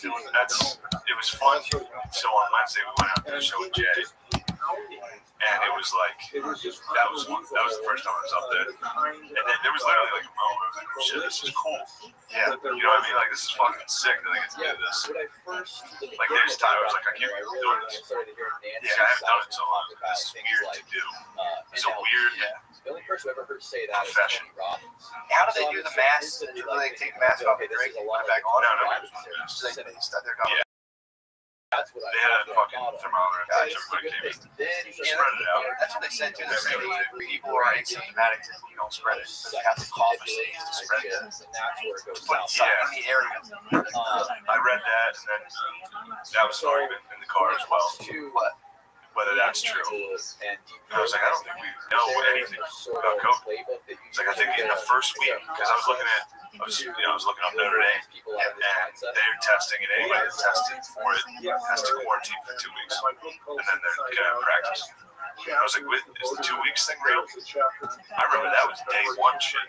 It was fun. So on Wednesday we went out to the show with Jay, and it was like that was the first time I was up there, and then there was literally like a moment of like, shit, this is cool. Yeah, you know what I mean? Like this is fucking sick that I get to do this. Like there's time I was like, I can't believe we're doing this. Yeah, I haven't done it so long. This is weird to do. It's a weird profession. How do they do the mask? Do they take the mask off and drink and put it back on? No. So they stuck their gum. Yeah. They had a fucking thermometer and everybody came in. Spread it out. That's what they said too. They said people who are asymptomatic, you don't spread it. You have to cough or sneeze to spread it. Put it in the area. I read that, and then that was an argument in the car as well. Whether that's true. And I was like, I don't think we know anything about COVID. It's like I think in the first week, because I was looking up Notre Dame, and they're testing, and anybody that's tested for it has to quarantine for 2 weeks, and then they're gonna practice. I was like, is the 2 weeks thing real? I remember that was day one shit.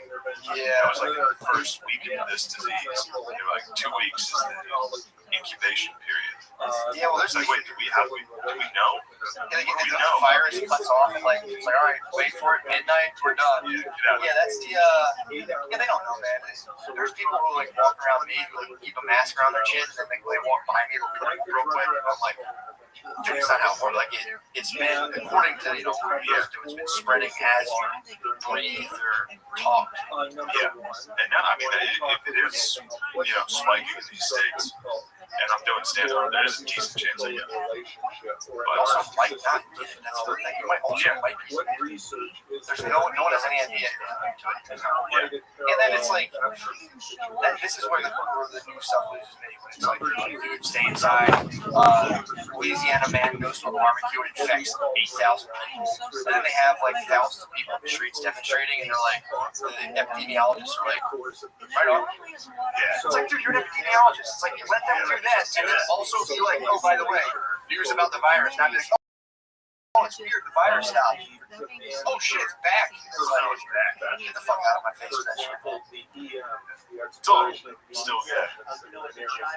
Yeah. That was like the first week of this disease. They were like 2 weeks is the incubation period. Yeah, well, there's like, wait, do we know? The virus cuts off, like, it's like, all right, wait for it, midnight, we're done. Yeah, that's the, they don't know, man. There's people who, like, walk around me, who keep a mask around their chins, and they walk behind me real quick, and I'm like, dude, it's not how it works. Like, it's been, according to, it's been spreading as you breathe or talk. Yeah, and now, I mean, if it is, spiking in these states, and I'm doing stand-up, there's a decent chance I get it. But also might not get it. That's the thing. You might also might be. There's no one has any idea. And then it's like, this is where the new stuff loses me. When it's like, dude, stay inside. Louisiana man goes to a barbecue and infects 8,000 people. And then they have like thousands of people in the streets demonstrating, and they're like, the epidemiologists are like, right on. Yeah. It's like, dude, you're an epidemiologist. It's like, you let them do that, and then also be like, oh, by the way, news about the virus. Not be like, oh, it's weird, the virus stopped. Oh shit, it's back. It's like, it's back. Get the fuck out of my face with that shit. It's all still good.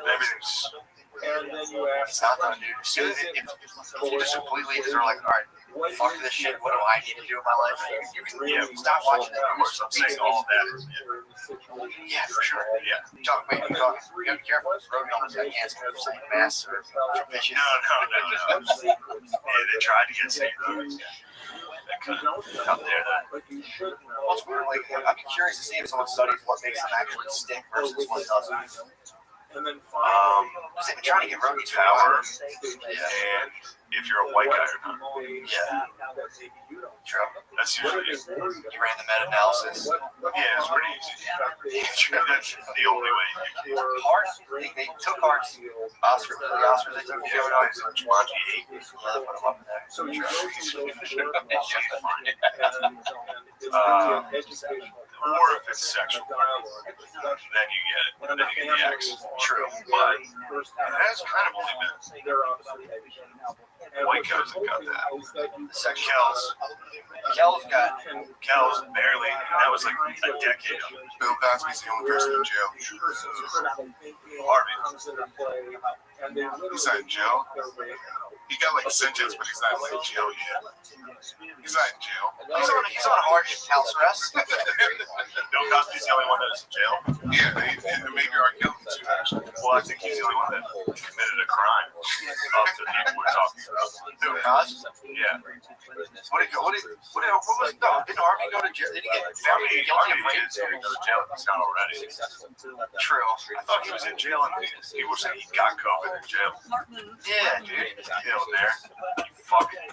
Everything's. It's not done, dude. As soon as if you just completely are like, all right, fuck this shit. What do I need to do in my life? You can stop watching it. Of course, I'm saying all of that. Yeah, for sure. Yeah. Talk, wait, you gotta be careful. Rogan almost got canceled for saying masks or bitches. No. Yeah, they tried to get St. Louis. They couldn't out there. Well, it's weird. Like, I'd be curious to see if someone studies what makes them actually stick versus what doesn't. They've been trying to get rookies power, and if you're a white guy or not. Yeah. True. That's usually you ran the meta-analysis. Yeah, it's pretty easy. That's the only way you can. Hard. They took Hart's Oscar. The Oscars they took the show down. Jumanji 8. Put him up in there. Or if it's sexual, then you get it. Then you get the X. True. But it has kind of only been white guys that got that. The sex Kel's Kel's barely. That was like a decade of it. Bill Cosby's the only person in jail. Harvey. He's not in jail. He got like a sentence, but he's not like in jail yet. He's not in jail. He's on hard house arrest. Bill Cosby's the only one that's in jail. Yeah, maybe R. Kelly too, actually. Well, I think he's the only one that committed a crime of the people we're talking about. Bill Cosby? Yeah. Didn't Harvey go to jail? Did he get found guilty of rape? He's going to go to jail if he's not already. True. I thought he was in jail and he was saying he got COVID in jail. Yeah, dude. Killed there. You fucking.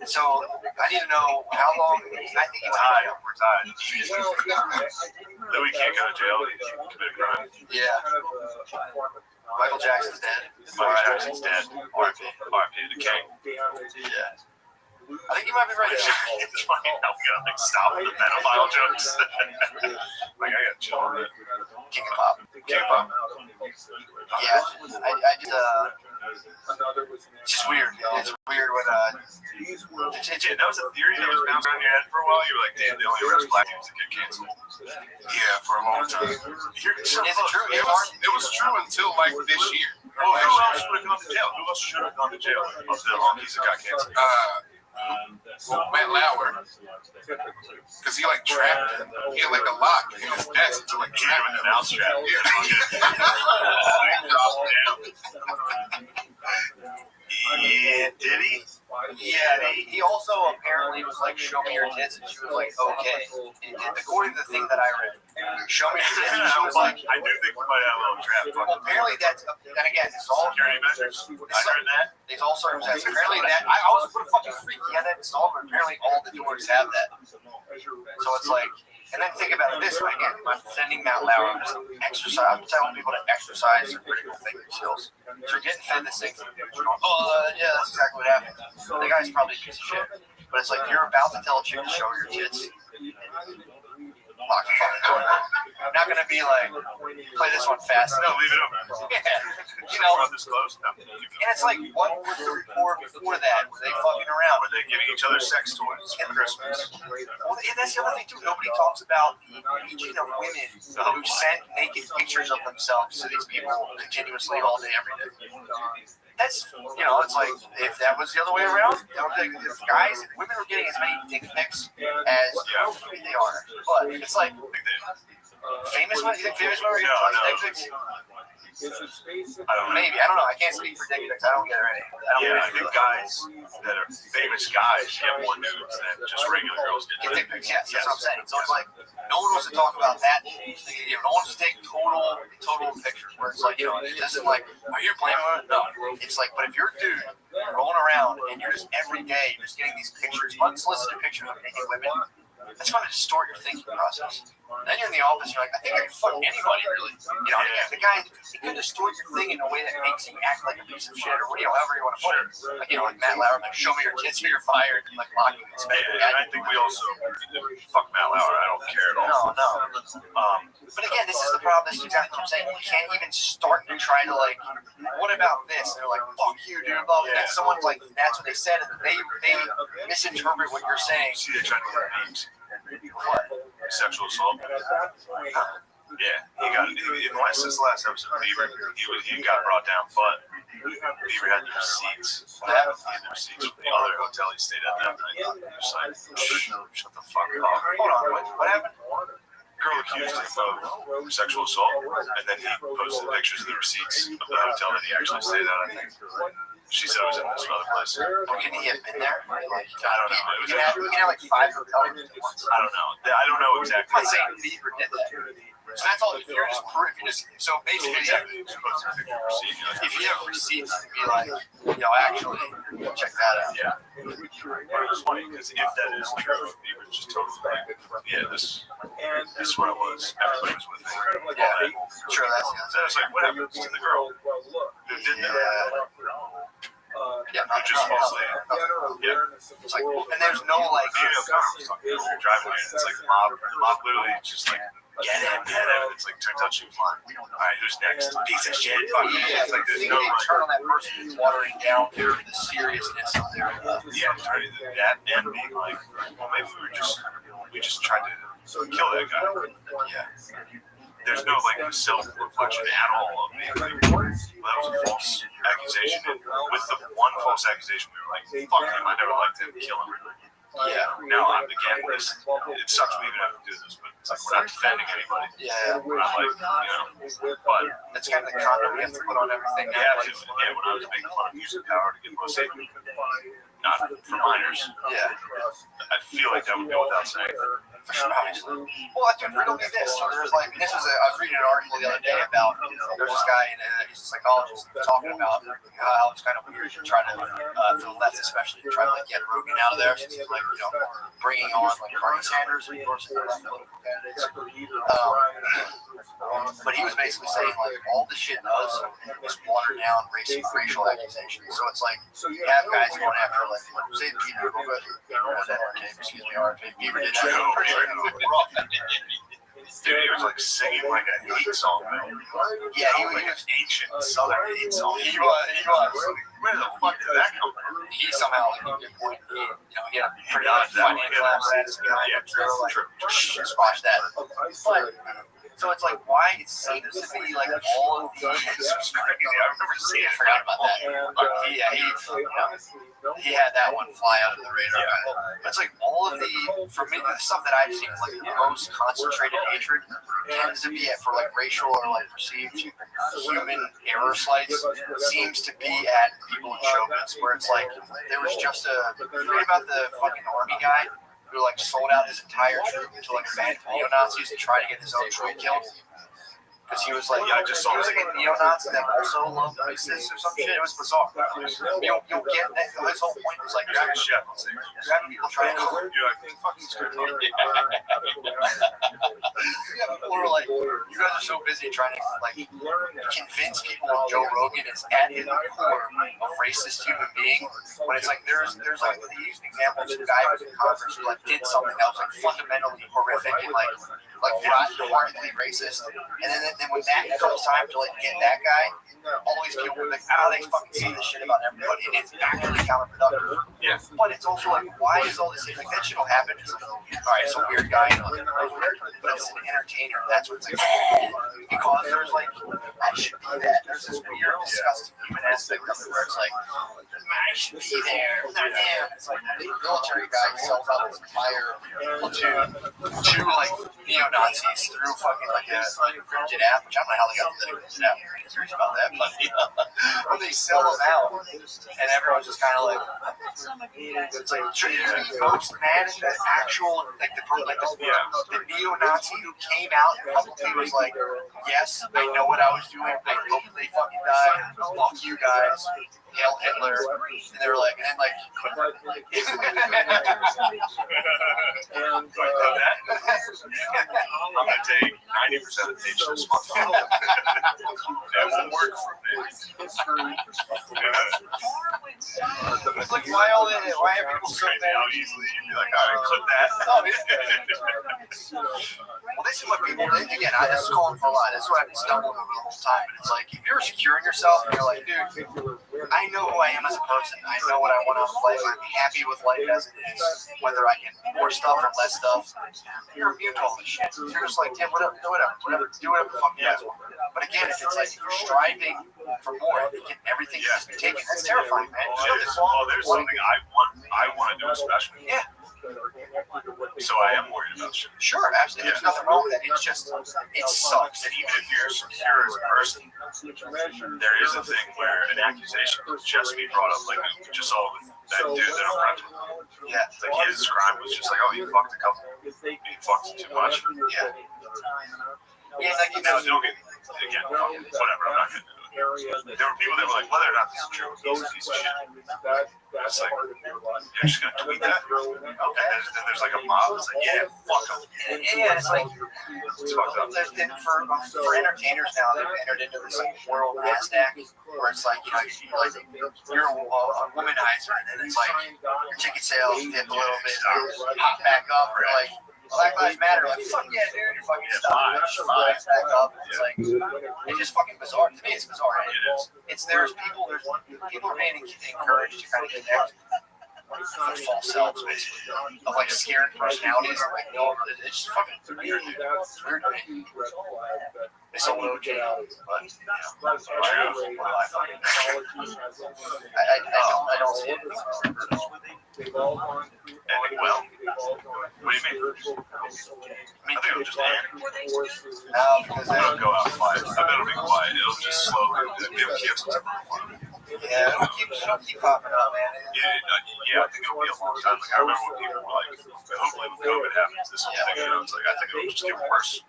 So, I need to know how long. I think he's tied. We're tied. That we can't go to jail. He commit a crime. Yeah. Michael Jackson's dead. Michael Jackson's dead. R.I.P. the king. Yeah. I think you might be right. It's funny how we gotta like stop with the pedophile jokes. Like I got chill. King of Pop. King of Pop. Yeah. I did It's just weird. It's weird when that was a theory that was bouncing around your head for a while. You were like, damn, they only arrest black dudes that get canceled. Yeah, for a long time. is it true? It was true until like this year. Well, who else would have gone to jail? Who else should have gone to jail of the honkies that got canceled? Well, Matt Lauer, because he like trapped him. He had like a lock in his desk to like trap him. An mouse trap. Yeah, did he? Yeah, he also apparently was like, show me your tits, and she was like, okay. And according to the thing that I read, show me your tits, and she was like, I do think we might have a little trap. well, apparently that's, and again, it's all Security measures. I heard that. It's all circumstances. Apparently that, I was put a fucking freak, he had that installed, but apparently all the doors have that. So it's like, and then think about it this way again. I'm sending Matt Lauer to exercise. I'm telling people to exercise their critical thinking skills. So you're getting fed this thing. Oh, yeah, that's exactly what happened. The guy's probably a piece of shit. But it's like you're about to tell a chick to show her your tits. Lock the fucking door. I'm not gonna be like, play this one fast. No, leave it open. Yeah. You know, this close. No. and it's like, what was the report before that? Were they fucking around? Were they giving each other sex toys for Christmas? Well, and that's the other thing too. Nobody talks about the legion of women who send naked pictures of themselves to these people continuously all day, every day. That's, you know, it's like, if that was the other way around, you know, if guys, if women were getting as many dick pics as they are. But it's like, famous ones? You think famous ones are getting dick pics? I don't know. Maybe. I don't know. I can't speak for dick pics. I don't get any. I think guys that are famous guys get more nudes than just regular girls get dick pics. Yes, that's what I'm saying. So it's like, no one wants to talk about that. You know, no one wants to take total pictures where it's like, you know, it isn't like, are you playing with it? No. It's like, but if you're a dude rolling around and you're just every day just getting these pictures, unsolicited pictures of naked women, that's going to distort your thinking process. Then you're in the office, you're like, I think I can fuck anybody, really. You know, the guy, he can distort your thing in a way that makes you act like a piece of shit, or you know, however you want to put it. Like, you know, like Matt Lauer, like, show me your tits or you're fired, and like lock you in space. And I think we also fuck Matt Lauer. I don't care at all. No. But again, this is the problem. This is exactly what I'm saying. You can't even start to try to like, what about this? And they're like, fuck you, dude. Blah, blah. And someone's like, that's what they said, and they misinterpret what you're saying. See, they're trying to get memes. What? Sexual assault. Yeah, he got it. Since the last episode, he got brought down, but Bieber had the receipts. He had the receipts from the other hotel he stayed at that night. He was like, shut the fuck up. Hold on, what happened? Girl accused him of sexual assault, and then he posted pictures of the receipts of the hotel that he actually stayed at, I think. She said it was in this other place. Well, can he have been there? Like, I don't know. You can have like 5 hotel rooms at once. I don't know. I don't know exactly. I'm not saying Bieber did that. So that's all. If you're just proof, so basically, if you have receipts, to be like, you know, actually, check that out. Yeah. But it was funny because if that is true, Bieber just totally like, yeah, this is where I was. Everybody was with me. Yeah, sure. That's so I was like, what happened to the girl who did that? Yeah, just falsely. Yeah. It's like, and there's no like. You're driving, it's like mob literally just like. Get him. It's like, turns out she was lying. All right, who's next? Piece of shit. Yeah, it's like, there's no turn on that person who's watering down the seriousness of their. Yeah, turning that and being like, well, maybe we just tried to kill that guy. Yeah. There's no like self-reflection at all of me. Like, well, that was a false accusation. And with the one false accusation, we were like, fuck him. I never liked him. Kill him. Yeah. Now I'm again. It sucks we even have to do this, but it's like we're not defending anybody. Yeah. We're not like, but it's kind of the condom we have to put on everything. Yeah. When I was making fun of using power to get pussy, not for minors. Yeah. I feel like that would go without saying. For sure, obviously. Well, dude, riddle me this. So there's like, I was reading an article the other day about, there's this guy, he's a psychologist, talking about how it's kind of weird to try to, for the left especially, to try to like get Rogan out of there, since he's like, you know, bringing on like Bernie Sanders and of course the left political candidates. But he was basically saying like all this shit does is water down racial accusations. So it's like you have guys going after like say Bieber, excuse me, RFA, Bieber did Dude, he was like singing like a hate song. Yeah, he Like was. an ancient southern hate song. He was. Where the fuck did that come from? He somehow, he had a pretty Yeah, good financial apparatus behind him. true. Squash that. But, so it's like, why it seems to be like all of these. This was crazy. I remember seeing I it. forgot about that. He had that one fly under the radar. Yeah. It's like all of the, for me, the stuff that I've seen, like the most concentrated hatred tends to be for like racial or like perceived human error slights, seems to be at people in show biz, where it's like there was just you read about the fucking army guy who like sold out his entire troop to like a band of neo-Nazis to try to get his own troop killed. Because he was like, Yeah, I just saw he was like a neo-Nazi that also loved ISIS or some shit. It was bizarre. You'll get that. His whole point was like You're grabbing chef, I'll say. people trying to kill. You're like, fucking screwed up. People are like, you guys are so busy trying to like convince people that Joe Rogan is at the core a racist human being. When it's like there's like they used examples of a guy who was in Congress who like did something that was like fundamentally horrific and like heartedly racist. And then when that comes time to like get that guy, all these people are like, they fucking say this shit about everybody, and it's actually counterproductive. Yeah. But it's also like, why is all this like that shit will happen? It's like, all right, it's a weird guy, but it's an entertainer. That's what it's like. Because there's like, I should be that. There's this weird, disgusting human aspect of it where it's like, I should be there, not him. It's like the military guy sells out his entire platoon to like neo-Nazis through fucking like a cryptid app, which I don't know how they got the cryptid app. I'm curious about that, but when they sell them out, and everyone's just kind of like, it's like, should you be most mad at the actual, like the neo-Nazi who came out and publicly was like, yes, I know what I was doing, I hope they fucking die, fuck you guys, hail Hitler, and they were like, and like, I'm gonna take 90% of the page this month. That won't work for me. it's like, why are people so Crazy mad? how easily you'd be like, all right, clip that. Well, this is what people, again, this is calling for a lot. This is what I've been stumbling over the whole time. And it's like, if you're securing yourself and you're like, dude, I know who I am as a person. I know what I want out of life. I'm happy with life as it is, whether I can more stuff or less stuff. You're immune to all this shit. You're just like, yeah, whatever, do whatever the fuck you guys want. But again, if it's like if you're striving for more, everything can just be taken. That's terrifying, man. There's something I want to do especially. Yeah. So I am worried about shit. Sure, absolutely. There's nothing wrong with that. It's just, it sucks. And even if you're secure as a person, there is a thing where an accusation can just be brought up. Like we just saw with that dude that I'm friends with. Yeah. It's like his crime was just like, oh, you fucked a couple. You fucked too much. Yeah. Yeah, like, Now, don't get, again, whatever, I'm not going to do it. There were people that were like, whether or not this is true, he's a piece of shit. That's like, you're just going to tweet that? And then there's like a mob that's like, yeah, fuck him. Yeah, it's like, It's fucked up. for entertainers now, they've entered into this like world NASDAQ where it's like, you're a womanizer, and then it's like your ticket sales dip a little bit, pop back up, or like Black Lives Matter, like fuck yeah, dude, you're fucking stuff, flies back up. It's like, it's just fucking bizarre. To me, it's bizarre. There's people are being encouraged to kind of connect with false selves, basically, of like scared personalities. Like, no, it's just fucking weird, dude. It's weird to me. It's a low J, but I don't see it. Well, what do you mean? I think it'll just end. Because It'll go out quiet. I bet it'll be quiet. It'll just slowly. It'll keep yeah, it'll keep popping up, man. Yeah, I think it'll be a long time. Like I remember when people were like, hopefully when COVID happens, this whole thing, it's like I think it'll just get worse.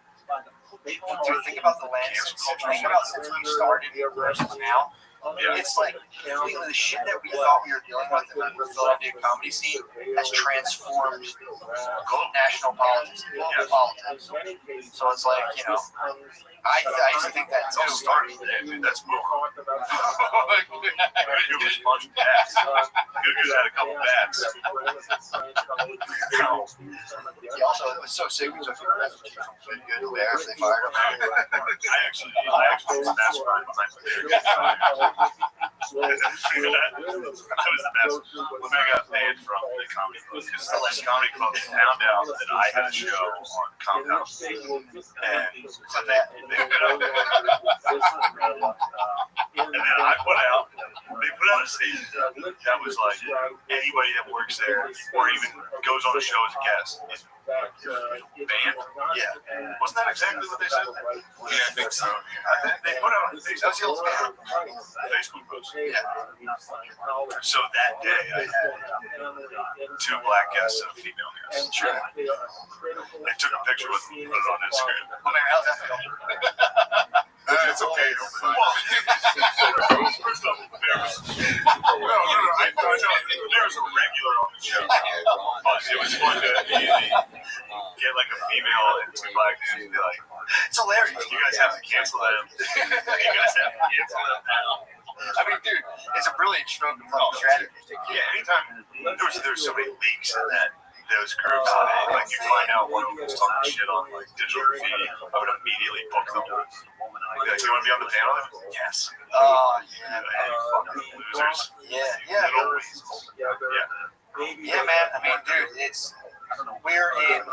Dude, think about the landscape. Think about since we started versus now. Yeah. It's like completely the shit that we thought we were dealing with in the Philadelphia comedy scene has transformed national politics, global politics. So it's like, you know, I used to think that It's all too. starting today, dude. That's more. It was a bunch of bats. Googoo's had a couple bats. He also was so sick. He took the message from good there. They fired him. I actually was mastermind behind the bear. I was the best. When I got banned from the comedy club, because the last comedy club found out that I had a show on Compound, and So that and then I put out, they put out a statement that was like, anybody that works there or even goes on the show as a guest is banned. yeah. Wasn't that exactly what they said? Yeah, I think so. They put out a That was the ultimate. Facebook post. Yeah. So that day, I had 2 black guests and a female guest. Sure. I took a picture with them and put it on Instagram. Oh man, how's that feel? It's okay. First off, there was a regular on the show. It was fun to get like a female and 2 black dudes and be like, It's hilarious. you guys have to cancel them. You guys have to cancel them now. I mean, dude, it's a brilliant stroke of fucking strategy. Yeah, anytime there's so many leaks in that those groups, like you find out one of them is talking shit on like digital feed, I would immediately book them. Like, you want to be on the panel? Yes. Oh, yeah, Fucking losers. yeah. Little weasels. Yeah. Yeah, man. I mean, dude, it's we're in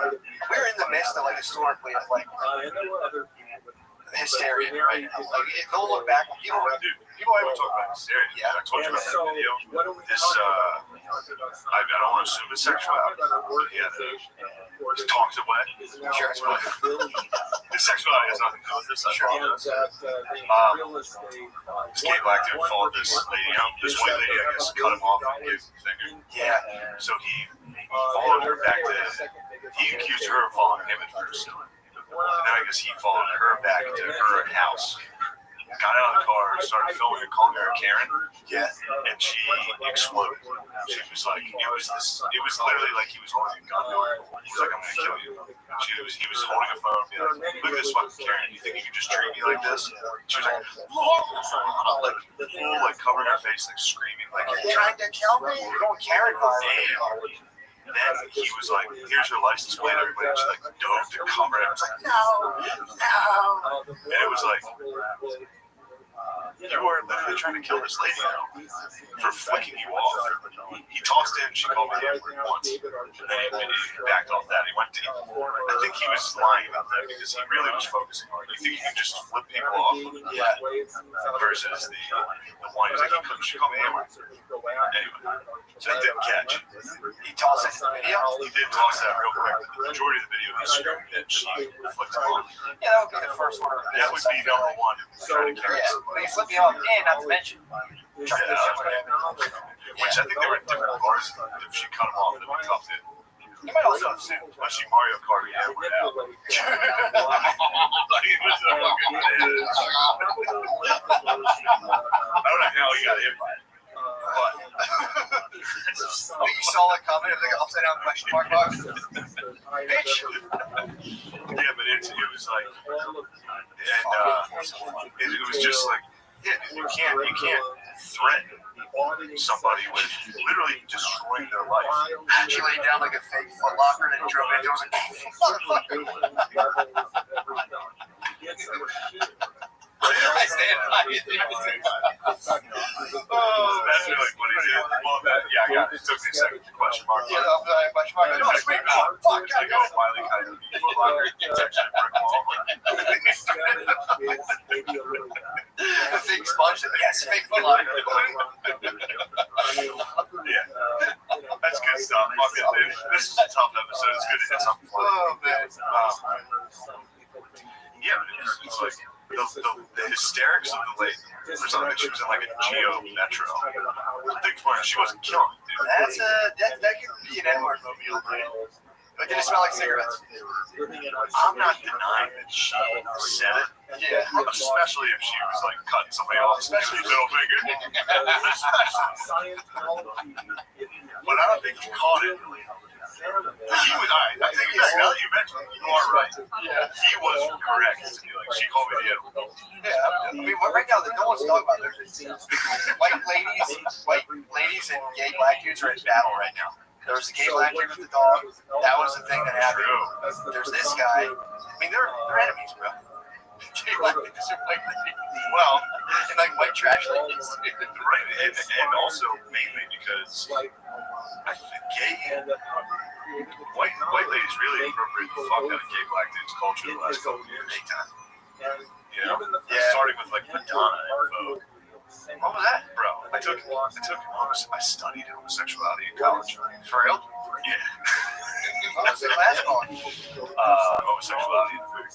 the midst of like historically of like hysteria right now. Like, they'll look back when people People talk about hysteria. Yeah, I told you about that video. This, I don't want to assume it's sexuality. Yeah, he talks away. Sure, it's fine. The sexuality has nothing to do with this. I promise. This gay black dude followed this lady home. This white lady, I guess, cut him off and gave him the finger. Yeah. So he followed her back to. He accused her of following him at first. And then I guess he followed her back to her house. Got out of the car, started filming and calling her a Karen. Yeah. And she exploded. She was like, it was literally like he was holding a gun. He was like, I'm gonna kill you. He was holding a phone, being like, look at this fucking Karen. You think you can just treat me like this? She was like, like covering her face, like screaming, like, You're trying to kill me? You're going Karen violent. And then he was like, here's your license plate, everybody. And she like dove to cover it. I was like, no. And it was like, you are literally trying to kill this lady now for flicking you off. He tossed in, she called me the N-word once. And then he backed off that. He went deep. I think he was lying about that because he really was focusing on it. You think you can just flip people off? Yeah. Versus the one, he's like, she called me the N-word. Anyway, so that didn't catch. He tossed it in the video. He did toss that real quick. The majority of the video, he screamed and she flicked him off. Yeah, that would be the first order of That would business. be number one. Trying to carry Yeah, but he flipped me off, and not to mention, which I think they were in different cars. If she cut him off, it would be tough. you might also assume. Especially Mario Kart, yeah, we're out. Like, it was a fucking bitch. I don't know how he got hit by it. But You saw it coming, it was like an upside down question mark box. Bitch! yeah, but it was like, and it was just like, yeah, you can't threaten somebody with literally destroying their life. She laid down like a fake Foot Locker and then drove into it. I was like, I stand by it. Oh, that's really funny. Well, yeah, I got it. It took me a second to question mark. Yeah, question mark. No, it's great. Fuck, I go Wiley kind of Foot Locker section of brick wall. The fake sponge. Yes, fake Foot Locker. Yeah, that's good stuff. Fuck it, dude. This is a tough episode. It's good to hit something fun. Oh, man. Yeah, it's like the hysterics of the late. There's something that she was in like a Geo Metro. Things where she wasn't killing, dude. That could be an N-word movie, right? But did it smell like cigarettes? I'm not denying that she said it. Yeah. Especially if she was like cutting somebody off, especially middle finger. But I don't think he caught it. He was, I think back, now that you mentioned it, you are right. Yeah. He was correct. Like, she called me the other. Yeah. I mean, right now, no one's talking about this. White ladies and gay black dudes are in battle right now. There was the gay black dude with the dog. That was the thing that happened. There's this guy. I mean, they're enemies, bro. Gay black dudes are white ladies. Well, and like white trash ladies. Right, and also mainly because I think white ladies really appropriate the fuck out of gay black dudes culture the last couple of years. Big time. You know, Yeah. starting with like Madonna and Vogue. What was that? Bro, I studied homosexuality in college. For real? Yeah. What was it last one? Homosexuality in food.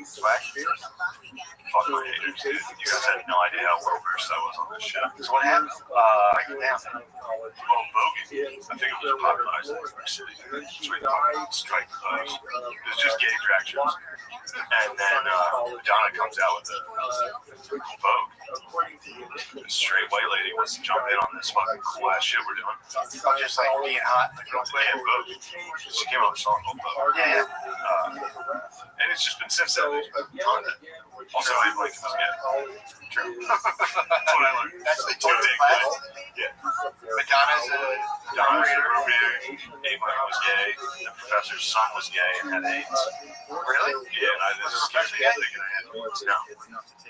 Swag? Fuck my haters, dude. You guys had no idea how well versed I was on this shit. So what happened? Break it down. Well, Vogue, I think it was popularized in New York City. It's where the strike the pose. It was just gay drag shows. And then Madonna comes out with a Vogue. This straight white lady wants to jump in on this fucking cool ass shit we're doing. So just like being hot. Like, Yeah, Vogue. She came out with a song called Vogue. yeah. And it's just been since then. There's been a ton of it. Also, I like it was gay. True. That's what I learned. That's the Two total big class. Yeah. Madonna's a Donna's a appropriator. Abraham was gay. The professor's son was gay and had AIDS. Really? Yeah, and this is actually thinking I had. No.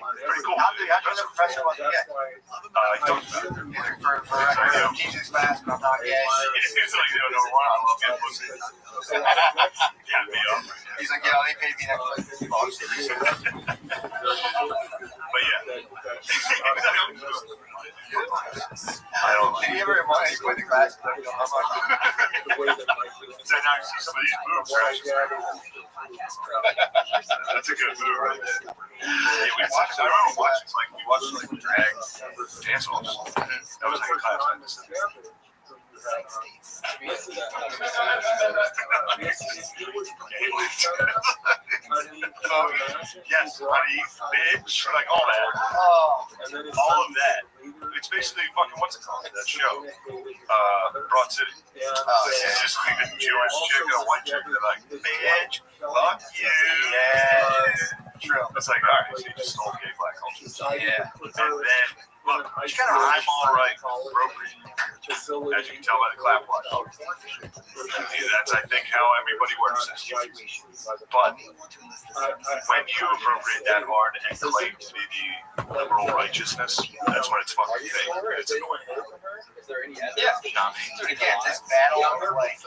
Pretty cool. How do the professor wasn't gay? I don't know. For Jesus class, but I'm not gay. It's like, you know, one, I love getting pussy. Yeah, me up. He's like, yeah, they paid me next week. But yeah. I don't Did you ever want to go to class? So now you see some of these moves, right? That's a good move right there. Yeah, we watched, I remember watching, we watched drag dance offs. That was like a class I missed. Yes, honey, bitch, like all that. All of that. It's basically fucking, what's it called? That show. Broad City. It's just like a Jewish chick and a white chick. They're like, bitch, fuck you. Yeah. True. It's like, alright, so you just stole gay black culture. Yeah. And then, look, you kind of eyeball right, appropriate. As you can tell by the clap watch. That's, I think, how everybody works. But when you appropriate that hard and claim to be the liberal righteousness, that's when it's fucking fake. Yeah. Dude, again, this battle of like,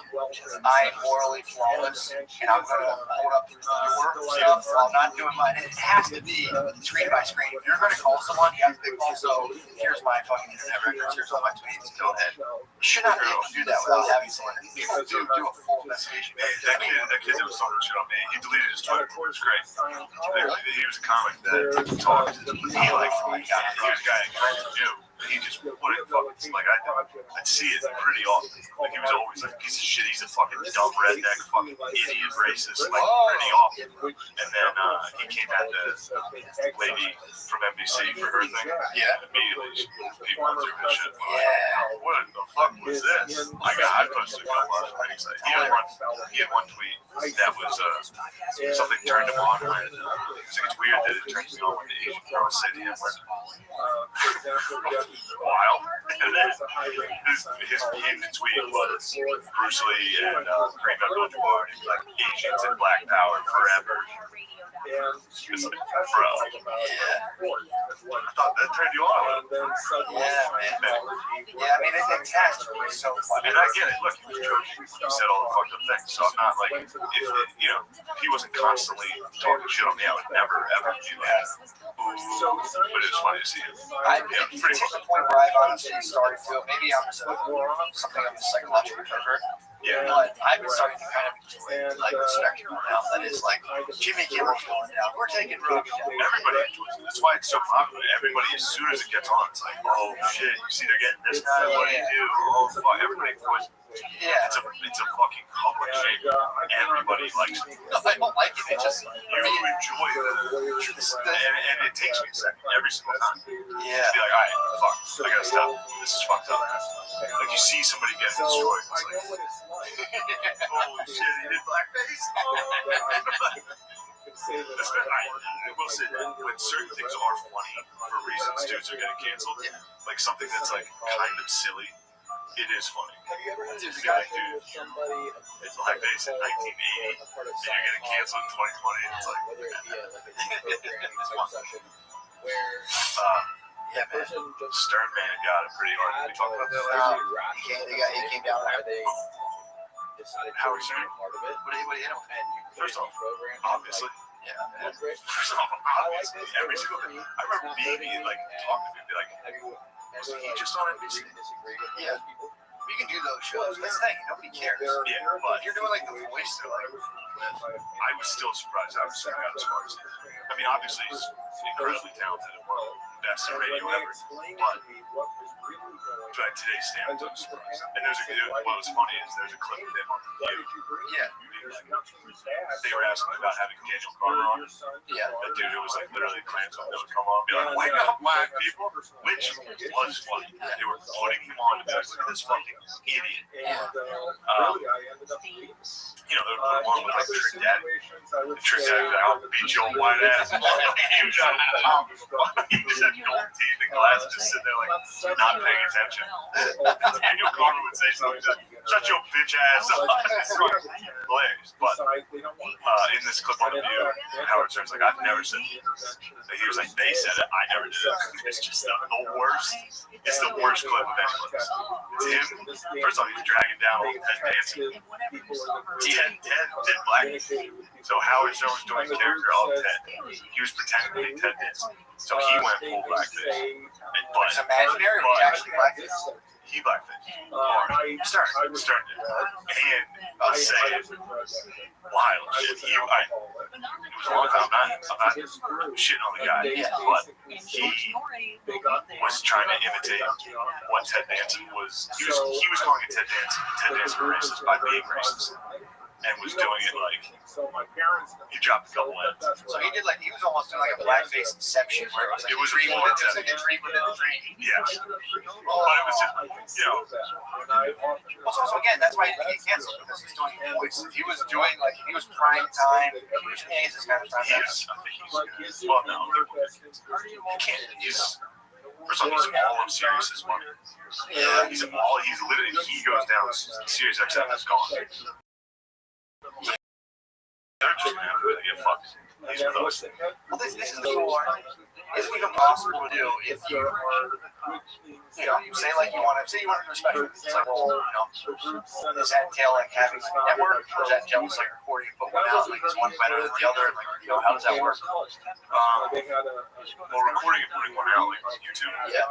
I'm morally flawless and I'm going to hold up your stuff while not doing mine. It has to be screen by screen. If you're going to call someone, you have to think also, here's my fucking internet records, here's all my tweets, go ahead. You should not be able to do that without having someone. People do a full investigation. That kid that was talking shit on me, he deleted his Twitter. It was great. He was a comic that talked. He was a guy I kind of knew. He just wouldn't fucking, like, I'd see it pretty often. Like, he was always like, piece of shit, he's a fucking dumb redneck, fucking idiot, racist, like, pretty often. And then he came at the lady from NBC for her thing. Yeah. Immediately, he went through his shit. Yeah. What the fuck was this? I posted a couple of things. He had one tweet that was something turned him on when it's weird that it turns me on when the Asian girls say the N-word. Wild. And then his pinned tweet was Bruce Lee and Kareem Abdul-Jabbar. He was like, Asians and Black Power forever. It's like, bro. I thought that turned you on. Yeah, man. Yeah, I mean, it has to be so fun. And I get it. Look, he was joking. He said all the fucked up things. So I'm not like, if he wasn't constantly talking shit on me, I would never, ever be like, ooh. But it's funny to see him. I think to the point where I've honestly started to feel, maybe I'm just something of a psychological pervert. Yeah. But I've been starting to kind of like respect people now. That is like Jimmy Kimmel's going down. We're taking Robbie down. Everybody enjoys it. That's why it's so popular. Everybody, as soon as it gets on, it's like, oh shit, you see they're getting this guy. What do you do? Oh fuck. Everybody enjoys it. Yeah. It's a fucking public shame. Everybody likes it. No, I don't like it. It just You enjoy it. And it takes me a second every single time. yeah. To be like, alright, fuck, I gotta stop. This is fucked up. Like you see somebody get destroyed. It's like, holy shit, he did blackface? I will say that when certain things are funny for reasons dudes are getting canceled, like something that's like kind of silly, it is funny. To be like, dude, it's blackface in 1980, and you're getting canceled in 2020, and it's like, it's fun. Yeah, man. Stern Man got it pretty hard. We talked about that last week. He came down there. Howard Stern. What did he hit him with? First off, obviously. Yeah. First off, obviously, every single thing. I remember being like talking to him, be like, was he just on NBC? Yeah. You can do those shows. That's the thing. Nobody cares. Yeah, but If you're doing like the voice, they're like, I was still surprised how Stern got as far as he did. I mean, obviously, he's incredibly talented and one of the best in radio ever. But today's stand was surprised. And what was funny is there's a clip of him on the View. yeah. They were asking about having Daniel Carter on. Yeah. That dude, it was like literally clams that would come on and be like, wake up, black people, which was funny. They were putting him on and be like, look at this fucking idiot. You know, they would put him on with like Trick Daddy. And Trick Daddy was like, I'll beat your white ass. He was out of town. He just had gold teeth and glasses, just sitting there like not paying attention. Daniel Carter would say something like, shut your bitch ass up. Hilarious. But in this clip on the View, Howard Stern's like, I've never said it. He was like, they said it, I never did it. It's just the worst. It's the worst clip of anyone. It's him. First off, he's dragging down all Ted dancing. Ted did blackface. So Howard Stern was doing the character all Ted. He was pretending to be Ted dancing. So he went full blackface. But It's imaginary or actually blackface? he blackface. Stern did. And I'll say wild shit. It was a long time. I'm not shitting on the guy, but he was trying to imitate what Ted Danson was. He was calling it Ted Danson racist by being racist, and was doing it like he dropped a couple ends. So he did like, he was almost doing like a blackface Inception where it was like, a dream within a dream. Yeah, but it was just, you know. Also, again, that's why he didn't get canceled, because he's doing voice. If he was doing like, if he was prime time, he was this kind of time. I think he's good. Well, no, he can't. First off, he's all of Sirius's money. Yeah. He's literally, he goes down, Sirius XM is gone. They're just gonna have to get fucked. He's with us. Well, this is the whole art. Isn't even possible to do if you say like you want to do a special. It's like, well, does that entail like having like a network, or does that entail just like recording, but one out, like is one better than the other? Like, how does that work? Well, recording and putting one out like on YouTube. Yeah.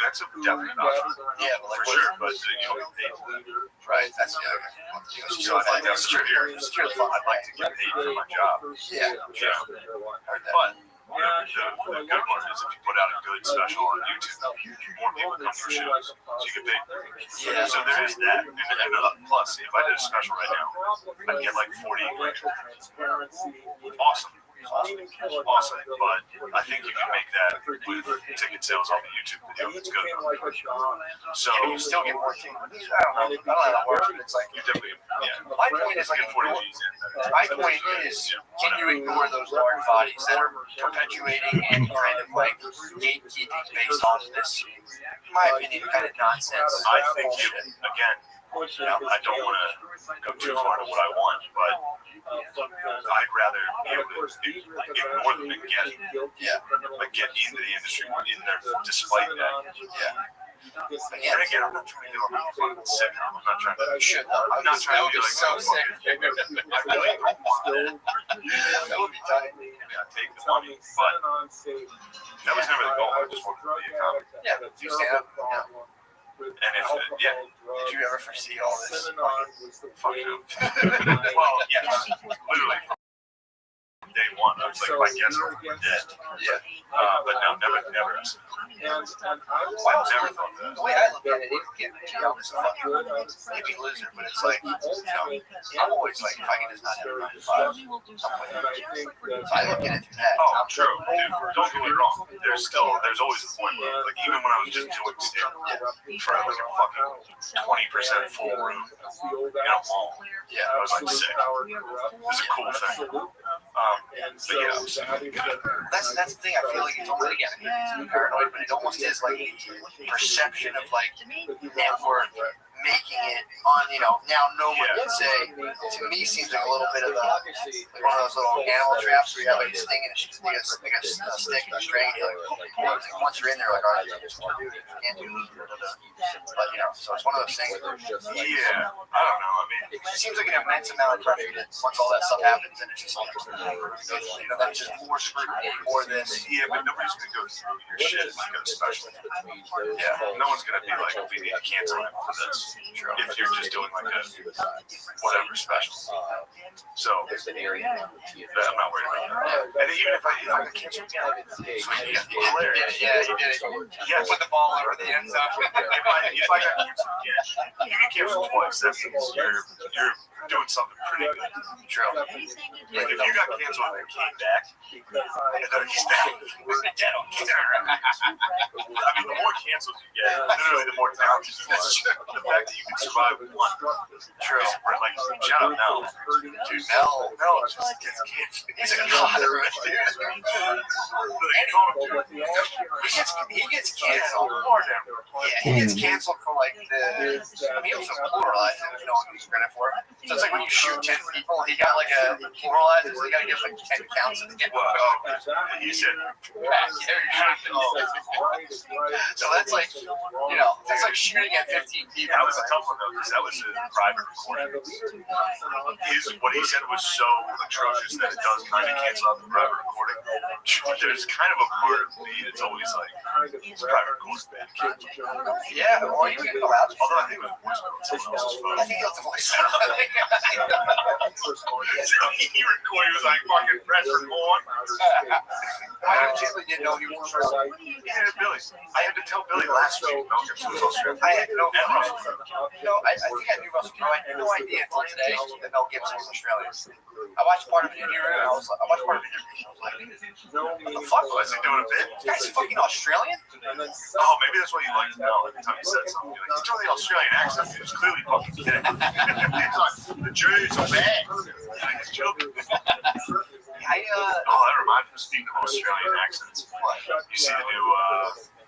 That's a definite option. Yeah, for sure. But you don't get paid for that. Right. That's So I'd like to I'd like to get paid for my job. Yeah. But the good part is if you put out a good special on YouTube, more people come to your shows, so you get paid. Yeah. So there is that. And plus, if I did a special right now, I'd get like 40 grand. Awesome. Awesome, but I think you can make that with ticket sales off a YouTube video. It's good. So you still get more tickets. I don't know how that works, but it's like you definitely, yeah. My point is like 40 G's in. My point is, can you ignore those large bodies that are perpetuating and kind of like gatekeeping based on this, in my opinion, kind of nonsense? I think again, I don't want to go too far to what I want, but I'd rather be able to ignore them and get into the industry in there despite that. Yeah. And again, I'm not trying to do a fucking sick. I'm not trying to. I'm not trying to be like so sick. I really don't want that. That would be tight. I mean, I take the money, but that was never the goal. I just wanted to be a comic. Yeah, you stand up. Yeah. And if, did you ever foresee all this? Fuck you. Well, yeah, literally from day one. I was like, if I get her, we're dead. Yeah. But no, never. Well, I was Never thought that. the way I look at it, I'm just a fucking maybe loser, but it's like, I'm always like, if I can just not have a 9 to 5, I'm winning. So I look at it through that. Oh, true. Dude, don't get me wrong. There's always a point where, like, even when I was just doing stand for like a fucking 20% full room in a mall, I was like sick. It was a cool thing. But yeah, That's the thing. I feel like it's almost, again, it's paranoid, but it almost is like the perception of like network making it on, now no one can say. To me, seems like a little bit of like one of those little animal traps where you have like a sting and a stick and a string. Like, once you're in there, like, all right, you just want to do it. You can't do it. But so it's one of those things. yeah. I don't know. I mean, It seems like an immense amount of pressure once all that stuff happens, and it's just like, that's just more scrutiny, more this. yeah, but nobody's gonna go through your shit like a special. Yeah, no one's gonna be like, we need to cancel it for this. If you're just doing like a whatever special. So, but I'm not worried about that. And even if I can cancel it, hilarious. Yeah, you did it. Yeah, Put the ball over the end zone. if I got canceled again, you can cancel twice. That means you're doing something pretty good. True. Like if you got canceled and came back, and then he's back, I mean, the more cancels you get, literally the more talented you are. The fact that you can survive with one. True. Like, shout out Mel. Dude, Mel just gets canceled. He's a conduit, dude. He gets canceled. Yeah, he gets canceled for like the. I mean, he also pluralized it, he's credit for it. So it's like when you shoot 10 people, he got like a pluralized, so he got to give like 10 counts at the end. He said, so that's like, that's like shooting at 15 people. that was a tough one though, because that was a private recording. What he said was so atrocious that it does kind of cancel out the private recording. There's kind of a part of me that's always like, it's private recording. Yeah, or you can go out. Although I think it was someone else's phone. I think it was the voice. He recorded, he was like, fucking press record. I legitimately didn't know he was Australian. Yeah, Billy. I had to tell Billy last week Mel Gibson was Australian. I had no And fucking Russell Crowe. No, I think I knew Russell Crowe. I had no idea until today that Mel Gibson was Australian. I watched part of it in here, and I watched part of it in here, and I was like, what the fuck? Was he doing a bit? This guy's fucking Australian? Oh, maybe that's what you liked to know every time he said something. Like, he's doing the Australian accent. He was clearly fucking kidding. He's like, the Jews are bad. He's joking. Oh, that reminds me of speaking of Australian accents. You see the new,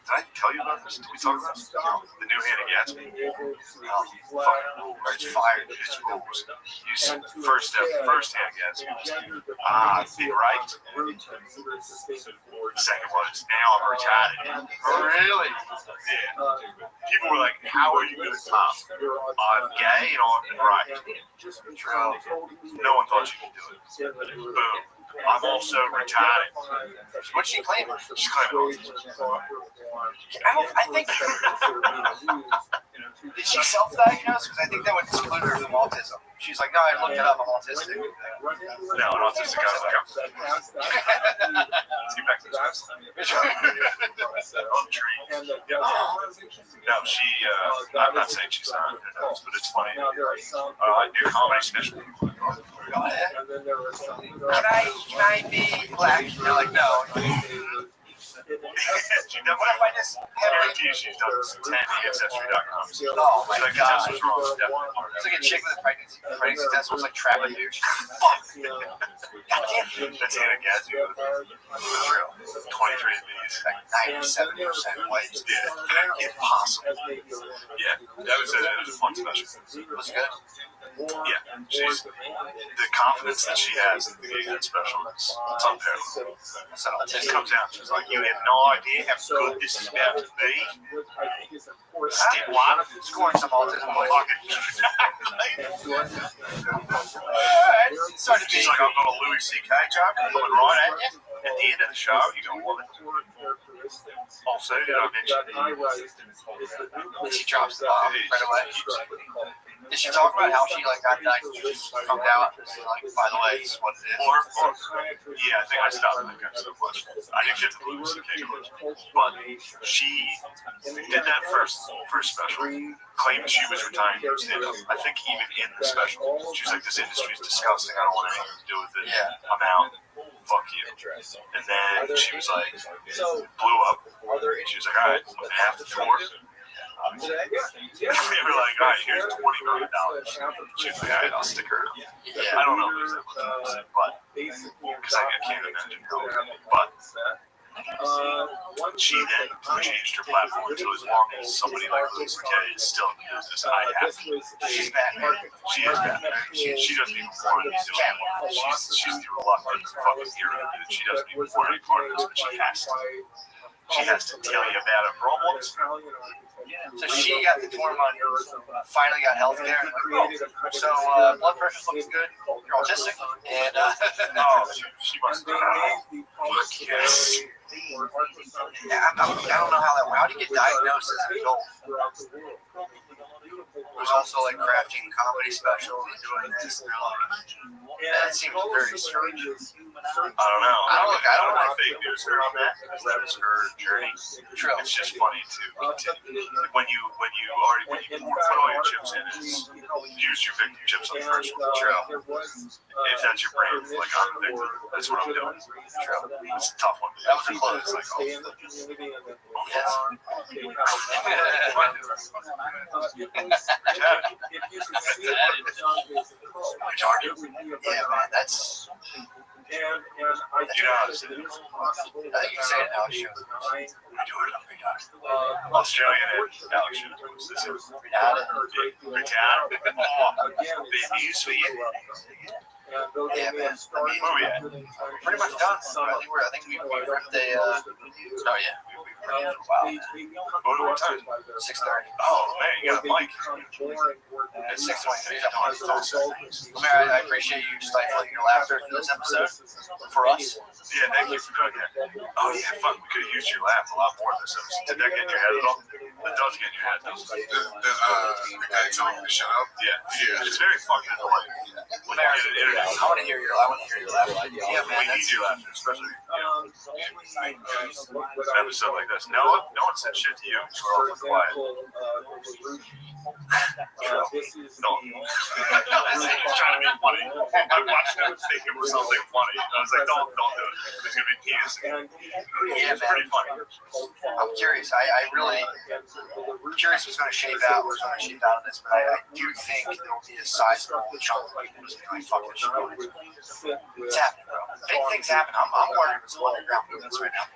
did I tell you about this? Did we talk about this? The new Hannah Gatsby? It's fire. It's rules. You see, first Hannah Gatsby was, be right. Second was, now I'm retarded. Really? Yeah. People were like, how are you going to top? I'm gay and I'm right. No one thought she could do it. Boom. I'm also retarded. What's she claiming? She's claiming I think. Did she self-diagnose? Because I think that would exclude her from autism. She's like, no, I looked it up. I'm autistic. No, an autistic guy's like, let's get back to this. No, she, I'm not saying she's not, but it's funny. I do comedy special. Can I be black? You're like, no. What if I just she's done 10 ancestry.com. Oh my like, god. the test was wrong, definitely. It's like a chick with a pregnancy test was like trapping dude. Fuck. Goddamn. That's Hannah Gadsby. True. 23 of these. Like 97% white. Yeah. Impossible. Yeah. That was a fun special. Was it good? Yeah. She's the confidence that she has in being that special. It's unparalleled. It comes out. She's like, you have no idea how good this is about to be. Step one, scoring some autism. She's like, I've got a Louis C.K. joke coming right at you. At the end of the show, you're going to love it. Also, did I mention She drops the bomb right away. Did she talk about how she like got just comes out and like, by the way, this is what it is? Yeah, I think I stopped that kind of stuff much. I didn't get to Louis C.K. clips, but she did that first special. Claimed she was retiring from stand-up. I think even in the special, she was like, "This industry is disgusting. I don't want anything to do with it. Yeah. I'm out. Fuck you." And then she was like, blew up. She was like, "All right, I'm gonna have to tour." They were like, "All right, here's $20 million." She was like, "All right, I'll stick around." Yeah. I don't know who's that was, but because I can't imagine how. But she then changed her platform to as long as somebody like Louis C.K. is still in the business, I have to. She's Batman. She is Batman. She doesn't even want to do it. She's the reluctant fucking hero. She doesn't even want any part of this, but she has to. She has to tell you about her problems. So she got the tour money, finally got health care. So blood pressure's looking good. You're autistic. And she must have been. Fuck yes. Yeah, I don't know how that went. How do you get diagnosed as an adult? There's also like crafting comedy specials and doing this. That seems very strange. I don't know. I don't know. Fake news her on that because that is her journey. True. It's just funny to continue. Like when you put all your chips in, is use your victim chips on the first one. True. If that's your brand, like I'm a victim, that's what I'm doing. True. It's a tough one. That was a close. It's like, Yeah, man, that's. You know how to say it. I think you say it now, show. Australian and Alex shows. Babies for you. Yeah, man. Where we at? Pretty much done. I think we ripped a. Oh yeah, we ripped for a while. What time? 6:30. Oh man, you got a mic. It's 6:23. I appreciate you stifling your laughter in this episode for us. Yeah, thank you for doing that. Oh yeah, fun. We could have used your laugh a lot more in this episode. Did that get in your head at all? That does get in your head, doesn't it? The guy told me to shut up. Yeah. It's very fucking annoying. When you get an internet. I want to hear your laugh. Yeah, man. We need your laughter, especially an episode like this. No one said shit to you. We're all quiet. Trying to be funny. I watched him think it was something funny. I was like, don't do it. It's gonna be penis. Yeah, It's pretty funny. I'm curious. I really curious what's going to shape out. What's going to shape out of this, but I do think there will be a sizable chunk of people who's going to fuck this shit. It's happening, bro. Big things happen. I'm worried with some underground movements right now.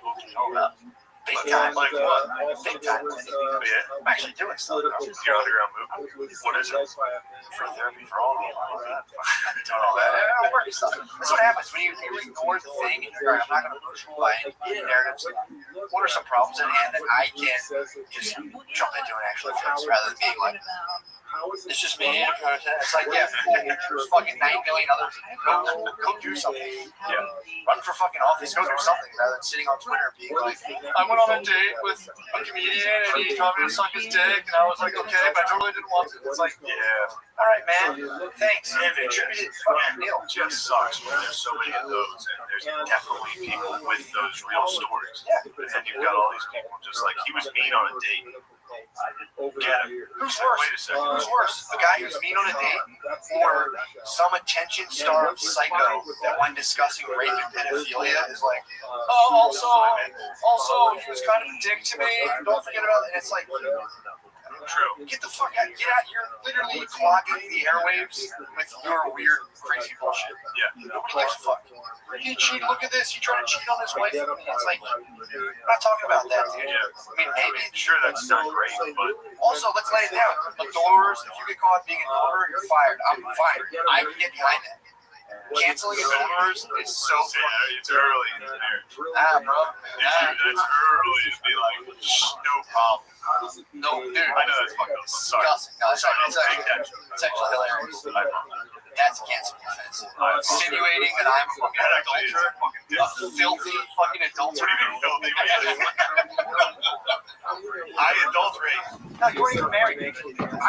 Big time. Like what? Big time. Yeah. I'm actually doing stuff. Bro. Your underground movement? What is it? Free therapy for all of that. I'm working stuff. That's what happens when you ignore the thing and you're like, I'm not going to push by any narratives. What are some problems at hand that I can just jump into and actually fix rather than being like, it's just me. It's like, yeah, cool. There's fucking 9 million others. Go do something. Yeah. Run for fucking office. Go do something rather than sitting on Twitter and being like, I went on a date with a comedian and he told me to suck his dick and I was like, okay, but I totally didn't want to. It's like, Yeah. all right, man. Thanks. Yeah, man. Attributed fucking deal. It just sucks when there's so many of those, and there's definitely people with those real stories. And you've got all these people just like, he was mean on a date. Get him. Who's worse? Wait a second. Who's worse? The guy who's mean on a date or some attention starved psycho that when discussing rape and pedophilia is like, oh, also, he was kind of a dick to me. Don't forget about it. And it's like, True. get the fuck out. Get out. You're literally clogging the airwaves with your weird, crazy bullshit. Yeah. Nobody gives a fuck. He cheated. Look at this. He tried to cheat on his wife. It's like, we're not talking about that, dude. Yeah. I mean, maybe. Sure, that's not great, but Also, let's lay it down. Adorers, if you get caught being an adorer, you're fired. I'm fine. I can get behind that. Canceling adorers is so yeah, it's early in the marriage. bro. It's early to be like, no problem. No, dude. I know that's fucking sorry. Disgusting. No, it's actually hilarious. That's a cancel offense. Insinuating that I'm a fucking That actually is a fucking filthy fucking adultery. What do you mean filthy? I adulterate. No, you weren't even married. I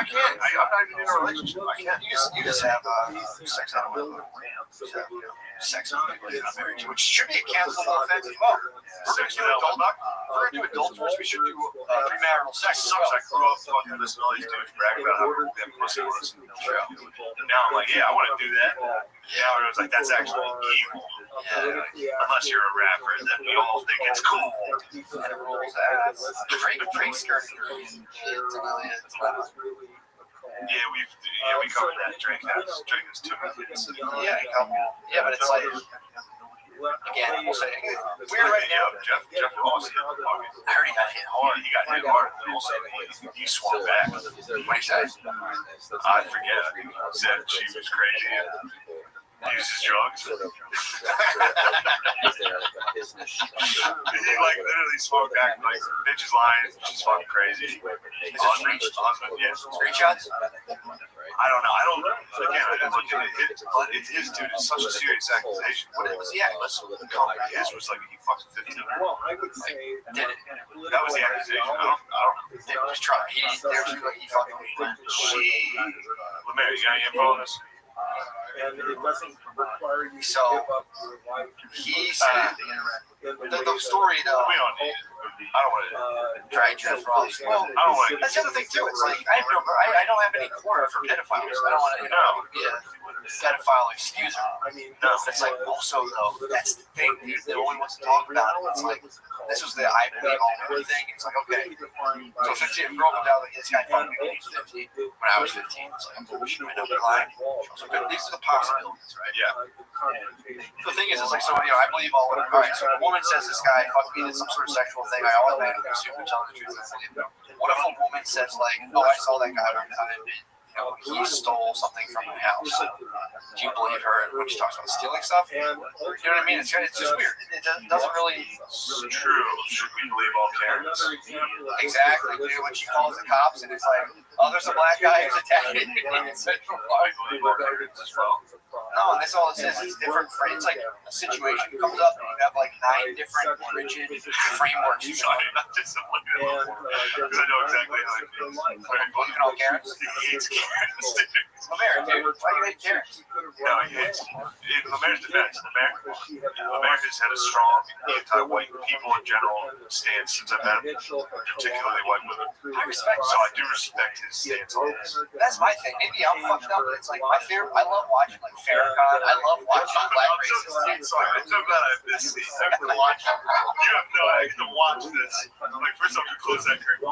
can't. I'm not even in a relationship. I can't. You just have sex out of wedlock. Sex with people you're not married to, which should be a cancelable offense as well. We're going to do adulterers. We should do premarital sex. Sucks. I grew up fucking listening to all these dudes brag about how good their pussy was. Now I'm like, yeah, I want to do that. Yeah, and it was like, that's actually evil. Yeah. Unless you're a rapper, then we all think it's cool. And it rules ass. Drake skirting your kids. Yeah, we covered that. Drake has 2 million. Yeah, but it's like, again, we'll say, we're right now. Jeff Ross hit the fucking. I already got hit hard. He got hit hard, but also he swung back. What he said? I forget. He said she was crazy and uses drugs. He like literally swung back like, bitch is lying, she's fucking crazy. Husband, yeah. Screenshots? I don't know. Again, I didn't look at it. It's his dude. It's such a serious accusation. What was the accusation? His was like he fucked 15. Well, I would say That was the accusation. I don't. They were just trying. He fucking me. Lemaire, you got any info on this? and it doesn't require you to So, give up your life. He said the story though. We don't need it. I don't want to Drag Jeff Ross. Well, I don't want to. that's the other thing too. It's like I don't have any court for pedophiles. I don't want to be a pedophile excuser. I mean, No, It's like also though that's the thing. No one wants to talk about it. It's like this was the I believe all everything. It's like okay, so 15 girl comes out like this guy fucked me when he was 15. When I was 15, it's like I'm bullshit. I know they're lying. So these are the possibilities, right? Yeah. The thing is, it's like so. I believe all of it. All right, so a woman says this guy fucked me, did some sort of sexual thing. I automatically assume they're telling the truth. What if a woman says like, "Oh, I saw that guy one time. He stole something from my house." Do you believe her when she talks about stealing stuff? You know what I mean? It's just weird. It doesn't really. It's true. Should we believe all parents? Exactly. Dude, when she calls the cops and it's like, "Oh, there's a black guy who's attacking in Central Park." I believe all parents as well. No, and that's all it says. It's different. It's like a situation comes up and you have like 9 different rigid frameworks. Sorry, not just because I know exactly how it feels. Believe in all Karens? He hates Karens. Lemaire, dude. Why do you hate Karens? No, he hates. In Lemaire's defense, Lemaire has had a strong anti-white people in general stance since I've met him, particularly white women. I respect. So I do respect his stance on this. That's my thing. Maybe I'm fucked up, but it's like my favorite. I love watching like Farrakhan. I love watching black racists. I'm so glad I missed these. I have to watch. You have no idea to watch this. Like first off, you close that curtain.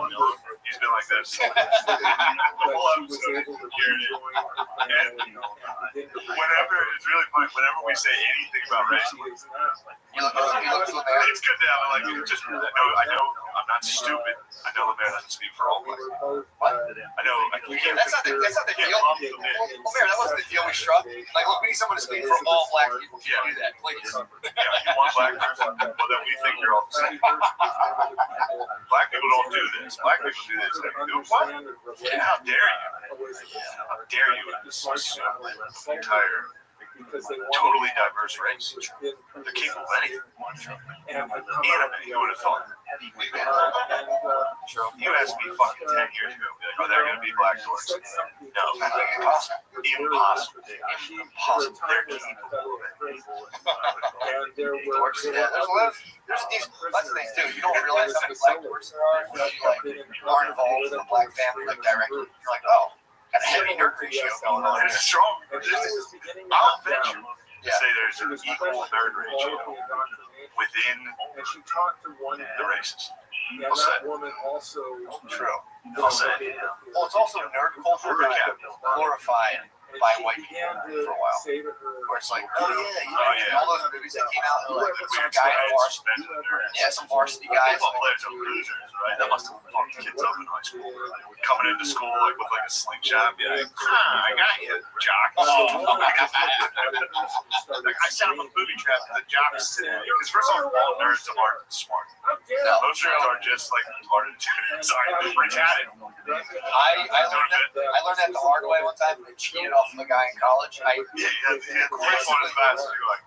He's been like this. The whole episode. Here it is. And whenever it's really funny. Whenever we say anything about race, You look at Lemaire. it's good to have like just. I know. I'm not stupid. I know Lemaire doesn't speak for all black people. I know. We can't. That's not the deal. Lemaire, that wasn't the deal we struck. Like, look, we need someone to speak for all black people. Can you do that, please? Yeah, you want black people? Well, then we think you're all the same. Black people don't do this. Black people do this. What? Yeah, how dare you? How dare you in this entire totally diverse race? They're capable of anything. Anime, who would have thought? You asked me fucking 10 years ago, like, are there going to be black dorks? No. Impossible. Impossible. They're capable of it. Dorks, yeah, there's a decent, that's the thing too. You don't realize how many black dorks there are when you like aren't involved in the black family like directly. You're like, oh, got a heavy nerd ratio going on. There's a strong. I'll venture to say there's an equal nerd ratio within the races. And that woman also True. I'll say it. Well, it's also nerd culture got glorified by white people for a while. Where it's like, oh yeah, all those movies that came out, like some guy in varsity, some varsity guys. Football players are losers, right? That must have fucked kids up in high school. Coming into school like with like a slingshot, be like, I got you, jock. Like I set up a booby trap for the jocks today. Because first of all nerds aren't smart. Most nerds are just like retarded. Sorry, retarded. I learned that the hard way one time. I cheated off of a guy in college. Yeah, the quiz on his last. You're like,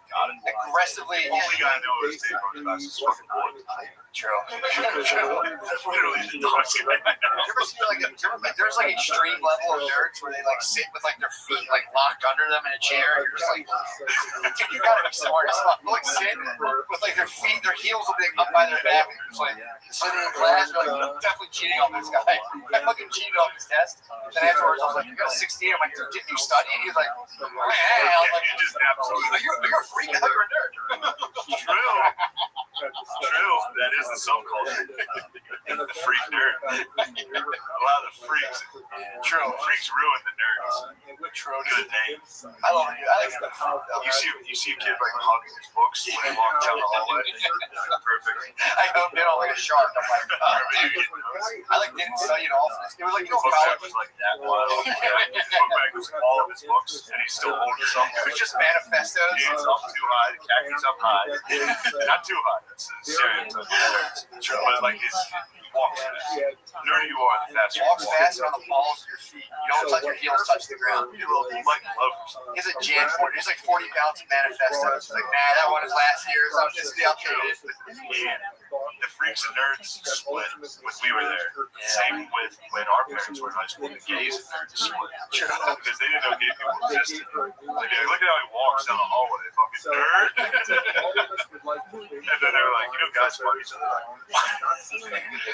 aggressively. Only guy I know is Dave Rothschild is fucking boy. True. Literally the dog's guy I know. You ever see there's like extreme level of nerds where they like sit with like their feet like locked under them in a chair and you're just like, dude, you gotta be smart as fuck. They'll like sit with like their feet, their heels will be up by their back and you're just like sitting in class, you're like, I'm definitely cheating on this guy. I fucking cheated on his test. And then afterwards I was like, you got a 16. I'm like, dude, didn't you study? And he was like, yeah. I'm like, You just absolutely. you're a freak, I thought you were a nerd. True. True. That is the subculture. The freak nerd. A lot of the freaks. True. Freaks ruin the nerds. True. Good name. I love it. I like that. You see a kid like hugging his books when they walk down the hallway. Perfect. I hope they don't like a shark. I'm like, dude. I like didn't study at all. It was like, you know, Book bag college. was like that wild. Book bag was like all of his books, and he's still holding something. It was just manifestos. Jeans up too high, the khakis up high. Not too high. That's a stereotype. But like his walks fast. The nerdier you are, the faster you Walks walk. fast on the balls of your feet. You don't let your heels touch the ground. You like lovers. He's a Jan 40. He's like 40 pounds of manifestos. He's like, nah, that one is last year, so I'm just the outdated. Yeah. The freaks and nerds split when we were there. Same with when our parents were in high school. The gays and nerds split. Because they didn't know gay people existed. Like, look at how he walks down the hallway, fucking nerd. And then they were like, you know, guys fuck each other.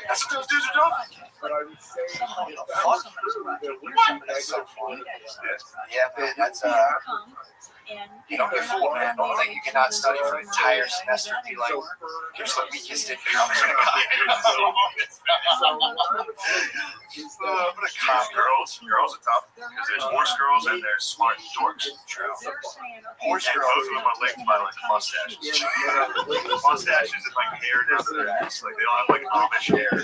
That's what those dudes are doing. But I would say Fuck. That's so funny. Yeah, man, that's you don't get fooled, man. Don't think you cannot study for an entire semester and be like, here's the weakest in here. I'm just gonna Girls are tough because there's horse girls and there's smart dorks. True. Horse And girls. both of them are linked by like mustaches. Mustaches and like hair down to their ass. Like they all have like Amish hair. And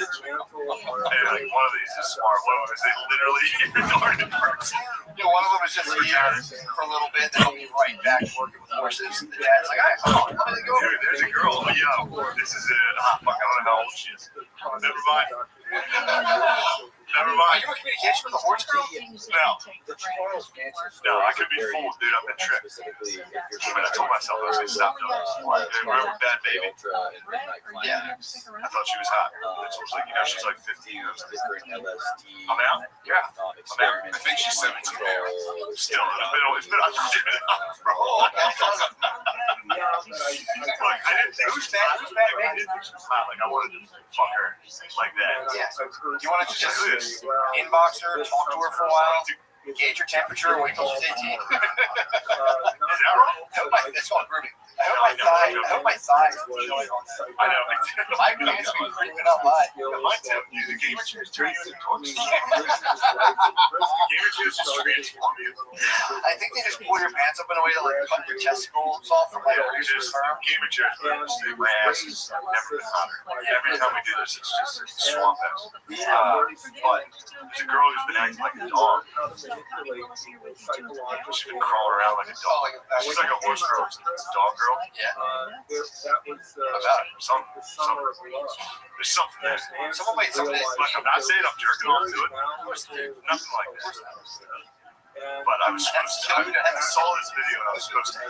like one of these is smart. One of them is they literally retarded person. You know, one of them is just here for a little bit, then he'll be right back working with horses. The dad's like, all right, let me go. Dude, there's a girl. Oh, yo, this is it. Fuck, I don't know how old she is. Never mind. Never Are mind. you in communication with the horse girl? No. No, I could be fooled, dude. I've been tricked. But I told myself I was going to stop doing this. Remember Bad Baby? Yeah. I thought she was hot. She was like, you know, she's like 15. I was like, I'm out. Yeah. I'm out. I think she's 17 now. Still, it's been I've given it up, bro. Like, I didn't think she was bad. I didn't think she was hot. Like, I wanted to fuck her like that. Yeah. You want to just inbox her, talk to her for a while, gauge her temperature, wait till she's 18. Is that right? It's called grooming. I hope my thighs will showing on that. I know. My pants be creeping up high. My tip, dude, the gamer chair is turning into torch. The gamer chair is just transforming you. I think they just pull your pants up in a way to like cut your testicles off from like reduce your sperm. Gamer chairs, my ass has never been hotter. Every time we do this, it's just a swamp ass. But there's a girl who's been acting like a dog. She's been crawling around like a dog. She's like a horse girl. It's a dog girl. Yeah. About it. There's something there. Someone made something. Look, I'm not saying I'm jerking off to it. Nothing like that. But I was supposed to. I saw this video and I was supposed to.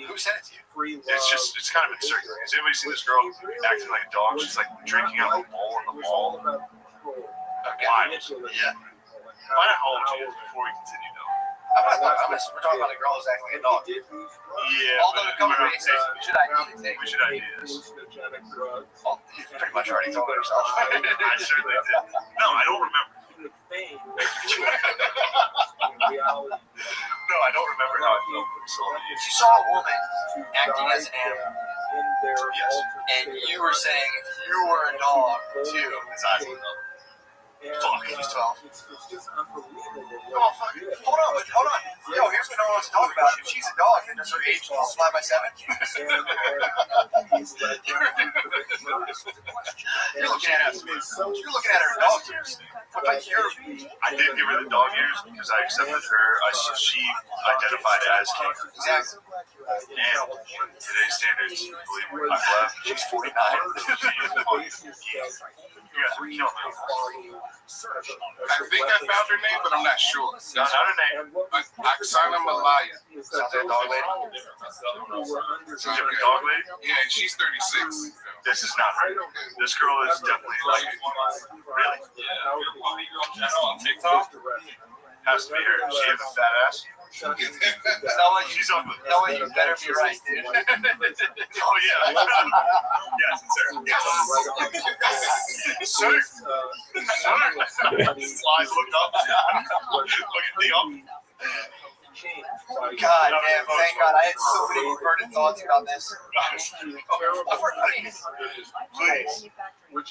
Who sent it to you? It's kind of been circulating. Has anybody seen this girl acting like a dog? She's like drinking out of a bowl in the mall. Wild. Yeah. Find out how old she is before we continue, though. We're talking about a girl who's acting like a dog. Yeah. Although the cover basis, we should ideally take. We should ideas. Well, you pretty much already told herself. I certainly did. No, I don't remember. No, I don't remember how I felt when I saw it. You saw a woman acting as an animal, Yes. and you were saying if you were a dog too. His eyes lit up. Fuck, he's 12. It's just unbelievable. Oh, fuck. Hold on. Yo, here's what no one wants to talk about. If she's a dog, and does her age multiply by 7? You're looking at her dog ears. But I did give her the dog ears because I accepted her. She identified as king. Exactly. And today's standards, believe me, I'm left. She's 49. She is fucking king. kill me. I think I found her name, but I'm not sure. Not her name. Oksana Malaya. Sounds like a dog lady. She's a dog lady. Yeah, and she's 36. This is not her. This girl is definitely like, really? TikTok? Has to be her. She has a fat ass. Noah, She's ugly. Noah, you better be right, dude. Oh yeah. Yes, it's her. Yes. Sir. Slides look up. Look at the up. God damn, thank God. I had so many perverted thoughts about this. Please.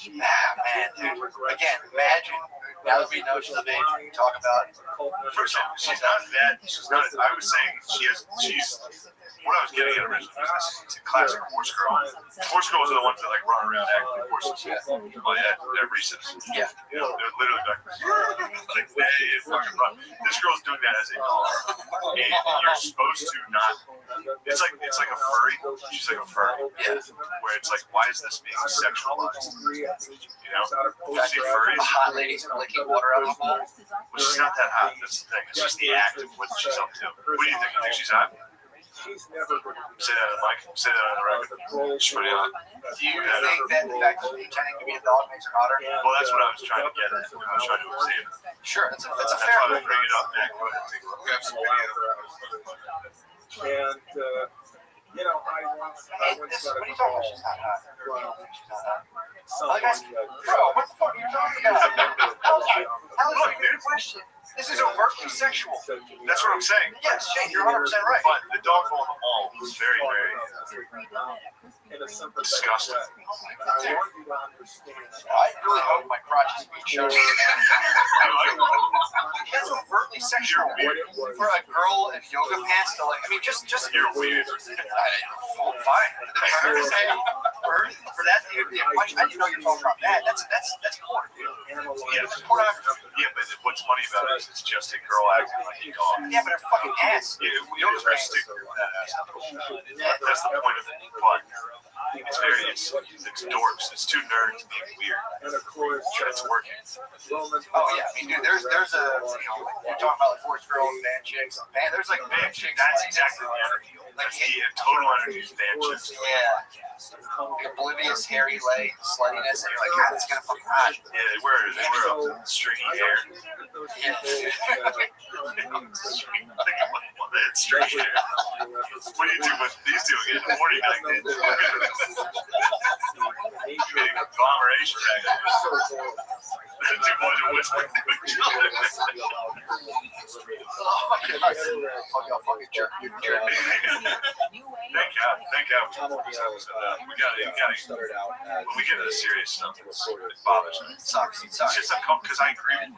Man, dude. Again, imagine, now that we know she's of age, we can talk about. First off, she's not bad. She's not. I was saying she's. What I was getting at originally was she's a classic horse girl. Horse girls are the ones that like run around acting like horses. Well, yeah, they're recent. Yeah. You know, they're literally like hey, fucking run. This girl's doing that as a dog, and you're supposed to not. It's like a furry. She's like a furry. Yeah. Where it's like, why is this being sexualized? You know, see The furries. hot ladies are licking water out of the bowl. Well, she's not that hot. That's the thing. It's just the act of what she's up to. What do you think? You think she's hot? She's never going to Say that on the mic. Say that on the record. She's pretty hot. Do you think that the fact that she's pretending to be a dog makes her hotter? Well, that's what I was trying to get at. I was trying to see it. Sure, that's a That's fair why I one. bring it up, man. Go ahead and take a look. We have some video. And, you know, I once What got are you talking about? She's not hot. Well, She's not hot. someone, Bro, what the fuck are you talking about? How is that a question? This is overtly sexual. That's what I'm saying. Yes, Shane, you're 100% right. But the dog on the wall was very, very in a sympathetic disgusting. way. And I want you to understand. I really hope my crotch is being shown. That's overtly sexual. For a girl in yoga pants to like, I mean, just You're weird. fine. For that to be a question, I didn't know you were talking about that. That's porn. Yeah, but what's funny about it is it's just a girl acting like a dog. Yeah, but her fucking ass. Yeah, we don't just stick with that ass. That's the point of it. But it's dorks. It's too nerds being weird. And of course, But it's working. Oh yeah, I mean, dude, there's a, you know, you're talking about like horse girls, band chicks, band. There's like band chicks. That's exactly the energy. That's the total energy is band chicks. Yeah. The oblivious, hairy leg, sluttiness, and you're like, God, it's gonna fucking hot. Yeah, they wear stringy hair. Yeah. Stringy hair. What do you do with these two in the morning? Like, getting agglomeration back there. The two boys are whispering to each other. Thank God. We gotta. When we get into the serious stuff, it bothers me. It sucks. It's just uncomfortable because I agree 100%.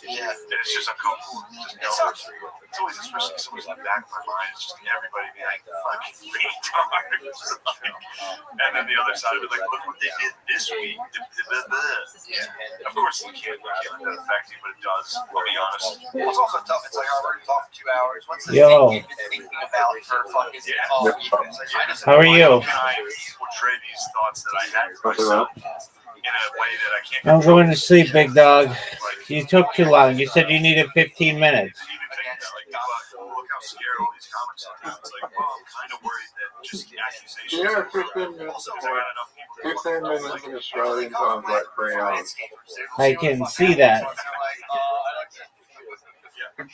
Yeah. And it's just uncomfortable. It sucks. It's always, especially somebody's in the back of my mind, it's just everybody being like, fucking retards. And then the other side of it, like, look what they did this week. Yeah. Of course, we can't let that affect you, but it does. I'll be honest. Well, it's also tough. It's like, I've already talked for 2 hours. What's the Yo. thing you've been thinking about for fucking all weekend? It's like, How are you? How can I portray these thoughts that I had for myself in a way that I can't I'm control? going to sleep, big dog. Like, You took too long. You said you needed 15 minutes. even thinking that, like, look how scared all these comments are. It's like, well, I'm kind of worried that just the accusations. Yeah, 15 minutes. Also, I got enough people. 15 minutes in Australian sounds like 3 hours. I can see that. Yeah,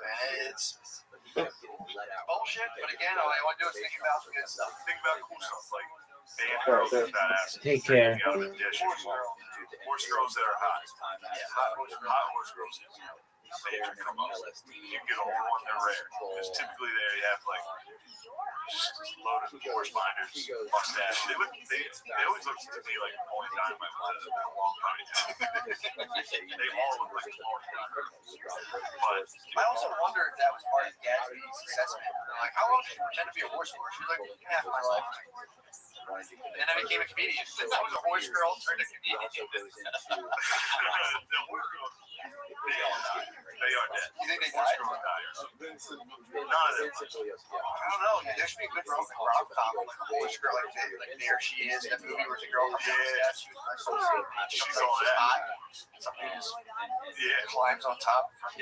man, it's bullshit. But again, all I want to do is think about the good stuff. Think about cool stuff like band girls with fat asses. Take care. Out of the dish. Horse girls that are hot. Yeah, hot horse girls. They can come up. You get a whole one, they're rare. Because typically they have like just loaded with horse binders, mustache. They always look to me like Napoleon Dynamite with a long ponytail. They all look like Napoleon Dynamite. But I also wonder if that was part of Gatsby's assessment. Like, how long did you pretend to be a horse girl? She was like, half my life. And I became a comedian. I was a horse girl turned a comedian. the horse girls, they all die. They are dead. You think they Forrest died? Gump died or something. Vincent. None of them. I don't know. There should be a good rom-com like Polish girl, like There She Is. That movie where the girl comes down the statue. She's all that. hot. Somebody just climbs on top. Oh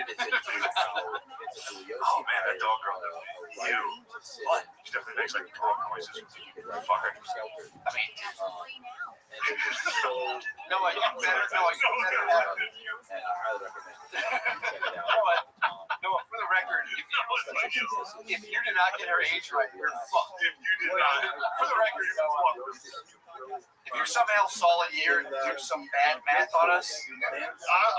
man, that dog girl. Ew. What? She definitely makes like dog noises. Fuck her. I mean, no, you better. No, for the record, if you did not get her age right, you're fucked. If you did not, For the record, you're fucked. If you're somehow solid year and do some bad math on us,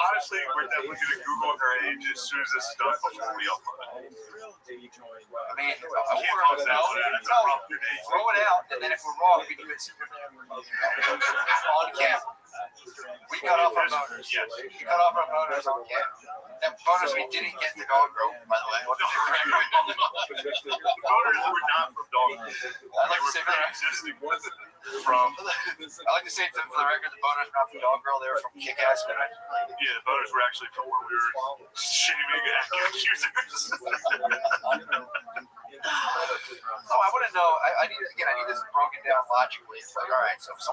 honestly, we're definitely gonna Google her age as soon as this is done before we upload it. I mean, Can't cause that. That's a rough debate. throw it out, and then if we're wrong, we do it on camera. We cut off our boners. Yes. We cut off our boners on camera. That bonus we didn't get the dog rope, by the way. The voters were not from dog. I'd like They to were say for the pre-existing from. I like to say for the record, the bonus not from Dog Girl. They were from Kick-Ass. Yeah, the voters were actually from where we were shaming accusers. Oh, I want to know. I need this broken down logically. It's like, all right, so if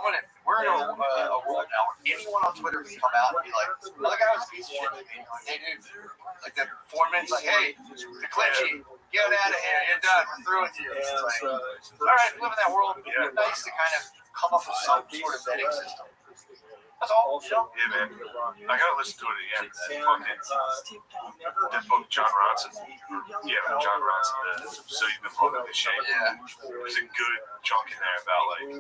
we're in a world now where anyone on Twitter can come out and be like, "Oh, the guy was a piece of shit to me." Like, hey, dude, like the foreman's like, "Hey, the Clinchie, get out of here. You're done. We're through with you." It's like, all right, we live in that world. It's nice to kind of come up with some sort of vetting system. That's all. You know? Yeah, man. I gotta listen to it again. That book, John Ronson. Yeah, John Ronson. So you've been fucking with shame. Yeah. There's a good chunk in there about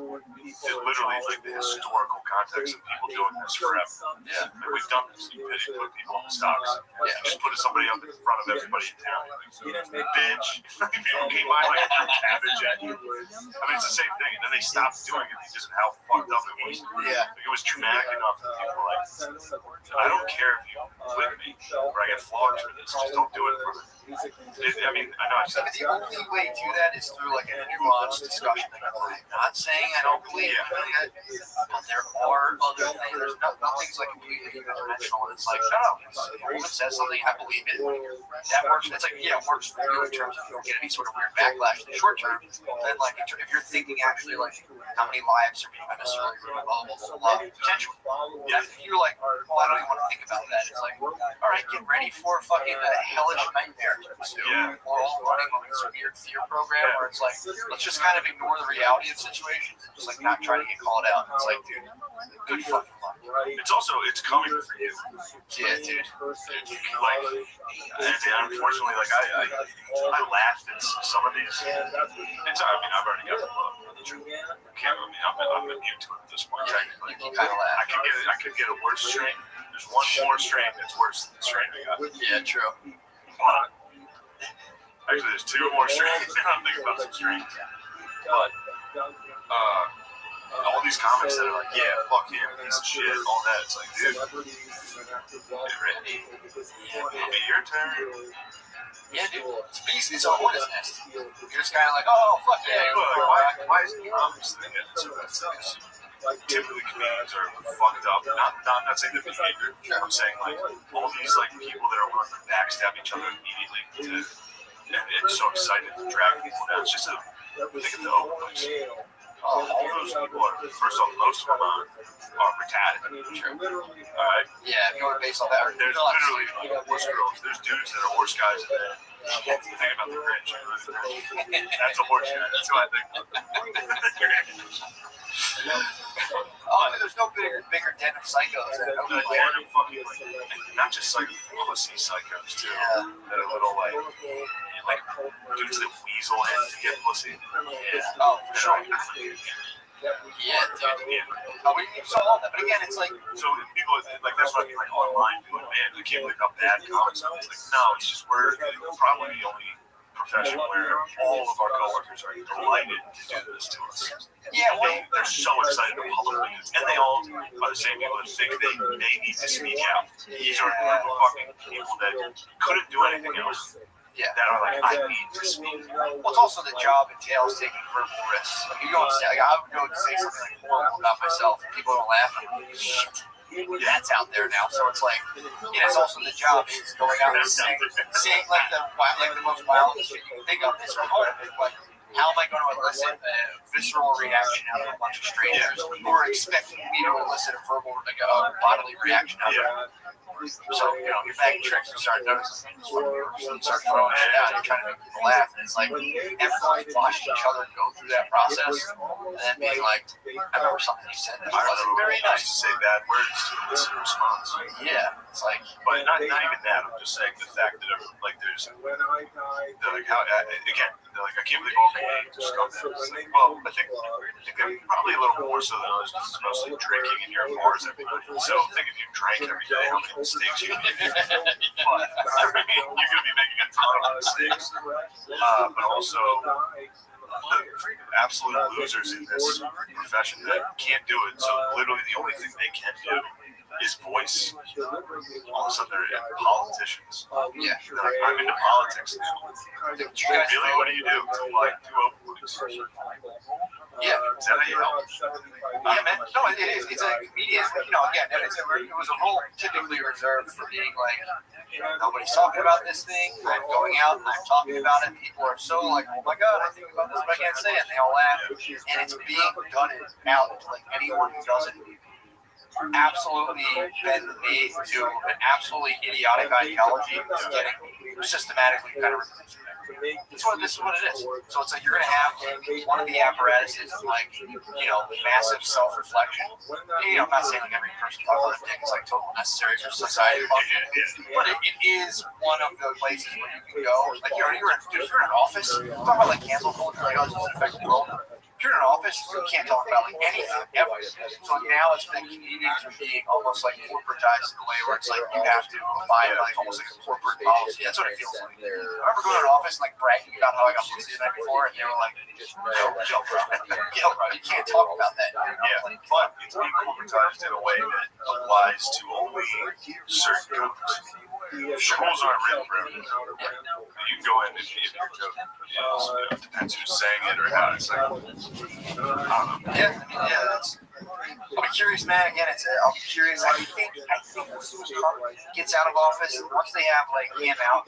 literally the historical context of people doing this forever. Yeah. And we've done this. You put people on the stocks. Yeah. Just put somebody up in front of everybody in town. Bitch. People came by like threw cabbage at you. I mean, it's the same thing. And then they stopped doing it because of how fucked up it was. Yeah. Like, it was traumatic enough that people were like, I don't care if you with me or I get flogged for this. Just don't do it for me. I mean, I know I've said But the only way to do that is through like a nuanced discussion. I'm not saying I don't believe it, but there are other things. There's nothing's like completely unidimensional. It's like, no, if a woman says something, I believe it. That works. It's like, yeah, it works for you in terms of you don't get any sort of weird backlash in the short term. Then, like, if you're thinking actually, like, how many lives are being unnecessarily ruined, blah, blah, blah, blah, potentially. Yeah, if you're like, well, I don't even want to think about that. It's like, all right, get ready for fucking a hellish nightmare to pursue. Yeah. We're all running on this weird fear program where it's like, let's just kind of ignore the reality of situations and just like not try to get called out. It's like, dude, good fucking luck. it's coming for you. Yeah, dude. Like, and unfortunately, like I laughed at some of these. I mean, I've already got the book. I'm immune to it at this point. Technically, You kind of laugh. I could get a worse strain. There's one more strain that's worse than the strain I got. Yeah, true. Actually, there's two more strains. I'm thinking about some strains. But all these comics that are like, yeah, fuck him, piece of shit, all that. It's like, dude, it'll be your turn. Yeah, dude. It's a beast. It's a hornet's nest. You're just kind of like, oh, fuck yeah. Why is the comics thing getting so bad? Typically, comedians are fucked up. I'm not saying the behavior. I'm saying like all these like people that are willing to backstab each other immediately and so excited to drag people down. It's just a think of the overdose. All those people are, first off, most of them are retarded. All right. Yeah, if you want to base on that, There's literally horse girls. There's dudes that are horse guys in there. Think about the Grinch. That's a horse guy. That's who I think. There's no bigger den of psychos. Not just like pussy psychos too. Yeah. That are little like dudes that weasel in to get pussy. Yeah. Oh, for sure. Yeah, dude. Oh, we saw all that, but again, it's like so people like that's what I mean, like online. People, man, we can't believe how bad comics are. It's like no, it's just we're probably the only profession where all of our coworkers are delighted to do this to us. yeah, well, They're so excited to publicly do this, and they all are the same people that think they need to speak out. These are the fucking people that couldn't do anything else. Yeah. That are like, I need to speak. Well, it's also the job entails taking verbal risks. Like, you don't say, like, I would go and say something like horrible about myself, and people don't laugh. I'm like, shit. that's out there now. So it's like, it's also the job is going out and seeing like the most wild shit you can think of. It's hard. Like, how am I going to elicit a visceral reaction out of a bunch of strangers who are expecting me to elicit a verbal, like a bodily reaction out of them? So, your bag of tricks, you start noticing things. You start throwing shit out, you're trying to make people laugh. And it's like, everybody watched each other go through that process, and then being like, I remember something you said that was very nice. To say bad words to elicit a response. Yeah, it's like, but not even that. I'm just saying the fact that like there's like how again, like I can't believe all Canadians are scumbags. It's like, well, I think probably a little more so than others because it's mostly drinking in your bars every night. So think if you drank every day, how many mistakes you can make. But I mean, you're going to be making a ton of mistakes. But also the absolute losers in this profession that can't do it. So literally the only thing they can do is voice. All of a sudden they're politicians. Yeah, They're like, I'm into politics now. Really, what do you do? Like, do open. yeah. Is that how you help? Yeah, man. No, it is. It's like media. Again, it was a role typically reserved for being like, nobody's talking about this thing. I'm going out and I'm talking about it. People are so like, oh my god, I think about this, but I can't say it. And they all laugh, and it's being gutted out to like anyone who doesn't absolutely bend the knee to an absolutely idiotic ideology is getting systematically kind of removed. This is what it is. So it's like you're going to have one of the apparatuses like, massive self-reflection. I'm not saying like every person talks about dick is like totally necessary for society to function, but it is one of the places where you can go. Like you're in an office, talk about like cancel culture, like how this doesn't affect the world. If you're in an office, you can't talk about like anything ever. So now it's been comedians are being almost like corporatized in a way where it's like you have to abide by like almost like a corporate policy. That's what it feels like. I remember going to an office and like bragging about how I got pussy the night before, and they were like, "Yo, bro, you can't talk about that." Yeah, but it's being corporatized in a way that applies to only certain companies. Schools aren't written for everyone. You can go in and if your joke is, depends who's saying it or how it's like. I don't know. Yeah, that's. I'm curious, man. Again, I'm curious. I think as soon as Trump gets out of office, once they have like him out,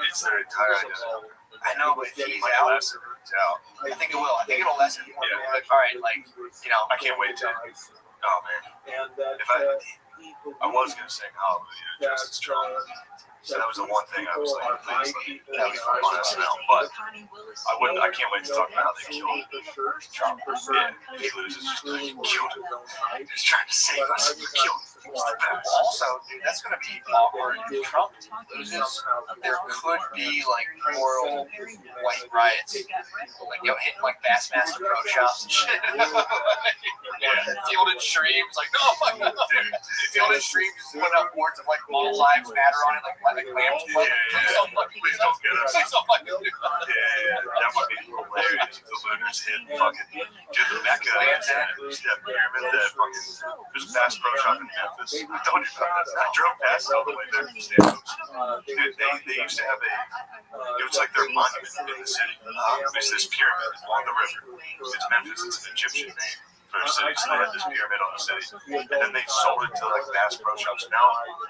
It's their entire identity. I know, but if he's out, I think it will. I think it'll lessen. Yeah. Like, all right, like I can't wait to. Oh man, if I was gonna sing Hallelujah, Justice Trump. So that was the one thing I was like, please let me on SNL. But I can't wait to talk about how they killed Trump. Yeah, he loses just like, you killed him. He was trying to save us. You killed him. He was the best. Also, dude, that's gonna be awkward. If Trump loses, there could be like moral white riots, like hitting like Bassmaster Pro Shops and shit. Field and Streams, like no, fuck no. Field and Streams just putting up boards of like all lives matter on it, like clams. Please don't get us. Please don't fucking do that. Yeah, that would be hilarious if the looters hit fucking the Mecca pyramid that fucking there's a Bass Pro Shop in Memphis. I told you about this. I drove past all the way there from Stanhope's. Dude, they used to have it was like their monument in the city. It's this pyramid on the river. It's Memphis, it's an Egyptian name for a city, so they had this pyramid on the city. And then they sold it to like Bass Pro Shops. Now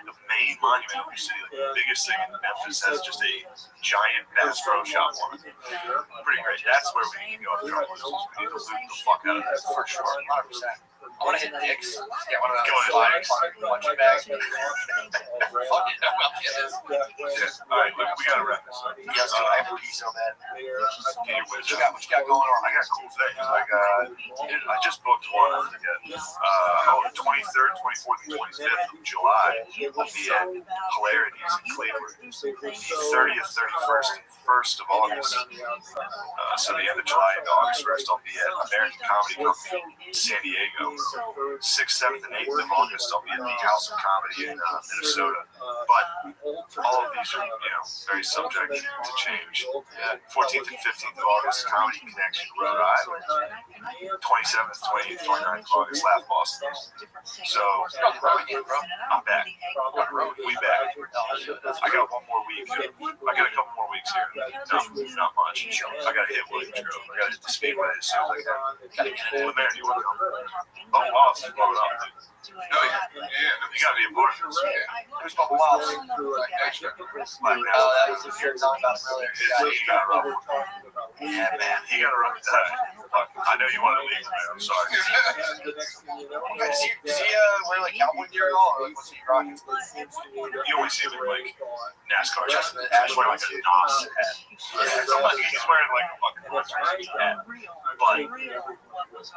the main monument of the city, like the biggest thing in Memphis, has just a giant Bass Pro Shop on it. Pretty great. That's where we need to go if Trump loses. We need to loot the fuck out of that for sure. 100%. I want to hit dicks. Get one of those flyers, punching bags. Fuck it. All right, look, we gotta wrap this up. Yes, I have to pee so bad. What you got going on? I got cool things. I just booked one. I forget. The 23rd, 24th, and 25th of July. I'll be at Hilarities in Cleveland. 30th, 31st, and 1st of August. So the end of July and August 1st, I'll be at American Comedy Company in San Diego. 6th, 7th, and 8th of August, I'll be at the House of Comedy in Minnesota. But all of these are, very subject to change. 14th and 15th of August, Comedy Connection, Rhode Island. 27th, 28th, 29th of August, Laugh Boston. So I'm back. We back. I got one more week. I got a couple more weeks here. Not much. I got to hit Williams Grove. I got to hit the Speedway as soon as I can. Well, Mary, you want to come? Bubba Wallace is blowing up. No, yeah. You gotta be a part of this. Who's Bubba Wallace? Like extra. Like, Oh, that was what you were talking about earlier. he got rough. Yeah, man. He got rough. I know you want to leave, man. I'm sorry. Does he wear like cowboy gear at all, or what's he rocking? You always see him in like NASCAR. Just He's wearing like a NOS hat. He's wearing like a fucking Rothschild hat. But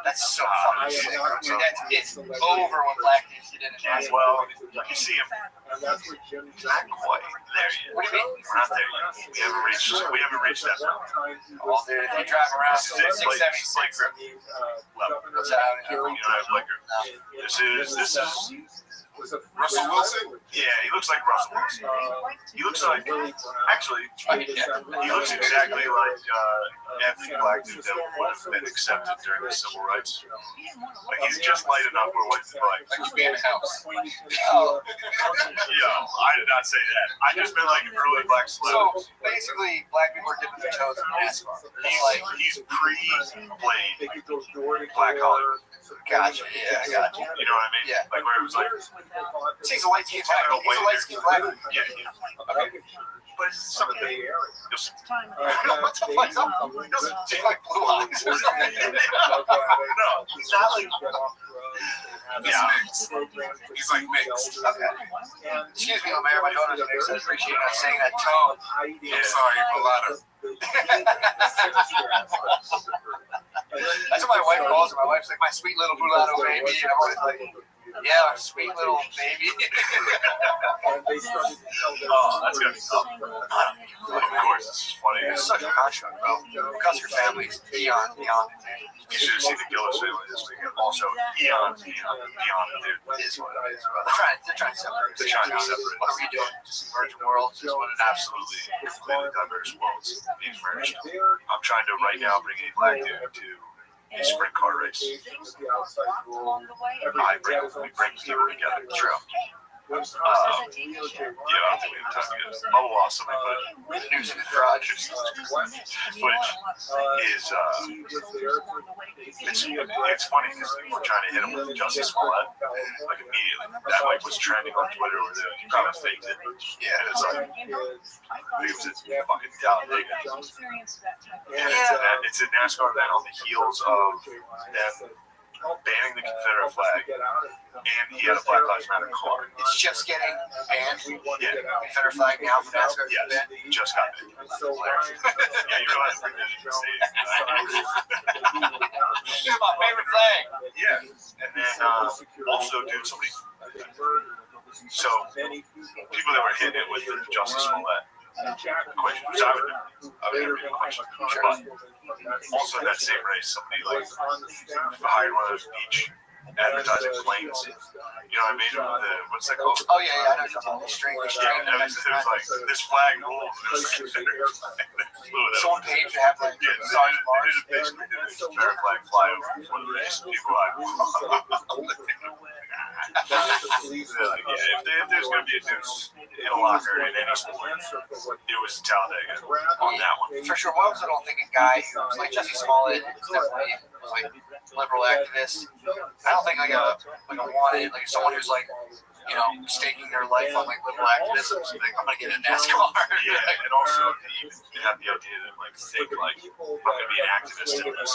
That's so fucking sick. Dude, it's over when black dudes get into NASCAR. well, you see him not quite there yet. What do you mean? We're not there yet. We haven't reached that mountain. Oh, dude, if you drive around This is it. 676 Level. what's that? You don't have like this is Russell Wilson? yeah, he looks like Russell Wilson. He looks like actually he looks exactly like every black dude that would have been accepted during the civil rights. Like he's just light enough where white people like Like he's being a house. Oh, I did not say that. I just meant like early black so celebrities. basically, black people are dipping their toes in NASCAR. It's like, He's pre-played Black Hollywood. gotcha, yeah, I gotcha. You know what I mean? Yeah. Like where it was like He's a light skinned black. He's a light skinned black. yeah, but it's something just What the fuck's up? He doesn't seem like blue eyes or something. no, it's not like He's mixed. He's like mixed. Okay. Excuse me, Mayor, my daughter's mixed. I appreciate you not saying that tone. I'm sorry, mulatto. That's what my wife calls her. My wife's like, my sweet little mulatto baby. And I'm always like, yeah, sweet little baby. oh, that's gonna be tough. Of course, it's just funny. It's such a construct, bro. Because your family's beyond. You should have seen the Gillis family this weekend. Also, beyond, dude. It is what it is, bro. They're trying to separate. They're trying to separate. What are we doing? Just emerging worlds? Just what it is. Absolutely, completely diverse worlds being merged. I'm trying to right now bring a black dude to a sprint car race. We bring people together. True. Yeah, I don't think we have time to get it. Bubba Wallace, somebody put The news in the garage. which is it's funny because we're trying to hit him with Justice Smollett like immediately. That like was trending on Twitter where they kind of faked it. Yeah, and it's like it was a fucking Talladega. And it's a NASCAR event on the heels of them banning the Confederate flag, and he had a Black Lives Matter car. It's just getting banned. Yeah, Confederate flag now from NASCAR. yes, just got banned. Yeah, you realize we're going to say Here's my favorite flag. yeah, and then also, dude, somebody. So people that were hitting it with the Justice Smollett question, which I would never do a question, but also in that same race, somebody like hired one of those beach advertising planes. You know what I mean? What's that called? Oh yeah, I know you're talking about the string. Yeah, it was like this flag rules. It was like Confederate flag that flew it up. Someone paid to have like Yeah, so I just basically did this Confederate flag flyover before the race. People were like, if there's going to be a deuce in a locker in any sport, it was Talladega on that one. For sure. Why was I don't think a guy who was like Jesse Smollett is definitely like liberal activist. I don't think like a wanted like someone who's like, you know, staking their life on like liberal activism. So like, I'm gonna get a NASCAR. Yeah, and also they have the idea that like think like I'm gonna be an activist in this.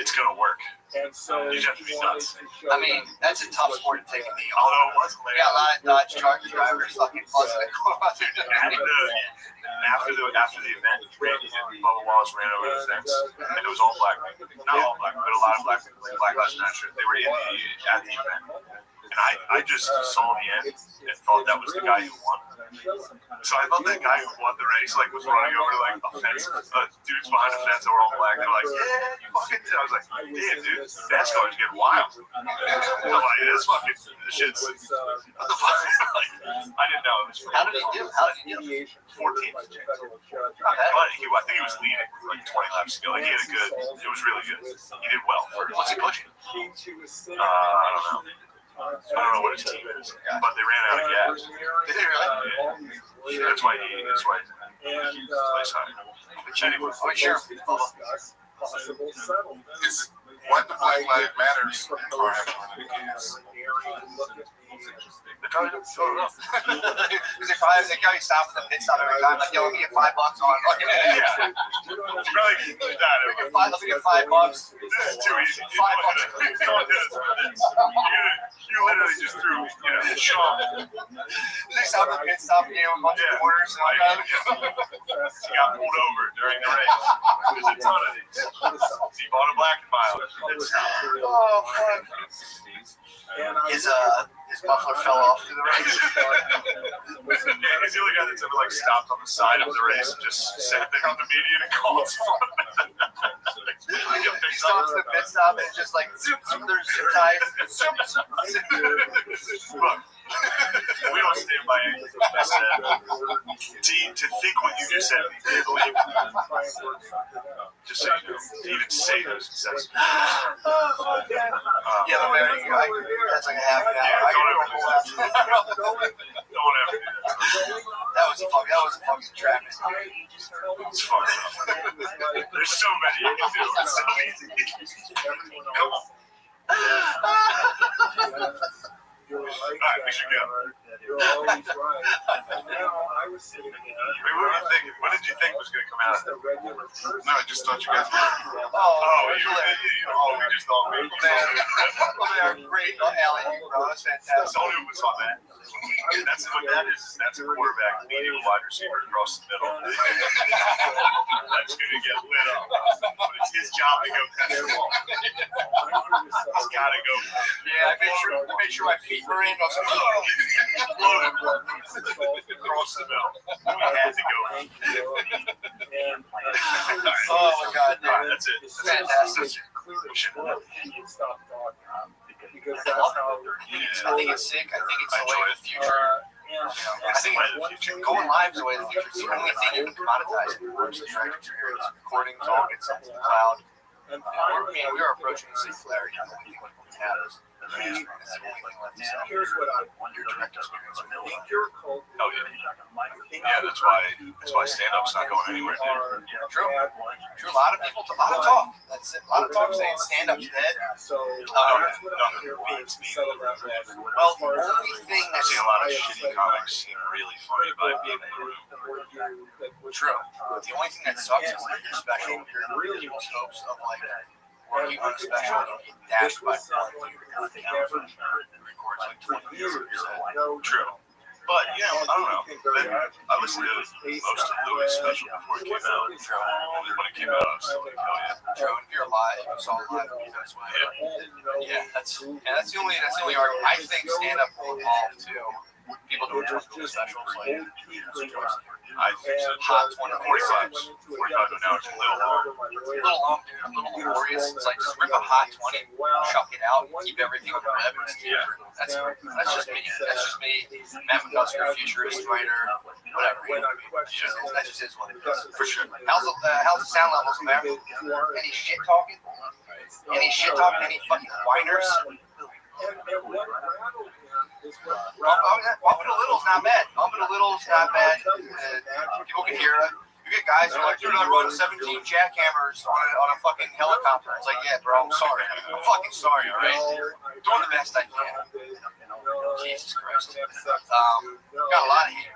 It's gonna work. You have to be nuts. I mean, that's a tough sport to take a knee on. Although it was We got a lot of Dodge truck drivers fucking busting the car out there. After the event, Bubba Wallace ran over the fence, and it was all black, not all black, but a lot of black lives matter. They were at the event, and I just saw the end and thought that was the guy who won. So I thought that guy who won the race like was running over like a fence, dudes behind the fence that were all black. They're like, yeah, you fucking. I was like, damn, dude, NASCAR's getting wild. I'm like, this fucking shit's. What the fuck? Like, I didn't know. It was How did he do? 14. But I think he was leading like 20 laps ago. Like he had a good. It was really good. He did well. What's he pushing? I don't know. I don't know what his team is, but they ran out of gas. Did they really? Yeah. That's why he plays high. Are we sure? Is What the Black Lives Matters car have to do is They're trying to fill it up. Because they probably stop at the pit stop every time. Like, yo, let me get $5 on it. Yeah. Really, Let me get $5. This is too easy. $5. You don't do this for this. You literally just threw, Sean. They stop at the pit stop, a bunch of quarters. And all that. He got pulled over during the race. There's a ton of these. He bought a black and mild. Oh, fuck. His muffler fell off through the race. He's the only guy that's ever stopped on the side of the race and just sat there on the median and called someone. He stops at the pit stop and it's just like, zoom, zoom, there's zip ties. Zoom, zoom, zoom. Look, we don't stand by anything I said. To think what you just said, just so you know, to even say those sentences. Yeah, but there you go. That's like a half an hour. Don't ever do that. That was a fucking trap. It's fun. There's so many you can do. It's so easy. Come on. Alright, we should go. You're always right. Now I was sitting there. What were you thinking? What did you think was going to come out of it? no, I just thought you guys were. We just thought we They're great. Allie, bro, that's fantastic. Don't even saw that. That's what that is. That's a quarterback leading a wide receiver across the middle. That's going to get lit up. But it's his job to go catch the ball. He's got to go. Yeah, I made sure my feet were in. I was like, Floated across the middle. We had to go. oh my God, dude. Alright, that's it. Fantastic. Yeah. I think it's sick. I think it's the way of the future. I think going live is the way of the future. It's the only thing you can commoditize. Recordings all get sent to the cloud. We are approaching the singularity. I think what we have is the only thing left to sell. Here's what I Your direct experience. Oh yeah. Yeah, that's why stand-up's not going anywhere, dude. True. A lot of people, a lot of talk. That's it. A lot of talk saying stand-up's dead. So Well, the only thing I've that's seen a lot of shitty comics seem really funny about being in the room. true. The only thing that sucks is like your special, your people's hopes of like working on a special and getting dashed by one dude on the camera and records like 20 years of your True. But, I don't know. I listened to most of Louis' special before it came out. And when it came out, I was still like, hell yeah. True. If you're live, you saw live, that's why. Yeah, that's the only argument. I think stand-up will evolve too. People doing 20 specials like I think so. Hot 45 now it's a little long. a little long, dude, a little laborious. It's like just rip a hot 20, chuck it out, keep everything on the web. Yeah. That's just me. Matt McCusker, futurist writer, whatever. That just is what it is. For sure. How's the sound levels, man? Any shit talking? Any fucking whiners? Bumping a little's not bad. People can hear it. You get guys who are like, dude, I run 17 jackhammers on a fucking helicopter. It's like, yeah, bro, I'm sorry. I'm fucking sorry, all right? Doing the best I can. Jesus Christ. Got a lot of hate.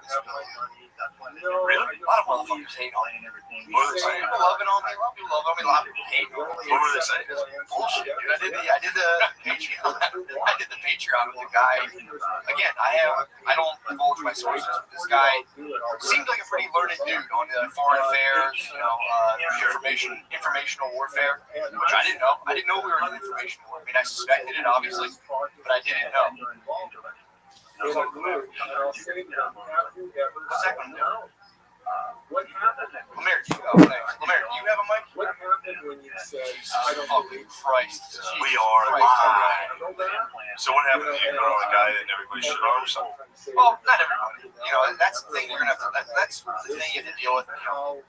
Really? A lot of motherfuckers hate on me. Some people love it on me. A lot of people love it on me. A lot of people hate on me. What were they saying? Bullshit, dude. I did the Patreon. I did the Patreon with the guy. Again, I don't divulge my sources, but this guy seemed like a pretty learned dude on foreign affairs, informational warfare, which I didn't know. I didn't know we were in information war. I mean, I suspected it, obviously, but I didn't know. What's that going to do? What happened? Lemaire, do you have a mic? What happened when you said, I don't believe Christ. We are live. So what happened? You put on a guy that everybody should on or something? Well, not everybody. That's the thing you're gonna have to. That's the thing you have to deal with.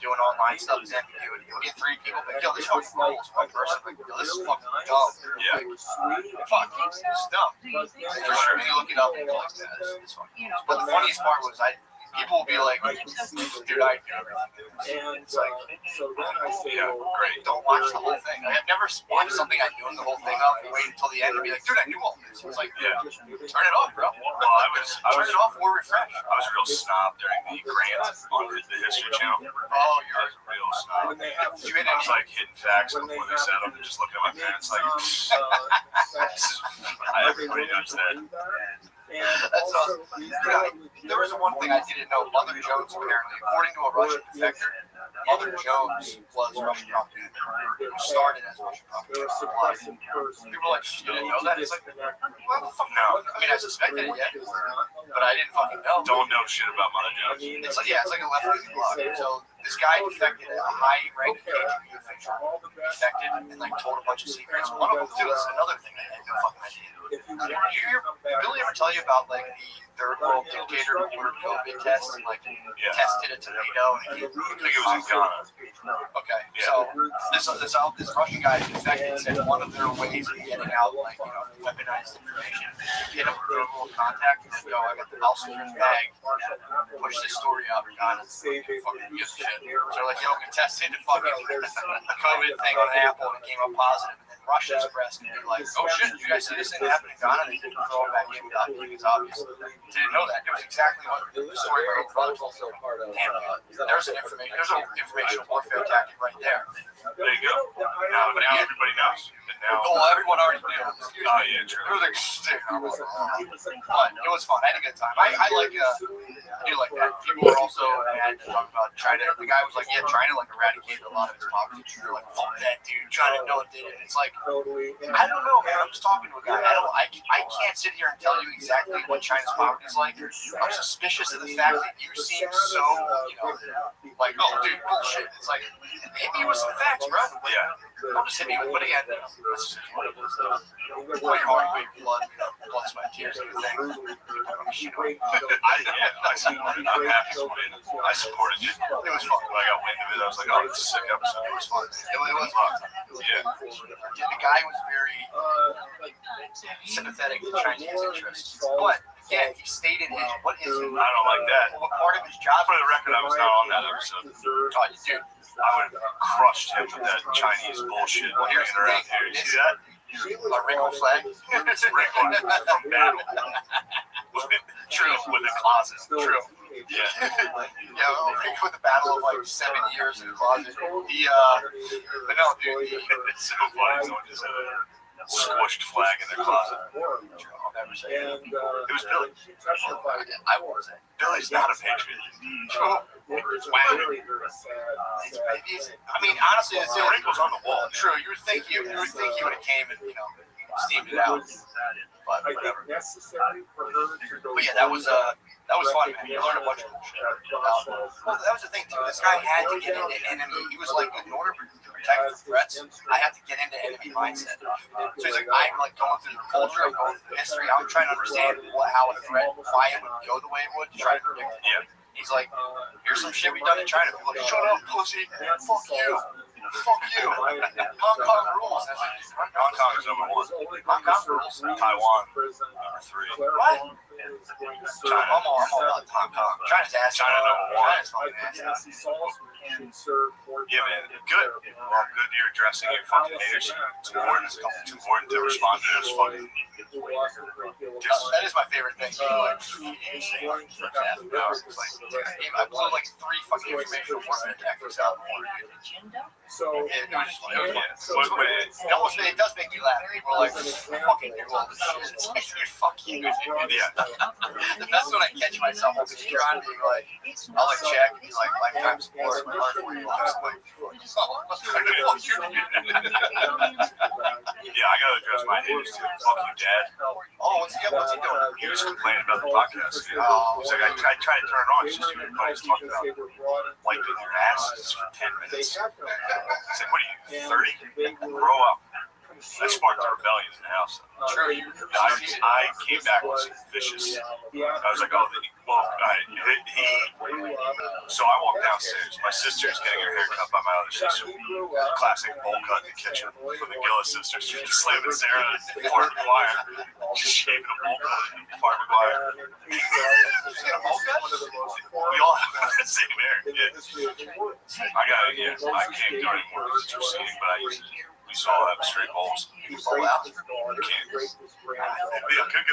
Doing online stuff is ambiguity. You'll get 3 people, but this fucking rules one person. Like, this is fucking dumb. Yeah. Fuck, it's dumb. For sure. You look it up and you're like, it's fucking. But the funniest part was people will be like, dude, I do everything. It's like, so then I say, Yeah, great. don't watch the whole thing. I've never watched something I knew the whole thing of and wait until the end and be like, dude, I knew all this. It's like, Yeah. turn it off, bro. Well, I Turn was it off or refresh. I was a real snob during the grant on the History Channel. Oh, I was a real snob. when they have You hit I was like hitting facts before they said them and just looking at my parents like, everybody knows that. That's awesome. There was one thing I didn't know. Mother Jones, apparently, according to a Russian defector, Mother Jones was Russian propaganda. Who started as Russian propaganda. People are like, you didn't know that? It's like, well, the fuck no. I mean, I suspected it yet, but I didn't fucking know. Don't know shit about Mother Jones. It's like, yeah, it's like a left-wing blog. So this guy defected, a high-ranked KGB official defected and like told a bunch of secrets. One of them, too, is another thing I had no fucking idea. Billy ever tell you about like the third world dictator who ordered COVID tests and like tested a tomato? And I think it was in Ghana. Okay, so this Russian guy defected said one of their ways of getting out like weaponized information, get a criminal contact and then go, I got the house in his bag, push this story out in Ghana. Fucking gives a shit. So like, we tested the fucking COVID thing on Apple and it came up positive. And then Russia's press can be like, oh shit, did you guys see this thing happen in Ghana? And they didn't throw it back in without being as obvious. Didn't know that. It was exactly what the story wrote. Damn, there's an information warfare tactic right there. There you go. Now everybody knows. And now, Oh, everyone already knew. oh yeah, true. It was like, but it was fun. I had a good time. I like I do like that. People were also mad to talk about China. The guy was like, yeah, China like eradicated a lot of its poverty. They're like, fuck that dude. China no one did it. It's like, I don't know, man. I'm just talking to a guy. I can't sit here and tell you exactly what China's poverty is like. I'm suspicious of the fact that you seem so, like, oh, dude, bullshit. It's like, hit me with some facts, bro. Yeah. Don't just hit me with, but again, that's just what it was. Play hard, big blood, sweat, tears, everything. I'm happy for you. I supported you. It was fun. When I got wind of it, I was like, oh, it's a sick episode. It was fun. It was fun. Yeah. The guy was very sympathetic to Chinese interests, but again, he stated what his. I don't like that. What part of his job? For the record, I was not on that episode. Oh, dude. I would have crushed him with that Chinese bullshit hanging around here. You see that? A wrinkle flag. It's wrinkled from battle. True, with the closet. True. Yeah. With the battle of like 7 years in the closet. But no, dude. It's so funny. Someone just had a squished flag in their closet. I'll never say it. It was Billy. I won't say. Billy's not a patriot. I mean, honestly, it's The wrinkles on the wall. true. You would think he would have came and steamed it out, but whatever. But yeah, that was fun, man. You learned a bunch of shit. Well, that was the thing too. This guy had to get into enemy. He was like, in order to protect from threats, I have to get into enemy mindset. So he's like, I'm like going through the culture, I'm going through the history. I'm trying to understand how a threat, why it would go the way it would, to try to predict it. Yeah. He's like, here's some shit we done in China. People are like, shut up, pussy. Fuck you. Fuck you. Hong Kong rules. Hong Kong is number one. Hong Kong rules. Taiwan, number 3. What? I'm all about Hong Kong. China's ass. China number 1. China's fucking ass. Yeah, man. Good. Well, good you're addressing your fucking haters. It's important to respond to those fucking. That is my favorite thing. Like, I blew like 3 fucking informational warfare tactics out. It does make me laugh. People are like, fucking do all this shit. It's like, fuck you. Yeah. The best when I catch myself is trying to be like, I'll like check and he's like, lifetime support, my heart $40. I'm like, fuck you. Yeah, I gotta address my haters too. Fuck you, Dad. Oh, what's he doing? He was complaining about the podcast. Oh, he's like, I tried to turn it on. It's just you and buddies talking about wiping your asses for 10 minutes. He's like, what are you, 30? Grow up. That sparked a rebellion in the house. True. I came back with some vicious. I was like, oh, so I walked downstairs. My sister's getting her hair cut by my other sister. Classic bowl cut in the kitchen from the Gillis sisters. Slamming Sarah and Fart McGuire. Just shaving a bowl cut in Fart McGuire. I can't do it anymore because it's receding, but we saw have straight bowls. You roll out. I could go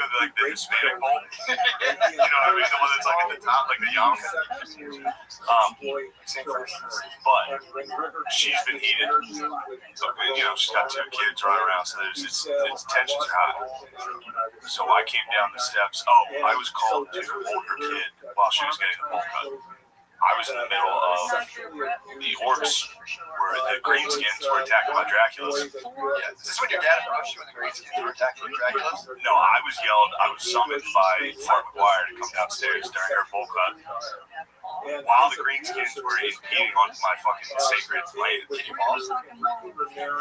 to like the Hispanic bowl. You know what I mean? The one that's like at the top, like the yam. But she's been heated. So, she's got 2 kids running around, so its tensions are high. So I came down the steps. I was called to hold her kid while she was getting the bowl cut. I was in the middle of the orcs, where the greenskins were attacking my Draculas. Yeah. Is this when your dad approached you when the greenskins were attacking your Draculas? No, I was summoned by Fort McGuire to come downstairs during her bowl cut. While the greenskins were impeding onto my fucking sacred land. Can you pause?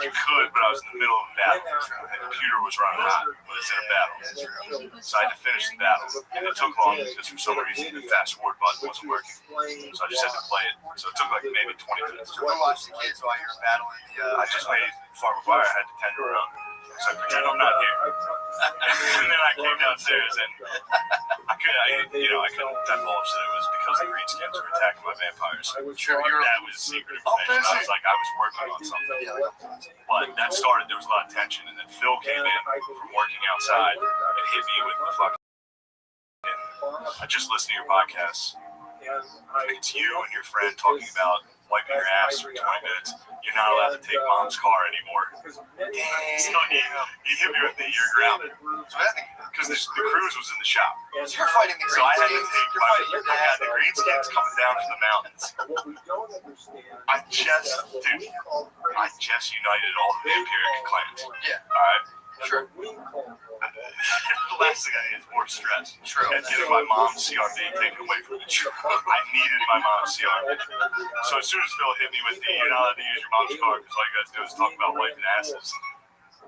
You could, but I was in the middle of a battle. And the computer was running hot when it's in a battle. So I had to finish the battle. And it took long because for some reason the fast forward button wasn't working. So I just had to play it. So it took like maybe 20 minutes. So we watched the kids while you were battling the... I just made Fort McGuire had to tender around. So I pretend I'm not here. And then I came downstairs and I couldn't divulge that it was because the greenskins were attacking my vampires. That was secret information. I was like, I was working on something. But that started, there was a lot of tension. And then Phil came in from working outside and hit me with the fucking... And I just listened to your podcast. It's you and your friend talking about wiping your ass for 20 minutes. You're not allowed to take mom's car anymore. So he hit me with the "you're grounded." Because the cruise was in the shop. So you're fighting the So I had to greenskins. take the greenskins coming down from the mountains. I just united all the vampiric clans. Yeah. All right. Sure. The last thing I need is more stress. True. And getting my mom's CRV taken away from me. I needed my mom's CRV. So as soon as Phil hit me with the "you're not allowed to use your mom's car because all you guys do is talk about wiping asses,"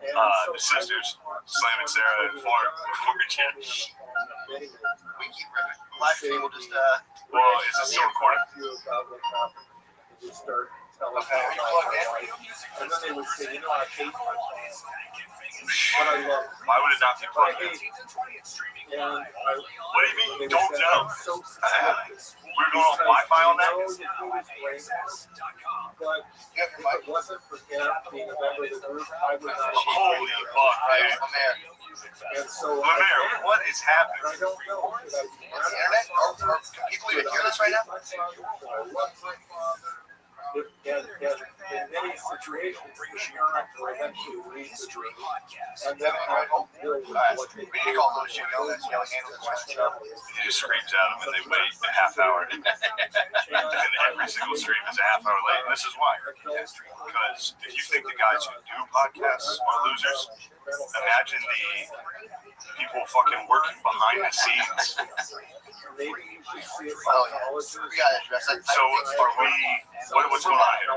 the sisters, Slam and Sarah and Fart, were just... We keep ripping. Live stream will just... Well, is it still recording? Okay, are you plugged in? And then they would say, I hate my mom, but I love her. Why would it not be plugged in? And What do you mean you don't know? We're going off Wi-Fi on that? But You have your mic? if it wasn't for him being a member of the group, I would not. Holy fuck, dude. I'm there. And so Lemaire, what is happening? I don't know. The internet? Or can people even hear this right now? I love my father. And in many situations, the parent will eventually leave the group. And then I help build Alright, what we they need to call those shit yelling handles. He just screams at them and they wait a half hour. And every single stream is a half hour late. And this is why. Because if you think the guys who do podcasts are losers, imagine the people fucking working behind the scenes. Maybe you should see a Oh, yeah. psychologist. We got to address that. So are we, what's going on here?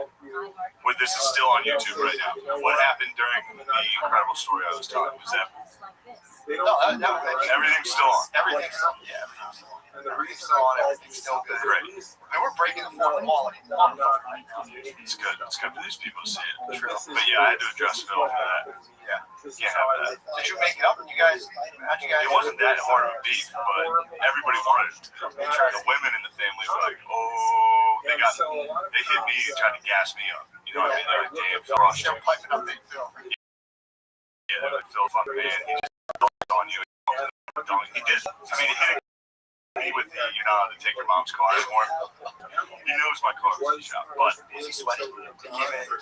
Well, this is still on YouTube right now. What happened during the incredible story I was telling? Was that everything's still on? Everything's still on. Yeah, everything's still on. Everything's still on. Everything's still good. Great. I mean, we're breaking the fourth wall. It's good. It's good for these people to see it. True. But yeah, I had to address Phil for that. Yeah. Can't have that. Did you make it up? You guys, how'd you guys? It wasn't that hard of a beef, but everybody wanted it. The women in the family were like, oh, they hit me and tried to gas me up. You know what I mean? They're like, damn, Phil. They're piping up Big Phil. Yeah, they're like, Phil, fuck man, he just dunked on you. He did. I mean, he hit me with the, you're not allowed to take your mom's car anymore. He knows my car was in the shop, but Was he sweating?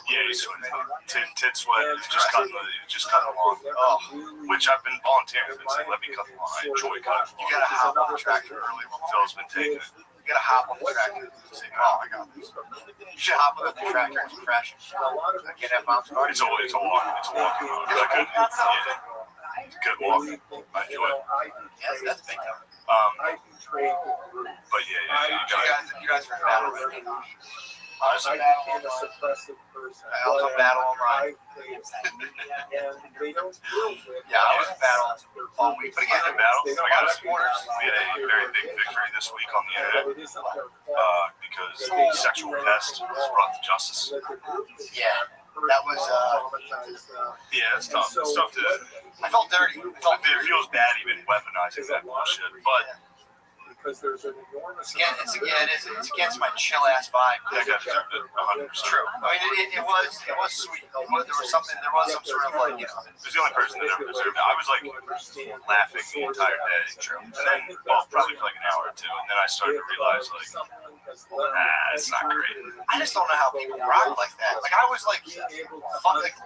yeah, he's sweating. Tit sweat. He was just cutting along. Oh, Which I've been volunteering. I've been saying, let me cut them on. I enjoy cutting. you gotta hop on the tractor early. Phil's been taking it. You gotta hop on the tractor and say, oh, I got this. You should hop on the tractor and crash it. Get that mom's car. It's a walk. It's a walking road. It's a good, good walk. I enjoy it. Yes, that's big time. But yeah, You guys are in battle ready. I was in I battle became a online. suppressive person. I was in battle online. And they don't deal with Yeah, I was in battle all week. But again, in battle, they I don't got have a supporters. we had a very big victory this week on the internet But it isn't their fault. because the sexual pest was brought to justice. Yeah, that was, Yeah, it's tough. It's tough to. I felt dirty. It feels bad even weaponizing that bullshit, but because there's an enormous. It's against my chill ass vibe. That guy deserved it. 100%. True. I mean, it was sweet. There was some sort of like, It was the only person that ever deserved it. I was like laughing the entire day. True. And then, well, probably for like an hour or two. And then I started to realize, like, it's not great. I just don't know how people rock like that. Like I was like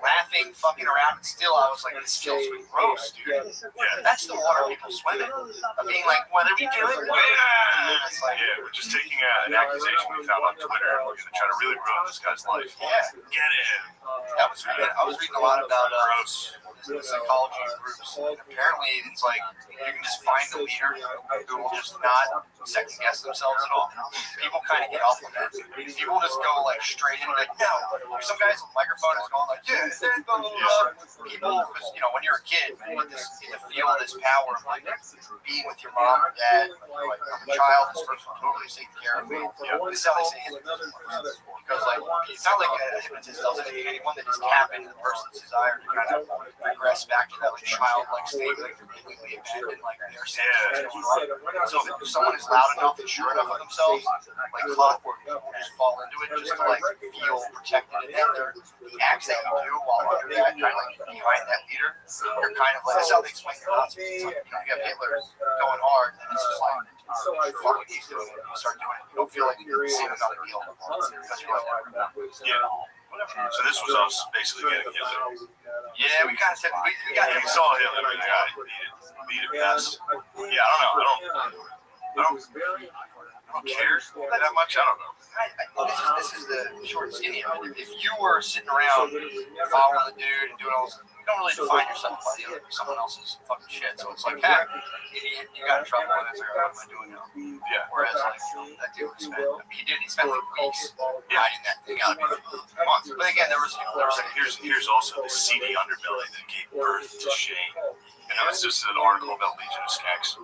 laughing, fucking around, and still I was like, this feels gross, dude. Yeah. That's the water people swim in. I'm being like, what are we doing? It's like, Yeah, we're just taking an accusation we found on Twitter, and we're gonna try to really ruin this guy's life. yeah. Get him. I was reading a lot about psychology groups. And apparently, it's like you can just find a leader who will just not second guess themselves at all. People kind of get off on that. People just go like straight into like, no. Some guys with microphone is going like, yeah, blah, blah, blah. People, because when you're a kid, you get to feel this power of like being with your mom or dad. Like, I'm a child, this person totally taking care of me. This is how they say it. Because like it's not like a hypnotist does anything. Anyone that just tap into the person's desire to kind of regress back to that like childlike state, like completely abandoned, like they're saying. So if someone is loud enough and sure enough of themselves, like clockwork, people just fall into it just to like feel protected. And then the acts that you do while under that kind of like behind that leader, you're kind of like that's how they explain their Nazis. Like, you have Hitler going hard, and it's just like. Fuck what he's doing. You start doing it. You don't feel like you're seeing another deal because you're like, Yeah. So this was us basically getting Hitler. yeah, we kind of said we got Yeah, him. we saw Hitler and the guy beat it best. Yeah, I don't know. I don't care that much. I don't know. This is the short and skinny of it. If you were sitting around following the dude and doing all this, you don't really define yourself by someone else's fucking shit. So it's like, hey, idiot, you got in trouble with it. What am I doing now? Yeah. Whereas like that dude he spent like weeks hiding that thing out for months. But again, there was Here's also the seedy underbelly that gave birth to shame. And it was just an article about Legion of Skanks.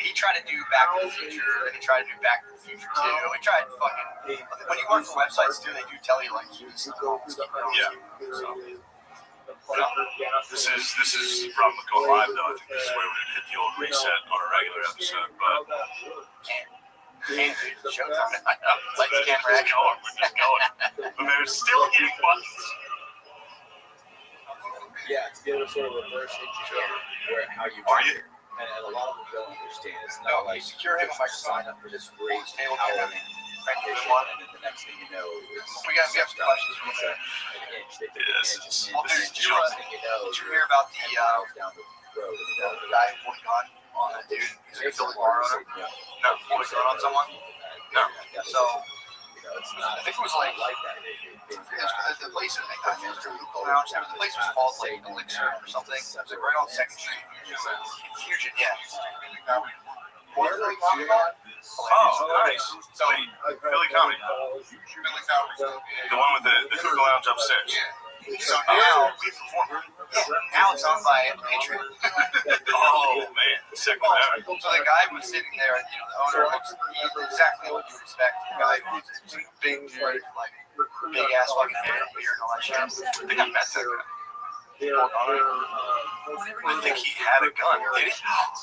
he tried to do Back to the Future, and he tried to do Back to the Future 2. He tried fucking when you work for websites too, they do tell you like he was Yeah. So, this is from going live though. I think this is where we would hit the old reset on a regular episode, but Lights, camera, action. we're just going. But they're still hitting buttons. Yeah, to get a sort of reverse engineer where how you Are you? and a lot of them don't understand. It's No, not like secure him you by sign up for this free Table hour camera. rendition, and then the next thing you know, it's We have some questions from it's an inch. They take Yes, an inch, it's- and Well, then dude, the next thing you know, Did you hear about the 10 miles down the road. the guy who pulled a gun on a dude? He's a Philly bar owner. No. Pulled a gun on someone. No. So It's not, I think it was like that. the place. I think that was lounge. The place was called like Elixir or something. It was like right on Second Street. Fusion, yeah. What are they talking about? Oh, nice. So Wait, Philly Comedy. Philly Comedy. The one with the hookah lounge upstairs. So now we perform. Now it's owned by Patriot. Oh man, second that. So the guy was sitting there, the owner looks exactly what you would expect. The guy who's a big dude, like big ass fucking hair, beard, and all that shit. I think I met that guy. I think he had a gun, did he?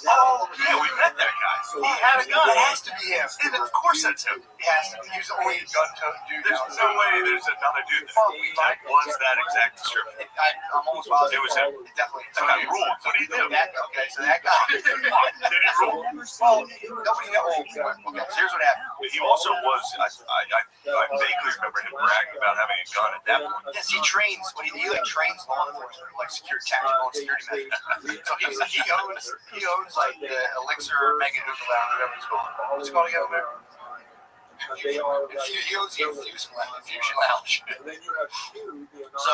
Oh, yeah, we met that guy. He had a gun. It has to be him. And of course that's him. He has to be. He was the only gun-toting dude. There's no way there's another dude that was that exact description. I'm almost positive It was him. It definitely. That guy ruled. What did he do? Okay, so that guy. Did he rule? Well, nobody knows. Okay, so here's what happened. He also was, I vaguely remember him bragging about having a gun at that point. Yes, he trains. He like trains law enforcement, like tactical and security measures. So he owns like the Elixir Mega Hookah Lounge, whatever it's called. What's it called again? He owns the Fusion Lounge. So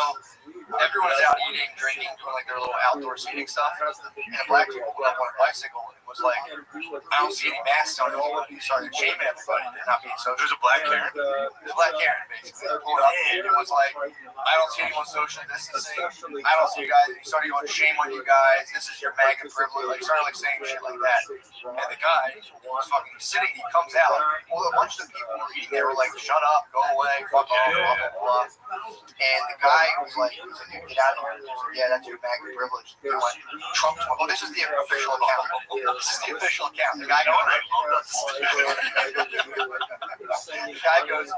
everyone was out eating, drinking, doing like their little outdoor seating stuff. And a black dude pulled up on a bicycle and was like, I don't see any masks on anyone. He started shaming everybody for not being social. There's a black Karen. The black Karen basically pulled up and was like, I don't see anyone social distancing. I don't see you guys. He started going, shame on you guys. This is your MAGA privilege. Like, started like saying shit like that. And the guy was fucking sitting. He comes out. Well, a bunch of the people were eating. They were like, shut up, go away, fuck off, blah, blah, blah. And the guy was like, dude, get out of here. He was like, yeah, that's your MAGA privilege. He went, Trump, well, this is the official account. This is the official account. The guy goes, the guy goes,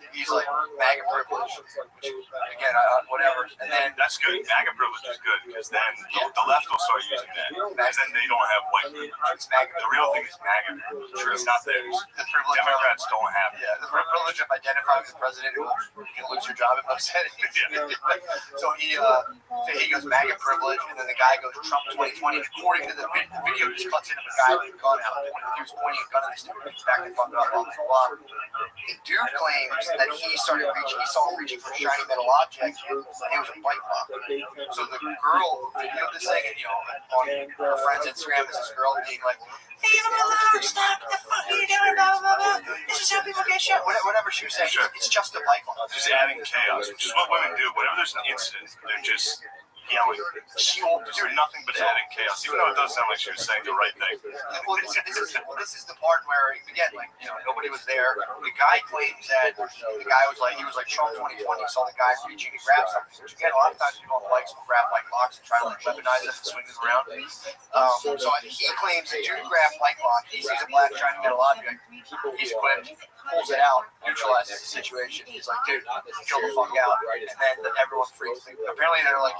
he's like, MAGA privilege, which, again, whatever. And then that's good. MAGA privilege is good because then the left will start using that. Because then they don't have white privilege. The real thing is MAGA privilege. It's not theirs. The privilege Democrats don't have it. Yeah, the privilege of identifying with the president who can lose your job in most settings. So he goes MAGA privilege, and then the guy goes Trump 2020. According to the video, just cuts in of a guy with a gun out. He was pointing a gun at this dude. He's back and fucked up. Blah, blah, blah. The dude claims that he saw him reaching for a shiny metal object, and it was a bike lock. So the girl videoed this thing, and on her friend's Instagram is this girl being like, "Leave him alone! Stop! What the fuck are you doing? Blah, blah, blah. This is how people get shot." Whatever she was saying, it's just a bike lock. Just adding chaos, which is what women do. Whenever there's an incident, they're just yelling. She will do nothing but adding chaos, even though it does sound like she was saying the right thing. Well, this is the part where, again, nobody was there. The guy claims that the guy was like Trump 2020, saw the guy reaching and grabbed something. Which, again, a lot of times people on bikes will grab bike locks and try to weaponize them and swing them around. So he claims that dude grabbed bike lock. He sees a black shiny metal object. He's equipped, pulls it out, neutralizes the situation. He's like, dude, chill the fuck out. And then everyone freaks. Apparently, they're like,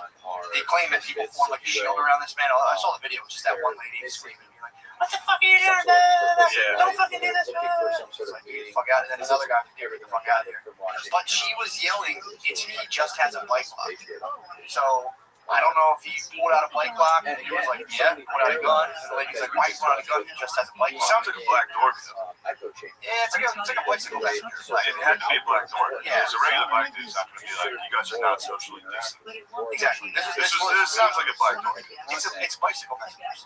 they claim that people form like a shield around this man. I saw the video. It was just that one lady screaming. What the fuck are you doing? Don't fucking do this. She's like, get the fuck out. And then another guy, get the fuck out of here. But she was yelling, he just has a bike lock. So I don't know if he pulled out a bike lock and he was like, yeah, pulled out a gun. And the lady's like, why you pull out a gun? He just has a bike lock. Sounds like a black door. Yeah, it's like a bicycle messenger. It had to be a black door. Yeah, as a regular bike dude's not going to be like, you guys are not socially distant. Exactly. This sounds like a black door. It's bicycle messengers.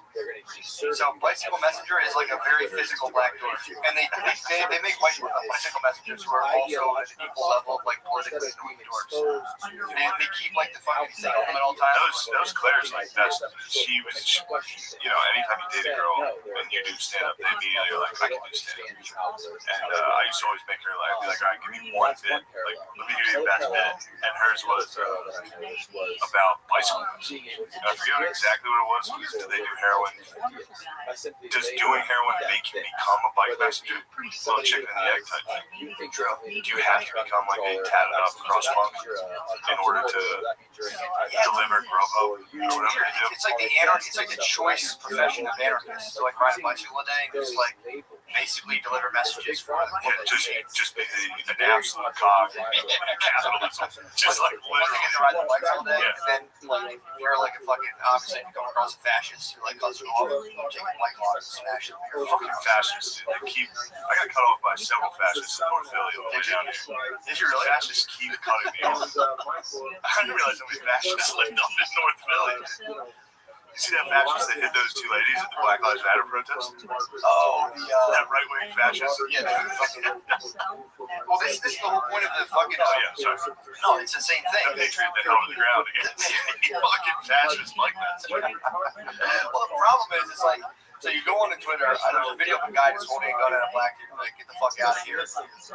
So bicycle messenger is like a very physical black door, and they make bicycle messengers who are also at an equal level of like politically annoying dorks. They keep like the fucking thing on at all times. Those Claire's like that's she was anytime you date a girl and you do stand up, they immediately are like, I can do stand up. And I used to always make her like be like, all right, give me one bit, like let me give you the best bit. And hers was about bicycles. I forget exactly what it was. Did they do heroin? Does doing heroin make you become a bike messenger? Little chicken and the egg type thing. Do you have to become like a tatted up crosswalk in order to deliver Grubhub or whatever they do? It's like the anarchy. It's like the choice profession of anarchists. So like ride a bicycle a day and just like basically deliver messages for them. Just be an absolute cog in capitalism. Just like literally get to ride the bikes all day, and then like you're like a fucking obviously if you come across a fascist who like cuts you off, take a bike lock and smash it. Fucking fascists. I got cut off by several fascists in North Philly all the way down here. Did you really? Fascists keep cutting me off. I didn't realize how many fascists lived up in North Philly. You see that fascist that hit those two ladies at the Black Lives Matter protest? Oh, that right-wing fascist? Yeah, well, this is the whole point of the fucking... sorry. No, it's the same thing. The patriot that held the ground against fucking fascists like that. Well, the problem is, it's like, so you go on to Twitter, there's a video of a guy just holding a gun at a black dude, like, get the fuck out of here.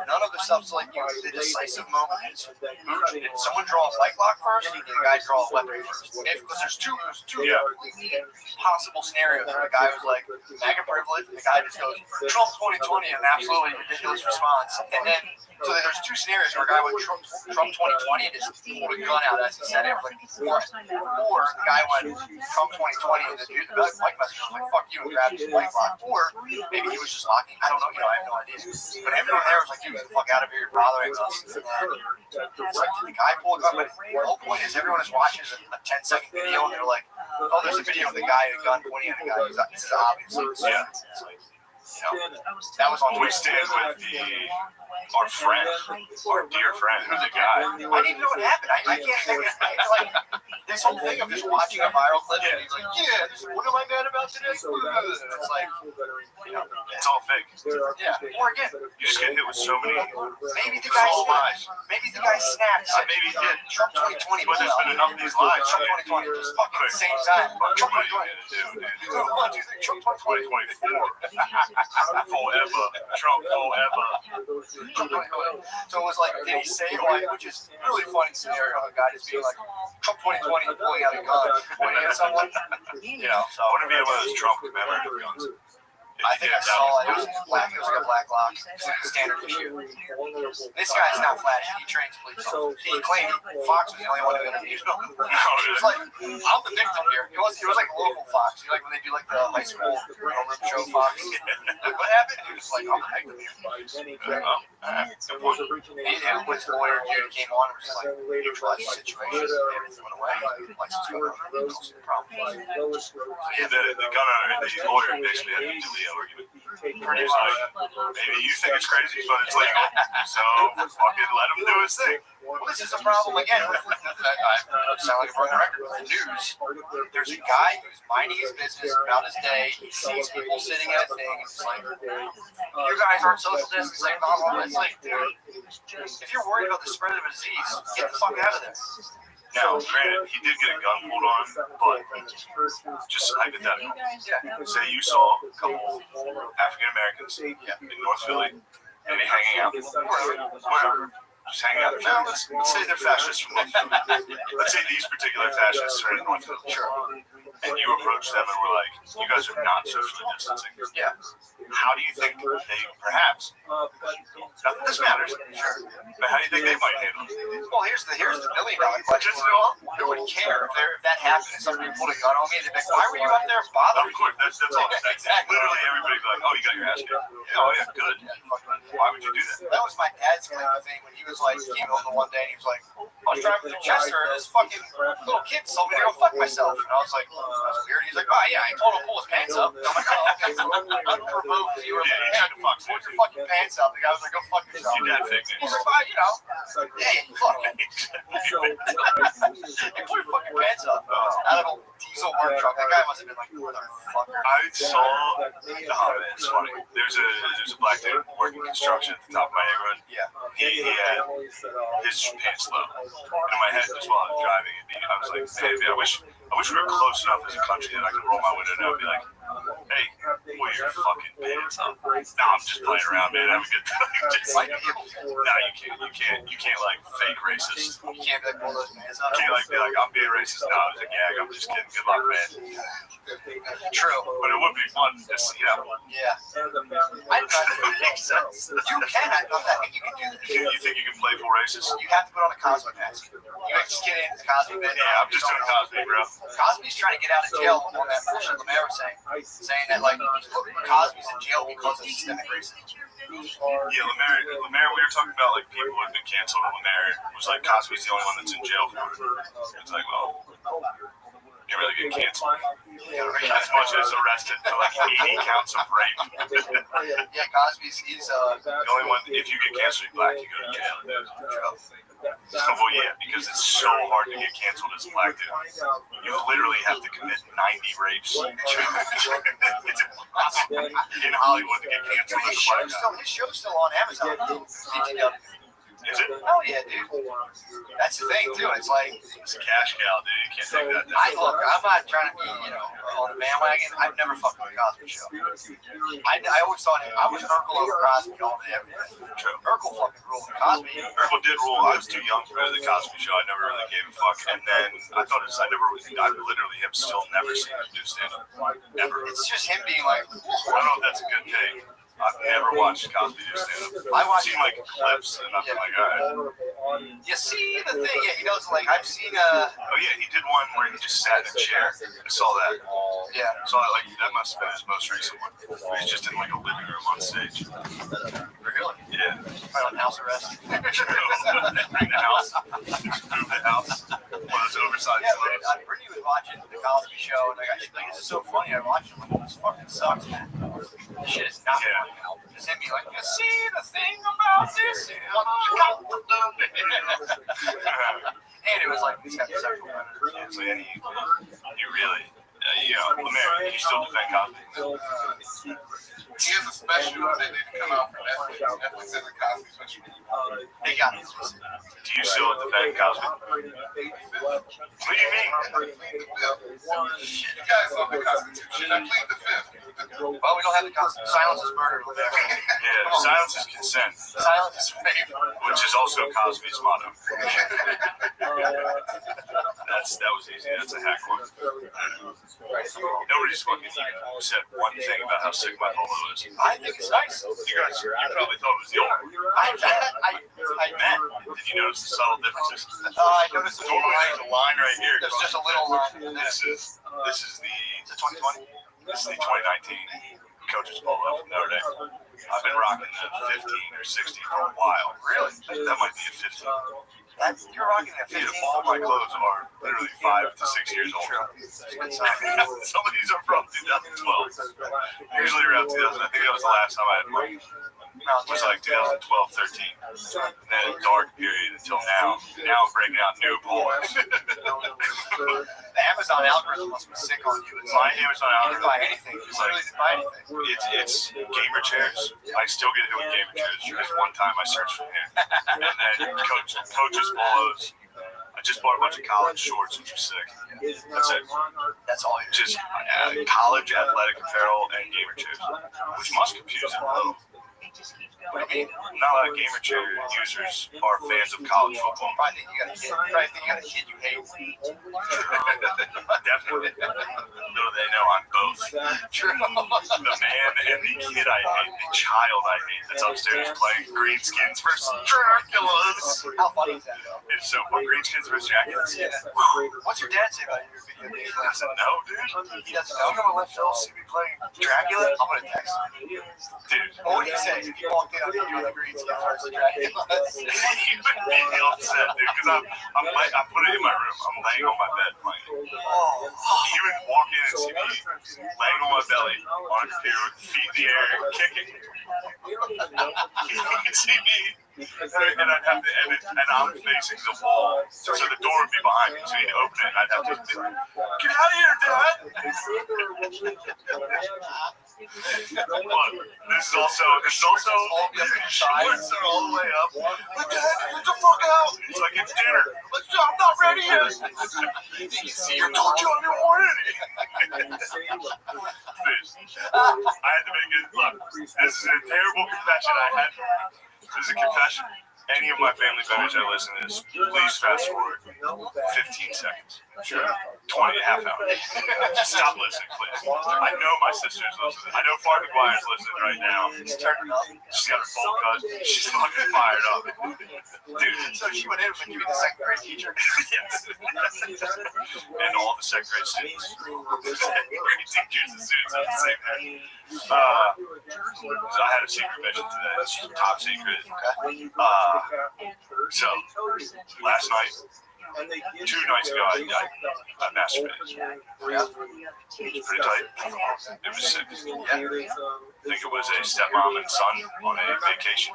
None of the stuff's like, the decisive moment is, did someone draw a bike lock first, or did the guy draw a weapon first? Because there's two possible scenarios where the guy was like, MAGA privilege, and the guy just goes, Trump 2020, an absolutely ridiculous response. And then, so there's two scenarios where a guy went Trump 2020 and just pulled a gun out as he said it, like, or the guy went Trump 2020 and the dude, the bike messenger was like, fuck you, and grabbed his bike lock. Or maybe he was just locking, I don't know, I have no idea. But everyone there was like, dude, get the fuck out of here, you're bothering us. And then it's like, did the guy pull a gun? But the whole point is everyone is watching a 10-second video and they're like, oh, there's a video of the guy with a gun pointing at the guy. This is obvious. Yeah. That was on We stand with our friend, our dear friend, who's a guy. I didn't even know what happened. I can't think of it. It's like this whole thing of just watching a viral clip and he's like, what am I mad about today? It's like, it's all fake. Yeah. Or again, you just get hit with so many. Maybe the guy snapped. Maybe he did. Trump 2020. But there's been enough of these lies. Trump 2020. Just fucking at the same time. Trump 2020. Trump 2024. Forever. Trump forever. So it was like, did he say like, which is a really funny scenario, a guy just being like, Trump 2020 pulling out a gun, pointing at someone, you know. So I want to be one of those Trump commemorative guns. I think I saw it. It was black. It was like a black lock, standard issue. This guy's not flashy. He trains police officers. He claimed Fox was the only one who interviewed him. He was like, I'm the victim here. It was like a local Fox. You know, like when they do like the high school homeroom show Fox. What happened? He was like, I'm the victim here. And his lawyer dude came on and was just like, neutralize the situation. Everything went away. License went over. No problem. Yeah, the gun owner, the lawyer basically had to delete argument. He's like, maybe you think it's crazy, but it's legal. So fucking let him do his thing. Well, this is a problem again. I sound like a broken record with the news. There's a guy who's minding his business about his day. He sees people sitting at a thing. It's like, you guys aren't social distancing. It's like, dude, if you're worried about the spread of a disease, get the fuck out of there. Now, granted, he did get a gun pulled on, but just hypothetical. Say you saw a couple African Americans in North Philly, maybe hanging out, whatever, just hanging out. Now, let's say they're fascists from North Philly. Let's say these particular fascists are in North Philly. Sure. And you approach them and we're like, you guys are not socially distancing. Yeah. How do you think they perhaps, not that this matters, sure, but how do you think they might handle it? Well, here's the $1 million question. Who would care if that happened and somebody pulled a gun on me? They'd be like, why were you out there bothering? Of course, that's all. Exactly. Literally everybody's like, oh, you got your ass kicked. Yeah, oh, yeah, good. Why would you do that? That was my dad's kind of thing when he was like, he came over one day and he was like, I was driving through Chester and this fucking little kid told me to go fuck myself. And I was like, that's weird. He's like, oh, yeah, I told him to pull his pants up. I'm like, oh, okay, so unprovoked. You were like, hey, pull your fucking pants up. The guy was like, go fuck yourself. Your dad fake He's like, well, you know, hey, fuck it. Hey, pull your fucking pants up. Out of a diesel work truck. That guy must have been like, motherfucker. I saw, it's funny. There's a black dude working construction at the top of my neighborhood. Yeah. He had his pants low. And in my head, just while I was driving, I was like, hey, I wish we were close enough as a country that I could roll my window down and be like, hey, pull your fucking pants up. Nah, I'm just playing around, man. Have a good time. No, you can't like fake racist. You can't be like, pull those pants up. You can't like be like, I'm being racist. No, I was like, yeah, I'm just kidding. Good luck, man. True. But it would be fun to see, you know. Yeah. I don't know. It makes sense. You can. I don't think you can do this. You think you can play full racist? You have to put on a Cosby mask. You got to just get in the Cosby bit. Yeah, I'm just doing Cosby, bro. Cosby's trying to get out of jail on that bullshit Lemaire was saying that like Cosby's in jail because of systemic racism. Yeah, Lemaire, we were talking about like people who have been canceled on Lemaire. It was like Cosby's the only one that's in jail for it. It's like, well, you really get canceled. As much as arrested for like 80 counts of rape. Yeah, Cosby's, he's the only one, if you get canceled, you're black, you go to jail. Well, yeah, because it's so hard to get canceled as a black dude. You literally have to commit 90 rapes. It's impossible in Hollywood to get canceled as a black guy. His show's still on Amazon. Is it? Oh yeah, dude. That's the thing too. It's like it's a cash cow, dude. You can't take that down. I'm not trying to be, on the bandwagon. I've never fucked with the Cosby Show. I always thought I was Urkel over Cosby all day, every day. True. Urkel fucking ruled. Cosby. Urkel did rule. I was too young for the Cosby Show. I never really gave a fuck. And then I thought I literally have still never seen him do stand-up. Ever. It's just him being like, I don't know if that's a good take. I've never watched Cosby do stand-up. I've seen like clips and nothing like that. You see the thing, yeah, he knows, like, I've seen oh yeah, he did one where he just sat in a chair. I saw that. Yeah. So that must have been his most recent one. He's just in like a living room on stage. Really? Yeah. Probably on house arrest. In the house. Move the house. One of those oversized clothes. Yeah, Brittany was watching the Cosby Show, and she's like, this is so funny. I watched it, like, this fucking sucks, man. This shit is not funny. Just him be like, you see the thing about this? And it was like, he's got the sexual predators. So yeah, you really, Lemaire, you still defend Cosby? He has a special that didn't come out for Netflix. Netflix has a Cosby special. They got me. Do you still defend Cosby? What do you mean? You guys love the Constitution. I plead the fifth. Well, we don't have the Constitution. Silence is murder. Yeah, silence is consent, Silence is rape. which is also Cosby's motto. That was easy. That's a hack one. Nobody's fucking even said one thing about how sick my polo is. I think it's nice. You probably thought it was the old. I Man, did you notice the subtle differences? I noticed Normally there's a line right here. there's just a little line. This is It's a 2020. This is the 2019 coach's polo from Notre Dame. I've been rocking the 15 or 16 for a while. Really? That might be a 15. You're rocking at 15. Dude, all my clothes are literally 5 to 6 years old. Some of these are from 2012. Usually around 2000. I think that was the last time I had one. It was like 2012, 13. And then a dark period until now. Now I'm breaking out new polos. The Amazon algorithm must be sick on you. My Amazon You didn't buy algorithm. anything. You literally didn't buy anything. It's gamer chairs. I still get hit with gamer chairs because one time I searched for him. And then coaches polos. I just bought a bunch of college shorts, which are sick. That's it. That's all. Just college athletic apparel and gamer chairs, which must confuse them a little. What do you mean? Not a lot of gamer chair users are fans of college football. Probably think you got a kid. Probably think you got a kid you hate. Definitely. Though they know I'm both. True. The man and the kid I hate, the child I hate that's upstairs playing Greenskins versus Draculas. How funny is that though? It's so fun. Greenskins versus Draculas. Yeah. What's your dad say about your video games? I said, no, dude. He doesn't I'm know. gonna let Phil see me playing Dracula. I'm gonna text him. Dude. What would he say if you walked in on you doing the green skin versus Dracula? He would be upset, dude, because I put it in my room. I'm laying on my bed playing it. Oh. He would walk in and see me laying on my belly on a computer with feet in the air, kicking. He would see me, and I'd have to edit, and I'm facing the wall, so the door would be behind me. So he'd open it, and I'd have to be like, get out of here, Dad! Look, this is also shorts are all the way up. Like, Dad, get the fuck out! He's like, it's dinner. Like, I'm not ready yet. You see, I told you I'm already. I had to make it. Look, this is a terrible confession I had. This is a confession. Any of my family members that listen to this, please fast forward 15 seconds. Sure. 20, half hour. Stop listening, please. I know my sister's listening. I know Farm McGuire's listening right now. She's turning up. She's got her full cut. She's fucking fired up. Dude. So she went in and was like, give me the second grade teacher. Yes. And all the second grade students. Second grade teachers and students are the same thing. I had a secret mission today. It's top secret. So, last night, 2 nights ago, I masturbated. It was pretty tight. It was sick. I think it was a stepmom and son on a vacation.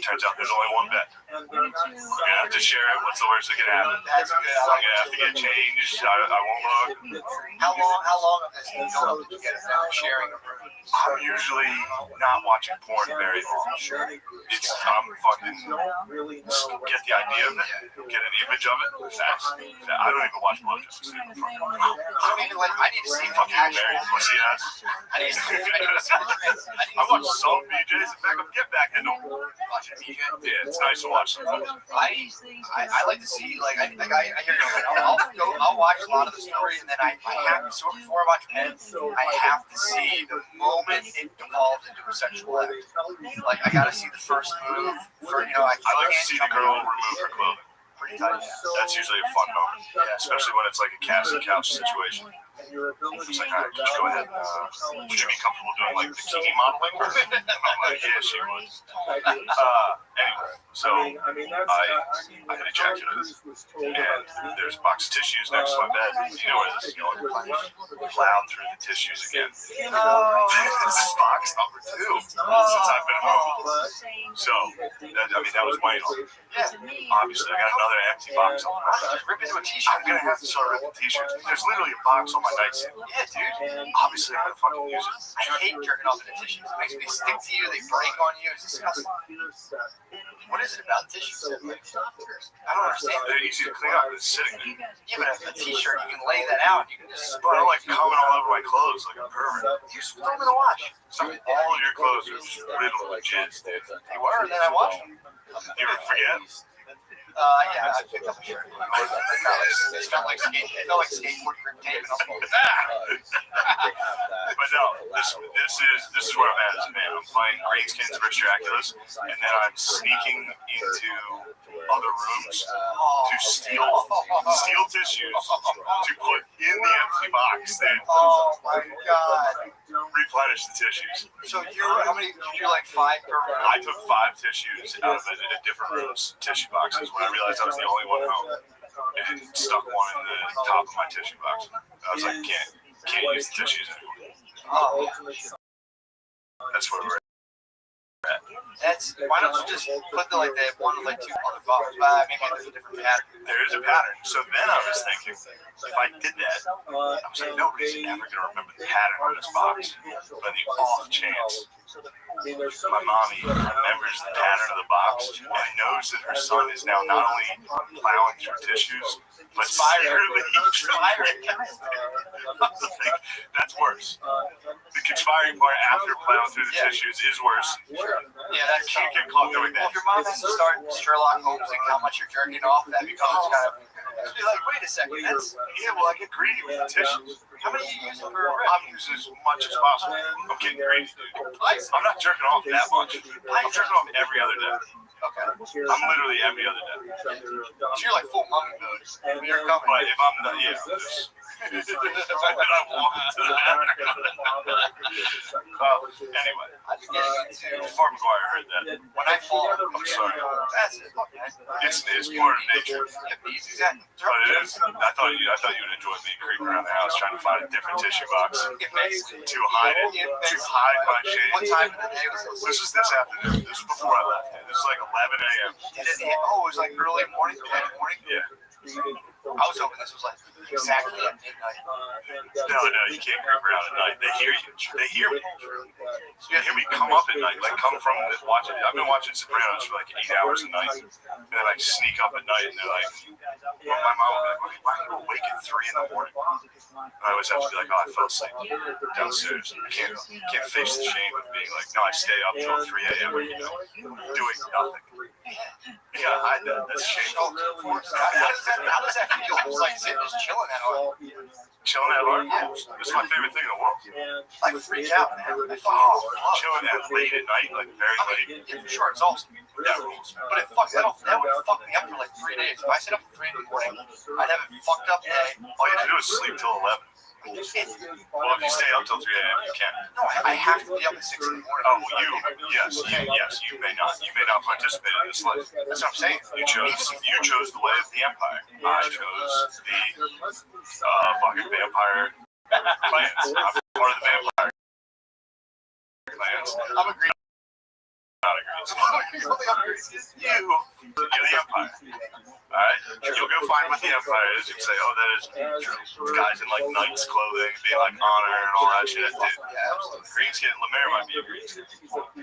Turns out there's only one bed. We're gonna have to share it. What's the worst that can happen? That's good. I'm gonna have to get changed. I won't look. How long of this build-up did you get now sharing a room? I'm usually not watching porn very long. I'm fucking get the idea of it, get an image of it fast. I don't even watch blowjobs. I need to see Fucking action. married pussy ass. I need to see the I watch some BJs. In fact, I'm get back into watching BJ. Yeah, it's nice to watch sometimes. I like to see I hear you. I'll watch a lot of the story, and then I have to before I watch men, I have to see the moment it devolves into a sexual act. Like I gotta see the first move. I like to see the girl remove her clothing. Pretty tight. That's usually a fun moment, especially when it's like a casting couch situation. It's like, all right, just go ahead. Would you be comfortable doing like bikini modeling? I'm like, yeah, she would. Anyway, so I had ejaculated, and there's a box of tissues next to my bed. You know where this is going? Plowed through the tissues again. This box box number 2 since I've been home. So, that was vital. Obviously, I got another empty box on my Just rip into a t-shirt. I'm gonna have to start ripping t-shirts. There's literally a box on my nightstand. Yeah, dude. Obviously, I'm gonna fucking use it. I hate jerking off into tissues. It makes me stick to you. They break on you. It's disgusting. What is it about tissues? I don't understand. They're easy to clean up. It's sitting there. Yeah, but a t-shirt, you can lay that out. You can just But I don't like coming all over my clothes like a pervert. You just throw them in the wash. So all of your clothes are just riddled with jizz, dude. They were, and then I washed them. You ever forget? Yeah, I picked up a shirt. It felt like skateboard grip tape, and I was like, But no, this is where I'm at as a man. I'm playing Greenskins Rich Draculas, and then I'm sneaking into other rooms to steal tissues to put in the empty box, dude. oh my god. Replenish the tissues. So how many, did you like 5 per room? I took 5 tissues out of different rooms, tissue boxes, when I realized I was the only one home, and stuck one in the top of my tissue box. I was like, can't use the tissues anymore. Oh, That's where we're at. why don't you just put one with like 2 other bottles? Maybe there's a different pattern. There is a pattern. So then I was thinking, if I did that, I was like, nobody's ever going to remember the pattern on this box. But the off chance, my mommy remembers the pattern of the box and knows that her son is now not only plowing through tissues, but secretly trying. I was like, that's worse. The conspiring part after plowing through the tissues is worse. Yeah, that's Can't get caught doing Well, that. if your mom has to start Sherlock Holmesing how much you're jerking off, that becomes kind of. Just be like, wait a second, that's. Yeah, well, I get greedy with the tissues. How many are you using per rip? I'm using as much as possible. I'm getting greedy, dude. I'm not jerking off that much. I'm jerking off every other day. Okay. I'm literally every other day. So you're like full mummy mode. You're coming. But if I'm not, yeah, just. And I walk into the anyway, before McGuire heard that, when I fall, I'm sorry. that's it. It's part of nature. Exactly. But it is. I thought you would enjoy me creeping around the house trying to find a different tissue box to hide it, to hide my shame. What time of the day was this? This was this afternoon. This was before I left. This was like 11 a.m. Did it hit? Oh, it was like early morning, 10 in the morning? Yeah. I was hoping this was like exactly at midnight. No, you can't creep around at night. They hear you. They hear me. You hear me come up at night, like come from watching. I've been watching Sopranos for like 8 hours a night, and then I sneak up at night, and they're like, well, my mom will be like, why are you awake at 3 in the morning? And I always have to be like, oh, I fell asleep downstairs. I can't face the shame of being like, no, I stay up till 3 a.m. doing nothing. You gotta hide that. That's shameful. How does that feel? It's like sitting just chilling at home. Chilling at home? It's my favorite thing in the world. I freak out, man. Chilling at late at night, like very late. Yeah, for sure, it's awesome. That rules. But that would fuck me up for like 3 days. If I sit up at 3 in the morning, I'd have a fucked up day. All you have to do is sleep till 11. Well, if you stay up till 3 a.m., you can. No, I have to be up at 6 in the morning. Oh, you may not participate in this life. That's what I'm saying. You chose the way of the empire. I chose the fucking vampire clans. I'm part of the vampire clans. I'm a green. Not a green. You're the empire. Alright? You'll go find what the empire is. You can say, oh, that is guys in like knights clothing, being like honor and all that shit. Dude, Yeah, absolutely. Greenskin, Lemaire might be a greenskin.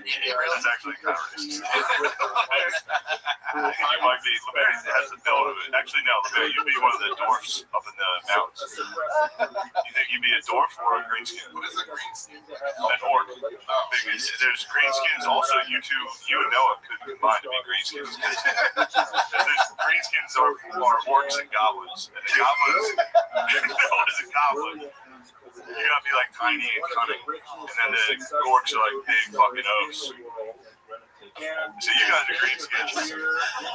Yeah, really? That's actually kind of racist. You might be, Lemaire has the build of it. Actually, no, Lemaire, you'd be one of the dwarfs up in the mountains. You think you'd be a dwarf or a greenskin? What is a greenskin? An orc. Because there's greenskins also. You and Noah could combine to be greenskins. There's greenskins are orcs and goblins. And the goblins, Noah's a goblin. You gotta be like tiny and cunning. And then the orcs are like big fucking oafs. So you guys are greenskins.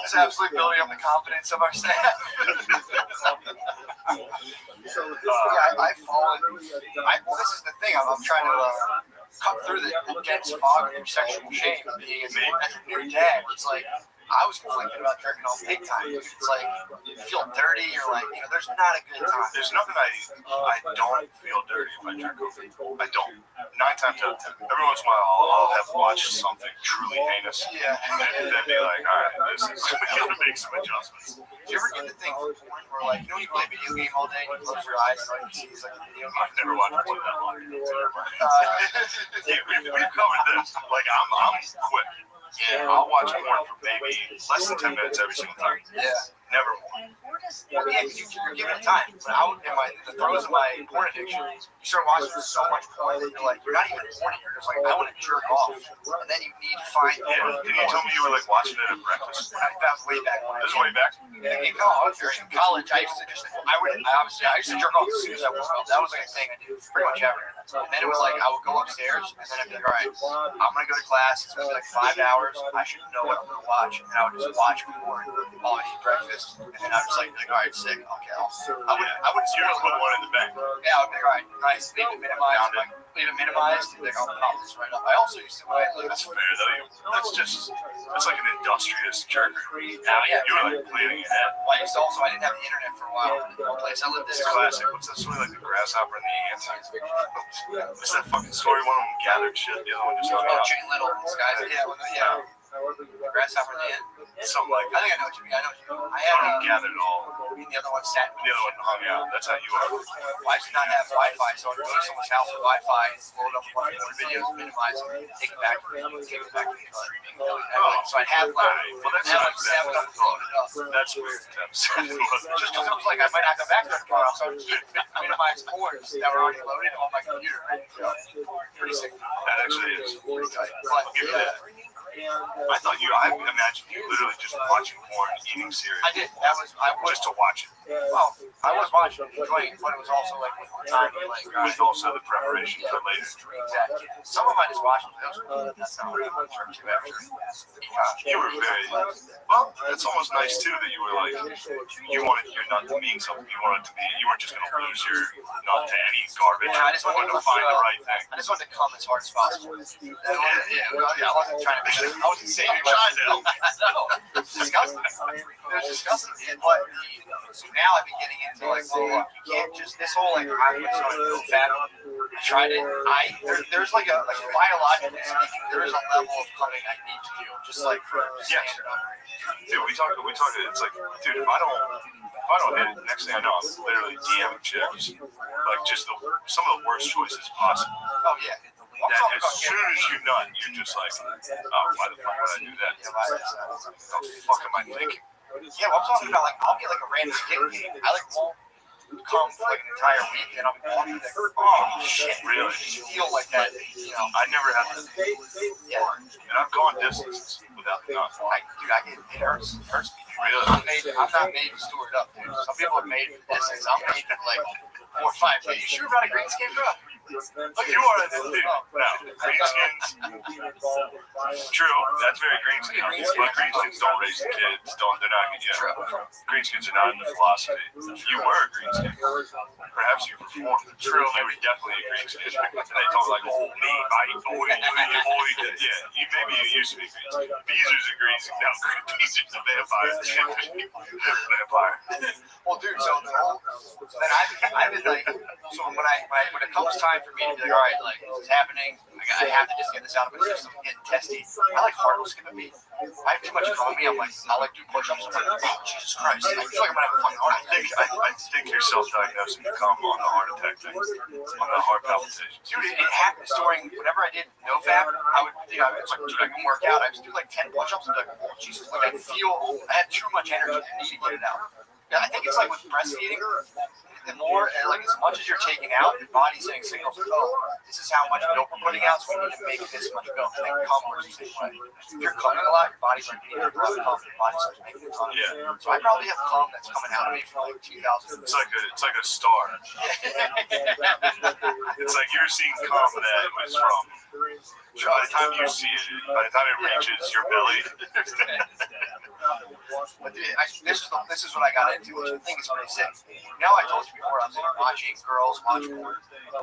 It's absolutely building up the confidence of our staff. I've fallen. Well, this is the thing. I'm trying to cut through the dense fog of sexual shame of being as a new dad. It's like I was conflicted about jerking off big time. Dude. It's like you feel dirty. You're like, there's not a good time. There's nothing I don't feel dirty if I jerk off. I don't. 9 times out of 10. Every once in a while, I'll have watched something truly heinous. Yeah. And then be like, all right, we gotta make some adjustments. Do you ever get the thing where like, you play a video game all day and you close your eyes and all you see is like a video game? I've never watched one that long. We've covered this. Like, I'm quick. Yeah, I'll watch porn for maybe less than 10 minutes every single time. Yeah. Never more. Yeah, because you're given it time. But in the throes of my porn addiction, you start watching so much porn that you're not even horny. You're just like, I want to jerk off. And then you need to find Didn't you tell me you were like watching it at breakfast? That was way back. This is way back? In college, I used to jerk off as soon as I woke up. That was like a thing I did pretty much ever. And then it was like, I would go upstairs, and then I'd be like, all right, I'm going to go to class. It's going to be like 5 hours. I should know what I'm going to watch. And I would just watch porn while I eat breakfast. And then I was like, all right, sick. Okay, I would You're put one in the bank. Yeah, I would be like, all right, nice. Leave it minimized. And like, I'll pop this right up. I also used to That's fair, though. That's like an industrious jerker. Yeah. You were like planning ahead. Well, I didn't have the internet for a while. One place I lived This is classic. What's that story like the grasshopper and the ants? What's that fucking story? One of them gathered shit, the other one just hung out. Chicken Little, this guy's yeah. Grasshopper and the ant. Something like I think I know what you mean. I haven't gathered it all. The other one sat. The other one hung out. That's how you are. I used to not have Wi-Fi, so I'd go to someone's house with Wi-Fi and load up a bunch of videos, minimize them, and take it back to the So I'd have that's like 7 of them loaded up. That's weird. Just because it was like I might not go back to the car, so I would minimize porns that were already loaded on my computer. Pretty sick. That actually is. I'll give you that. I imagined you literally just watching porn, eating cereal. I did. I was just to watch it. Well, I was watching, enjoying it, but it was also like time to like. With also the preparation for later. Exactly. Some of I just watched them. That's not really much for too after. You were very well. It's almost nice too that you were like you wanted your nut to mean something. You wanted to be. You weren't just gonna lose your nut to any garbage. I just wanted to find the right thing. I just wanted to come as hard as possible. I wasn't trying to. I wasn't saving my Trying to help. No, it's disgusting. It was disgusting. But so now I've been getting into like, well, you can't just this whole like I'm just going to go fat. I tried it. There's like a biological speaking, there is a level of coming I need to do, just like for standard upbringing. Dude, we talked. It's like, dude, if I don't hit it, next thing I know, I'm literally DMing chicks, like just some of the worst choices possible. Oh yeah. That as soon as you nut, you're just like, oh, why the fuck would I do that? What the fuck am I thinking? Yeah, well, I'm talking about like I'll get like a random dick game. I like won't come for like an entire week, and I'll be walking there. Oh shit, Really? You feel like that, I never had that. Yeah. And I've gone distances without the nut. Dude, it hurts me. Really? I'm not made to store it up, dude. Some people are made for distance. I'm made for like 4 or 5 days. You sure about a green skin, bro? Look, you are this dude. No, greenskins. True, that's very greenskins. But greenskins don't raise the kids. They're not. Yeah. Greenskins are not in the philosophy. You were a greenskin. Perhaps you performed. True, you were definitely a greenskin. And they talk like, oh, me, boy. Yeah, maybe you used to be greenskin. Beezer's a greenskin. No, Beezer's a vampire. Vampire. Well, dude, so then I've been like, so when it comes time for me to be like, all right, like this is happening, I have to just get this out of my system, get testy. I like hard skipping me. I have too much on me. I like do push-ups. I'm like, oh Jesus Christ! I feel like I'm gonna have a fucking heart attack. I think you're self-diagnosing to come on the heart attack thing, on the heart palpitations. Dude, it happens during whenever I did NoFap. It's like, dude, I can work out. I just do like 10 push-ups and be like, oh Jesus! Like I had too much energy. I need to get it out. I think it's like with breastfeeding. The more, like, as much as you're taking out, your body's sending signals. Oh, this is how much milk we're putting out, so we need to make this much milk. And then cum works the same way. If you're cumming a lot, your body's like, your body starts making a ton. Yeah. So I probably have cum that's coming out of me from like 2000. It's like a star. It's like you're seeing cum that was from. By the time you see it, by the time it reaches your belly. But dude, this is what I got into, which I think is pretty sick. Now I told you before, I was watching girls watch porn.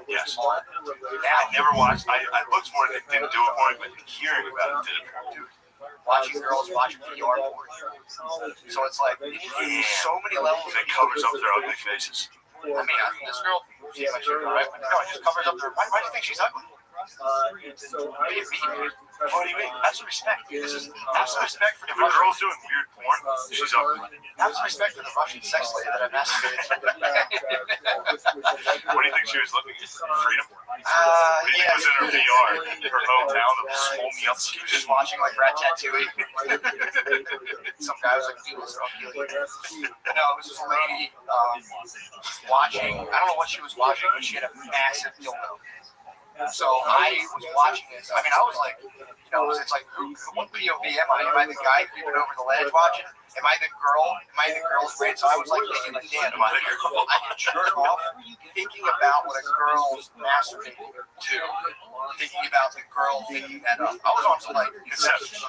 Yes. I never watched. I looked for it. It didn't do it for me, but hearing about it did it for me. watching girls watching VR porn. So it's like so many levels. It covers up their ugly faces. I mean, this girl seems like she's right, but no, it just covers up their. Why do you think she's ugly? What do you mean? Have some respect. Have some respect for the If a girl's doing weird porn, she's ugly. Have some respect for the Russian sex slave that I masturbated to. What do you think she was looking at? Freedom? What do you think was in her VR? Her hometown of Smolny. She was just watching like Ratatouille. Some guy was like, "Dude, what's wrong with you?" No, it was this lady watching. I don't know what she was watching, but she had a massive dildo. So I was watching this. I mean, I was like, it's like, what POV am I? Am I the guy creeping over the ledge watching? Am I the girl? Am I the girl's brain? So I was like thinking, like, damn, am I the girl? I can jerk off thinking about what a girl's masturbating to, thinking about the girl thinking that up. I was on some like Inception.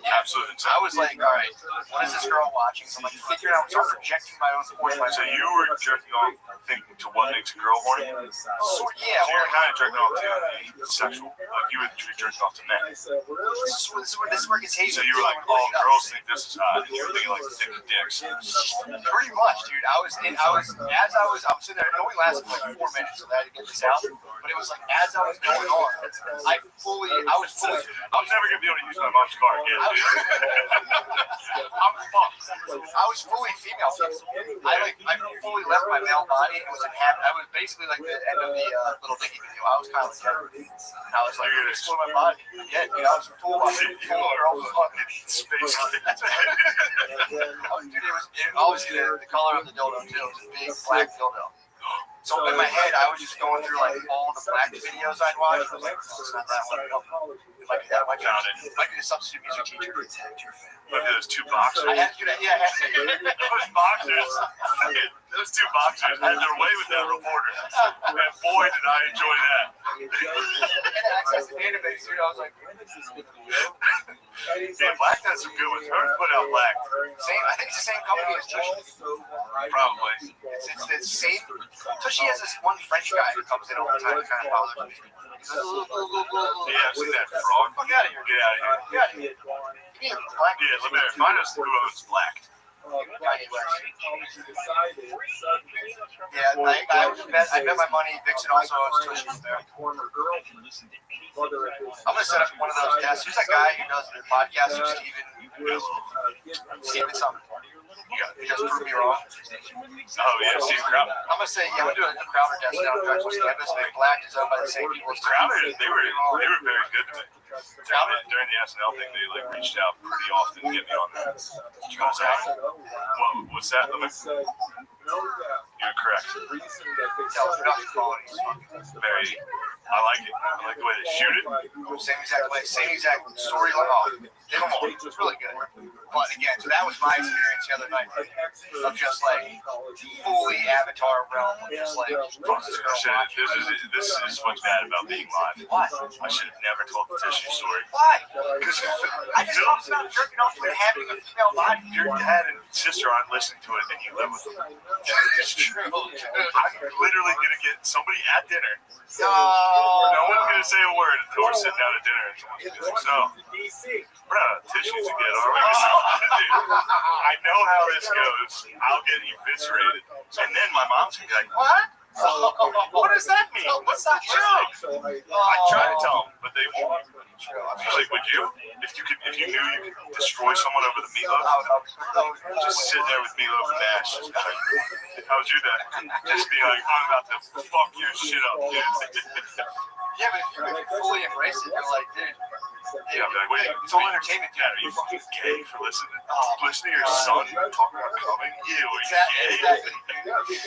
Absolutely. I was like, all right, what is this girl watching? So I'm like figuring out, start projecting my own sports. So you were jerking off thinking to what makes a girl horny? So, yeah, So you're kind of jerking off to the sexual. Like you would be jerking off to men. this is where it gets hazy. So you were like, oh, girls think this is hot. And you were thinking like thick dicks. Pretty much, dude. I was sitting there. It only lasted like 4 minutes, so I had to get this out. But it was like as I was going on, I was never gonna be able to use my mom's car again. I'm fucked. I was fully female. I fully left my male body and was inhabited. I was basically like the end of the Little Dicky video. I was kind of like, I was like, explore my body. Yeah, dude, I was full girl. Space. Dude, it was obviously the color of the dildo too. It was a big black dildo. So in my head, I was just going through like all the black videos I'd watch. I was like, no, it's not that one. It might be that. It might be the substitute music teacher. Maybe those two boxers. I had to do that. Yeah, I had to. Those boxers. Those two boxers had their way with that reporter. And boy, did I enjoy that. And access to database, dude. I was like, Yeah, Black does some good ones. Hers put out Black. I think it's the same company as Tushy. Probably. It's the same. Tushy has this one French guy who comes in all the time and kind of bothers me. Yeah, I've seen that frog. Fuck out of here. Get out of here. Get out of here. Give me a black. Yeah, let me find us who owns Black. Yeah, I bet my money Vixen also owns Tushy there. I'm gonna set up one of those desks. Who's that guy who does the podcast? Steven something. He just proved me wrong. Oh yeah, Steve Crowder. I'm gonna say, yeah, we're doing a Crowder desk down on Drexel campus. Black is owned by the same people as Crowder, they were very good to me. During the SNL thing, they like reached out pretty often to get me on there. Did you go to What's that? You're correct. production quality is fucking Very. I like it. I like the way they shoot it. same exact way, same exact storyline. Oh, come on, it's really good. But again, so that was my experience the other night of just like fully Avatar realm, of just like fuck this girl. This is what's bad about being live. Why? I should have never told the tissue story. Why? Because I just talked about jerking off to having a female body. your dad and sister aren't listening to it, and you live with them. It's true. I'm literally gonna get somebody at dinner. No one's gonna say a word until we're sitting down at dinner, and someone's gonna say, "No, we're not tissues again, are we?" Dude, I know how this goes. I'll get eviscerated, and then my mom's gonna be like, What? "What does that mean? What's that joke?" I try to tell them, but they won't. I'm like, would you? If you knew you could destroy someone over the meatloaf, just sit there with meatloaf and mash. How would you do that? Just be like, I'm about to fuck your shit up, dude. Yeah, but if you fully embrace it, you're like, dude. Yeah, I'm like, wait, it's all entertainment. Yeah, are you fucking gay for listening to your son talk about coming? Ew, are you gay?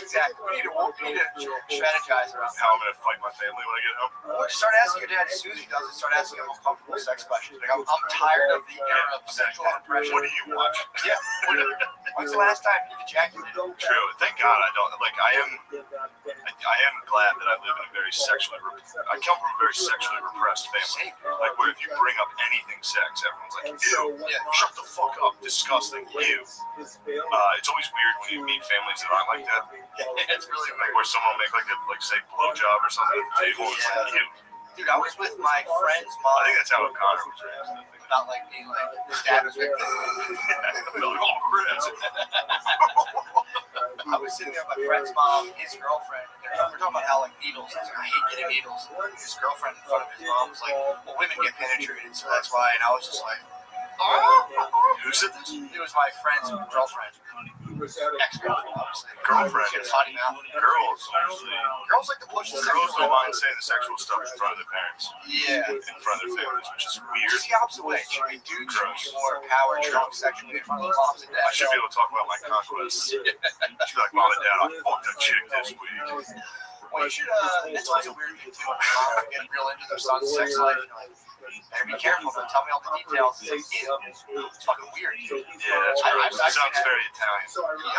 Exactly. We need to strategize around How I'm gonna fight my family when I get home. Well, just start asking your dad, as Susie does it, start asking him uncomfortable sex questions. Like, I'm tired of the era of sexual repression. What do you watch? Yeah. When's the last time you ejaculated? True. Thank God I don't. Like, I am glad that I live in a very sexually. I come from a very sexually repressed family. Like, where if you bring up anything sex, everyone's like, ew, shut the fuck up, disgusting, ew. It's always weird when you meet families that aren't like that. It's really Like where someone will make like say blowjob or something at the table, it's like, ew. Dude, I was with my friend's I mom. think that's how O'Connor was raised. About like being like his dad was like, Oh, Chris. I was sitting there with my friend's mom, his girlfriend. We're talking about how like needles. I was like, I hate getting needles. His girlfriend in front of his mom was like, well, women get penetrated, so that's why. And I was just like, Who said this? it was my friend's girlfriend, ex-girlfriend, obviously. Girlfriend. She had a potty mouth. Girls usually. Girls like to push the Girls don't sexual mind saying the sexual stuff in front of their parents, Yeah. in front of their families, which is weird. Just the opposite way. It should be dudes should be more empowered, strong sexually in front of moms and I dads. should be able to talk about my conquests. Should be like, Mom and Dad, I fucked a chick this week. Well, you should, that's always a weird thing too. When moms get real into their son's sex life, you know, like, better be careful, but tell me all the details. It's fucking weird. Yeah, that's right. It sounds very Italian.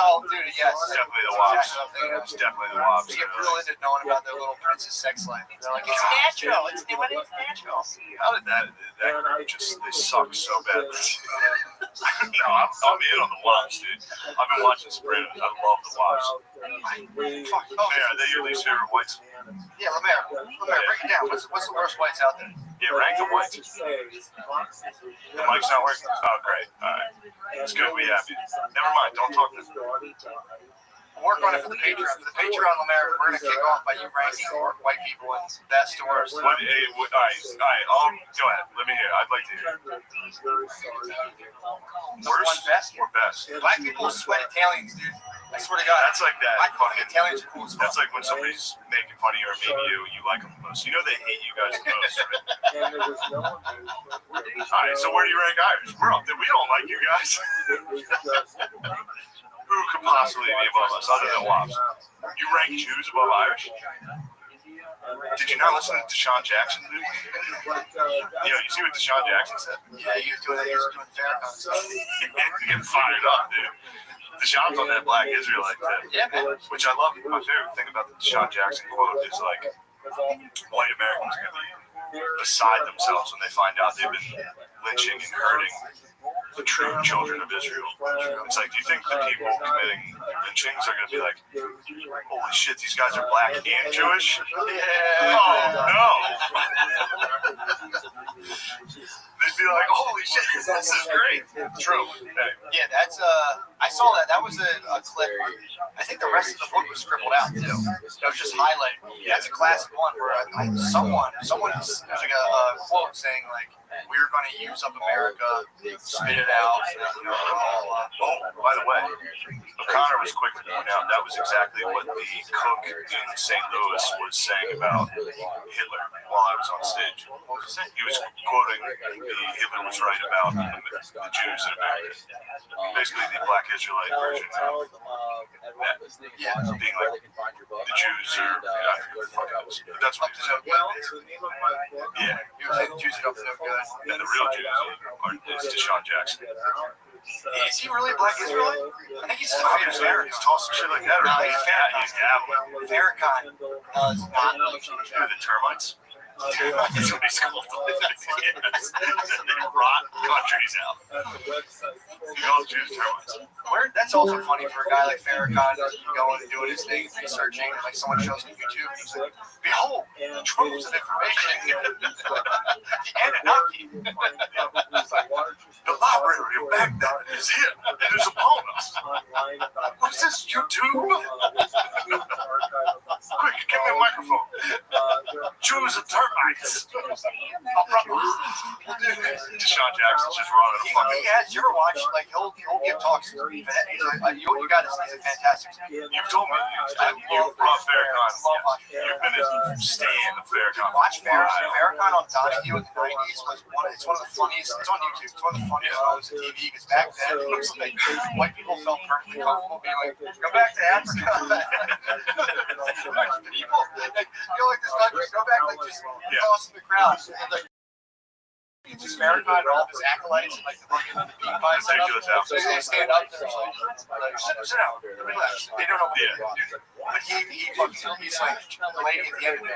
Oh, dude, yes. It's definitely the wops. Exactly what I'm thinking of. It's definitely the wops. They get real into knowing about their little prince's sex life. They're like, it's natural. It's natural. How did that group just, they suck so bad. No, I'm in on the wops, dude. I've been watching Sopranos. I love the wops. Yeah, are they your least favorite whites? Yeah, Lemaire, break it down. What's the worst whites out there? Yeah, rank the whites. The mic's not working. Oh, great. All right. It's good. We happy. Never mind. Don't talk to Work on it for the Patreon. For the Patreon, Lemaire, we're going to kick off by you ranking white people in best to worst. All right. Go ahead. Let me hear. I'd like to hear. Worst Best? or best? Black people sweat Italians, dude. I swear to God. That's like that. Black fucking Italians are cool as fuck. That's like when somebody's making fun of you or maybe you like them the most. You know they hate you guys the most, right? All right, so where do you rank Irish? We're up there. We don't like you guys. Who could possibly be above us other than Wops? You rank Jews above Irish? Did you not listen to Deshaun Jackson, dude? You see what Deshaun Jackson said? Yeah, he was doing Farrakhan stuff. You get fired up, dude. Deshaun's on that Black Israelite tip. Yeah, man. Which I love. My favorite thing about the Deshaun Jackson quote is like, white Americans are going to be beside themselves when they find out they've been lynching and hurting the true children of Israel. It's like, do you think the people committing lynchings are going to be like, holy shit, these guys are black and Jewish? Yeah. Oh, no. They'd be like, holy shit, this is great. True. Hey. Yeah, that's I saw that. That was a clip. I think the rest of the book was scribbled out too. It was just highlighted. That's a classic one where someone there's like a quote saying like, we're going to use up America, spit it out. Oh, by the way, O'Connor was quick to point out that was exactly what the cook in St. Louis was saying about Hitler while I was on stage. He was quoting Hitler was right about the Jews in America. Basically, the Black Israelite version of that. Yeah, being like the Jews are. But that's what he said. Yeah, he was like, Jews are up to no good. and the real Jews is Deshaun Jackson. Is he really a Black Israelite? I think he's still famous. He's tossing shit like that. Or he's fat. He's dabbling. Farrakhan does not know Jewish. Who, the termites? That's what he's called. Yes. They rot countries out. He calls Jews termites. That's also funny for a guy like Farrakhan going and doing his thing, researching, and like someone shows him YouTube, and he's like, behold, troves of information. The Anunnaki. The library of Baghdad is here. It is upon us. What's this, YouTube? Quick, give me a microphone. Jews and termites. Deshaun Jackson's just running a fucking. You ever watch, like, he'll give talks. You got to see, he's a fantastic. You've told me you've brought Farrakhan. You've been a stand of Farrakhan. Watch Farrakhan on Donahue in the 90s was it's one of the funniest. It's on YouTube. It's one of the funniest moments on TV because back then it looks like white people felt perfectly comfortable being like, go back to Africa. People, like, feel like this country, go back, like, just toss in the crowd. And, like, it's just Farrakhan and all of his acolytes and like the beat by so they stand up there like sit down, relax. They don't know what they're doing. But he's like the lady at the end of it.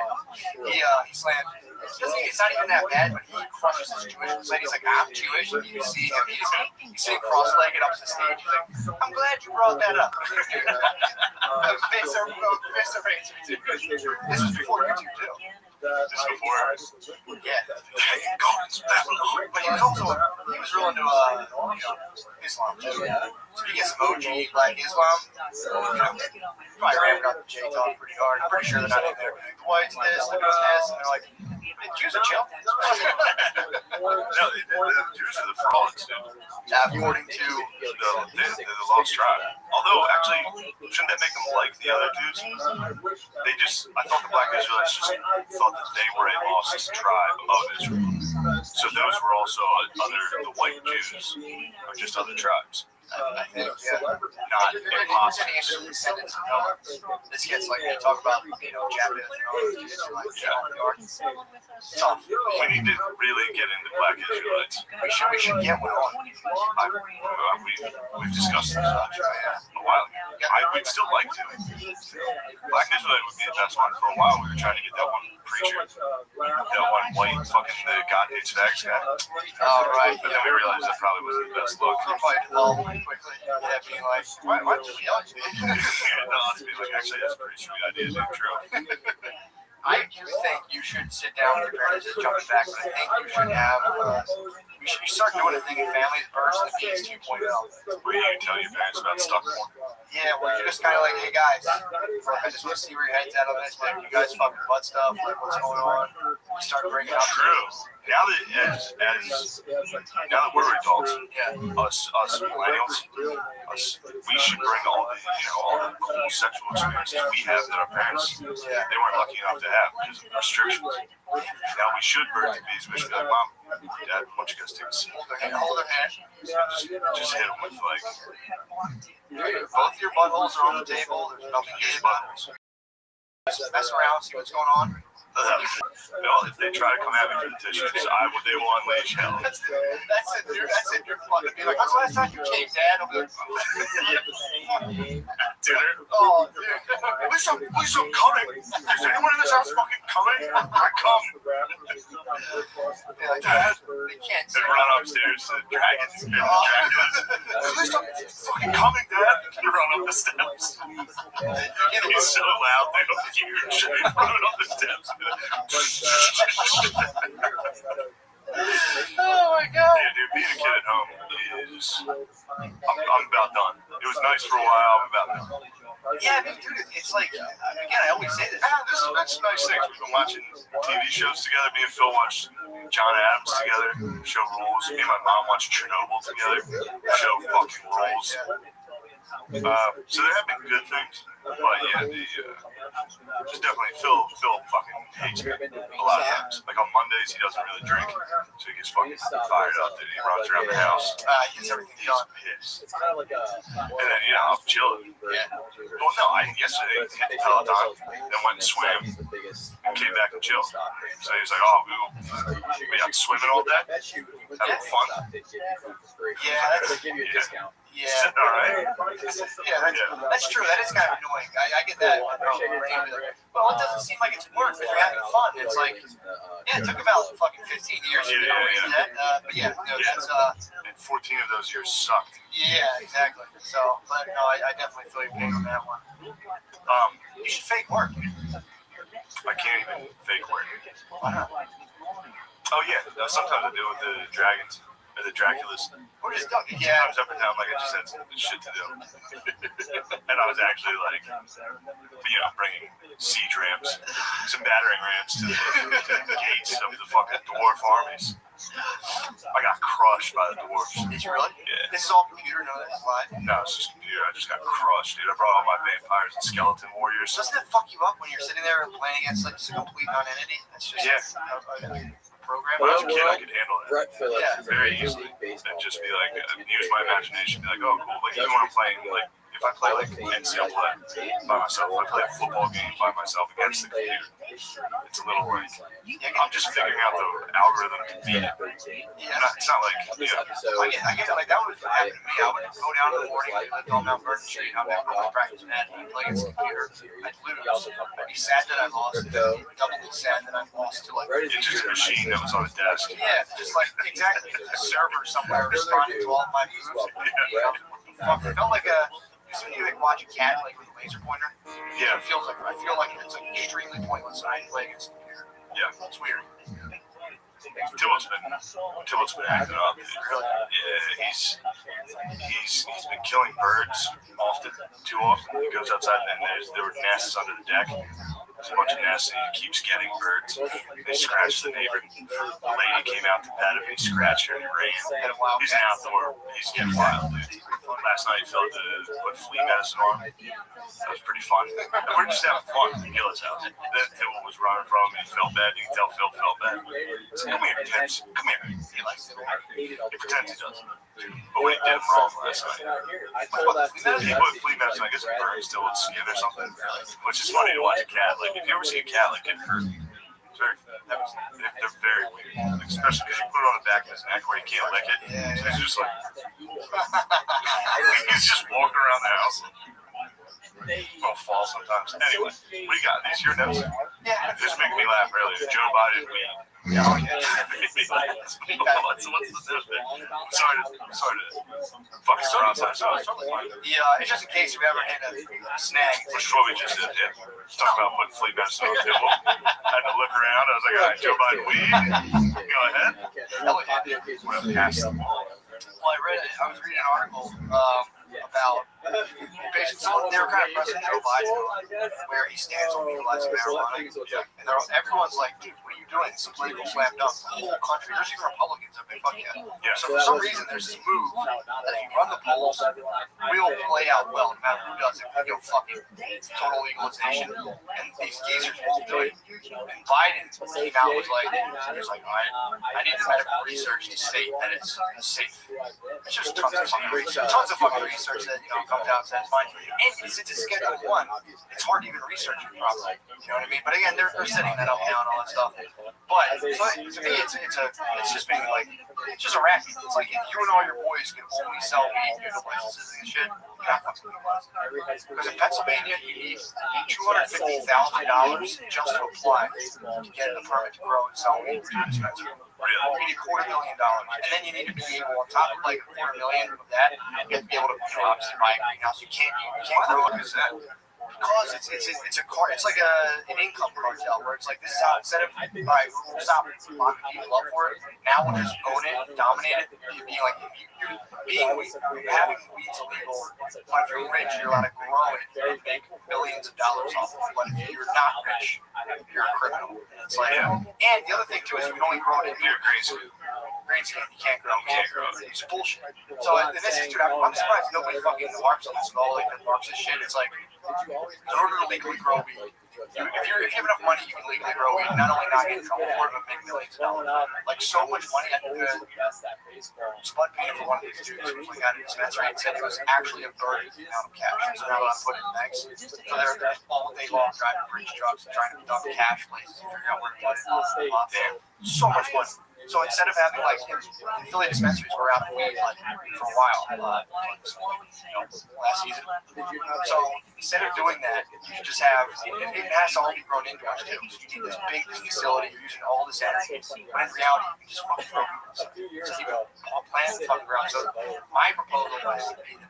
He slammed. It's not even that bad, but he crushes this Jewish lady. He's like, I'm Jewish. And you can see him. He's sitting cross-legged up to the stage. He's like, I'm glad you brought that up. This was before YouTube too. Just before. Yeah. Collins, But he was also real into Islam too. So he gets some OG Black Islam. Probably ramping up the J talk pretty hard. I'm pretty sure they're not in there. The whites this, look at his ass, and they're like, Jews are chill. No, the Jews are the frauds, dude. According to the lost tribe. Although, actually, shouldn't that make them like the other Jews? I thought the black Israelites just thought that they were a lost tribe of Israel. So those were also the white Jews, or just other tribes. I think, Not impossible. Descendants of Noah. This gets like we talk about, Japheth and all those Israelites. Tough. We need to really get into black Israelites. We should get one on. We've discussed this a while ago. I would still like to. Black Israelite would be the best one. For a while, we were trying to get that one preacher, that one white fucking the God hates fags guy. Oh, right. But then we realized that probably wasn't the best look. Probably devolve quickly. Yeah, being like, why do we yell at me? No, let's be like, actually, that's a pretty sweet idea. Is it true? I do think you should sit down with your parents, just jumping back, but I think you should have, we should start doing a thing in families, Birds and the Bees 2.0. Where you tell your parents about stuff more. Yeah, where you're just kind of like, hey guys, I just want to see where your head's at on this, like, you guys fucking butt stuff, like, what's going on? We start bringing up. True. Now that we're adults, us millennials, we should bring all the cool sexual experiences we have that our parents they weren't lucky enough to have because of restrictions. Now we should birds and bees. We should be like, Mom, Dad, why don't you guys take a seat? Hold their hand. Just hit them with like. Both your buttholes are on the table. There's nothing hidden. Buttholes. Just mess around, see what's going on. Well, if they try to come at me for the tissues, they will unleash hell. That's it, dude. That's it. You're fun to be like, when's the last time you came, Dad? I'm like, Dinner? oh, dude. Please don't coming. Is anyone in this house fucking coming? I come. Dad, they can't Then run upstairs to the dragons. Please don't fucking coming, Dad. And run up the steps. He's so loud they don't hear shit. Running up the steps. Oh my God. Yeah, dude, being a kid at home is. I'm about done. It was nice for a while. I'm about done. Yeah, dude, it's like, again, I always say this. That's a nice thing. We've been watching TV shows together. Me and Phil watched John Adams together. Show rules. Me and my mom watched Chernobyl together. Show fucking rules. So there have been good things, but yeah, just definitely Phil fucking hates me a lot of times. Like on Mondays, he doesn't really drink, so he gets fucking fired up. Dude. He runs around the house. He gets everything done. He's pissed. And then I'm chilling. Well, no, yesterday hit the Peloton, then went and swam, and came back and chilled. So he was like, "Oh, we out swimming all day, having fun." Yeah, that's give you a discount. Yeah. All right. Yeah, that's true. That is kind of annoying. I get that. Well, it doesn't seem like it's work if you're having fun. It's like, it took about fucking 15 years to raise that. But yeah, that's and 14 of those years sucked. Yeah, exactly. So, but no, I definitely feel your pain on that one. You should fake work. I can't even fake work. Why not? Oh yeah, sometimes I do with the dragons. The Draculas. We're just talking. Yeah. Sometimes up and down, like I just had some shit to do. And I was actually like, bringing siege ramps, some battering rams to the gates of the fucking dwarf armies. I got crushed by the dwarves. Did you really? Yeah. This is all computer, no, this is live. No, it's just computer. I just got crushed, dude. I brought all my vampires and skeleton warriors. Doesn't it fuck you up when you're sitting there playing against like just a complete non-entity? That's just program. When I was a kid, I could handle that. Brett Phillips Very easily. And just be like, use my imagination. Be like, oh, cool. Like, even when I'm playing, like, if I play like NCL play by myself, if I play a football game by myself against the computer, it's a little like, I'm just figuring out the algorithm to beat it. Yeah. It's not like, I get it. Like, that would happen to me. I would go down in the morning, I lived on Mount Vernon Street, I'd have to practice that, and play against the computer. I'd lose. I'd be sad that I lost. Doubly sad that I lost to like. it's just a machine that was on a desk. Yeah, just like exactly a server somewhere responding to all of my moves. It felt like when you like watch a cat like with a laser pointer. Yeah. I feel like it's like extremely pointless when I play against the computer. Yeah, It's weird. Tibblett's been acting up. Yeah, he's been killing birds too often. He goes outside and there were nests under the deck. There's a bunch of nests and he keeps getting birds. They scratched the neighbor. The lady came out to pet him. He scratched her and he ran. He's an outdoor. He's getting wild, dude. Last night he felt to put flea medicine on him. That was pretty fun. And we're just having fun at Gillet's house. That Tibble was running from him. He felt bad. You can tell Phil felt bad. So, come here, Tibbs. Come here. He likes it. He pretends he doesn't. But when he did him wrong last night, he put flea medicine, I guess it burns still with skin or something. Which is funny to watch a cat. Like, if you ever see a cat like get hurt, they're very weird. Like, especially because you put it on the back of his neck where he can't lick it. So he's just like, he's just walking around the house. He'll fall sometimes. Anyway, what do you got? These your notes? Yeah. This making me laugh earlier. Joe Biden, what's the note? I'm sorry to fucking throw outside. Yeah, it's just in case you ever hit a snag. Which is what we just did. Yeah. Talk about putting flea medicine on the table. I had to look around. I was like, all right, Joe Biden, weed. Go ahead. Well, I was reading an article about basically they were kind of pressing Joe Biden where he stands on legalizing marijuana. And everyone's like, dude, what are you doing? It's a political slam dunk. The whole country, there's even Republicans that fuck yeah. So for some reason, there's this move that if you run the polls, will play out well no matter who does it. Fucking total legalization. And these geezers won't do it. And Biden came out was like, all right, I need the medical research to state that it's safe. It's just tons of fucking research that comes out and says fine. And since it's Schedule 1, it's hard to even research it properly. You know what I mean? But again, they're setting that up now and all that stuff. But to me, it's just being like, it's just a racket. It's like if you and all your boys can only sell weed in the licenses and shit, you're not fucking legalized. Because in Pennsylvania, you need $250,000 just to apply to get a permit to grow and sell weed to a dispensary. You need $250,000, and then you need to be able, on top of like $250,000 of that, you have to be able to obviously buy a greenhouse. You can't grow it because it's like an income cartel where it's like this is how instead of all right, we'll stop locking people up for it. Now we'll just own it, dominate it, being like having weeds illegal. But if you're rich, you're allowed to grow it and make millions of dollars off of it. But if you're not rich, you're a criminal. It's like, and the other thing too is you can only grow it if you're green skin. You can't grow. It's bullshit. So in this institute, I'm surprised nobody fucking harps on this at all. Like harps this shit. It's like in order to legally grow weed, if you have enough money, you can legally grow weed. Not only not get in trouble for it, but make millions of dollars. Like so much money. I think Spud paid for one of these dudes who was like at a dispensary and said it was actually a burden amount of cash. So they're allowed to put it in bags. So they're all day long driving bridge trucks and trying to dump cash places and figure out where to put it. So much money. So instead of having like Philly dispensaries were out of weed like for a while, last season. So instead of doing that, you can just have it has to all be grown indoors too. So you need this big facility, you're using all this energy. But in reality, you can just fucking grow it. So you can plant the fucking ground. So my proposal was that you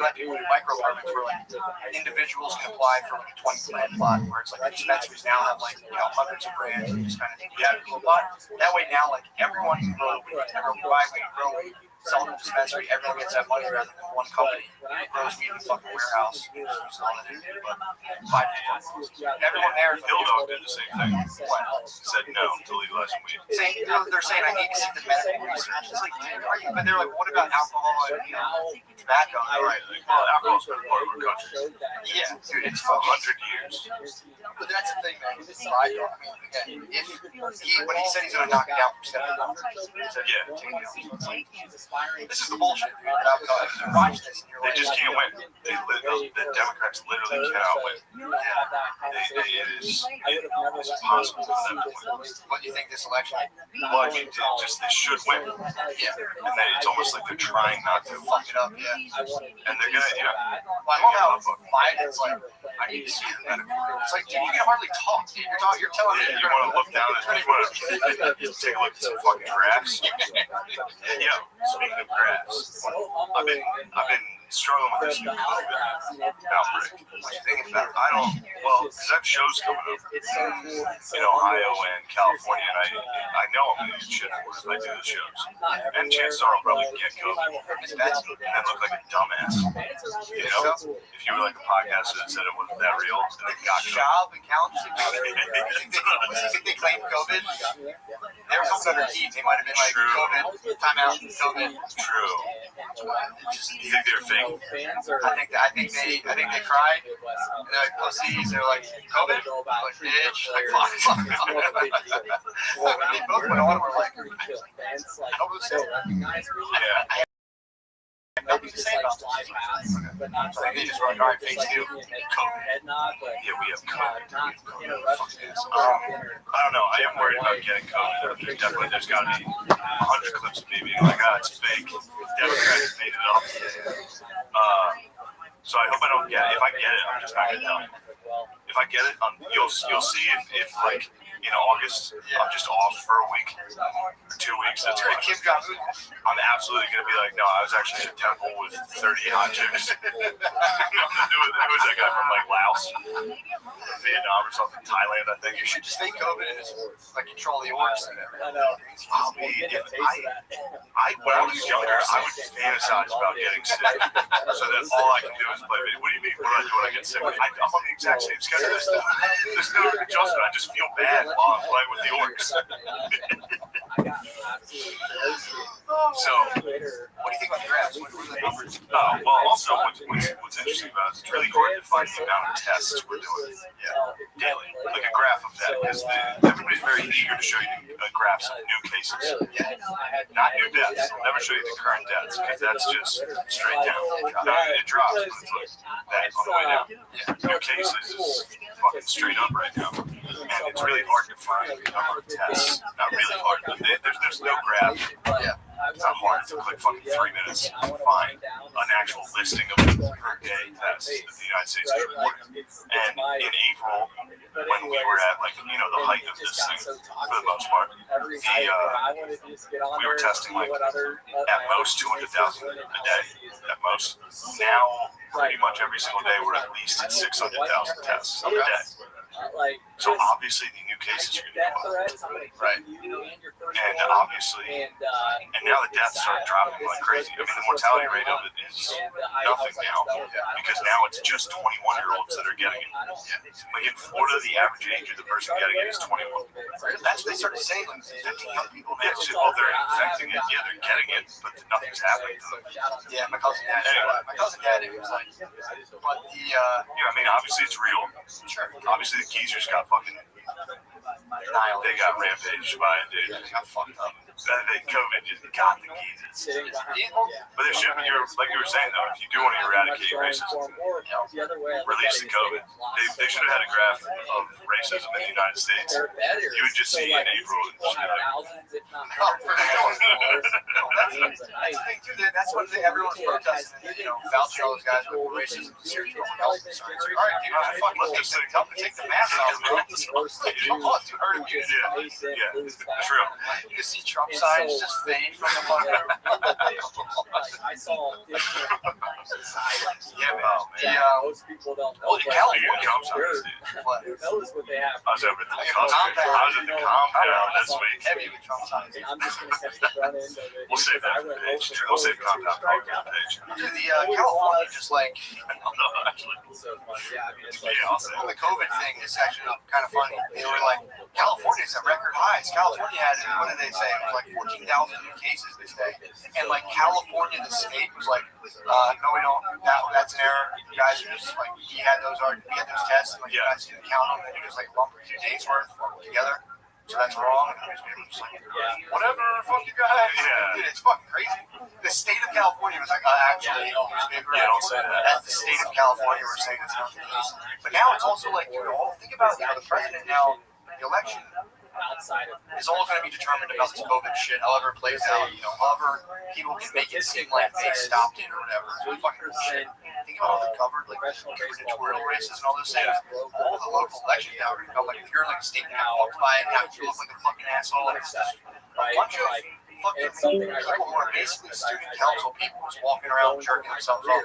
let people do micro permits where like individuals can apply for like a 20 plant plot, where it's like the dispensaries now have like hundreds of brands and just kind of a lot. That way now like everyone can grow weed, everyone can buy weed, grow weed, sell in the dispensary, everyone gets that money rather than one company grows weed in a fucking warehouse. But everyone there is Hill Dog did the same thing. Said no to legalizing weed. They're saying I need to see the medical research. It's like, but they're like, what about alcohol and tobacco? Right. Well, alcohol's been part of our country. Yeah, dude, it's for 100 years. But that's the thing, man. Again, when he said he's going to knock it out from 7 he said, this is the bullshit, dude. You watch this and you're they like, just can't win. The Democrats literally cannot win. It is impossible for them to win. What do you think this election? Well, they should win. Yeah. And it's almost like they're trying not to Fuck it up, yeah. And they're gonna, Well, I love how Biden's like, I need to see the medical. It's like, dude, you can hardly talk, dude. You're telling me you want to look down and you want to take a look at some fucking graphs. Yeah, speaking of graphs, I've been struggling with this COVID outbreak. What you thinking about? I don't, well, because I have shows coming up in Ohio and California, and I know I'm going to get shit for it if I do the shows. And chances are I'll probably get COVID and then look like a dumbass. You know, if you were like a podcaster that said it wasn't that real, and then got COVID. Shab and Calendar, you think they claimed COVID? They were coming under heat. They might have been like COVID, timeout, COVID. True. You think they're fake? I think they cried. And they're like pussies. They're like COVID, like bitch, like fuck. They both went on. We're like, Yeah. Nothing to say about this. They just run hard things too. COVID. Yeah, we have COVID. I don't know. I am worried about getting COVID. There's got to be 100 clips of me being like, it's fake. Democrats made it up. So I hope I don't get it. If I get it, I'm just not going to tell you. If I get it, you'll see if like in August, I'm just off for a week or 2 weeks. That's great. Kim Jong-un. I'm absolutely going to be like, no, I was actually in a temple with 30 hot chicks. Who was that guy from like Laos, Vietnam or something, Thailand, I think. You should just fake COVID and just like control the orcs. When I was younger, I would fantasize about getting sick, so that all I can do is play video. What do you mean? What do I do when I get sick? I'm on the exact same schedule. There's no adjustment. I just feel bad while I'm playing with the orcs. So, what do you think about the graphs? What are the numbers? Well, also, what's interesting about it is it's really hard to find the amount of tests we're doing daily, like a graph of that, because everybody's very eager to show you graphs of new cases, not new deaths. They'll never show you the current deaths, because that's just straight down. It drops, but it's like that on the way down. New cases is fucking straight up right now, and it's really hard to find the number of tests. Not really hard, but there's no graph. It's not hard. It took like fucking 3 minutes to find an actual listing of per day tests that the United States is reporting. And in April, when we were at like, the height of this thing, for the most part, we were testing like at most 200,000 a day, at most. Now, pretty much every single day, we're at least at 600,000 tests a day. So obviously the new cases are going to go up, right? And obviously, and now the deaths are dropping like crazy. I mean, the mortality rate of it is nothing now, because now it's just 21-year-olds that are getting it. Like in Florida, the average age of the person getting it is 21. That's what they started saying, like 15 young people. Yeah, well, they're infecting it. Yeah, they're getting it, but nothing's happening to them. Yeah, my cousin had it. It was like, but the I mean, obviously it's real. Obviously the geezers got fucking. They got rampaged by it, dude. They got fucked up. COVID just got the geezers. But there should be, like you were saying though, if you do want to eradicate racism, release the COVID. They should have had a graph of racism in the United States. You would just see in April. That's one thing everyone's protesting. Fauci, all those guys with racism and serious public health concerns. All right, dude, let this thing come and take the mask off, bro. You heard him. Yeah, true. You see Trump signs just fade from the fucking. I saw Most people don't know. Well, in California, Trump signs, who knows what they have. I was over at the compound this week. Heavy with Trump signs. I'm just going to catch the front end of it. We'll save that for the page. We'll save compound talk for the page. Dude, the California just like. No, actually. I'll say. The COVID thing is actually kind of funny. They were like, California's at record highs. California had, what did they say? It was like 14,000 new cases this day. And like California, the state was like, no, we don't. That's an error. You guys are just like, we had those tests, and like, you guys didn't count them, and you just like lumped 2 days worth together. So that's wrong. And just like, whatever, fuck you guys. Yeah. Dude, it's fucking crazy. The state of California was like, actually, don't say that. That's the state of California. We're saying it's not the case. But now it's also like, think about the president now. The election is all going to be determined about this COVID shit, however it plays out. However people can make it seem like they stopped it or whatever. It's really fucking bullshit. Think about all the covered, like gubernatorial races and all those things. All the local elections now are going to become like, if you're in like a state now fucked by it, now you look like a fucking asshole. It's just a bunch of fucking people who are basically student council people just walking around jerking themselves off.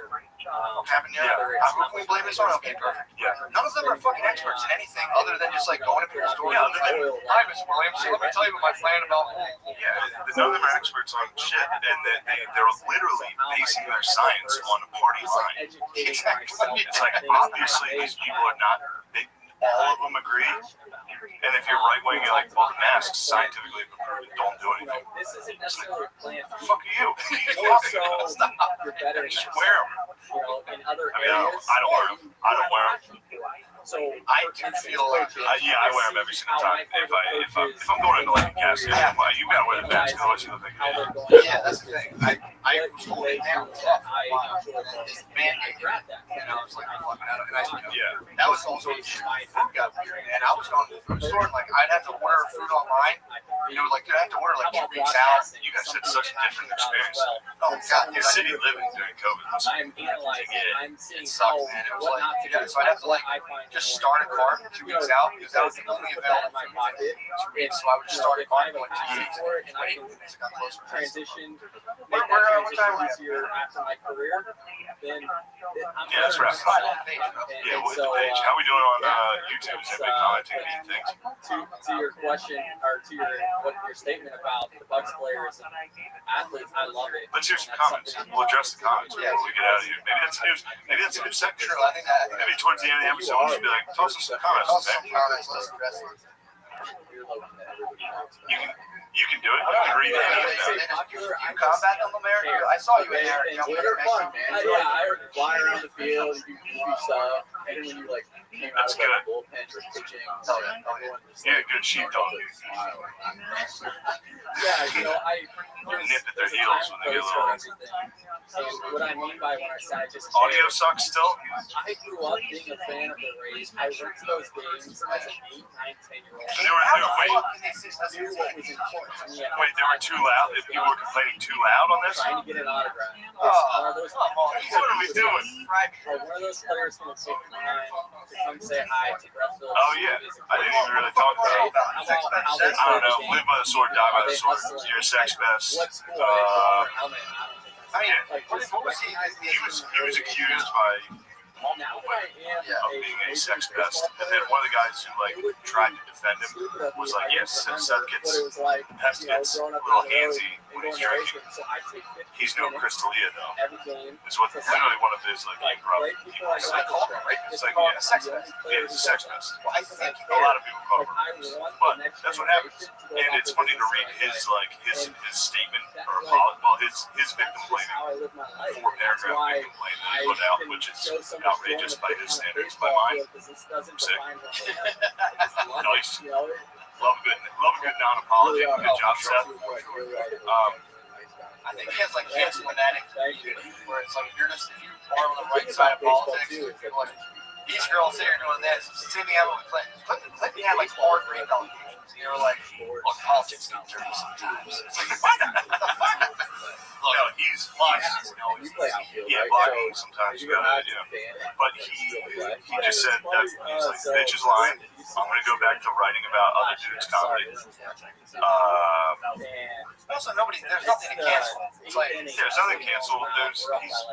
Happened the other. Who can we blame this on? Okay, perfect. Yeah. None of them are fucking experts in anything other than just like going to people's doors. Yeah, other than, Hi, Mr. Williams. Let me tell you about my plan about. none of them are experts on shit, and they're literally basing their science on a party line. Exactly. It's like, obviously, these people are not, all of them agree. And if you're right wing, you're like, well, the masks scientifically proven don't do anything. This isn't necessarily a plan. The fuck are you? Also, you're better Just than wear them. in other I mean, areas. I don't wear them. I don't wear them. So I do feel like Yeah, I wear them every single time. If I'm going into like a gas station, you gotta wear the mask, otherwise you look like an idiot. Yeah, that's the thing. I was holding down tough for a while, and then this mandate, and I was like, I'm fucking out of it. Yeah. That was also the shit. My food got weird, and I was going to the food store, and like I'd have to order food online. You know, like I have to order like 2 weeks out. You guys had such a different experience. Oh god, The dude, city living during COVID was I'm analyzing. I'm seeing it sucked, man. It was what not like, to yeah, do. so I'd have to like I find just start a cart 2 weeks out because that was the only available my food pocket. for 2 weeks. So I would just start a cart for like 2 weeks. For it, and I Wait, can as it got closer. transition. What time this year after my career, then I'm Yeah, that's right. Yeah, what's the page? How we doing on YouTube? Is everybody commenting these things? To your question or to your statement about the Bucks players and athletes, I love it. Let's hear some comments. We'll address the comments before we get out of here. Maybe that's a new section. True, I think that. Maybe towards the end of the episode, we'll just be like, toss us some comments. Also, Okay? comments, let's address it. You can do it. You can read any of them. You combat them, America? I saw you in there. And you're fun, man. Yeah, I fly around the field, you do stuff, and then when you like came out That's of the good. bullpen or pitching, everyone just Yeah, good sheepdog. yeah, you know, Nip at their heels when they get a little. And what I mean by when I say I just Audio sucks still? I grew up being a fan of the Rays. I went to those games as an 8, 9, 10-year-old. They were, Knew what was important to me. wait, they were too loud? If you were complaining too loud on this? Trying to get an autograph. Oh, One of those, What are we doing? like one of those players going to take the time to come say hi to Brett Phillips. Oh, yeah. I didn't even really talk about it. I don't know. Live by the sword, die by the sword. You're a sex pest. What school? Helmet. I mean, Like, what just was he? He was accused by now multiple that I women am of being a sex pest. And then one of the guys who like tried to defend him was like, yes, Seth gets pest gets a little handsy when he's drinking. He's no Crystalia though. It's what literally one of his like rough people. It's like called him, right? It's like yeah, sex pest. yeah, it's a sex pest. Well, I think A lot of people call it rapists, but that's what happens. And it's funny to read his statement or apology. Well, his victim blaming 4-paragraph victim claim that he put out, which is outrageous by his standards, by mine. Sick. Nice. Love a good non-apology. Good job, Seth. I think he has like cancel fanatic where it's like if you are on the right side of politics, you're like these girls here doing this. It's the same thing happened with Clinton. Clinton had like hard rape allegations. You know, like look, politics can be dirty sometimes. It's like what the fuck? No, he's blocking sometimes you gotta, but he just said that he's like, bitch is lying. I'm gonna go back to writing about other dudes' comedy. Also, there's nothing to cancel. It's like There's nothing canceled.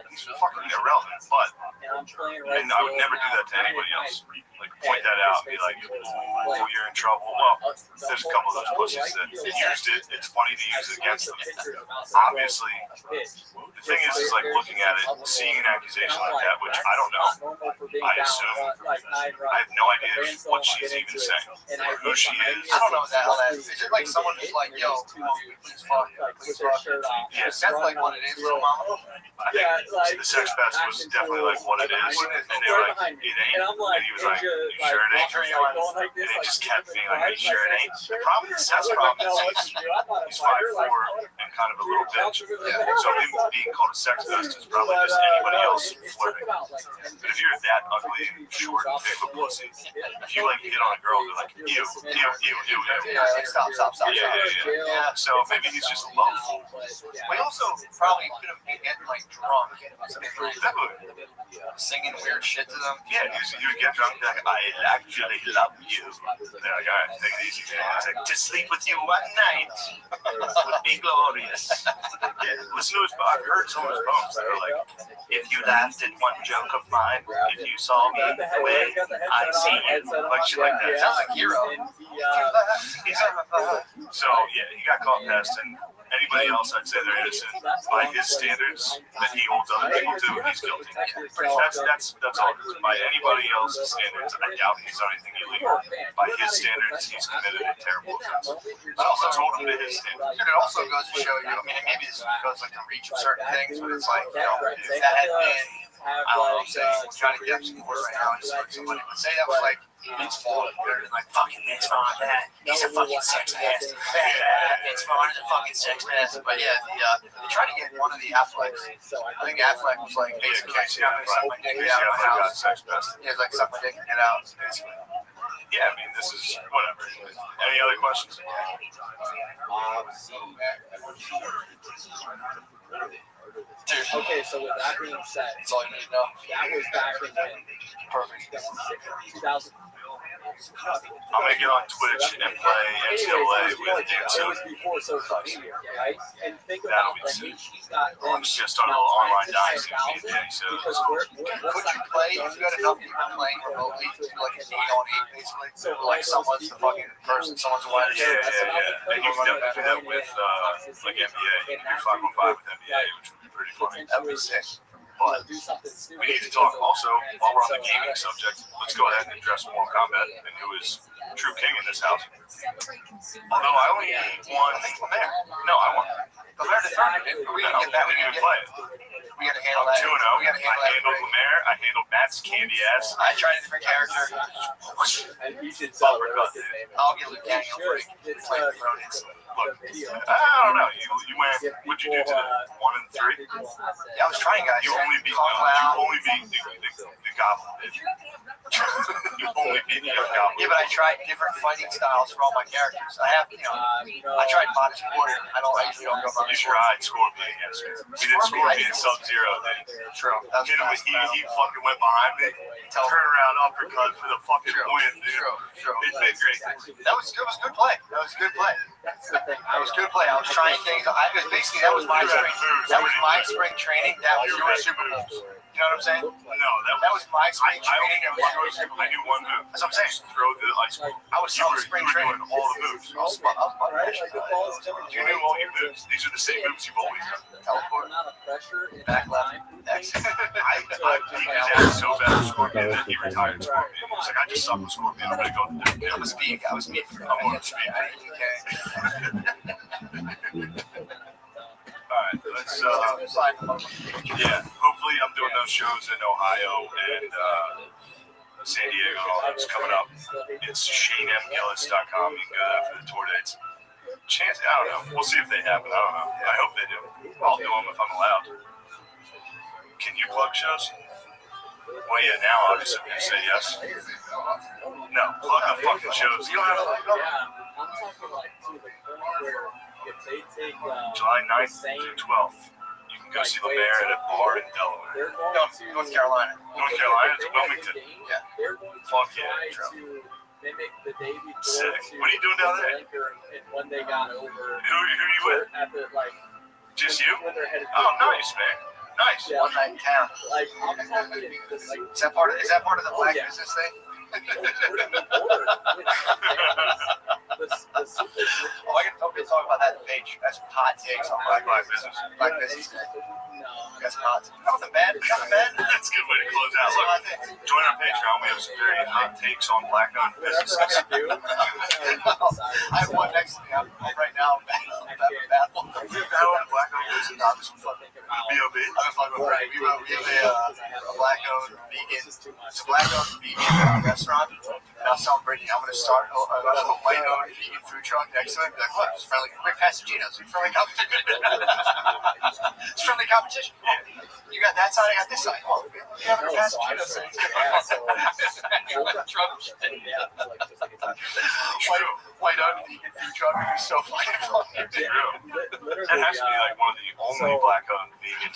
He's fucking irrelevant, but and I would never do that to anybody else. Like point that out and be like, oh, you're in trouble. Well, there's a couple of those pussies that used it. It's funny to use it against them. Obviously, the thing is like looking at it, seeing an accusation like that, which I don't know. I assume I have no idea what she's even saying or who she is. I don't know what the hell that is. Is it like someone who's like, yo, please fuck, please fuck? Yes, That's like what it is, little mama. I think the sex pest was definitely like what it is, and they were like, it ain't, and he was like, you sure it ain't? And it just kept being like, are you sure it ain't? The problem is Seth's problem is he's 5'4" and kind of a little bitch. So him being called a sex pest is probably just anybody else flirting. But if you're that ugly and short and thick with pussy, if you like hit on a girl, they're like, ew, ew, ew, ew, ew. Stop. Yeah. So maybe he's just a love fool. We also probably could have been getting like drunk, Definitely. singing weird shit to them. Yeah, he would get drunk and be like, I actually love you. They're like, all right, take it easy, man. It's like, to sleep with you one night would be glorious. Yeah, listen to his, I've heard some of his poems that are like, if you laughed at one joke of mine, if you saw me the way I see you, like shit like that. Sounds like Hero. So, yeah, he got caught pest, and anybody else, I'd say they're innocent. By his standards that he holds other people to, he's guilty. That's all. By anybody else's standards, I doubt he's done anything illegal. By his standards, he's committed a terrible offense. I also told him to his standards. It also goes to show you, I mean, maybe this is because like the reach of certain things, but it's like, you know, if that had been, I don't know, say, Johnny Depp's in court right now and just somebody would say that was like, Vince Vaughn, and like, fucking Vince Vaughn, he's a fucking sex pest. Vince Vaughn is a fucking sex pest. But yeah, they tried to get one of the Afflecks. I think Affleck was like, basically, Casey suck my dick, get out of my Affleck got house. sex pest. Yeah, it's like, suck my dick and get out, basically. Yeah, I mean, this is whatever. Any other questions? Dude, Okay, so with that being said, that's all you need to know. that was back in when? Perfect. 2000. I'm gonna get on Twitch and play NCAA with It Dan. was before social media, right? And think That'll about be the sick. hate she's got. I'm just on a little online dynasty with Dan, so Because Could you play, if you had enough people playing remotely, to do like an 8-on-8 basically? So like someone's the fucking person, someone's the wide yeah. receiver. And you can definitely do that with like NBA. You can do 5-on-5 with NBA, which would be pretty funny. That'd be sick. But we need to talk also, while we're on the gaming subject, let's go ahead and address Mortal Kombat and who is true king in this house. Although I only won. I think Lemaire. No, I won. Lemaire deferred it. We No, gotta get that. we didn't even play it. We gotta handle I'm that. 2-0. We gotta handle I that. handled Lemaire. I handled Matt's candy ass. I tried a different character. And he should Uppercut, dude. I'll get Luke Daniel break. It's Play with Ronin. Look, I don't know. You went. What'd you do today? 1 and 3. Yeah, I was trying, guys. You only beat. The goblin. Did you? You only beat the young goblin. Yeah, but I tried different fighting styles for all my characters. I have, I tried Bodish Warrior. I usually don't go You Bodish Warrior. tried Scorpion against me. We did Scorpion Sub-Zero, dude. True. That's He fucking went behind me, turned around uppercut for the fucking win, dude. True. It did great. That was good play. That was good play. That was good play. I was trying things. That was my spring. That was my spring training. That was your super moves. You know what I'm saying? No, That was my spring training. I knew one move. That's what I'm saying. Just throw the ice ball. I was on spring training. Doing all the moves. You knew all your moves. These are the same moves you've always done. Teleport. Back left. X. I beat his ass so bad with Scorpion that he retired Scorpion. He was like, I just suck with Scorpion. I'm gonna go with the I was speed. I was speed. I'm on speed. Alright, let's yeah, hopefully I'm doing those shows in Ohio and San Diego. It's coming up. It's ShaneMGillis.com. You can go there for the tour dates. Chance, I don't know. We'll see if they happen. I don't know. I hope they do. I'll do them if I'm allowed. Can you plug shows? Well, yeah, now obviously you say yes. No, plug the fucking shows. You don't have to. I'm talking like to the point where if they take July 9th through 12th. You can go see Lemaire at a bar in Delaware. they're going No, to North Carolina. North Carolina to Wilmington. Yeah. They're going to Fuck try yeah, to mimic the day before. Sick. To What are you doing down there? And when they got over Who are you with? at the like Just you? when they're headed Oh, nice, man. Nice. Yeah. One night in town. like I'm talking this like Is that part of the black yeah. business thing? Oh, I can talk about that page. That's hot takes on Black Business. Black Business. That's hot. Nothing bad. Nothing bad. That's a good way to close out. Look, join our Patreon. We have some very hot takes on black-owned businesses. I have one next to me. I'm right now. Battle on black-owned businesses. I'm just fucking B.O.B. I'm fucking right. We have a black-owned vegan. It's a black-owned vegan restaurant. And I was telling Brittany, I'm going to start a white-owned vegan food truck next to it. Be like, look, it's friendly. We're Pasagenos. We're friendly competition. competition. You got that side, I got this side. Oh, you have a fast judo set. White undefeated food truck is so funny. That has to be like one of the only black-owned vegan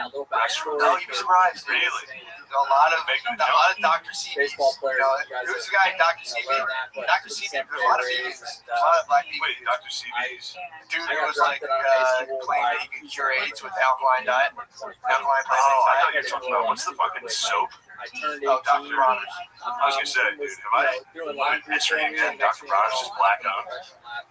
little restaurants. No, you'd be surprised. Really? A lot of Dr. CB's. Baseball players. Who's the guy, Dr. CB? Dr. CB, there's a lot of vegans. There's a lot of black people. Wait, Dr. CB's? Dude who was like claiming that he could cure AIDS with alkaline diet. Alkaline Oh, I thought you were talking about what's the fucking soap? I turned 18. Oh, Dr. Bronner's. I was gonna say, dude, am I misreading that? Dr. Bronner's is black-owned?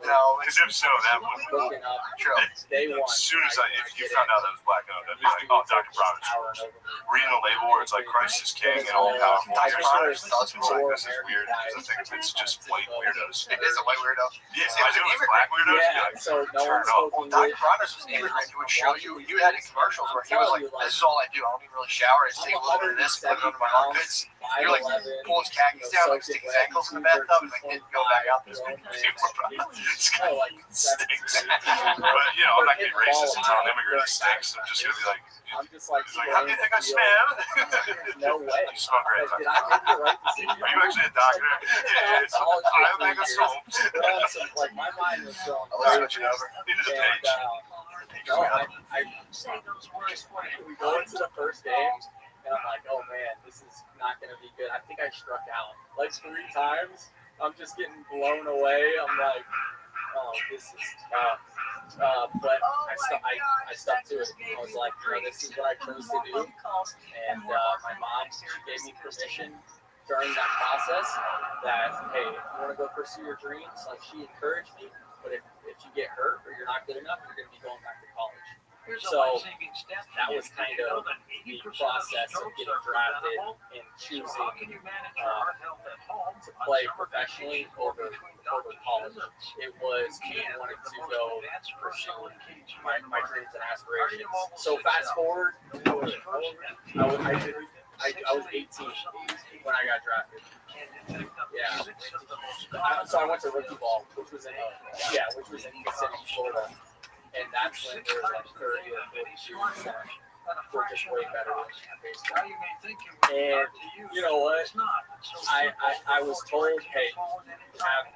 No, Because if so, that would. Looking up, true. day one. As soon as if you found out that it was black-owned, I'd be like, oh, Dr. Bronner's. Reading the label where it's like Christ is King and all powerful. Dr. Bronner's does It's like, this is weird because I think it's just white weirdos. It is a white weirdo. Yeah, I knew it was black weirdos. Yeah, Like, so no turn one's it off. spoken Dr. with. Bronner's was an immigrant who would show you. You had in commercials where he was like, "This is all I do. I don't even really shower. I just take a little bit of this, put it under my armpits." He would like pull his khakis down, like stick his ankles in the bathtub, and like didn't go back out there. This guy stinks. But you know, I'm not getting racist and telling immigrant he stinks. I'm just gonna be like, I'm just like, he's like, how do you think I smell? no way. You smell great. Did I make the right decision? Are you actually a doctor? Yeah, it's, I think it's soap. Like my mind was going. I'll switch it over. Needed a And, page. no, we go into the first game, and I'm like, oh man, this is not going to be good. I think I struck out like 3 times. I'm just getting blown away. I'm like, oh, this is tough. But I stuck to it. I was like, you know, this is what I chose to do. And my mom, she gave me permission during that process that, hey, if you want to go pursue your dreams, like she encouraged me. But if you get hurt or you're not good enough, you're going to be going back to college. So that was kind of the process of getting drafted and choosing to play professionally over college. It was me wanting to go pursue my dreams and aspirations. So fast forward, I was 18 when I got drafted. Yeah. So I went to rookie ball, which was in Kissimmee, Florida. And that's when there was like 30 or 40 students that were just way better than baseball. And you know what? I was told, hey, you have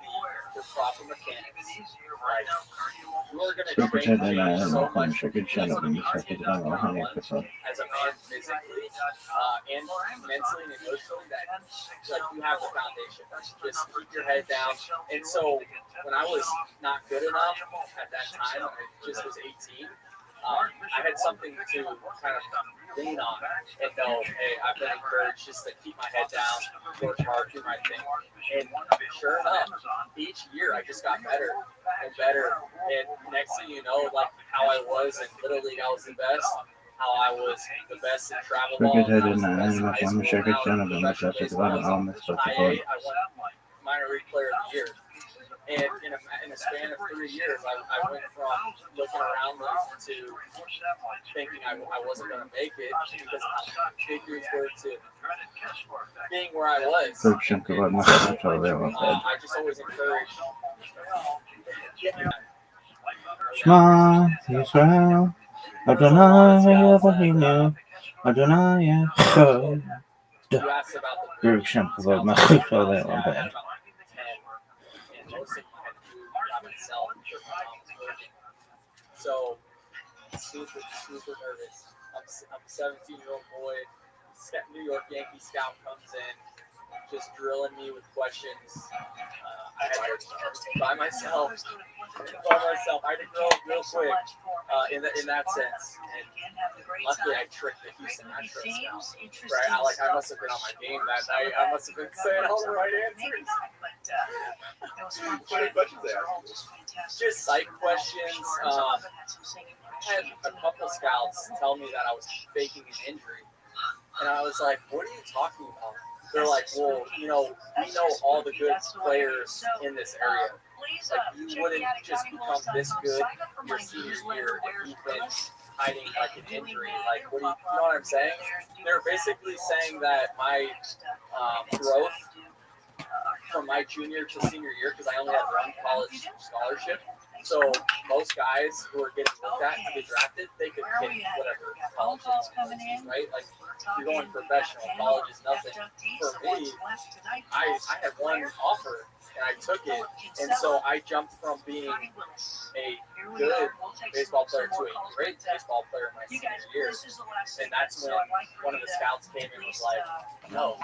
the proper mechanics, right? You're going to train so much as a man physically and mentally and emotionally that like you have the foundation. Just keep your head down. And so when I was not good enough at that time, I just was 18. I had something to kind of lean on and know, hey, I've been encouraged just to keep my head down, work hard, do my thing. And sure enough, each year I just got better and better. And next thing you know, like how I was in Little League, I was the best. How I was the best in travel ball. I was the best in high school. I won minor league player of the year. And in a span of 3 years, I went from looking around to thinking I wasn't going to make it because how big dudes were to being where I was. I just always encouraged. Shema Yisrael, Adonai Eloheinu, Adonai Echad. You asked about the Baruch Shem Kavod Malchut Olam. So, super nervous. I'm a 17-year-old boy. New York Yankee scout comes in, just drilling me with questions. I had to by myself. I had to grow up real quick in that sense. And luckily, I tricked the Houston Astros scout. Right? I must have been on my game that night. I must have been saying all the right answers. Just psych questions. I had a couple scouts tell me that I was faking an injury. And I was like, what are you talking about? They're like, well, you know, we know all the good players in this area. Like, you wouldn't just become this good your senior year if you've been hiding like an injury. Like, what do you know what I'm saying? They're basically saying that my growth from my junior to senior year, because I only had one college scholarship. So most guys who are getting looked at to get drafted, they could hit whatever right? Like you're going professional. College is nothing. For me, I had one offer and I took it, and so I jumped from being a good baseball player to a great baseball player my senior year, and that's when one of the scouts came and was like, "No,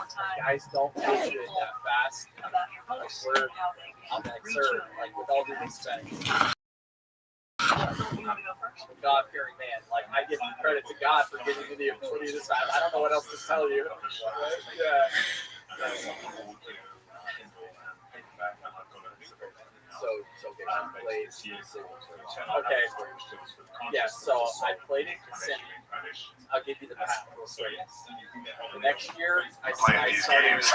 guys don't get good that fast. Like I'm like, sir, like with all due respect." God-fearing man. Like, I give credit to God for giving me the ability this fast. I don't know what else to tell you. Yeah. So okay, I played. Okay. Yeah, so I played in Kissimmee. I'll give you the path. The next year, I Playing these started. games.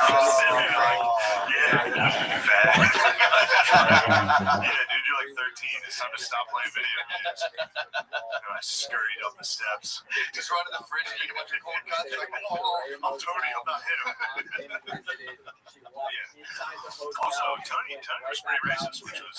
Yeah, dude, you're like 13. It's time to stop playing video games. And I scurried up the steps. Just run to the fridge and eat a bunch of cold cuts. You're like, oh, I'm Tony, I'm not him. Also, Tony was pretty racist, which was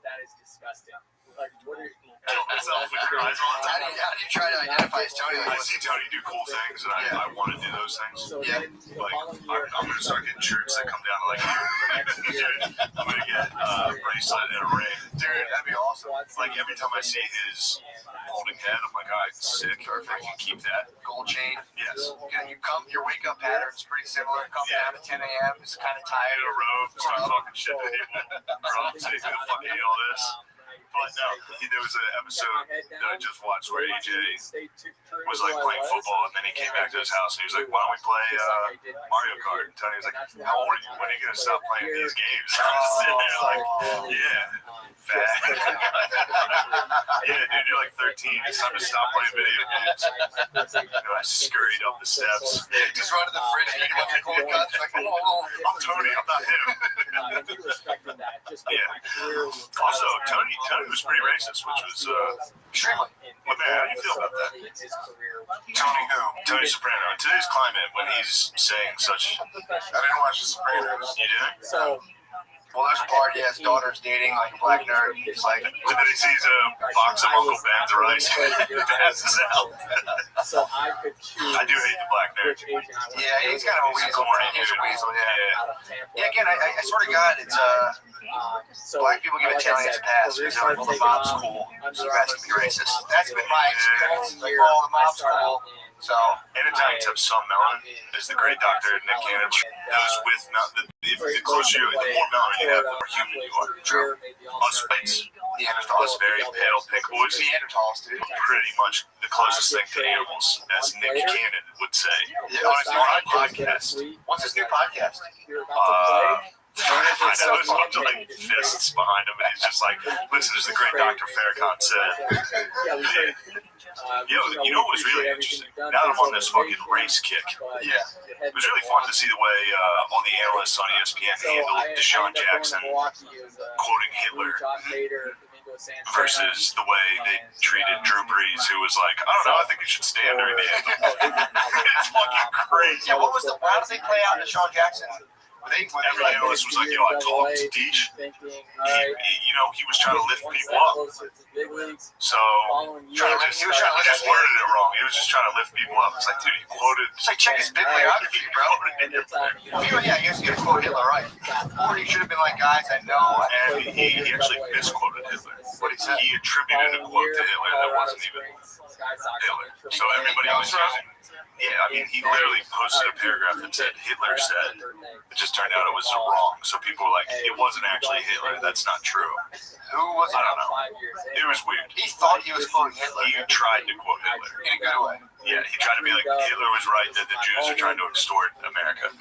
that is disgusting. Like, what are you? kill myself with your eyes all the how time. do you try to identify as Tony? I see Tony do cool things, and I want to do those things. So Yeah. then the Like, following year, I'm going to start getting shirts that come down to like here. I'm going to get a bracelet and a ring. Dude, that'd be awesome. Like, every time I see his holding head, I'm like, all right, sick. If I can keep that. Gold chain. Yes. Your wake up pattern's pretty similar. Come down at 10 a.m. It's kind of I tired. had a robe, start talking shit to people. Rob say, who the fuck hate all this? But no, there was an episode that I just watched where AJ was like playing football, and then he came back to his house and he was like, why don't we play Mario Kart? And Tony was like, how old are you? When are you going to stop playing these games? I was sitting there like, yeah, fat. Yeah, dude, you're like 13. It's time to stop playing video games. I scurried up the steps. Just run to the fridge and eat a bunch of cold cuts. Like, I'm Tony, I'm not him. Also, Tony was pretty racist, which was extremely. What man, how do you feel about that? Tony who? Tony Soprano. In today's climate, when he's saying such, I didn't watch The Sopranos. you didn't? So, Well, there's a part, yeah, his daughter's dating like a black nerd. He's like, And then he sees a box of Uncle Ben's rice. Passes out. so I could choose. I do hate the black nerd. which agent I wanted yeah, to he's kind of a He's a weasel. corny He's a dude. weasel, yeah. out of Tampa. Yeah, again, I swear to God, it's So, black people give like I Italians a said, pass career because they're like, well, the started mob's taking cool, off. so you guys can be racist. That's been my experience. Like, Year, oh, the I mob's started cool. in- So, And Italians have some melanin. There's the great doctor Nick Cannon goes with mountain. The closer you, the more melanin you have, the more human you are. True. Us whites, Neanderthals. us very pale pink boys, Neanderthals, dude. pretty much the closest thing to animals, as Nick Cannon would say. Yeah, honestly, On a podcast. what's his new podcast? I know it's up to like fists behind him, and he's just like, listen, as the great Dr. Farrakhan said, yo, you know what was really interesting? Now that I'm on this fucking race kick, Yeah. it was really fun to see the way all the analysts on ESPN handled Deshaun Jackson quoting Hitler versus the way they treated Drew Brees, who was like, I don't know, I think he should stand during the anthem. It's fucking crazy. Yeah, how did they play out in Deshaun Jackson? Every analyst was like, yo, I told him to teach. He was trying to lift people up. So, he was trying to just worded it wrong. He was just trying to lift people up. It's like, dude, he quoted. It's like, check his bibliography, bro. Yeah, he has to quote Hitler, right? Or he should have been like, guys, I know. And he actually misquoted Hitler. What he said. He attributed a quote to Hitler that wasn't even Hitler. So everybody was using. Yeah, I mean, he literally posted a paragraph that said Hitler said. It just turned out it was wrong. So people were like, it wasn't actually Hitler. That's not true. Who was it? I don't know. It was weird. He thought he was quoting Hitler. He tried to quote Hitler. In a good way. Yeah, he tried to be like, Hitler was right that the Jews are trying to extort America.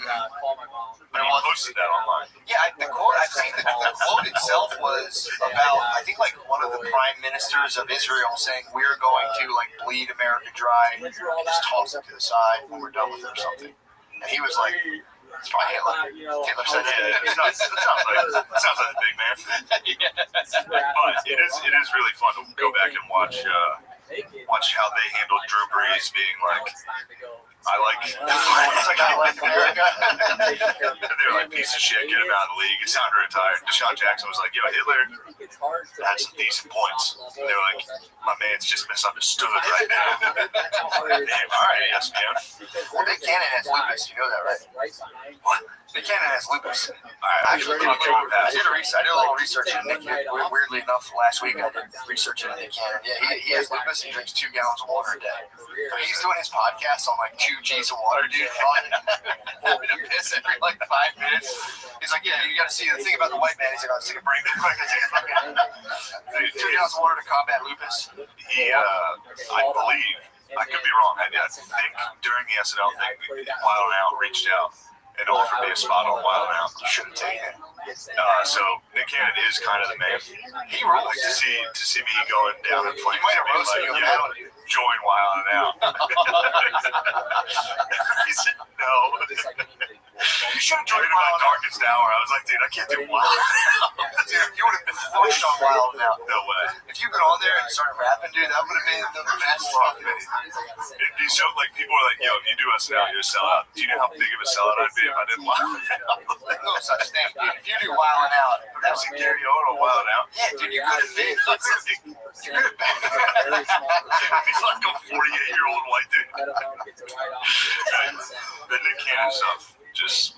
But he posted that online. Yeah, the quote I've seen, the quote itself was about, I think, like one of the prime ministers of Israel saying, we're going to like bleed America dry and just toss it to the side when we're done with it or something. And he was like, it's probably Hitler. Hitler said Yeah, it sounds like a big man. But it is really fun to go back and watch how they handled Drew Brees being like, I like. It's like I like America. They're like, piece of shit, get him out of the league. It's time to retire. Deshaun Jackson was like, yo, Hitler had some decent points. And they were like, my man's just misunderstood right now. Damn, all right, ESPN. Well, Nick Cannon has lupus. You know that, right? What? Nick Cannon has lupus. All right, Actually, I did a little research on Nick. Weirdly enough, last week I did research on Nick Cannon. Yeah, he has lupus. He drinks 2 gallons of water a day. So he's doing his podcast on like 2 G's of water, dude. Having to piss every like 5 minutes. He's like, yeah, you got to see the thing about the white man. He's like, I'll take a break real quick. I take a fucking 2 gallons of water to combat lupus. He, I believe, I could be wrong. I think during the SNL thing, Wild 'N Out reached out and offered me a spot on Wild 'N Out. Should have taken it. So Nick Cannon is kind of the man. He rules. Like to see me going down in flames. He might have roasted you. Join Wild 'N Out. He said no. You should have During joined my Wild 'N Out. darkest hour, I was like, dude, I can't do Wild 'N Out. Dude, you would have been pushed on Wild 'N Out. No way. If you got on there and started rapping, dude, that would have been the best fucking. It'd be so like people are like, yo, if you do SNL, you're a sellout. Do you know how big of a sellout I'd be if I did Wild 'N Out? No such thing, dude. If you do Wild 'N Out, That's like Gary Owen on Wild 'N Out. yeah, dude, you could have been. You could have been. He's like a 48-year-old white dude. The Nick Cannon stuff, just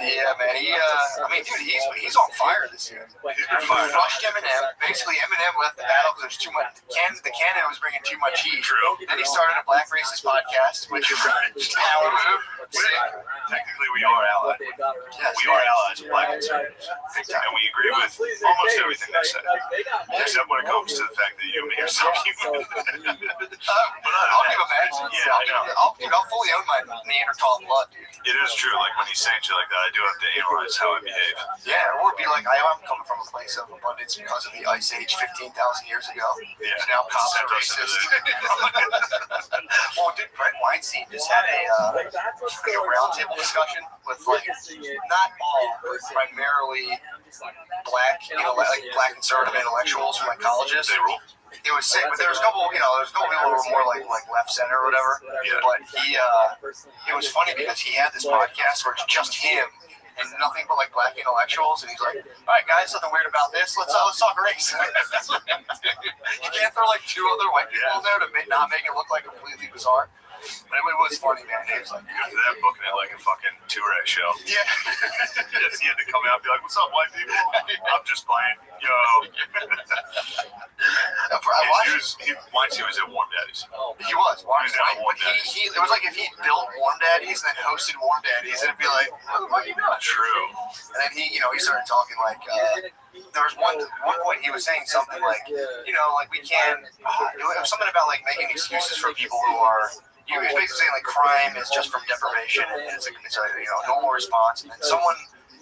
Yeah, man. I mean, dude, he's on fire this year. he's been He fired. rushed Eminem. Basically, Eminem left the battle because there's too much. The Cannon was bringing too much heat. True. Then he started a Black Racist podcast, which is power move. Technically, we are allies. Yes, We are allies of black conservatives. And we agree with almost everything they said. Except when it comes to the fact that you and me are so human. I'll give him that. Yeah, I know. I'll fully own my Neanderthal blood, dude. It is true. Like when he's saying shit like that, I do have to analyze how I behave. Yeah, or be like, I am coming from a place of abundance because of the Ice Age 15,000 years ago. Yeah. So now cops are Send us to racist. Well, dude, Brett Weinstein just had a roundtable discussion with like not all, but primarily black, like black conservative intellectuals from like colleges. They rule. It was sick, but there was a couple, people who were more like left center or whatever. Yeah. But it was funny because he had this podcast where it's just him and nothing but like black intellectuals, and he's like, "All right, guys, something weird about this. Let's talk race." You can't throw like 2 other white people in there to not make it look like completely bizarre. But it was funny, man. It was like, Good for them booking it like a fucking Tourette show. yeah. Yes, he had to come out and be like, "What's up, white people? I'm just playing." Yo. Weinstein was at Warm Daddies. He was. Warm He was down at Warm Daddies. Daddies. It was like if he built Warm Daddies and then hosted Warm Daddies, it'd be like, what are you doing? True. And then he started talking like, there was one point he was saying something like, like we can't, it was something about like making excuses for people who are, he was basically saying like crime is just from deprivation and it's a normal response.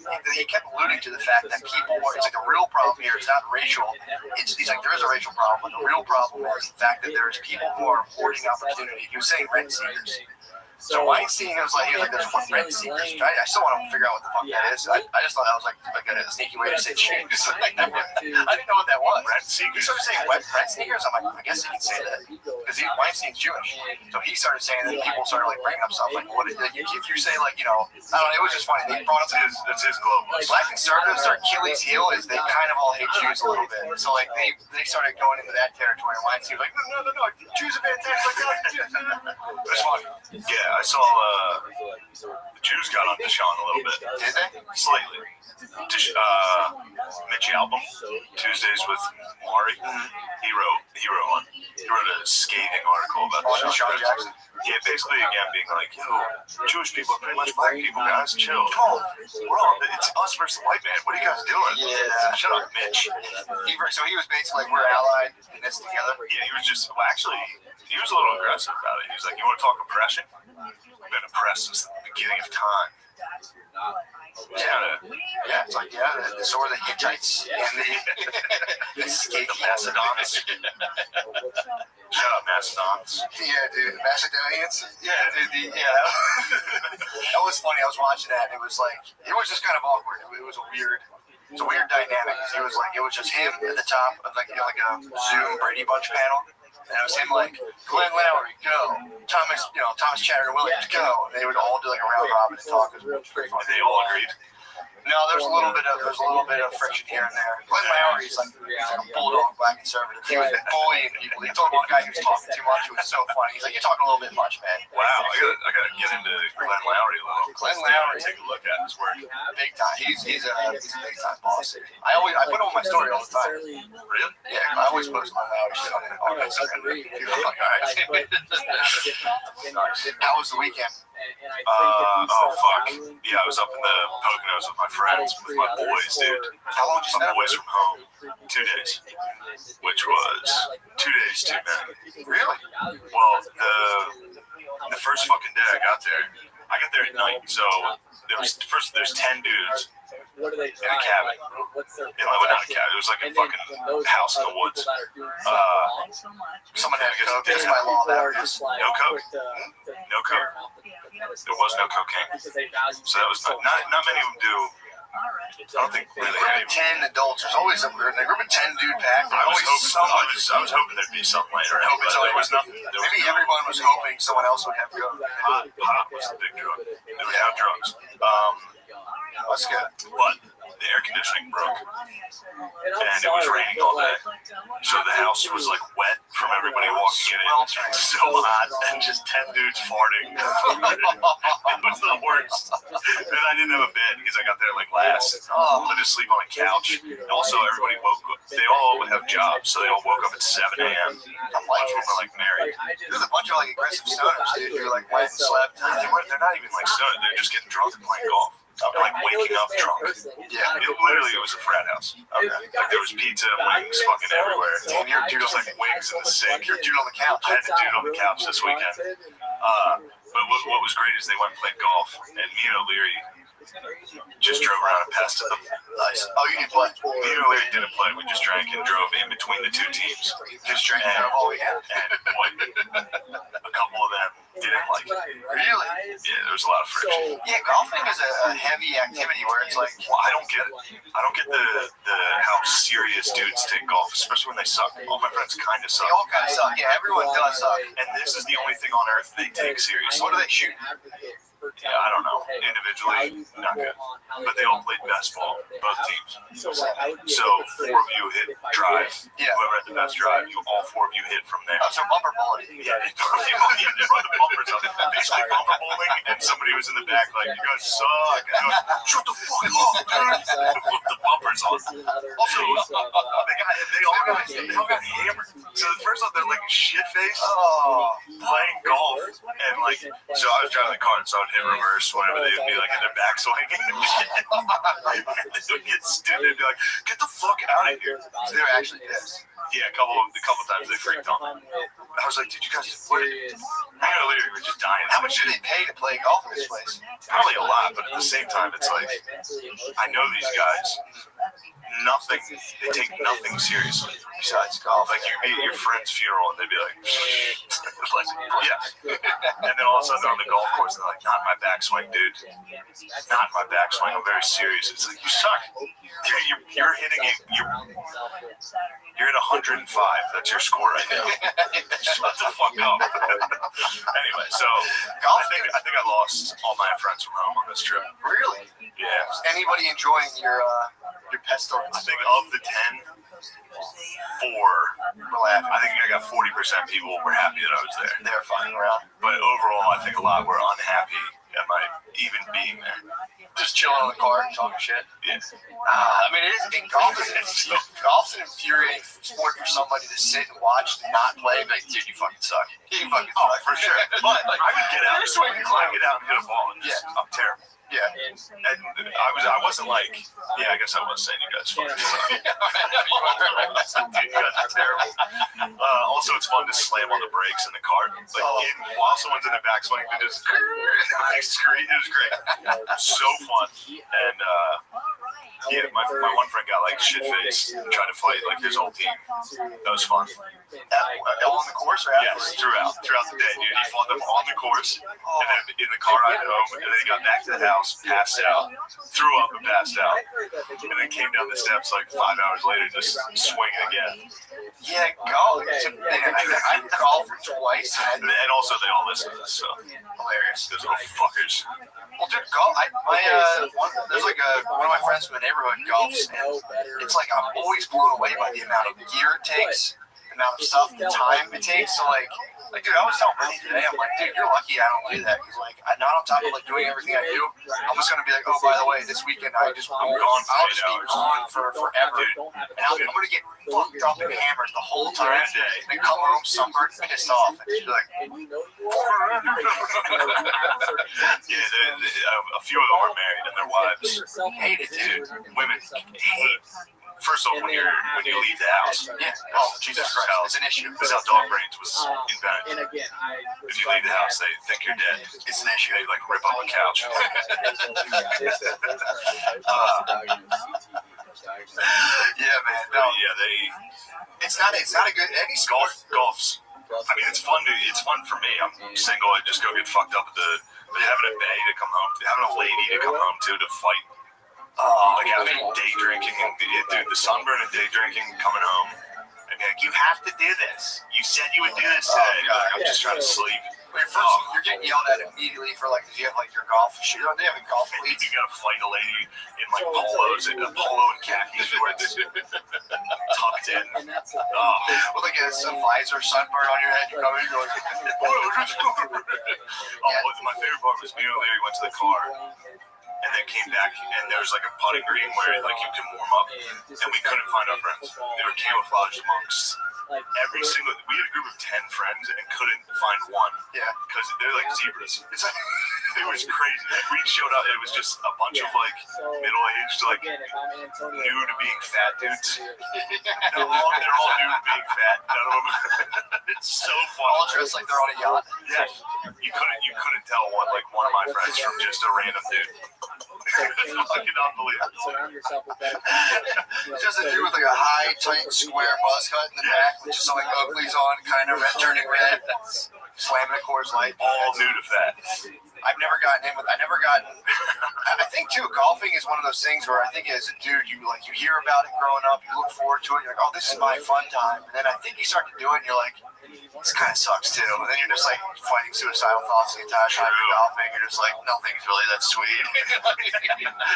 And then he kept alluding to the fact that people it's like the real problem here is not racial. He's like, there is a racial problem, but the real problem is the fact that there's people who are hoarding opportunity. He was saying rent seekers. So Weinstein was like, there's one rent seekers. I still want to figure out what the fuck that is. I just thought that was like a sneaky way to say shoes. I didn't know what that was. Rent He seekers. started saying rent seekers. I'm like, I guess he can say that because Weinstein's Jewish. So he started saying that people started like bringing up stuff like, what if you say like, I don't know. It was just funny. They brought up That's his globe. black conservatives. Their Achilles heel is they kind of all hate Jews a little bit. So like they started going into that territory. And Weinstein was like, no, Jews are fantastic. It's funny. Yeah, I saw the Jews got on Deshaun a little bit. Did they? Slightly. Mitchie album, Tuesdays with Maury. He wrote a scathing article about Deshaun Jackson. Yeah, basically again being like, yo, Jewish people are pretty much black people, guys. Chill. Come on. It's us versus the white man. What are you guys doing? Yeah. Shut up, Mitch. So he was basically like, we're allied in this together. Yeah, he was just he was a little aggressive about it. He was like, you want to talk oppression? We've been oppressed since the beginning of time. It's like, so are the Hittites and the Macedonians. Shut up, Macedonians. Yeah, dude, the Macedonians. Yeah, dude, that was funny. I was watching that, and it was just kind of awkward. It was a weird dynamic. It was just him at the top of like a Zoom Brady Bunch panel. And it was him like, Glenn Lowry, go. Thomas Chatterton Williams, go. And they would all do like a round robin and talk. It was pretty fun. They all agreed. No, there's a little bit of friction here and there. Glenn Lowry is like he's like a bulldog black conservative. He was bullying people. He told one guy he was talking too much. It was so funny. He's like, "You're talking a little bit much, man." Wow, I gotta get into Glenn Lowry a little. Glenn Lowry, take a look at his work. Big time. He's a big time boss. I put him on my story all the time. Really? Yeah, I always post Glenn Lowry shit on Instagram. People are like, "All right." How was the weekend? Oh fuck. Yeah, I was up in the Poconos with my friends, with my boys, dude. How long did you My spend? boys from home. 2 days. Which was 2 days too many. Really? Well, the first fucking day I got there at night, so there's 10 dudes in a cabin. Not a cabin, it was like a fucking house in the woods. Someone had to get hooked. That's my law. No coke. No coke. There was no cocaine. So that was not many of them do. I don't think really any of them. 10 adults. There's always a group of 10 dude pack. I was hoping there'd be something later, but there was nothing. Maybe everyone was hoping someone else would have to go. Pot was the big drug. There was no drugs. Let's go. But the air conditioning broke, and it was raining all day. So the house was like wet from everybody walking in it. So hot, and just 10 dudes farting. It was the worst. And I didn't have a bed because I got there like last. I had to sleep on a couch. And also, everybody woke up. They all would have jobs, so they all woke up at 7 a.m. Most of them were like married. There's a bunch of like aggressive stoners, dude, who like went and slept. They're not even like stoned. They're just getting drunk and playing golf. Like waking up drunk. Yeah, it was a frat house. Okay. Like there was pizza, wings, fucking everywhere. And your dude was like wings in the sink. Your dude on the couch. I had the dude on the couch this weekend. But what was great is they went and played golf, and me and O'Leary just drove around and passed them. Nice. Oh, you didn't play? Me and O'Leary didn't play. We just drank and drove in between the two teams. Just drank and drove all weekend. And a couple of them didn't like it. Really? Yeah, there was a lot of friction. Yeah, golfing is a heavy activity where it's like, well, I don't get it. I don't get the how serious dudes take golf, especially when they suck. All my friends kind of suck. they all kind of suck. Yeah, everyone does suck. And this is the only thing on earth they take seriously. What do they shoot? Yeah, I don't know. Individually, not good. But they all played best ball, both teams. So 4 of you hit drive. Yeah. Whoever had the best drive, all 4 of you hit from there. Oh, so bumper bowling. Yeah, they put the bumpers on. Basically bumper bowling, and somebody was in the back like, you guys suck. And they're like, shut the fuck up, dude. Put the bumpers on. Also, they all got hammered. So the first one, they're like shit-faced, playing golf. And like, so I was driving the car, and so I would hit reverse whenever they would be like in their backswing. They would get stupid. They'd be like, get the fuck out of here. So they were actually pissed. Yeah, a couple times they freaked on me. I was like, dude, you guys, what? I literally were just dying. How much do they pay to play golf in this place? Probably a lot, but at the same time, it's like, I know these guys. Nothing. They take nothing seriously besides golf. Like you be at your friend's funeral and they'd be like, like yeah. And then all of a sudden they're on the golf course and they're like, not in my backswing, dude. Not in my backswing. I'm very serious. It's like you suck. You're hitting it. You're at 105. That's your score right now. Shut the fuck up. Anyway, so I think I lost all my friends from home on this trip. Really? Yeah. Anybody enjoying your pestle? I think of the 10, 4 were laughing. I think I got 40% people were happy that I was there. They're fucking around. But overall, I think a lot were unhappy at my even being there. Just chilling in the car and talking shit. Yeah. I mean, it is. Golf's an infuriating sport for somebody to sit and watch and not play. But dude, you fucking suck. You fucking suck. For sure. But I would get out. I get out and hit a ball. And I'm terrible. Yeah. And I wasn't like, yeah, I guess I was saying you guys fucking suck. Dude, you guys are terrible. Also, it's fun to slam on the brakes in the car. Like, while someone's in the backswing, they just, it was great. So fun. And Yeah, my one friend got like shit faced trying to fight like his whole team. That was fun. On the course or after? Yes, throughout the day, dude. He fought them on the course, and then in the car ride home, and then he got back to the house, passed out, threw up and passed out, and then came down the steps like 5 hours later, just swinging again. Yeah, golf. I've golfed twice. And also they all listen to this, so hilarious. Those little fuckers. Well, dude, golf. There's like one of my friends from the neighborhood golfs, and it's like I'm always blown away by the amount of gear it takes, the amount of stuff, the time it takes. So like dude, I was telling Brittany today, I'm like, dude, you're lucky I don't do that, because like I'm not on top of like doing everything I do. I'm just gonna be like, oh, by the way, this weekend I'm gone. I'll just be gone for forever, and I'm gonna get fucked up and hammered the whole time, and then come home sunburned, pissed off, and just be like, yeah, a few of them are married and their wives hate it, dude. Women hate. First off, when you leave the house, oh Jesus Christ, it's an issue. That's how dog brains was invented. And again, If you leave the house, they think you're dead. It's an issue. They like rip up a couch. Yeah, man. No. Yeah, It's not a good. Any golf's. I mean, it's fun for me. I'm single. I just go get fucked up at having a bae to come home, having a lady to come home to fight. Like having day drinking, and dude, the sunburn and day drinking, coming home, and be like, you have to do this. You said you would do this today. I'm just trying to sleep. Wait, first, you're getting yelled at immediately for like, do you have like your golf shoes on? They have a golf cleats. You gotta fight a lady in like polos, and a polo and khakis where it's tucked in. With like a visor sunburn on your head, you come in, you're like, my favorite part was me and Larry went to the car. And then came back, and there was like a putting green where like you can warm up, and we couldn't find our friends. They were camouflaged amongst every single. We had a group of 10 friends and couldn't find one. Yeah, because they're like zebras. It's like it was crazy. Like we showed up, it was just a bunch of like middle-aged, like new to being fat dudes. They're all new to being fat. None of them. It's so fun. All dressed like they're on a yacht. Yeah, you couldn't tell one of my friends from just a random dude. It's fucking unbelievable. It's just a dude with like a high, tight, square buzz cut in the back, with just some like Oakley's on, kind of turning red, slamming a Coors Light. All new to fat. I think too, golfing is one of those things where I think as a dude, you hear about it growing up, you look forward to it, you're like, oh, this is my fun time. And then I think you start to do it, and you're like, this kind of sucks too. And then you're just like fighting suicidal thoughts the entire time you're golfing. You're just like, nothing's really that sweet.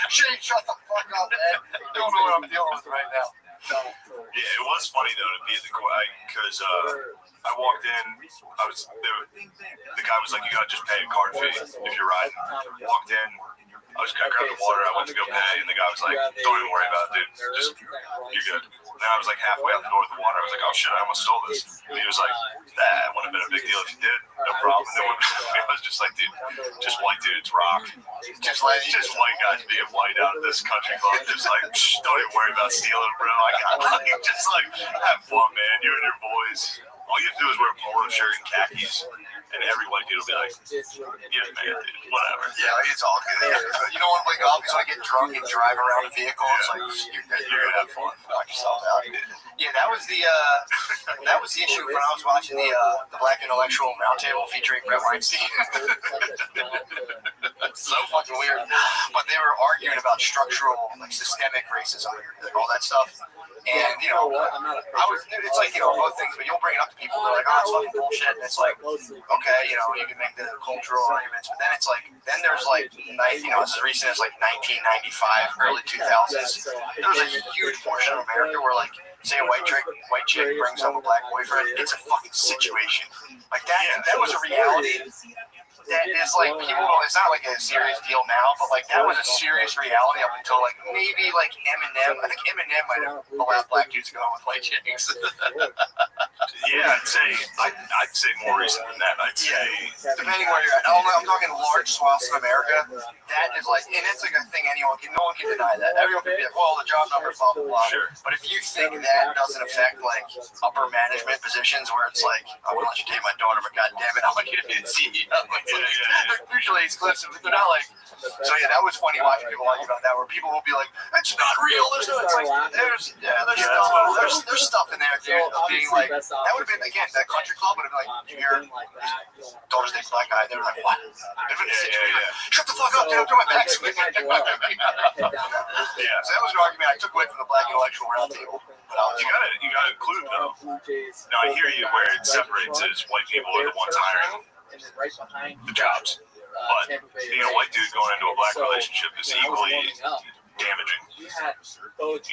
Shut the fuck up, man. You don't know what I'm dealing with right now. Yeah, it was funny though to be at the court, because I walked in. The guy was like, "You gotta just pay a card fee if you're riding." Walked in. I was gonna grab the water. I went to go pay, and the guy was like, "Don't even worry about it, dude. Just you're good." And then I was like halfway out the door with the water. I was like, "Oh shit, I almost stole this." And he was like, "That wouldn't have been a big deal if you did. No problem." I was just like, "Dude, just white dudes rock. Just white guys being white out at this country club. Just like, don't even worry about stealing, bro. I got just like have fun, man. You and your boys." All you have to do is wear a polo shirt and khakis, and every white dude will be like, yeah, man, dude, whatever. Yeah, it's all good. You don't want to play golf, you just want to get drunk and drive around a vehicle. It's like, you're going to have fun. Knock yourself out. Yeah, that was the issue when I was watching the Black Intellectual Roundtable featuring Brett Weinstein. It's so fucking weird. But they were arguing about structural, like systemic racism, like all that stuff. And, you know, it's like, you know, both things, but you'll bring it up to people, they're like, oh, it's fucking bullshit. And it's like, okay, you know, you can make the cultural arguments, but then it's like, then there's like, you know, as recent as like 1995, early 2000s, there was a huge portion of America where like, say a white chick brings home a black boyfriend, it's a fucking situation. Like that was a reality. That is like people. It's not like a serious deal now, but like that was a serious reality up until like maybe like Eminem. I think Eminem might have allowed black dudes to go home with white chicks. Yeah, I'd say more recent than that. I'd say Depending where you're at. I'm talking large swaths of America. That is like, and it's like a thing no one can deny that. Everyone can be like, well, the job numbers, blah, blah, blah. Sure. But if you think that doesn't affect like upper management positions where it's like, I won't let you date my daughter, but goddamn it, I want you to be the CEO. They're mutually exclusive. They're not like, so yeah, that was funny watching people argue about that, where people will be like, it's not real. There's no, it's like, there's stuff in there, dude, of being like, that would have been, again, that country club would have been like, you hear daughter's named Black Guy, they were like, what? Shut the fuck up, dude, I'm doing my back. So that was an argument I took away from the Black Intellectual Roundtable. you gotta include though. Now I hear you where it separates is white people are the ones hiring the jobs. But being a white dude going into a black relationship is equally damaging. You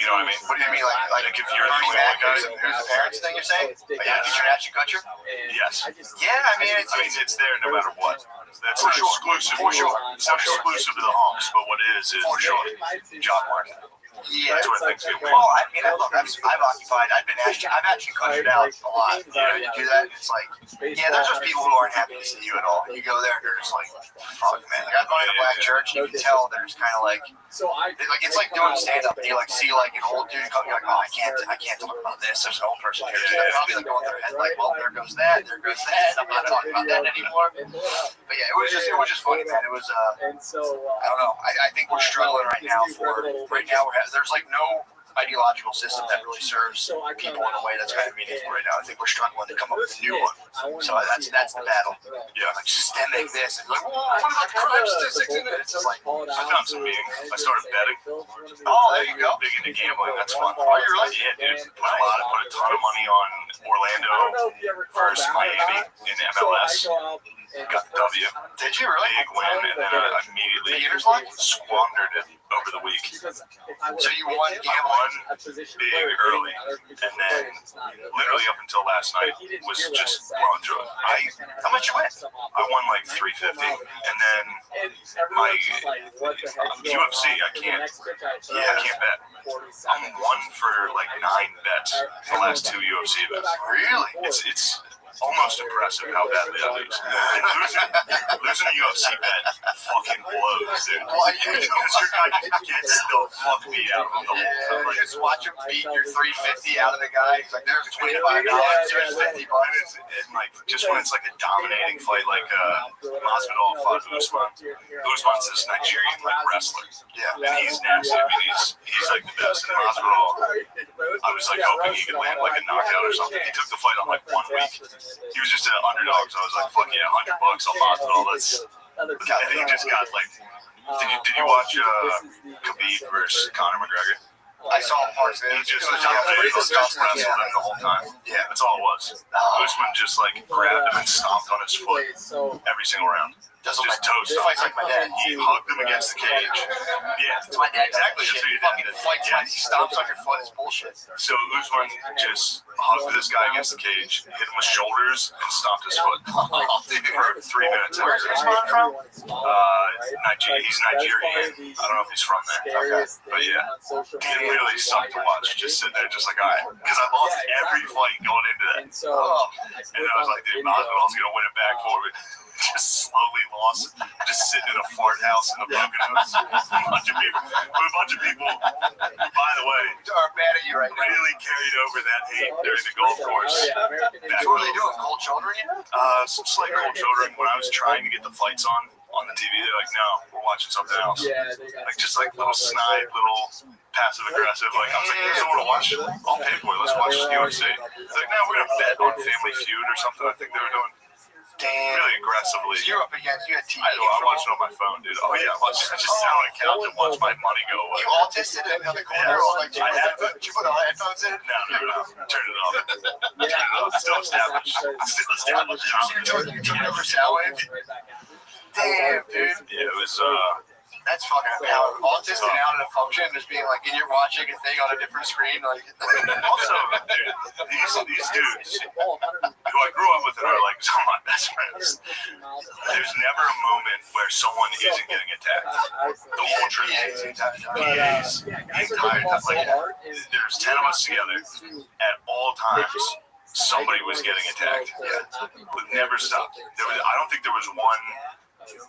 know what I mean? What do you mean, like if you're the only white guy? Here's the parents thing you're saying? Yeah, future national culture? Yes. Yeah, I mean, it's there no matter what. That's For not sure. exclusive. For sure. It's not exclusive to the honks, but what it is For sure. job market. Yeah, That's where things get weird. well, I mean, look, I've occupied. I've actually countryed out a lot. You do that, and it's like, yeah, there's just people who aren't happy to see you at all. You go there, and they're just like, fuck, man. Like, I've gone to a black church, and you can tell they're just kind of like, it's like doing stand up, and you like see like an old dude come, you're like, oh, I can't talk about this. There's an old person here. So they're probably like going through their head, like, well, there goes that. I'm not talking about that anymore. But yeah, it was just funny, man. It was, I don't know. I think we're struggling right now there's like no ideological system that really serves people in a way that's kind of meaningful right now. I think we're struggling to come up with a new one. So that's the battle. Yeah. Like systemic this and like, what about the crime statistics in it? It's just like, I found some meaning. I started betting. oh, there you go. Big into gambling. That's fun. Oh, you're right. Yeah, dude. Put a ton of money on Orlando versus Miami in MLS. Got the W. Did you really? Big win, and then I immediately Beginner's luck? squandered it over the week. So you won I gambling? won big early, and then literally up until last night was just blowing through it. How much you win? I won like $350, and then my UFC, I can't bet. I'm 1 for like 9 bets the last 2 UFC bets. Really? It's almost impressive how badly I lose. Losing a UFC bet fucking blows, dude. Because your guy gets the fuck beat out of him the whole time. You just watch him beat your $350 out of the guy. He's like, there's $25, there's $50. And like, just when it's like a dominating fight, like Masvidal fought Usman. Usman's this Nigerian like wrestler. Yeah. And he's nasty. I mean, he's like the best. And Masvidal, I was like hoping he could land like a knockout or something. He took the fight on like 1 week. He was just an underdog, so I was like, fuck yeah, $100 on Masvidal. And he just got like, did you watch Khabib versus Conor McGregor? I saw parts of it. He just wrestled him the whole time. Yeah, that's all it was. Usman just like grabbed him and stomped on his foot every single round. Just toast. Fights like my dad. He hugged him against the cage. Yeah, It's my dad. exactly. That's what he Fucking did. fights like he stomps on your foot. It's bullshit. So Usman just hugged this guy against the cage, hit him with shoulders, and stomped his foot for 3 minutes. Where's Usman from? He's Nigerian. I don't know if he's from there. Okay. But yeah, it really sucked to watch. Just sit there, just like, all right. Because I lost every fight going into that. And I was like, dude, Masvidal's going to win it back for me. Just slowly lost, just sitting in a fart house in the Poconos. A bunch of people, by the way, Are mad at you right now. really carried over that hate during the golf course. So what are they doing? Cold shouldering you? Some slight cold shouldering when I was trying to get the fights on the TV. They're like, no, we're watching something else. Like just like little snide, little passive aggressive. Like I was like, you guys don't want to watch? I'll pay for it. Let's watch UFC. They're like, no, we're gonna bet on Family Feud or something. I think they were doing. Damn. Really aggressively. So you're up against, you had TV. I watched it on my phone, dude. Oh yeah, I just sat on a couch and watched my money go away. You autisted in the corner? Or like, did you put the headphones in? No. Turn it off. Still established. You took over Soundwave? Damn, dude. Yeah, it was, That's fucking how autistic out of the function, just being like, and you're watching a thing on a different screen, like. also, dude, these dudes who I grew up with and are like some of my best friends, there's never a moment where someone isn't getting attacked. The whole trip. The entire time. Like, there's 10 of us together at all times. somebody was getting attacked. Yeah, it never stopped. I don't think there was one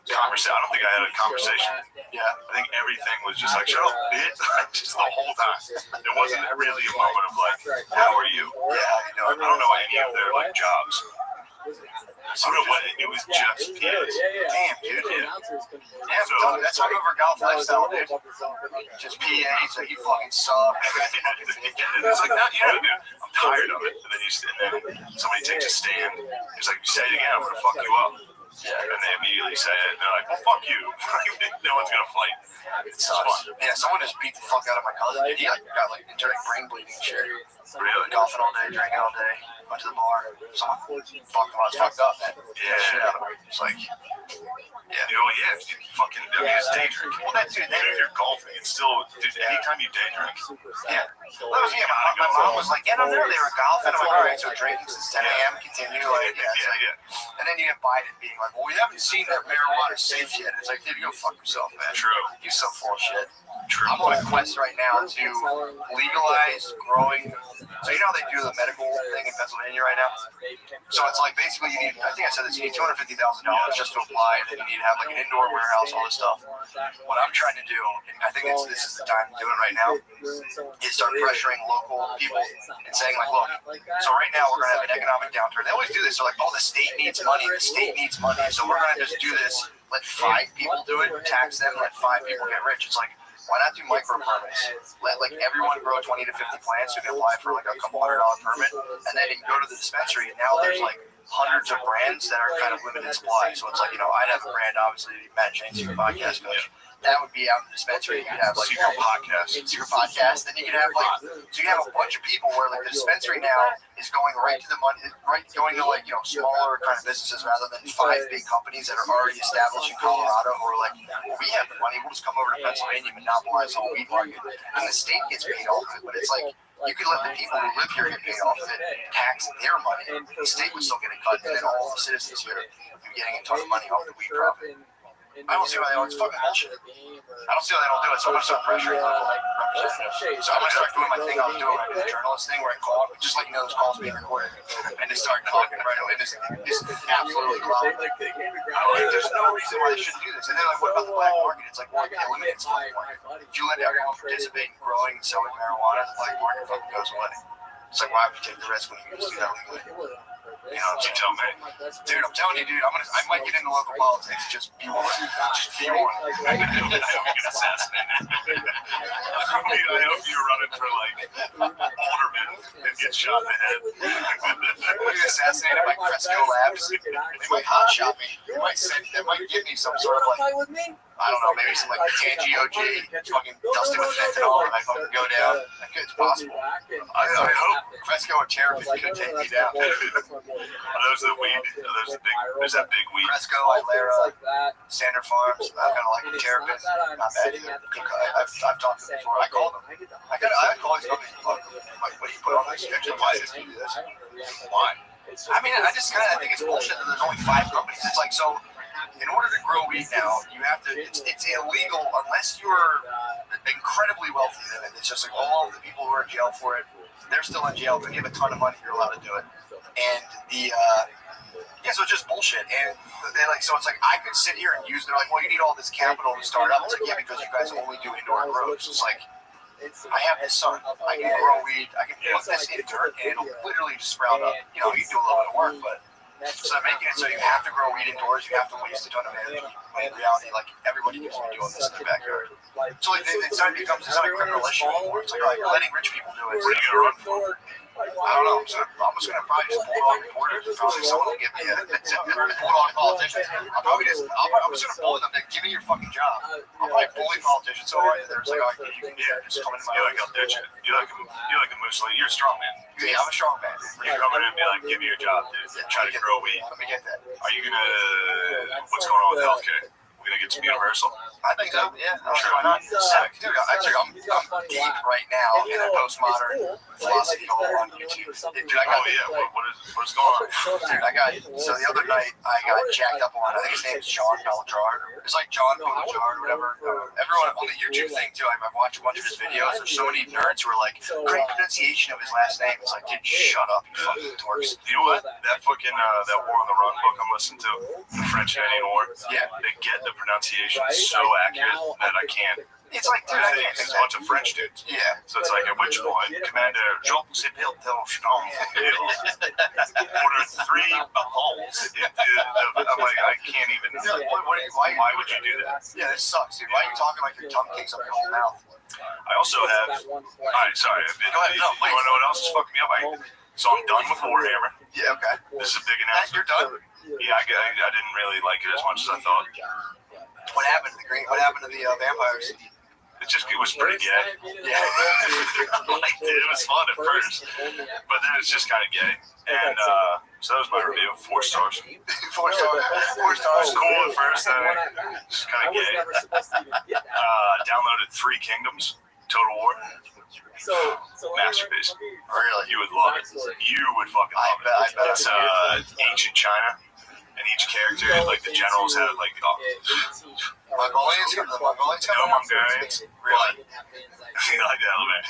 conversation. I don't think I had a conversation. Yeah, I think everything was just like, shut up, bitch. Just the whole time. There wasn't really a moment of like, how are you? Yeah, I don't know any of their like jobs. I don't know what it was. Just PAs. Damn, dude. Yeah, so That's how over golf lifestyle, dude. Just PA, so you fucking suck. it's like, no, yeah, dude. I'm tired of it. And then somebody takes a stand. It's like, you say it again, I'm gonna fuck you up. Yeah, and they immediately say it, and they're like, well, fuck you. No one's gonna fight. It's fun. Yeah, someone just beat the fuck out of my cousin. He got internal brain bleeding shit. Really? Golfing all day, drinking all day. Went to the bar. Someone fucked him. I was fucked up, man. Yeah. It's like, yeah. You know, yeah, you fucking, I mean, it's day drink. Well, that's it. Then if you're golfing, it's still, dude, anytime you day drink. Yeah. That was, yeah, my mom was like, yeah, no, they were golfing. I'm like, all right, so drinking since 10 a.m. Continue. Like, yeah. And then you get Biden being like, well, we haven't seen that marijuana safe yet. It's like, dude, you go fuck yourself, man. True. You're so full of shit. True. I'm on a quest right now to legalize growing. So you know how they do the medical thing in Pennsylvania right now? So it's like basically you need, I think I said this, you need $250,000 just to apply, and then you need to have like an indoor warehouse, all this stuff. What I'm trying to do, and I think this is the time to do it right now, is start pressuring local people and saying like, look, so right now we're going to have an economic downturn. They always do this. They're like, oh, the state needs money. The state needs money. So we're going to just do this. Let 5 people do it, tax them, let 5 people get rich. It's like, why not do micro permits? Let like everyone grow 20 to 50 plants. You can apply for like a couple $100 permit, and then you can go to the dispensary. And now there's like hundreds of brands that are kind of limited supply. So it's like, you know, I'd have a brand, obviously, Matt James, Secret Podcast Coach. That would be out in the dispensary. You could have like Secret Podcast. Then you can have like, so you have a bunch of people where like the dispensary now is going right to the money, right going to like, you know, smaller kind of businesses rather than 5 big companies that are already established in Colorado who are like, well, we have the money, we'll just come over to Pennsylvania and monopolize the whole weed market. And the state gets paid off of it, but it's like, you could let the people who live here get paid off of it, tax their money. The state would still get a cut, and then all the citizens here are getting a ton of money off the weed profit. I don't see why they don't. It's fucking bullshit. I don't see why they don't do it. So I'm gonna start pressuring local representatives. So I'm gonna start doing my thing I was doing, the journalist thing, where I call, just like you know, those calls being recorded, and just start talking right away. Just absolutely loud. There's no reason why they shouldn't do this. And then like, what about the black market? It's like, well, it eliminates the black market. If you let everyone participate in growing and selling marijuana, the black market fucking goes away. It's like, why would you take the risk when you can just do that legally? You know, you tell me, dude. I'm telling you, dude. I might get into local politics. Just be one. Just be one. I hope you get assassinated. I hope you're running for like alderman and get shot in the head. I'm gonna get assassinated by Cresco Labs. They might hotshot me. They might give me some sort of like, I don't know, maybe some like Tangy OG, fucking dusted with fentanyl, and I fucking go down. It's possible. I hope Cresco or Terrapin could take me down. Are those the weed? Are those the big? There's that big weed. Cresco, Ilera, Standard Farms. I kind of like Terrapin. Not bad either. I've talked to them before. I called them. I call these companies. Like, what do you put on this? Why does this do this? Why? I mean, I think it's bullshit that there's only 5 companies. It's like, so in order to grow weed now, you have to, it's illegal unless you're incredibly wealthy. It's just like all of the people who are in jail for it, they're still in jail, but you have a ton of money, you're allowed to do it. And so it's just bullshit. And they like, so it's like, I could sit here and use, they're like, well, you need all this capital to start up. It's like, yeah, because you guys only do indoor grows. It's like, I have this sun. I can grow weed. I can put this in dirt, and it'll literally just sprout up. You know, you do a little bit of work, but so they're making it so you have to grow weed indoors. You have to waste a ton of energy. When in reality, like everybody can be doing this in their backyard. So like, it's not a criminal issue anymore. It's like, all right, you're letting rich people do it. What are you gonna run for? I don't know. I'm just gonna probably just pull it on reporters. Probably someone will give me a pull it on politicians. I'm just gonna bully them. Like, give me your fucking job. I'll probably bully politicians so hard that they're just like, oh, you can just come into my life. I'll ditch it. You're like a moose. You're a strong man. Yeah, I'm a strong man. You come in and be like, give me your job, dude. Try to grow weed. Let me get that. Are you gonna? What's going on with healthcare? We're gonna get some Universal. I think so. Yeah. I don't see why not. Dude, I'm deep right now in a postmodern philosophy hole on YouTube. Dude, What's going on? Dude, so the other night I got jacked up on, I think his name is John Beljar. It's like John Beljar or whatever. Everyone on the YouTube thing too, I've watched a bunch of his videos. There's so many nerds who are like, great pronunciation of his last name. It's like, dude, shut up, you fucking dorks. You know what? That fucking that War on the Run book I'm listening to, the French Canadian War. Yeah. They get the pronunciation so accurate that I can't. It's like, dude, I can't It's a bunch of French dudes. Yeah. So it's like, at which point, Commander Jean Sipil Delchon ordered 3 holes. I'm like, I can't even. Why would you do that? Yeah, this sucks, dude. Why are you talking like your tongue takes up your whole mouth? I also have. Alright, sorry. You want to know what else is fucking me up? So I'm done with Warhammer. Yeah, okay. This is a big announcement. You're done? Yeah, I didn't really like it as much as I thought. What happened to the vampires? It was pretty gay. Yeah. It was fun at first, but then it's just kind of gay. And so that was my review. 4 stars. 4 stars. 4 stars. Cool at first, just kind of gay. Downloaded 3 Kingdoms, Total War. Masterpiece. Really? You would love it. You would fucking love it. I bet. It's ancient China, and each character, like the generals, had like Mongolians? No Mongolians. Really? You like that, man?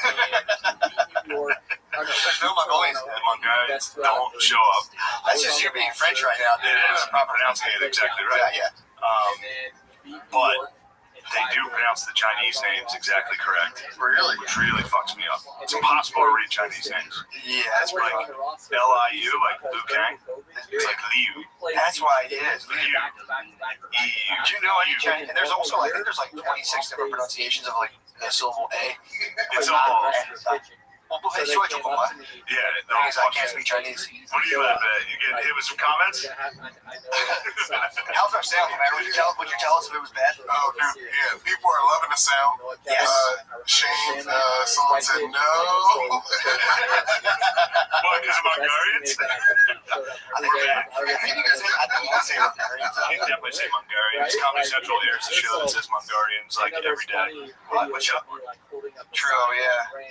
No Mongolians. The Mongolians don't show up. That's just you being French right now, dude. It is. I'm pronouncing it exactly right. Yeah. But they do pronounce the Chinese names exactly correct. Really? Which really fucks me up. It's impossible to read Chinese names. Yeah, that's Like Liu, like Liu Kang. It's like Liu. That's why it is. Liu. Do you know any Chinese? And there's also, I think there's like 26 different pronunciations of like the syllable A. It's all. Hey, so what? Yeah, I can't speak Chinese. What do you laugh at? You get hit with some comments? How's our sound, man? Would you tell us if it was bad? Oh, dude, yeah. People are loving the sound. Yes. Shane, someone said no. What, because of Mongolians? I think you can say Mongolians. I can definitely say Mongolians. Comedy Central airs a show that says Mongolians like every day. What show? True, yeah.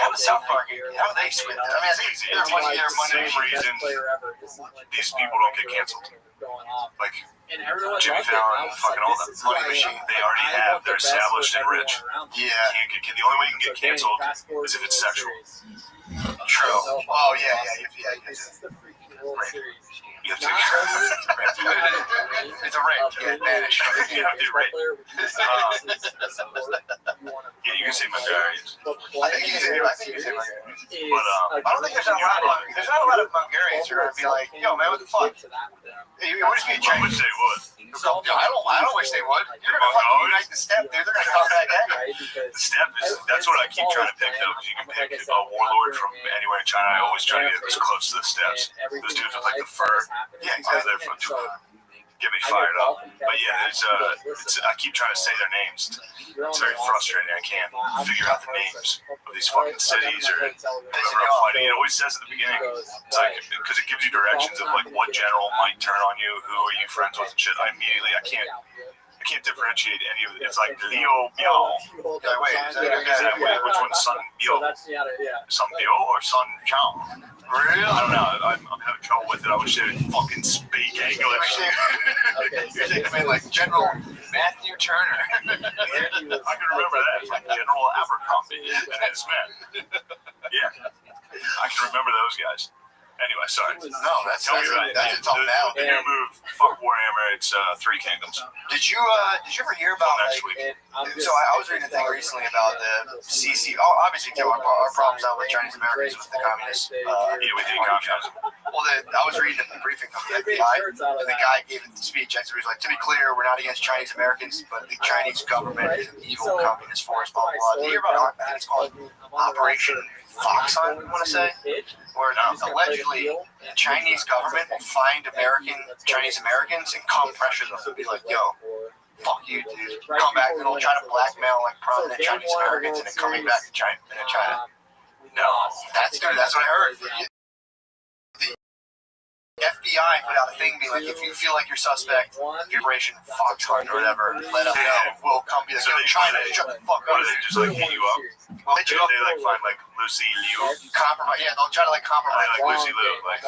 How was South Park? How they split that? I mean, I think they're Monday. Same reason these people don't get canceled. Like Jimmy Fallon, fucking all the money machine, they already have. They're established and rich. Yeah. The only way you can get canceled is if it's sexual. True. Oh, yeah. You have to. It's a rape. You vanish. You have to rape. Yeah, you can say Mongolians. I think you can say Mongolians. But I don't think there's not a lot of Mongolians who are gonna be like, yo, man, what the fuck? Hey, you wish me a I would Chinese. say would. I don't wish they would. You're gonna fucking unite the step, dude. They're gonna come back at you. The step is, that's what I keep trying to pick though, because you can pick a warlord from anywhere in China. I always try to get as close to the steps. Those dudes with like the fur. Yeah, Because they're from get me fired up. But yeah, I keep trying to say their names. It's very frustrating. I can't figure out the names of these fucking cities or whoever I'm fighting. It always says at the beginning, it's like, because it gives you directions of like what general might turn on you, who are you friends with and shit. I can't differentiate any of it. It's like Leo Biao. Which one's Sun Bio? Sun Bio or Sun Chao? Really? I don't know. I'm having trouble with it. I wish they would fucking speak English. You're thinking like General Matthew Turner. I can remember that. It's like General Abercrombie and his men. Yeah. I can remember those guys. Anyway, sorry. No, that's a tough now. The new move, fuck Warhammer, it's 3 Kingdoms. Did you ever hear about next week? So I was reading a thing recently about the CC. Oh, obviously, too, our problems out with Chinese Americans with the communists. We hate communism. Well, I was reading a briefing from the FBI, and the guy gave a speech. And he was like, "To be clear, we're not against Chinese Americans, but the Chinese government is an evil communist force." Blah blah blah. Did you hear about it? It's called Operation Fox Hunt, I want to say, where allegedly the Chinese government will find Chinese Americans and come pressure them and be like, yo, fuck you, dude. Come back, and they'll try to blackmail like prominent Chinese Americans into coming back to China. No, that's what I heard. FBI put out a thing being like, if you feel like you're suspect, vibration Foxtrot or whatever, let us know. We'll come be like, So yo, they- China, shut the fuck What up. do they just like hit you up? Well, They, hit you up, they like find like Lucy Liu. compromise. Yeah, they'll try to like compromise. Like Lucy Liu, like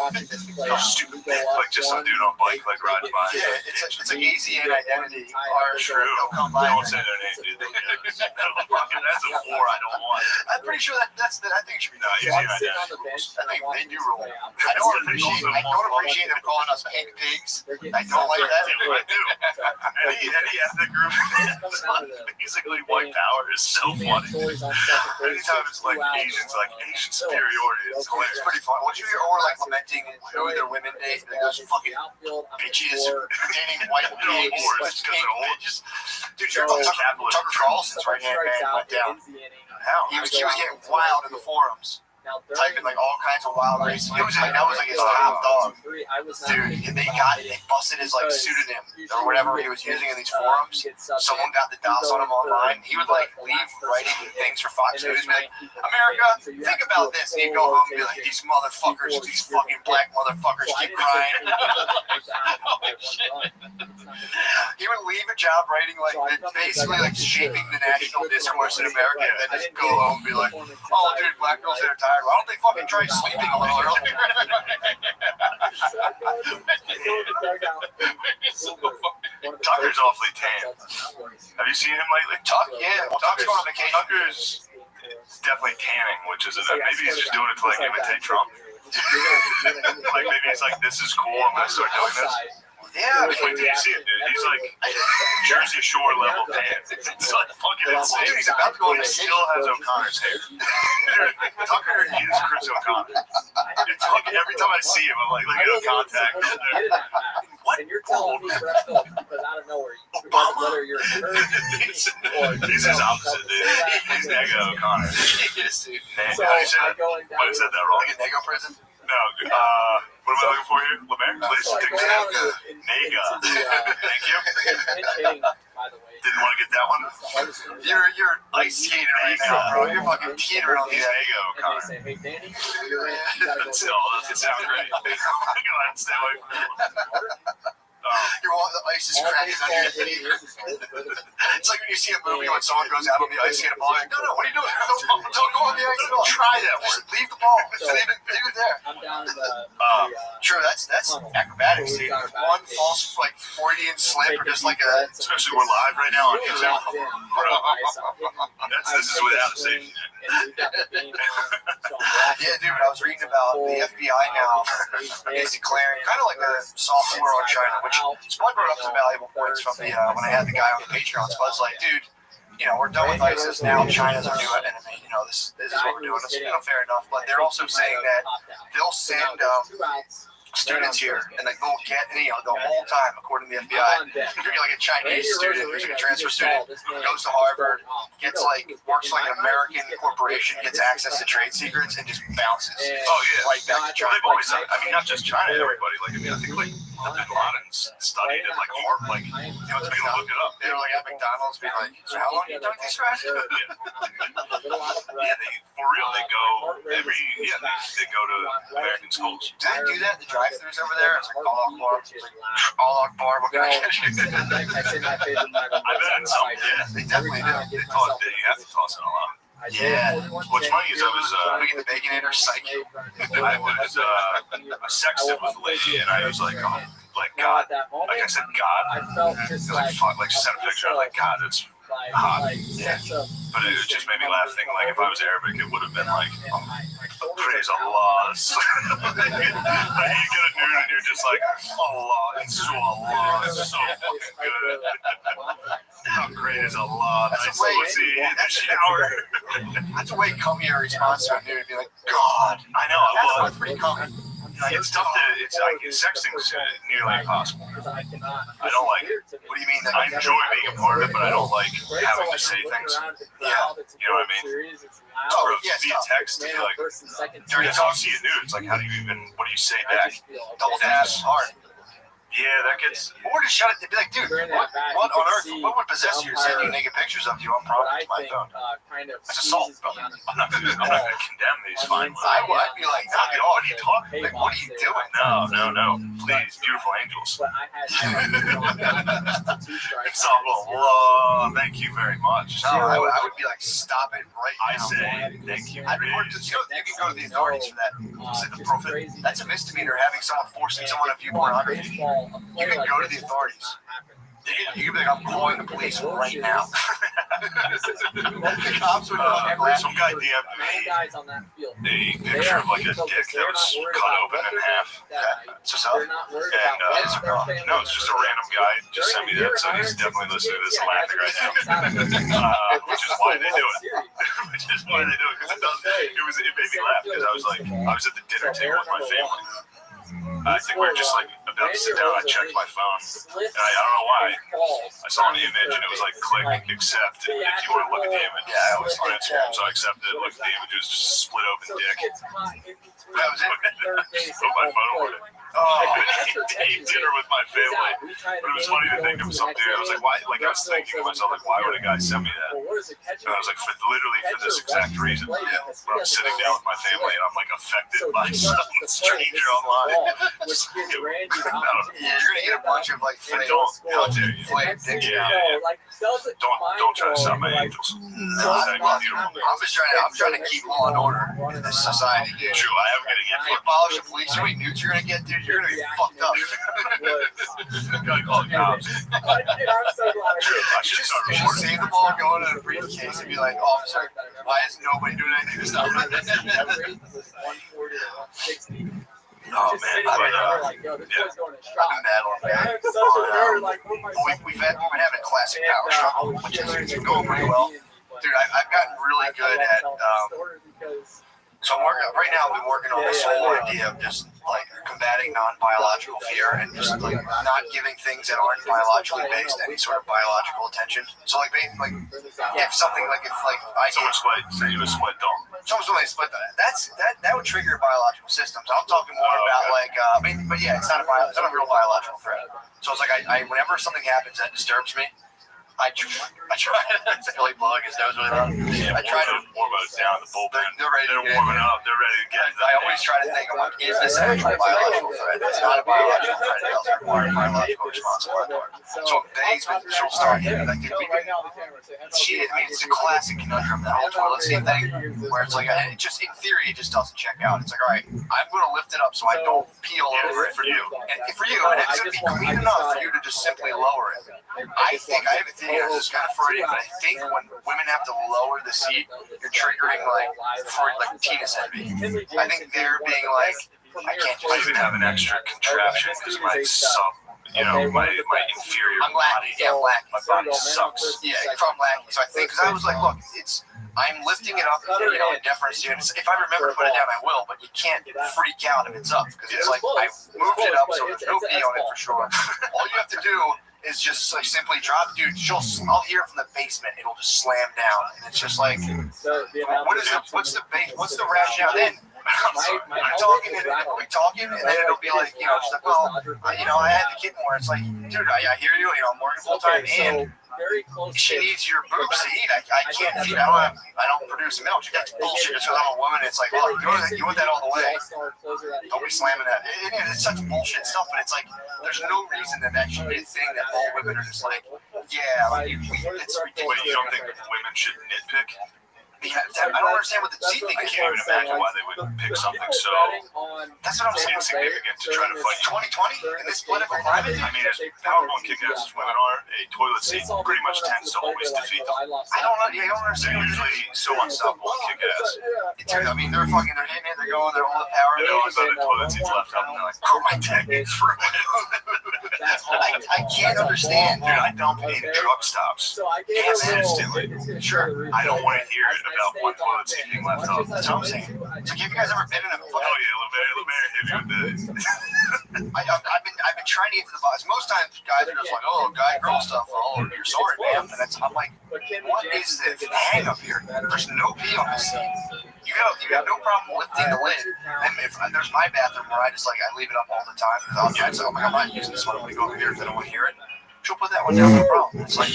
how stupid, like just some dude on bike like rides by. Yeah, it's an AZN identity. Or True. they'll come by. Don't say their name, dude. That's a war I don't want. I'm pretty sure that's I think it should be No, done. easy identity. I think they do rule. I don't appreciate them calling us pink pigs. I don't like that. I do. Any ethnic group basically white power is so funny. Anytime it's like Asians, like Asian superiority, it's hilarious. It's pretty fun. Once you hear or like lamenting who their women date, like those fucking bitches dating white pigs, It's because pink they're old. bitches. Dude, you're Tucker Carlson's right hand man went down. How? He was getting wild in the forums. Typing like all kinds of wild races. It was like that was like his top dog. Dude, they busted his like pseudonym or whatever he was using in these forums. Someone got the dots on him online. He would like leave writing things for Fox News, be like, America, think about this. And he'd go home and be like, these motherfuckers, these fucking black motherfuckers keep crying. He would leave a job writing like basically like shaping the national discourse in America and then just go home and be like, oh dude, black girls that are tired. Why don't they fucking try sleeping a little earlier? Tucker's awfully tan. Have you seen him lately? Yeah. Well, Tucker's going on vacation. Tucker's definitely tanning, which is maybe he's just doing it to like imitate Trump. Like maybe he's like, this is cool. I'm gonna start doing this. Yeah. Wait till you see it, dude. He's like Jersey Shore level tan. It's like fucking insane. Dude, he's about to go on He a still has O'Connor's hair. Tucker is Chris O'Connor. It's like every time I see him, I'm like, look at contact. What? And you're telling me because out of nowhere, whether you're He's his opposite, dude. He's Nega O'Connor. Yes, dude. So How do you say I that? going down. Might have said that wrong. Like a Nego prison? No, what am I looking for here? Lemaire, please take me down. Nega. Thank you. By the way. Didn't want to get that one. You're ice skating right now, bro. You're fucking teetering on He's the edge. Nega And O'Connor. they say, hey, Danny, you're in. You gotta go Still, doesn't sound great. I'm gonna stay away from it. You're on the ice is cracking under your feet. It's like when you see a movie when someone goes out on the ice and a ball. Like, no, what are you doing? Don't go on the ice at all. Try that one. Just leave the ball. Just leave it there. I'm down in the True, that's acrobatics, dude. One false like Freudian slip or just like a. Especially we're live right now on YouTube. This is without a safety net. Yeah, dude. I was reading about the FBI now is declaring kind of like a soft war on China, which Spud brought up some valuable points from the when I had the guy on the Patreon. Spud's like, dude, we're done with ISIS now. China's our new enemy. This is what we're doing. It's fair enough, but they're also saying that they'll send students here, and like they'll get the whole time, according to the FBI, you're like a Chinese student who's like a transfer student, goes to Harvard, gets works like an American corporation, gets access to trade secrets, and just bounces. Oh yeah, right back to China. They've always, I mean, not just China, everybody. Like, I mean, I think like Bin Laden studied at like Harvard, like to be able to look it up. They were like at McDonald's, being like, "So how long you done these guys?" Yeah, for real, they go they go to American schools. Do they do that in the drive-thrus over there? It's like Allah Akbar. Allah Akbar. What can I get you? I bet some, yeah. They definitely do. They toss it. You have to toss it a lot. Yeah. What's funny is I was We get the Baconator psych. I was sexted with a lady, and I was like, oh, like God, like I said, God. I felt just Like fuck, like sent a picture. I was like, God, it's hot. Yeah. But it just made me laugh. Thinking like if I was Arabic, it would have been like, praise Allah. Like you get a nude and you're just like, Allah, it's so Allah, it's so fucking good. How great is Allah? Nice pussy in the shower. That's a way come here response to a dude. Be like, God. I know. That's pretty common. It's tough to. It's like sexting's nearly impossible. I don't like it. What do you mean? I enjoy being a part of it, but I don't like having to say things. Yeah. You know what I mean? Oh, Or yeah, via text, to be like, Dirty it's all see a nude. It's like, how do you even? What do you say back? Double dash hard. Yeah, that gets. Or just shut it. They'd be like, dude, During what that back, on you can earth? see What would possess you to send you umpire- naked pictures of you on what I my think phone? kind of That's assault, squeezes brother. me on the I'm not gonna condemn these fine. I'd be like, nah, dude, what are you talking? Like, what are you doing? No. Please, beautiful angels. But I had two strikes. It's all well, thank you very much. No, I would be like, stop it right I now. say thank you. I'd report to you can go to the authorities for that. That's a misdemeanor, having someone forcing someone to view pornography. You can go to the authorities. You can be like, I'm calling the police right now. The cops would Some guy DM'd me guys on that field. a picture of like a dick that was cut open in half. So, so They're not worried And about no, it's just a random guy just sent me that, so he's definitely listening to this and laughing right now. Which is why they do it. Which is why they do it, because it made me laugh, because I was at the dinner table with my family. I think we were just like about to sit down. I checked my phone, and I don't know why. I saw an image, and it was like, click accept if you want to look at the image. Yeah, I was on Instagram, so I accepted. Looked at the image, it was just a split open dick. that was it. Put my phone over it. Ate dinner with my family. But it was funny to think of something. I was like, why? Like, I was thinking to myself, like, why would a guy send me that? And I was like, literally for this exact reason. When I'm sitting down with my family and I'm like affected by some stranger online. Just, Yeah, you're gonna get a bunch of like And fake, how dare you? fake dicks. Yeah. Don't try to stop my angels. I'm just trying to keep law and order in this society. Dude. True, I am gonna get If you abolish the police, you know how many nukes you're gonna get, dude? You're gonna get fucked up. Gotta call the cops. I You should should start you should recording. save the ball, go into a briefcase, and be like, officer, why is nobody doing anything to stop it? Oh man, but I've been battling. We've been having a classic power struggle, which is going pretty well. Dude, I've gotten really good at. So I'm working right now. I've been working on this whole idea of just like combating non-biological fear and just like not giving things that aren't biologically based any sort of biological attention. So like if something like I someone say you a split dog. someone's split that would trigger biological systems. I'm talking more about like but yeah, it's not a real biological threat. So it's like I whenever something happens that disturbs me, I try to really blowing his nose really loud. I try to warm us down the bullpen. They're ready to They're warming up. They're ready to get. I always try to think, I'm like, is this an actual biological threat? It's not a biological threat. It doesn't require a biological response on our part. So she'll start hitting like, dude, it's a classic conundrum, that whole toilet seat thing, where it's like, it just in theory, it just doesn't check out. It's like, all right, I'm going to lift it up so I don't peel over it for you. And for you, and it's going to be clean enough for you to just simply lower it. I think I have a theory. This is kind of Freudian, but I think when women have to lower the seat, you're triggering like penis envy. I think they're being like, I can't I just. even have an extra contraption because my my inferior I'm lacking. body. Yeah, I'm lacking. My body sucks. Yeah, from lacking. So I think, because I was like, look, I'm lifting it up, in deference to you. If I remember to put it down, I will, but you can't freak out if it's up, because it's like, I moved it up, so there's no pee on it for sure. All you have to do is just like simply drop, dude. I'll hear it from the basement. It'll just slam down, and it's just like, what's the rationale then? We talking, and then it'll be like, just like, well, I had the kid more. It's like, dude, I hear you. I'm working full time, and she needs your boobs to eat. I can't feed. I don't produce milk. That's bullshit. Just because I'm a woman, it's like, well, you want that all the way. Don't be slamming that. It's such bullshit stuff, but it's like, there's no reason that should be a thing that all women are just like, yeah, like, it's ridiculous. Wait, you don't think women should nitpick? Yeah, I don't understand what the seat thing I is. can't even imagine why they would pick something so That's what I'm saying. insignificant to try to fight. 2020 in this political climate. I mean, as powerful and kick-ass as women are, a toilet seat pretty much tends to always defeat them. I don't know. Yeah, I don't They're understand. usually so unstoppable and kick-ass. Dude, I mean, they're hitting it. They're going. They're all the power. You know, so the toilet seat's left up and they're like, oh, my dick is ruined. I can't understand. Dude, I dump in truck stops. Instantly. Sure. I don't want to hear it about one toilet seat being left up. That's what I'm saying. So, have you guys ever been in a? Oh yeah, LeMaire hit me with I've been trying to get to the box. Most times, guys are just like, oh, guy-girl stuff. Oh, you're sorry, man. And I'm like, what is the hang up here? There's no pee on the seat. You got no problem lifting the lid. And if there's my bathroom where I leave it up all the time because I'm not using this one. I'm gonna go over here if I don't want to hear it. She'll put that one down, no problem. It's like,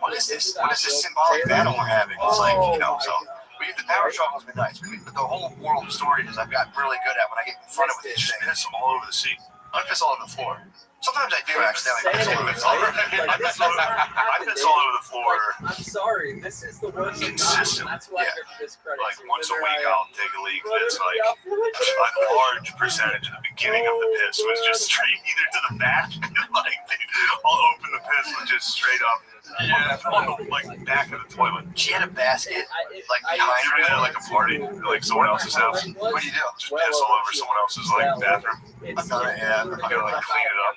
what is this? What is this symbolic battle we're having? It's like, so the power struggle has been nice. But the whole moral of the story is I've gotten really good at when I get confronted with these things. Piss all over the seat. I piss all over the floor. Sometimes I do accidentally piss all over the floor. I piss all over the floor. I'm sorry, this is the worst. Consistent. That's why I give you this credit. Like once a week I'll take a leak that's like a large percentage of the beginning of the piss was just straight either to the back, like I'll open the piss and just straight up on the back of the toilet. She had a basket behind You her. know, like a party, like someone else's house. What do you do? Just piss all over someone else's bathroom. I thought I had. You gotta clean it up.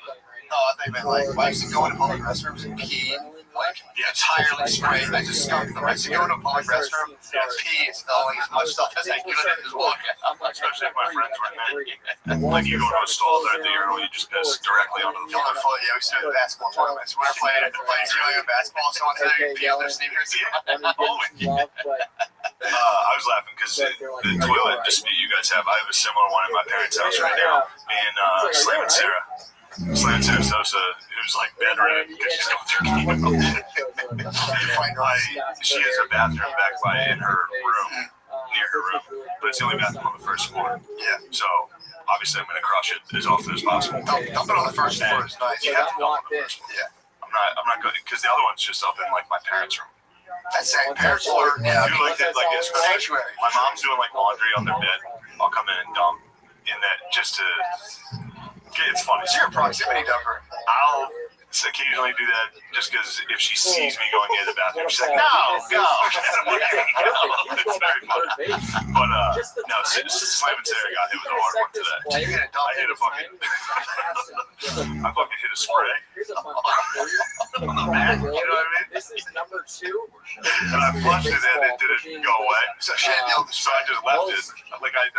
No, I think I used to go into public restrooms and pee entirely straight. I just skunk them. I used to go into a public restroom and pee installing as much stuff as I could and just walk out. Especially if my friends were in there. Like you go to a stall there at the urinal, you just piss directly onto the floor. Yeah, we used to do the basketball tournaments. When I played Australian basketball, someone said you could pee on their sneakers. I was laughing because the toilet dispute you guys have, I have a similar one at my parents' house right now. Me and Slam and Sarah. Slam and Sarah Sosa, who's like bedridden because she's going through chemo. She has a bathroom back in her room, near her room, but it's the only bathroom on the first floor. Yeah. So obviously I'm going to crush it as often as possible. Dump it on the first floor is nice. You have to dump on the first floor. Yeah. I'm not good because the other one's just up in like my parents' room. That's saying parents floor. Yeah. Do like that, like it's sanctuary. My mom's doing like laundry on their bed. I'll come in and dump in that just to. It's funny. Is your proximity dumper? I'll occasionally do that just because if she sees me going into the bathroom, she's like, no, go. It's very funny. But no, Slam and Sarah got hit with a hard one today. I hit a fucking. I fucking hit a spray. On the back, you know what I mean? This is number 2. And I flushed it and it didn't go away. So She had nailed the so I just left it. Like I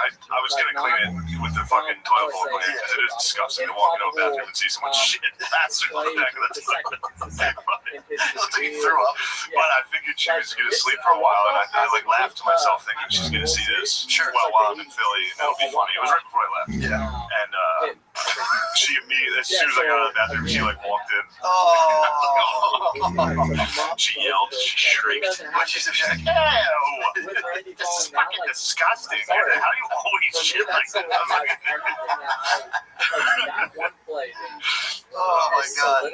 was gonna clean it with the fucking toilet bowl cleaner because it is disgusting to walk into a bathroom and see someone shit faster on the back of the toilet. It looked like you threw up. But I figured she was gonna sleep for a while, and I like laughed to myself thinking she's gonna see this while I'm in Philly, and it'll be funny. It was right before I left. Yeah. And she immediately, as soon as I got out of the bathroom, she like walked in. She yelled, she shrieked, but she's like, ew, this is fucking disgusting. How do you always shit like that? Oh my god.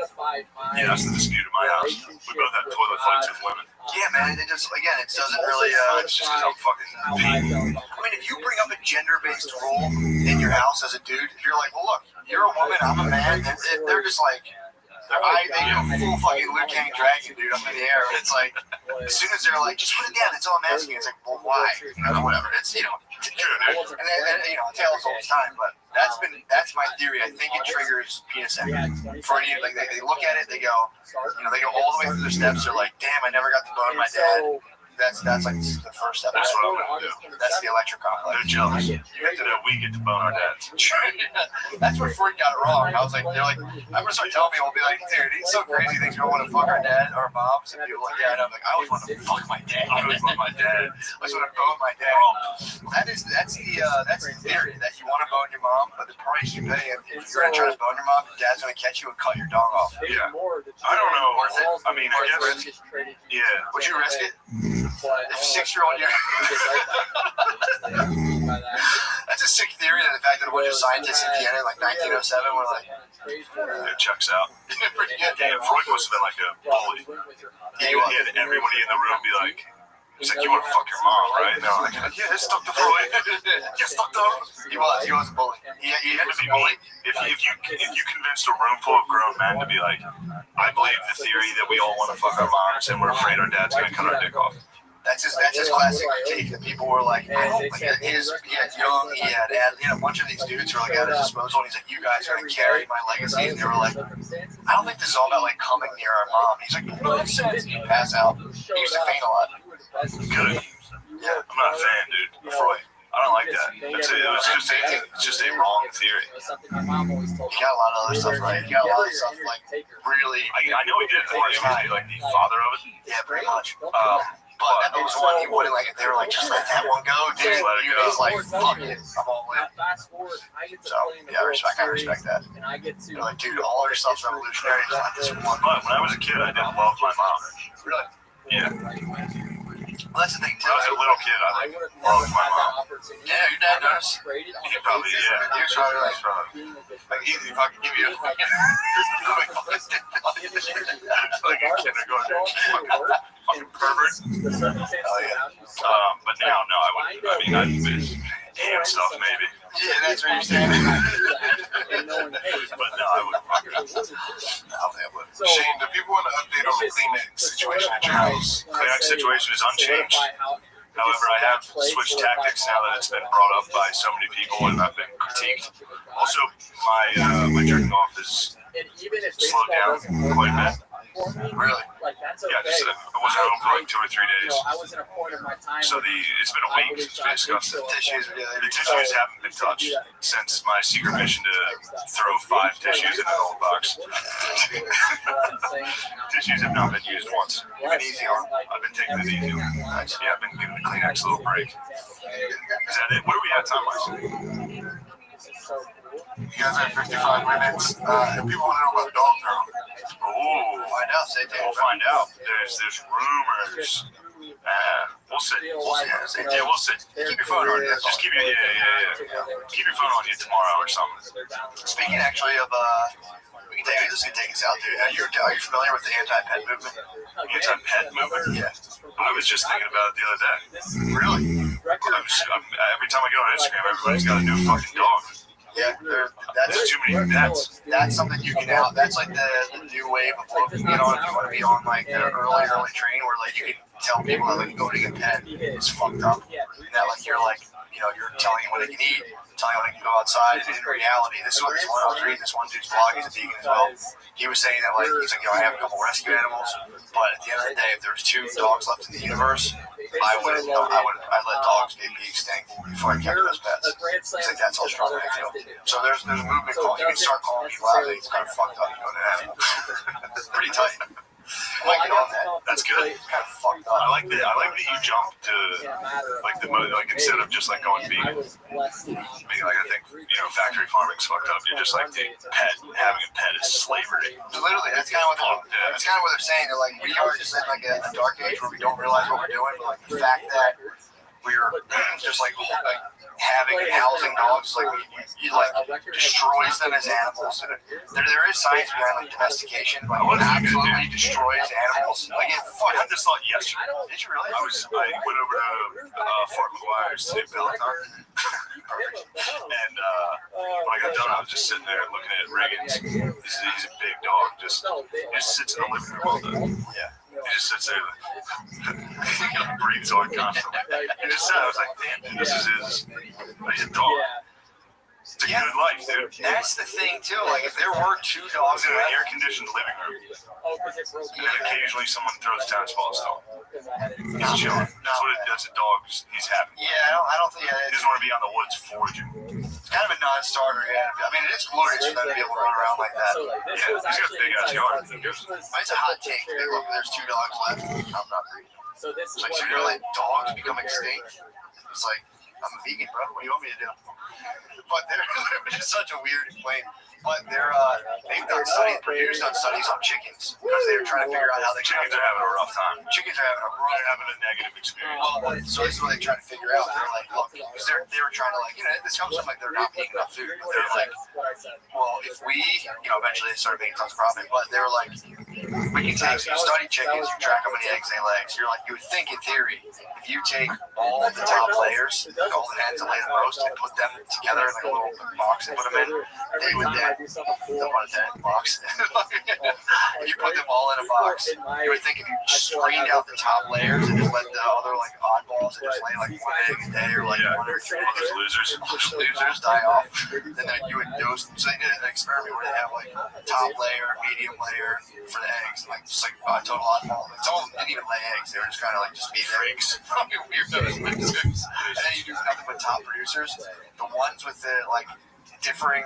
Yeah, that's the dispute in my house. We both have toilet fights with women. Yeah, man. It just it doesn't really. It's just because I'm fucking peeing. I mean, if you bring up a gender-based rule in your house as a dude, if you're like, well, look, you're a woman, I'm a man, they're just like. They go full fucking Liu Kang dragon, dude, up in the air. It's like, as soon as they're like, just put it down, that's all I'm asking. It's like, well, why? Whatever. It's, and it tails all the time, but that's my theory. I think it triggers penis acne. For any, like, they look at it, they go all the way through the steps, they're like, damn, I never got to bone my dad. That's like the first step. That's what I'm gonna do. That's the electric complex. They're jealous. You get to know we get to bone our dads. That's where Freud got it wrong. I was like, they're like, I'm gonna start telling people, be like, dude, he's so crazy. They don't want to fuck our dad or our moms. And people like, yeah, and I'm like, I always want to fuck my dad. I always want my dad. I just want to bone my dad. That's the theory that you want to bone your mom, but the price you pay if you're gonna try to bone your mom, your dad's gonna catch you and cut your dong off. Yeah. I don't know. Worth it? I mean, I guess. Yeah. Would you risk it? If 6-year-old you're that's a sick theory, that the fact that a bunch of scientists at Vienna, like 1907, were like, it checks out. Damn, Freud must have been like a bully. He had everybody in the room be like, he's like, you want to fuck your mom, right? And they're like, yeah, it's Dr. Freud. Yes, Dr. He was a bully. He had to be bullied. If you convinced a room full of grown men to be like, I believe the theory that we all want to fuck our moms and we're afraid our dad's gonna cut our dick off. That's his classic critique. That people were like, he had a bunch of these dudes who were like at his disposal, and he's like, you guys are gonna carry my legacy. And they were like, I don't think this is all about like coming near our mom. He's like, no, you pass out. He used to faint a lot. Good. Yeah, I'm not a fan, dude. Freud. I don't like that. It's just a wrong theory. You got a lot of other stuff right. You got a lot of stuff like really. I know he did. I think he was like the father of it. Yeah, pretty much. But that was one he wouldn't like. They were like, just let that one go, dude. Just let it He go. was like, fuck it, I'm all in. Fast forward, I get to So play in the yeah, World I Series, respect that. and I get to. They're like, dude, all your stuff's revolutionary. Just let this one. But when I was a kid, I didn't love my mom. Really? Yeah. Well, that's the thing too. When I was a little kid, I I would have loved never my had mom. that opportunity. Yeah, your dad does. Traded on He the probably, basis yeah. of He was probably like, being a good Like, person. easy fucking give you a Like, fucking. just being a good person. Like a kindergarten fucking pervert. The circumstances Oh, yeah. around you suck. But now, no, I wouldn't. I mean, I'd miss ham stuff maybe. Yeah, that's what you're saying. And no one pays. But no, I wouldn't. I don't think I would. So, Shane, do people want to update on the Kleenex situation at your house? Kleenex situation is unchanged. However, I have switched tactics now that it's been brought up by so many people and I've been critiqued. Also, my jerking off is slowed down quite a bit. Really? Like, that's okay. Yeah, just I wasn't home for like 2 or 3 days. I was in a point of my time. So it's been a week. It's been disgusting. Tissues, The tissues haven't been touched since my secret mission to throw 5 tissues in an old box. Tissues have not been used once. You've been easy on. I've been taking it easy. Yeah, I've been giving the Kleenex a little break. Is that it? What are we at time-wise? You guys have 55 minutes. If people want to know about dog pound, Oh, Find out. Say we'll find out. There's rumors. We'll see. Yeah, we'll see. Keep your phone on you. That's all. Just keep your keep your phone on you tomorrow or something. Speaking actually of, this can take us out, dude. Are you familiar with the anti-pet movement? Anti-pet movement. Yeah. I was just thinking about it the other day. Really? Every time I go on Instagram, everybody's got a new fucking dog. Yeah. There's too many pets. That's something you can now. That's like the new wave of looking. You know, if you want to be on like the early train where like you can tell people that like owning a pet is fucked up. And that like you're like, you know, you're telling them what they can eat, telling them when they can go outside. And in reality, this is what I was reading. This one dude's blog. He's a vegan as well. He was saying that like he's like, you know, I have a couple rescue animals, but at the end of the day, if there's 2 dogs left in the universe, I'd let dogs be extinct before I kept them as pets. It's like that's how strong I feel. So there's a movement called. You can start calling people out. It's kind of fucked up. It's pretty tight. I like it on that. That's good. It's kind of fucked up. I like that you jump to like instead of just like going vegan. Being like I think factory farming's fucked up. You're just like having a pet is slavery. So literally, that's kind of what they're saying. They're like, we are just in like a dark age where we don't realize what we're doing. But like the fact that we're just like having and housing dogs, like you like destroys them as animals. And there is science behind like domestication, but it absolutely destroys animals. Like I just thought yesterday. Did you really? I went over to Fort McGuire's to Peloton. And when I got done, I was just sitting there looking at Reagan's. He's a big dog. Just sits in the living room all day. Yeah. He just sits there, breathes on constantly. And just I was like, damn, dude, this is he's a dog. It's a good life, dude. That's the thing too. Like if there were 2 I dogs was in an air-conditioned living room, and then occasionally someone throws tennis balls to him. He's chilling. That's a dog. He's happy. Yeah, I don't think. He doesn't want to be on the woods foraging. It's kind of a non-starter. Yeah, I mean it is glorious for them to be able to run around like that. Yeah, he's got a big ass yard. It's a hot take. Look, there's 2 dogs left. I'm not reading. It's like, so you're gonna let dogs become extinct? It's like, I'm a vegan, bro. What do you want me to do? But which is such a weird claim. But they've done studies on chickens because they were trying to figure out how Chickens are having a rough time. Chickens are having a negative experience. Well, so this is what they're trying to figure out. They're like, look, because they were trying to like, this comes from like they're not eating enough food. But they're like, well, if we, eventually they started making tons of profit. But they were like, we can take, so you study chickens, you track how many eggs they lay. So you're like, you would think in theory, if you take all of the top layers, the golden hens that lay the most, and put them together in like a little box and put them in, they would then. The box. You put them all in a box. You would think if you screened out the top layers and just let the other like oddballs and just lay like 1 egg a day or like 1 or 3 all those losers die off, and then you would dose. So they did an experiment where they have like top layer, medium layer for the eggs, and like just like a total oddball. Like some of them didn't even lay eggs; they were just kind of like just be freaks. Weirdos. And then you do nothing but top producers. The ones with the like differing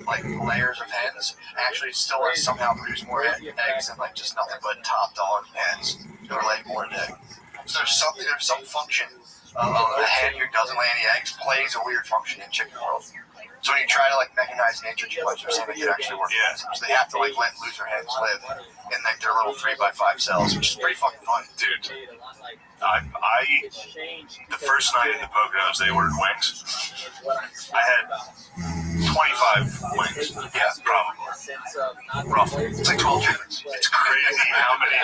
like layers of hens actually still somehow produce more eggs than like just nothing but top dog hens who are laying more than egg. So there's some function of a hen who doesn't lay any eggs plays a weird function in chicken world. So when you try to like mechanize nature too much, there's something that actually works. Yeah. So they have to like let looser hens live in like their little 3x5 cells, which is pretty fucking fun. Dude, the first night in the Poconos, they ordered wings. I had 25 wings. Yeah, probably. Roughly. It's like 12 chickens. It's crazy how many.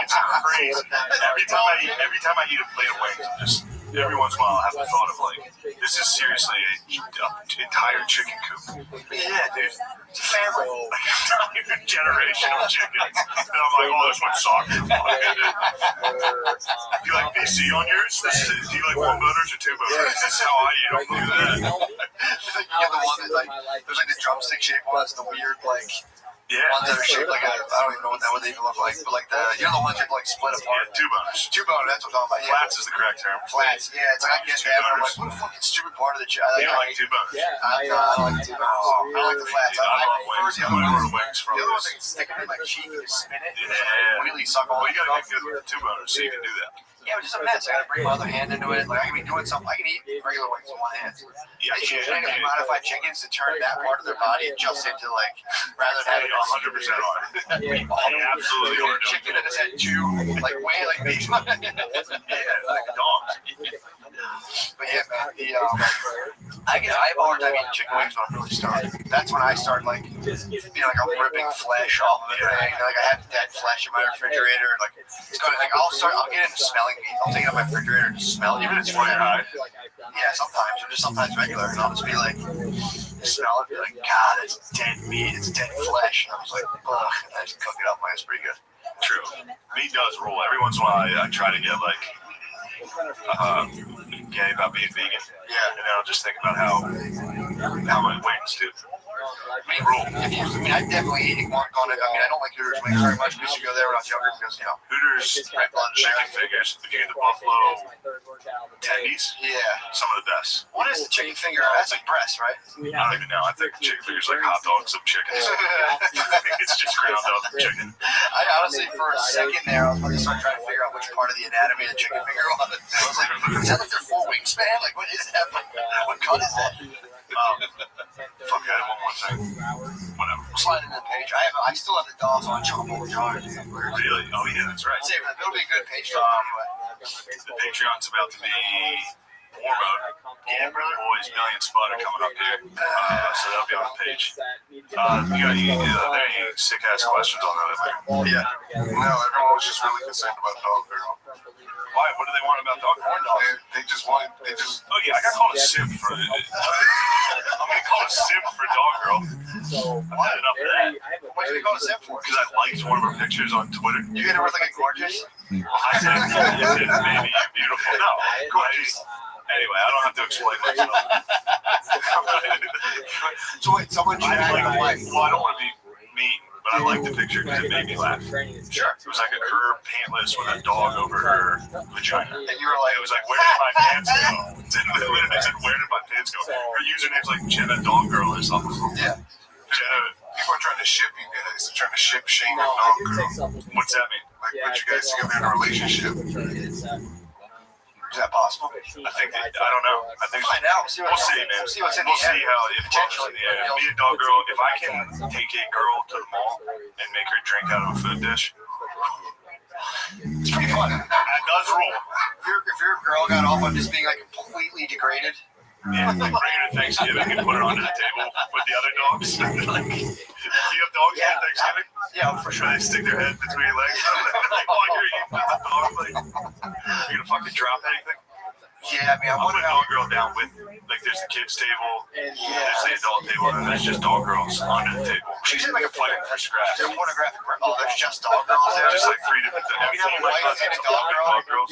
It's crazy. Every time I eat a plate of wings, I'm just every once in a while I have the thought of like, this is seriously an entire chicken coop. Yeah, dude. It's a family. Like an entire generation of chickens. And I'm like, oh, this one sucks. Do you like BC on yours? Do you like one butters or two butters? This is how I eat them. Do that. You have the one that like, there's like the drumstick shape ones, the weird like. Yeah. Ones that are shaped like I don't even know what they even look like, but like the the ones that like split apart. Yeah, two butters. Two bone, that's what I'm talking about. Flats is the correct term. Flats, yeah. It's like I get that, but I'm like, what a fucking stupid part of the chicken. You don't like two butters? I like two bones. I don't like the flats. I love wings. prefer the I other order ones. wings from The other ones this. I can stick them in my cheek and spin it. Yeah. Really suck all Well, the you gotta stuff. get good with two butters so you can do that. Yeah, but just a mess. I gotta bring my other hand into it. Like I can be doing something. I can eat regular wings with one hand. Yeah, I usually get modified chickens to turn that part of their body just into like rather than having 100% on. Absolutely a are. chicken that has had two like way like these. Yeah, like dogs. But yeah, man, I have a hard time eating chicken wings when I'm really starving. That's when I start like feeling like I'm ripping flesh off of the thing. Like I have dead flesh in my refrigerator. Like it's going like I'll get into smelling meat. I'll take it out of my refrigerator and just smell it, even if it's fire high. Yeah, sometimes or just sometimes regular, and I'll just be like smell it, be like, God, it's dead meat, it's dead flesh, and I was like, ugh, and I just cook it up, man, it's pretty good. True. Meat does rule. Every once in a while, I try to get like gay about being vegan. Yeah. And then I'll just think about how my wings do. Meat rule. I definitely gone it. I mean, I don't like Hooters wings very much. We used to go there when I was younger because, Hooters red blood chicken fingers. If you get the buffalo tendies, yeah, some of the best. What is the chicken finger? That's like breast, right? I don't even know. I think chicken fingers like hot dogs of chickens. I think it's just ground up chicken. I honestly, for a second there, I was going to start trying to figure out which part of the anatomy of the chicken finger was. I was like, is that like their full wingspan? Like, what is that? What cut is that? Fuck, I had one more thing. Whatever. Slide into the page. I still have the dolls on Jumbo Jar. Really? Oh yeah, that's right. It'll be a good page. The Patreon's about to be war mode. Yeah, brother boys, Million Spud are coming up here. So that'll be on the page. You got any sick ass questions on that? Yeah. No, everyone was just really concerned about Dog Girl. Why? What do they want about Dog Girl? They just want. They just. Oh yeah, I got called a simp for. I'm gonna call a simp for Dog Girl. I've had enough of that. What did they call a simp for? Because I liked one of her pictures on Twitter. You hit her with like a gorgeous? I said, maybe beautiful. No, gorgeous. Anyway, I don't have to explain myself. So wait, someone I tried like, to like. well, I don't want to be mean, but I liked the picture because it made me laugh. Sure. It was like her pantless with a dog over her vagina. And you were like, It was like, where did my pants go? I said, where did my pants go? Her username's like Jenna Dog Girl or something. Yeah. Jenna, People are trying to ship you guys. They're trying to ship Shane and Dog Girl. what's that mean? Like, put you guys together in a relationship. Is that possible? I think I don't know. I think Find out. we'll see, man. We'll see what's in We'll the see air. how it potentially. Yeah, me and Dog Girl. If I can take a girl to the mall and make her drink out of a food dish, It's pretty fun. that does rule. If your girl got off on just being like completely degraded, Yeah, like bring her to Thanksgiving and put her onto the table with the other dogs. Like, do you have dogs at Thanksgiving? yeah, for Sure, they stick their head between your legs. Like, oh, you're eating with the dog. Like, you gonna fucking drop anything? yeah. I mean, I'll put Dog Girl down with, like, there's the kids table, there's the adult table, and there's just Dog Girls under the table. She's in like a Fighting for scraps. There's a pornographic. Oh, there's just dog girls there. Just like three different things. We have a wife and a dog girl. Dog Girls.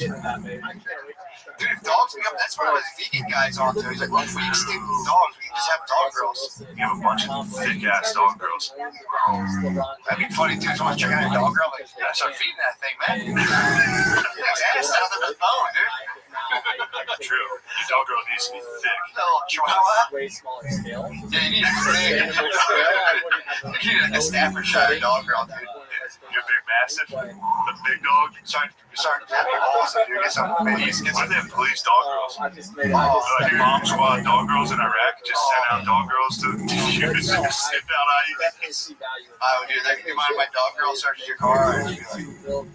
Dude, if dogs become, that's what those vegan guys on to. He's like, well, if we extinct dogs, we can just have dog girls. You have a bunch of thick ass Dog Girls. That'd be funny too. Someone's checking out a dog girl, like, yeah, start feeding that thing, man. Ass out of the bone, dude. True. Your Dog Girl needs to be thick. Little chihuahua. Way smaller scale. Yeah, you need a big. You need like a Staffordshire dog girl, dude. You're big, massive. The big dog. Sorry, happy balls. Dude, get some minis. Get Why some. they have police dog girls? I just made Like bomb squad dog girls in Iraq just sent out dog girls to use and sniff out IEDs. Oh, dude, they mind my dog girl searches your car. I'd just be like,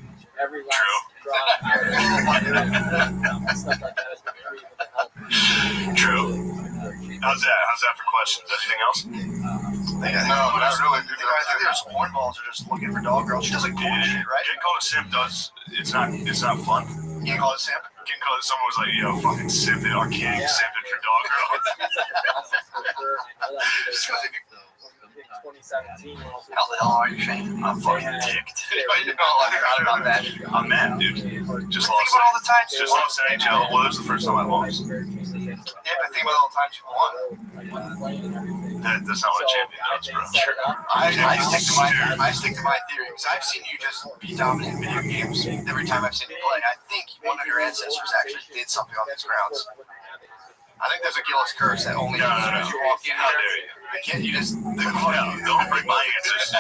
Every last drop stuff like that has been free with the help. True. How's that for questions? Anything else? No, not really. I think there's hornballs are just looking for dog girls. She does like cool shit, right? Getting called a simp it's not fun. You can call it simp. Getting called someone was like, yo, fucking simp it, our king simping for dog girls. Just because if you 2017. How the hell are you, Shane? I'm fucking ticked. You know, I forgot about that. I'm mad, dude. Just Think lost about all the times you Just lost NHL. Well, that was the first time I lost. Yeah, but think about all the times you won. That's not what a champion does, bro. I stick to my theory because I've seen you just be dominant in video games every time I've seen you play. I think one of your ancestors actually did something on these grounds. I think there's a Gillis curse that only as soon as you walk in How there, dare you? don't bring my ancestors.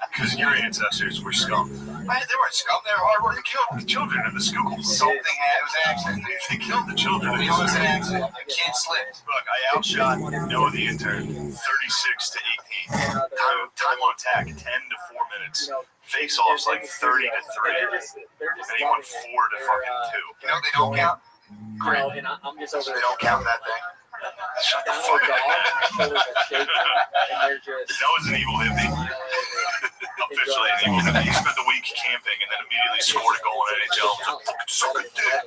Because your ancestors were scum. Man, they weren't scum. They were hardworking. They killed the children in the school. Something it was an accident. They killed the children. It was an accident. The kid slipped. Look, I outshot Noah the intern 36 to 18. Time on attack 10 to 4 minutes. Face offs like 30 to 3. And he won 4 to fucking 2. You know they don't count. Great. And I'm just over They don't count that thing. Shut the fuck up. Noah's an evil hippie. Officially an evil hippie. He spent the week camping and then immediately scored a goal in NHL. Suck a dick.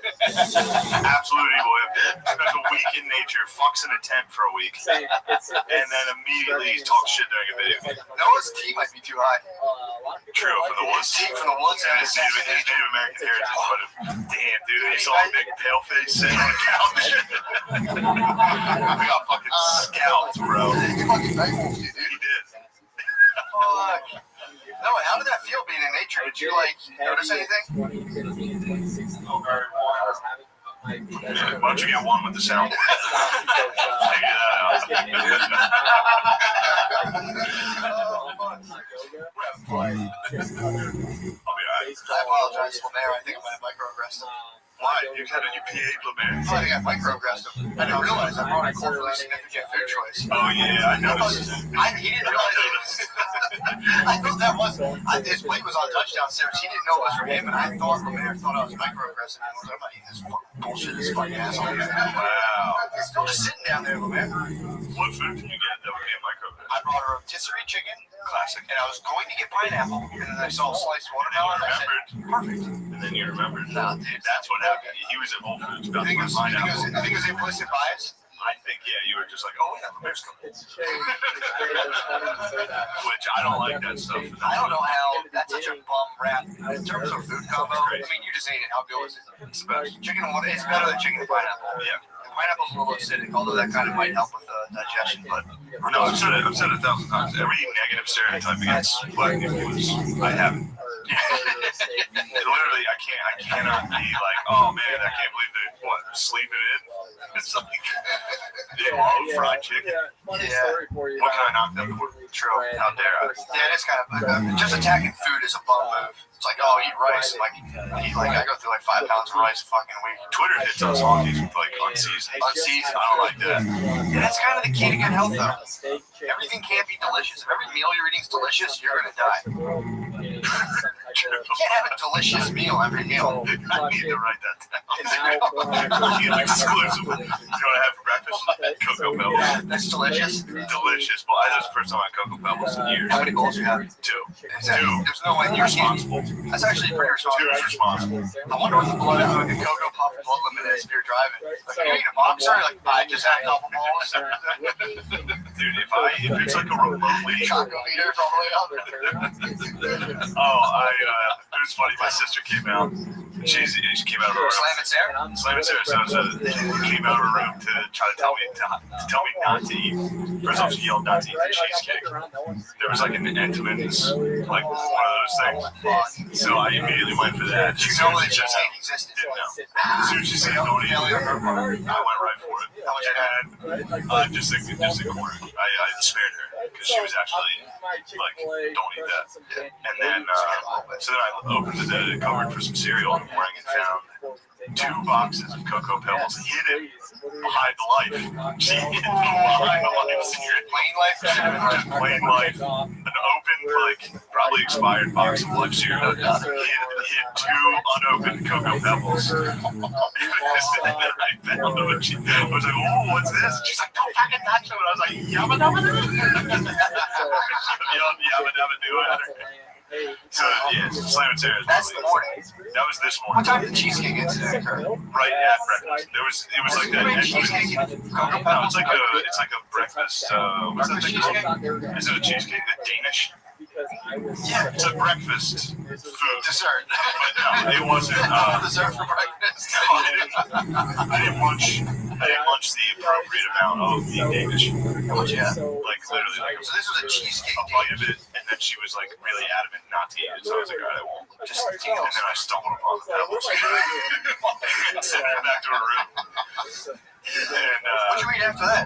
Absolute evil hippie. Spent a week in nature, fucks in a tent for a week, and then immediately talks shit during a video game. Noah's team might be too high. True, from the woods. Team from the woods And and his Native American heritage, but damn, dude, he saw a big pale face sitting on the couch. We got fucking scalped, bro. He fucking nightwolfed you, dude. He did. Fuck. Noah, how did that feel being in nature? Did you notice anything? Why don't you get one with the sound? Figure that out. I'll be alright. I apologize, Lemaire. I think I might have microaggressed him. Why? You had a new PA, Lemaire. I think I microaggressed him. I didn't realize I brought a culturally significant food choice. Oh, yeah, I noticed. He didn't realize it. I thought that was his plate was on touchdown service. He didn't know it was for him, and I thought Lemaire thought I was microaggressing him. I was like, I'm not eating this fucking bullshit, this fucking asshole. Wow. I'm just sitting down there, Lemaire. What food did you get that would be a microagression? I brought her a rotisserie chicken. Classic. And I was going to get pineapple, and then I saw a sliced watermelon. And I said, perfect. And then you remembered. Nah, dude. That's what happened. He was at Whole Foods about to buy pineapple. I think it was implicit bias. I think, yeah, you were just like, oh, yeah, Lemaire's coming. It's changed. It's funny to say that. Which I don't like that stuff. I don't know how that's such a bum rap. In terms of food combo, I mean, you just ate it. How good was it? It's the best. Chicken and water, it's better than chicken and pineapple. Yeah. Pineapple's a little acidic, although that kind of might help with digestion. But No, I've said it 1,000 times. Every negative stereotype against black people is, I haven't. Literally, I cannot be like, oh man, I can't believe they're sleeping in. It's like, they love fried chicken. Funny story for you. What can I knock them for? True. How dare I? yeah, it's kind of just attacking food is a bum move. It's like, oh, eat rice. I go through like 5 pounds of rice a fucking week. Twitter hits us all these like unseasoned. Unseasoned. I don't like that. Yeah, that's kind of the key to good health, though. Everything can't be delicious. If every meal you're eating is delicious, you're gonna die. You can't have a delicious meal every meal. I need to write that down. Exclusive. You know what I had for breakfast? Cocoa Pebbles. That's delicious. Delicious. Well, that was the first time I had Cocoa Pebbles in years. How many bowls you have? 2. There's no way you're responsible. That's actually pretty 2 is responsible. responsible. I wonder what the blood out of a cocoa puff blood limit is if you're driving. Like, are you eating a boxer? Like, I just had a couple bowls. Dude, if it's like a remotely Choco meters all the way up. it was funny. My sister came out. She came out of her room. Slam it, Sarah. Slam it, Sarah. Came out of her room to try to tell me not to eat. First off, she yelled not to eat the cheesecake. There was like an Entenmann's, like one of those things. So I immediately went for that. You know that cheesecake existed. Didn't know. As soon as she said don't eat it, I went right for it. How much you had? Just a quarter. I spared her because she was actually like, don't eat that. And then, so then I opened the cupboard for some cereal in the morning and found 2 boxes of Cocoa Pebbles hidden behind the life. She hid them behind the life cereal. Plain life or cinnamon Just plain life. An open, like, probably expired box of life cereal. Hid 2 unopened Cocoa Pebbles. And then I found them and she was like, oh, what's this? And she's like, don't fucking touch them. And I was like, yabba dabba doo. Yabba dabba doo at her. So, yeah, Slam and Sarah's. That's the morning. That was this What morning. time did the cheesecake incident occur? Right at breakfast. It was like that. Cheesecake and Cocoa No, Pebbles? it's like a breakfast. What's that thing called? Is it a cheesecake? The Danish? Yeah, it's a breakfast food. Dessert. But no, it wasn't. Dessert for breakfast. No, I didn't munch the appropriate amount of the Danish. Yeah. Like literally, like So this was a cheesecake a bite of it, and then she was like really adamant not to eat it. So I was like, all right, I won't. Just And then I stumbled upon the pebbles and sent it back to her room. And What'd you eat after that?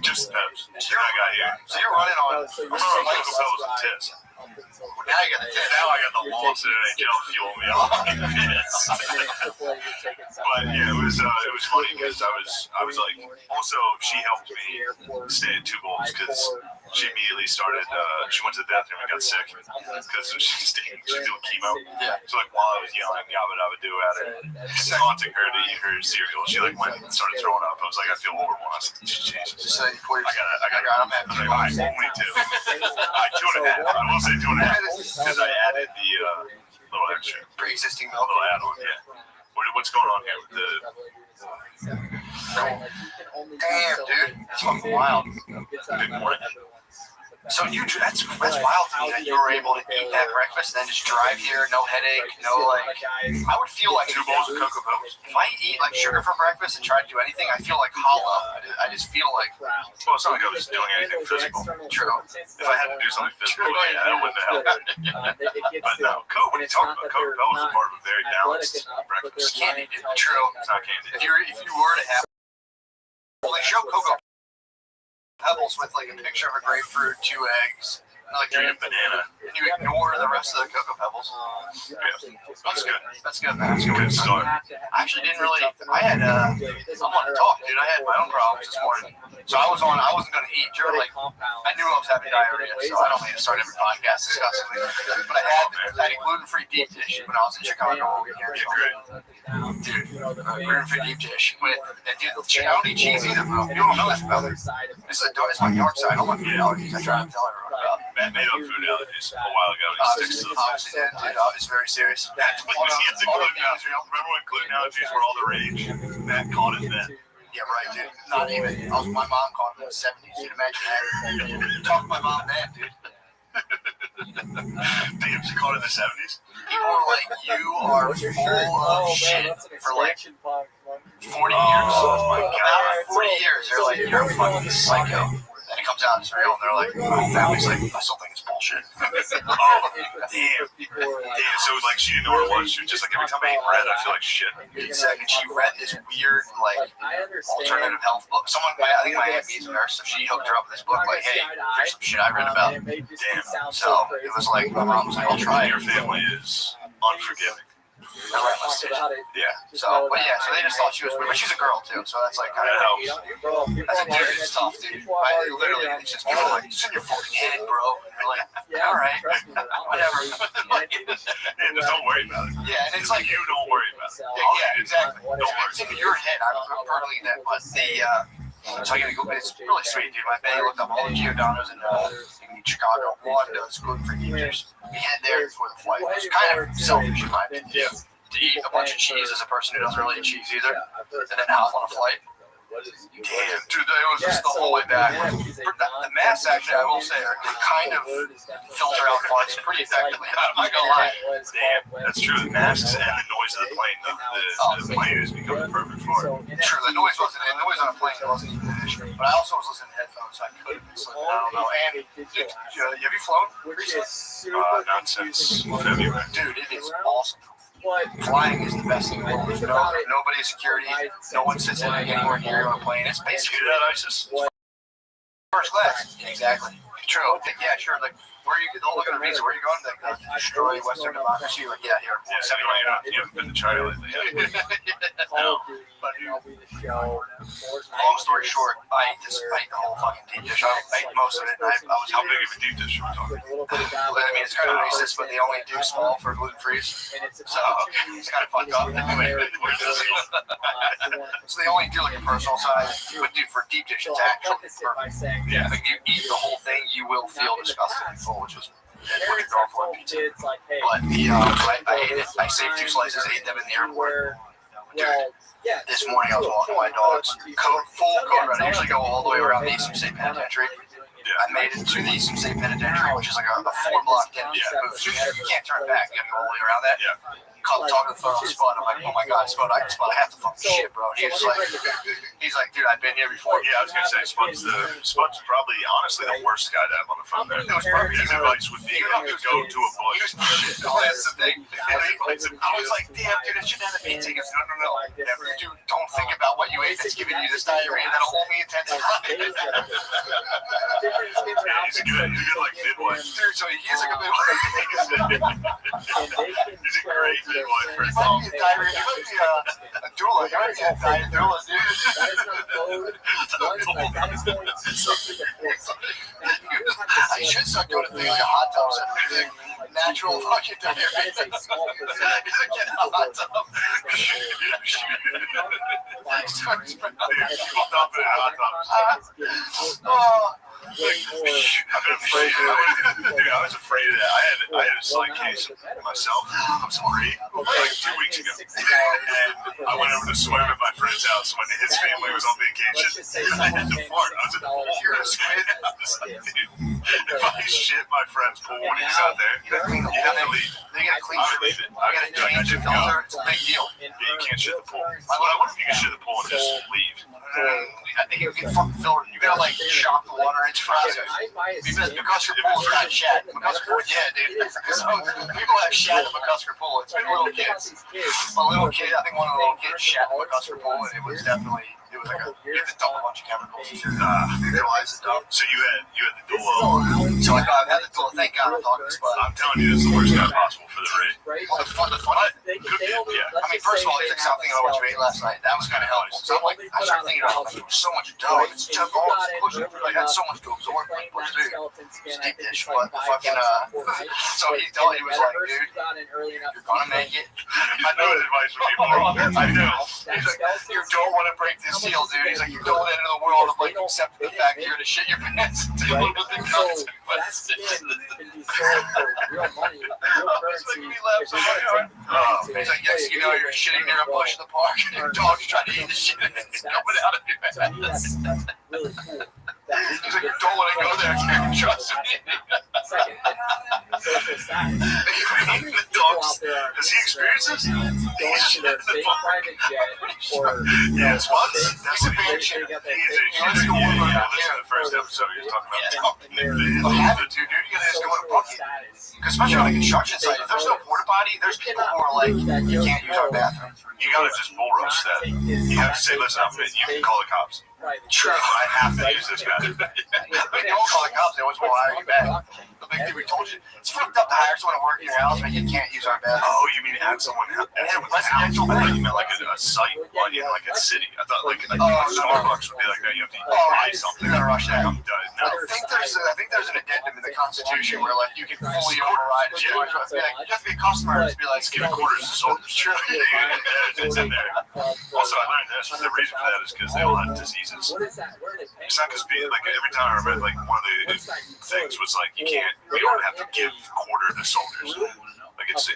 just pebbles. Then I got here. So you're running on. I'm on Cocoa Pebbles and tits. Now you got the tip. Now I got the lost NHL fueling me up. But yeah, it was funny because I was like, also she helped me stay at 2 goals because she immediately started. She went to the bathroom and got sick because she's doing chemo. Yeah. So like while I was yelling yabba dabba doo at her, taunting her to eat her cereal, she like went and started throwing up. I was like, I feel horrible. I was like, Jesus. So you pour your. I got. I'm having 2. I was like, only 2. 2.5. I will say 2.5 because I added the little extra. Pre-existing milk. Little add-on, yeah. What's going on here with the? Damn, dude. That's fucking wild. Big morning. So that's wild to me that you were able to eat that breakfast and then just drive here, no headache, no like. I would feel like 2 bowls of Cocoa Pebbles. if I eat like sugar for breakfast and try to do anything, I feel like hollow. I just feel like. Well, it's not like I was doing anything physical. True. If I had to do something physical, yeah, that wouldn't have helped. But no, Coke. What are you talking about? Cocoa Pebbles are part of a very balanced breakfast. Candy, dude. True. It's not candy. If you were to have, well, they show Cocoa Pebbles with like a picture of a grapefruit, 2 eggs, and like Drink a banana. and you ignore the rest of the Cocoa Pebbles. Yeah, that's good. That's good, man. That's good. Good start. I actually didn't really. I had I'm on the talk, dude. I had my own problems this morning, so I wasn't gonna eat. You're like, I knew I was having diarrhea, so I don't need to start every podcast discussing it. But I had a gluten-free deep dish when I was in Chicago over here. Yeah, great. Dude, gluten-free deep dish with and dude, I don't eat cheese either, bro. You don't know that about me. It's my dark side. I don't want food allergies. I try to tell everyone about. Matt made up food allergies a while ago. He sticks to them. Obviously, dude, it's very serious. Matt was against gluten allergies. Remember when gluten allergies were all the rage? Matt caught it then. Yeah, right, dude. Not even. My mom caught him in the 70s. Dude, imagine that. Talk to my mom then, dude. Damn, she caught it in the 70s? People were like, you are full of shit for like 40 years. Oh, my God. 40 years. They're like, you're a fucking psycho. Then it comes out it's real, and they're like, my family's like, I still think it's bullshit. Oh, damn. Damn, so like she didn't know what it was. She was just like, every time I eat bread, I feel like shit. And she read this weird, like, alternative health book. I think my aunt is a nurse, so she hooked her up with this book, like, hey, here's some shit I read about. Damn. So it was like, my mom was like, I'll try it. Your family is unforgiving. Yeah. So, but yeah, so they just thought she was weird. But she's a girl, too, so that's like kind That of helps. As a dude, it's tough, dude. Literally, it's just people are like, it's in your fucking head, bro. And you're like, all right, whatever. Yeah, just don't worry about it. Yeah, and it's like, You don't worry about it. yeah, exactly. Don't worry. It's in your head. I'm perfectly that, but so I gotta go. It's really sweet, dude. My buddy looked up all the Giordano's in Chicago. One does gluten-free deep dish. We had there before the flight. It was kind of selfish in my opinion. To eat a bunch of cheese as a person who doesn't really eat cheese either, and then hop on a flight. Damn, dude, it was just the whole way back. The masks, actually, I will say, are kind of filter out farts pretty effectively. I'm not gonna lie. Damn, that's true. The masks and the noise of the plane. The plane has become the perfect for it. True, the noise on a plane wasn't even an issue. But I also was listening to headphones, so I could have been slipping. I don't know. And dude, have you flown recently? Not since February. Dude, it is awesome. Flying is the best thing in the world. There's nobody security. No one sits in anywhere near you on a plane. It's basically that ISIS. first class. Exactly. True. Yeah, sure. Like, where you they'll look at a visa. Where are you going? Like, destroy Western democracy. Like, yeah, here. Yeah, so you haven't been to China lately. Call of Duty, MLB The Show. Long story short, I ate the whole fucking deep dish. I ate most of it. And I was How big of a deep dish are we talking? I mean, it's kind of racist, but they only do small for gluten free. So it's kind of fucked up. So they only do like a personal size. But dude, for deep dish, it's actually perfect. Yeah. Like you eat the whole thing, you will feel disgusting and full, which is what you're going for in pizza. But I ate it. I saved 2 slices, ate them in the airport. Dude, this morning I was walking my dogs, full code red. I usually go all the way around the Eastern State Penitentiary. I made it to the Eastern State Penitentiary, which is like a 4-block dead. You can't turn back. You gotta go all the way around that. Yeah. Talking to the phone on Spud. I'm like, oh my god, Spud, I can spot half the fucking shit, bro. He's like, dude, I've been here before. Yeah, I was gonna say Spud's probably honestly the worst skydive on the front there. It was perfect. His advice would be go to a bush. That's the thing. I was like, damn, dude, I shouldn't have the meat tickets. No. Dude, don't think about what you ate that's giving you this diarrhea. That'll only intensify. He's a good like midwife. Dude, so he's like a midwife. He's a great midwife for his He mom. might be a diarrhea. He might be a doula. He might be a diet doula, dude. I should start going to things like a hot tub center. Natural fucking diarrhea. Get a hot tub. People dump it in hot tubs. I've been afraid of that. Dude, I was afraid of that. I had a slight case myself. I was worried like 2 weeks ago. And I went over to swim at my friend's house when his family was on vacation. And I had to fart. I was in the pool. I was like, dude, if I shit my friend's pool when he's out there, you have to leave. They gotta clean I would leave it. I gotta change the filter. It's a big deal. Yeah, you can't shit the pool. I wonder if you can shit the pool and just leave. I think you can fucking filter. You gotta like shock the water into process. Because McCusker Pool's not shat. McCusker Pool, yeah, dude. People have shat at McCusker Pool. It's been little kids. A little kid, I think one of the little kids shat at McCusker Pool, and it was definitely. It was like you have to dump a bunch of chemicals. Realize it. So you had the dual. So I had the dual. Thank God I'm talking to Spud. I'm telling you, this is the worst guy possible for the raid. Well, the fun. Yeah. I mean, first of all, he's like, stop thinking about what you ate last night. That was kind of helpful. So I'm like, I started thinking about like, so much dough. It's just all I had so much to absorb. Like, what's dude? It's deep dish, but the fucking So he was like, dude, you're gonna make it. I know his advice would be more. I know. He's like, you don't want to break this seal, dude. He's like, you don't enter the world of like accepting the fact you're gonna shit your pants and deal with the consequences. He's like, yes, you know you're shitting near a bush in the park and your dog's trying to eat the shit and it's coming out of your ass. Really cool. He's like, you don't want to go there, dude. Trust me. The dogs. Does he experience this? Yes, what? That's a big shit. He's the first episode he was talking about. Have it, dude. You gotta just go in a bucket. Especially on a construction site, if there's no porta potty, there's people who are like, you can't use our bathroom. You gotta just bull roast that. You have to say, listen, you can call the cops. True. I have to use this bathroom. They don't call the cops, they always will hire you back. The big thing we told you, it's fucked up to hire someone to work in your house, but you can't use our bathroom. Oh, you mean add someone's residential? I thought you meant like a site, like a city. I thought like Starbucks would be like that. You have to buy something. You gotta rush that. I'm done. No. I think there's an addendum in the Constitution where like you can fully override it. You have to be a customer and just be like, Give me quarters to soldiers. Sure. It's in there. Also, I learned this. The reason for that is because they all have diseases. It's not because like every time I read like one of the things was like you don't have to give quarter to soldiers. Like it's a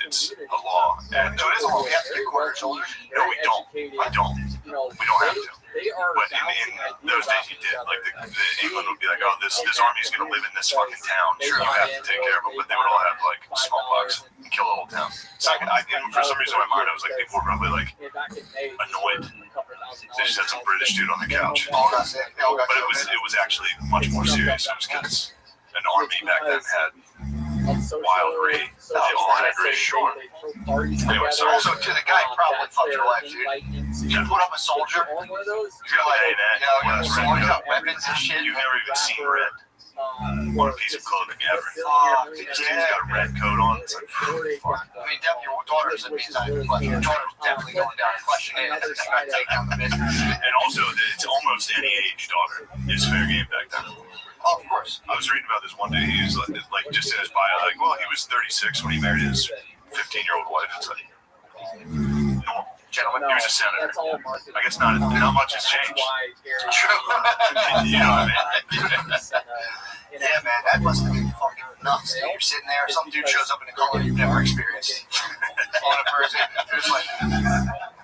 law. And so it is a law. We have to give quarter to soldiers. No, we don't. I don't. We don't have to. But in those days you did. Like the England would be like, oh, this army's gonna live in this fucking town. Sure, you have to take care of them. But they would all have like smallpox and kill the whole town. So for some reason in my mind I was like, people were probably like annoyed. They just had some British dude on the couch. But it was actually much more serious. It was because an army back then had wild raid. They all had raid. Sure. Anyway, so also to the guy probably fucked your life, dude. You put up a soldier. You're like, weapons and shit. You've never even seen red. One piece of clothing ever. This dude's got a red coat on. It's like, fuck. I mean, your daughter's a means your daughter's definitely going down the question. It's not take down the business. And also, it's almost any age daughter is fair game back then. Oh, of course. I was reading about this one day. He was like just in his bio, like, well, he was 36 when he married his 15-year-old wife. It's like, normal. Gentlemen, he was a senator. I guess not much has changed. True. You know what I mean? Yeah, man, that must have been fucking nuts. You're sitting there, some dude shows up in a color you've never experienced on a person. You're just like,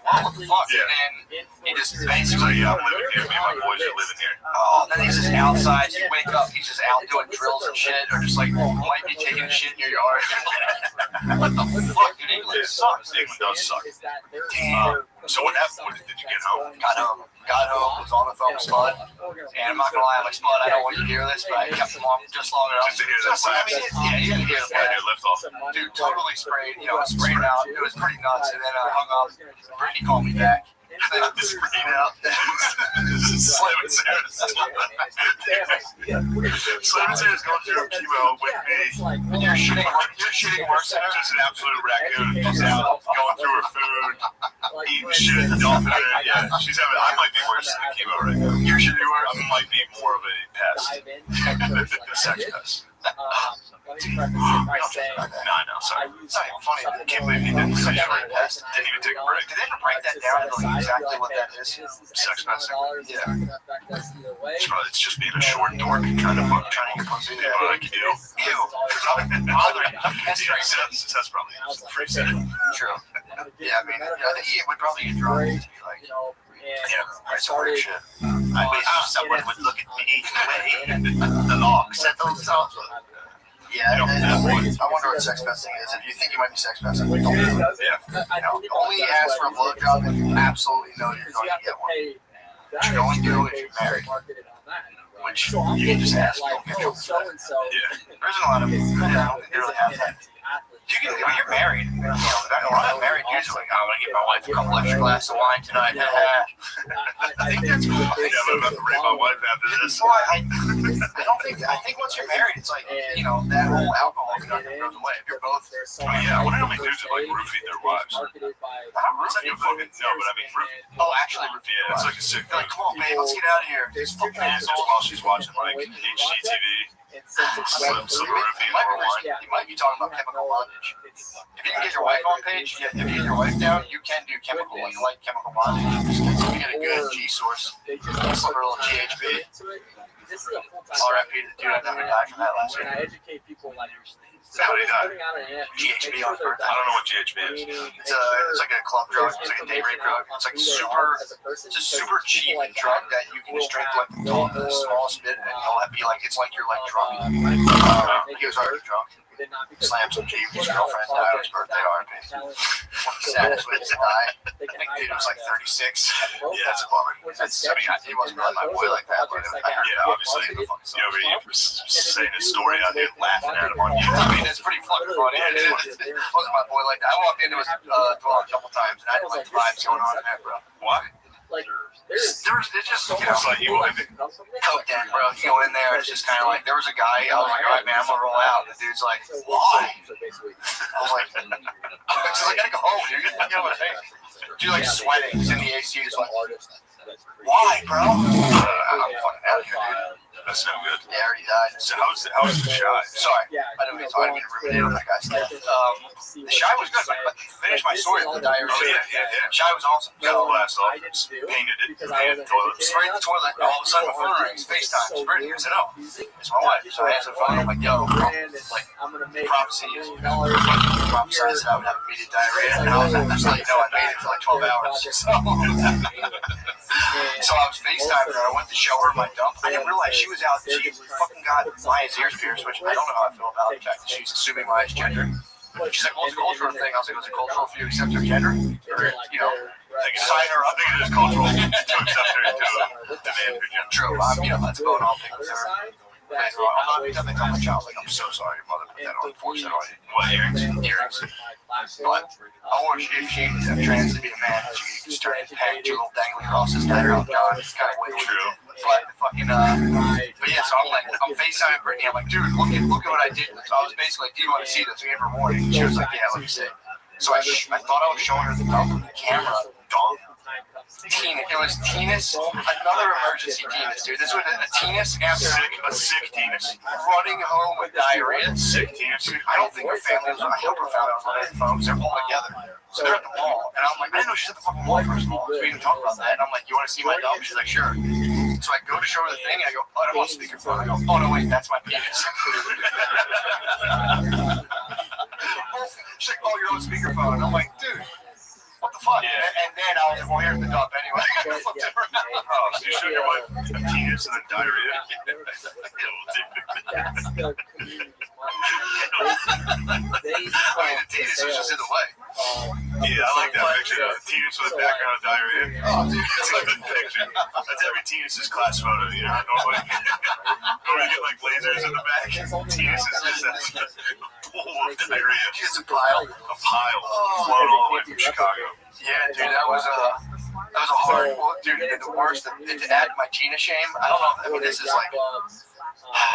wow, what the fuck? Yeah. And he just So basically, yeah, I'm living here. Me and my boys are living here. oh, and then he's just outside. You wake up, he's just out doing drills and shit, or just like might be taking a shit in your yard. What the fuck, dude? England sucks. England does suck. Damn. So what happened? Did you get home? Got home, was on the phone with Spud. And I'm not gonna lie, I'm like, Spud, I don't want you to hear this, but I kept him on just long enough. Just to hear that I mean, yeah, you didn't hear Yeah, that. they left off. Dude, totally sprayed, sprayed him out. It was pretty nuts. And then I hung up. Brittany called me back. Just sprayed out. Slim and Sarah's. Slim and Sarah's going through chemo with me. And you're shooting worse than her. Just an absolute raccoon. Just out going through her food, eating shit, dumping it. Yeah, she's having. I might be worse than the chemo right now. You're shooting worse. I might be more of a pest. Sex pest. No, I know. Sorry. It's not even funny. I can't believe he didn't say it. Pest. Didn't even take a break. Did they ever break that down to like exactly what that is? Sex pesting. Yeah. It's just being a short dork kind of fuck trying to get pussy. You know what I can do? Ew. That's probably free sex. True. Yeah, I mean, I think he would probably get drunk and be like, Yeah, I saw shit. I wish someone would look at me the way the law said those songs. Yeah, I wonder what sex pesting is. If you think you might be sex pesting, don't do it. Yeah. Only ask for a blowjob if you absolutely know you're going to get one. What you're going to do if you're married, which you can just ask. Don't get drunk. Yeah. There isn't a lot of you really have that. You can, when you're married, when I'm married, usually I'm going to get my wife a couple extra glasses of wine tonight. I think that's cool. Yeah, I'm about to rape my wife after this. Well, I think once you're married, it's like, that whole alcohol conundrum goes away. If you're both. Oh, yeah, I wonder how many dudes that like roofie their wives. Not roofie fucking, no, but I mean roofie. Oh, actually, roofie. Yeah, it's like a sick They're like, come on, babe, let's get out of here. These fucking assholes. while she's watching like HGTV. Some roofie or wine. You might be talking about chemical bondage. If you can get your wife on page, if you get your wife down, you can do chemical. You like chemical bondage. You get a good G source. Some little GHB. RIP to the dude I never died from that last year. How did he die? GHB on his birthday. I don't know what GHB is. It's like a club drug. It's like a day rape drug. It's like it's a super cheap drug that you can just drink like the smallest bit and it'll be like, it's like you're like drunk. He was already drunk. Slammed some G with his girlfriend, died on his birthday, RIP. One of the saddest ways to die. I think dude was like 36. Yeah, that's a bummer. I mean, he wasn't really my boy like that, but Yeah, obviously. You know, he was saying his story out here, laughing at him on YouTube. I mean, it's pretty fucking funny. It wasn't my boy like that. I walked into his dwelling a couple times and I had like vibes going on in there, bro. Why? It's just, It's like you live in. coke den, bro. You go in there, it's just kind of like, there was a guy, I was like, all right, man, I'm gonna roll out. The dude's like, why? I was like, I gotta go home, dude. You know what I'm saying? Dude, like sweating, he's in the AC, just like, why, bro? I'm fucking out of here, dude. That's no good. Yeah, I already died. So how's the shot? Sorry, I didn't mean to ruminate on that guy's stuff. The shy was good, but finish my story of the diarrhea. Oh, yeah. Shy was awesome. Got the glass off, painted it, painted the toilet. Sprayed the toilet, and all of a sudden my phone rings, FaceTime, Brittany. I said, oh, it's my wife. So I answered the phone, I'm like, yo, like, prophecy is prophesied that I would have immediate diarrhea. And I was like, just let you know, I made it for like 12 hours. So I was FaceTiming her. I went to show her my dump. I didn't realize she was out. She fucking got Maya's ears pierced, which I don't know how I feel about the fact that she's assuming Maya's gender. She's like, well, it's a cultural thing. I was like, was it cultural for you to accept her gender? Or, sign her up. I think it is cultural to accept her to demand her gender. True. Let's go and all pick with her. I'm definitely telling my child, like, I'm so sorry your mother put that on, forced that on you. What, earrings? Earrings. But I want you, if she trans to be a man, she just started hanging two little dangling crosses down her own God. It's kind of weird. True. But fucking but yeah, so I'm FaceTiming Brittany. I'm like, dude, look at what I did. So I was basically like, do you want to see this? We gave her a warning. She was like, yeah, let me see. So I thought I was showing her the dump with the camera. It was Tinus, another emergency Tinus, dude. This was a Tinus after A sick Tinus. running home with diarrhea. Sick Tinus. I don't think her family was. I hope her family was on the phone. They're all together. So they're at the mall, and I'm like, I didn't know she's at the fucking mall first of all. So we didn't talk about that. And I'm like, you want to see my dump? She's like, sure. So I go to show her the thing, and I go, oh, I don't want speakerphone. I go, oh no, wait, that's my penis. She's like, oh, you're on speakerphone. And I'm like, dude. What the fuck? Yeah. And then I was like, well, here's the dump anyway. Flipped it around. Oh, so you showed your wife a penis and then diarrhea? That's the community's I mean, the Tinus was just in the way. Yeah, I like that picture. Tinus with a background of diarrhea. Oh, dude. It's like a picture. That's every Tinus's class photo, you know? Normally get like lasers in the back. Tinus is just a pool of diarrhea. It's a pile. A pile flown all the way from Chicago. Yeah, dude, that was a hard one, dude. The worst, to add my Tina shame. I don't know. I mean, this is like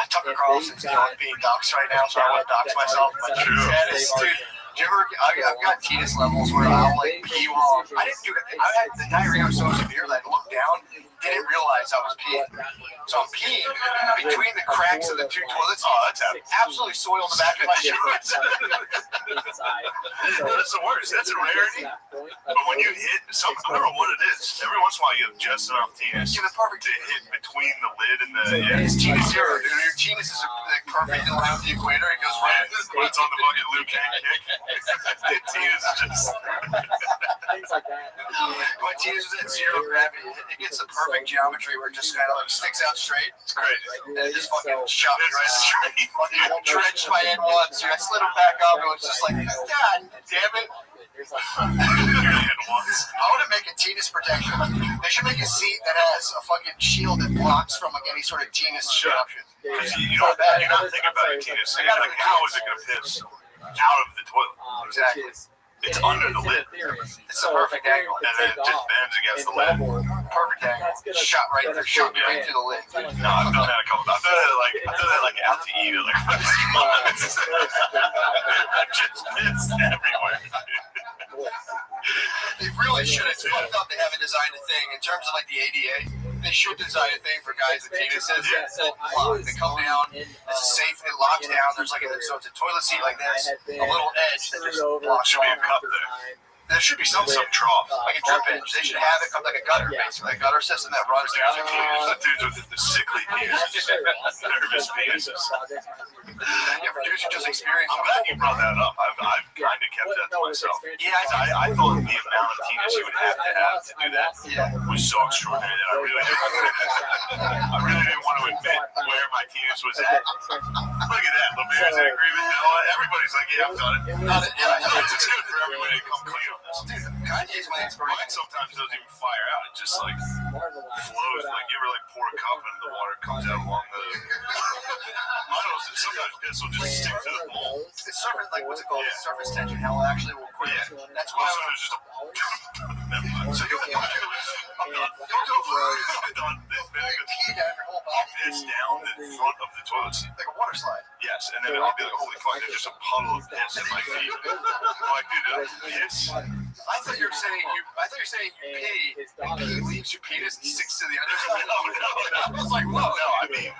Tucker Carlson's being doxxed right now, so I want to dox myself. But status, dude. Do you ever? I've got Tinus levels where I'll like pee while I didn't do it. I had the diarrhea was so severe that I looked down, didn't realize I was peeing. So I'm peeing between the cracks of the two toilets. Oh, that's absolutely soiled the back of my shorts. That's the worst. That's a rarity. But when you hit some, I don't know what it is. Every once in a while, you have just enough Tinus. The perfect to hit between the lid and the. It's Tinus zero, dude. Your Tinus is like perfect in line with the equator. It goes right. When it's on the fucking Luke Cage kick. Tinus is just. things like that. When Tinus is at zero gravity, it gets the perfect geometry where it just kind of like sticks out straight. It's crazy. And it just fucking shot me right straight. Drenched my head once. I slid him back up and it was just like, God damn it. I want to make a Tinus protection. They should make a seat that has a fucking shield that blocks from like any sort of Tinus disruption. Because you're not thinking about your Tinus. You're like, how is it going to piss out of the toilet? Exactly. It's under the lid. It's the perfect angle. And then it just bends against the lid. Perfect angle. Shot right through. Shot me right through the lid. No, I've done that a couple times. I've done that like out to eat at like 5 months. I just pissed everywhere. They really should. It's fucked up they haven't designed a thing in terms of like the ADA. They should design a thing for guys with penises that lock. They come down. It's safe. It locks down. There's like so it's a toilet seat like this, a little edge that just blocks. Should be a cup there. There should be some trough. like a drip edge. They should have it come like a gutter, basically, a gutter system that runs down. Dudes with the sickly penises, nervous penises. Yeah, producer just experienced. I'm glad you brought that up. I've kind of kept that to myself. Yeah, I thought the amount of penis you would have to do that was so extraordinary that I really didn't want to admit where my penis was at. Look at that, the bears in agreement. You know what? Everybody's like, yeah, I've done it. It's good for everybody to come clean on this. Dude, Kanye's my inspiration. Mine sometimes doesn't even fire out. It just like flows. Like you ever like pour a cup and the water comes out along the. Sometimes piss will just stick to the bowl. It's surface, like what's it called? Surface tension. How it actually will quit. Yeah. That's why. Also, there's just a. So I'm done. I'm done. I'll piss down the front of the toilet seat. Like a water slide. Yes, and then I'll be like, holy fuck, there's just a puddle of piss at my feet. I'm like, dude, piss. I thought you were saying you pee, and pee leaves your penis and sticks to the underside. No. I was like, whoa. No, I mean,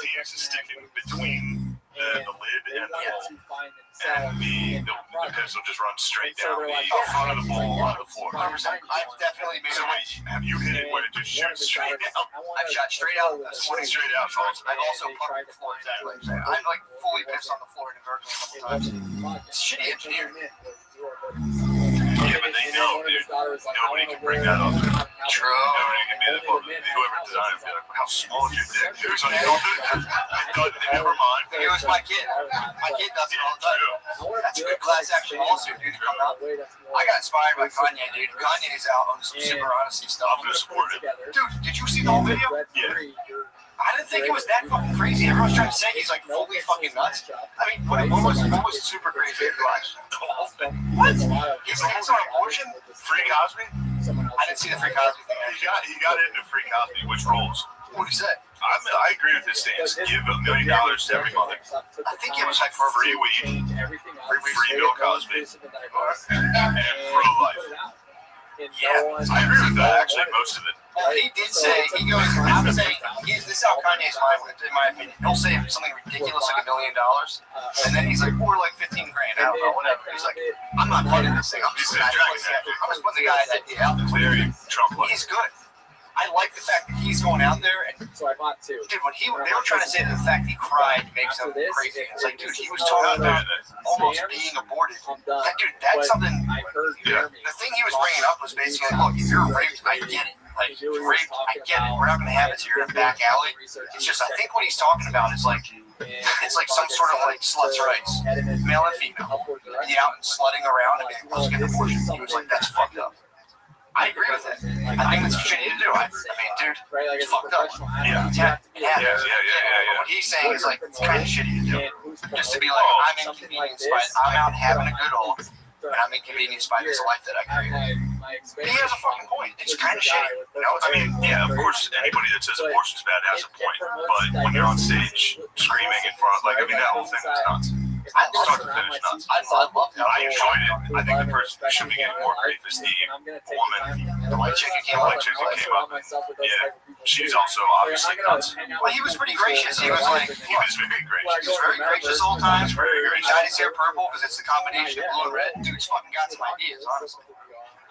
penis is sticking between the lid and the bowl. And the piss will just run straight down the front of the bowl on the floor. 100%. I've definitely made So wait, have you hit it where it just shoots straight out? I've shot straight out. That's one straight out. I've also put the floor exactly. I've like fully pissed on the floor inadvertently a couple times. It's shitty engineering. Yeah, but they know, dude. Nobody can bring that up. True. Nobody can be the whoever designed it. Be like, how small is your dick? Dude, so never mind. It was my kid. My kid does it all the time. That's a good class action lawsuit, dude, to come out. I got inspired by Kanye, dude. Kanye's out on some super honesty stuff. I'm gonna support it. Dude, did you see the whole video? Yeah. I didn't think it was that fucking crazy. Everyone's trying to say he's like fully fucking nuts. I mean, what was super crazy to watch? What? His hands on abortion? Free Cosby? I didn't see the Free Cosby thing. He got into Free Cosby, which rolls. What he said. I agree with this stance. Give $1 million to every mother. I think it was like for Free weed, free Bill Cosby, and pro-life. Yeah, I agree with that, actually, most of it. He did say, he goes, I'm saying, this is how Kanye's mind with, in my opinion. He'll say something ridiculous like $1 million, and then he's like, or like 15 grand, I don't know, whatever. He's like, I'm not funding this thing. I'm just putting the guy's idea out there. Very Trump-like. He's good. I like the fact that he's going out there and So I bought two. dude, when they were trying to say that the fact he cried makes him crazy. It's like, dude, he was talking about almost being aborted. Dude, that's something. I heard Jeremy. The thing he was bringing up was basically, look, if you're raped, I get it. Like, if you're raped, I get it. We're not gonna have it here in a back alley. It's just, I think what he's talking about is like, it's like some sort of like sluts' rights, male and female. Be out and slutting around and being close to get an abortion. He was like, that's fucked up. I agree with it. I think that's what you need to do. I mean, dude, it's fucked up. Yeah. Yeah. Yeah. What he's saying is like, it's kind of shitty to do. Just to be like, I'm inconvenienced by it. I'm out having a good old, and I'm inconvenienced by this life that I created. But he has a fucking point. It's kind of shitty. You know, I mean, yeah, of course, anybody that says abortion's bad has a point. But when you're on stage screaming in front, like, I mean, that whole thing was nuts. I Start to finish nuts. love that. I enjoyed it. I think the person who should be getting more credit is the woman, The white chick who came up. Yeah, she's also obviously nuts. Well, he was pretty gracious. He was like, He was very gracious. he was very gracious the whole time. He dyed his hair purple because it's the combination of blue and red. Dude's fucking got some ideas, honestly.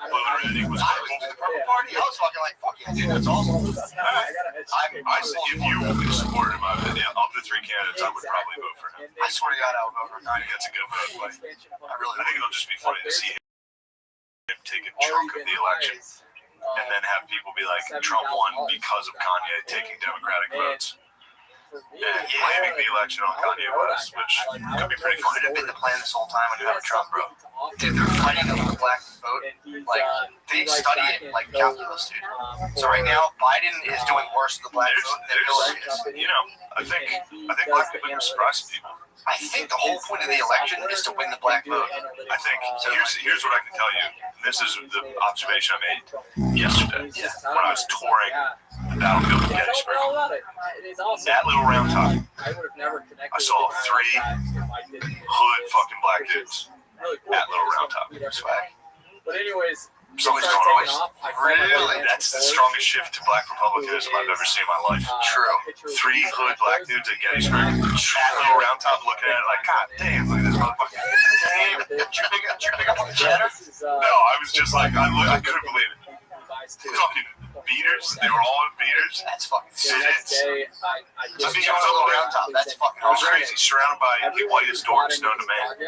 Blue and red equals I was to the purple party. I was fucking like, fuck yeah, dude, that's awesome. If you supported him, of the three candidates, I would probably vote for him. I swear to God, I would vote for I think that's a good vote. Like, I think it'll just be funny to see him take a chunk of the election and then have people be like, Trump won because of Kanye taking Democratic votes. And blaming the election on Kanye West, which could be pretty funny. Could have been the plan this whole time when you have a Trump, bro. Dude, they're fighting over the black vote. Like, they study it like calculus, dude. So right now, Biden is doing worse with the black vote than Hillary is. You know, I think black people are surprising people. I think the whole point of the election is to win the black vote. I think here's what I can tell you. This is the observation I made yesterday when I was touring the battlefield of Gettysburg. That little round top, I saw 3 hood fucking black dudes. That little round top. Swag. But anyways, Somebody's going really? That's the strongest shift to black republicanism I've ever seen in my life. True. 3 hood black dudes at Gettysburg. That little round top looking at it like, God damn, look at this motherfucker. Did you pick up on the chatter? No, I was just like, I couldn't believe it. Fucking beaters. They were all in beaters. That's fucking sick. I mean, it was all around top. That's fucking I was crazy. Surrounded by the whitest dorks known to man.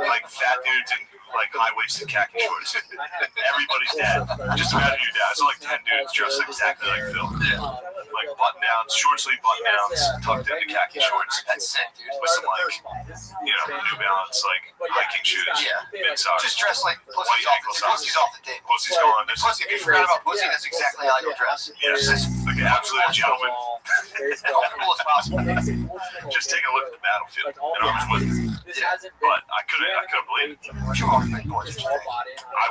Like fat dudes in like high-waisted khaki shorts. Everybody's dad. Just imagine your dad. It's like 10 dudes dressed exactly like Phil. Like button-downs, short-sleeve button-downs, tucked into khaki shorts. That's sick, dude. With some like, New Balance like hiking shoes. Yeah. Mid-socks. Just dress like White ankle socks. pussy's off the table. Pussy's gone. Pussy, if you forgot about pussy, that's exactly how you'll dress. Yes, like an absolute gentleman. Comfortable as possible. Just taking a look at the battlefield, and I was with him. But I couldn't believe it. I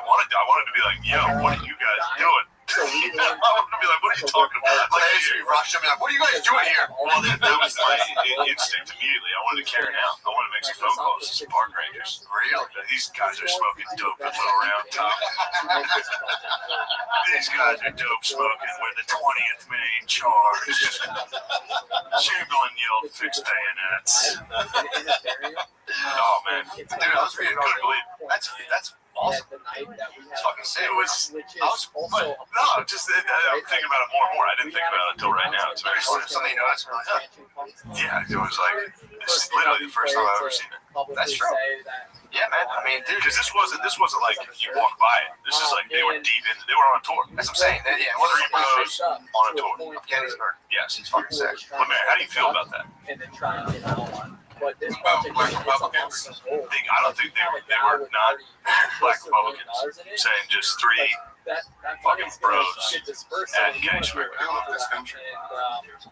wanted to be like, yo, what are you guys doing? I wanted to be like, what are you talking about? Like, you rushed him and like, what are you guys doing here? Well, that was my instinct immediately. I wanted to carry it out. I wanted to make some phone calls to some park rangers. Really? These guys are smoking dope at Little Round Top. These guys are dope smoking. We're the 20th main charge. Chamberlain yelled, fix bayonets. Oh, man. Dude, I was reading Couldn't believe it. That's awesome. It's fucking sick. I'm thinking about it more and more. I didn't think about it until right now. It's very funny. Something you notice, really, Yeah, it was like, it's literally the first time I've ever seen it. That's true. Yeah, man. I mean, dude, Because this wasn't like you walk by it. This is like they were deep in. They were on a tour. that's what I'm saying. Yeah, well, 3 bros on a tour. of Gettysburg. Yes, It's fucking sick. Lemaire, how do you feel about that? And then try and get out one. But this Well, project black is Republicans. I don't think they were not black Republicans saying just 3 fucking bros at Gettysburg. I love this country.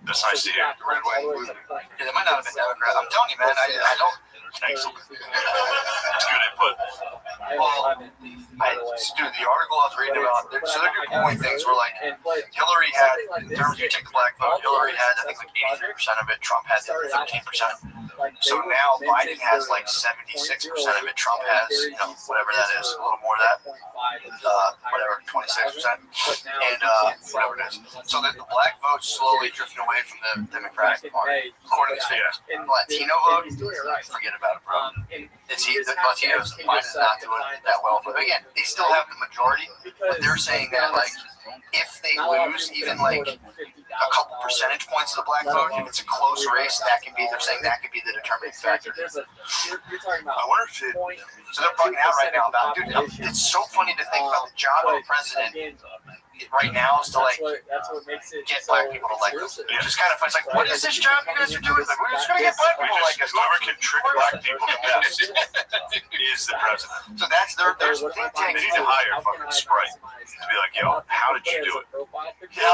That's nice to hear. Yeah, they might not have been Democrat. I'm telling you, man. I don't. Thanks. It's good input. Well, Dude, the article I was reading about, so they're doing polling things where, like, Hillary had, in terms of you take the black vote, Hillary had, I think, like 83% of it, Trump had 13%. So now Biden has like 76% of it, Trump has, whatever that is, a little more of that, whatever, 26%, and whatever it is. So that the black vote's slowly drifting away from the Democratic Party, according to figures. Latino vote, forget about it, bro. It's the Latinos, Biden's not doing that well. But again, they still have the majority, but they're saying that, like, if they lose even like a couple percentage points of the black vote, if it's a close race, that can be, they're saying that could be the determining factor. I wonder if it. So they're bugging out right now about, dude, it's so funny to think about the job of a president right now is to, like, get black people to like us. It's just kind of fun. It's like, what is this job you guys are doing? Like, we're just going to get black people to like us. Whoever can trick black people the best is the president. So that's their think tank. They need to hire fucking Sprite to be like, yo, how did you do it? Yeah.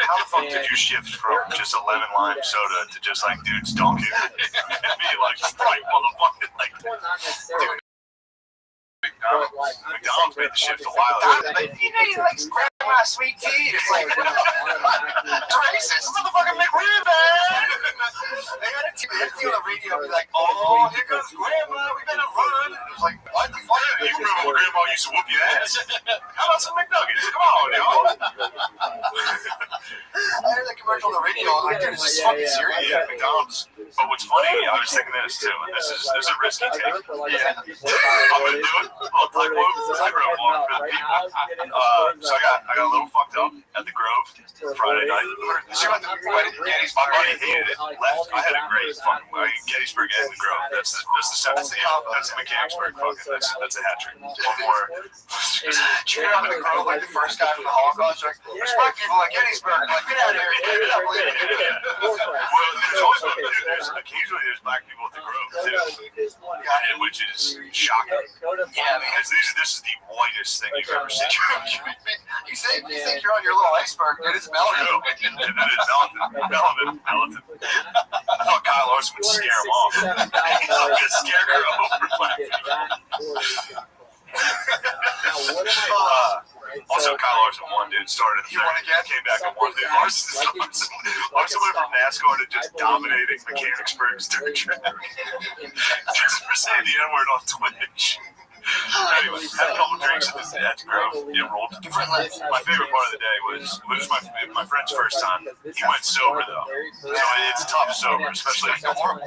How the fuck did you shift from just a lemon lime soda to just like, dudes, don't give it? And be like, Sprite, motherfucker. Like, dude. McDonald's made the shift a while ago. He likes grandma sweet tea. It's like, racist. Motherfucking McRib, man. They got a team on the radio be like, oh, here comes grandma. We better run. It was like, what the fuck? You remember when grandma used to whoop your ass? How about some McNuggets? Come on, yo. I heard that commercial on the radio. I was like, dude, is this fucking serious? Yeah, McDonald's. But what's funny, I was thinking this too, and this is a risky take. Yeah. I'm gonna do it. I'll take one. I wrote one for the people. So I got a little fucked up at the Grove Friday night. My buddy hated it. Left. I had a great fucking Gettysburg and the Grove. That's the seventh. That's the Mechanicsburg fucking. That's a hat trick. One more. You get up in the Grove like the first guy from the Holocaust. Like, there's black people like Gettysburg. Like, get out of here. Get out of here. Well, there's also occasionally there's black people at the Grove too, which is shocking. Yeah, because this is the whitest thing you've ever seen. You think you're on your little iceberg, dude? It's melting. And then it's melting. I thought Kyle Larson would scare him off. He's like a scarecrow for black people. Also, Kyle Larson won, dude. Started the third, came back and won. Dude, Larson went from NASCAR to just dominating Mechanicsburg's dirt track. Just for saying the N-word on Twitch. Anyway, had a couple drinks at the Grove. Rolled. My favorite part of the day was my friend's first time. He went sober though, so it's tough sober, especially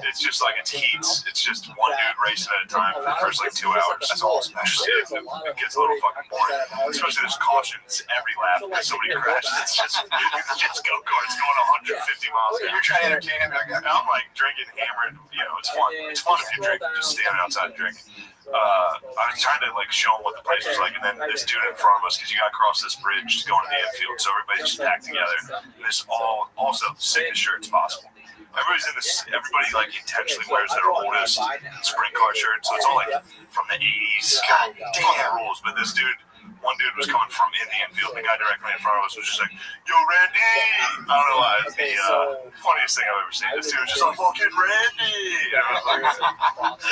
it's just like it's heats. It's just one dude racing at a time for the first like 2 hours. That's awesome. It gets a little fucking boring, especially there's cautions every lap because somebody crashes. It's just go-karts going 150 miles an hour. You're trying to entertain him. I'm like drinking, hammered. It's fun. It's fun if you're drinking, just standing outside drinking. I was trying to like show him what the place was like, and then this dude in front of us, because you got to cross this bridge to go into the infield, so everybody's just packed together. And this also the sickest shirts possible. Everybody like intentionally wears their oldest sprint car shirt, so it's all like from the 80s. God damn rules, but this dude. One dude was coming from in the infield. The guy directly in front of us was just like, "Yo, Randy!" I don't know why. It's the funniest thing I've ever seen. This dude was just like, "Fucking Randy!" And I was like,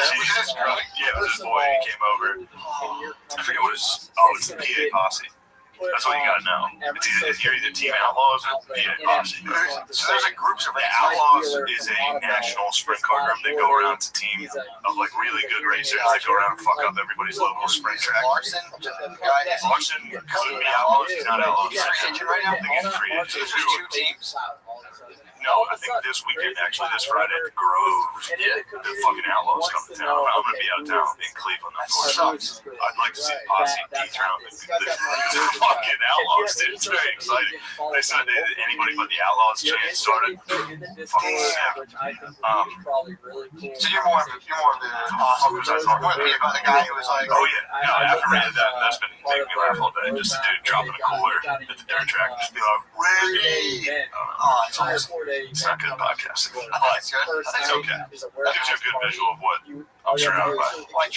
Jesus Christ. Yeah, it was this boy. He came over. I forget what his. Oh, it's the PA Posse. That's what you gotta know. You're either Team Outlaws or PA Posse. So there's like groups of Outlaws is a national sprint car group. They go around to team of like really good racers. They go around and fuck up everybody's local sprint track. Larson could be Outlaws. He's not Outlaws. He's free agent right now. I think he's a free agent. There's 2 teams. No, I think this weekend, actually, this Friday at the Grove, the fucking Outlaws come to town. I'm going to be out of town in Cleveland, unfortunately. I'd like to see the Posse dethrone the fucking Outlaws, dude. It's very exciting. They said anybody but the Outlaws chance started. Fucking snap. So you're more of the guy who was like, oh yeah, no, after reading that, that's been making me laugh all day. Just a dude dropping a cooler at the dirt track and just be like, Randy! oh, it's awesome. It's not good podcasting. I think it's good. I think It's okay. It gives you a good visual of what I'm surrounded by. Well, I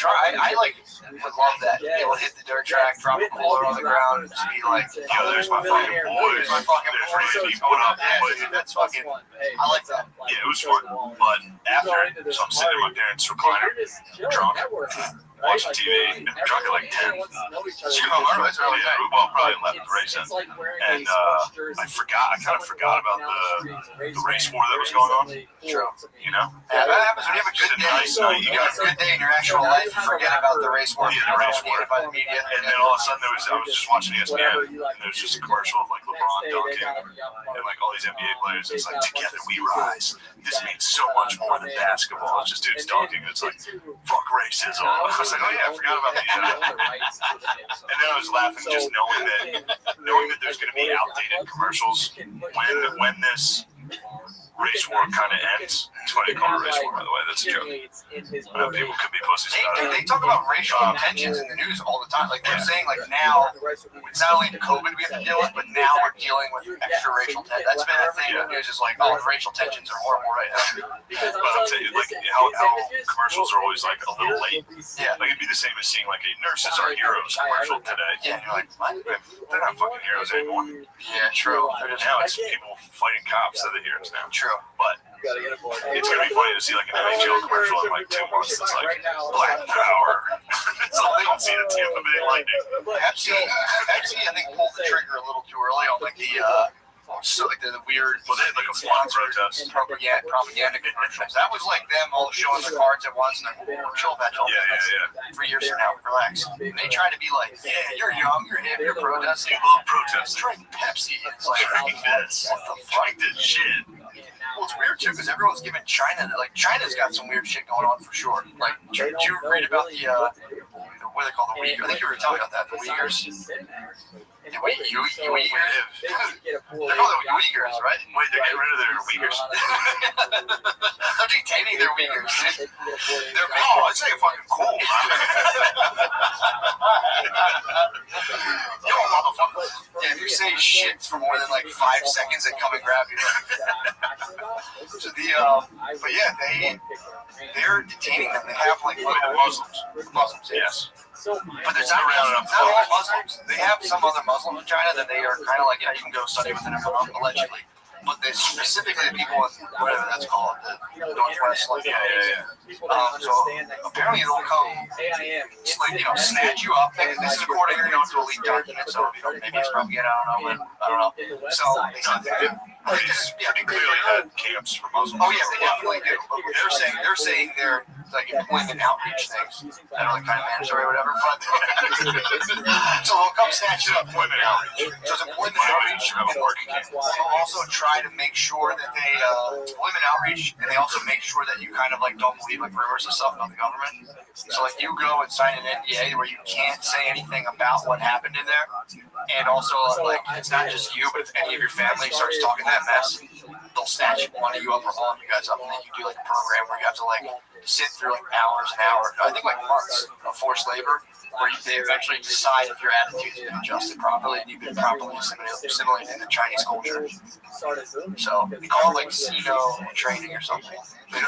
would love that. Be able to hit the dirt track, drop a cooler on the ground, and just be like, Yo, there's my fucking boys. my fucking There's boys. Randy going up the way. That's fucking. I like that. Yeah, it was fun. But after, so I'm sitting in my parents' recliner, drunk. watching TV, drunk at like 10. You home early, it's early night. Well, probably 11 the race end. And I kind of forgot about the race war that was going on. True. You know? Yeah, that happens when you have a good day. Nice night, You have a good day in your actual life, you forget about the race war. Yeah, the race war. By the media. And then all of a sudden, I was just watching ESPN, and there was just a commercial of like LeBron dunking and like all these NBA players. It's like, together we rise. This means so much more than basketball. It's just dudes dunking. It's like, fuck racism. I was like, oh yeah, I forgot about that. And then I was laughing just knowing that there's going to be outdated commercials when this race war kind of ends. It's funny to call it a race war, by the way. That's a joke. I know people could be pussies about it. They talk about racial tensions in the news all the time. Like they're saying, like now it's not only COVID we have to deal with, but now we're dealing with extra racial tensions. That's been a thing in the news. Is like, oh, the racial tensions are horrible right now. But I'm saying, like how commercials are always like a little late. Yeah. Like it'd be the same as seeing like a nurses are heroes commercial today. Yeah, and you're like, what? They're not fucking heroes anymore. Yeah, true. Now it's people fighting cops that are the heroes now. True. But it's gonna be funny to see like an NHL commercial in like 2 months that's like Black Power. So they don't see the Tampa Bay Lightning. Pepsi, I think pulled the trigger a little too early on like the weird. Well, they had like a fun protest. Propaganda commercials. That was like them all showing the cards at once and then chill that. Yeah. 3 years from now, relax. And they try to be like, yeah, you're young, you're hip, you're protesting. You love protesting. Drink Pepsi. It's like, Drink this. what the fuck? Drink this shit. Well, it's weird tuy's everyone's giving China, like China's got some weird shit going on for sure. Like, did you read about the what do they call the Uyghurs? I think you were telling me about that, the Uyghurs. The Uyghurs? They're called the Uyghurs, right? Wait, they're getting rid of their Uyghurs? They're detaining their Uyghurs. I'd say fucking cool. Yo, motherfucker. Yeah, if you say shit for more than like 5 seconds, they come and grab you. But yeah, they're detaining them. They have like Muslims, yes. But there's not all Muslims. They have some other Muslims in China that they are kind of like, yeah, you can go study with them allegedly. But they specifically the people in whatever that's called, the Northwest, like so apparently they'll come, like, snatch you up. And this is according, to a leaked document, so maybe it's propaganda. I don't know. So they clearly had camps for Muslims. Oh yeah, they definitely do. But they're saying they're like employment outreach things that are like kind of mandatory or whatever. But so they'll come snatch you up. Employment outreach. So it's employment outreach. They'll also try to make sure that they employment outreach, and they also make sure that you kind of like don't believe like rumors and stuff about the government. So like you go and sign an NDA where you can't say anything about what happened in there, and also like it's not just you, but if any of your family starts talking that mess, they'll snatch one of you up or all of you guys up, and then you do like a program where you have to like sit through like hours and hours, I think like months of forced labor, where they eventually decide if your attitude's been adjusted properly and you've been properly assimilated into Chinese culture. So they call it like Sino training or something.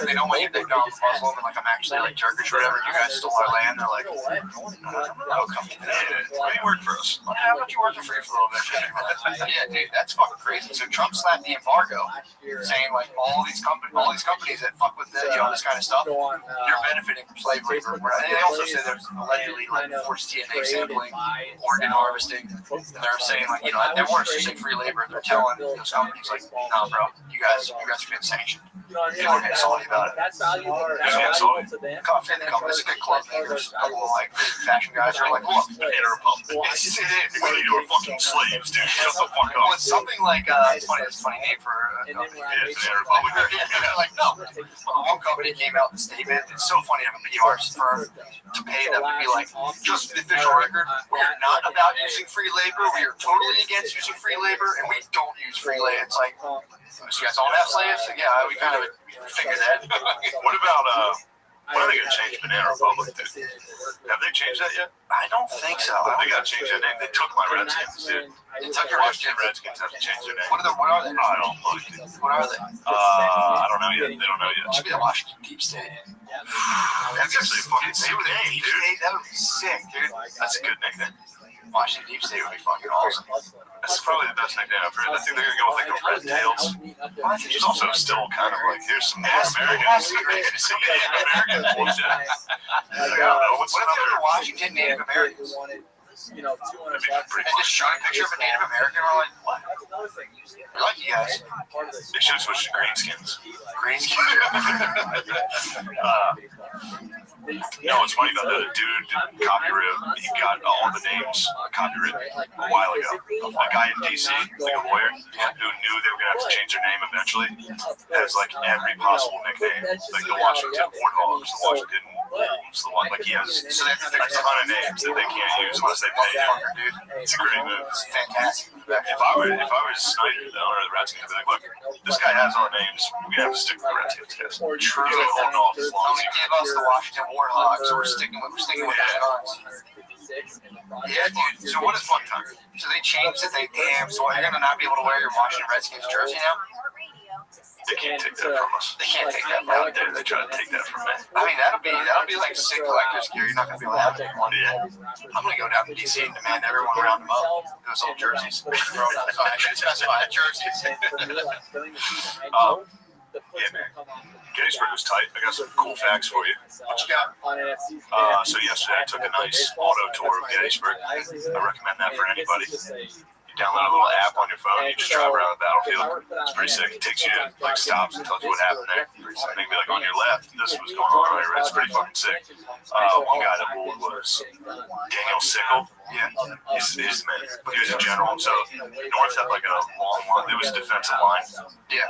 They don't want you to think, no, I'm Muslim and like I'm actually like Turkish or whatever. You guys stole our land. They're like, no, come in. Why do you work for us? How about you working for you for a little bit? Yeah, dude, that's fucking crazy. So Trump slapped the embargo, saying like all these companies that fuck with this kind of stuff, you're benefiting from slave labor. They also say there's allegedly like forced DNA sampling, organ harvesting. They're saying like they weren't using free labor. They're telling those companies like, no, bro, you guys are getting sanctioned. You don't get salty about it. It's a good club. There's a couple of like fashion guys who are like, look, it's you're fucking slaves, dude. Shut the fuck up. Well, it's something like it's a funny name for a company. It's an Republican. Like no, one company came out with a statement. It's so funny to have a PR firm to pay them to be like, just for the official record, we are not about using free labor. We are totally against using free labor, and we don't use free labor. It's like, so you guys don't have slaves? Yeah, we kind of figured that. What about when are they going to change Banana Republic, dude? Have they changed that yet? I don't think so. They got to change that name. They took my Redskins, dude. They took your Redskins have to change their name. What are they? I don't know. What are they? I don't know yet. They don't know It yet. should be the Washington Deep State. That's actually a fucking sick name, dude. That would be sick, dude. That's a good nickname. Washington Deep State would be fucking awesome. That's probably the best nickname I've heard. I think they're gonna go with like the Red Tails, which is also still kind of like here's some Native Americans. Some Native American bullshit. Like, I don't know what's What if they another. were Washington Native Americans? You know, $200 Pretty And just show a picture of a Native American, we're like, what? We like you guys. They should have switched to greenskins. Green skin. No, what's funny about the dude copyright, he got all the names copyrighted a while ago. A guy in DC, like a lawyer, who knew they were gonna have to change their name eventually, has like every possible nickname. Like the Washington Warthogs, the Washington Wolves, the one like he has So that's a ton of names that they can't use unless they pay him. dude. It's a great move. It's fantastic. If I was Snyder, the owner of the Redskins, I'd be like, look, this guy has all the names. We're gonna have to stick with the Redskins, guys. True. He's been holding off as long as Only he give us the Washington Warthogs, so we're sticking with the Guns. Yeah, dude. So what is fun time? So they changed it. So you're gonna not be able to wear your Washington Redskins jersey now? They can't take that from us. They can't take that How from dare they try to take that from me? I mean, that'll be like sick collector's gear. You're not gonna be able to have it anymore. Yeah. I'm gonna go down to DC and demand everyone around them up. Those old jerseys. So I should specify jerseys. Yeah, man. Gettysburg was tight. I got some cool facts for you. What you got? So yesterday I took a nice auto tour of Gettysburg. I recommend that for anybody. You download a little app on your phone. You just drive around the battlefield. It's pretty sick. It takes you to like stops and tells you what happened there. Maybe like on your left, this was going on. Right? It's pretty fucking sick. One guy that ruled was Daniel Sickle. Yeah, he's the man. He was a general. So North had like a long line. There was a defensive line. Yeah.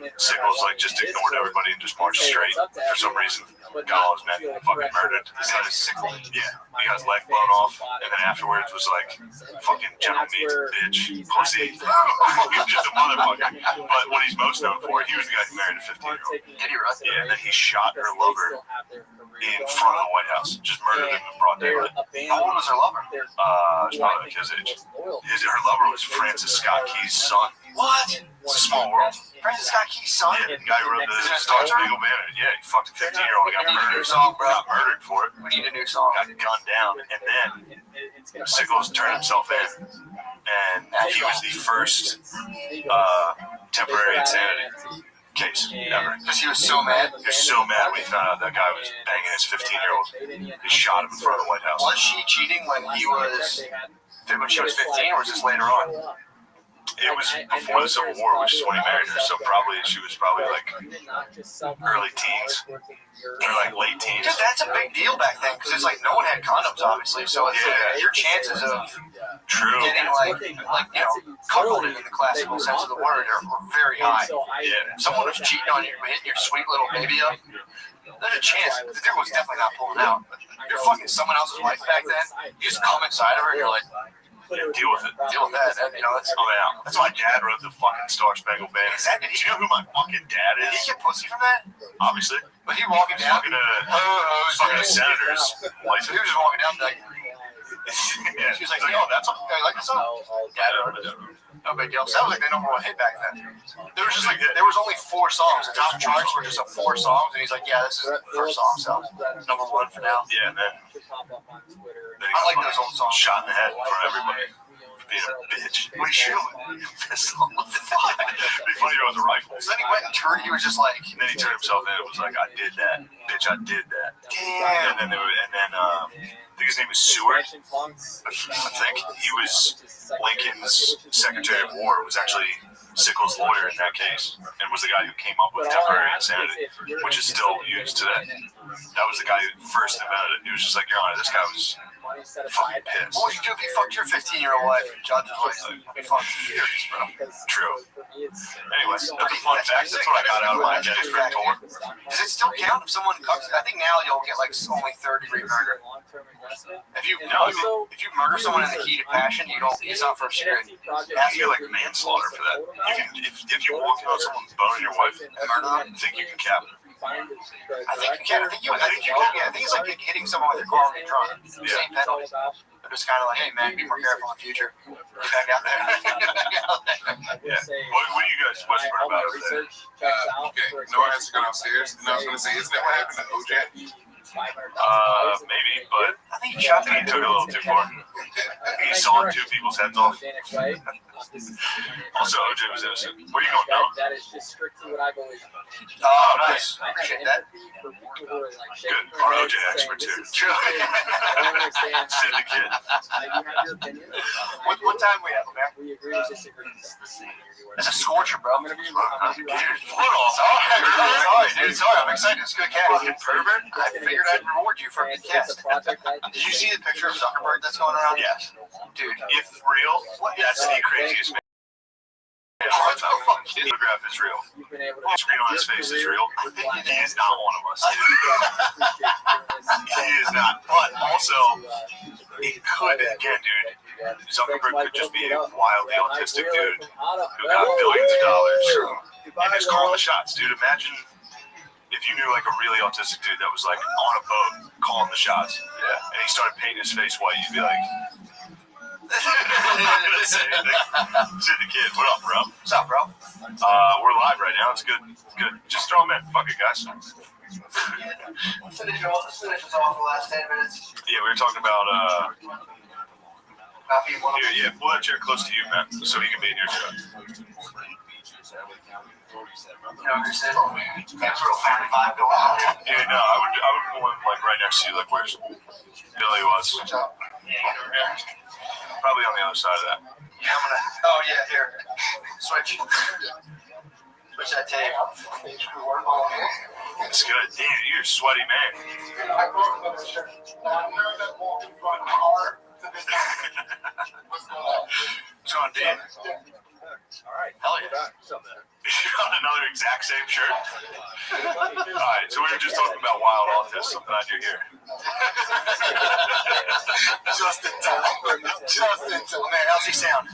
And Sickles like just ignored everybody and just marched straight for some reason. Got all his men fucking murdered. His name is Sickle. Yeah, he got his leg blown off, and then afterwards was like, "Fucking General Meade, bitch, pussy." He was just a motherfucker. But what he's most known for, he was the guy who married a 15-year-old. Did he really? Yeah, and then he shot her lover in front of the White House. Just murdered him in broad daylight. How old was her lover? It's probably like his age. Her lover was Francis Scott Key's son. What? It's a small world. Francis Scott Key's son? Yeah, the guy who wrote the Star Spangled Banner. Yeah, he fucked a 15-year-old. Got murdered. Got murdered for it. We need a new song. Got gunned down, and then Sickles turned himself in, and he was the first temporary insanity case ever. Because he was so mad. He was so mad when he found out that guy was banging his 15-year-old. He shot him in front of the White House. Was she cheating when she was 15, or was this later on? It was before the Civil War, which is when he married her. So she was probably like early teens or like late teens. Dude, that's a big deal back then because it's like no one had condoms, obviously. So it's your chances of getting like cuckolded in the classical sense of the word are very high. Yeah. Someone was cheating on you, hitting your sweet little baby up. There's a chance. The girl was definitely not pulling out. You're fucking someone else's wife back then. You just come inside of her and you're like, yeah, deal with it. Deal with that. And, that's That's why Dad wrote the fucking Star Spangled Banner. Exactly. Do you know who my fucking dad Did is? he get pussy from that? Obviously. But he walking down. Fucking a senator's wife. He was just walking down like, Yeah. she was like, yo, that's I like this song. Dad wrote it. No big deal. So that was like the #1 hit back then. There was only 4 songs. The top charts were just 4 songs, and he's like, yeah, this is the first song, so #1 for now. Yeah, and then I like those old songs. Shot in the head in front of everybody. Being a bitch. What are you shooting? Pistol. What the fuck? It'd be funny if it was a rifle. So then he went and turned. He was just like, And then he turned himself in and was like, I did that. Bitch, I did that. damn. And then I think his name was Seward. I think he was Lincoln's Secretary of War, was actually Sickles' lawyer in that case, and was the guy who came up with temporary insanity, which is still used today. That was the guy who first invented it. He was just like, Your Honor, this guy was fucking pissed. What would you do if you fucked your 15-year-old wife and judge was like, fucking furious, bro? True. Anyway, that's a fun fact. That's what I got out of my Gettysburg tour. Does it still count if someone cucks? I think now you'll get like only third-degree murder. If you murder someone in the heat of passion, you don't. It's not first degree. You have to get like manslaughter for that. If you walk out someone's boning your wife and murder them, I think you can cap them. I think you can. I think you can. Yeah, I think it's like hitting someone with your car when you're drunk. Same penalty. They're just kind of like, hey man, be more careful in the future. Get back out there. Yeah. What do you guys whisper about over there? Okay, Noah has to go downstairs. And I was going to say, isn't that what happened to OJ? Maybe, but I think he shot he took it a little too far. sawing two people's heads off. organic way. Also, OJ was innocent. Where you going now? That is just strictly what I believe. Oh, nice. I have Appreciate that. empathy for people who are like Good. shaking their Our heads OJ saying, expert "This too. is stupid. I don't understand. Sid the kid. You have your opinion. What time we have, man? We agree to disagree. It's a scorcher, bro. I'm gonna be right. Foot off. Sorry, dude. Sorry, I'm excited. It's a good cast. Fucking pervert. I figured I'd reward you for a good cast. Did you see the picture of Zuckerberg that's going around? Yes. Dude, If real, that's the craziest man. what the fuck? His photograph is real. You've been able The to screen on his face is real. He is not one of us. He is not. But also, it could, again, dude, Zuckerberg could just be a wildly autistic dude who got billions of dollars and is calling the shots, dude. Imagine if you knew like a really autistic dude that was like on a boat calling the shots, and he started painting his face white, you'd be like, I'm not gonna say anything. Sid the kid, what up, bro? What's up, bro? We're live right now. It's good. It's good. Just throw them in. Fuck it, guys. Finish us off the last 10 minutes. Yeah, we were talking about Not being one of yeah, pull that chair close to you, man, so he can be in your shot. That's real family vibe going on. Yeah, no, I would pull him like right next to you, like where Billy was. Probably on the other side of that. Yeah, I'm gonna. Oh yeah, here. Switch that tape. It's good. Damn, you're a sweaty man. What's going on, Dan? Hell yeah. You're on another exact same shirt. Alright, so we were just talking about wild autism. I'm glad you're here. Just in time. Man, how's he sound?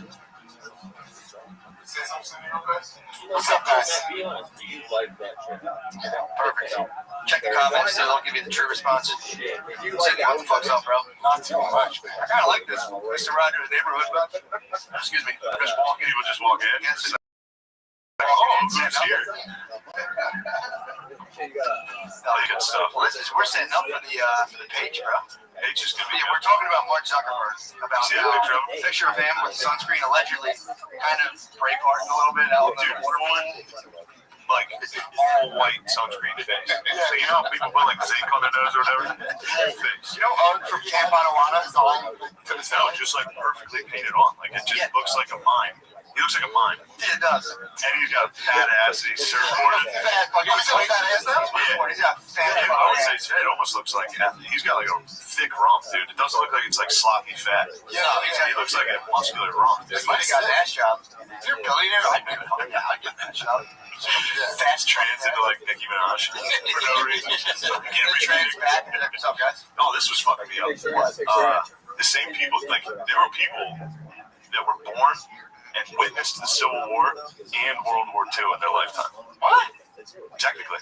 What's up, guys? Perfect. Check the comments so they'll give you the true response. Sydney, what the fuck's up, bro? Not too much. I kind of like this. Mr. Rogers' neighborhood, bro. Excuse me. Just walking, people just walk in. Oh, who's here? Good stuff. Well, we're setting up for the page, bro. Hey, just gonna be Yeah, we're talking about Mark Zuckerberg. About See a picture of him? picture of him with sunscreen, allegedly kind of Braveheart a little bit out Dude, in the water. like all white sunscreen face. So you know how people put like zinc on their nose or whatever? Whole face. You know, from Camp Anawana is all to the No, just like perfectly painted on. Like it just looks like a mime. He looks like a mime. Yeah, it does. And he's got a fat ass and he's surfboarding. Fat, like, you see fat ass now? Yeah. He's got fat Yeah, I would say his head almost looks like he's got like a thick rump, dude. It doesn't look like it's like sloppy fat. Yeah, He looks like a muscular rump, dude. He might have got an ass job. If you're a billionaire, I'd be fine. Yeah, I'd get an ass job. Fast trans into like Nicki Minaj for no reason. Trans back. What's up, guys? Oh, this was fucking me up. The same people, like there were people that were born and witnessed the Civil War and World War II in their lifetime. What? Technically.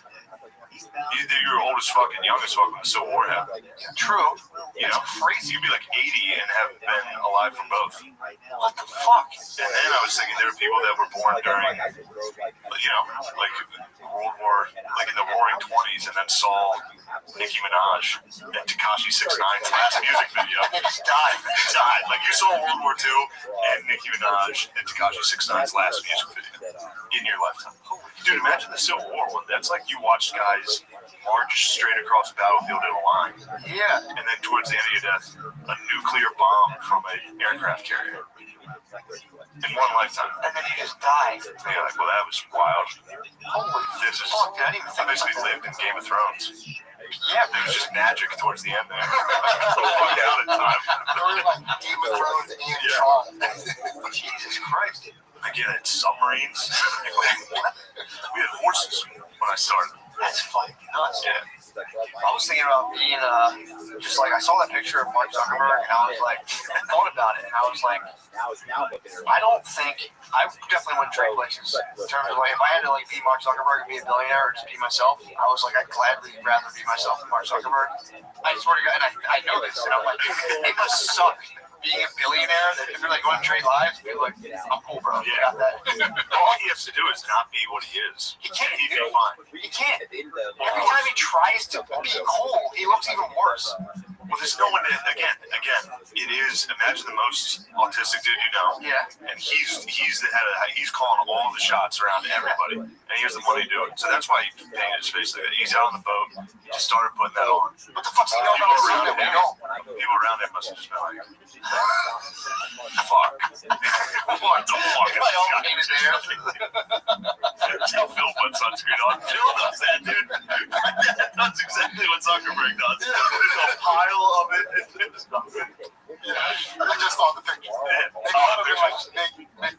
Either you're old as fuck and young as fuck when the Civil War happened. True. You know, crazy. You'd be like 80 and have been alive for both. What the fuck? And then I was thinking there were people that were born during, you know, like World War, like in the Roaring 20s, and then saw Nicki Minaj and Tekashi 6ix9's last music video. They just died. They died. Like you saw World War II and Nicki Minaj and Tekashi 6ix9's last music video in your lifetime. Dude, imagine the Civil War one. That's like you watched guys march straight across the battlefield in a line. Yeah. And then towards the end of your death, a nuclear bomb from an aircraft carrier. In one lifetime. And then he just died. And you're like, well, that was wild. Holy This is, fuck, I didn't even I think basically lived in Game of Thrones. Yeah, It was just magic towards the end there. So fuck out at time. they were like Game of Thrones and Yeah. Tron. Jesus Christ. Again, it's submarines. We had horses when I started. That's fucking nuts. Yeah. I was thinking about being, just like, I saw that picture of Mark Zuckerberg, and I was like, I thought about it, and I was like, I don't think, I definitely wouldn't trade places. In terms of, like, if I had to, like, be Mark Zuckerberg and be a billionaire or just be myself, I was like, I'd gladly rather be myself than Mark Zuckerberg. I swear to God, and I know this, and I'm like, it must suck being a billionaire that if you're, like, going to trade lives, be like, I'm cool, bro. Yeah. Got that. All he has to do is not be what he is. He can't. He'd be fine. He can't. Every time he tries to be cool, he looks even worse. Well, there's no one. Again, it is. Imagine the most autistic dude you know. Yeah. And he's calling all the shots around everybody, and he has the money to do it. So that's why he painted his face like that. He's out on the boat. He just started putting that on. What the fuck's he know about his son that we don't? People around him must have just been like, "Fuck, what the fuck?" Am I all painted there? Tell Phil put sunscreen on. Phil does that, dude. That's exactly what Zuckerberg does. There's a pile of it. I just saw the picture.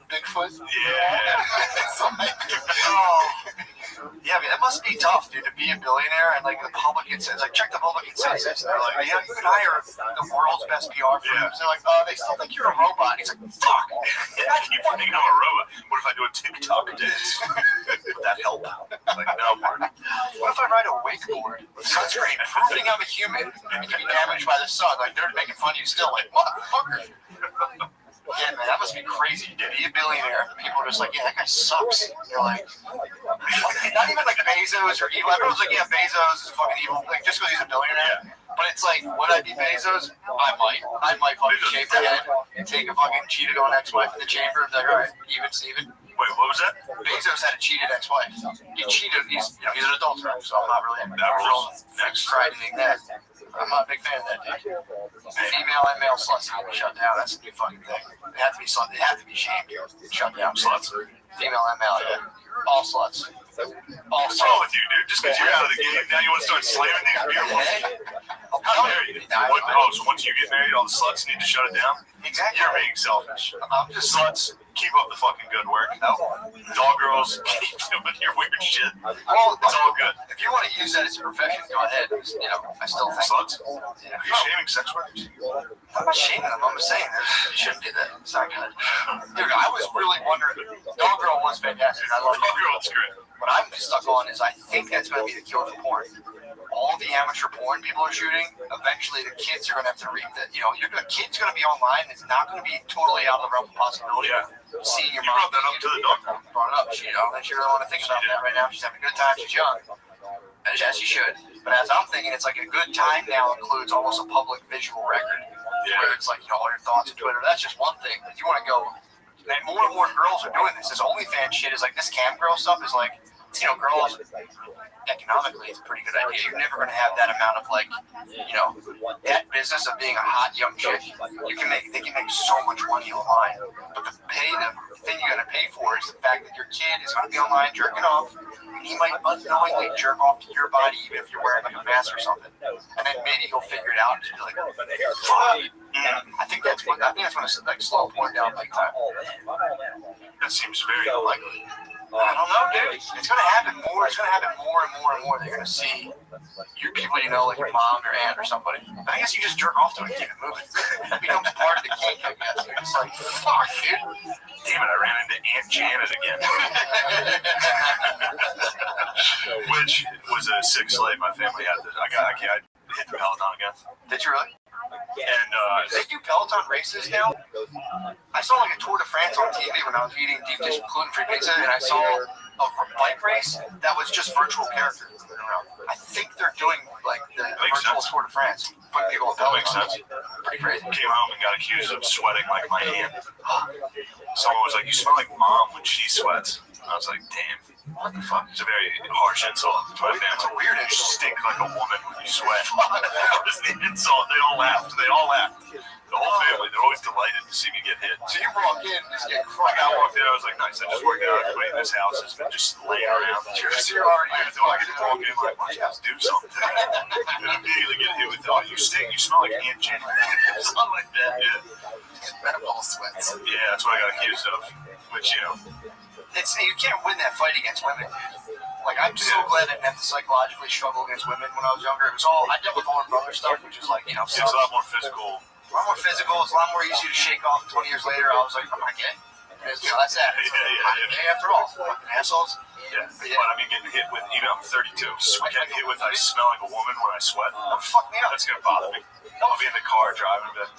Bigfoot. Yeah. It's like, Yeah, I mean, that must be tough, dude, to be a billionaire and like the public consensus. Like, check the public consensus. They're like, yeah, you can hire the world's best PR firms. They're like, they still think you're a robot. He's like, fuck. I keep thinking I'm a robot. What if I do a TikTok dance? Would that help? Like, no, Martin. What if I ride a wakeboard with sunscreen, proving I'm a human and can be damaged by the sun? Like, they're making fun of you still. Like, motherfucker. Yeah, man, that must be crazy, dude. Be a billionaire. People are just like, yeah, that guy sucks. They're like, not even like Bezos or evil. Everyone's like, yeah, Bezos is fucking evil. Like, just because he's a billionaire. But it's like, would I be Bezos? I might fucking shave my head and take a fucking cheated on ex-wife in the chamber and be like, all right, even Steven. Wait, what was that? Bezos had a cheated ex-wife. He cheated. He's an adulterer, so I'm not really crediting that. I'm not a big fan of that, dude. Female and male sluts need to be shut down. That's a new fucking thing. They have to be shamed. Shut down sluts. Female and male, yeah. All sluts. What's wrong with you, dude? Just because you're out of the game, now you want to start slamming these beautiful. How dare you? So once you get married, all the sluts need to shut it down? Exactly. You're being selfish. I'm just sluts. Keep up the fucking good work. Dog girls, keep doing your weird shit. Well, it's all good. If you want to use that as a profession, go ahead. You know, I still think sluts. Are you shaming sex workers? I'm not shaming them. I'm just saying you shouldn't do that. It's not good. Dude, I was really wondering. Dog girl was fantastic. I love Dog girl. It's great. What I'm stuck on is I think that's going to be the cure for porn. All the amateur porn people are shooting, eventually the kids are going to have to read that. You know, a kid's going to be online. It's not going to be totally out of the realm of possibility. Yeah. Seeing your You mom. brought that up to the doctor. Brought it up. She don't really want to think about that right now. She's having a good time. She's young. As she should. But as I'm thinking, it's like a good time now includes almost a public visual record. Yeah. Where it's like, you know, all your thoughts on Twitter. That's just one thing. If you want to go, and more and more girls are doing this. This OnlyFans shit is like, this cam girl stuff is like, you know, girls, economically, it's a pretty good idea. You're never going to have that amount of, like, you know, that business of being a hot young chick. They can make so much money online. But the thing you got to pay for is the fact that your kid is going to be online jerking off. And he might unknowingly jerk off to your body, even if you're wearing like a mask or something. And then maybe he'll figure it out and just be like, fuck. I think that's going to like slow porn down big time. That seems very unlikely. I don't know, dude. It's going to happen more. It's going to happen more and more and more. They're going to see your people you know, like your mom, your aunt, or somebody. But I guess you just jerk off to it and keep it moving. It becomes part of the cake, I guess. It's like, fuck, dude. Damn it, I ran into Aunt Janet again. Which was a sick slave my family had. I hit the Peloton again. Did you really? And they do Peloton races now. I saw like a Tour de France on TV when I was eating deep dish gluten-free pizza, and I saw a bike race that was just virtual characters moving around. I think they're doing like the virtual Tour de France. Putting people on Peloton. Makes sense. Pretty crazy. Came home and got accused of sweating like my aunt. Someone was like, "You smell like mom when she sweats." I was like, "Damn, what the fuck?" It's a very harsh insult to my family. It's a weird You stink like a woman when you sweat. That was the insult. They all laughed. The whole family. They're always delighted to see me get hit. So you walk in and just get Like crushed. I walked in, I was like, nice. I just worked out. Everybody in this house has been just laying around. So you're already I get to walk in like, why don't you guys do something? And immediately get hit with, oh, you stink. You smell like Aunt Jenny. Something like that. Yeah. all sweats. Yeah, that's what I got accused of. Which, you know. You can't win that fight against women. Like, I'm so glad I didn't have to psychologically struggle against women when I was younger. It was all, I dealt with older brother stuff, which is like, you know, It's a lot more physical. A lot more physical. It's a lot more easy to shake off 20 years later. I was like, I'm not gay. You know, that's that. Yeah. Gay after all. Fucking assholes. Yeah. But I mean, getting hit with, even I'm 32. Getting hit with, I smell like a woman when I sweat. Oh, fuck me up. That's going to bother me. I'll be in the car driving, but.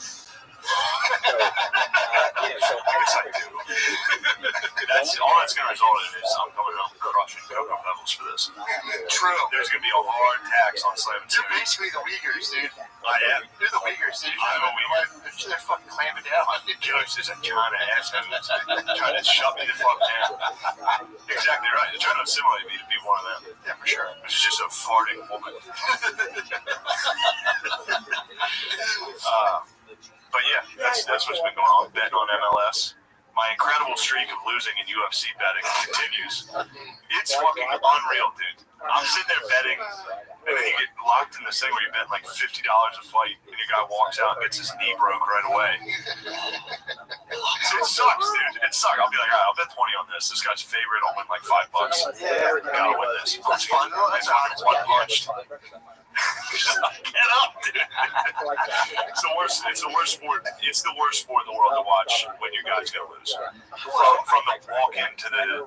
Yes, I do. That's all that's going to result in is I'm coming home crushing cocoa levels for this. True. There's going to be a hard tax on slavery. You're basically the Uyghurs, dude. I am. You're the weaker, so I'm a weaker. they're fucking clamping down on you. Ghost is a China asshole trying to shut me the fuck down. Exactly right. They're trying to assimilate me to be one of them. Yeah, for sure. It's just a farting woman. But yeah, that's what's been going on. Betting on MLS. My incredible streak of losing in UFC betting continues. It's fucking unreal, dude. I'm sitting there betting, and then you get locked in this thing where you bet like $50 a fight, and your guy walks out and gets his knee broke right away. It sucks, dude. It sucks. I'll be like, all right, I'll bet 20 on this. This guy's favorite. I'll win like $5. Yeah, Gotta win this. that's fun. That's fun. Unpunched. Get up, dude. It's the worst. It's the worst sport. It's the worst sport in the world to watch when your guy's gonna lose. From the walk in to the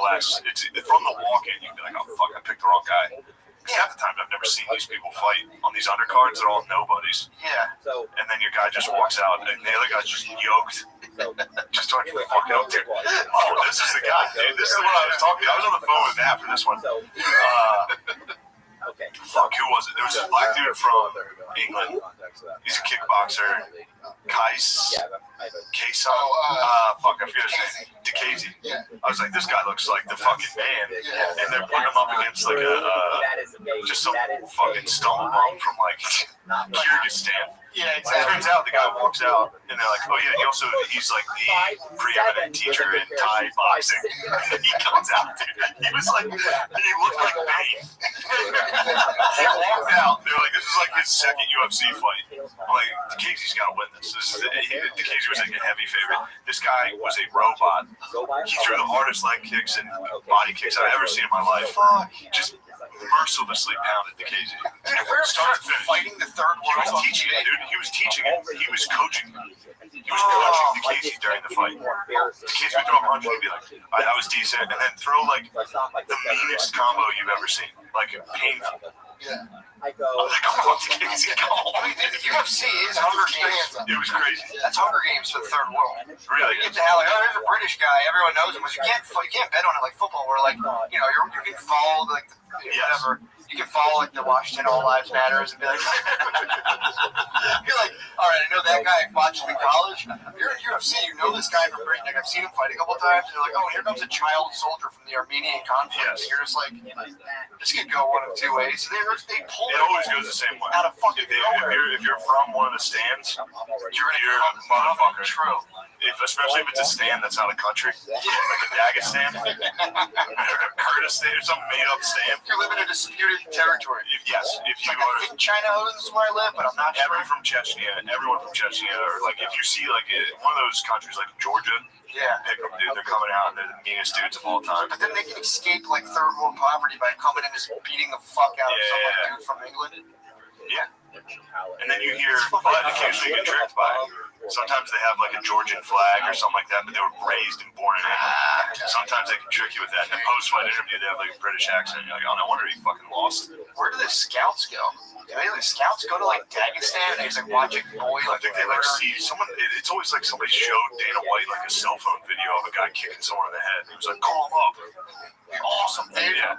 last. It's from the walk in. You can be like, oh fuck, I picked the wrong guy. Half the time I've never seen these people fight on these undercards. They're all nobodies. Yeah. And then your guy just walks out, and the other guy's just yoked. Just talking the fuck up, dude. Oh, this is the guy, dude. This is what I was talking. I was on the phone with Matt for this one. Fuck, who was it? There was this black dude from England. He's a kickboxer. Kaysa. Fuck, I forget his name. DeCasey. I was like, this guy looks like the fucking man. And they're putting him up against like just some fucking stone bum from like Kyrgyzstan. Yeah, It turns out the guy walks out, and they're like, oh yeah, he's like the preeminent teacher in Thai boxing. He comes out, dude. He was like, he looked like Bane. He walked out. They're like, this is like his second UFC fight. I'm like, DeCasey's got to win this. DeCasey was like a heavy favorite. This guy was a robot. He threw the hardest leg kicks and body kicks I've ever seen in my life. Just mercilessly pounded DeCasey. Dude, if we were start fighting the third He was world, teaching it, dude. He was teaching it. He was coaching. He was coaching DeCasey during the fight. DeCasey would throw a punch and he'd be like, all right, that was decent. And then throw like the meanest combo you've ever seen. Like painful. I was like, come on, DeCasey, come on. I mean, the UFC is Hunger Games. It was crazy. That's Hunger Games for the third world. Really You good. get the hell like, oh, there's a British guy. Everyone knows him. But you can't bet on it like football, where like, you know, you can follow like whatever. You can follow like the Washington All Lives Matters and be like, you're like, all right, I know that guy watched him in college. You're in UFC, you know this guy from Britain. Like I've seen him fight a couple times. And you're like, oh, here comes a child soldier from the Armenian conflict. Yes. And you're just like, this could go one of two ways. So they pull It always goes the same way. out of fucking nowhere. If you're from one of the stands, You're a motherfucker. True. Especially if it's a stand that's not a country, like a Dagestan, or Kurdistan, or some made-up stand. You're living in a disputed territory. If you I are think China owns where I live, but I'm not sure. everyone from Chechnya, or like if you see like one of those countries like Georgia, Yeah. pick them, dude. They're coming out and they're the meanest dudes of all time. But then they can escape like third world poverty by coming in and just beating the fuck out of some like, dude from England. Yeah. And then you hear, but occasionally you get tricked by it. Sometimes they have like a Georgian flag or something like that, but they were raised and born in England. Sometimes they can trick you with that. In a post-fight interview, they have like a British accent. You're like, oh, no wonder he fucking lost. Where do the scouts go? Do any of the scouts go to like Dagestan and he's like watching boys? I think they like see someone. It's always like somebody showed Dana White like a cell phone video of a guy kicking someone in the head. He was like, call him up. Awesome, dude. Yeah.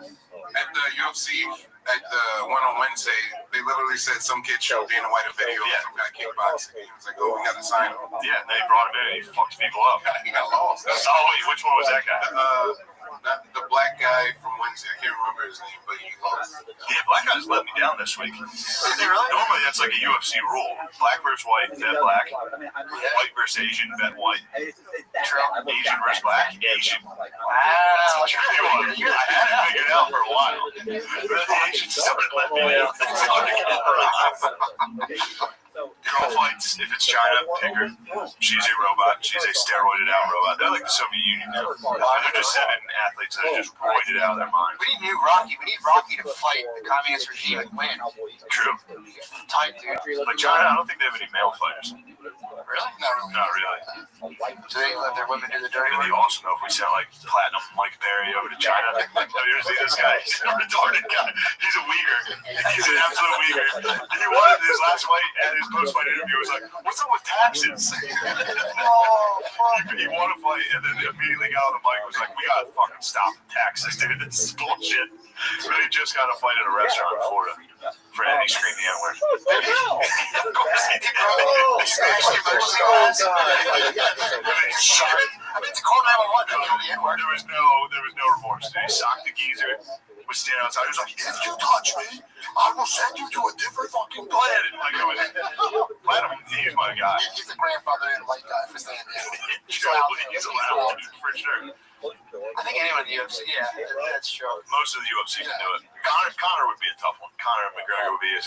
At the UFC, at the one on Wednesday, they literally said some kid showed Dana White a video of some guy kickboxing. He was like, oh, we got to sign him. Yeah, and they brought him in and he fucked people up. He got lost. Oh, wait, which one was that guy? Not the black guy from Wednesday. I can't remember his name, but he lost. Yeah, black guys let me down this week. Normally, that's like a UFC rule. Black versus white, bet black. White versus Asian, bet white. Asian versus black, Asian. Wow. I had it figured out for a while. But the Asians started letting me down. It's hard to get around. Girl fights, if it's China, pick her. She's a robot. She's a steroided out robot. They're like the Soviet Union now. They're just sending athletes that are just roided out of their mind. We need Rocky. We need Rocky to fight the communist regime and win. True. Tight, dude. But China, I don't think they have any male fighters. Really? Not really. Do they let their women do the dirty It'd be work? awesome though if we sent like platinum Mike Perry over to China. Have you ever seen this guy? He's a retarded guy. He's a Uyghur. He's an absolute Uyghur. He wanted his last fight and his post-fight interview was like, "What's up with taxes?" He won a fight and then immediately got on the mic and was like, "We gotta fucking stop the taxes, dude. This is bullshit." But he just got a fight at a restaurant in Florida. For Eddie screamed the N-word. Of course he did, bro. He smashed the emergency glass. I meant to call 911 to know the N-word. There was no remorse. He socked the geezer. Was standing outside. He was like, "If you touch me, I will send you to a different fucking planet." Like it was. Platinum, he's my guy. He's a grandfather and white guy for saying that. He's allowed for sure. I think anyone in the UFC, yeah, that's true. Most of the UFC can do it. Connor would be a tough one. Conor McGregor would be he's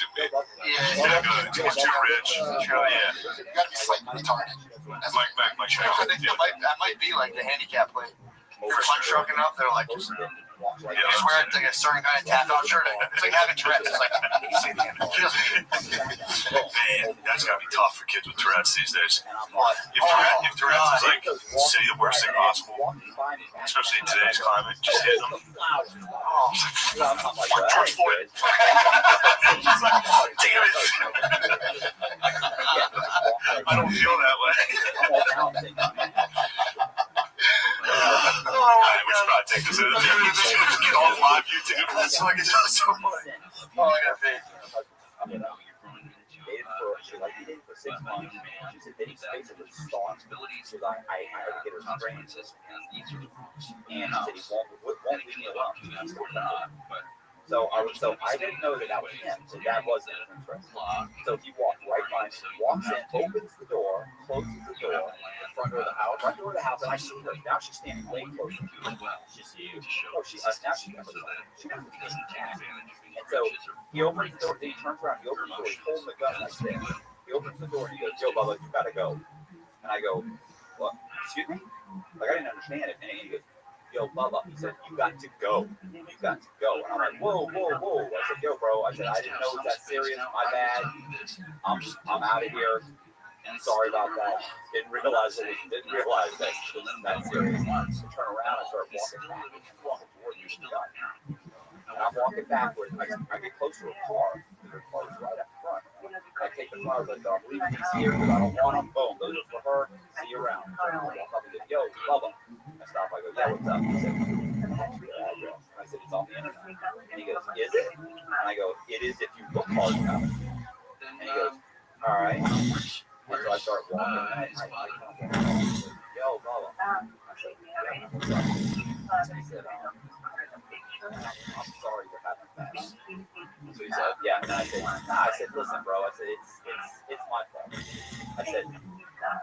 not good. He's too rich. Yeah. You gotta be slightly retarded. That's like my check. That might be like the handicap plate. If you're punch drunk enough, they're like just wear like a certain kind of tap out shirt. It's like having Tourette's. It's like man, that's gotta be tough for kids with Tourette's these days. If Tourette's is like say the worst thing possible, especially in today's climate, just hit them. Fuck George Floyd. Just like, damn it. I don't feel that way. We should probably take this in. Get off live YouTube. That's fucking so funny. oh, I gotta pay. He did for 6 months. She said then he basically staunch because I had to get her trained. And she said he won't leave me alone. So I didn't know that was him. So that wasn't interesting. So he walked right by me, walks in, opens the door, closes the door, front door of the house, and I see her. Now she's standing way closer to me. She's huge. Oh, now she doesn't And so he opens the door, then he turns around, he opens the door, he's holding the gun like this. He opens the door and he goes, "Yo, Bubba, you gotta go." And I go, "What? Excuse me?" Like I didn't understand it. And he goes, "Yo, Bubba," he said, "you got to go. You got to go." And I'm like, "Whoa, whoa, whoa." I said, "Yo, bro," I said, "I didn't know it was that serious. My bad. I'm out of here. Sorry about that. Didn't realize that it was that serious." I turn around and start walking back. Walking towards the gun. And I'm walking backwards. I get close to a car. Her car is right up front. I take the car, but I'm leaving these here because I don't want them. Boom. Those are for her. See you around. So I walk up and go, "Yo, Bubba." I stop. I go, "Yeah, what's up?" He said, I said, "It's on the internet." And he goes, "Is it?" And I go, "It is if you look hard enough." And he goes, "All right." And so I start walking. And I "Yo, Bubba." I said, "Yeah, what's up?" And he said, "I'm sorry you're having that." So he said, "Yeah." And I said, "Listen, bro." I said, it's my fault." I said,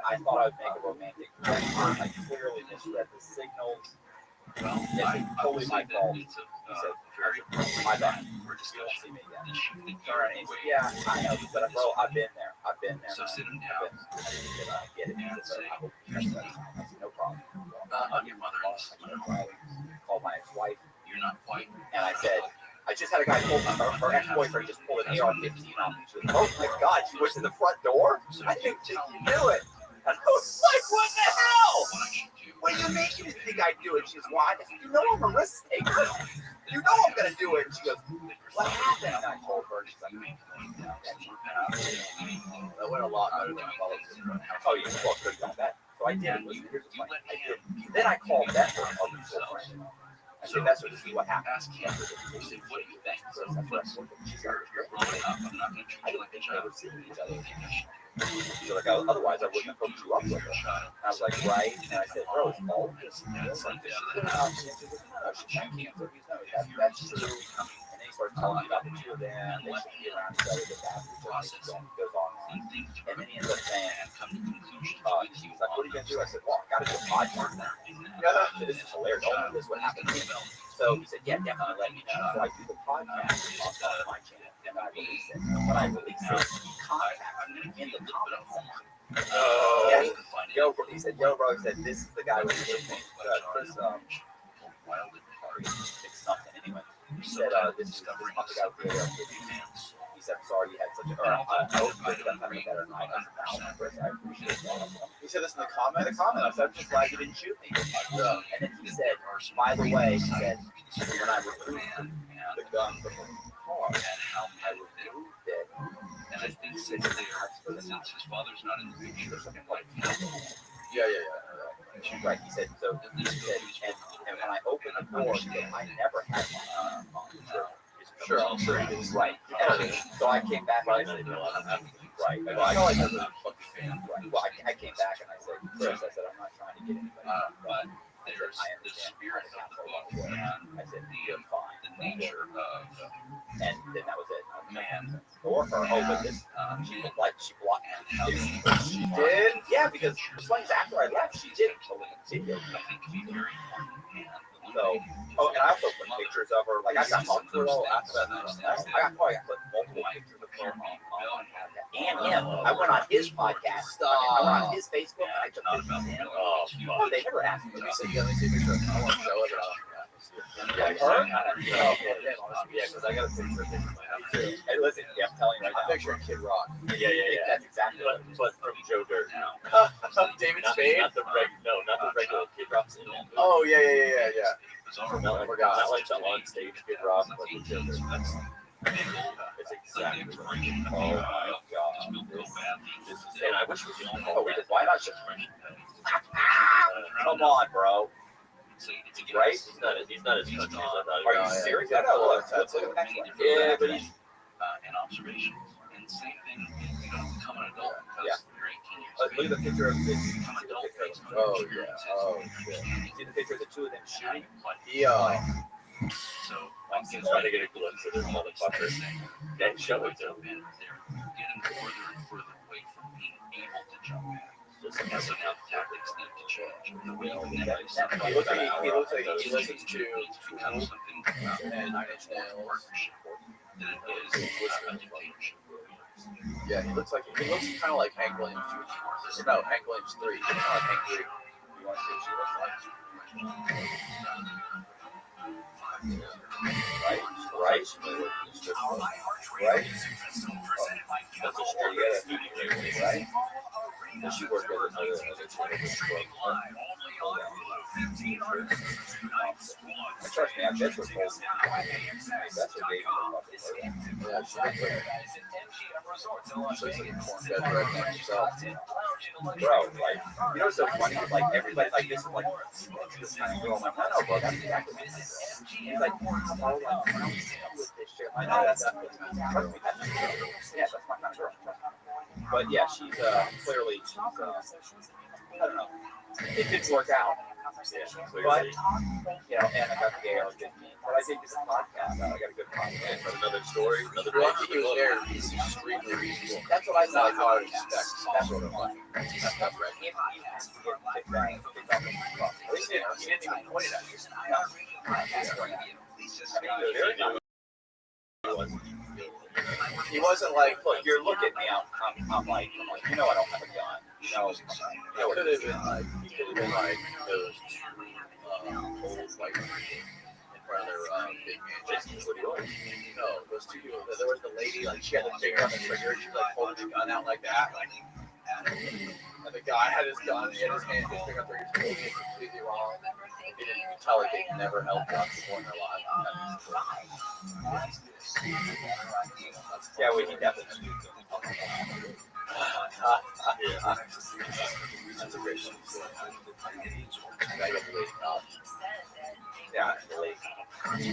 "I thought I would make a romantic gesture. I clearly misread the signals. It's totally my fault." He said, "My bad. You won't see me again." And he said, "Yeah, I know, but bro, I've been there. I get it." He said, "I hope you trust that." I said, "No problem." Your mother called my ex-wife. You're not white. And I said, "I just had a guy pull her ex-boyfriend just pulled an AR-15 on me." She was, "Oh my God, she went to the front door? I didn't think you knew it." And I was like, "What the hell? What do you mean you didn't think I'd do it?" She goes, "Why? You know I'm a risk taker. You know I'm going to do it." And she goes, "What happened?" And I told her, she's like, that went a lot better than I thought it was. Oh, yeah, well, could have done that. So I did. Here's the thing. I did. Then I called Beth, our mutual friend. I said, "That's what what happened." What do you think? So that's what I told her. She's like, "You're growing up. I'm not going to treat you like each other. Each other." She's like, "Otherwise I wouldn't have hooked you up with her." And I was like, "Right." And I said, "Bro, it's all of this." She can't cancer. That's true. And then he starts telling me about the two of them. They should be around each other. The bastard goes on. And then he ends up saying, he was like, "What are you going to do?" I said, "Well, I got to do a podcast now." So this is hilarious. Oh, this is what happened to me. So he said, "Yeah, definitely let me know." So I do the podcast on my channel. And I release it. When I release it, he contacts me in the comments section. Yo, he said, "Yo, bro," he said, "this is the guy with the Chris, something anyway." He said, "This is the guy with the AR-15. He said, "I'm sorry you had such a, I hope you ended up having a better night." I said, "No, Chris, I appreciate that." He said this in the comment. I said, "I'm just glad you didn't shoot me." And then he said, "By the way," he said, "when I removed the gun from the car, I removed it, and I think since his father's not in the picture, something like that." Yeah. Right. He said, "So," he said, and when I opened the door, he said, "I never had my on." Sure, I'm sure he is. Right. And so I came back and I said, right. Well, I know I was a fucking fan. Right. Well, I came back and I said, Chris, I said, I'm not trying to get anybody. But There's the spirit of the I said, you're fine. the nature of And then that was it. man. Or her. Oh, but this, she looked like she blocked me. She did? Yeah, because just like after I left, she did pull in the video. So, oh, and I also put pictures of her. Like I got talked to her all after that. I probably put multiple pictures of her on and him. I went on his podcast. I went on his Facebook. And I took pictures of him. Oh, they never asked me. Let me see a picture. I want to show it off. Like her? Yeah, because I got a picture of him. Hey, listen, yeah, I'm telling you right now. I'm picturing Kid Rock. Yeah. That's exactly what it is. But from Joe Dirt now. David Not Spade? the regular Kid Rock's in it. Oh, yeah. I forgot. Not like the on stage Kid Rock, but the Joe Dirt. It's exactly right. Oh my God. And I wish we could all Oh, why not just come on, bro. Right? He's not as country as I thought he Are you was. serious? I know. Let's look at the next one. Yeah, but he's And observations. And same thing, become an adult. Yeah. Look at the picture of this. Oh, yeah. Oh, shit. See the picture of the two of them shooting? Yeah. So I'm just trying to get a glimpse of this motherfucker. Then show it to him. they're getting further and further away from being able to jump in. And so now the tactics need to change. The way you can He looks like he listens to become something about and Nine Inch Nails. partnership than it is a dictatorship. Yeah, he looks kind of like Hank Williams Jr. No, Hank Williams 3. Kind of like Hank 3. You want to see what she looks like? Right? Right? That's a story you gotta, right? And she worked with another trust me, I bet her whole that's what gave me Yeah, she looks like a cornbed redneck herself. bro, like, you know what's so funny? Like, everybody, like, this is like, this kind of girl. I'm like, no, bro, that's exactly what it is. He's like, I'm all like, with this shit. I know that's, trust me, that's that's my kind of girl. But yeah, she's clearly, I don't know. It didn't work out. But, you know, and I got the AR-15. But I did get a podcast. I got a good podcast. But another story, another Well, he was there. He's extremely reasonable. That's what I Not thought. how I expect. That's what I'm like. That's not right. He didn't even point it at you. He wasn't like, Look, you're looking at me. I'm like, you know, I don't have a gun. You know, he could have been like those two old, like, in front of their big mansions. No, those two people. There was the lady, like, she had the finger on the trigger. She, like, holding the gun out like that. And the guy had his gun, he had his hand, his finger on the trigger. He was completely wrong. He didn't even tell, like, they never held guns before in their lives. yeah, we can definitely. That's a great one. Yeah, really. That's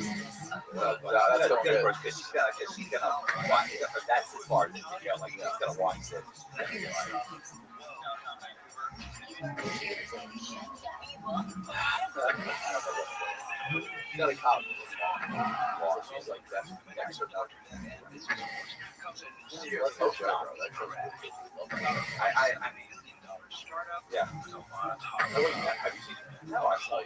That's going good good. for us because she's gonna watch. That's as far as it can go. Like she's gonna watch it. Got a cop. She's like, that's next or not. Let's hope so, bro. I mean, yeah. Have you seen it? No, I saw it.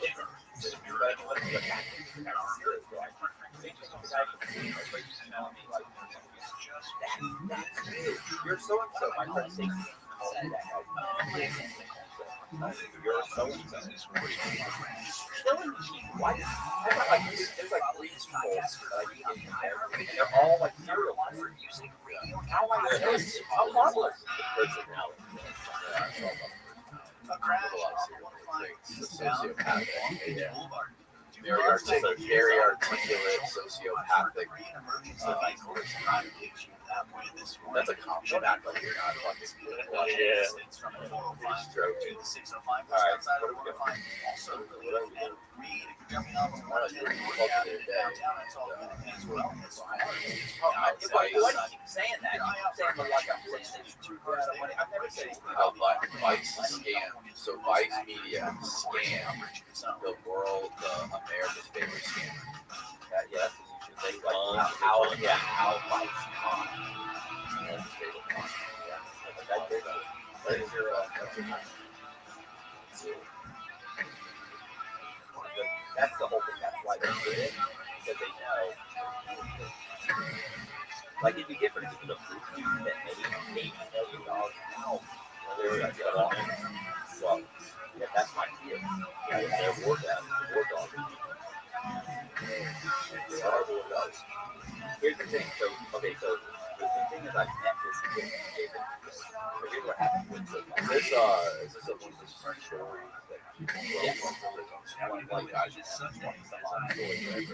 You're so and so. My friend says, you're so and so. Why? There's like 3 people that I can get compared, and they're all like serial killers. How am I going to how harmless the personality? Sociopathic. Very articulate, sociopathic. That's a compliment. Act like you're not fucking Yeah. stroke. All right, what are we doing? Saying that. Saying the like I'm saying I've never said Vice scam. So Vice Media scam the world, America's favorite scam. yeah, that's what you should say. Like how Vice con. That's the whole thing. That's why they did it, because they know. Like it'd be different if it was a fruit juice that made $80 million now. Well, yeah, that's my fear. Yeah, they're war dogs. They are war dogs. Here's the thing. So the thing is, I met this kid, David. So here's what happened with this. Is this a one of those French stories that yes, one like I just 20 some odd stories,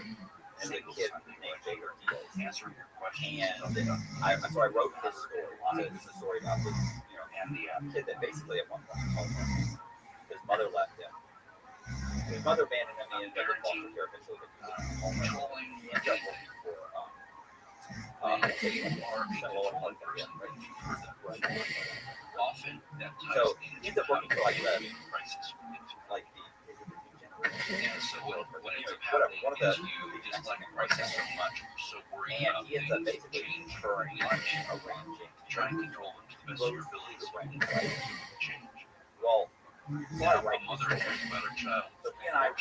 and the kid named Baker Diaz. Answering your question. And so I wrote this story. It's a story about this, and the kid that basically at one point told him his mother left him. His mother abandoned him and ended up in foster care eventually, but he was homeless. He ended up working for so he ends up working for like the one of the just like crisis so much, so worried about he ends up basically inferring arranging, trying to control them to the best of your ability to change. Well, so I write mother about her child. So he and I I end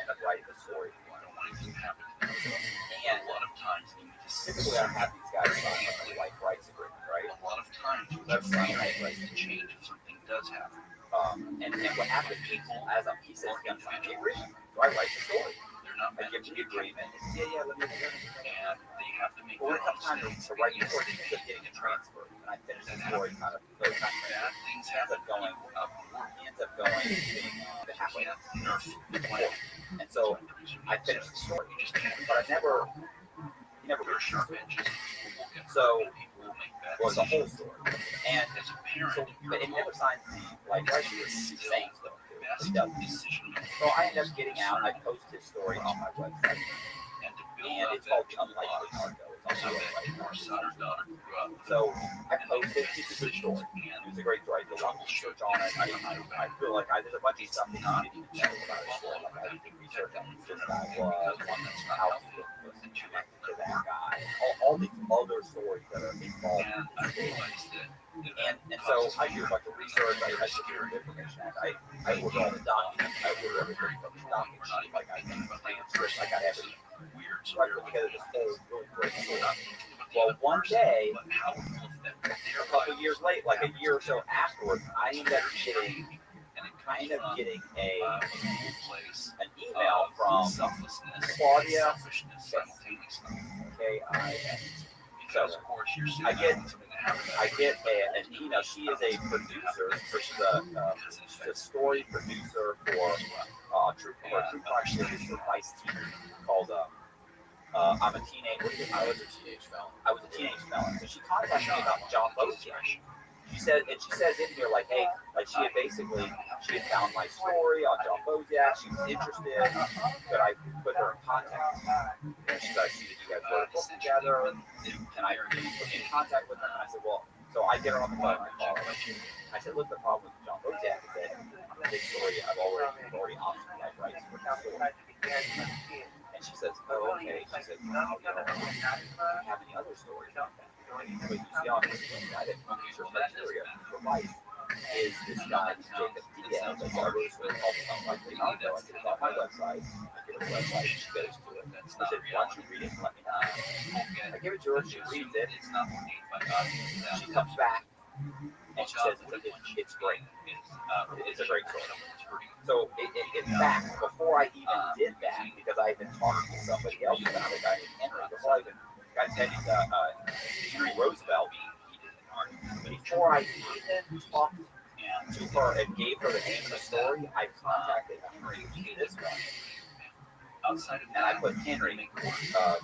up writing the story. I don't want anything to happen to them. And a lot of times typically I have these guys sign up a like rights agreement, right? A lot of times you have sign rights to change if something does happen. And what happens as I'm he says I'm signing the agreement. So I write the story. I give them the agreement. Yeah, let me and they have to make it comes time to write the story because they're getting a transfer. And I finish the story kind of those kind of things ends up going being the halfway nurse. And so I finished the story. But I never very sharp edges. So was the whole story. And so but it never signs the like saying stuff. So I end up getting out. I post his story on my website, and it's called The Unlikely Narco. It's on my website. So I posted his story. It was a great story. I did a lot of research on it. I feel like there's a bunch of stuff that I didn't even know about his story. Like I did research on who this guy was, how he was connected to that guy, all these other stories that are involved in this story. And so I do a bunch of research. I secure information. I order all the documents. I order everything from the document sheet. Like I got transcripts. I got everything. So I put together this whole really great story. Well, one day, a couple years late, like a year or so afterwards, I ended up getting an email from Claudia. So I get an email. She is a producer. She's a story producer for true crime series for Vice TV called I'm a Teenage. I was a teenage felon. So she contacted me about John Boziak. She says in here like, hey, like she had found my story on John Boziak. She was interested. Could I put her in contact? And she said, I see that you guys wrote a book together. Can I put you in contact with them? And I said, well, so I get her on the phone. I call her. I said, look, the problem with John Boziak is that this story I've already optioned my rights for this story. And she says, oh, okay. She said, no, you don't have any other stories like that. But you see on this guy that meets your criteria for life is this guy, Jacob Diaz. I wrote a story called Unlikely Narco. I get it on my website. She goes to it. I said, why don't you read it and let me know? I give it to her. She reads it. She comes back and she says, it's great. It's a great story. So in fact, before I even did that, because I had been talking to somebody else about it, I Henry, before I even got Henry Roosevelt, before I even talked to her and gave her the name of the story, I contacted Henry, this one. And I put Henry, I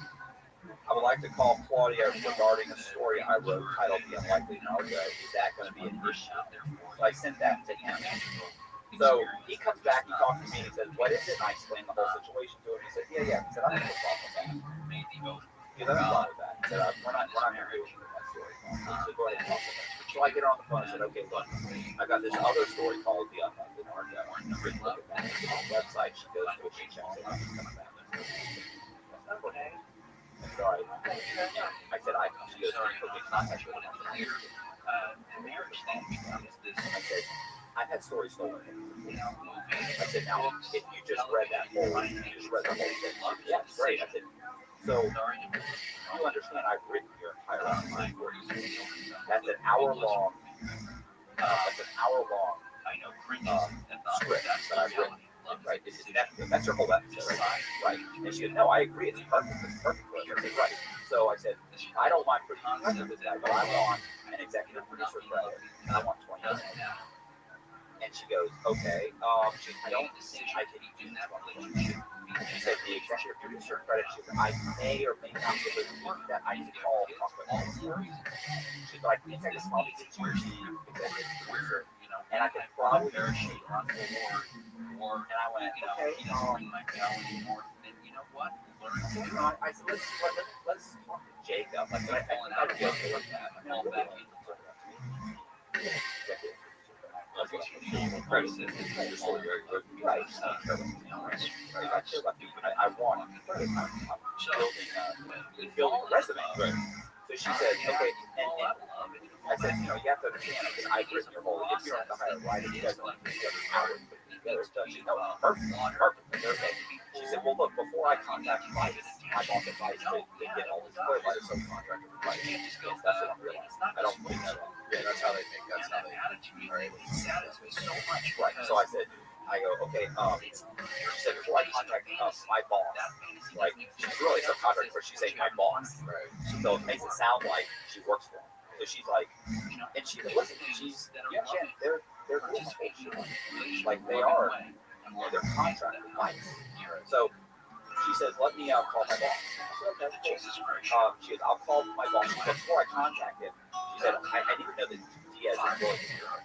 would like to call Claudia regarding a story I wrote titled The Unlikely Narco. Is that going to be an issue? So I sent that to him. So he comes back, he talks to me, and he says, "What is it?" And I explained the whole situation to him. He said, "Yeah." He said, "I don't have a problem with that." He said, "I don't have a problem with that." He said, "We're not going to do that story." So go ahead and talk to him. So I get her on the phone and said, "Okay, look, I got this other story called The Unlimited Archive. Look at that. It's on the website. She goes to it, she checks it out, and comes back. Okay. So I said, she goes, "Okay, contact me." I said, "I've had stories stolen." I said, "Now, if you just read that whole thing, yeah, it's great." I said, "So, you understand I've written your entire life for you. That's an hour-long script that I've written, right? That's your whole episode, right?" And she goes, "No, I agree. It's perfect. It's perfect for us." I said, "Right." So I said, "I don't mind putting you in this guy, but I want an executive producer credit, and I want 20 minutes." And she goes, "Okay." I don't think I can do that. She said, "The executive producer credit." She said, "I may or may not be able to do that. I need to call all the stories." She's like, "In fact, it's probably executive producer, and I can probably negotiate on more." And I went, "Okay." I said, let's talk to Jacob. Like, I think I'd be okay with that. I mean, I really like executive. I want building a resume. Right. So she said, "Okay," and I said, "You have to understand, because I've written your whole, if you don't have to hire a writer, you guys don't have to do every hour, but you get it done." She said, "No, perfect. Okay." She said, "Well, look, before I contact my boss advice to get all this clear by the subcontractor advice, that's what I'm realizing. I don't think that. Yeah, that's how they think. That's how they are able to satisfy so much." Right. So I go, "Okay." She said, "Before I contact my boss, like, she's really a subcontractor, but she's saying my boss, right? So it makes it sound like she works for him." So she's like, and she listen, they're cool. Like, they are, they're contracted advice. So she says, "Let me call my boss." I said, "Okay, cool." She goes, "I'll call my boss." She said, "Before I contact him," she said, I need to know that Diaz is willing to hear it."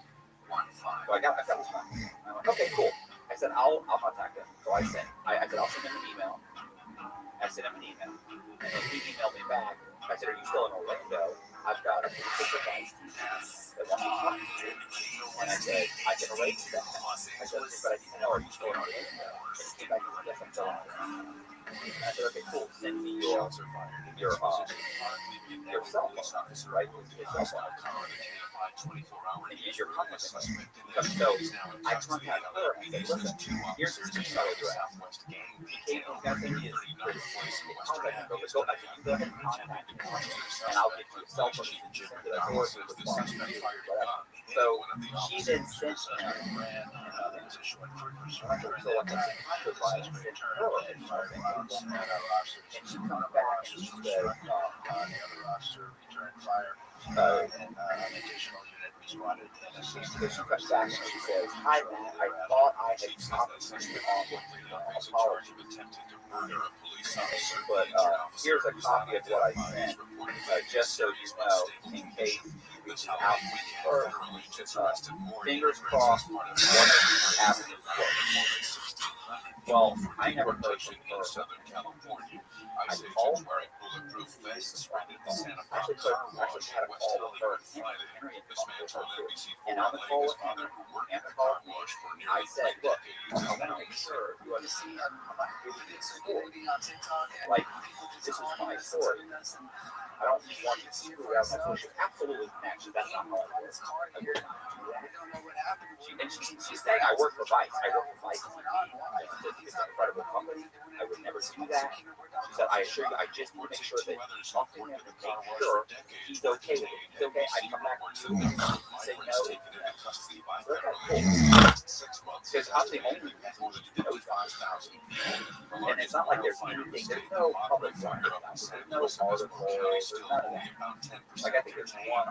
So I got this one. I'm like, "Okay, cool." I said, I'll contact him." So I said, "I'll send him an email." I sent him an email, and then he emailed me back. I said, "Are you still in Orlando? I've got a police advice that wants to talk to you." And I said, "I can arrange that." I said, "But I need to know, are you still in Orlando?" And he came back and said, "Yes, I'm still in Orlando." And I said, "Okay, cool. Send me your cell phone." Right? His cell phone. And use your contact information. So I contacted her and said, "Listen, here's his email address. He came from California. Contact him. Go ahead and contact him, and I'll get you a cell phone. You can just send it as or respond to you, whatever." So she then sent him. And she comes back and she says, she comes back and she says, "Hi, Matt. I thought I had copied you on the apology. But here's a copy of what I sent, just so you know, in case you reach out to me first. Fingers crossed, one of these avenues works." Well, I never heard from her. Southern California. I called her. Actually had a call with her and on the call with her, I said, "Look, I want to make sure you understand I'm not giving you a story. Like, this is my story. I don't want you to screw out my story." Absolutely, actually, that's not how it works. She's saying I work for Vice. It's an incredible company. I would never do that. She said, "I assure you, I just want to make sure that something that would make sure he's okay with it. He's okay. I come back to you. Say no." Okay, cool. Because I'm the only one who knows that. And it's not like there's anything. There's no public record. There's no articles. There's none of that. Like, I think there's one.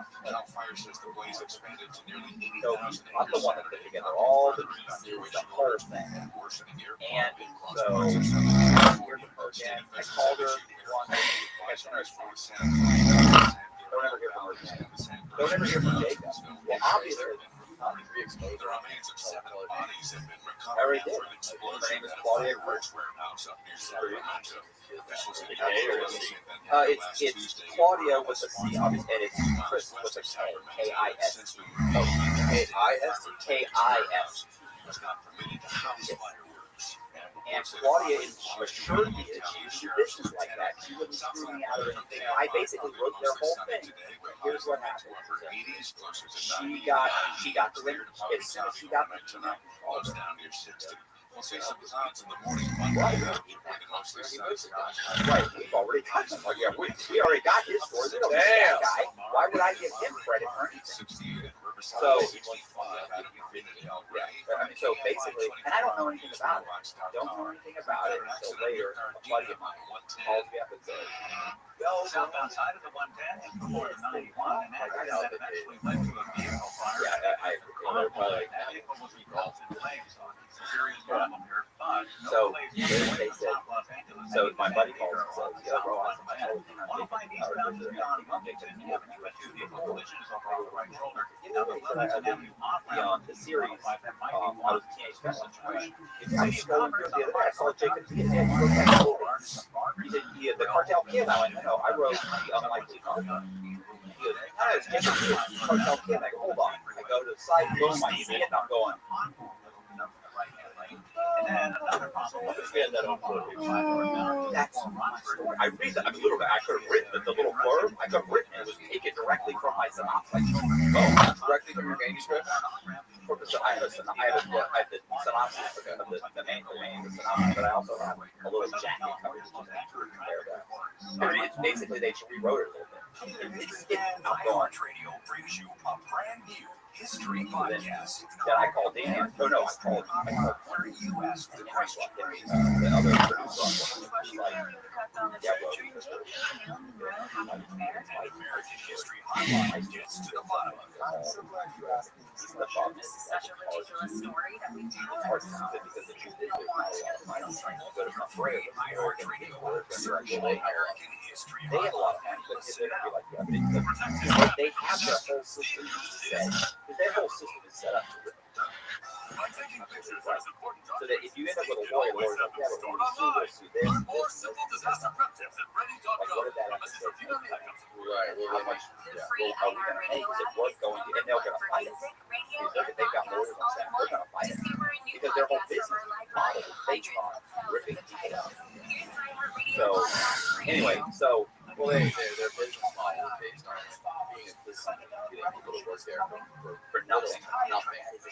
So I'm the one that put together all the pieces, the whole thing. And so here's her again. I called her once. I sent her a don't ever hear from her again. Don't ever hear from Jacob. Well, obviously, re-expose her on me. I already did. Her name is Claudia Kurtz. It's Claudia with a C, obviously, and it's Chris with a K, K-I-S. Oh, K-I-S? K-I-S. And Claudia assured me that she would do business like that. She wouldn't screw me out of anything. I basically wrote their whole thing. Here's what happened. She got the ring. As soon as she got the email, We'll see some clouds in the morning. right, we've already got him. Oh, yeah, we already got his story. We don't need that guy. Why would I give him credit for anything? So, so basically, and I don't know anything about it. Don't know anything about it until later. A buddy of mine calls me up and says, "Yo, South outside of the 110 before the 91, and that eventually led to a vehicle fire. yeah, I agree. Like, That vehicle was engulfed in flames on a serious problem here, but So, no they said, so my buddy calls and says, "Yeah, bro, I said, Modified eastbound to the two vehicle collisions over on the right shoulder. Now the Levinson Avenue on-ramp the series, I I was a teenage fan situation. I was scrolling through the other day. I saw Jacob Diaz. He wrote that story. He said, "Yeah, the cartel kid." I went, "No, I wrote the unlikely cartel." He goes, "No, it's Jacob Diaz, cartel kid." I go, "Hold on." I go to the site, boom, I see it, and I'm going, and then another problem was that's my story. I read that. I mean, literally, I could have written the little blurb. I could have written it. It was taken directly from my synopsis. Directly from your manuscript? I have the synopsis of the main, the synopsis, but I also have a little jacket cover. I mean, it's basically they rewrote it a little bit. I'm going. Radio brings you a brand new history podcast. Then I called Dan. No, I called Where you ask the question. the other producer. Like, yeah, American history highlight gets to the bottom of it. I'm so glad you asked me. This is such a ridiculous story that we do. I'm afraid American radio search American history they have a lot of money, but it's gonna be like that. They have their whole system set. Their whole system is set up to rip. So that if you end up with a lawyer, like, yeah, but we'll sue this, More simple disaster prep tips at ready.gov. like, what did that have to say? Right. Well, How much, are we gonna pay? Is it worth going to, and they're gonna fight it. They've got lawyers on staff, they're gonna fight it. Because their whole business model is based on ripping people out. So, anyway, well, their business model is based on being a business, getting people to work there for nothing,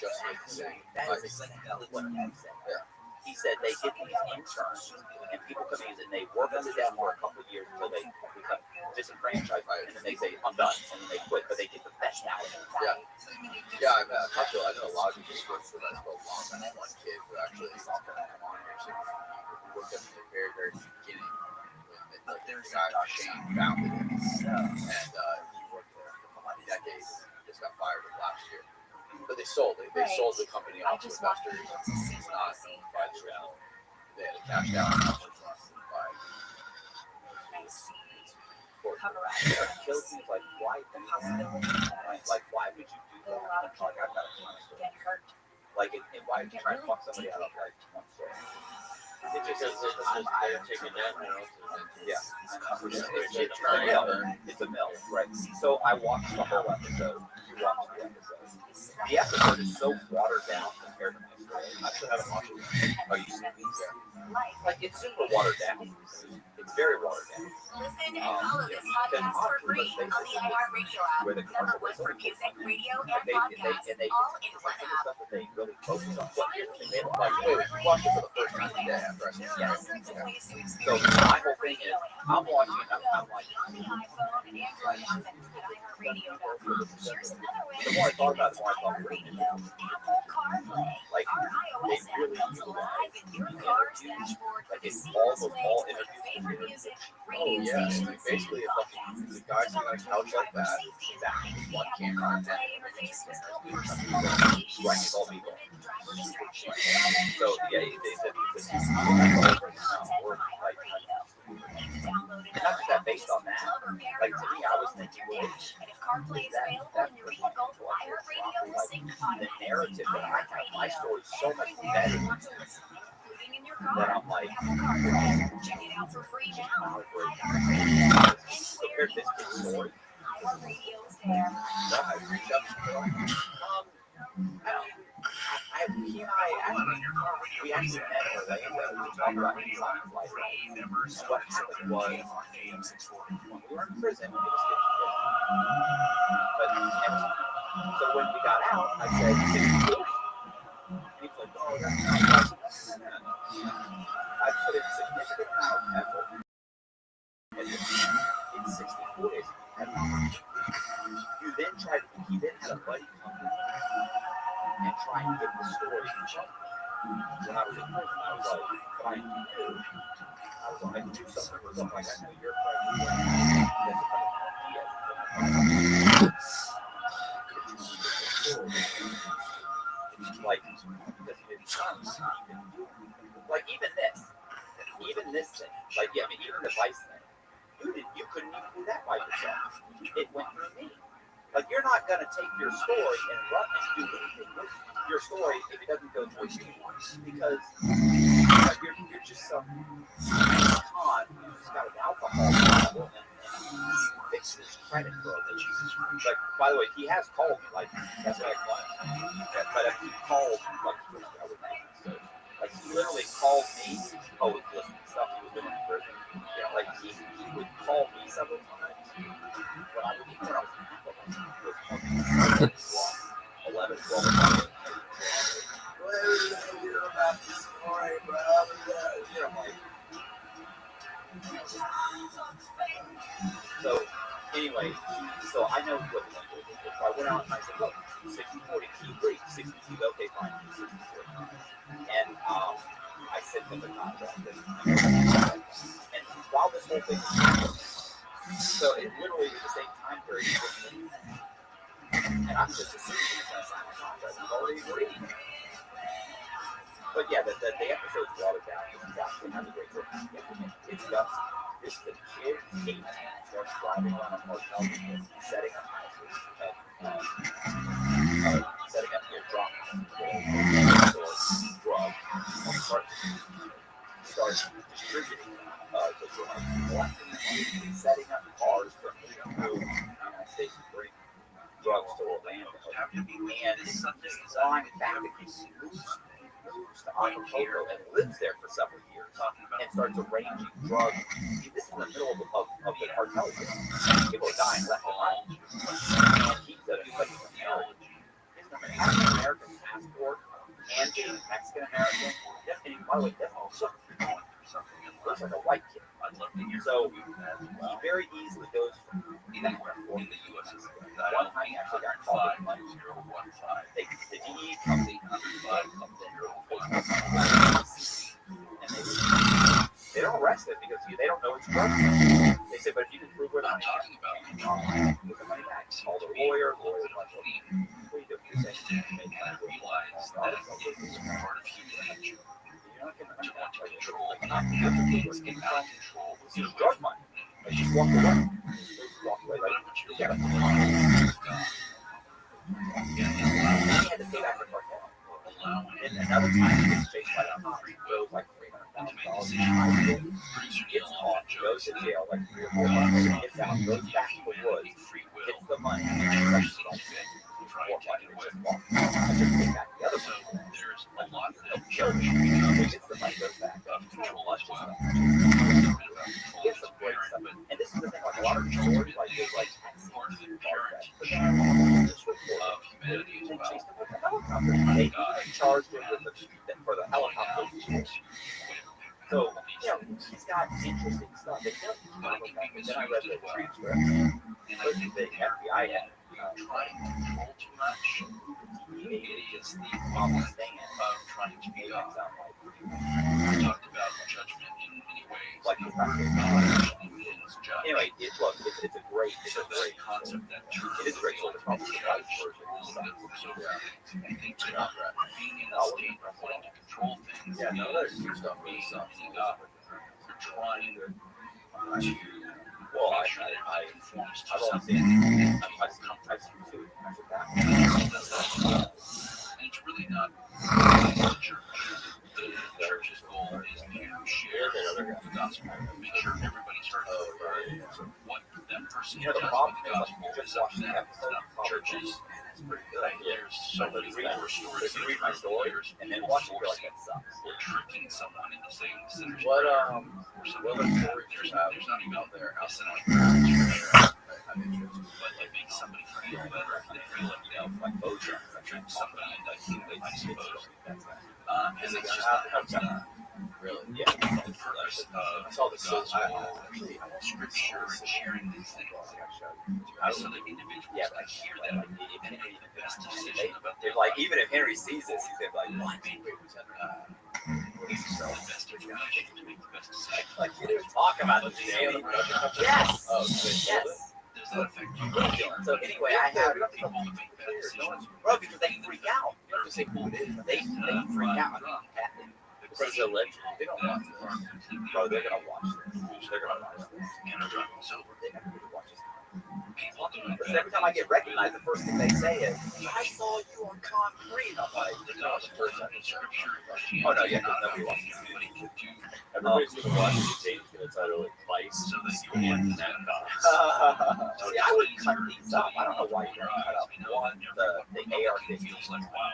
just like the same. that is exactly what he said. Yeah. He said they get these interns, and people come in and they work under them for a couple of years until they become disenfranchised, and then they say, "I'm done," and then they quit, but they get the best out of it. Yeah, I know a lot of people work for that for a long time. One kid who actually worked at the very, very beginning when the guy Shane founded it, and he worked there for decades. He just got fired last year. But they sold it. They sold the company off to investors. It's not by the realm. They had to cash out by It kills me, like, why do that? Like, why would you do that? Like, I've got a ton of stories. Like, and why would you try to fuck somebody out of, like, one story? It just is they're taking that now. Yeah. It's a mill, right? So I watched the whole episode. You watched the episode. The episode is so watered down compared to my story. I still haven't watched it. Oh, you see it? Like, it's super watered down. It's very watered down. Listen and follow this podcast for free on the iHeartRadio app. Number one for music, radio, and podcasts, all in one app. Stuff that they really focus on. What they made it like, wait, watch it for the first time today after I said yes. So my whole thing is, I'm watching it, I'm like, On the iPhone and Android app at iHeartRadio.com. Here's another way the more I thought about it, the more I thought, Radio, Apple CarPlay, like, our they iOS app really comes alive in your car's dashboard like, with a it's seamless all way those to interviews. your favorite music, Oh radio yeah, stations, basically and a fucking podcasts. the guys on a couch like that. Exactly. One The camera Apple and CarPlay interface was built for simple Right, navigation, it's all people. limited driver distraction, So, yeah, they said, access to all your favorite content work, from like, iHeartRadio. Download it not just that, based on that, plug or pair like, your to me, I was iPhone with thinking, your well, dash. And if CarPlay is available in your vehicle, iHeartRadio will sync the narrative that I have, my story is so much better that I'm like, Check it out for free now. compared to this kid's story. iHeartRadio's there. He and I we actually met in Orlando. We talked about his son's life. What happened was, when we were in prison, it was 50-50. But never so when we got out, I said, 60-40. He was like, oh, that's not possible. I put in significant amount of effort. And in 60-40, he then had a buddy come in and try and get the story from Chuck. When I was in prison, I was like, trying to do. I was like, I can do something with something like I know you're probably that's a kind of idea. Like, like even this thing, like yeah, I mean even the vice thing, you couldn't even do that by yourself. It went through me. Like you're not gonna take your story and run and do anything with your story if it doesn't go towards you, because you're just some con who's got an alcohol problem and fixes credit for it. Like by the way, he has called me like that's what I call him. But if he called like I would so like he literally called me. Oh, listen, stuff he was doing in prison. Yeah, like he would call me several times when I was in prison. 11, 12 o'clock. So anyway, so I know what the number is. So I went out and I said, look, 60-40, he agreed. 60, okay, fine, 60-40. And I sent him the contract. And while this whole thing was happening, so it literally was the same time period. And I'm just assuming he's going to sign a contract. We've already agreed. But yeah, the episode's watered down. It's actually has a great story. It's just the kid starts driving around a hotel, setting up houses, setting up your drugs, starts distributing the drugs, setting up cars from the United States to bring drugs to Orlando, and flying back to Acapulco and lives there for several years and starts arranging drugs. This is in the middle of the cartel. People are dying left and right. And he's an American passport and being Mexican American. And by the way, that's also looks like a white kid. So he very easily goes from that one to the U.S. One time he actually got caught with money. The DE comes in, and they don't arrest him because they don't know it's drugs. They say, but if you can prove where the money is, get the money back. Call the lawyer. Lawyer's like, what do you do? You're saying you make time to realize that is part of human nature. You're not getting the money back. This is drug money. Like, just walk away. Walk away, right? Yeah. He had to pay back the cartel. And another time he gets chased by a cop, goes like $300,000. Gets caught, goes to jail like 3 or 4 months, gets out, goes back to the woods, gets the money, and just like walk. I just take back the other money. There's a lot of church. He gets the money, goes back. He gets some great stuff. And this is the thing, like a lot of stories, like there's like humanity as well. They charged him for the helicopter. So, you know, he's got interesting stuff. They don't talk about it. Then I read the transcript. The FBI had trying to control too much. It is the stand of trying to be up. Talked about judgment in many ways. Like anyway, it's a great concept that it is great. So it's probably the right version. I think being in a state of wanting to control things. Yeah, no, there's stuff being something up. You're trying to. Well, I've only seen I've seen two. So if you read my story and then watch it, you're like, that sucks. Or tricking someone into saying the sinner's What prayer. what other stories do you have There's not even out there outside like of I'm interested. but like make somebody feel better if they feel like, like Bojan, trick somebody into thinking, I suppose. Is And it it's just really? yeah. the purpose of I saw the gospel, actually scripture, and sharing these things. So that individuals can hear that and make the best decision about their Like even if Henry sees this, he's gonna be like, what? This is the best information to make the best decision. Like you didn't talk about this. Yes. Oh, Yes. Does that affect you? So anyway, I have People who make bad decisions. bro because they freak out. you don't have to say who it is. They freak out. Because the legend, they don't want to. Bro, they're gonna watch this. They're gonna watch this. So They never really watch this. people doing Because every time I get recognized, the first thing they say is, I saw you on concrete. I'm like, oh no, yeah, nobody watches this. Everybody's gonna watch it. James gonna title it Vice. So that you And want that See, I would cut these up. I don't know why you don't cut up one, the AR-15,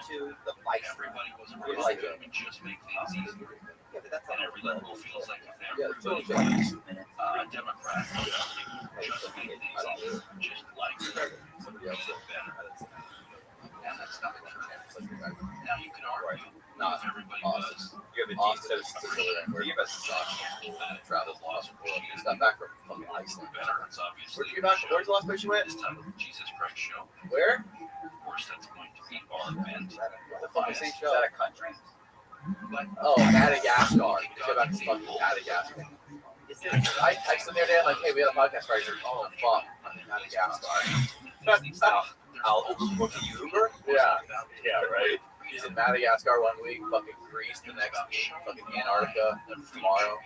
two, the Vice. everybody was It's like, and just make things easier. yeah, but that's And not every liberal feels like if Yeah, they're so it's like 2 minutes. a Democrat, just make things easier, just like Somebody else feel better. And that's not true. Now you can argue Not if everybody Austin. does. You have a Austin Jesus. is over there. Where you guys traveled across the world. Just got back from fucking Iceland. Better, it's obviously. Where'd you get back? Where's the last place you went? This time of the Jesus Christ show. Where? Of course, that's going to be our event. What the fuck is St. Is Joe? that a country? But Oh, Madagascar. Just go back to fucking Madagascar. I texted them the other day, I'm like, hey, we have a podcast right here. Oh, fuck. I'm in Madagascar. I'll book you Uber? Yeah. yeah, right. He's in Madagascar 1 week, fucking Greece the next week, fucking Antarctica tomorrow.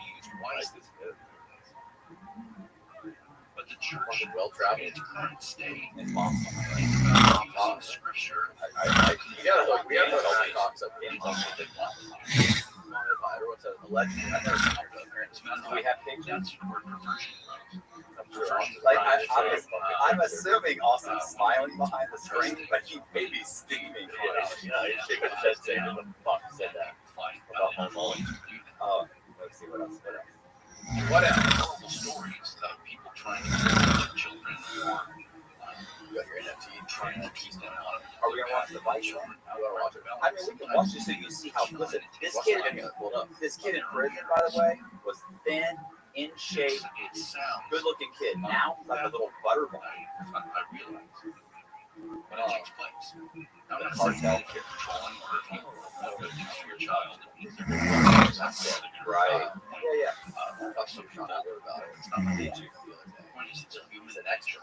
But the church, Fucking well traveled. its current state, It's awesome. using scripture. We gotta put all the talks up in something. Everyone says allegedly. I've never seen your parents. Do we have pictures? That's where perversion comes. Like, I'm assuming Austin's smiling behind the screen, but he may be steaming. Yeah, he's shaking his head saying, "Who the fuck said that about homo?" Oh, let's see what else. What else? Horrible stories of people trying to kill children or You got your NFT. trying to keep them on. Are we gonna watch the Vice one? I wanna watch it. I mean, we can watch it so you see how. Listen, this Watch kid, it again. Hold up. this kid in prison, by the way, was thin, in shape, It sounds. good-looking kid. Now, he's like a little butterball. I realize. But it takes place. Now, The that's cartel. if you're controlling or if you know good news for your child. Right. Yeah. I got some shot out there about it. It's not my age. He was an extra.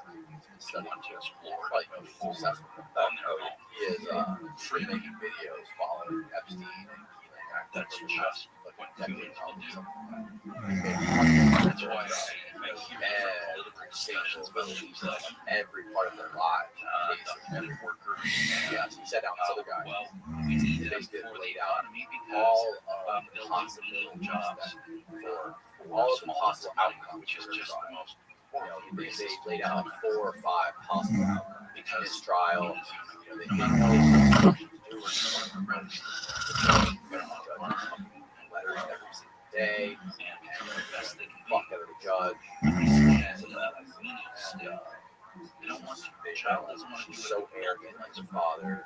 Someone to explore. Probably no full sense. He is free making videos following Epstein and That's just what humans will do. and That's why I say make humans political decisions about things like every part of their lives. the Every workers. yeah, he sat down with this other guy. Well, we need They them basically for the laid out economy all because of the they'll possible little jobs for all of the possible outcomes, which is just the most you know, they laid out like 4 or 5 possible outcomes because his trial. You know, they didn't know what to do or letters every single day, and become the best they can be. fuck out of the judge, They don't want to. The child doesn't want to do it. so arrogant like his father,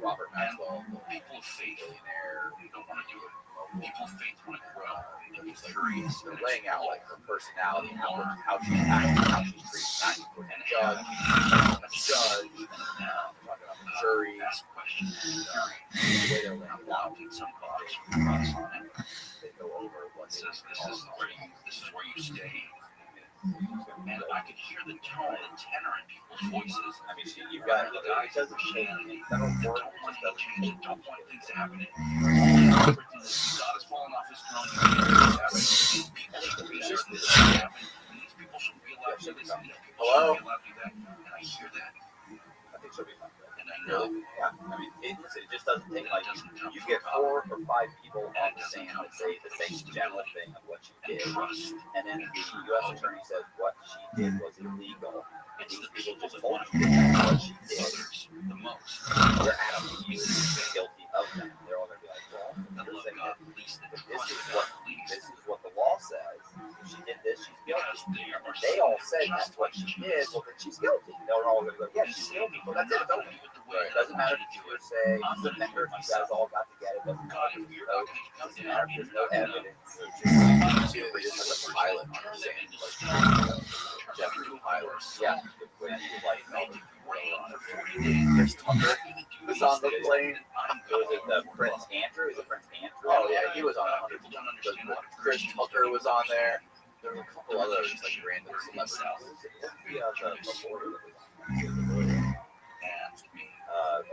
Robert Maxwell, the People of faith billionaire. don't want to do it. People of faith want to grow. They're curious. They're laying out like her personality, how she acts, how she treats people, and the judge, talking about the jury, Ask questions. the way they're laying it out. In some cases, They go over what it says this is where you stay. And I could hear the tone, the tenor in people's voices. I mean, you've got the guys it doesn't change. Federal court don't want to change. Don't want things to happen. God is falling off his throne. People should be just this happen. These people should be allowed to do this. Hello? People should be allowed to do that. And I hear that. I think she'll be fine. And I know. Yeah, I mean, it just doesn't take like you get 4 or 5 people on the stand that say the same general thing of what you did, and then the U.S. attorney says what she did was illegal. It's These the people people just that told want you to what she did the most. They're absolutely guilty of that. They're all gonna be like, well, you're saying that this is what the law says. If she did this, she's guilty. And if they all said that's what she did, well then she's guilty. They're all gonna go, yeah, she's guilty. Well, that's it. It's over. It doesn't matter if you say, it doesn't matter if you guys all got together. It doesn't matter if there's no evidence. See, they just had a pilot on the same, Jeffrey pilot. Yeah. When he was like, Chris Tucker was on the plane. was it the Prince Andrew? Is it Prince Andrew? Oh yeah, he was on 100%. Chris Tucker was on there. There were a couple others like random celebrities.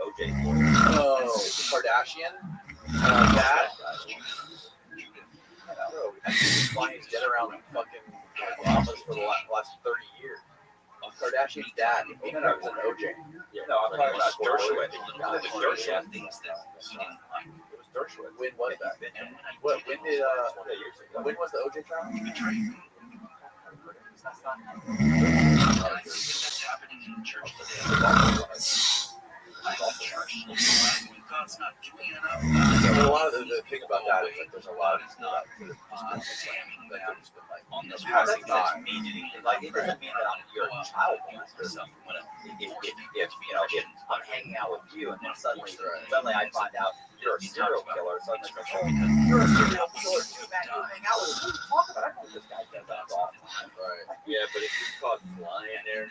OJ. Oh, Kardashian. Dad. Bro, I've been flying his jet around fucking Bahamas for the last 30 years. Kardashian's dad. No, it was an OJ. Yeah, no, I'm talking about Dershowitz. It was Dershowitz. When was that? When was the OJ trial? That's happening in church today. Yeah, a lot of the thing about that is like there's a lot of people that have just been like on the passing by. Like it doesn't mean that you're a child molester. If you know, if I'm hanging out with you and then suddenly I find out you're a serial killer, suddenly it's like, oh, you're a serial killer too, man. You hang out with him. What are you talking about? I know this guy does that all the time. Right. Yeah, but if you're caught flying there,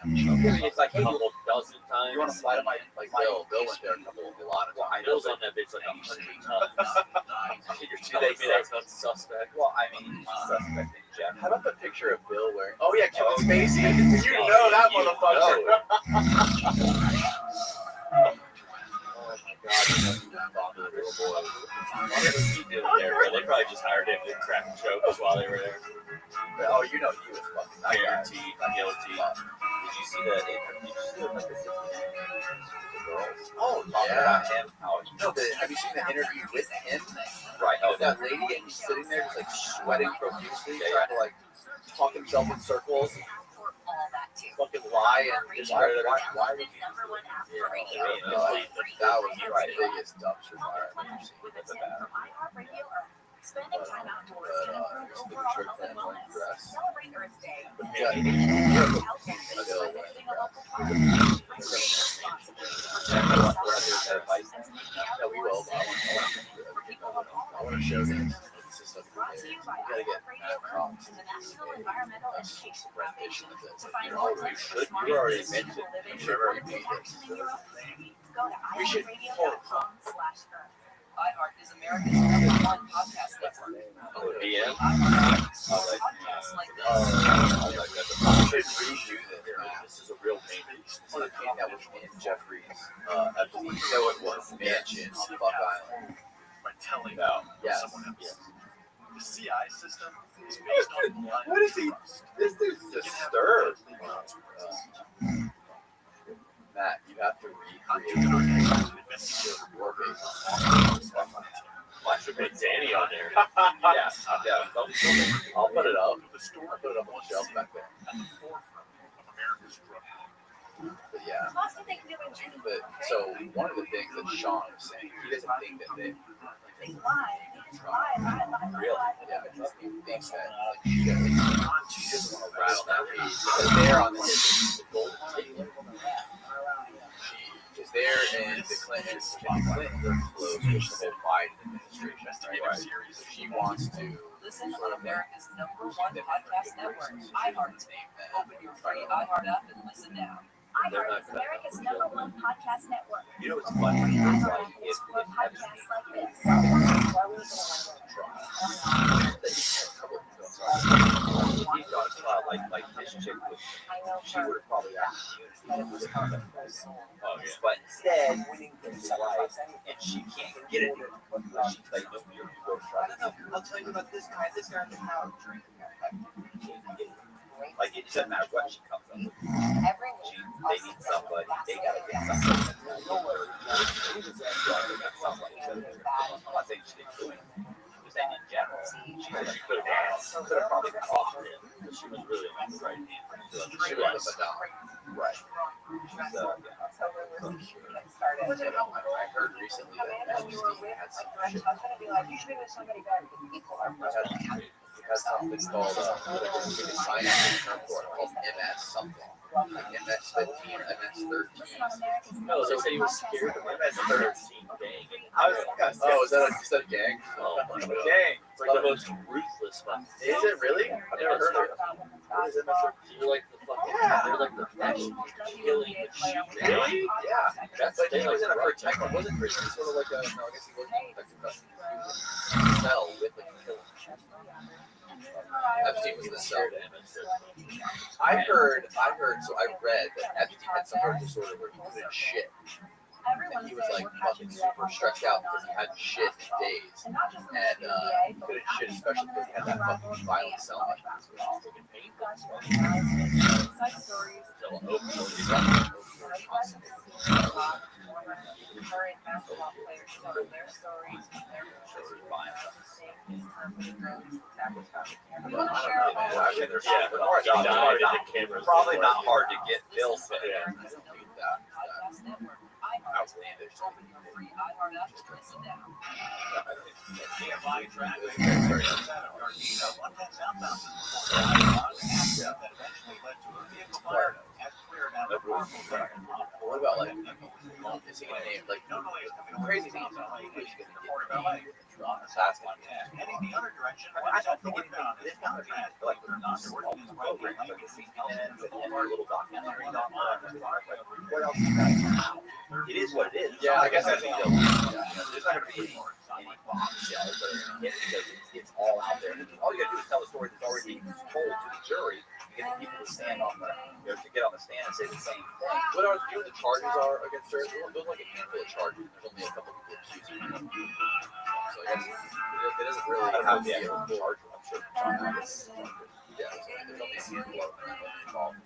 It's like, a hey, couple dozen times. You want to fly to my Bill went there a lot of times. Bill's on that bitch like 100 times. You're telling me that's not suspect? well, I mean, suspect in general. How about the picture of Bill wearing? Oh yeah, Kevin Spacey. You know that motherfucker. Oh my god, little boy. What was he doing there? Bro? They probably just hired him to crack jokes while they were there. Oh, you know he was fucking that guy. Guaranteed, guilty. Did you see the girls? Oh Talking about him? How No, have you seen the interview with him? right? With that lady, and he's sitting there just like sweating profusely, trying to like talk himself in circles, fucking lie, and just why would you? That was the biggest dumpster fire I've ever seen. That's a bad. Spending time outdoors can improve just overall the health and church family wellness. dress. Celebrate Earth Day. But Health and yeah, safety by visiting a local park. no, we will. But I want to show them. This is something Brought to you by gotta get Radio Crocs. and the National Environmental Education Foundation. To find You more know, tips for smart you already sustainable mentioned. living You should have already and made protection this. in your own community, go to We should- iHeartRadio.com/earth. iHeart is America's #1 podcast network. DM? Podcasts like this. We should redo this. This is a real pain. This is a game that was in Jeffrey's Epstein. No, it was mansion on Buck Island. By telling Yes. someone else. The CI system is based on blind What is he? trust. This dude's disturbed. Matt, you have to recreate your face. I should put Danny on there. Yeah. I'll put it up. I'll put it up on the shelf back there. At the forefront of America's struggle. But yeah. But so one of the things that Sean was saying, he doesn't think that they really, yeah, he thinks that like she doesn't want to rattle that lead because they're on the golden ticket. She's there, and the Clintons are close with the whole Biden administration. Right? So she wants to Listen on America's #1 podcast network, iHeart. Open your free iHeart app and listen now. iHeart is America's #1 podcast network. You know what's funny? It's like if Explore podcasts like this. he's got a trial like this chick would, she would have probably asked you. Oh, yeah. But instead, his wife, and she can't get it. She's like, look, you're I'll tell you about this guy in the house drinking. Like it doesn't matter what she comes up with. They need somebody. They gotta get somebody. I'm not saying she didn't do it. I'm saying in general. She could have probably got off of it. But she was really on the right hand. she was Madonna. Right. So, yeah. recently I mean, that I know we were with had some I was shit. gonna be like, you should be with somebody better because people are frustrated. It has something called you can sign up for a term for it called MS something. Like MS 15 or MS 13. No, they say he was scared of MS 13 gang. I was oh, is that a gang? Oh my god. Gang. It's like the most ruthless fucking. Is it really? I've never heard of it. What is MS 13? They're like the fucking. They're like the professional killing machine. Really? Yeah. That's like he They was in a like protect. Wasn't Christian sort of like a? No, I guess he wasn't protected custody. He was in a cell with like a killer. Epstein was in a cell. I heard. So I read that Epstein had some sort of disorder where he couldn't shit. And he was like fucking super stressed out because he hadn't shit in days. And he couldn't shit, especially because he had that fucking violent cell life. Current basketball players tell their stories, their Probably not hard to get Bill said. Outlandish. What about like, is he gonna name like crazy things? He's gonna get that's one. Heading the other direction. I don't think it's not like we're not program, like a CNN and our little documentary. What else you got? It is what it is. Yeah, I guess that's There's not going to be any bombshells that are going to hit because it's all out there. All you got to do is tell a story that's already told to the jury to get the people to stand on the, to get on the stand and say the same thing. What are the charges are against her? There's like a handful of charges. There's only a couple of people accused of them. So I guess it doesn't really have the actual charge. I'm sure. Yeah, there's only a handful of people involved.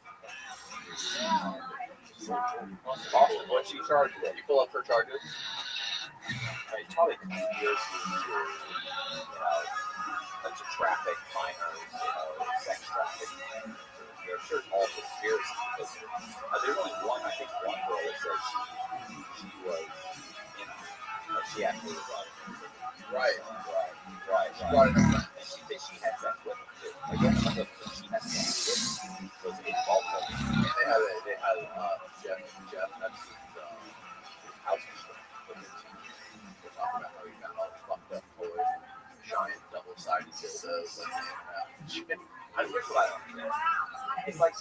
Awesome. What's she charged with? You pull up her charges? It's probably conspiracy to, bunch of traffic, minors, sex trafficking. They're sure all conspiracy because there's only one, I think one girl that says she was, she actually was on it. Right. She brought it up and she said she had sex with him too. I guess some of them she had sex with was involved with him. And they had Jeff Epstein's housekeeper with his team. We're talking about how he found all the fucked up toys and giant double-sided dildos on the internet. Here's what I don't understand. It's like,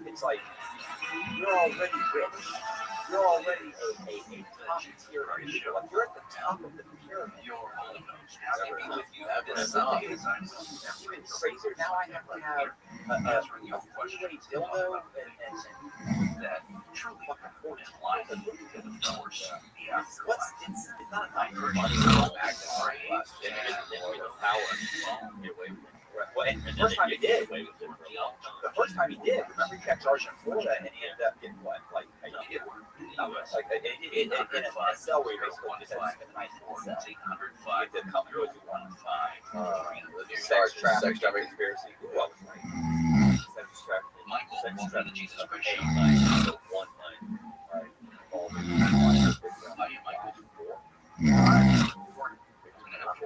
it's like you're already rich. You're already a top tier individual. Like you're at the top of the pyramid. Even crazier. Now I have to have a three-way dildo and that truly fucking 14 lines of movies in the doors. It's not a nice money back to our class. The first time he did, remember he got charged in Florida and he ended up getting what? Like a year? Like in a cell where he basically just had to spend the night in the cell. He did come through as he wanted. Sex trafficking conspiracy. Who else? Sex trafficking. Jesus Christ. One night. Right.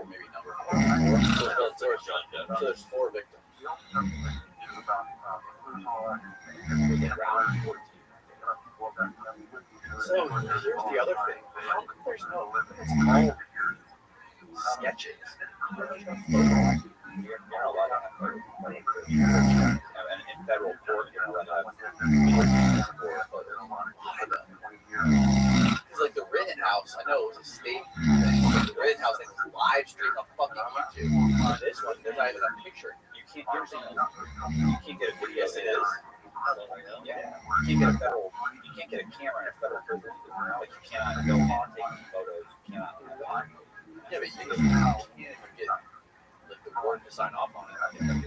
Maybe number 4. So there's 4 victims. So here's the other thing. There's no it's called sketches. You're allowed to have in federal court, you're allowed to have It's like the Rittenhouse. I know it was a state thing. The Rittenhouse thing was live streamed on fucking YouTube. This one, there's not even a picture. You can't get a video. Yes, it is. Yeah. You can't get a camera in a federal prison. Like you cannot go in and take photos. You cannot do that. Yeah, but you can't even get like the warden to sign off on it. I think that's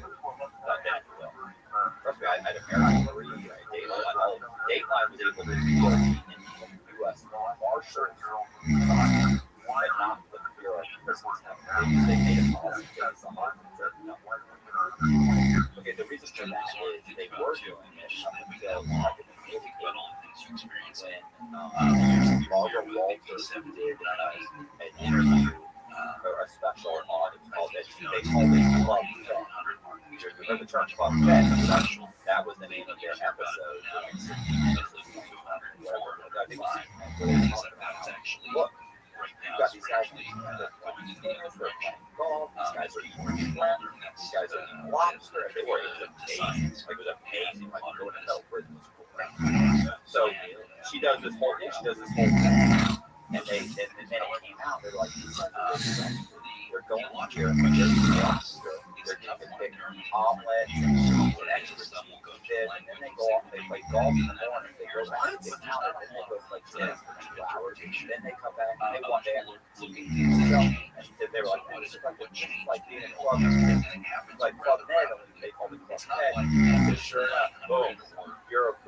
Trust me, I had American Marine, Dateline was able to do in the U.S. Marshals, but not the Bureau of Prisons. They made a policy based on no. Okay, the reason for that is they were doing it up until when Barbara Walters did an interview or a special on it called it. They called it Club Fed. Remember the term Club Fed? That was the name of their episode. Look, you've got these guys playing golf, these guys are eating shrimp, these guys are eating lobster. It was amazing. Like, it was amazing. Like, you don't know where this was going. So she does this whole thing, and then it came out. They're like, they're going here, they're eating lobster, they're taking omelets and extra cheese and this, and then they go off, they play golf in the morning, they go back, they count it, and they go play tennis for 2 hours, then they come back, and they one day after and they were like, man, this is like being in club, like Club Med, they called it Club Med, and sure enough, boom, Europe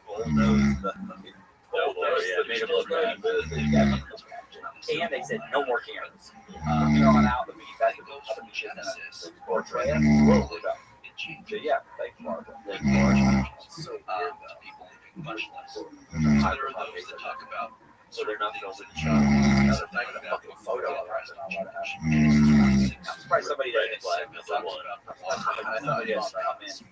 bulldozed the made it look bad. And they said no more cameras. From here on out, the media guys are other businesses portray us. So yeah, thanks, Barbara. So people much less. There are those that talk about. So they're not filming the show. Another thing, a fucking photo of us and all that. I'm surprised somebody didn't come in. Somebody didn't come in.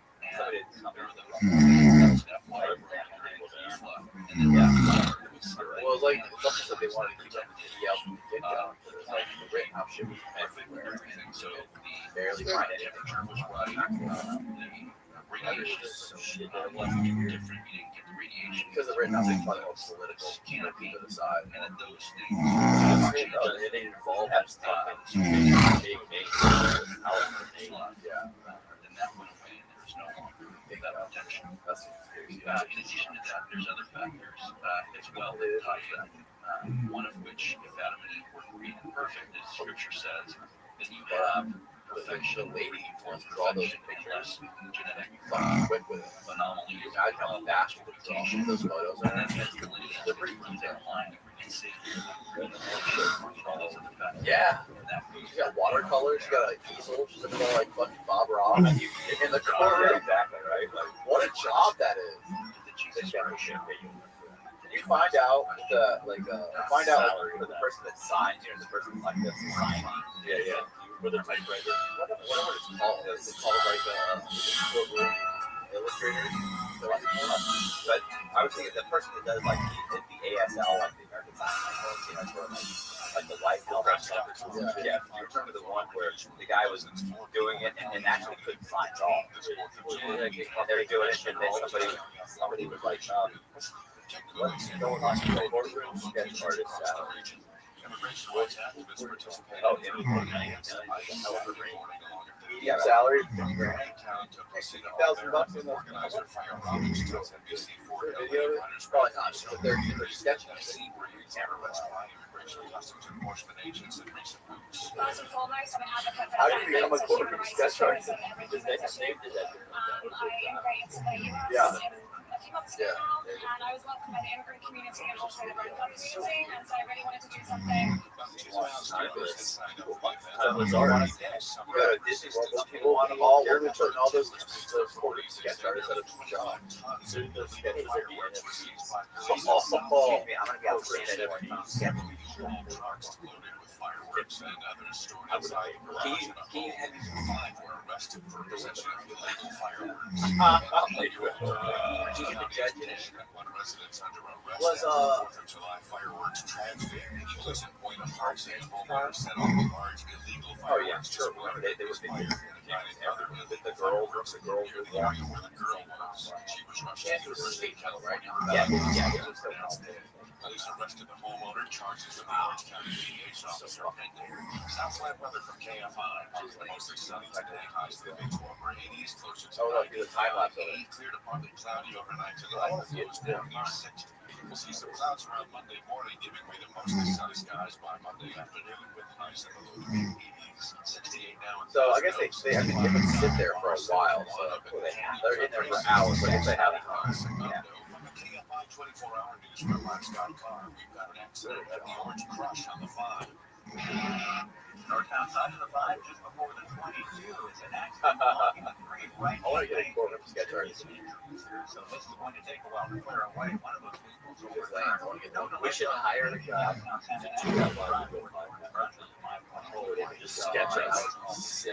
Well, like, something said they wanted to keep up with the DL from the get-go. Like, the Rittenhouse shit was everywhere. So, barely find anything. Because the Rittenhouse thing was most political. Keep it aside. And then those things, they didn't involve that went away, and there's no longer that protection. In addition to that, there's other factors as well that tie in. One of which, if Adam and Eve were created perfect, as Scripture says, then you have the fictional lady who wants to draw those pictures, genetic fucking quick with it. Phenomenal. You guys have a bastard to draw those photos, and they're pretty detailed. Yeah. You got watercolors, you got like easels, you got like fucking Bob Ross in the corner. Exactly, right? Like, what a job that is. Can you find out for the person that signs here, the person like this signing? Yeah. With a typewriter. Whatever it's called. It's called like illustrators. But I was thinking the person that does like the ASL, like the American Sign Language, for like the life stuff. Yeah, you remember the one where the guy was doing it and actually couldn't sign at all. They were doing it, and then somebody was like, what's going on in the boardroom? Sketch artist salary. Yeah, salary. $60,000 in the video. Probably not. They're sketching. How did you become a corporate sketch artist? Yeah. A few months ago now, and I was welcomed by the immigrant community and also the Red Dot community, and so I really wanted to do something. People want them all. We're putting all those 40 sketch artists at a job. So those sketches are the NFTs. I'm going to be able to create that. Fireworks and other stories. He had 5 were arrested for possession of illegal fireworks. One residence under arrest was 4th of July fireworks transfer. He was in point of heart sample where set off large illegal fireworks. Oh yeah, sure. They were big. The girl was where the girl was. She was rushed to the state right now. Yeah. Police arrested the homeowner, charges with the Orange County PA's officer pending. Southland weather from KFI. Mostly sunny today, highs in the mid-to-upper 80s, closer to 90. Clear to partly cloudy overnight tonight. Lows down near 60. We'll see some clouds around Monday morning, giving way to mostly sunny skies by Monday afternoon with highs in the low 80s. 68 now. So I guess they I mean, they can sit there for a while. So they're in there for hours. But if they have time, yeah. 24-hour news from Scott Carr. We've got an accident at the Orange Crush on the 5. Northbound side of the 5, just before the 22, is an accident. I want to get a courtroom sketch artist. So this is going to take a while to clear away one of those vehicles. We should hire a guy to do that while we go just sketch us.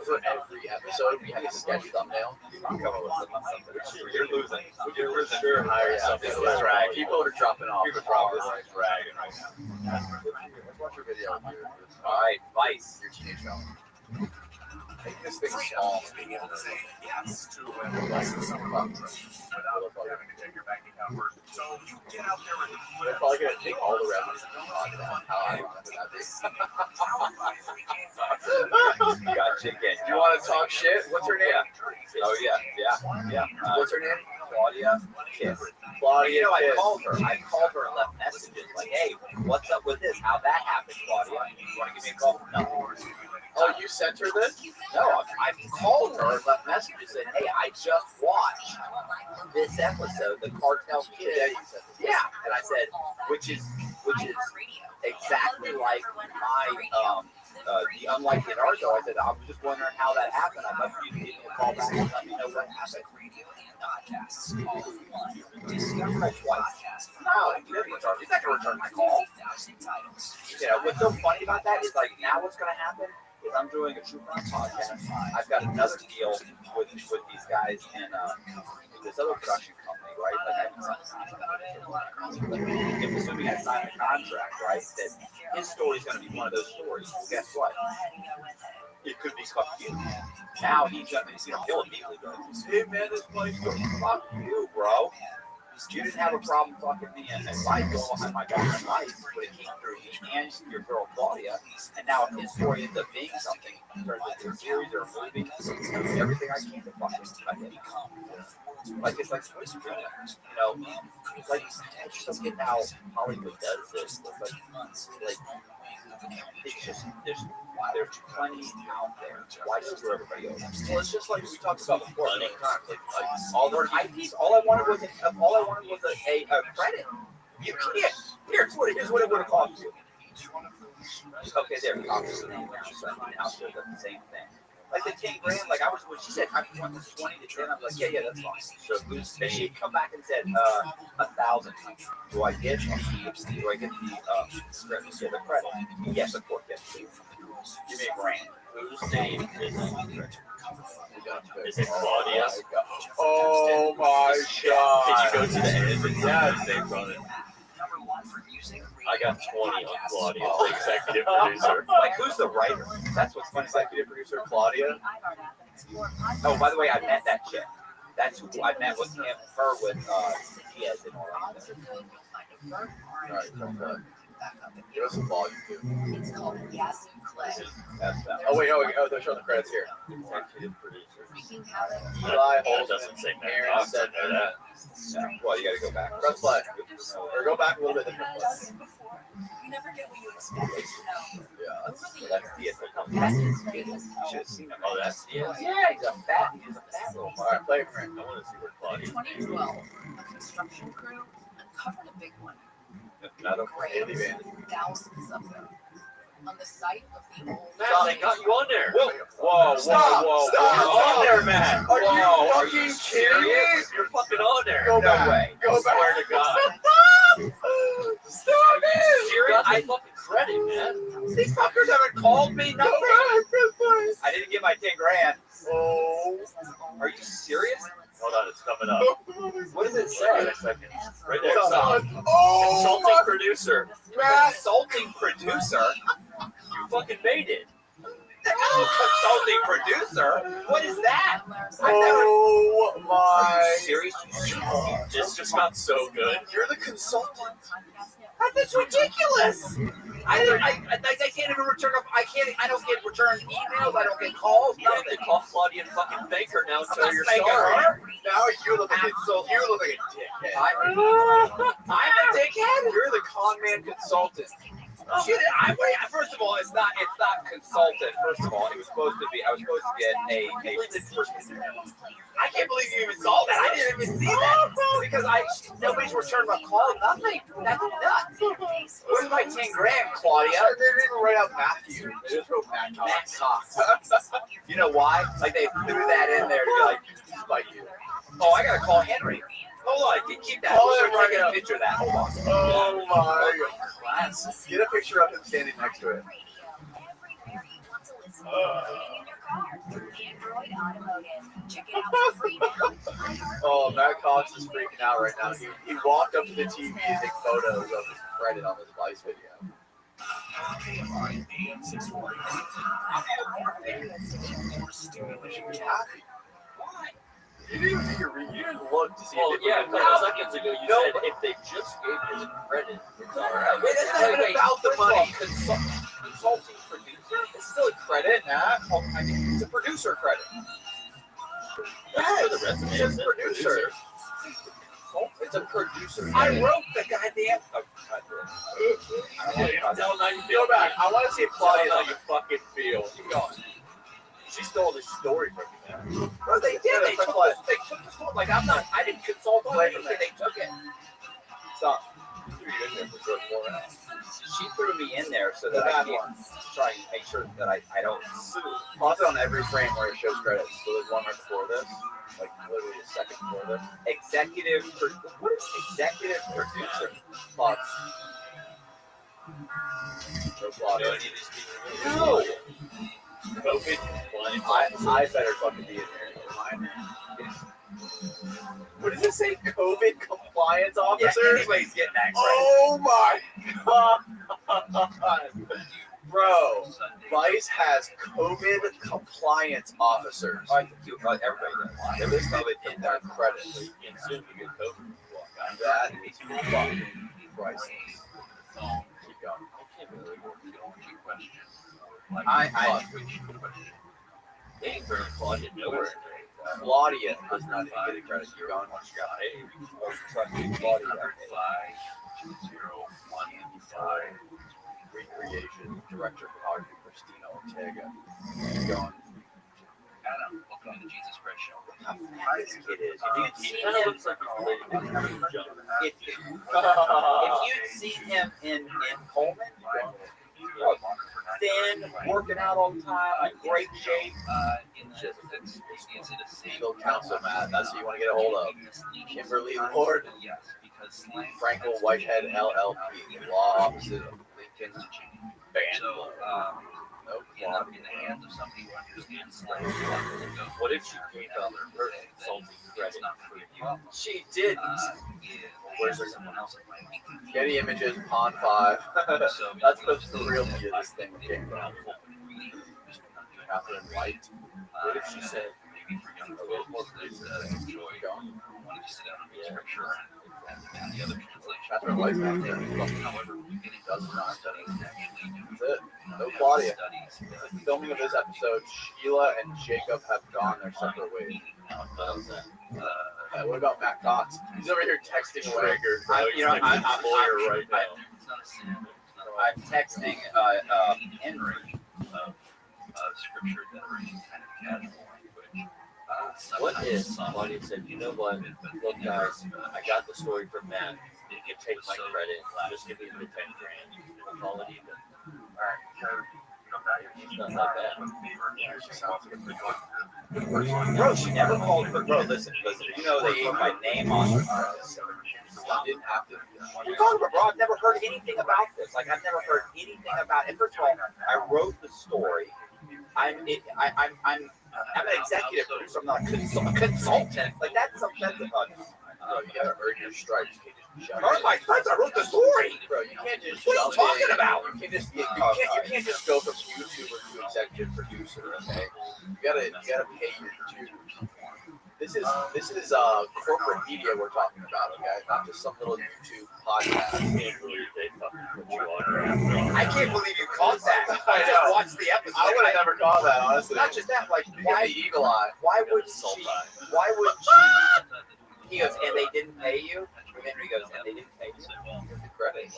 For every episode, we have a sketch thumbnail. You're losing. You're losing. Sure, hire something. Drag. People are dropping off. People are dropping off. Dragging right now. Let's watch your video. All right, Vice. Your teenage film. Make this thing small. Being able to say yes to a license summer love trip without having to check your bank account first. So you get out there and They're probably going to take all the revenue from how I want that. You got chicken. Do you want to talk shit? What's her name? Oh, yeah. What's her name? Claudia Kiss. Claudia. You know, I called her and left messages like, hey, what's up with this? How'd that happen, Claudia? You want to give me a call? No. Oh, you sent her this? No, I called her and left messages saying, hey, I just watched this episode, the Cartel Kid. Yeah, and I said, which is exactly like my the Unlikely Narco. I said, I was just wondering how that happened. I'd love for you to give me a call back and let me know what happened. No, he's not going to return my call. You know, what's so funny about that is like now what's going to happen is I'm doing a true crime podcast. I've got another deal with these guys and this other production company, right? Like if assuming I sign a contract, right, that his story's going to be one of those stories. Well, guess what? It could be fuck you. Now he's going to kill immediately. Hey man, this place goes fuck you, bro. You didn't have a problem fucking me and life going behind my goddamn life, but it came through me and your girl Claudia. And now if his story ends up being something, turns into a series or a movie, everything I can to fucking become. Like it's like you know, like I just don't get how Hollywood does this. Like it's just there's plenty out there. Why screw everybody else? Well, it's just like we talked about before. Like all their IPs. All I wanted was a credit. You can't. Here's what it would have cost you. Okay, there. Obviously, out there the same thing. Like the 10 grand, like I was when she said I went from 20 to 10, I was like, yeah, that's fine. So and she come back and said 1,000. Do I get the credit? Yes, of course, yes. Give me a grand. Whose name is it? Is it Claudia? Oh my god. Did you go to the end? Yeah, his name's on it. I got 20 on Claudia, the executive producer. Like, who's the writer? That's what's funny. Executive producer Claudia. Oh, by the way, I met that chick. That's who I met with him, her with Diaz in Orlando. All right, give us a volume. It's called Gas Clay. Oh, wait, they're showing the credits here. Executive producer. Eli Holden. Doesn't say Aaron that. said that. Well, you gotta go back. Press play. Or go back a little bit. You never get what you expect. Yeah, So that's Diaz. You should have seen him. Oh, that's Diaz. Yeah, he's a fat little. All right, play it for him. I want to see where Claudia. 2012, a construction crew uncovered a big one. Not a Graves, thousands of them. On the site of the old. Matt, they got you on there. Whoa, Stop on there, Matt. Are you fucking serious? You're fucking on there. Go No back. way. Go Swear back. to God. Stop it! Serious? I fucking credit, man. These fuckers haven't called me. Nothing. I didn't get my 10 grand. Oh. Are you serious? Hold on, it's coming up. What does it say? Wait a second. Right there. Hold Stop. on. Oh, Consulting producer. Consulting producer? You fucking made it. Consulting producer? What is that? Oh Are my. you serious? This just got so good. You're the consultant. That's ridiculous. I can't even return. I don't get return emails. I don't get calls. You have to call Claudia and fucking thank her now and tell her you're Thank sorry. her. Now you look like a dickhead. I'm a dickhead. You're the con man consultant. Shit, first of all, it's not consultant. First of all, I was supposed to get a person. I can't believe you even saw that. I didn't even see that because nobody's returned my call. Nothing. That's nuts. Where's my 10 grand, Claudia? They didn't even write out Matthew. They just wrote Matt Cox. You know why? Like they threw that in there to be like, spite you. Oh, I gotta call Henry. Hold on, keep that. We're taking a picture of that. Hold on. Oh my. Get a picture of him standing next to it. Oh, Matt Cox is freaking out right now. He walked up to the TV to take photos of his credit on his Vice video. You didn't look to see Well, if yeah, a couple seconds ago you said if they just gave him credit, it's all right. Wait, that's not even about the money. Consulting producer. It's still a credit, nah. I mean, it's a producer credit. That's for the resume. It's just producer. It's a producer. I credit. wrote the goddamn. Go back. I want to see Claudia how you fucking feel. Keep going. She stole this story from you. Well, they did. They took this one. Like I didn't consult on anything. They took it. Stop. You threw you in there for good 4 rounds. She threw me in there so that I can try and make sure that I don't sue. Pause it on every frame where it shows credits. So there's one right before this, like literally a second before this. What is executive producer? Pause. No Claudia. No. COVID I better fucking be in there. What does it say? COVID compliance officers? Yeah, anybody's getting that credit. Oh my god. Bro, Vice has COVID compliance officers. I think everybody does. There is COVID in their credit. You can soon get COVID. That is fucking priceless. Keep going. I can't believe we're going to question. They ain't very Claudia nowhere. Claudia does not even get a credit. Keep going. Trust me, Claudia. 52015. Recreation director of photography, Christina Ortega. Keep going. Adam, welcome to the Jesus Christ Show. It is. He kind of looks like he's related to John. If you'd seen him in Coleman, thin, working out all the time, like great shape. Legal counsel, Matt. That's who you want to get a hold of. Kimberly Lord. Frankel Whitehead LLP. Law offices of Lincoln Band. Nope. In the hands of somebody who understands slavery. What if she paid her consulting credit for you? She didn't. Where's there someone else? Getty Images, Pond 5. That's the real view of this thing came from. Catherine White. What if she said, Maybe for young folks that enjoy wanting to sit down and read scripture and the other translation. Catherine White's not there. However, beginning Does not. studies actually do That's it. No Claudia. studies. The filming of this episode, Sheila and Jacob have gone their separate ways. What about Matt Cox? He's over here texting away. I'm lawyer right now. It's not a sin. I'm texting Henry. Scripture generation kind of casual language. What if Claudia said, you know what, look guys, I got the story from Matt. You can take my credit, just give me the 10 grand. We'll call it even. It's not that bad. Bro, she never called her. Bro, listen. You know they ate my name on her. Didn't have to. You're talking about, bro, I've never heard anything about this. Like, I've never heard anything about it. First of all, I wrote the story. I'm an executive producer. I'm not a consultant. Like, that's something. You gotta earn your stripes. Earn my stripes. I wrote the story. Bro, you can't just. What are you talking about? You can't just go from YouTuber to executive producer. Okay, you gotta pay your dues. This is corporate media we're talking about. Okay, not just some little YouTube podcast. I can't believe you caught that. I just watched the episode. I would have never caught that, honestly. Not just that, like, Why the eagle eye? Why would she? He goes, and they didn't pay you? Henry goes, and they didn't pay you? Give the credit.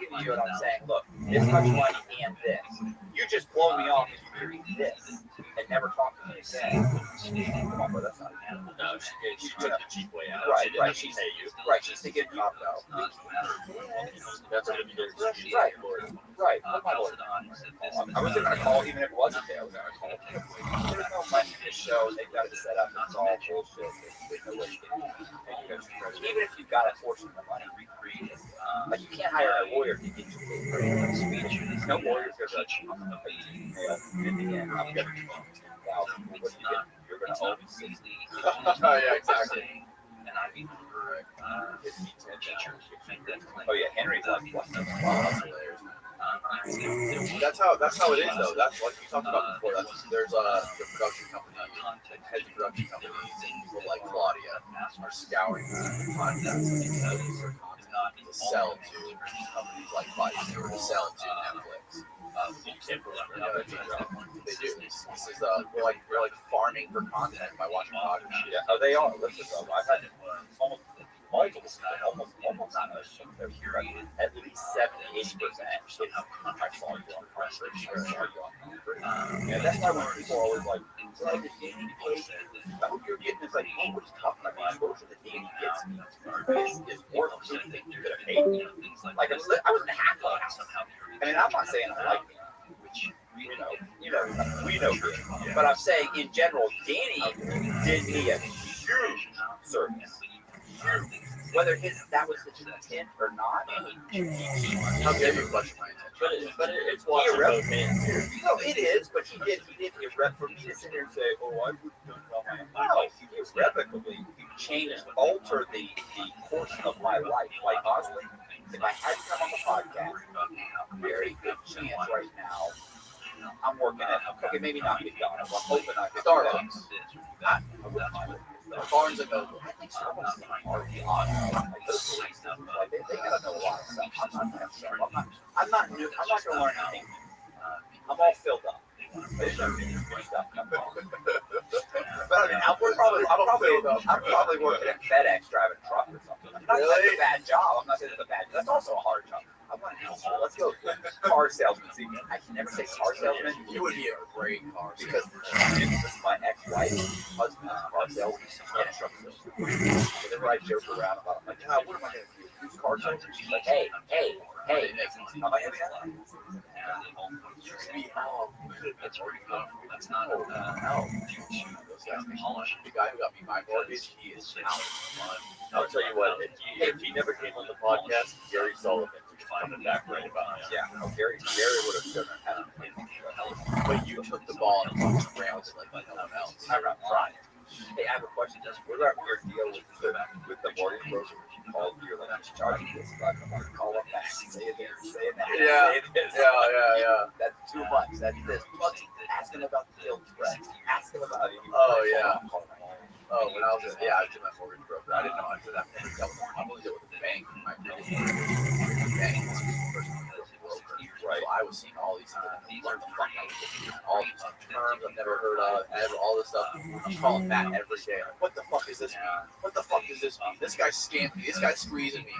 giving you what I'm saying. Look, this much money and this. You just blow me off if you give me this and never talk to me again. Come on, bro, that's not animal. No, she took the cheap way out. Right, She right. didn't pay you. Right, she's thinking cop out. That's gonna be their excuse. Right, right. What my lord? I wasn't gonna call even if it wasn't there. I was gonna call. There's no money in this show. They've got it set up. It's all bullshit. There's no way you can even if you got a portion of the money, like you can't hire a lawyer to get you a speech. No lawyer's gonna in the end, I'm gonna $2,000. What do you get? You're gonna owe me 60. Yeah, exactly. And I mean, Oh yeah, Henry's like what? That's hilarious. That's how it is though. That's like we talked about before. There's the production company, heads of production companies, and people like Claudia are scouring content to sell to companies like Vice or to sell to Netflix. They do. This is we're like farming for content by watching podcasts. Yeah, oh, they are. Listen, I've had almost not a show. At least 70-80% I saw you on concert. Yeah, that's why when people are always like, you're getting this like, oh, what are you talking about? The exposure that Danny gets is worth something you could have paid me. Like, I was in a half of house. I mean, I'm not saying I like him, which, we know him. But I'm saying, in general, Danny did me a huge service. Whether that was his intent or not, How dare you question my intention? But it's watching both hands here. No, it is, but he did for me to sit here and say, oh, I would do it on my own. No, he irrevocably changed, altered the course of my life. Like, honestly, if I hadn't come on the podcast, very good chance right now, I'm working at, okay, maybe not McDonald's, I'm hoping I can Starbucks. I wouldn't mind it. Barnes and Noble. I think Starbucks is already on. Like, those police stuff, like, they gotta know a lot of stuff. I'm not going to learn anything. I'm all filled up. I didn't know any new stuff coming on. But I mean, I'm probably working at FedEx driving a truck or something. That's a bad job. I'm not saying it's a bad job. That's also a hard job. I want to know. Let's go. Car salesman. See, I can never say car salesman. You would be a great car Because this is my ex-wife's husband's car salesman and a truck salesman. Whenever I joke around about it, I'm like, God, what am I going to do? Who's car salesman? She's like, hey. I'm like, that's not no. The guy who got me my mortgage, he is out. I'll tell you what, if he never came on the podcast, Gary Sullivan would find him back right about now. yeah, no, Gary would have done that. But you took the ball and ran with it like no one else. I'm not trying. Hey, I have a question. What about your deal with the mortgage broker? Called you, like, just charging this, but I'm going to call up back, say it there, say it there, Yeah. say it this. Yeah. That's too much. That's this. Plus, ask him about the guild spread. Ask him about it. Oh, yeah. Oh, when I was I did my mortgage broker. I didn't know I did that. I'm only dealing with the bank. My previous bank was the first broker. Right. So I was seeing all these things. What the fuck I was looking at? All these terms I've never heard of, all this stuff. I'm calling Matt every day. Like, what the fuck is this mean? What the fuck does this mean? This guy's scamming me. This guy's squeezing me.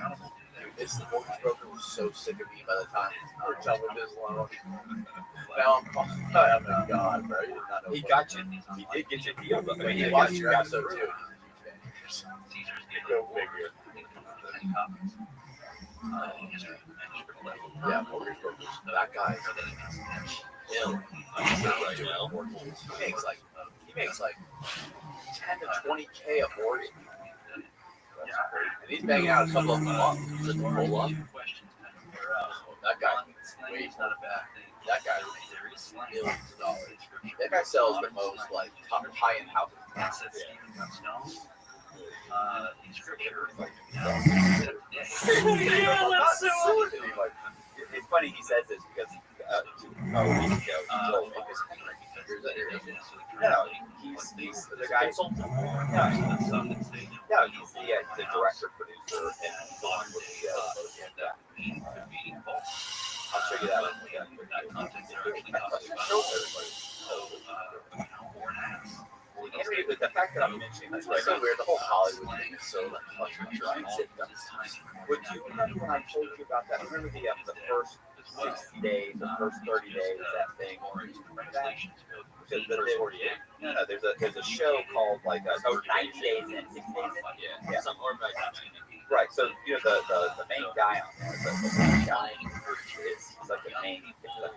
Dude, this mortgage broker was so sick of me by the time we're done with this loan. Now I'm calling. Oh my god, bro. You did not know. He got you. He did get you a deal, but He watched your episode too. Go figure. Yeah, mortgage brokers. That guy. He makes like 10 to 20K a mortgage. And he's banging out a couple of them a month. Just roll up. That guy makes that guy makes millions of dollars. That guy sells the most like top high-end houses. It's funny he says this because a week ago he told me he's the guy. No, he's the director, producer, and on with the show. I'll show you that one. Henry, the fact fact that I'm mentioning this, right? So weird. The whole Hollywood thing is so like much right. Would you remember when I told you about that? Remember the first 60 days, the first 30 days, that thing? Because the first 48. No, there's a show called like 90 days in, 60 days in. Yeah. Some or right. So you know the main guy on there, the main guy is like the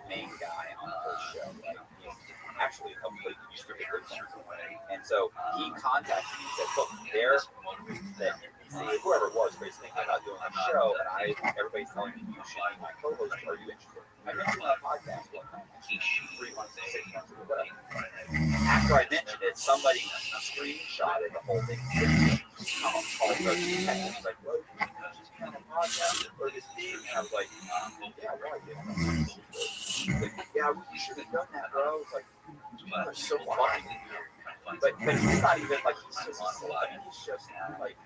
main guy on the whole show. Right? He's actually a complete and so he contacted me and said, look, that NBC, whoever it was, was thinking about doing a show, and everybody's telling me you should be my co-host. Are you interested? I mentioned on a podcast one time, 3 months, 6 months ago, whatever. After I mentioned it, somebody screenshotted the whole thing. Called the detective, like, what? Just be on a podcast or this thing? And I was like, yeah, right. Like, yeah, you should have done that, bro. It's like, that was so funny. But he's not even like he's just like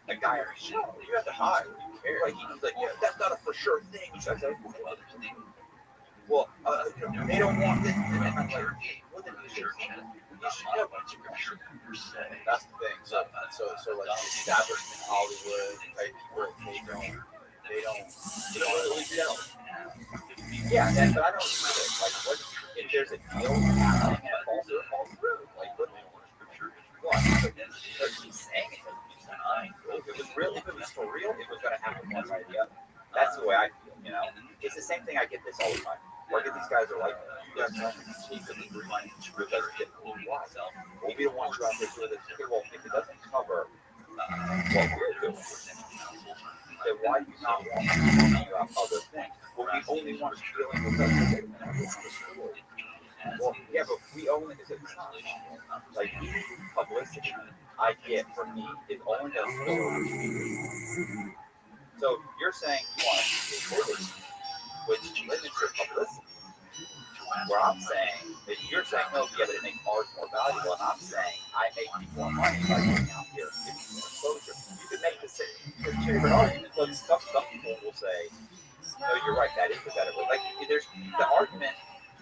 a guy on the show. You have to hire. Like he's like, yeah, that's not a for sure thing. He says, well, they don't want this. And I'm like, well, then you should know what you say. That's the thing. So like the established in Hollywood type people, they don't really know. Yeah, but I don't see it. Like, what if there's a deal happening and it falls through? Like, what? She's saying it. If it was real, if it was for real, it was going to happen one way or the other. That's the way I feel. You know, it's the same thing. I get this all the time. Like, if these guys are like, you guys don't speak to the green line, because why? Well, we don't want you out there doing this. Well, if it doesn't cover what we're doing, then why do you not want to talk about other things? Well, we only want you dealing with us. Well, yeah, but we only, it's not like publicity I get from me is only a story. So you're saying you want to publicity, which limits your publicity. Where I'm saying, if you're saying, no, yeah, but it makes ours more valuable, and I'm saying, I make more money by going out here and getting more exposure. You could make the same argument, but some people will say, no, you're right, that is the better way. Like, there's the argument.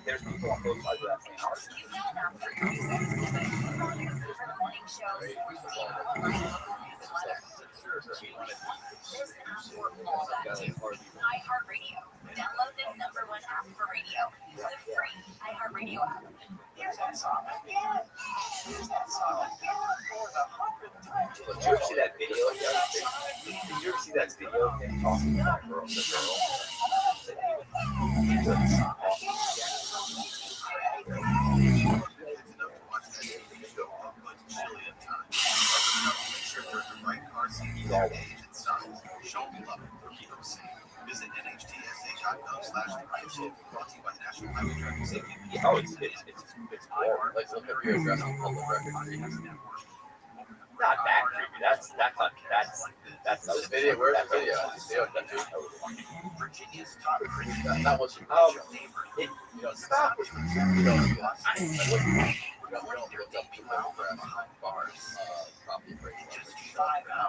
There's people on both sides of that same argument. iHeartRadio. Download the #1 app for radio. The free iHeartRadio app. Here's that song again. Here's that song again for the 100th time. Did you ever see that video? Did you ever see that video of him talking to that girl? The girl. Visit NHTSA.gov/the brought to you by the National Highway Traffic Safety. Oh, it's cool. Like, look up your address on public record. Not that creepy. That's this video. Where's the video? Virginia's top that was stop. We don't look up bars.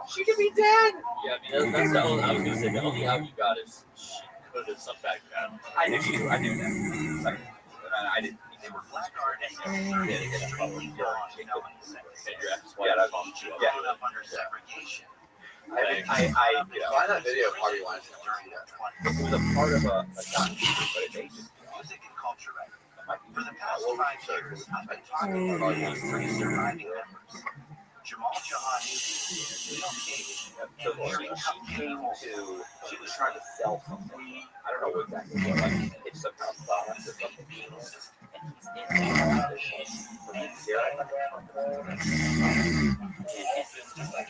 She could be dead. Yeah, I mean that's the only. I was gonna say the only out you got is she could have some back down. I knew that. Like, I didn't. They were blackguard and under segregation. Find that video of Harvey Weinstein. It was a part of a documentary, but it made Music and culture. For the past 5 years, I've been talking about these 3 surviving members. Jamal Jahani, she was trying to sell something. I don't know exactly what, like it's some kind of product or something. And he's in there for me to hear just like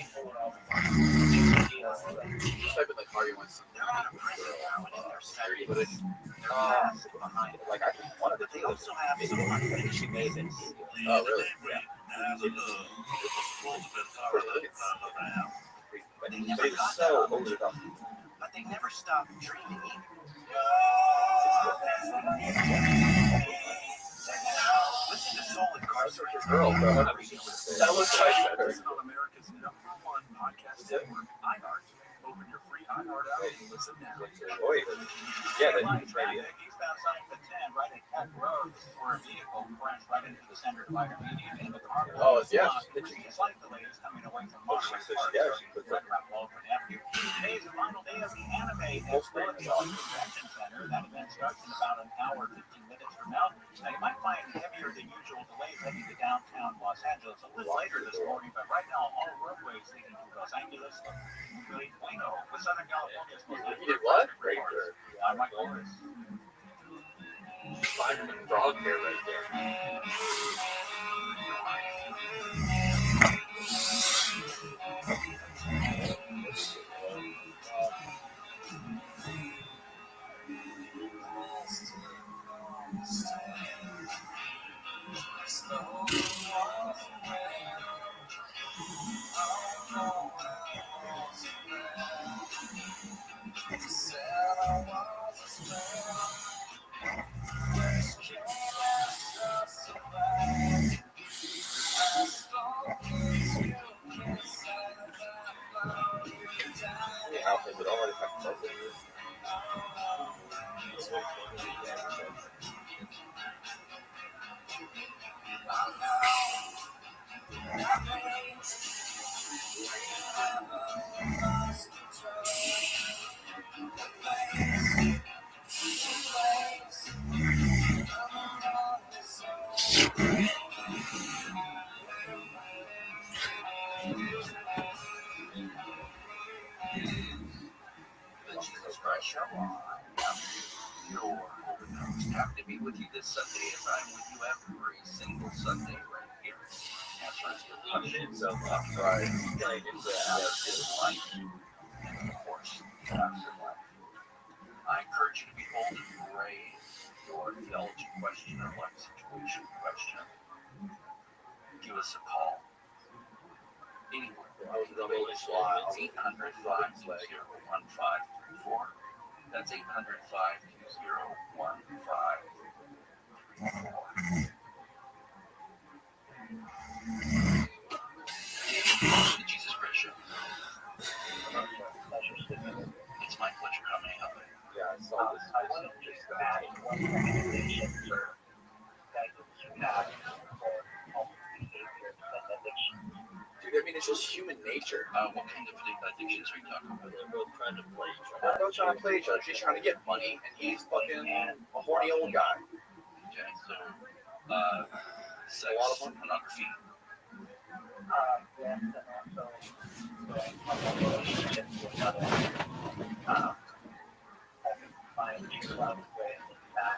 type in like Harvey Weinstein. Like I think one of the things that she made in oh really? Yeah. But it was so over the top. But they never stopped dreaming. Listen to Soul and Carson. Girl, bro. That was America's #1 podcast network, iHeart. Open your free iHeart app and listen now. Yeah, then you can try it. Eastbound signing for 10 right at Cat Road, where a vehicle crashed right into the center divider median in the car. Oh, yeah. She said she does. She puts up. Today is the final day of the Anime Expo at the Convention Center. That event starts in about an hour, 15 minutes from now. Now, you might find heavier than usual delays heading to downtown Los Angeles a little later this morning, but right now, all roadways leading to Los Angeles look really bueno. With Southern California, it's supposed to be what? great. I'm Mike Morris. Finding the frog hair right there. Happy to be with you this Sunday as I'm with you every single Sunday right here. Right. And of course, afterlife. I encourage you to behold and pray your theology question or life situation question. Give us a call. Anywhere. It's 800-520-1534. That's 800-520-1534. The Jesus Christ Show. It's my pleasure. How may I help you? Yeah, I saw this. I want to just add one recommendation for that you have for health behavior and addiction. Dude, I mean, it's just human nature. What kind of addictions are you talking about? They're both trying to play each They're both trying to play each other. She's trying to get money, and he's fucking a horny old guy. Okay, so, sex, a lot of pornography. Yes, and also relationship with others. Find true love with that.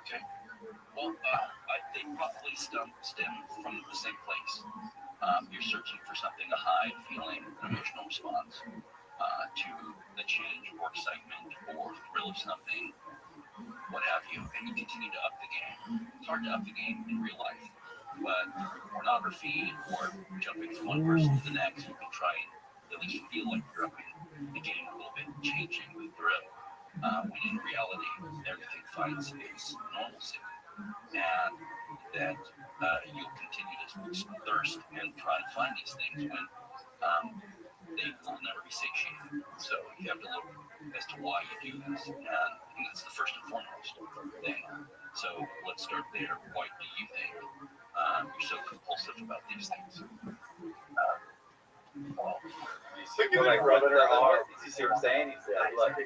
Okay. Well, they probably stem from the same place. You're searching for something, a high feeling, an emotional response to the change or excitement or thrill of something, what have you, and you continue to up the game. It's hard to up the game in real life, but pornography or jumping from one person to the next, you can try and at least feel like you're upping the game a little bit, changing the thrill, when in reality, everything finds its normalcy, and that you'll continue to thirst and try to find these things when they will never be satiated. So you have to look as to why you do this, and I think it's the first and foremost thing. So let's start there. Why do you think you're so compulsive about these things? Well, you're like rubbing her arm. You see what I'm saying? He's like, look.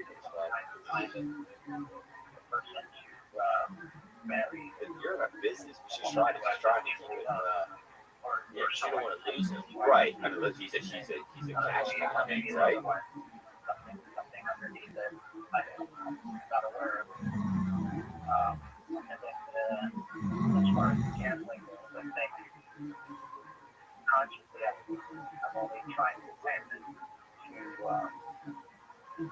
Marry. You're in a business. She's trying to Yeah, she don't want to lose him. right. I mean, he's a cash cow, right? Something underneath it. I'm not aware of. And then as far as gambling goes, I think consciously I'm only trying to win to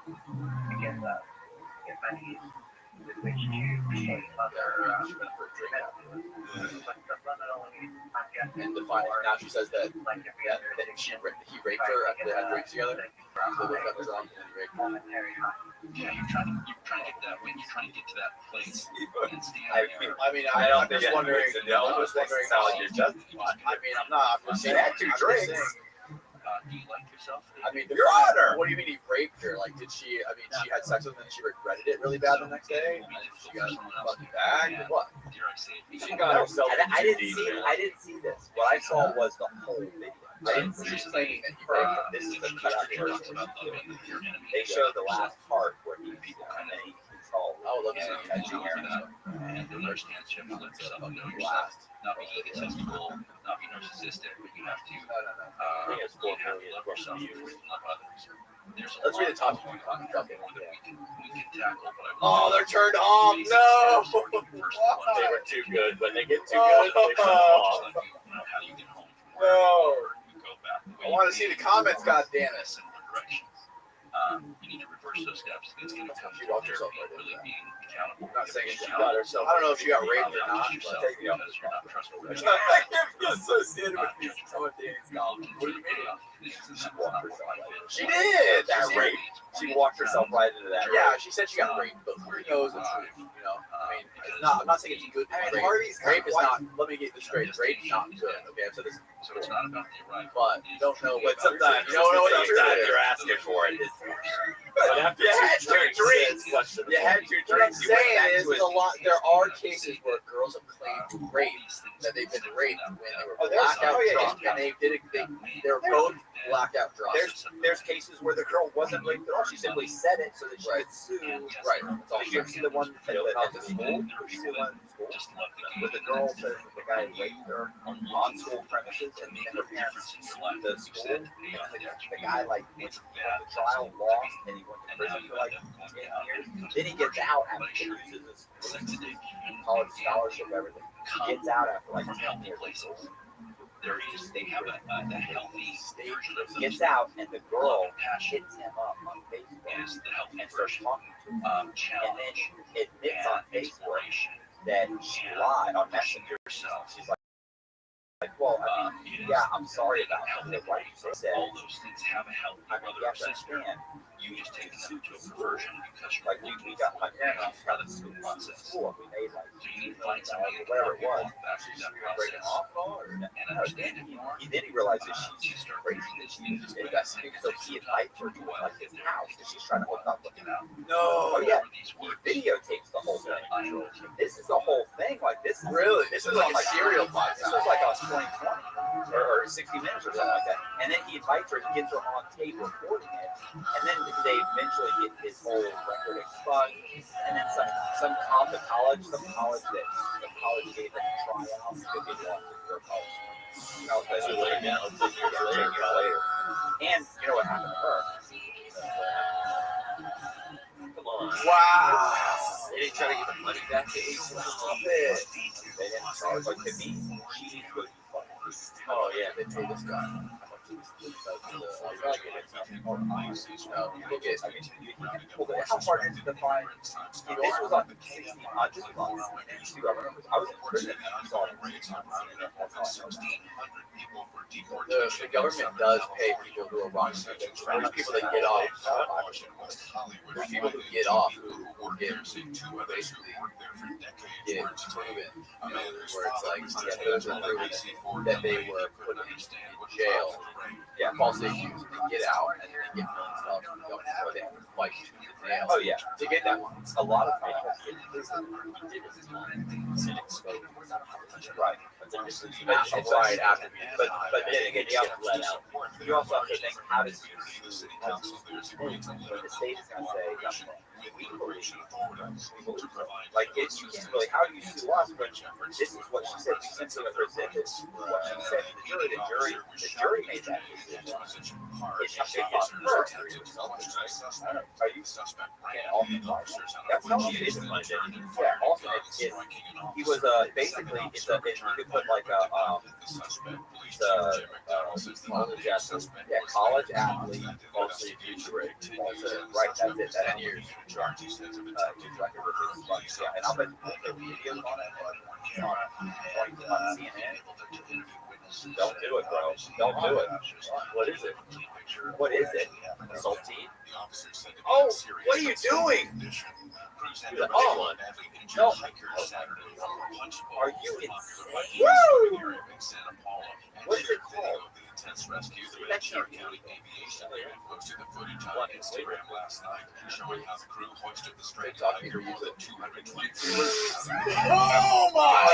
get money with which to pay other And define it. Now she says that he raped her after they had raped together. So they got drunk and he raped her. Yeah, you're trying to get that when you're trying to get to that place. And stand there. I don't think just wondering. I'm just wondering how you're justified. I mean, I'm not. I'm just saying. Had two drinks. Do you like your I mean, Your Honor! what do you mean he raped her? Like, did she? I mean, she had sex with him and she regretted it really bad the next day, and she got fucking bagged. What? She got herself. I didn't see this. What I saw was the whole video. I didn't see She's claiming that he raped her. this is the cut out version. They showed the last part where he beat her and then he controlled. Oh, look at catching her. And the relationship with yourself, know yourself. Not be egotistical, not be narcissistic, but you have to I think it's 4 million love yourself and love others. There's a Let's lot read the top more 20 that we can tackle, but Oh, they're turned off. No. They were too good. When they get too good, they turn off. how you get home. No. You go back. I want to see the comments. God damn it. Similar directions. You need to reverse those steps. It's going to come to yourself therapy, really being accountable. I'm not saying she got herself. I don't know if she got raped or not, but take me off because you're not trustworthy. I can't feel associated with these Danny's gone. What do you mean? She did. That rape. She walked herself right into that. Yeah, she said she got raped, but who knows the truth? You know, I mean, it's not. I'm not saying it's good. Rape is not. Let me get this straight. Rape is not good. Okay, so this. So it's not about the right. But you don't know. But sometimes you don't know what sometimes you're you're asking for it. But after You had two two drinks. You had two What I'm drinks. You went saying back is, to there's a lot. There are cases where girls have claimed rape, that they've been raped when they were blackout drunk, and they did it. They were both blackout drunk. There's cases where the girl wasn't raped at all. She simply said it so that she could sue. Right. So you see the one at the school. You see the one at the school where the girl says that the guy raped her on school premises, and her parents sued the school. The guy went to the trial, lost, and he went to prison for 10 years. Then he gets out after he loses his college scholarship, everything. He gets out after 10 years. They have a healthy stage. He gets out, and the girl hits him up on Facebook and starts talking to him. And then admits on Facebook that she lied on Messenger. She's well, I mean, yeah, I'm sorry about something. Like you said, all those things have a healthy brother or sister. You just take them to a perversion because you're we got my parents got a school we made so you need to find somebody whatever it was. She's Breaking off and understand it more. Then he realizes she's crazy that she was investigating. So he invites her to his house because she's trying to hook up with him. No. Oh yeah, he videotapes the whole thing. This is the whole thing. This is like a serial podcast. This was like on 2020 or 60 Minutes or something like that. And then he invites her, he gets her on tape recording it, and then they eventually get his whole record expunged. And then some college that the college gave them a tryout because they wanted to go college. That's years later. And you know what happened to her? Come on. Wow. They didn't try to get the money back. Stop it. They didn't charge to me. She needs to go. Oh yeah. They told this guy. How hard is it to find? This was on 1600 months. I was in prison. The government does pay people who are wrong. There's people that get off. There's people who get off who get basically get proven, where it's like those are proven that they were put in jail. Yeah, false issues. They get out and they get millions of dollars from the government, or they have to fight to the nail. Oh yeah, to get that one. A lot of people right. It's right after me. But then again, you have to let out. You also have to think, how does you sue? When the state is going to say, we believe, like it's really, how do you sue us? But this is what she said. We simply presented what she said to the jury. The jury made that decision. It's something about her. Are you suspect? That's how she is. Yeah. Also, he was basically you could put like college athlete, mostly future rate. Right, that's it. 10 years. And I'll bet the videos on it on CNN. Don't do it, bro. Don't do it. What is it? What is it? Saltine? Oh, what are you doing? Oh, no. Are you insane? Woo! What is it called? Instagram last night, showing how the crew hoisted the straight Talk line to for you more than 220. Oh my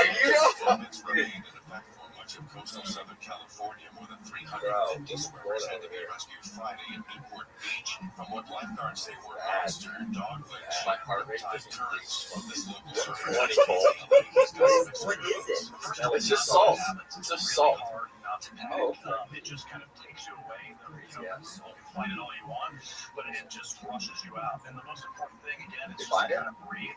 Limits remained in effect for much of coastal Southern California. More than 350 swimmers had to be rescued Friday in Newport Beach from what lifeguards say were monster dogfish. My heart rate Tide just currents from this local What surfer. is it? It's just salt. It's just salt. Oh, it just kind of takes you away. You can find it all you want, but it just rushes you out. And the most important thing, again, is just kind of breathe,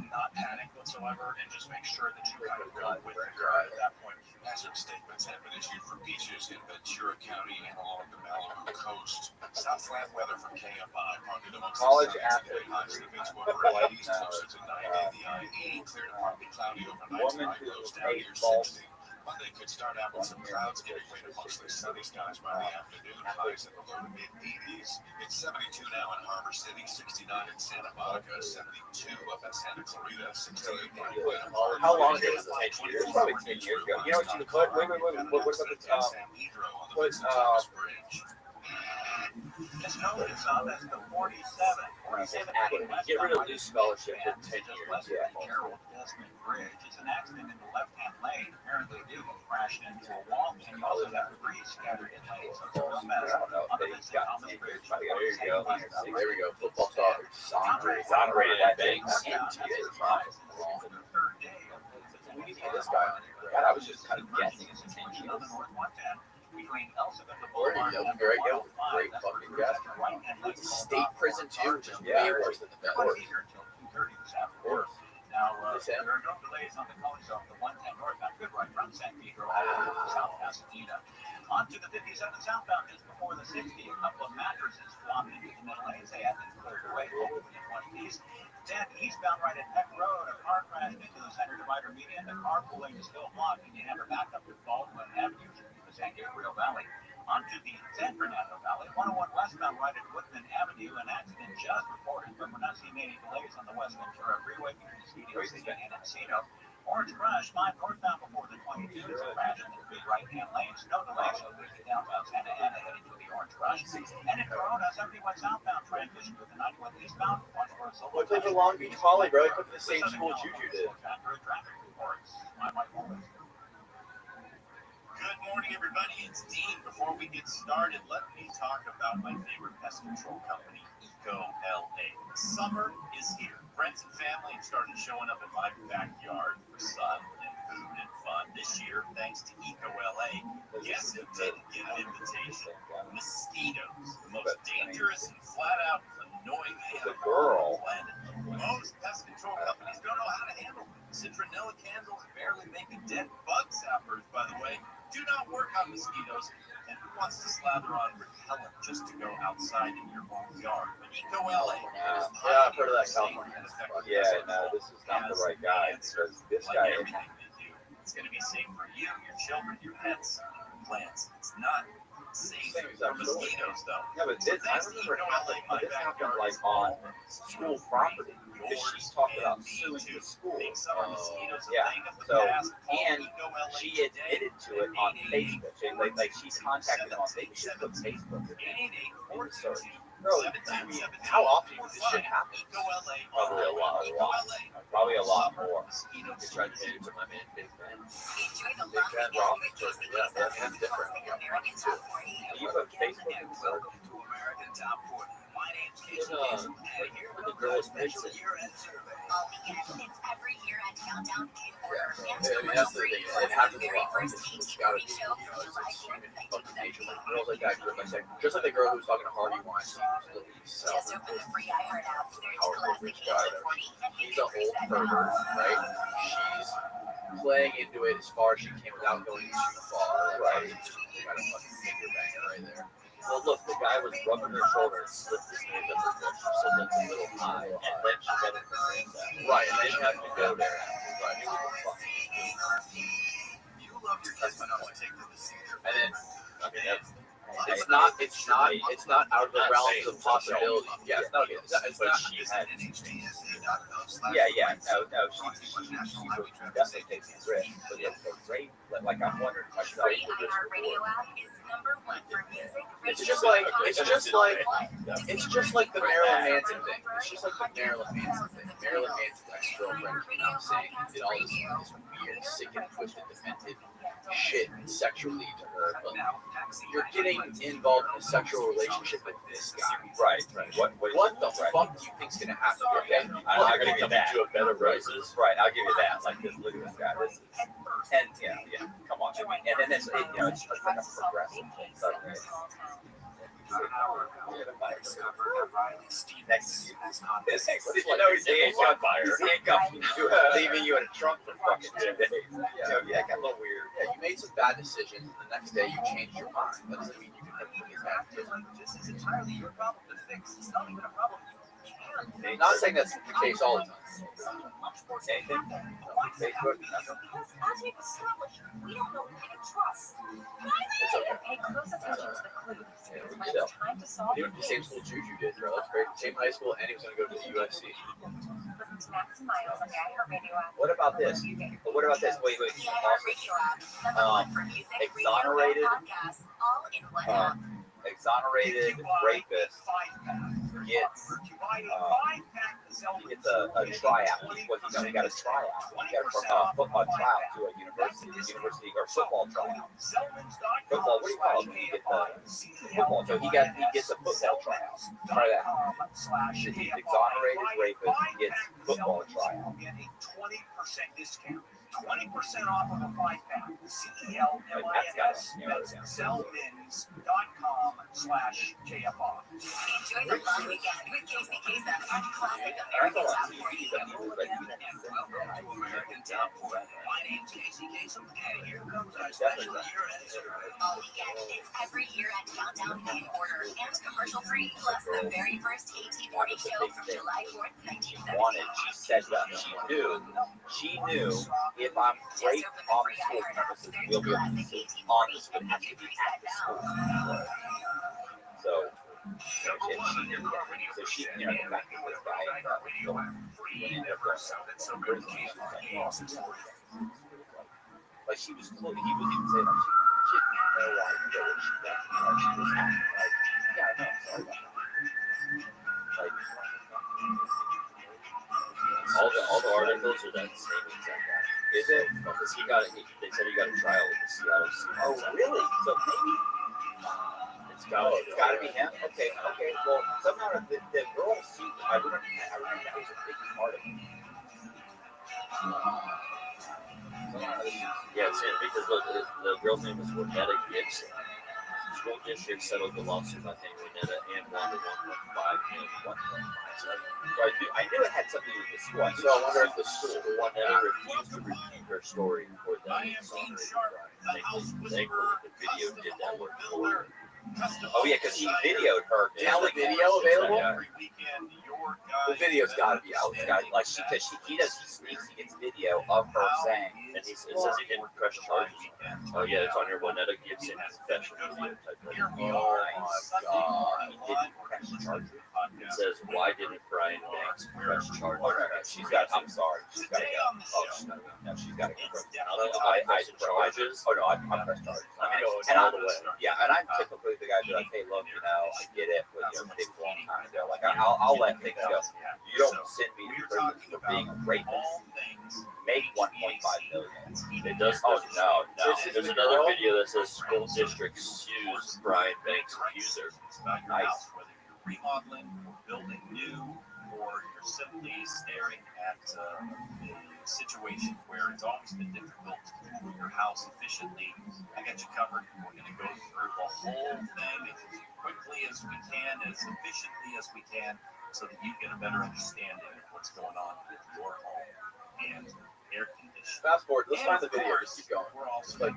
not panic whatsoever, and just make sure that you kind of go with the current at that point. Hazard statements have been issued for beaches in Ventura County and along the Malibu coast. South flat weather from KFI pointed amongst College the athlete. highs of the beach over 80s, closer to 90. The I-80 cleared to partly cloudy overnight. Woman Tonight, who lows down ate near false. 60. Monday could start out with some clouds giving way to mostly sunny skies by the afternoon. Highs in the low to mid 80s. It's 72 now in Harbor City, 69 in Santa Monica, 72 up in Santa Clarita, 68 in How long ago was it? 10 years? Probably 10 years ago. You know what you could put? Wait. What about It's known as the 47 Get rid of the scholarship in 10 years. Yeah. Bridge. It's an accident in the left-hand lane. Apparently, the vehicle crashed into a wall, and you also have debris scattered in lanes. So it's a real mess. I don't know if On the they Vincent got Thomas Bridge. There you go. There we go. Football talk. Exonerated at banks. We need to get This guy. God, I was just kind of guessing. It's 10 years. on the North 110 between Elizabeth There Boulevard you go. and There you go. 105. Great That's fucking where guess. you're right-hand lane. State prison too, which is Yeah. way worse than the They're federal. going to be here until 2:30 this afternoon. Now, there are no delays on the college zone, the 110 northbound, good right from San Pedro all the way to South Pasadena. On to the 57 southbound just before the 60. A couple of mattresses flopped into the middle lanes. They had been cleared away over the 20s. 10 eastbound right at Peck Road. A car crashed into the center divider median. The carpooling is still blocked, and you have a backup to Baldwin Avenue through the San Gabriel Valley. Onto the San Fernando Valley, 101 westbound right at Woodman Avenue. An accident just reported, but we're not seeing any delays on the West Ventura Freeway between Studio City and Encino. Orange Crush, 5 northbound before the 22. There's a crash in the big right-hand lanes. No delays over to downtown Santa Ana heading to the Orange Crush. And in Corona, 71 southbound transition with the 91 eastbound. Watch for a solo. What for Long Beach Poly, bro? He put in the same school Juju did. Traffic reports. I'm Mike Morris. Good morning, everybody. It's Dean. Before we get started, let me talk about my favorite pest control company, EcoLA. Summer is here. Friends and family have started showing up in my backyard for sun and food and fun. This year, thanks to EcoLA, guess who didn't get an invitation? Mosquitoes. The most dangerous and flat-out annoying The animal girl. on the planet. Most pest control companies don't know how to handle them. Citronella candles barely make a dent. Bug zappers, by the way, do not work on mosquitoes. And who wants to slather on repellent just to go outside in your own yard? But EcoLA is Yeah, I've heard of that California. Yeah, no, this is not the right guy. Because this like guy. everything they do, it's going to be safe for you, your children, your pets, plants. It's not safe for mosquitoes, though. Yeah, but this, I remember this happened like on school property. Because she talked about suing the school. Yeah, so, and she admitted to it on Facebook. She contacted him on Facebook. She put Facebook. Bro, how often does this shit happen? Probably a lot. Probably a lot more. You're trying to hit it to my man, Big Ben. Enjoy the Big Ben Rothschild. Yeah, that's different. You put Facebook in search. Welcome to American Top 40. My name's Casey When Kasem, and here the comes girls our special mention- year-end survey. All weekend, it's every year-end countdown in order. And Yeah, I mean, that's the thing. It happens a very lot. first It's gotta be, show you know, from July it's 4th, fucking nature. Like girls like that, just like the girl who was talking to Harvey Weinstein. So Just open the free iHeart app. Search powerful Classic rich guy. 1840 and She's an old pervert, right? She's playing into it as far as she can without going too far, right? You got a fucking finger banger right there. Well, look, the guy was rubbing her shoulder and slipped his hand up her butt. She said that's a little high, and then she got it for right, and then you have to go there. Right, I mean, what the fuck? You love your kids enough to take them to see their And then, I mean, it's not out of the realms of possibility. Yeah, it's not. But she had. Yeah. No. She definitely takes the risk. But the rate, like I'm wondering myself. Free iHeart Radio app is #1 for music. It's just like It's just like the Marilyn Manson thing. It's just like the Marilyn Manson thing. Marilyn Manson's ex-girlfriend came out saying he did all this weird, sick and twisted, demented shit sexually to her. But you're getting involved in a sexual relationship with this guy. Right. What the fuck do you think's gonna happen? Okay, I'll give you that. To a better roses. Right, I'll give you that. Like this, look at this guy. This is, and yeah, come on. And then it's like a progressive thing. So, next, he's handcuffed, leaving you in a trunk for fucking 2 days. Yeah, it got a little weird. Yeah, you made some bad decisions, and the next day you changed your mind. That doesn't mean you can never put his bad. This is entirely your problem to fix. It's not even a problem you can. Not saying that's the case all the time. Anything? Facebook? Nothing. As we've established, we don't know who we can trust. It's okay. Pay close attention to the clues. Yeah, we When can it's time to solve He went to the same school Juju did, bro. That's great. Same high school, and he was going to go to the USC. Listen to Max and Miles on the iHeartRadio app. What about this? What about this? Wait. The iHeartRadio app. Number one for music, radio, Exonerated. and podcasts, all in one app. Exonerated rapist gets a tryout. He got a tryout. He got a football tryout to a university or football tryout. Football, what do you call it when you get the football? So he gets a football tryout. Try that. He's exonerated rapist gets football tryout. 20% discount. 20% off of a 5-pack. CELMINS.com/KFR. Enjoy the long weekend with Casey Kasem and classic American Top 40. American Top 40. My name's Casey Kasem, and here comes our special year editor. All weekend, it's every year at Countdown in order and commercial free. Plus the very first AT40 show from July 4th, 1978. She said that she knew if I'm great on the school premises, we'll be on the school. It has to be at the school. So she, the fact that this guy ended up like she was close. He was even saying she didn't know why she got. She was happy. Like, yeah, I know. Sorry about that. Like, All the articles are that same exact guy. is it? Because they said he got a trial with the Seattle Seahawks. Oh, really? So maybe It's got to be him. Okay. Well, somehow the girl suit. I remember that was a big part of it. Yeah, it's him because look, the girl's name was Renetta Gibson. The school district settled the lawsuit by paying Renetta and won the $1.5 million. So I knew it had something to do with the school. So I wonder if the school Renetta refused to repeat her story for that exonerated crime. Thankfully, the video did that work for her. Oh yeah, because he videoed her. Is the video available? The video's got to be out. It's got like he gets video of her saying, and it says he didn't press charges. Oh yeah, it's on your Renetta Gibson confession video type thing. oh my god, he didn't press charges. It says, why didn't Brian Banks press charges? Oh no, she's got. I'm sorry, she's got to go. Oh, she's got to go. I press charges. And all the way. Yeah, and I'm typically the guy who's like, hey, look, I get it, but it takes a long time. They're like, I'll let things go. You don't send me to prison for being a rapist. Make 1.5 million. It does. Oh no. There's another video that says school district sues Brian Banks' accuser. Nice. Whether you're remodeling or building new, or you're simply staring at a situation where it's always been difficult to do your house efficiently, I got you covered. We're going to go through the whole thing as quickly as we can, as efficiently as we can, so that you get a better understanding of what's going on with your home and air conditioning. Fast forward. Let's find the video. Just keep going. We're also Like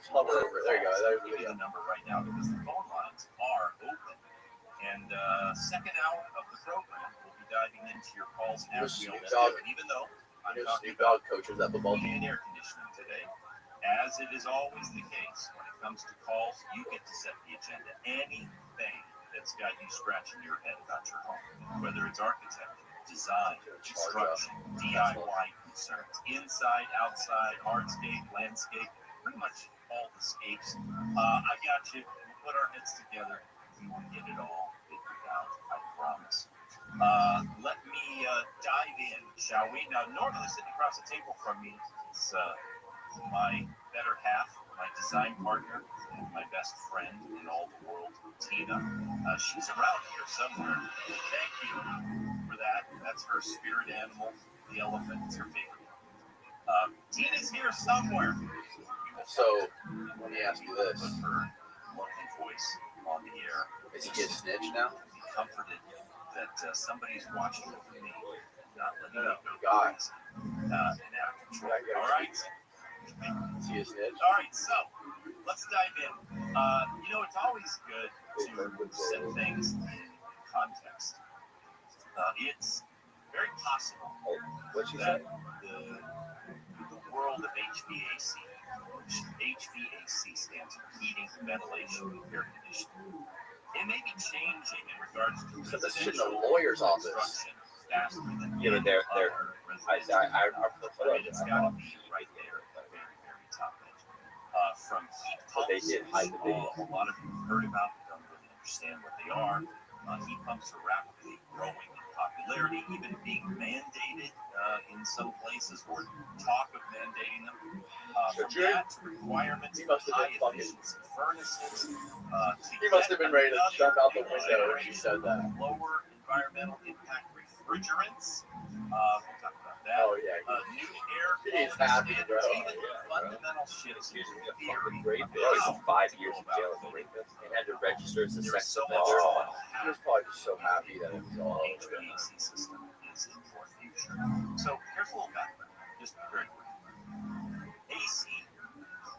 hover over. There you go. There's the video. The number right now because the phone lines are open. And second hour of the program, we'll be diving into your calls as we always do. And even though I'm talking about coaches at the ball and air conditioning today, as it is always the case when it comes to calls, you get to set the agenda. Anything that's got you scratching your head about your home, whether it's architecture, design, construction, DIY concerns, inside, outside, hardscape, landscape, pretty much all the scapes. I got you. We'll put our heads together. We will get it all figured out, I promise. Let me dive in, shall we? Now, normally sitting across the table from me is my better half, my design partner, and my best friend in all the world, Tina. She's around here somewhere. Thank you for that. That's her spirit animal, the elephant. It's her favorite. Tina's here somewhere. So, let me ask you this. Put her lovely voice on the air. Is he a snitch now? Be comforted that somebody's watching over me, not letting me go. God. And out of control. All right? Is he a snitch? All right, so let's dive in. It's always good to set things in context. It's very possible that the world of HVAC, which HVAC stands for heating, ventilation, and air conditioning, it may be changing in regards to So this is in the lawyer's office. construction faster than Yeah, but they're our it's got to be right there at the very, very top edge. From heat pumps, they did hide the video. a lot of you have heard about them, don't really understand what they are. Heat pumps are rapidly growing in popularity, even being mandated in some places, or talk of mandating them. From that to requirements of high efficiency furnaces. He must have been ready to jump out the window when she said that. Lower environmental impact refrigerants. We'll talk about that. Oh, yeah. New air He's happy, bro. even fundamental shit is Great bit. 5 years in jail for rapist. And had to register as a There is sex so much offender. He was probably just so happy that it was all over. HVAC system is in your future. So here's a little background, just very quick. AC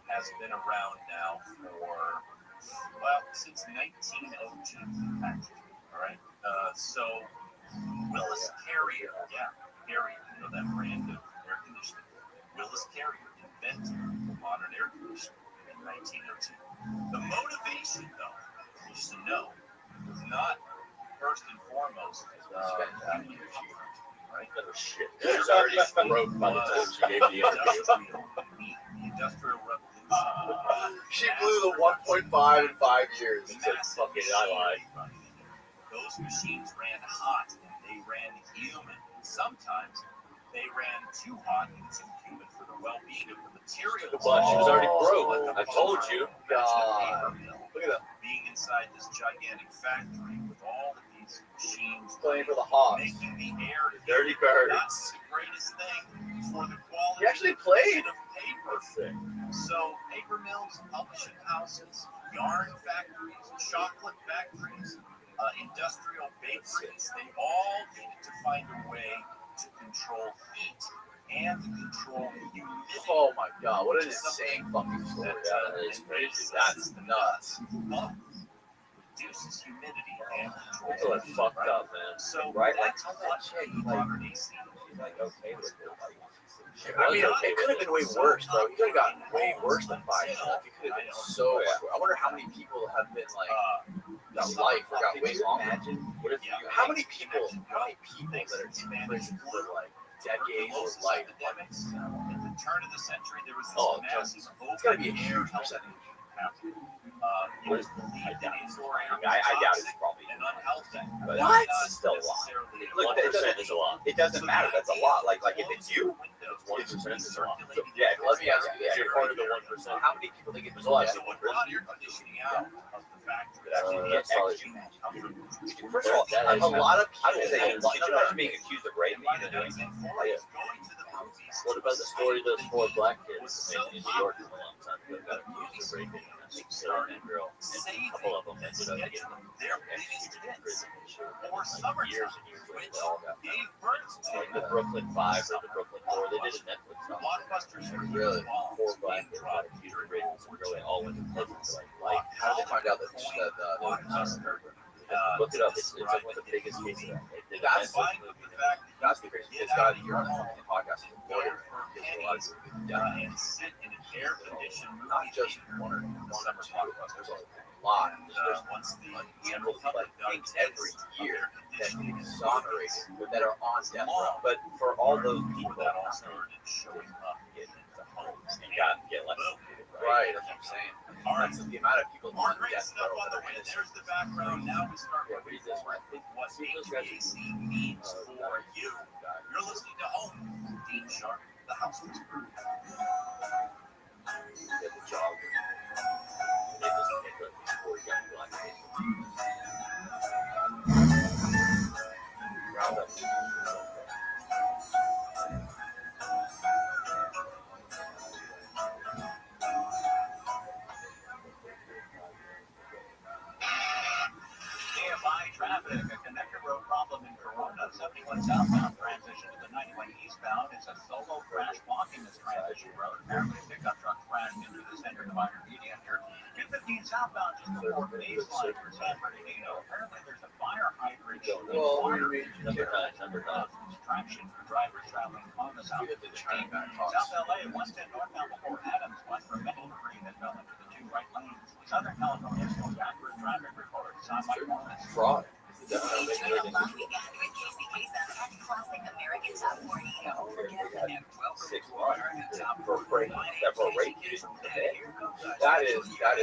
has been around now for, since 1902, actually. All right. So Willis Carrier, Carrier, that brand of air conditioning. Willis Carrier invented the modern air conditioner in 1902. The motivation, though, just to know, was not first and foremost energy, right? Oh, shit. She was already broke by the time she gave the interview. The Industrial Revolution. She blew the 1.5 in 5 years. She said, fuck it, I lied. Those machines ran hot and they ran humid. Sometimes they ran too hot and too humid for the well-being of the materials. But she was already broke. I told you. God. Look at that. Being inside this gigantic factory with all of these machines Playing for the Hawks. making the air Dirty birds. not the greatest thing for the quality He actually played. of paper. So paper mills, publishing houses, yarn factories, chocolate factories, industrial bakeries, they all needed to find a way to control heat and to control humidity. Oh my god, what an insane fucking story. That is crazy. That's nuts. Reduces humidity and controls People are fucked up, man. So Right? that's what modern AC. She's like, okay with it. I mean, it could have been way worse, bro. He could have gotten way worse than 5 years. It could have been so. I wonder how many people have been like, got life or got way longer. What if How many people that are in prison for like decades of life? At the turn of the century, there was this Oh, massive it's gotta be a huge percentage. It was believed that indoor air was I doubt it's toxic probably. and unhealthy. But What? it's still a lot. Look, 1% is a lot. It doesn't matter. That's a lot. Like if it's you, 1% is a lot. so, yeah. Let me ask you this: you're part of the 1%. How many people think it was less? So what brought air conditioning out of the factory? That's probably- First of all, a lot of I would say, people. can you imagine being accused of raping By and the doing 1940s, going to the movies. What about the story of those 4 black kids Was in so New York for a long time? They got accused of raping and starting a girl. And a couple of them ended up getting their executed in biggest prison hits or years summertime, and years which later. They all got gave birth like to the Brooklyn 5 or the Brooklyn 4. They did a Netflix documentary. blockbusters for Really? bombs 4 black being kids got dropped accused of raping some girl. They all went to prison for like life. How did they find out that Blockbuster? Look it up. It's like one of the biggest cases. That's fine with the fact that That's the crazy. It's got you're on the podcast. Lawyer. and sit in an air-conditioned movie Not just theater one or summer two. blockbusters. There's a lot. There's Once the general general public public things every year that get exonerated that are on death row. But for all those people that all started showing up in the homes. you got get less. Right, that's what I'm saying. Alright, That's the amount of people more on great death stuff row on the that are way. innocent. There's the background. Now we start Yeah, with read this one. what HVAC means for you. You're listening to Home. Dean Sharp, the House Whisperer. Get the job. They just make it before you got black people. Round up. KFI traffic, a connector road problem in Corona, 71 southbound transition to the 91 eastbound. It's a solo crash blocking this transition road. Apparently, a pickup truck crashed into the center divider median here. 215 southbound just before baseline for San Bernardino. Apparently, there's a fire hydrant. Well, number nine. Distraction for drivers traveling on the south. South LA, 110 northbound before Adams, west from Middle Green that fell into the two right lanes. Southern California still backward traffic report. Sound like Fraud. Weekend with Casey Kasem and Classic American Top 40. and welcome 6 to months American Top for breaking several rate cases today. That is the most. That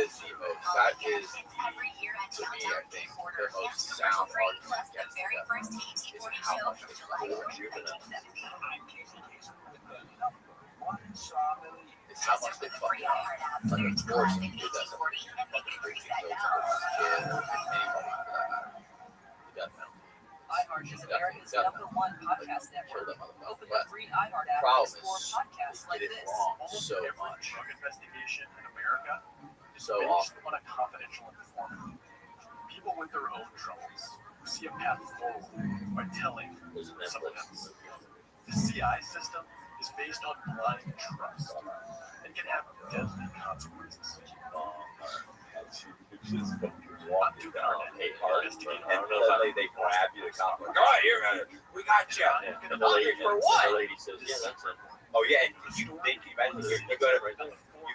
is It's every year at to me, Downtown I think, Quarter the most and sound free argument plus the against very them first is AT-40 how show much from it's July more 1st, juvenile. 1970. I'm Casey Kasem with the number one Sawmill. It's how much they fuck up. Like, of course, you do that stuff. iHeart is America's #1 podcast network. Open the free iHeart app Problem and explore is, podcasts like get it this. wrong Almost so every much. drug investigation in America is So based often. on a confidential informant. People with their own troubles who see a path forward by telling There's an someone Netflix. else. The CI system is based on blind trust and can have deadly consequences. Walk you down and pay hard. And then they grab you, the cop, like, all right, here, we got you. And the lady, For what? the lady says, yeah, that's it. Oh yeah, and you imagine you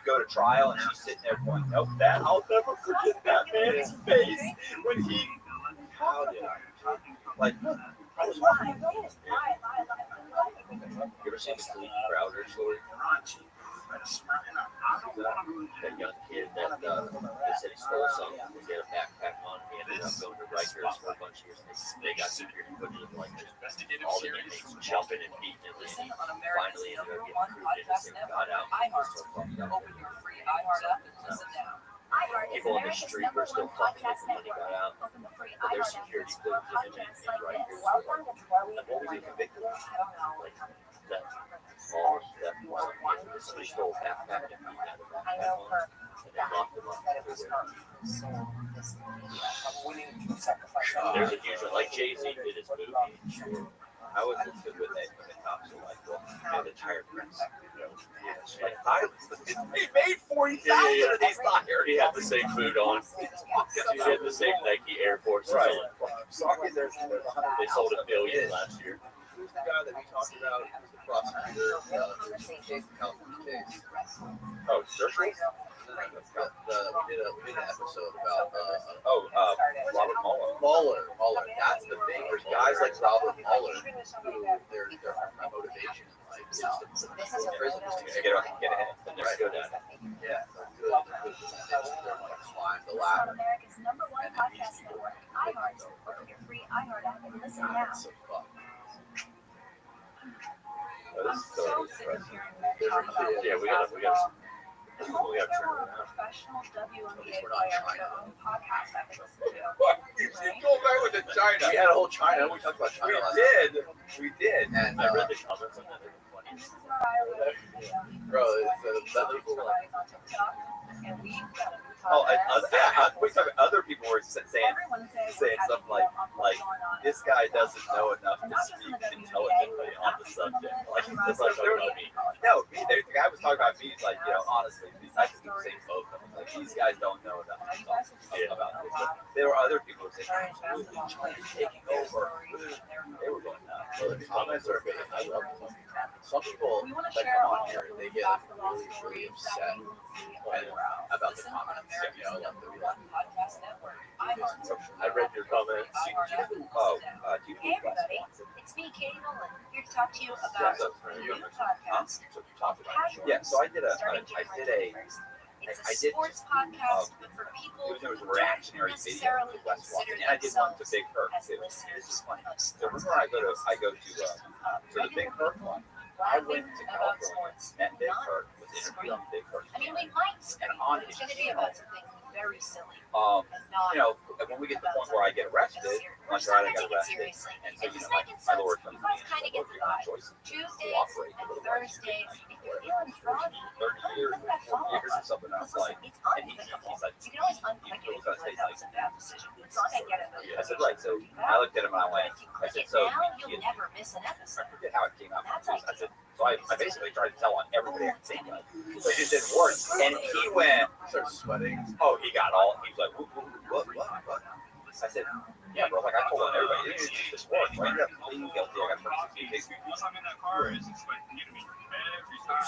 go to trial and she's sitting there going, nope, that I'll never forget that man's face when he. How did I? Like, I was walking. You ever seen the Cleve Crowder story? That young kid that they said he stole something. He had a backpack on. He ended up going to Rikers for a bunch of years. They got security footage of like just all the inmates jumping and beating him. And he finally ended up getting proved innocent, got out. And he was still fucked up. Open your free iHeart app and listen now. People on the street were still fucking with him when he got out. But their security footage of him in Rikers. Like, what was he convicted of? Like, that small theft or something. Somebody stole a backpack and beat out of that backpack on. And then locked him up. There's a huge one. Like Jay-Z did his movie. I was just good with it when the cops were like, well, the tire prints. Like, he made 40,000 of these tires. He had the same boot on. He had the same Nike Air Force on. They sold $1 billion last year. Who's the guy that we talked about? The prosecutor, California case. Oh, Dershowitz? We did an episode about Robert Mueller. That's the thing. There's guys like Robert Mueller who their motivation in life is to prison to get ahead. And they're good at it. Yeah, they're good. They're like climb the ladder. America's #1 podcast network, iHeart. Open your free iHeart app and listen now. So fun. I'm so sick of hearing men talk about Yeah, we got to turn it around. professional WNBA player with their own podcast I can listen to. What? You should go back with the China. We had a whole China. We talked about China. We did. And I read the comments on that. They were funny. And this is where I live. bro, it's other people. Everybody's on TikTok, and we've got a new Oh, podcast. other people were saying Everyone's saying something like this guy doesn't know enough to speak intelligently on the subject. Like, it's like me. No, me. The guy was talking about me. He's like, honestly, I can do the same both of them. Like, these guys don't know enough to talk about this. But there were other people who were saying, China's taking over. They were going nuts. So the comments are big. I love them. Some people that come on here, they get really, really upset about the comments. I read your comments. Hey everybody, it's me, Katie Nolan, here to talk to you about new podcast. Yeah, so I did a It's a I did sports podcast, but for people there was a who don't reactionary video necessarily to West consider Washington, and I did one to themselves Big Perk as too. listeners This is funny. of So sports remember, I go podcasts. to the Big Perk one. I went to About California, sports, met Big not Perk, was interviewed on Big Perk, I mean, we might scream, and on but it's his going to be channel, about something very silly. um, And not you know, when we get to the point where I get arrested, we're like just not I going to got take it arrested, seriously. and so It's you just know, making my sense. lord You comes to guys me kind of and get says, the "Look, vibe. choice to Tuesdays cooperate and with the Thursdays, if you're feeling froggy, 30 years, 40 years or something." I was like, it's and he's unclickable. like, You can always unclick it if you feel like that was a bad decision. It's not going to get it. I said, right. So I looked at him and I went, If you I click said, it so now, you'll you, never miss an I episode. forget how it came out. That's I said, so I basically tried to tell on everybody I could think of. So it just didn't work. And he went, Started sweating. oh, he got all, he was like, what? I said, yeah, bro, like I told on everybody, it just worked. So I ended up pleading guilty. I got 36 days. I'm in that car is expecting you to be I'm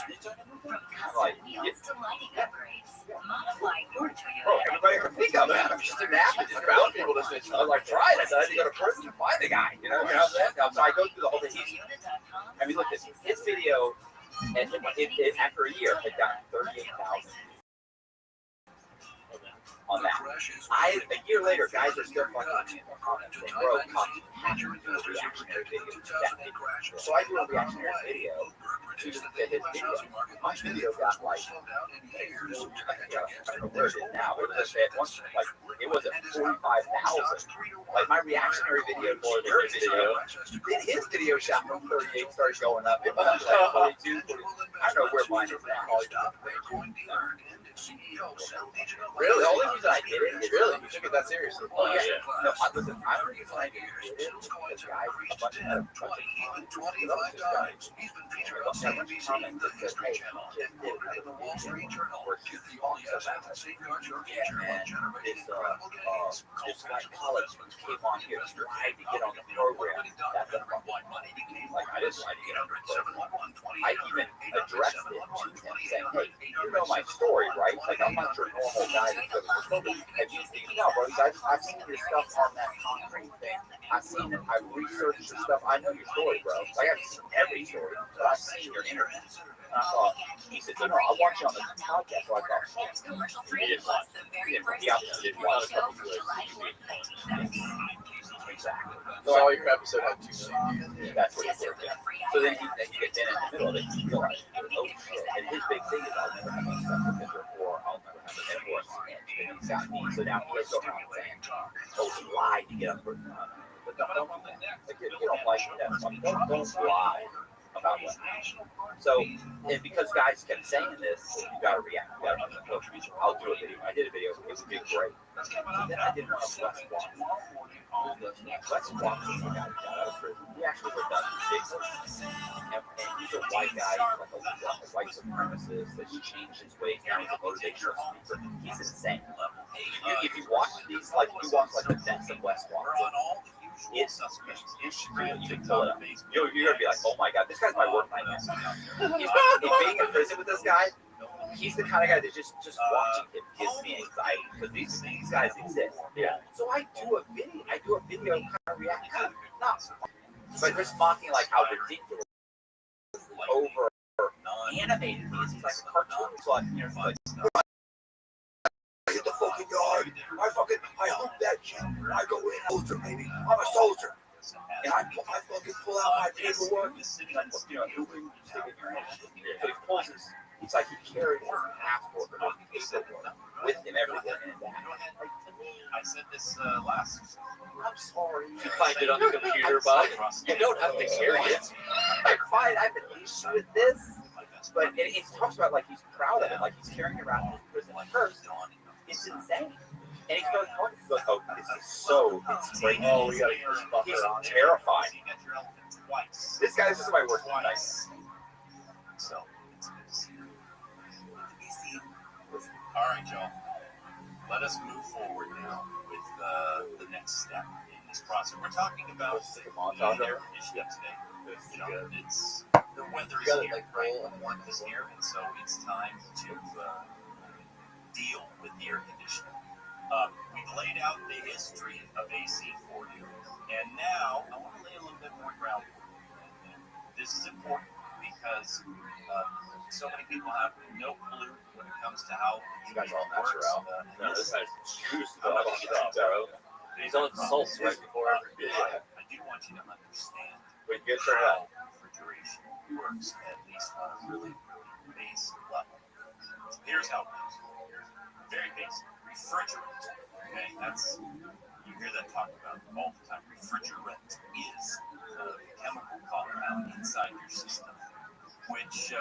like, yeah. Wheels to lighting upgrades. Modify your Toyota. Bro, everybody can think of it. I'm just didn't have to just found people to snitch. I was like, try it. I said, I had to go to prison to find the guy. You know what I'm saying? So I go through the whole thing. I mean, look at his video, and after a year, it got 38,000 on that. A year later, guys are still fucking me in the comments saying, bro, Cox, you have to do a reactionary video to that video. So I do a reactionary video to his video. My video got like, I don't know where it is now, but it was at once, like, it was at 45,000. Like, my reactionary video more than his video. Then his video shot from 38 started going up. It went up to like 42, 40. I don't know where mine is now. Really? The only reason I did it is Really? You took it that seriously? oh yeah. No, listen, I don't even like it. This guy, a bunch of guys. He's been featured on CNBC, the History Channel, and in the Wall Street Journal. Get the audience that safeguards your future while generating incredible gains. This guy College came on here, tried to get on the program. That's a fucking money became like I didn't like it. I even addressed it to him, saying, "Hey, you know my story, right? Like I'm not your normal guy that's going to smoke. Have you seen? No, bro. I've seen your stuff on that concrete thing. I've seen it. I've researched your stuff. I know your story, bro. Like I've seen every story, but I've seen your interviews." And I thought, he said, "No, I watch you on the podcast." So I thought, he didn't want. He didn't want to. Exactly. So your episode had 2 million views. That's what he did. Yeah. So then you get in the middle of it, you realize, oh shit. And his big thing is, I'll never have a sex offender, or I'll never have an divorce. And he's got me. So now he's going around saying, oh, he lied to get up for but don't like, if you don't like that stuff, don't lie about what happened. So, and because guys kept saying this, you gotta react. You gotta look, I'll do a video. I did a video. It was a big break. And then I did one of West Washington. West Washington guy got out of prison. He actually lived out in big city. And he's a white guy, like a white supremacist that's changed his ways. Now he's a motivational speaker. He's insane. If you watch these, like you watch like the deaths of West Washington, it's real. You can pull it up. You're gonna be like, oh my god, this guy's my work nightmare. Being in prison with this guy, he's the kind of guy that just watching him gives me anxiety because these guys exist. Yeah. So I do a video kind of reaction, not but just mocking like how ridiculous, over animated he is. He's like a cartoon. It's like, you know, like, get the fucking yard. I hope that shit. I go in, soldier, baby. I'm a soldier. And I fucking pull out my paperwork. And I'm, you know, moving, sticking your hand. So he pulls his, it's like he carries his passport or paperwork with him everywhere. And that, like, to me, I said this last. I'm sorry. You find it on the computer, bud. You don't have to carry it. Like, fine, I've been used with this. But it talks about like he's proud of it, like he's carrying around his prison purse. It's insane. And he starts talking. He's like, oh, this is so, it's crazy. Oh, we got a He's terrified. This guy's just my worst night. So, all right, y'all. Let us move forward now with the next step in this process. We're talking about the air conditioning today. You know, it's the weather is here, right? Warmth is here, and so it's time to deal with the air conditioning. We've laid out the history of AC for you, and now I want to lay a little bit more groundwork. And this is important because so many people have no clue when it comes to how You guys all works. natural. No, this guy's juice, bro. He's on salts right before. I do want you to understand Wait, get turned how up. refrigeration works, at least on a really, really basic level. Here's how it goes. Very basic. Refrigerant. Okay, that's you hear that talked about all the time. Refrigerant is the chemical compound inside your system, which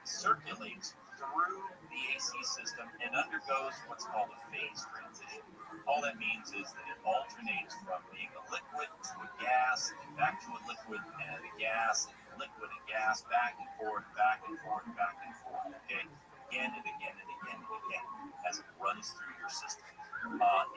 circulates through the AC system and undergoes what's called a phase transition. All that means is that it alternates from being a liquid to a gas, back to a liquid and a gas, liquid and gas, back and forth, back and forth, back and forth, okay? Again and again and again and again as it runs through your system.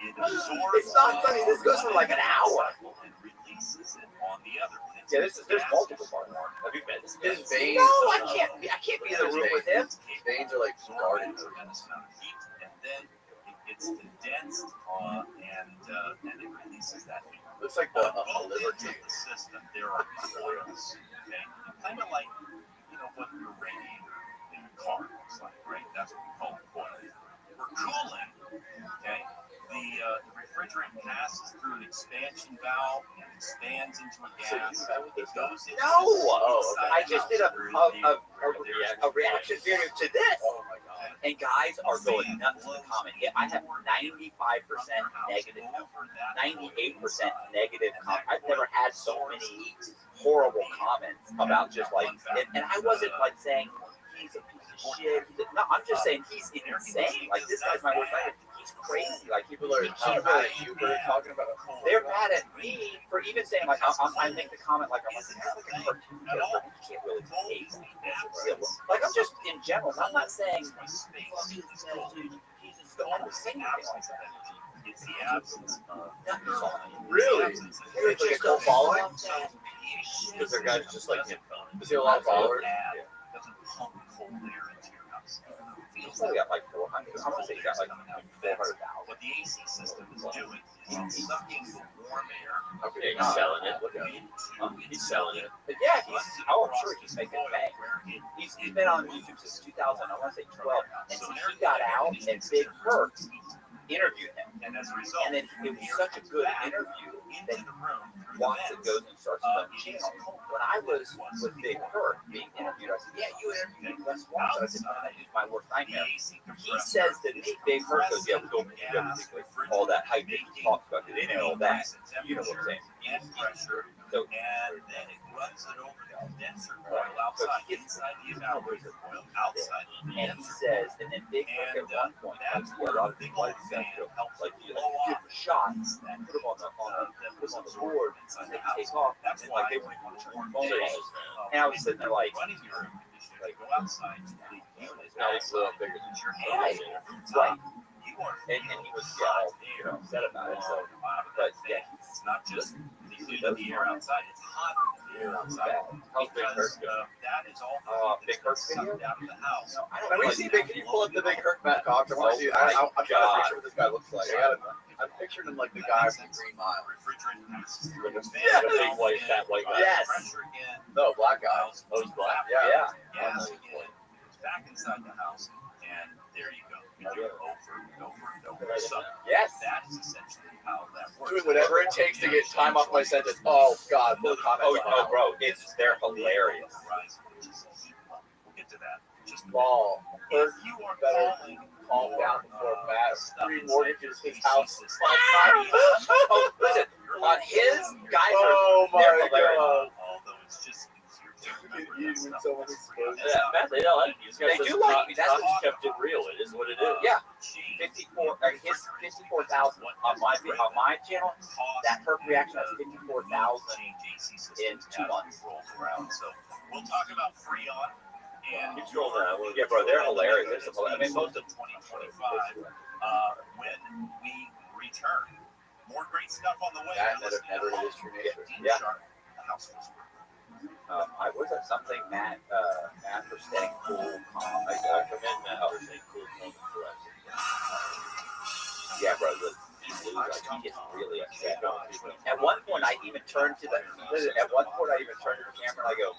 It absorbs. It's not funny. This goes for like an hour. And releases it on the other. Yeah, there's multiple parts. Have you been? His veins. No, I can't be in the room with him. His veins are like Started a tremendous amount of heat, and then it gets condensed and it releases that heat. looks like But a both liver ends of the system, there are coils, okay? Kind of like, what your radiator in your car looks like, right? That's what we call a coil. For cooling, okay, the refrigerant passes through an expansion valve and expands into a gas. It goes into I just did a reaction video to this. Oh my god. And guys are going nuts in the comment. Yeah, I have 95% negative, 98% negative comments. I've never had so many horrible comments about just like, and I wasn't like saying he's a piece of shit. No, I'm just saying he's insane. Like this guy's my worst enemy. He's crazy. Like people are Mad at you for talking about it. they're mad at me for even saying like I make the comment like I'm like it's like a cartoon character. You can't really taste this. Like I'm just in general. I'm not saying he's I'm not saying anything like that. It's the absence of Really? You're just a follower. Because their guys just like him. Does he have a lot of followers? Doesn't pump cold air into your house. He's probably got like 400. I'm gonna say he got like 400,000. What the AC system is doing is it's sucking the warm air. Okay, he's selling it. Look at him. He's selling it. But yeah, I'm sure he's making bank. He's been on YouTube since 2000. I want to say 12. And so he got out, and Big Hurt interviewed him. And as a result, And then it was such a good interview that Watson goes and starts his own channel. When I was with Big Hurt being interviewed, I said, "Yeah, you interviewed Les Watson." I said, "No, that is my worst nightmare." He says that Big Hurt goes, "Yeah, we don't believe everything, all that hype that he talks about. They know all that. You know what I'm saying?" And pressure, So and then it runs it over the condenser coil outside, inside the evaporator coil, outside the and he condenser says, and then Big Hurt at one point, that's where a lot of people like like you give the shots, put them on the board, and they take off. That's And why like they they want to turn phone calls. And I was sitting there like, running your air conditioner, like go outside to the unit. Now he's a little bigger than Your right, hand right. you are And he was all upset about it. So, but yeah, it's not just the air outside, it's hot in the air outside. How's Big Because Hurt? that is all Big Hurt video? sucked out of the house. Can we see Big? Can you pull up the Big Hurt Matt Cox? I want to see. I'm trying to picture what this guy looks like. I'm picturing him like the guy from Green Mile. Refrigerant passes through Yeah. the big white, fat white guy. Yes. Pressure in, No, black guy. oh, he's black? Yeah. Gas in, goes back inside the house, and there you go. You do it over and over and over. So yes. that is essentially how that works. Doing whatever it takes to get time off my sentence. Oh God, no comments. Oh, bro, they're hilarious. We'll get to that. Just Ball. if you are Better calling calm down before Matt remortgages his house. Oh, listen, on his guys Oh my they're hilarious. God. although it's just easier to remember You that when stuff. someone exposed Yeah, man, they don't like me. They do like me. That's what just kept it real. It is what it is. Yeah, 54. His 54,000 on my channel. That Herc reaction has 54,000 in 2 months. So we'll talk about Freon and Yeah, bro, they're hilarious. They're hilarious. I mean, most of 2025 when we return. More great stuff on the way. That never is true nature. Yeah. Sharp, the house was I was at something Matt for staying cool, calm. I commend Matt for staying cool, calm, and collected. Yeah, bro, he lose. like he gets really upset. At one point, I even turned to the camera and I go,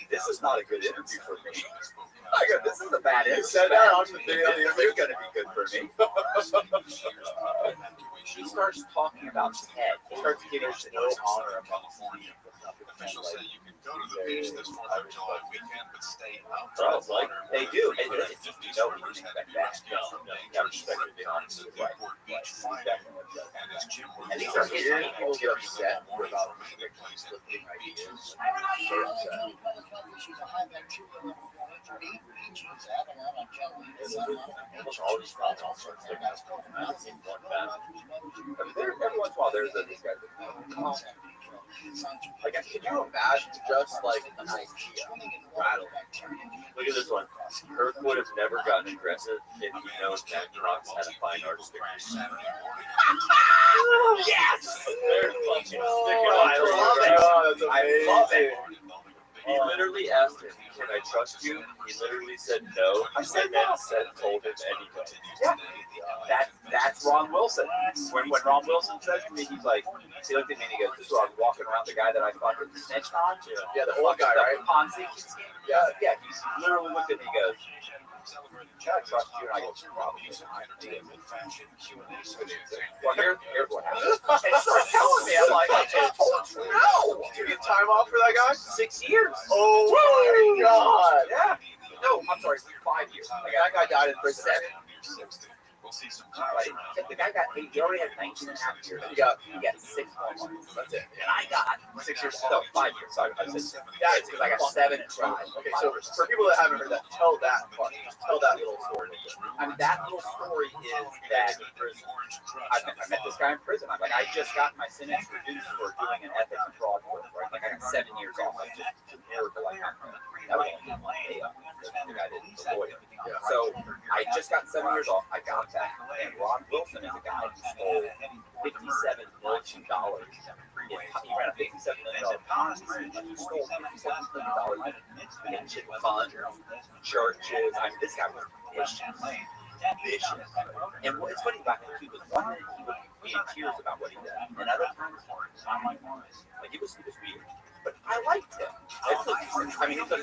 "This is not a good interview for me." I go, "This is a bad interview." Said that on the video. You're going to be good for me. He starts talking about Ted. He starts giving no honor among Officials say you can go to the beach this 4th of July weekend, but stay out. Bro, like they do. And it's just, you know, he didn't expect that. You have respect to be honest with you. Right. And these are his people get upset about flipping ideas. Almost all these guys all sorts of guys in one battle. Every once in a while there's these guys that like, can you imagine just like an idea rattling? Look at this one. Kirk would have never gotten aggressive if he knows that Crocs had a fine arts degree. Yes! They're fucking sticking I love it. He literally asked him, "Can I trust you?" He literally said no. I said no. Told him anyway. Yeah. That's Ron Wilson. When Ron Wilson says to me, he's like, he looked at me and he goes, "This is what I was walking around the guy that I fucking snitched on." Yeah, the old guy, right? Ponzi. Yeah. He literally looked at me and goes, "Can I trust you?" And I go, "Probably." Well, here's what happened. And he started telling me, I'm like, "I just told you no." Did you get time off for that guy? 6 years. Oh my God. Yeah. No, I'm sorry, 5 years. Like, that guy died in prison. 7. Right? The guy he already had 19 and a half years. He got 6 more months. That's it. And I got 6 years. No, 5 years. Sorry, I said that's because I got 7 and 5. Okay, so for people that haven't heard that, tell that little story. I mean, that little story is that in prison, I met this guy in prison. I'm like, I just got my sentence reduced for doing an ethics and fraud course, right? Like, I got 7 years off. Like, just a miracle. Like, that was only 1 day up. The guy didn't the lawyer. So I just got 7 years off. I got that. And Ron Wilson is a guy who stole $57 million. He ran a $57 million Ponzi scheme. He stole $57 million in pension funds, churches. I mean, this guy was vicious. And what's funny about him, he was one minute he would be in tears about what he did, and other times, like it was weird. But I liked him. I mean, but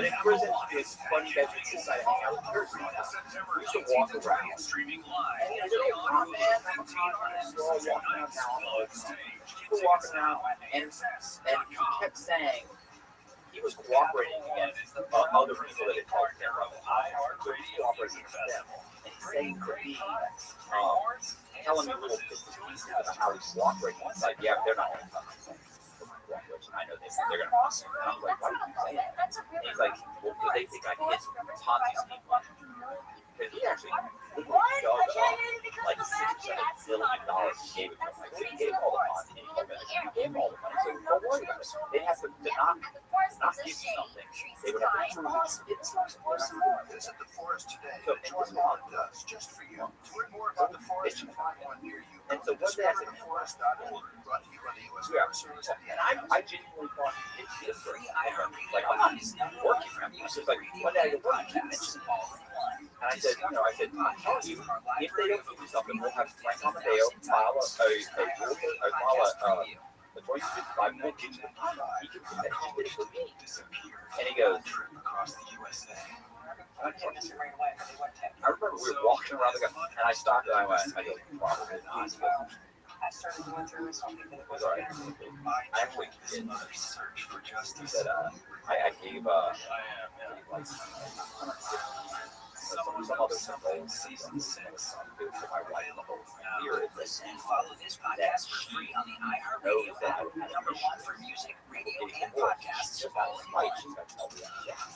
in prison, it's funny that he decided to hang out with person. We used to walk around. And he was like, "Oh, man, I'm a conference. We're all walking around now. People walking around." And he kept saying, he was cooperating against other people that had called him up. So he was cooperating against them. And he's saying to me, telling me little bits and pieces about how he's cooperating. It's like, yeah, they're not going to come and say cooperation. I know they're going to come. And I'm like, why do you say that? And he's like, well, because they think I hit Ponzi scheme money. Because he actually literally dug up like $6 or $7 billion he gave it to him. Like, so he gave all the Ponzi and he gave all the money. So don't worry about it. They have to not give you something. They would have to prove it. Visit the forest today. So it was on does just for you. To learn more about the forest and find one near you. And so one day I said, forest.org, brought to you by the U.S. Forest Service. And I genuinely thought it's different. Like, I'm not working. I'm just like, one day I go, "What?" And I said, "I'm telling you, if they don't give you something, we'll have Frank Amadeo file a 25-minute he can did it for me." And he goes, I remember we were walking around the guy, and I stopped and I went, I go, "Probably not." I started going through something that was all right. I actually did. He said, I gave like some other symbols. Season 6. For my wife, the whole year. Listen and follow this podcast for free on the iHeartRadio app. #1 for music, radio, and podcasts. Follow and watch.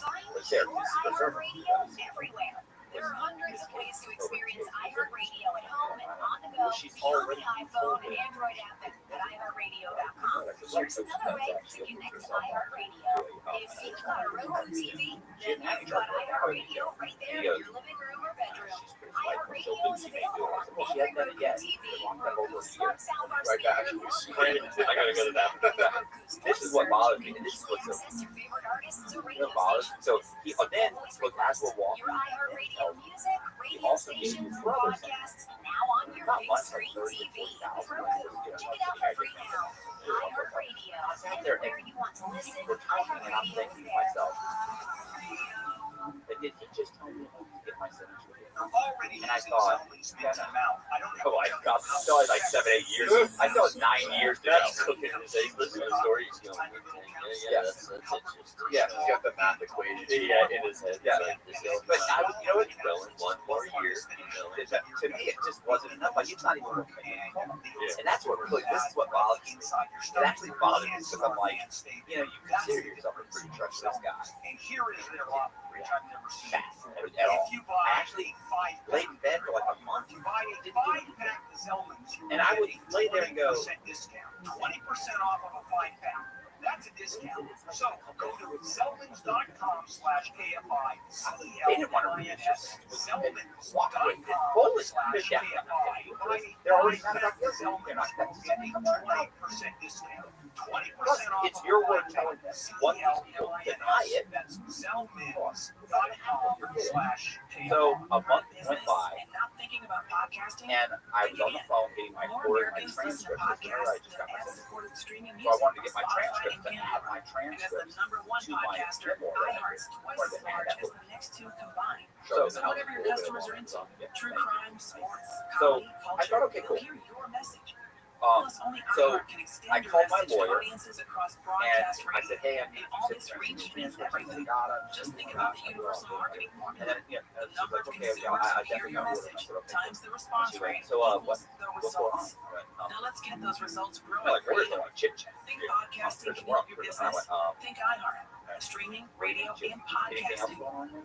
Find more iHeartRadio everywhere. There are hundreds of ways to experience iHeartRadio at home and on the go on the iPhone and Android app at iHeartRadio.com. Here's another way to connect to iHeartRadio. If you've got a Roku TV, then you've got iHeartRadio right there in your living room or bedroom. iHeartRadio is available on every Roku TV, Roku Smart Soundbar Speaker, I gotta go to that. This is what bothers me. This is what's access your favorite artists or radio bothers me. So then, look, as we're walking, your iHeartRadio music, radio stations, and podcasts now on your your big screen TV. Check it out for free now. iHeartRadio. Anywhere you want to listen, iHeartRadio is there. Did he just tell me to get my signature? And I thought, I got still had like 7-8 years. I still had 9 years to go. Listen to the story. He's going, that's interesting. Yeah, He's got the math equation in his head. Yeah. But I was, you know what? Well, in one more year, To me, it just wasn't enough. Like, it's not even worth it. And that's what really, this is what bothers me. It actually bothers me because I'm like, you consider yourself a pretty trustless guy. And here is their offer, which I've never seen before. At all. If you I buy actually laid in bed for like a month. you buy a 5-pack of Zelmans, And I would lay there and go, 20% discount, 20% off of a 5-pack. That's a discount. So go to Zelmans.com/KFI. They didn't want to read this. Zelmans.com/KFI. They're already kind of like this. They're not that 20% discount. 20% off. It's your word telling them. One people deny it. That's Zelmans.com/KFI. So a month went by, And not thinking about podcasting? and I was on the phone getting my More word, my Americans listen to transcript. Remember, I podcasts just got than my ad-supported streaming So I music wanted to from get my Spotify transcript and and add my Pandora. And as the transcript number one to my podcaster, Pandora. iHeart's twice as large as the next two combined. So So whatever your customers are into, true crime, sports, So, comedy, I culture, thought, okay, cool. they'll hear your message. Um, Plus, only so iHeart can extend I your called my message to lawyer, audiences across and broadcast I radio. said, hey, I need All you this to reach send means me everything. Just think about the universal marketing formula. And then, yeah, The and she's number like, of okay, consumers I who hear definitely your got it. message I said, okay. times the response She's like, rate so, equals the what's going on? results. I went, Now let's get those results I'm growing like, for where's you. the chit chat? Think podcasting can help your business. Think iHeart. Streaming, radio, and podcasting.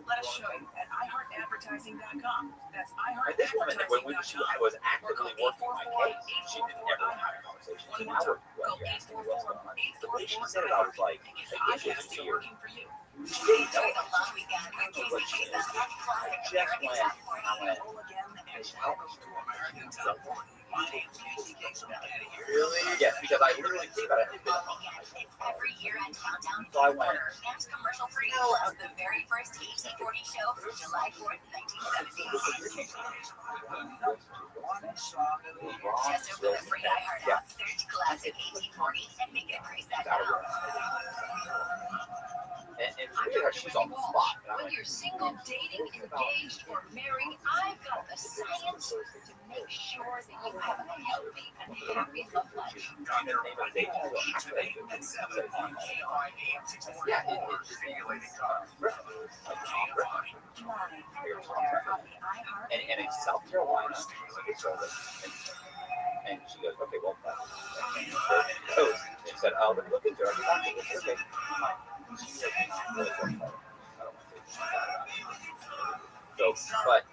Let us show you at iHeartAdvertising.com. That's But this woman, when she iHeartAdvertising.com. was actively working my case, she didn't ever have a conversation. See, now we're, Call you're asking me what's going on. The way she 844-844 said it, I was like, and get this is podcasting weird. working for you. She didn't Enjoy know. the long weekend with Casey Kasem and classic I just American went, Top and 40. I went, Roll again and Welcome to American Top 40. My name's Casey Kasem. really? Yes, because I literally think about it. It's every year at Countdown So I went, Quarter and commercial free plus the very first HT40 show from July 4th, 1970. Just open the free iHeart app, search classic HT40 and make it praise that now. and it's weird how she's on the spot. And I'm Whether like, you're single, dating, engaged, or married, I've got the science to make sure that you have a healthy and happy love life. she's trying to name a date. Each day at 7 on KFI AM 640. Yeah, it's Stimulating and in South Carolina, and she goes, okay, well, and she said, let me look into it. I said, okay. So, but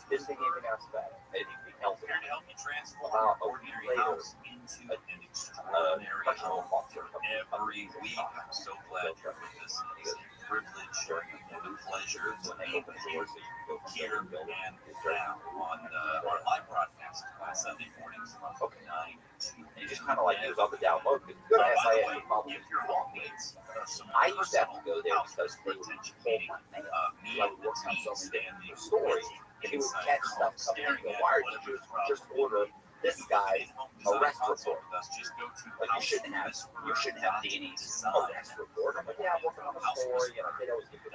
didn't think anything else about it. Anything else here to help you transform about your a week ordinary later, house into an extraordinary home. Every week, I'm so glad you're with us. It's a privilege and a pleasure to be here and now on our live broadcast on Sunday mornings from 9 to and you just kind of like use all the download. Because good by the SIS way, would probably if your home needs some I used to have to go there because they would retention pull meeting, my mail. me Like and the work on team so many standing stories. He would catch stuff coming in. Go, why did you just order this guy's arrest report? Just go to Like you shouldn't have Danny's arrest report. I'm like, yeah, I'm working on a story, and they always give it.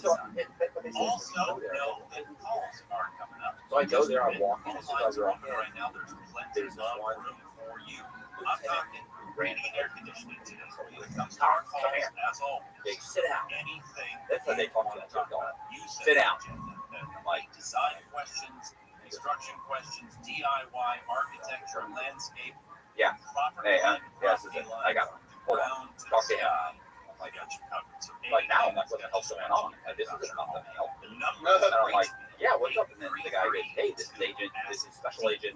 So, but they say also go there. know that calls are coming up. So I go there, I walk in, as soon Lines as I are walk open in, right now. There's plenty of room for you. I'm talking random air conditioning today. When it comes to our calls, as always, they sit down. anything That's how they talk to want to that talk dog. about, you Sit down. Like design questions, construction questions, DIY, architecture, landscape. Yeah. Property Hey, line, yes, property line, I got it. Hold on. ground to Talk to him. sky. I got you covered. So Like now, I'm like, what the hell's going on? And this is not the help. The And numbers I'm like, yeah, what's up? And then the guy goes, hey, this is agent, this is special agent,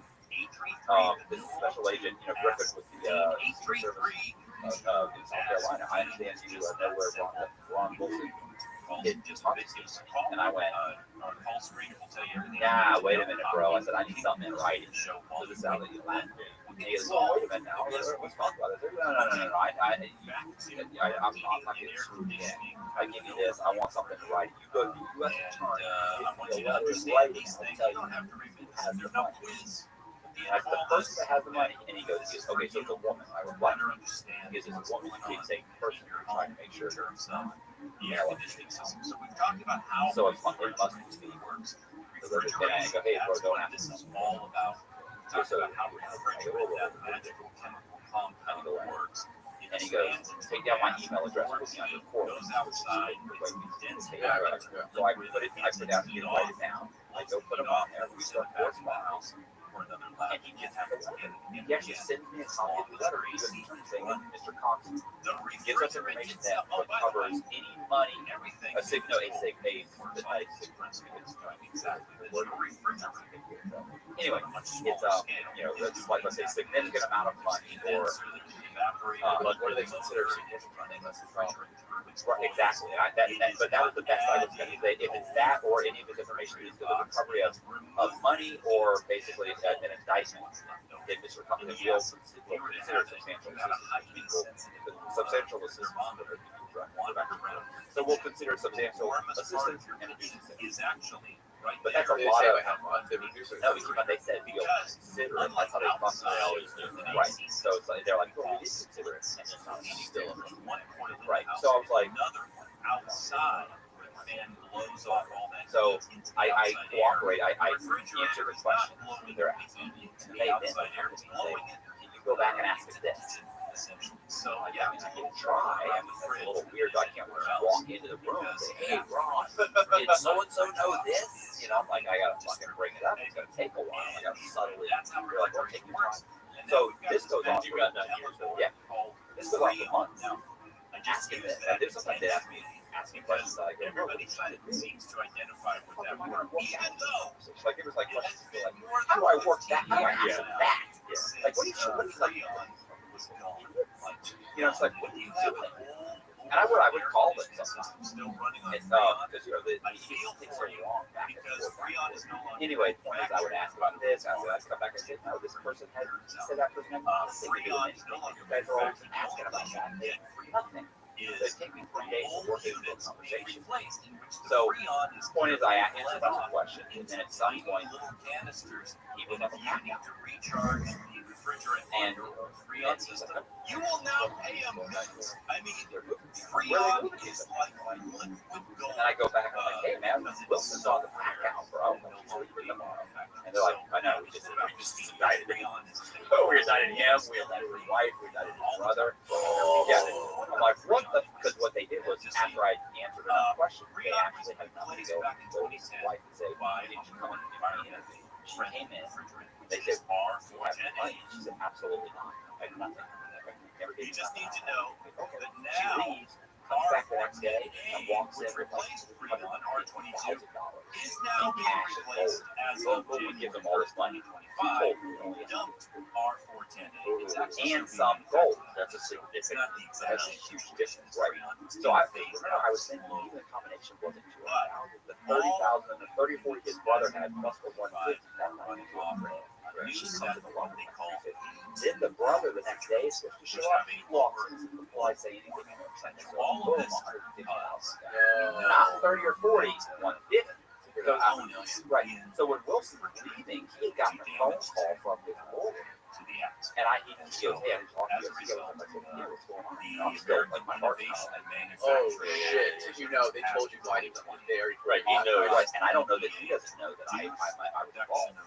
this is special agent, Griffin with the Secret Service in South Carolina. I understand you know where Ron Wilson did talk to you. And I went, nah, wait a minute, bro. I said, I need something in writing. So this is how they land. And he goes, oh, wait a minute now. Let's talk about this. No. I'm not getting screwed again. I give you this. I want something in writing. You go to the U.S. Attorney. I want you to understand these things. You don't have to read this. There's no quiz. I said, the person that has the money, and he goes, okay, so it's a woman. I was like, he goes, it's a woman. He's saying person, you're trying to make sure. So we've talked about how so it must be works. And I go, hey, bro, don't ask. This is all about how refrigerant, that magical chemical compound works. And he goes, take down my email address, put me on your course. Goes outside, it's condensed. So I put down, you write it down. I go put them on there. We start correspondence. And he gets he actually sends me a copy of the letter. He goes, saying, Mr. Cox gives us information that covers any money. It's a anyway, it's it's like let's say significant amount of money or what do they consider significant? Exactly. But that was the best I was going to say. If it's that or any of his information is the recovery of money or basically an indictment, then Mr. Company will consider substantial assistance. So we'll consider substantial assistance and abuse. But that's a lot of but they said you'll consider it. That's how they must right. So it's like they're like, well, we did consider it, and it's not still right. So I was like, outside and blows off all that. So I cooperate. I answer the question they're asking. And they then can you go back and ask us this? So I can try. It's a little weird. I can't just walk into the room and say, hey, Ron, did so and so know this? You know, like I gotta fucking bring it up. It's gonna take a while. I gotta subtly. You're like, we're taking time. So this goes on. Yeah. This goes on for months. Asking this. Sometimes they ask me questions like, everybody seems to identify with that word, even though like it was like questions like, how do I work that? How do I answer that? Yeah. Like what do you like? You know, it's like, what are you doing? And I would call it sometimes. It's because the things are wrong back and forth. Anyway, the point is, I would ask about this. I would come back and say, no, this person had said that person had nothing to do with anything. You guys are always asking about that. Nothing. They take me 3 days to work into a conversation. So the point is, I answer a bunch of questions, and then at some point, he would have a backup. And you will now pay a million. I mean, Freon is like liquid gold. And I go back and I'm like, hey man, Wilson's on the blackout, bro. And they're like, I know, we just indicted him. Oh, we indicted him, we indicted his wife, we indicted his brother. Yeah. I'm like, what the? Because what they did was, after I answered another question, they actually had nothing to go to his wife and say, why didn't you come in the interview? She came in, they said, do you have any money? She said, absolutely not. I have nothing. You just need to know that now she leaves, comes back the next day, and walks in with like $120,000 is now being replaced as of we give them all this money. Dumped R410. And some gold. That's a significant. That's a huge difference, right? So I was thinking even the combination wasn't $200,000. The $30,000, the 30, 40 his brother had plus the $150. That money she comes in the one they call it. Then the brother the next day is supposed to show up. He walks in before I say anything. So all of this, not 30 or 40, 150. Right. So when Wilson was leaving, he had gotten a phone call from his lawyer. And he goes, hey, I'm talking to you. I'm like, yeah, what's going on? I'm still like my heart's oh shit! Did you know they told you why he was there? Right. He knows. Right. And I don't know that he doesn't know that I was involved.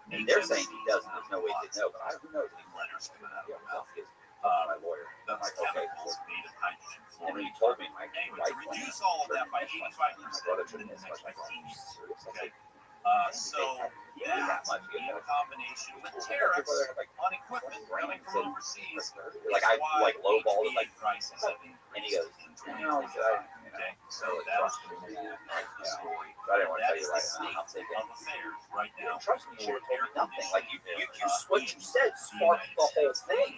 And they're saying he doesn't. There's no way to know. But who knows? My lawyer. I'm like, okay. And when he told me my wife reduce all of that by 85%. My brother took this much. Okay. So that in combination with tariffs on equipment coming from overseas, like I like lowballed it, like prices. And he goes, no, okay. So that's the story. I didn't want to tell you right now. I'm thinking, right now. Trust me, you should have told me nothing. Like what you said sparked the whole thing.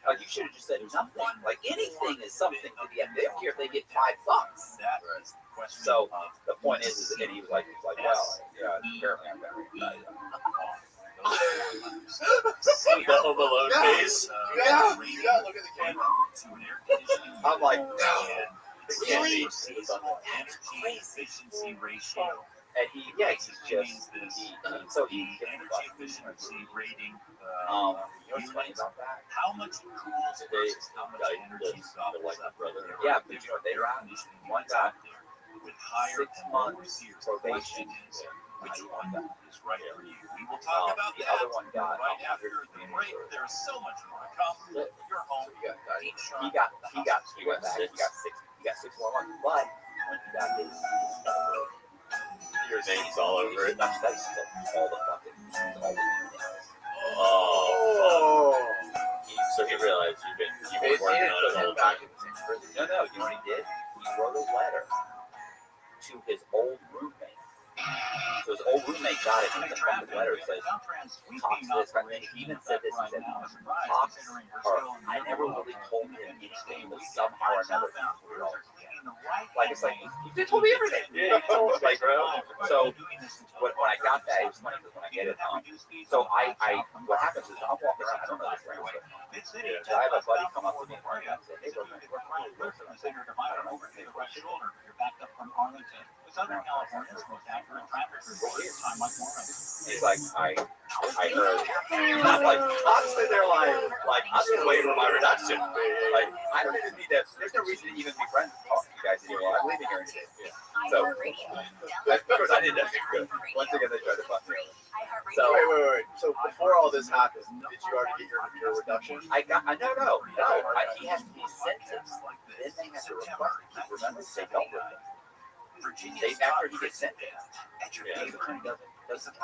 Like you should have just said nothing. Like anything is something to the end. They don't care if they get $5. So the point is that he was like, well, yeah, apparently I'm very excited. The Home Alone face. Yeah, look at the camera. I'm like, Really? Energy efficiency ratio And he's just so he energy efficiency rating. you know what's funny about that? How much cools versus how much energy gobbles up. Yeah, but you know what they ran? One got with higher 6 months probation. Which one is right for you? We will talk about the that other one got right after the break. There's so much more to come. You're home. He went back. He got 6 more months. But when he got his Your name's all over it. that's all the fucking Oh. So he realized you've been working on it the whole time. No, you know what he did? He wrote a letter to his old roommate. So his old roommate got it, and the fucking letter says, Cox this, and he even said this, he said, Cox, or I never really told him anything, but somehow or another, like, it's like, you told me everything. Yeah, you told me, like, bro. So, when I got that, it was funny, because when I get it, so what happens is, I'm walking around, I don't know this very well, so I have a buddy come up to me, and say, hey, bro, where are you? I said, I don't know, Southern California's most accurate traffic report. he's like, I heard. I'm like, I'm sitting there like I'm just waiting for my reduction. Like, I don't even need that. There's no reason to even be friends with talk to you guys anymore. I'm leaving here today. So, of course, I did that. Once again, they tried to fuck me. So wait. So before all this happened, did you already get your reduction? No. He has to be sentenced. Then they have to request it. Remember, they don't request it. After he gets sentenced, doesn't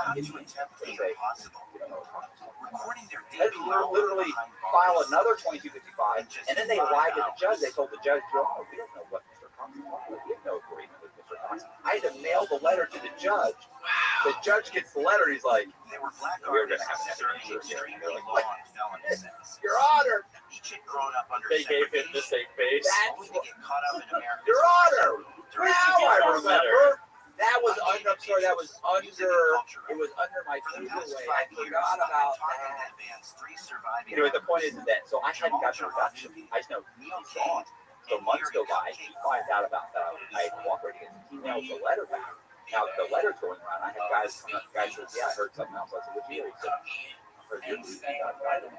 literally file another 2255, and then they lied to the judge. They told the judge, "Oh, we don't know what Mr. Cox is like. We have no agreement with Mr. Cox." I had to mail the letter to the judge. The judge gets the letter. He's like, "We're going to have to have an hearing." Your Honor. They gave him the same face. Your Honor. Now I remember. That was under. I'm sorry. That was under. It was under my freeway. I forgot about that. Anyway, the point is that so I hadn't got the reduction. I just know he's gone. So months go by. He finds out about that. I cooperated. He mails the letter back. Now the letter's going around. I had guys come up. Guys said, "Yeah, I heard something else." I said, "What'd you hear?" He said, "I heard you're losing that item."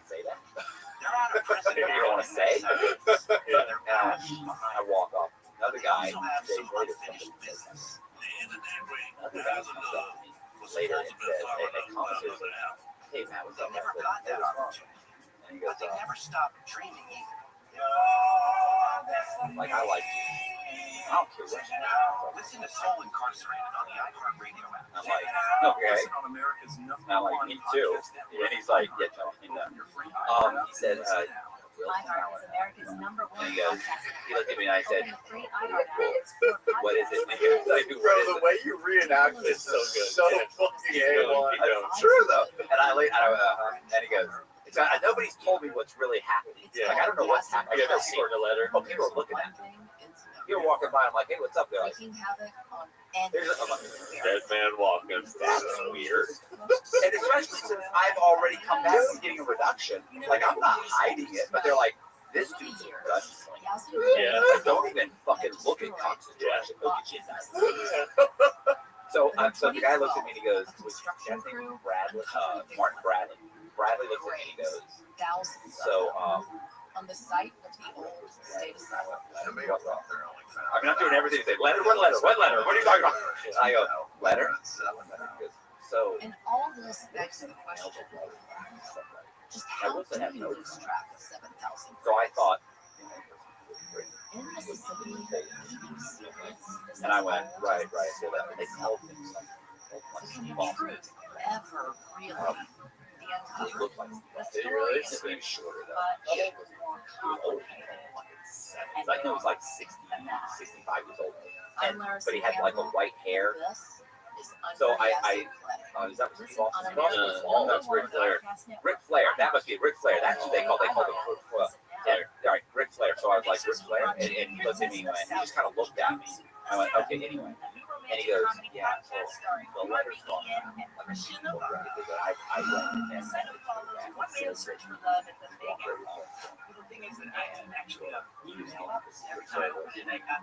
Say that. You don't want to say? I walk off. Another guy, days later, another guy comes up to me later and says, "Hey, Matt, what's up?" And he goes, "Never stop dreaming either." Like, I like you. I don't care what you know. Listen to Soul Incarcerated on the iHeart Radio app. I'm like, okay. I'm like, me too. And he's like, yeah, tell me that. He said, iHeart is America's #1 he goes, he looked at me and I said, what is it? Bro, the way you reenact this is so fucking A1. It's true though. And and he goes, nobody's told me what's really happening. Like, I don't know what's happening. I got a sort of letter. Oh, people are looking at me. You're walking by, I'm like, hey, what's up, guys? There's a Dead man walking. That's weird. And especially since I've already come back from getting a reduction. Like, I'm not hiding it, but they're like, this dude's a gunslinger. Yeah. Don't even fucking look at Cox's situation. Look at his eyes. So the guy looks at me and he goes, Martin Bradley. Bradley looks at me and he goes, so, on the site of the old state asylum. I'm not doing everything. Say, letter? What letter? What letter? What are you talking about? I go, letter? So, And all this begs the question, just how do you lose track of 7,000? So I thought, in Mississippi, and I went, right. So that they called me. so can the truth ever really be He uncovered? looked like The story is he was shorter though. He was old. Like he was like 60, 65 years old. But he had like a white hair. So is that what Steve Austin's called? That's Ric Flair. Ric Flair. That must be Ric Flair. That's what they call him. Yeah, right, Ric Flair. So I was like, Ric Flair? And he looked at me and he just kind of looked at me. I went, okay, anyway. And he goes, yeah, so the letter's gone around. I went and sent it to him. thing is that I am actually losing every time I open it. I got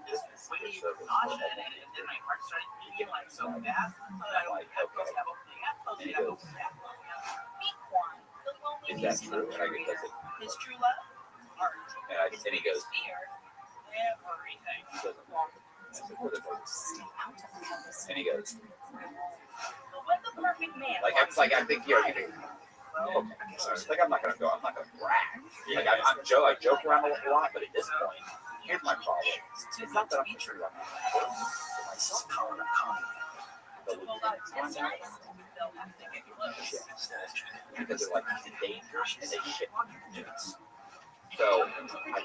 this wave of nausea, and then my heart started beating like so fast. But I opened it, closed it, opened it, closed it, opened it, closed it. Is that true? And I go, does it? His true love, art. And he goes, Fear, everything. he doesn't want it. I said, what is it? And he goes, But when the perfect man I think you're getting. Like I'm not gonna brag. Like I joke around a lot, but at this point, here's my problem. It's not that I'm true. Because they're like dangerous and they shit. So I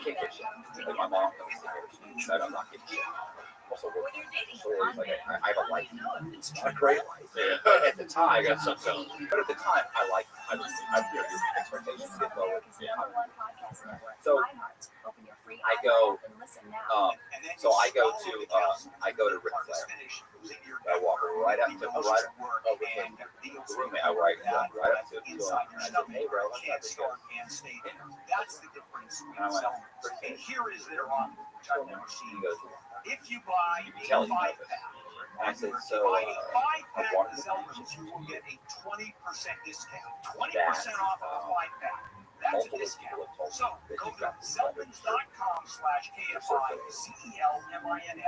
can't get shit. Like my mom knows that I'm not getting shit. Also, like I have a life. It's not a great life. Yeah. But at the time, I got some zone. But at the time, I your expectations get lower. Yeah. So I go. I go to Ric Flair. I walk right up to the roommate. I right up to him. I said, "Hey, bro, that's the difference." And here is their offer, which I've never seen. He goes, if you buy a 5-pack, I said, so I wanted to you will get a 20% discount. 20% off of a 5-pack. That's a discount. So go to Zelmans.com/KFI,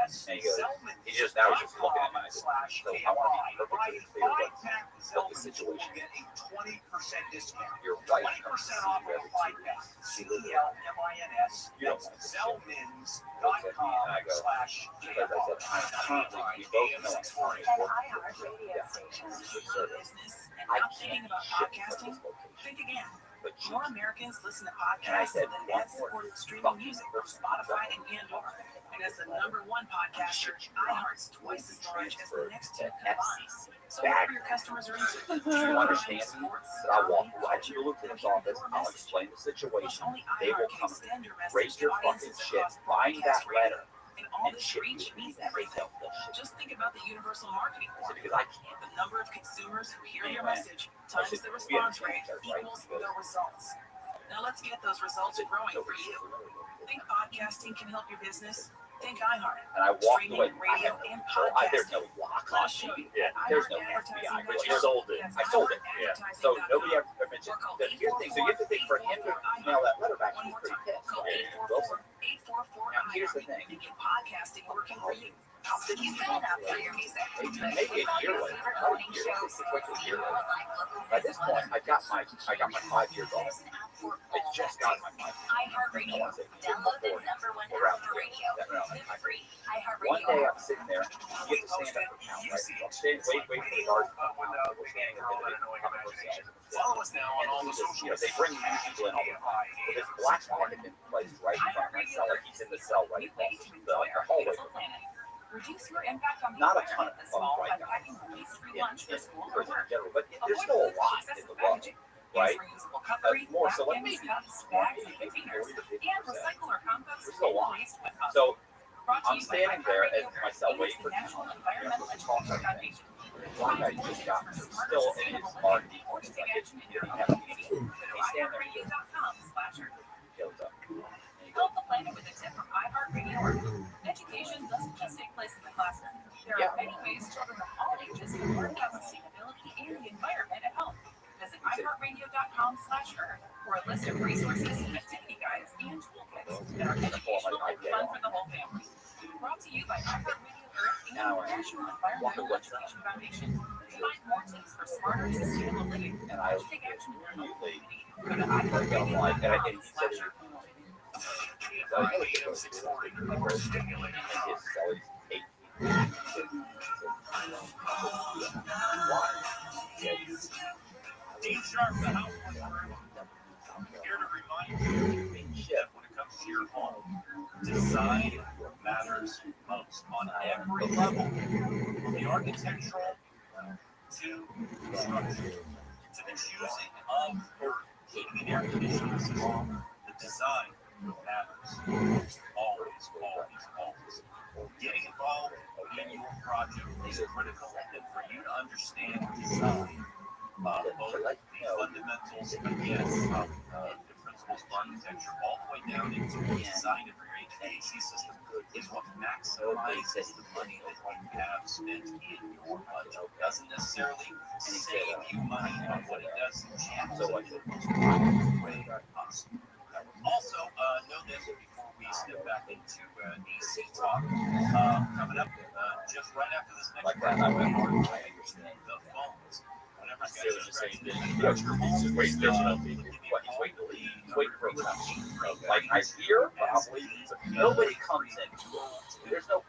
CELMINS. He just now was just looking at my so I want to be perfectly clear what the situation get a 20% discount. You're right. 20% off of a 5-pack. CELMINS. I'm thinking about podcasting. Think again. More Americans listen to podcasts than ad-supported streaming music from Spotify and Pandora. And as the #1 podcaster, iHeart's twice as large as the next two combined. So whatever your customers are into, you understand that I'll walk right to the lieutenant's office, I'll explain the situation, they will come raise your fucking shit, find that letter, and all this reach means everything. Just think about the universal marketing formula. Because I can't. The number of consumers who hear your message times the response rate equals the results. Now let's get those results growing for you. Think podcasting can help your business? Think iHeart. And I walked away. Radio, and There's no lock on me. There's no FBI. But you sold it. I sold it. Yeah. So nobody ever mentioned that. Here's the thing. So you have to think for him to mail that letter back. He's pretty pissed. Wilson. Now here's the thing. Podcasting working for you. Maybe a year later. By this point, I got my 5 years old. I just got my 5 years old. One day I'm sitting there, you get to stand up for count, right? I'm standing, wait for the guards to come out. We're standing there, and they bring people in all the time. Well, this black market been placed right in front of my cell, like he's in the cell right across the hallway from me. Reduce your impact on the Not a ton of fun right now in prison in general, but there's still a lot in the world, right? More so, like maybe 40 to 50%. There's still a lot. So I'm standing there at my cell waiting for count. One guy just got still in his RD. He's standing there. Goes up. Help the planet with a tip from iHeartRadio. Education doesn't just take place in the classroom. There are many ways children of all ages can learn about sustainability and the environment at home. Visit iHeartRadio.com/earth for a list of resources, activity guides, and toolkits that are educational and fun for the whole family. Brought to you by iHeartRadio Earth and the National Environmental Education Foundation. Find more tips for smarter, sustainable living. And I Take action in your local community. Go to and he said, Radio 640, overstimulating. his cell is 8. Dean Sharp, the house whisperer, here to remind you that when it comes to your home, design matters most on every level, from the architectural to the structure, to the choosing of your heating and air conditioning system. The design matters. Always. Getting involved in your project is critical, and for you to understand design, both the fundamentals, again, and the principles principles of architecture all the way down into the design of your HVAC system is what maximizes the money that you have spent in your budget. It doesn't necessarily save you money, but what it does is channel it in the most effective way possible. Also, know this before we step back into AC talk. Coming up just right after this next break, the phones. Whenever guys are scratching the He's waiting to leave. He's waiting for a touch. Like I hear, probably nobody comes in. There's no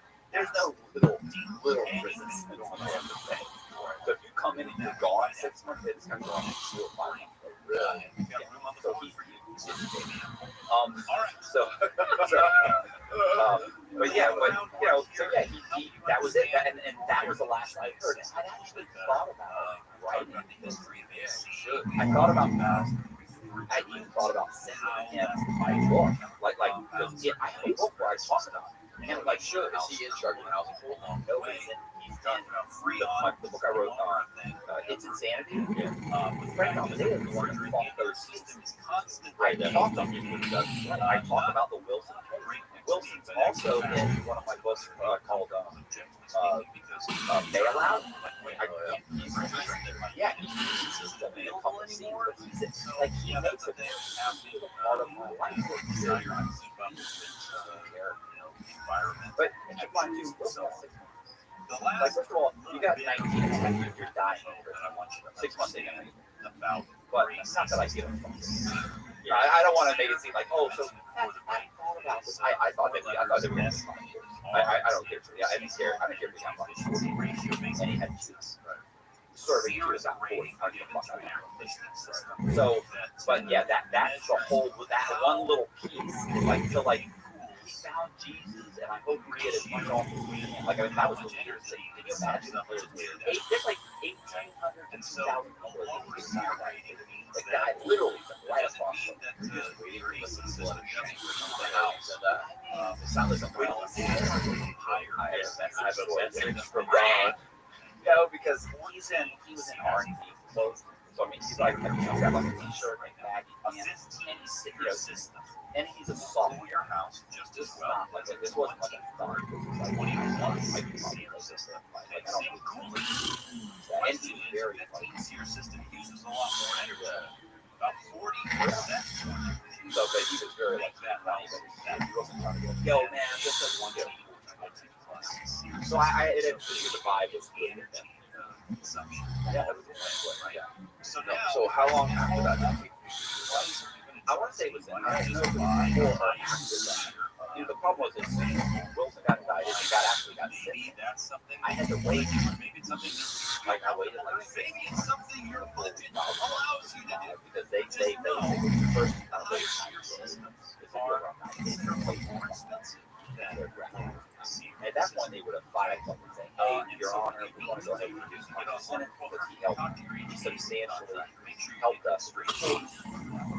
little resistance on the thing. So if you come in and you're gone 6 months, it's kind of going to 5 months. Really? So he's but yeah, he that was it, and that was the last I heard. I actually thought about writing history of AC. I thought about that. I even thought about sending him my book, like because I have a book where I talk about it, and like sure, is he in charge of housing? No, he's done the book I wrote on It's Insanity. With Frank Almeida, the one that fought those systems. I talked about it. I talked about the Wilson case. Wilson's also in one of my books called Bailout. He's in a couple of scenes, but he's like he makes a part of my life. But keep in mind too, like first of all, you got 19 seconds, you're dying. 6 months in, but it's not that I give a fuck. Yeah, I don't want to make it seem like, oh, so I thought about this. I thought they were going to be fine. I don't care. Yeah, I didn't care. I didn't care if he got money. And he had kids. Serving to about 40. I don't give a fuck. So, but yeah, that's the whole, that one little piece, like, to like, he found Jesus, and I hope we get as much off as we can. Like, I mean, that was the weirdest thing. Can you imagine? There's like 1,800 to 2,000 people in this society. The guy literally right across from him. Just waiting for the system to change or something else. It sounds like something else. I have a message from God. No, because he was in R&D. So I mean, he's like, he's got like a t-shirt, like baggy pants, and he's sitting there, and he's a software house. Just as well. Like this wasn't like a thought. It was like when he was like a system. Like I don't know. And he's very like your system uses a lot more energy. About 40%. So, but he was very like that. He wasn't trying to go, yo man, just like one day. So I it was the vibe was good. Yeah, that was the right. So how long after that did we? I want to say it was before or after that. You know, the problem was that Wilson got indicted and actually got sick. I had to wait. Like I waited like 6 months because they first at that point, they would have filed something saying, hey, Your Honor, we want to go ahead and reduce the Senate because he substantially helped us.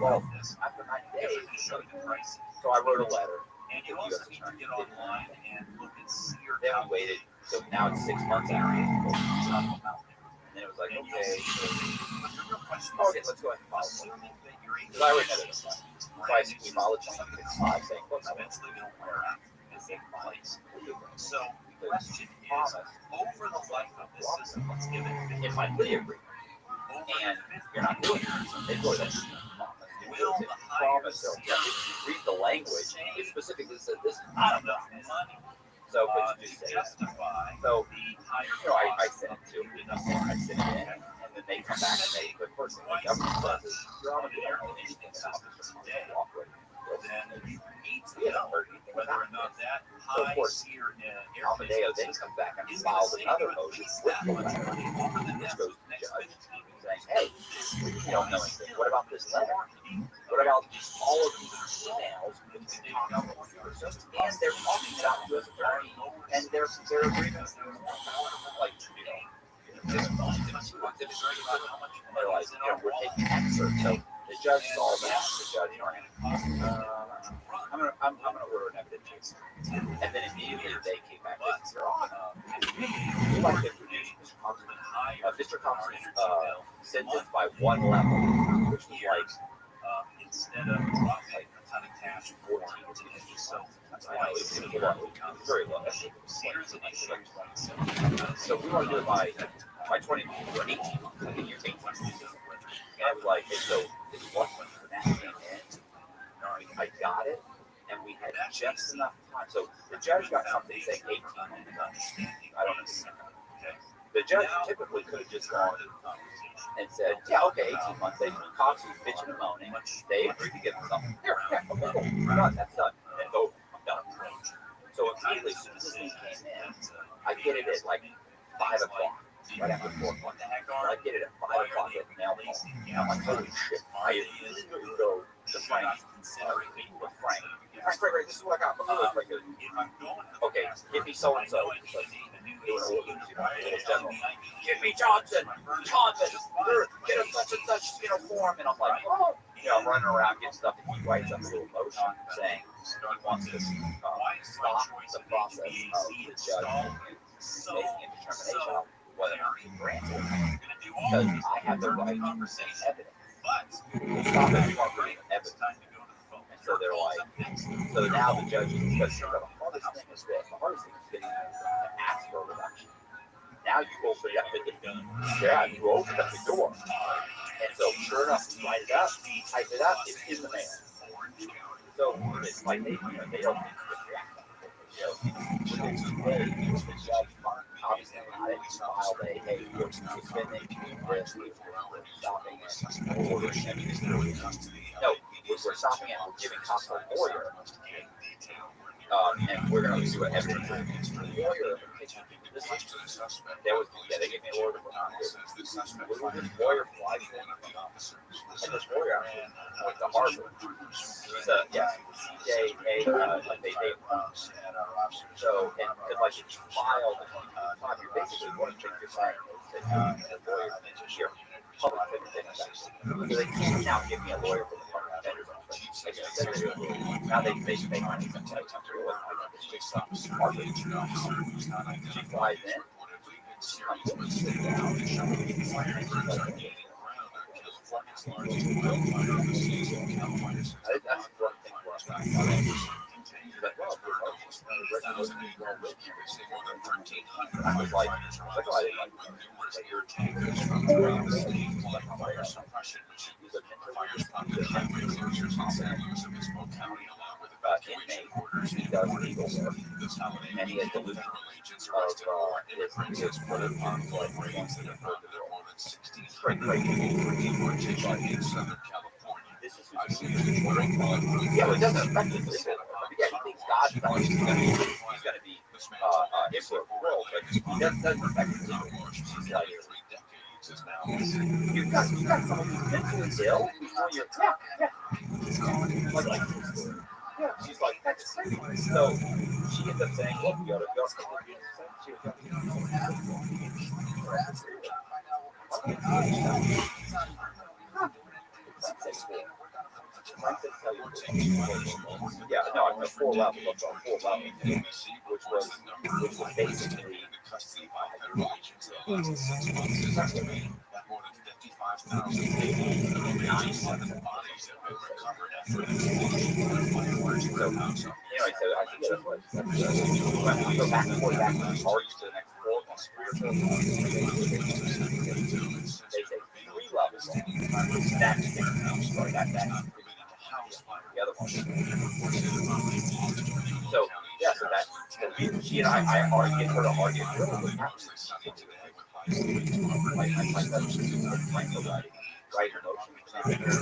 Well, after 90 days, so I wrote a letter. And you also need to get online and look and see your. Then we waited, so now it's 6 months after. And then it was like, okay, let's go ahead and file it. Because I already had it. Twice we filed a 26.5 saying, look, I'm eventually going to wear out in the same place. So the question is, over the life of this system, let's give it in my plea agreement. And you're not doing it. They go this. Will the promise, if you read the language, it specifically says this is not enough money. So could you just say justify? So I sent it to I sent it in, and then they come back and they put first thing the government says is you're on the air anything about this today. Then you need to know whether or not that high tier Almedeo then comes back and files another motion with the letter, which goes to the judge saying, hey, you don't know anything. What about this letter? What about all of these emails between and they're talking about U.S. attorney and their agreements like this and they're like, we're taking excerpts. So the judge saw that. The judge, I'm gonna order an evidence case. And then immediately they came back with we'd like to introduce Mr. Thompson's sentence by one level, which was like ended up dropping a ton of cash for it. So that's why it's very low. So we want to do it by 20 or 18 months. I think you're 18 months. And I was like, so it's 1 month for that came in. I got it, and we had just enough time. So the judge got something saying 18 months. I don't understand. The judge typically could have just gone and said, yeah, okay, 18 months. They Cox was bitching and moaning. They agreed to give him something. Here, okay, cool. Done, that's done. And go, I'm done. So immediately, as soon as this thing came in, I get it at like 5 o'clock, right after 4 o'clock. I get it at 5 o'clock at mail phone. And I'm like, holy shit. I immediately go to Frank, meeting with Frank. All right, Frank, this is what I got. Okay, give me so-and-so. Give me Johnson, get a such and such, form. And I'm like, oh, I'm running around getting stuff, and he writes up a little motion saying he wants to stop the process of the judge making a determination on whether or not he grants it, because I have the right to present evidence. Stop it, you want to bring evidence. And so they're like, so now the judge is, because the hardest thing is this, the hardest thing is getting to ask for a reduction. Now you open up the you open up the door. And so sure enough, you write it up, type it up, it's in the mail. So it's like they don't need to react. Within 2 days, the judge obviously not able to file hey, we're suspending this, we're stopping it, we're stopping it, we're giving Cox a lawyer, and we're going to do an evidence against the lawyer. They gave me a lawyer for this lawyer flies in, and this lawyer went to Harvard. He's a CJA, so, and because like if you file the 25, you're basically going to take your sign that the lawyer here, public defender's office. So they can't now give me a lawyer for the public defender's office. Now they make money from like Harvard. She flies in. She comes in, sits down, and shows me the sign. That's one thing for us. Like, well, I was like, oh, I didn't like inmate, he does legal work, and he has delusions of his political conflict. Straight crazy. This is yeah, but it doesn't affect his legal work. Yeah, he thinks God's telling him he's going to be emperor of the world, but it doesn't affect his legal work. She's like, you've got someone who's mentally ill before you're yeah. She's like, that's crazy. So she ends up saying, look, you ought to go. Yeah, no, I mean 4 levels, which was basically anyway, so I think that's what when we go back and forth to the next 4 months, they say 3 levels. That's sorry, that's the other one. So yeah, so that's she and I argue her to argue write her motion,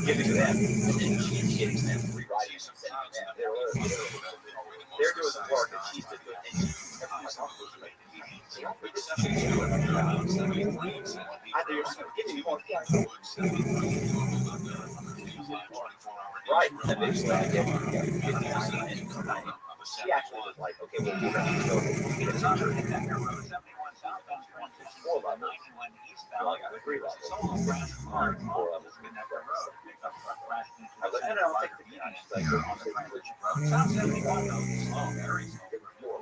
give it to them, and then she's getting them, rewriting and sending them. They're doing the work, and she's just doing it. Right, and eventually I get 59, she actually was like, okay, well, we're going to go get a teacher in that area. 4 levels. Well, I got 3 levels. 4 levels. I was like, no, I'll take 59. She's like, I'll take 4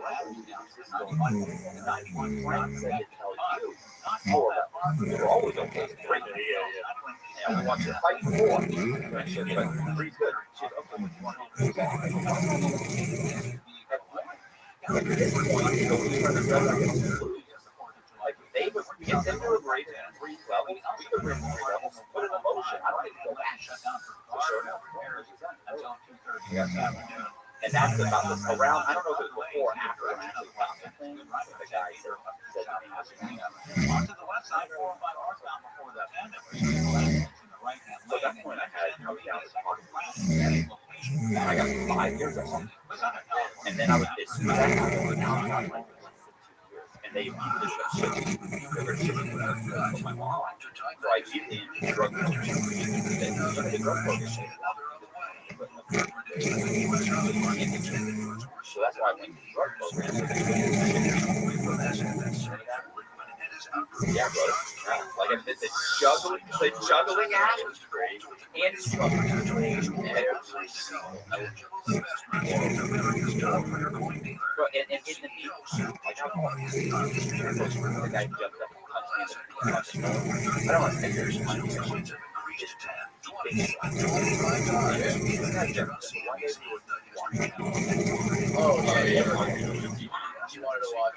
levels. Frank said to tell you 4 levels. We're always okay with 3. And we watched the fight before. And she said, but pretty good. She said, okay, what do you want to do? At this point, you know, we were trying to judge, I guess, lose. Like, they would get them to agree to 3 levels. We agree to 3 levels. Put it in motion. I don't need to go back. So sure enough, and that's about this around, I don't know if it was before or after I actually found the thing. The guy said to me, so at that point I was down to talking. I got 5 years or something. And then I was, as soon as that happened, now I got like 2 years. And they immediately shipping for my mom. So I immediately into the drug program. The drug program. So that's why I went to the drug program. Yeah, bro. Like I said, the juggling act and struggling. Bro, and in the meat, like I'm the guy jumped up and punched me. I don't want to take your money. Oh, yeah. You wanted to watch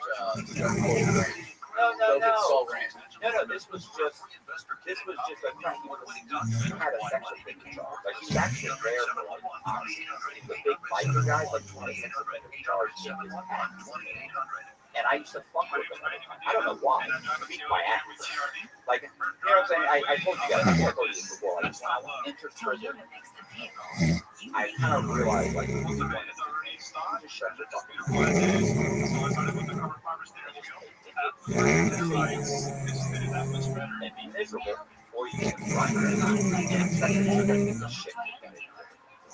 No. This was just a crack. He had a sexual thing charge. Like he was actually there for like the big biker guys, like 26 offender charge. And I used to fuck with him. I don't know why. Beat my ass. Like, you know what I'm saying? I told you guys, I think I told you this before. Like, when I entered prison, I kind of realized, like, you just shut your fucking mouth. And be miserable before you can run. And expect to get the shit together.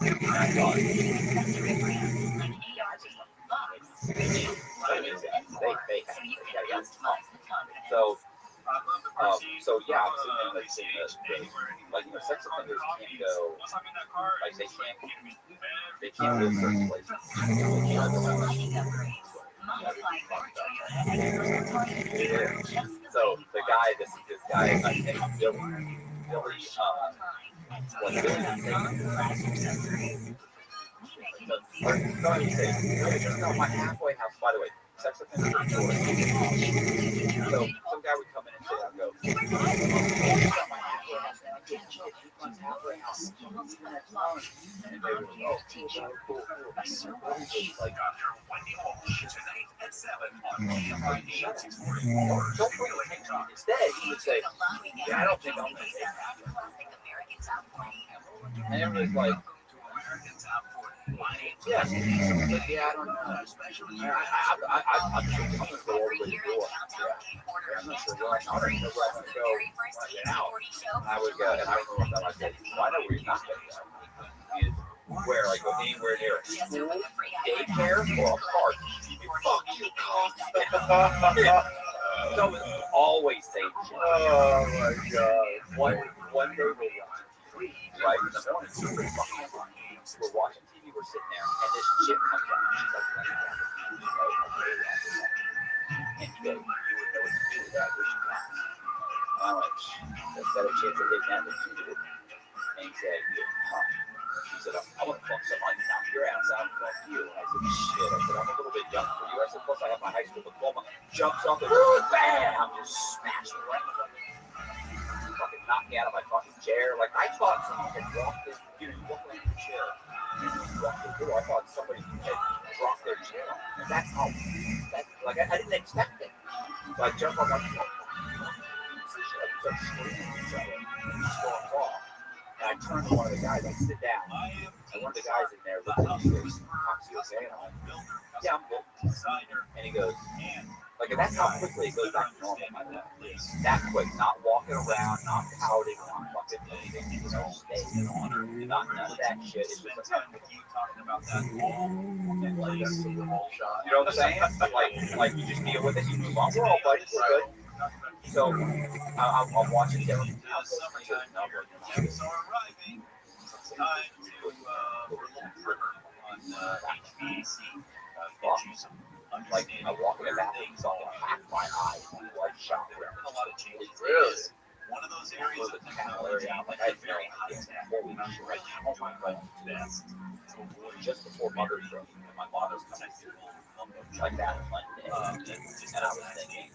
And I thought, so yeah, I'm sitting there like, you know, sex offenders can't go, like they can't go certain places. So the guy, this guy, I think Billy, my halfway house, by the way, sex offenders are short. So some guy would come in and say, I'll go, my halfway house, and I get halfway house. And they would go, cool. Like, don't bring it. Instead, he would say, yeah, I don't think I'm going to take that. And everybody's like, yeah, I don't know. I'm going to go over the door. I'm not sure where I'm going to go right now. And I would go, and I don't know what I said. Well, I know where you're not going to go. Where I go anywhere near a school, daycare, or a park. Fuck you, don't always say shit. Oh my god. One day we're watching TV, right? We're watching TV, we're sitting there, and this chick comes out. She's like, and you go, you would know what to do with that, which you can't. And I'm like, that's better chance of getting that than you did. And he said, she said, I want to fuck somebody, knock your ass out and fuck you. And I said, shit. I said, I'm a little bit young for you. I said, plus I have my high school diploma. Jumps up and bam! Just smashed me right in the fucking knocked me out of my fucking chair. Like, I thought someone had dropped this, you know, you walk around your chair and you walk the door. I thought somebody had dropped their chair. And that's how, like, I didn't expect it. So I jump up, like, I start screaming at each other. And he storms off. And I turned to one of the guys, I sit down, and one of the guys in there looked at me and says, okay? And I'm like, yeah, I'm good. And he goes, like, and that's how quickly it goes back to normal, by the way. That quick, not walking around, not pouting, not fucking anything, you know, staying on her, not none of that shit. It's just like, you know what I'm saying? Like, you just deal with it, you move on. We're all buddies, we're good. So I'm watching Derek. It's time to river on HVAC. Like, I walk in the bathroom, so I half my eye, like, shot around. A lot of changes. Really? one of those areas was of the channel area. I'm like, I had no idea. Holy shit! Right now, oh my god, just before Mother's Day, and my mom was coming through like that Monday, and I was thinking,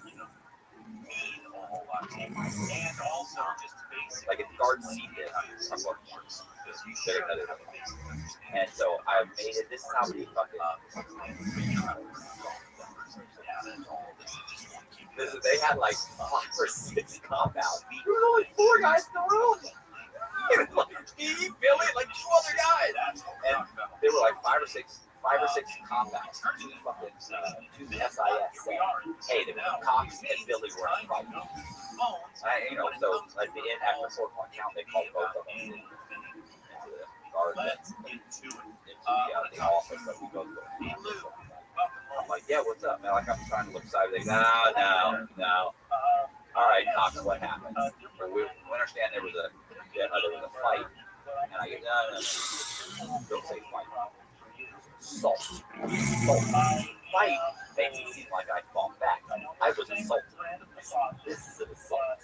mean a whole lot to you. And also just basic. like if Garden Seed did, I'm going and so I made it. This is how we fucking. They had like 5 or 6 compounds. There were only 4 guys in the room. It was like me, Billy, like 2 other guys, and they were like 5 or 6 compounds. 2 fucking 2 SIS said, "Hey, the Cox and Billy were in a fight." So at the end, after 4 point count, they called both of them into the garden, into the office that we both go to. I'm like, yeah, what's up, man? Like, I'm trying to look sideways. No. All right, Cox, what happened? We understand there was a fight, and I go, no. Don't say fight. Assault. Fight makes it seem like I fought back. I was assaulted. This is an assault.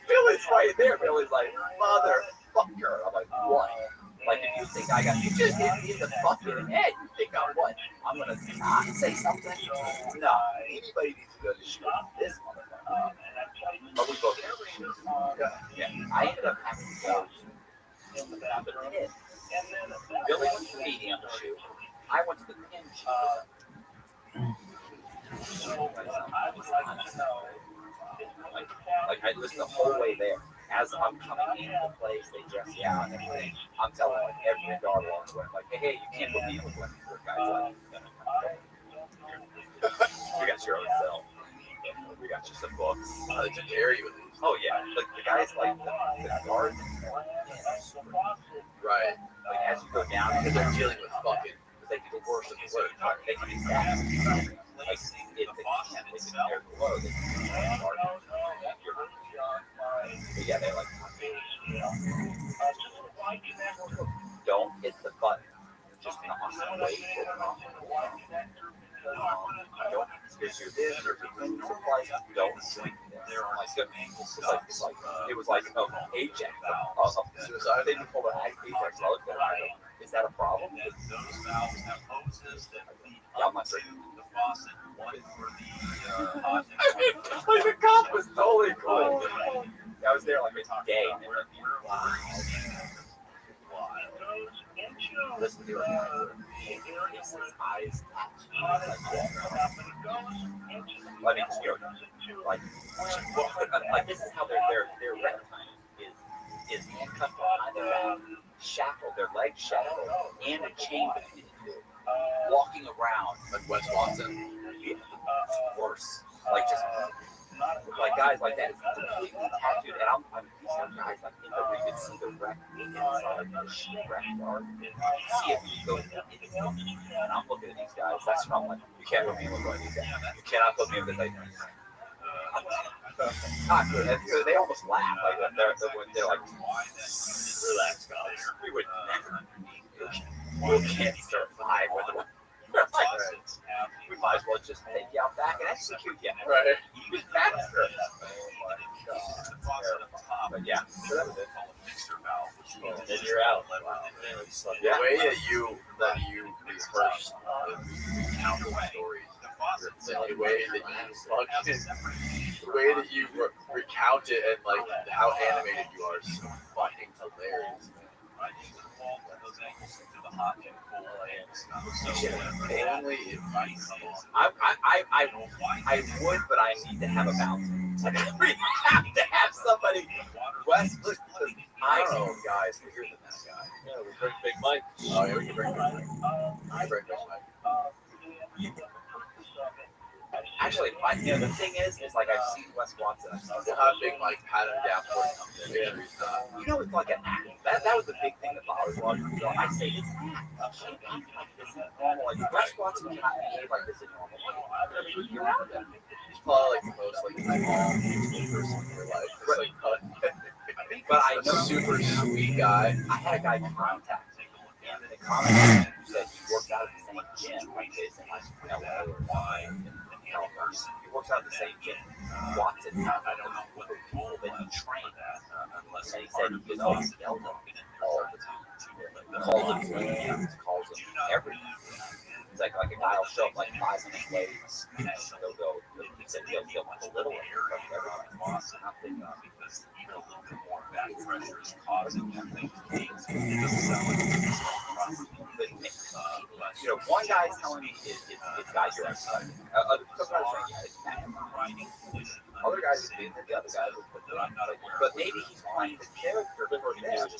Billy's right there. Billy's like, motherfucker. I'm like, what? Like, if you think you just hit me in the fucking head, you think I'm what? I'm gonna not say something? No. Anybody needs to go to shoot this motherfucker. But we both yeah. I ended up having to go to the pin. Billy went to the medium shoot. I went to the pin shoot. Like I listened the whole way there. As I'm coming into the place, they dress me out and everything. I'm telling like every dog along the way, like, hey, you can't put me in with one of these guys. Like, we got your own cell. We got you some books. To carry with these. Oh yeah, like the guys like the guards. Right. Like as you go down, because they're dealing with fucking. They do the worst of the work. They can be sad. Like if they can't, they can air below. They can but yeah, they're like, don't hit the button. Just wait for it. Don't issue this or supply. Don't swing this. It was like Ajax. Suicide. They just pulled an Ajax. I looked at it. I go, is that a problem? Those valves have hoses that lead up to the faucet. One for the like the cop was totally cool. I was there like a day. And they were like, wow. Listen to it. His eyes like this is how their red time is handcuffed behind their back, shackled, their legs shackled, and a chain between the 2. Walking around like Wes Watson. Yeah. Worse. Like just like guys like that, completely tattooed, and I'm these are guys like in the you can see the wreck inside the shipwreck yard. See if you go in there, and I'm looking at these guys. That's what I'm like. You can't put me in with one of these guys. You cannot put me in with like. They almost laugh like they're like, relax, guys. We would never. We can't survive with them. We might as well just take you out back and execute you. Right. Even faster. Oh my God. But yeah, so that was it. And then you're out. The way that you rehearse the stories, the way that you recount it, and like how animated you are, is so fucking hilarious. I would, but I need to have a balance. Like, we have to have somebody. Wes, listen, I know guys bigger than that guy. Yeah, we bring Big Mike. Oh yeah, we can bring Big Mike. We bring Big Mike. Actually, the thing is like I've seen Wes Watson. We'll have Big Mike pat him down before he comes in. Yeah. You know, it's like an act. That was the big thing that bothers me. I say it's an act. You can't act like this is normal. Like Wes Watson cannot behave like this in normal life. You're around him. He's probably like the most like calm, peaceful person in your life. Just, like, but I know super sweet guy. I had a guy contact me. And the contact who said he worked out at the same gym, like this in like LA or Y. He works out at the same gym. Watson, I don't know what the rule that he unless And he part said of he the always faucet yelled at broken him and there's all not the time. to Calls him names, calls him everything. It's like a guy will show up like 5 minutes late, and they'll go, he said he'll belittle him in front of everybody. And I'm thinking, because even a little bit more back pressure is causing that thing to leak. It doesn't sound like it's properly. but you know, one guy's telling me it's guys you're excited. Some guys are saying, yeah, it's bad. Other guys are being the other guys, but maybe he's playing the character for them.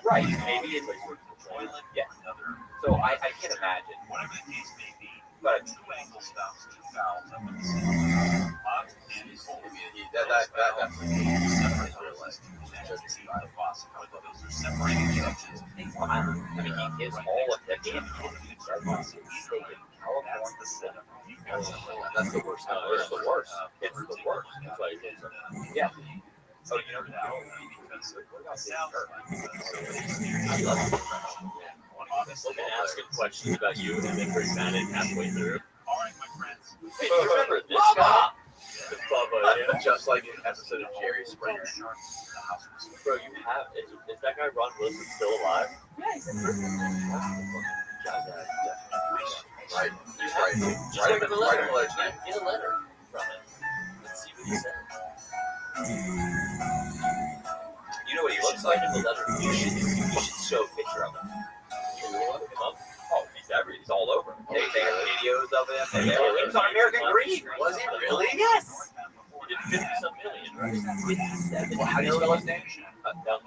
Right, maybe it's like, yeah. So I can't imagine. Whatever the case may be, But 2 angle stops, 2 fouls up in the center. Hot and cold. That's Separate their legs. Just the faucet. Those are separating judges. I mean, he gives all of the damn he's taking California. That's the setup. You've got something like That's the worst. It's the worst. It's the worst. That's why he gets up. Yeah. so you know now because it sounds like I love it. Look and asking questions about you and then bring that in halfway through. all right, my friends. Hey, do you remember this guy? Bubba, yeah. Just like an episode of Jerry Springer. Bro, you have. Is that guy Ron Wilson still alive? Right. He's right. Just write him a letter. Get a letter from him. Let's see what he says. You know what he looks like? You should show a picture of him. You look him up. Oh, he's all over. They have videos of him. He was on American Greed. Was he really? Yes. He did 50-some million, right? 57. Well, how do you spell his name?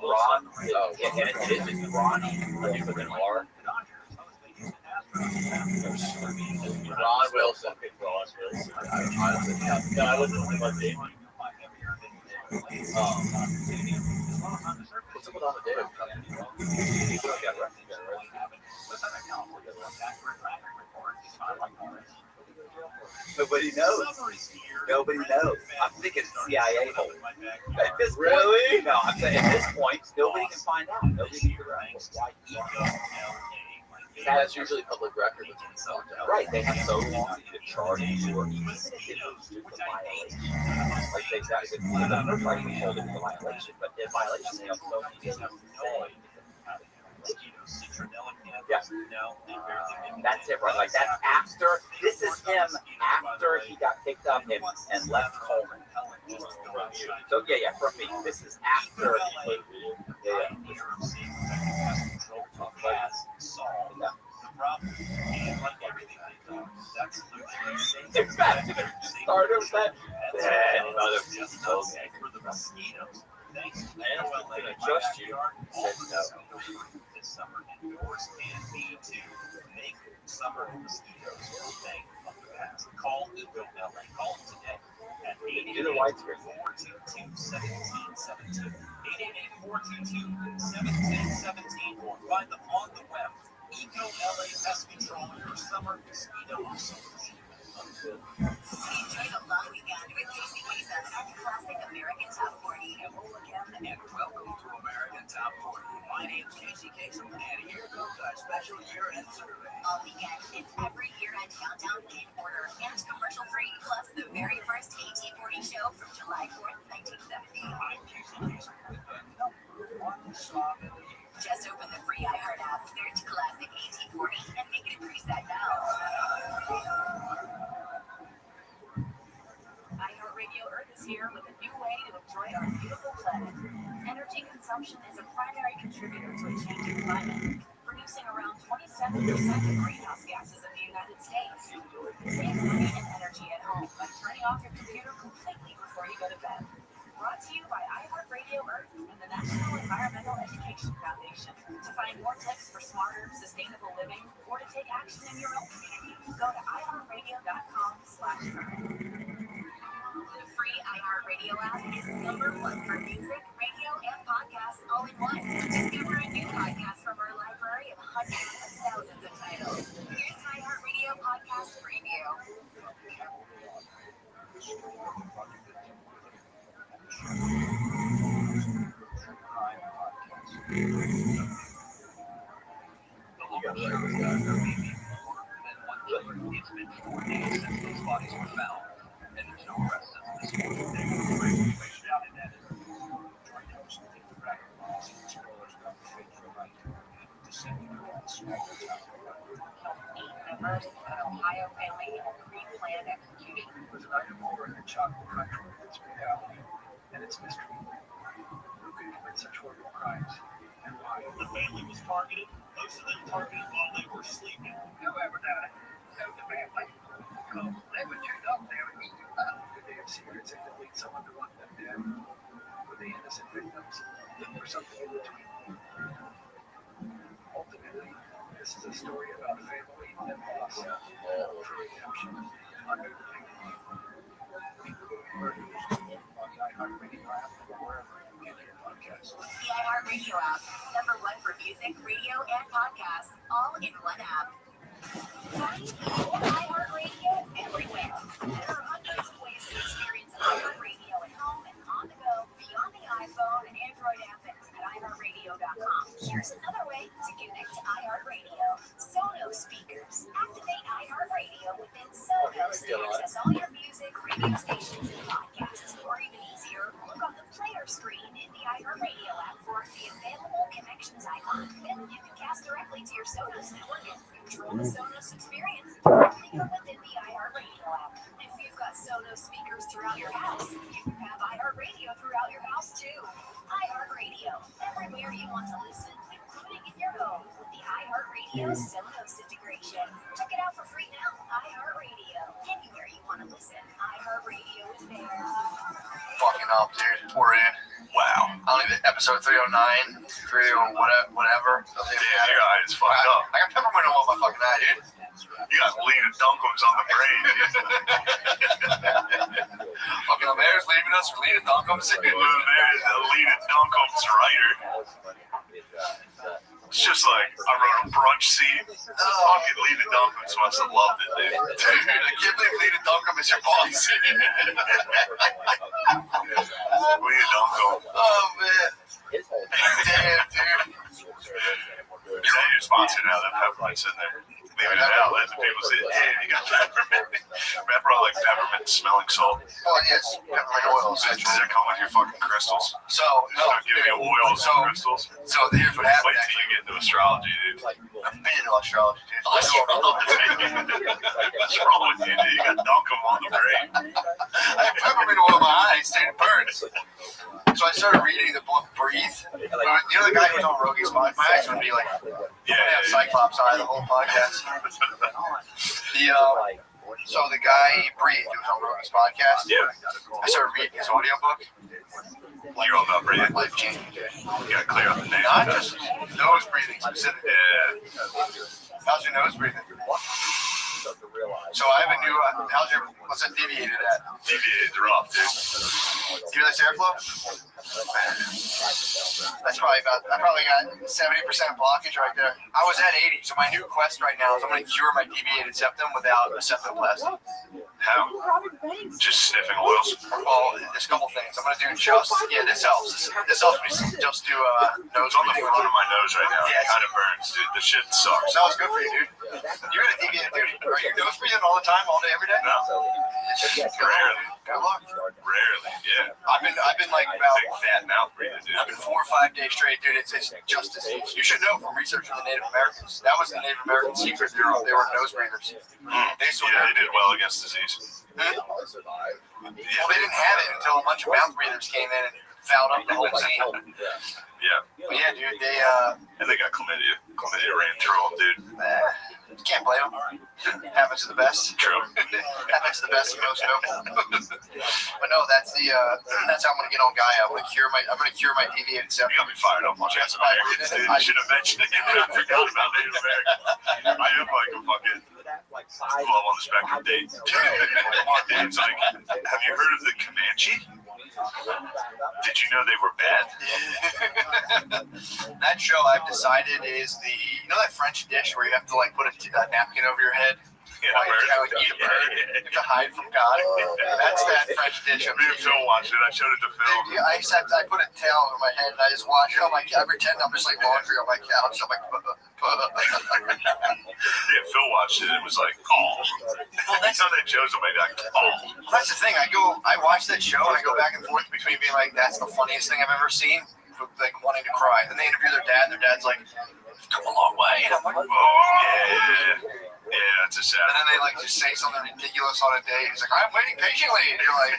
Ron. Yeah, and it is Ronnie. I think with an R. Ron Wilson. Ron Wilson. No, I wasn't thinking about Dave. What's up with Amadeo? Nobody knows. Nobody knows. I'm thinking CIA hold. At this point, Really? no, I'm saying at this point, nobody can find out. Nobody can figure out why he That's usually public record. Right, they have so long to charge you or even if it was just a violation. Like they got it, the first right you hold it was a violation, but the violation they have so many things to say. Yeah. That's it, right? Like that's after. This is him after he got picked up and left Coleman. So yeah, from me. This is after. In fact, start with that. And I'm going to trust you. This summer indoors can be to make summer mosquitoes thing of the past. Call Eco LA. Call today at 888-422-1717. 888-422-1717 or find them on the web. Eco LA Pest Control, your summer mosquito solution. Enjoy the long weekend with Casey Pizza and Classic American Top 40. Hello again and welcome to American Top 40. My name's Casey Kasem and here comes our special year-end survey. All weekend, it's every year-end countdown in order and commercial-free, plus the very first AT40 show from July 4th, 1970. I'm Casey Kasem with the #1 song of the year. Just open the free iHeart app, search Classic AT40, and make it a preset now. iHeartRadio Earth is here with a new way to enjoy our beautiful planet. Energy consumption is a primary contributor to a changing climate, producing around 27% of greenhouse gases in the United States. Save money and energy at home by turning off your computer completely before you go to bed. Brought to you by iHeartRadio Earth and the National Environmental Education Foundation. To find more tips for smarter, sustainable living, or to take action in your own community, go to iHeartRadio.com/earth. The free iHeartRadio app is #1 for music, radio, and podcasts all in one. Discover a new podcast from our library of hundreds of thousands of titles. Here's iHeartRadio Podcast Preview. It's been 4 days since those bodies were found, and there's no arrest since this morning. They were out in that. your child will control its reality and its mystery. Who could commit such horrible crimes and why? The family was targeted. Most of them targeted while they were sleeping. Whoever done it, killed the family. Oh, they were too dumb there. Could they have secrets that could lead someone to want them dead? Were they innocent victims? Or something in between? Ultimately, this is a story about family and loss. For redemption. Under the big one. Including murders on the iHeartRadio app or wherever you get your podcasts. The iHeartRadio app, #1 for music, radio, and podcasts, all in one app. Find iHeartRadio everywhere. There are hundreds of ways to experience iHeartRadio at home and on the go beyond the iPhone and Android app at iHeartRadio.com. Here's another way to connect to iHeartRadio. Sonos speakers. Activate iHeartRadio within Sonos to access all your music, radio stations, and podcasts. Or even easier, look on the player screen in the iHeartRadio app for the available connections icon. Then you can cast directly to your Sonos network and control the Sonos experience directly from within the iHeartRadio app. If you've got Sonos speakers throughout your house, you can have iHeartRadio throughout your house too. iHeartRadio, everywhere you want to listen, including in your home with the iHeartRadio Sonos integration. Check it out for free now. iHeartRadio, anywhere you want to listen, iHeartRadio is there. Fucking up, dude. We're in. Wow. I don't even episode 309, 30 whatever. Damn, your eye is fucked up. I got peppermint all my fucking eye, dude. You got Lena Dunham's on the brain. Fucking America's leaving us for Lena Dunham's. Lena Dunham's writer. It's just like, I wrote a brunch scene. Fucking Lena Dunham's must have loved it, dude. Dude, I can't believe Lena Dunham is your boss. Lena Dunham. Oh, man. Damn, dude. Is that your sponsor now? That peppermint's in there. Leaving it out, letting people say, hey, you got peppermint. Remember all like peppermint smelling salt? Oh, yes. Peppermint oil. Does it come with your fucking crystals? So, no. Start giving you oils and crystals. So, here's what happened. Wait till you get into astrology, dude. I've been into astrology, dude. What's wrong with you, dude? You got Duncan on the brain. I have peppermint oil in my eyes, dude. It burns. So I started reading the book Breathe. You know the guy who's on Rogi's podcast? My eyes would be like, Cyclops eye the whole podcast. So the guy Breathe, who was on Rogi's podcast. Yeah. I started reading his audiobook. You're all about breathing. Life changing, dude. You gotta clear up the name. Not just nose breathing specifically. Yeah. How's your nose breathing? So I have a new, how's your, what's that deviated at? Deviated rough, dude. Do you like airflow? That's probably about, I probably got 70% blockage right there. I was at 80, so my new quest right now is I'm going to cure my deviated septum without a septoplasty. How? Just sniffing oils? Well, there's a couple things. I'm going to do just, this helps. This helps me just do nose. It's on the front of my nose right now. It kind of burns, dude. The shit sucks. That was good for you, dude. You're going to deviate, dude. Are you nose breathing all the time, all day, every day? No. Rarely. Good luck. Rarely, yeah. I've been like about big fat mouth breather, dude. I've been 4 or 5 days straight, dude. It's just disease. You should know from researching the Native Americans. That was the Native American secret. They were nose breathers. They did well against disease. Well, they didn't have it until a bunch of mouth breathers came in and fouled up the whole scene. Yeah. But yeah, dude, and they got chlamydia. Chlamydia ran through them, dude. Can't blame them. Happens to the best. True. Happens to the best and most noble. But no, that's how I'm gonna get on Gaia. I'm gonna cure my deviated septum. You got me fired up on Native Americans, dude. I should have mentioned it. I forgot about Native Americans. I am like a fucking love on the spectrum date. Dave's like, have you heard of the Comanche? Did you know they were bad? That show I've decided is you know that French dish where you have to like put a napkin over your head? Yeah, eat a bird to hide from God. That's that French dish. Me and Phil watched it. I showed it to Phil. Dude, I put a towel over my head and I just watch it on my couch. I pretend I'm just like laundry on my couch. I'm like, yeah, Phil watched it. It was like, oh. That's how that show's on my back. Oh. That's the thing. I watch that show and I go back and forth between being like, that's the funniest thing I've ever seen, like wanting to cry. Then they interview their dad, and their dad's like, come a long way. And I'm like, oh. Yeah. Yeah, it's a sad. And then they like just say something ridiculous on a day. He's like, I'm waiting patiently. And you're like,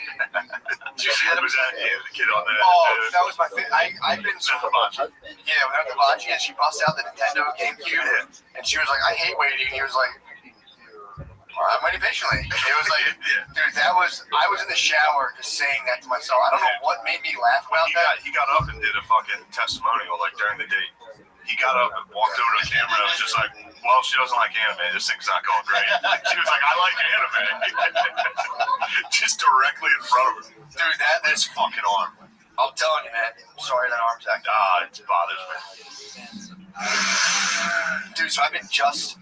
was that the kid on that? Oh, that was my favorite. I've been so much. Yeah, we went to Hibachi and she busts out the Nintendo GameCube. And she was like, I hate waiting. He was like, I'm waiting patiently. It was like, dude, I was in the shower just saying that to myself. I don't know what made me laugh about that. He got up and did a fucking testimonial like during the date. He got up and walked over to the camera and was just like, well, she doesn't like anime. This thing's not going great. She was like, I like anime. Just directly in front of her. Dude, that's fucking arm. I'm telling you, man. Sorry that arm's acting. It bothers me. Dude, so I've been just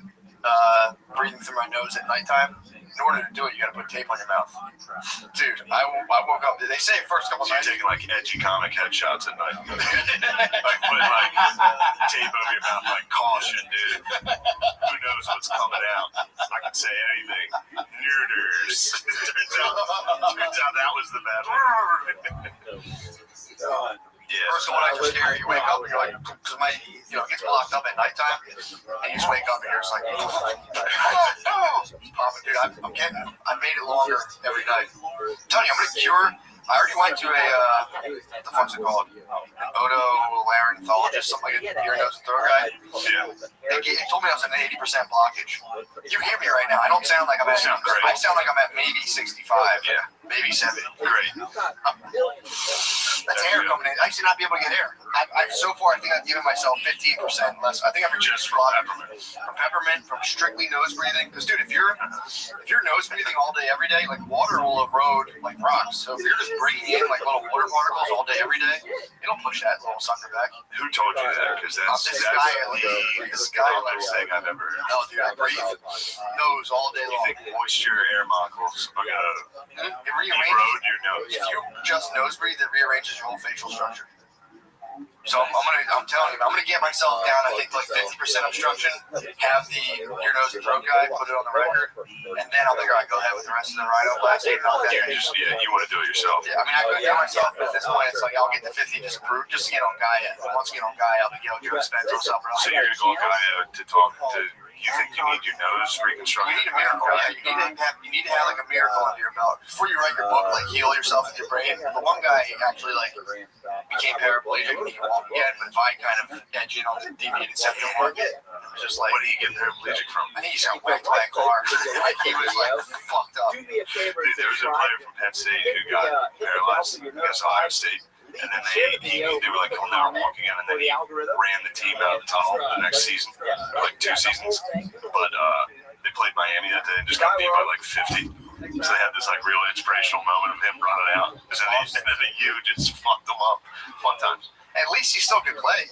breathing through my nose at nighttime. In order to do it, you gotta put tape on your mouth. Dude, I woke up. They say first couple nights. You're taking like edgy comic headshots at night. Like putting like tape over your mouth, like caution, dude. Who knows what's coming out? I can say anything. Nerders. turns out that was the bad one. Yeah. First one I just hear, you wake up and you're like, because my, it gets blocked up at nighttime, and you just wake up and you're just like, dude, I made it longer every night. I'm telling you, I'm gonna cure. I already went to a, what the fuck's it called? An otolaryngologist, something like a ear, nose, and throat guy. Yeah. He told me I was at an 80% blockage. You hear me right now. I don't sound like I'm at, I sound like I'm at maybe 65. Yeah. Maybe 70. Great. That's air coming in. I used to not be able to get air. So far, I think I've given myself 15% less. I think I've reduced from peppermint, from strictly nose breathing. Because, dude, if you're nose breathing all day, every day, like water will erode like rocks. So if you're just bringing in like little water particles all day, every day, it'll push that little sucker back. Who told you that? Because that's this the guy most thing I've ever heard. No, dude, I breathe nose all day long. You think moisture air molecules are gonna erode your nose? If you just nose breathe, it rearranges your whole facial structure. So I'm telling you, I'm gonna get myself down. I think like 50% obstruction. Have the ear, nose, and throat guy put it on the record, and then I'll figure I'd go ahead with the rest of the rhinoplasty. You want to do it yourself. Yeah, I mean, I could get myself at this point. It's like I'll get the 50 disapproved just to get on Gaia. And once I get on Gaia, I'll be Joe Dispenza or something. So you're gonna go on Gaia to talk to. You think you need your nose reconstructed? You need a miracle. Yeah, you need to have like a miracle under your belt before you write your book. Like heal yourself with your brain. The one guy actually like became paraplegic and he can walk again. But if I kind of edge in on the deviated septum market, it was just like, what did he get paraplegic from? I think he got whacked by a car. He was like fucked up. Dude, there was a player from Penn State who got paralyzed against Ohio State. And then they were like, he'll never walk again. And then he ran the team out of the tunnel the next season, like 2 seasons. But they played Miami that day and just got beat by like 50. So they had this like real inspirational moment of him running out. And then the U just fucked them up. Fun times. At least he still could play.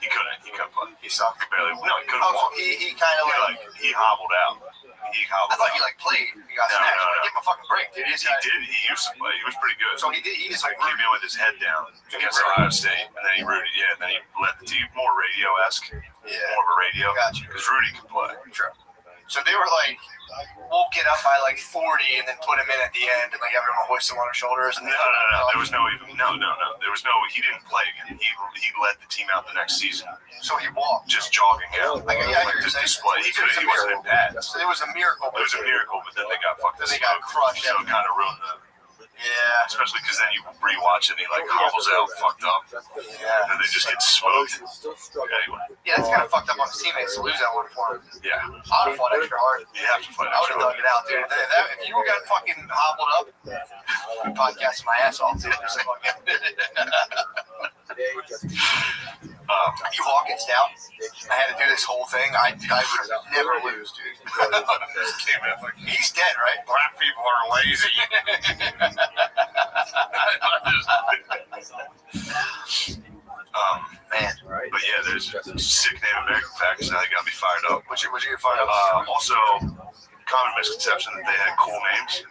He couldn't play. He sucked. He barely. No, he couldn't walk. He kind of like he hobbled out. I thought he like played. He got snatched. Give him a fucking break, dude. He did. He used to play. He was pretty good. So he did. He just like came in with his head down against Ohio State, and then he rooted. Yeah, and then he led the team more radio-esque. Yeah. More of a radio. Gotcha. Because Rudy could play. True. So they were like, we'll get up by like 40 and then put him in at the end and like everyone hoist him on their shoulders. And no. There was no. There was no. He didn't play again. He led the team out the next season. So he walked, just jogging out. Like, yeah, I hear you display. He wasn't in bad. So it was a miracle. It was a miracle, but then they got fucked. Then they got crushed. So it kind of ruined the. Yeah. Especially because then you rewatch it and he like hobbles out fucked up. Yeah. And then they just get smoked. Anyway. Yeah, that's kind of fucked up on his teammates to lose that one for him. Yeah. I would have fought extra hard. You have to fight I would have dug it out, dude. If you got fucking hobbled up, I'd podcasting my ass off, dude. You Hawkins down. I had to do this whole thing. I would never lose, dude. He's dead, right? Black people are lazy. Man. But yeah, there's sick Native American facts that got me fired up. Would you get fired up? Also, common misconception that they had cool names.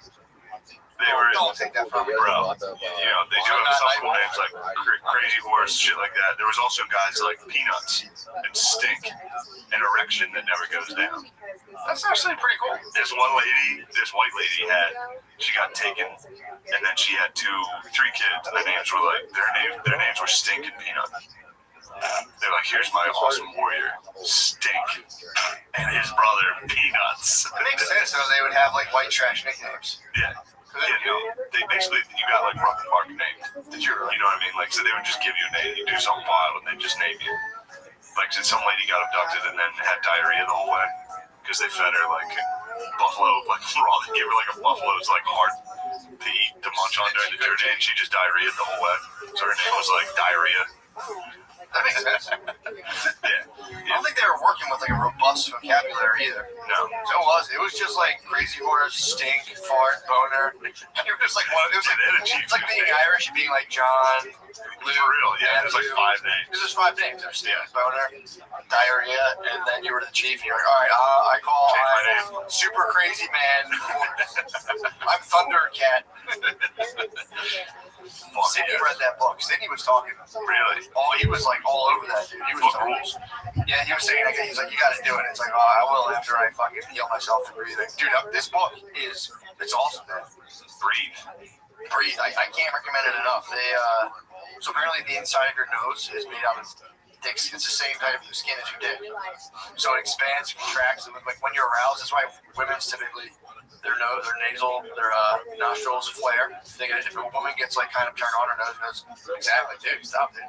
They were, don't take that from me, bro. You know, they do have some cool names like Crazy Horse, shit like that. There was also guys like Peanuts and Stink and Erection that never goes down. That's actually pretty cool. This one lady, this white lady she got taken, and then she had 3 kids, and their names were Stink and Peanut. They're like, here's my awesome warrior, Stink, and his brother, Peanuts. It makes sense though. They would have like white trash nicknames. Yeah. They basically, you got like Rock Park name. You know what I mean? Like, so they would just give you a name. You do something wild, and they just name you. Like, so some lady got abducted and then had diarrhea the whole way because they fed her like buffalo, like raw. They gave her like a buffalo's like heart to eat, to munch on during the journey, and she just diarrheaed the whole way. So her name was like Diarrhea. That makes sense. Yeah. I don't think they were working with like a robust vocabulary either. No. So it was just like crazy horse, stink, fart, boner. It was just like one. It was like it's like being Irish and being like John. For real, yeah. There's like 5 names. There's 5 names. There's stink, boner, diarrhea, and then you were the chief. And you're like, all right, I'm super crazy man. I'm Thundercat. Sydney read that book. Sydney was talking. Really? Oh, he was like all over that dude. He was rules. Yeah, he was saying like, he's like, you got to do it. It's like, oh, I will after I fucking heal myself from breathing. Dude, this book it's awesome, man. Breathe. I can't recommend it enough. So apparently the inside of your nose is made out of dick skin. It's the same type of skin as your dick. So it expands, it contracts, and like when you're aroused, that's why women's typically their nose, their nasal, their nostrils flare. If a woman gets like kind of turned on, her nose goes, exactly, dude, stop, dude.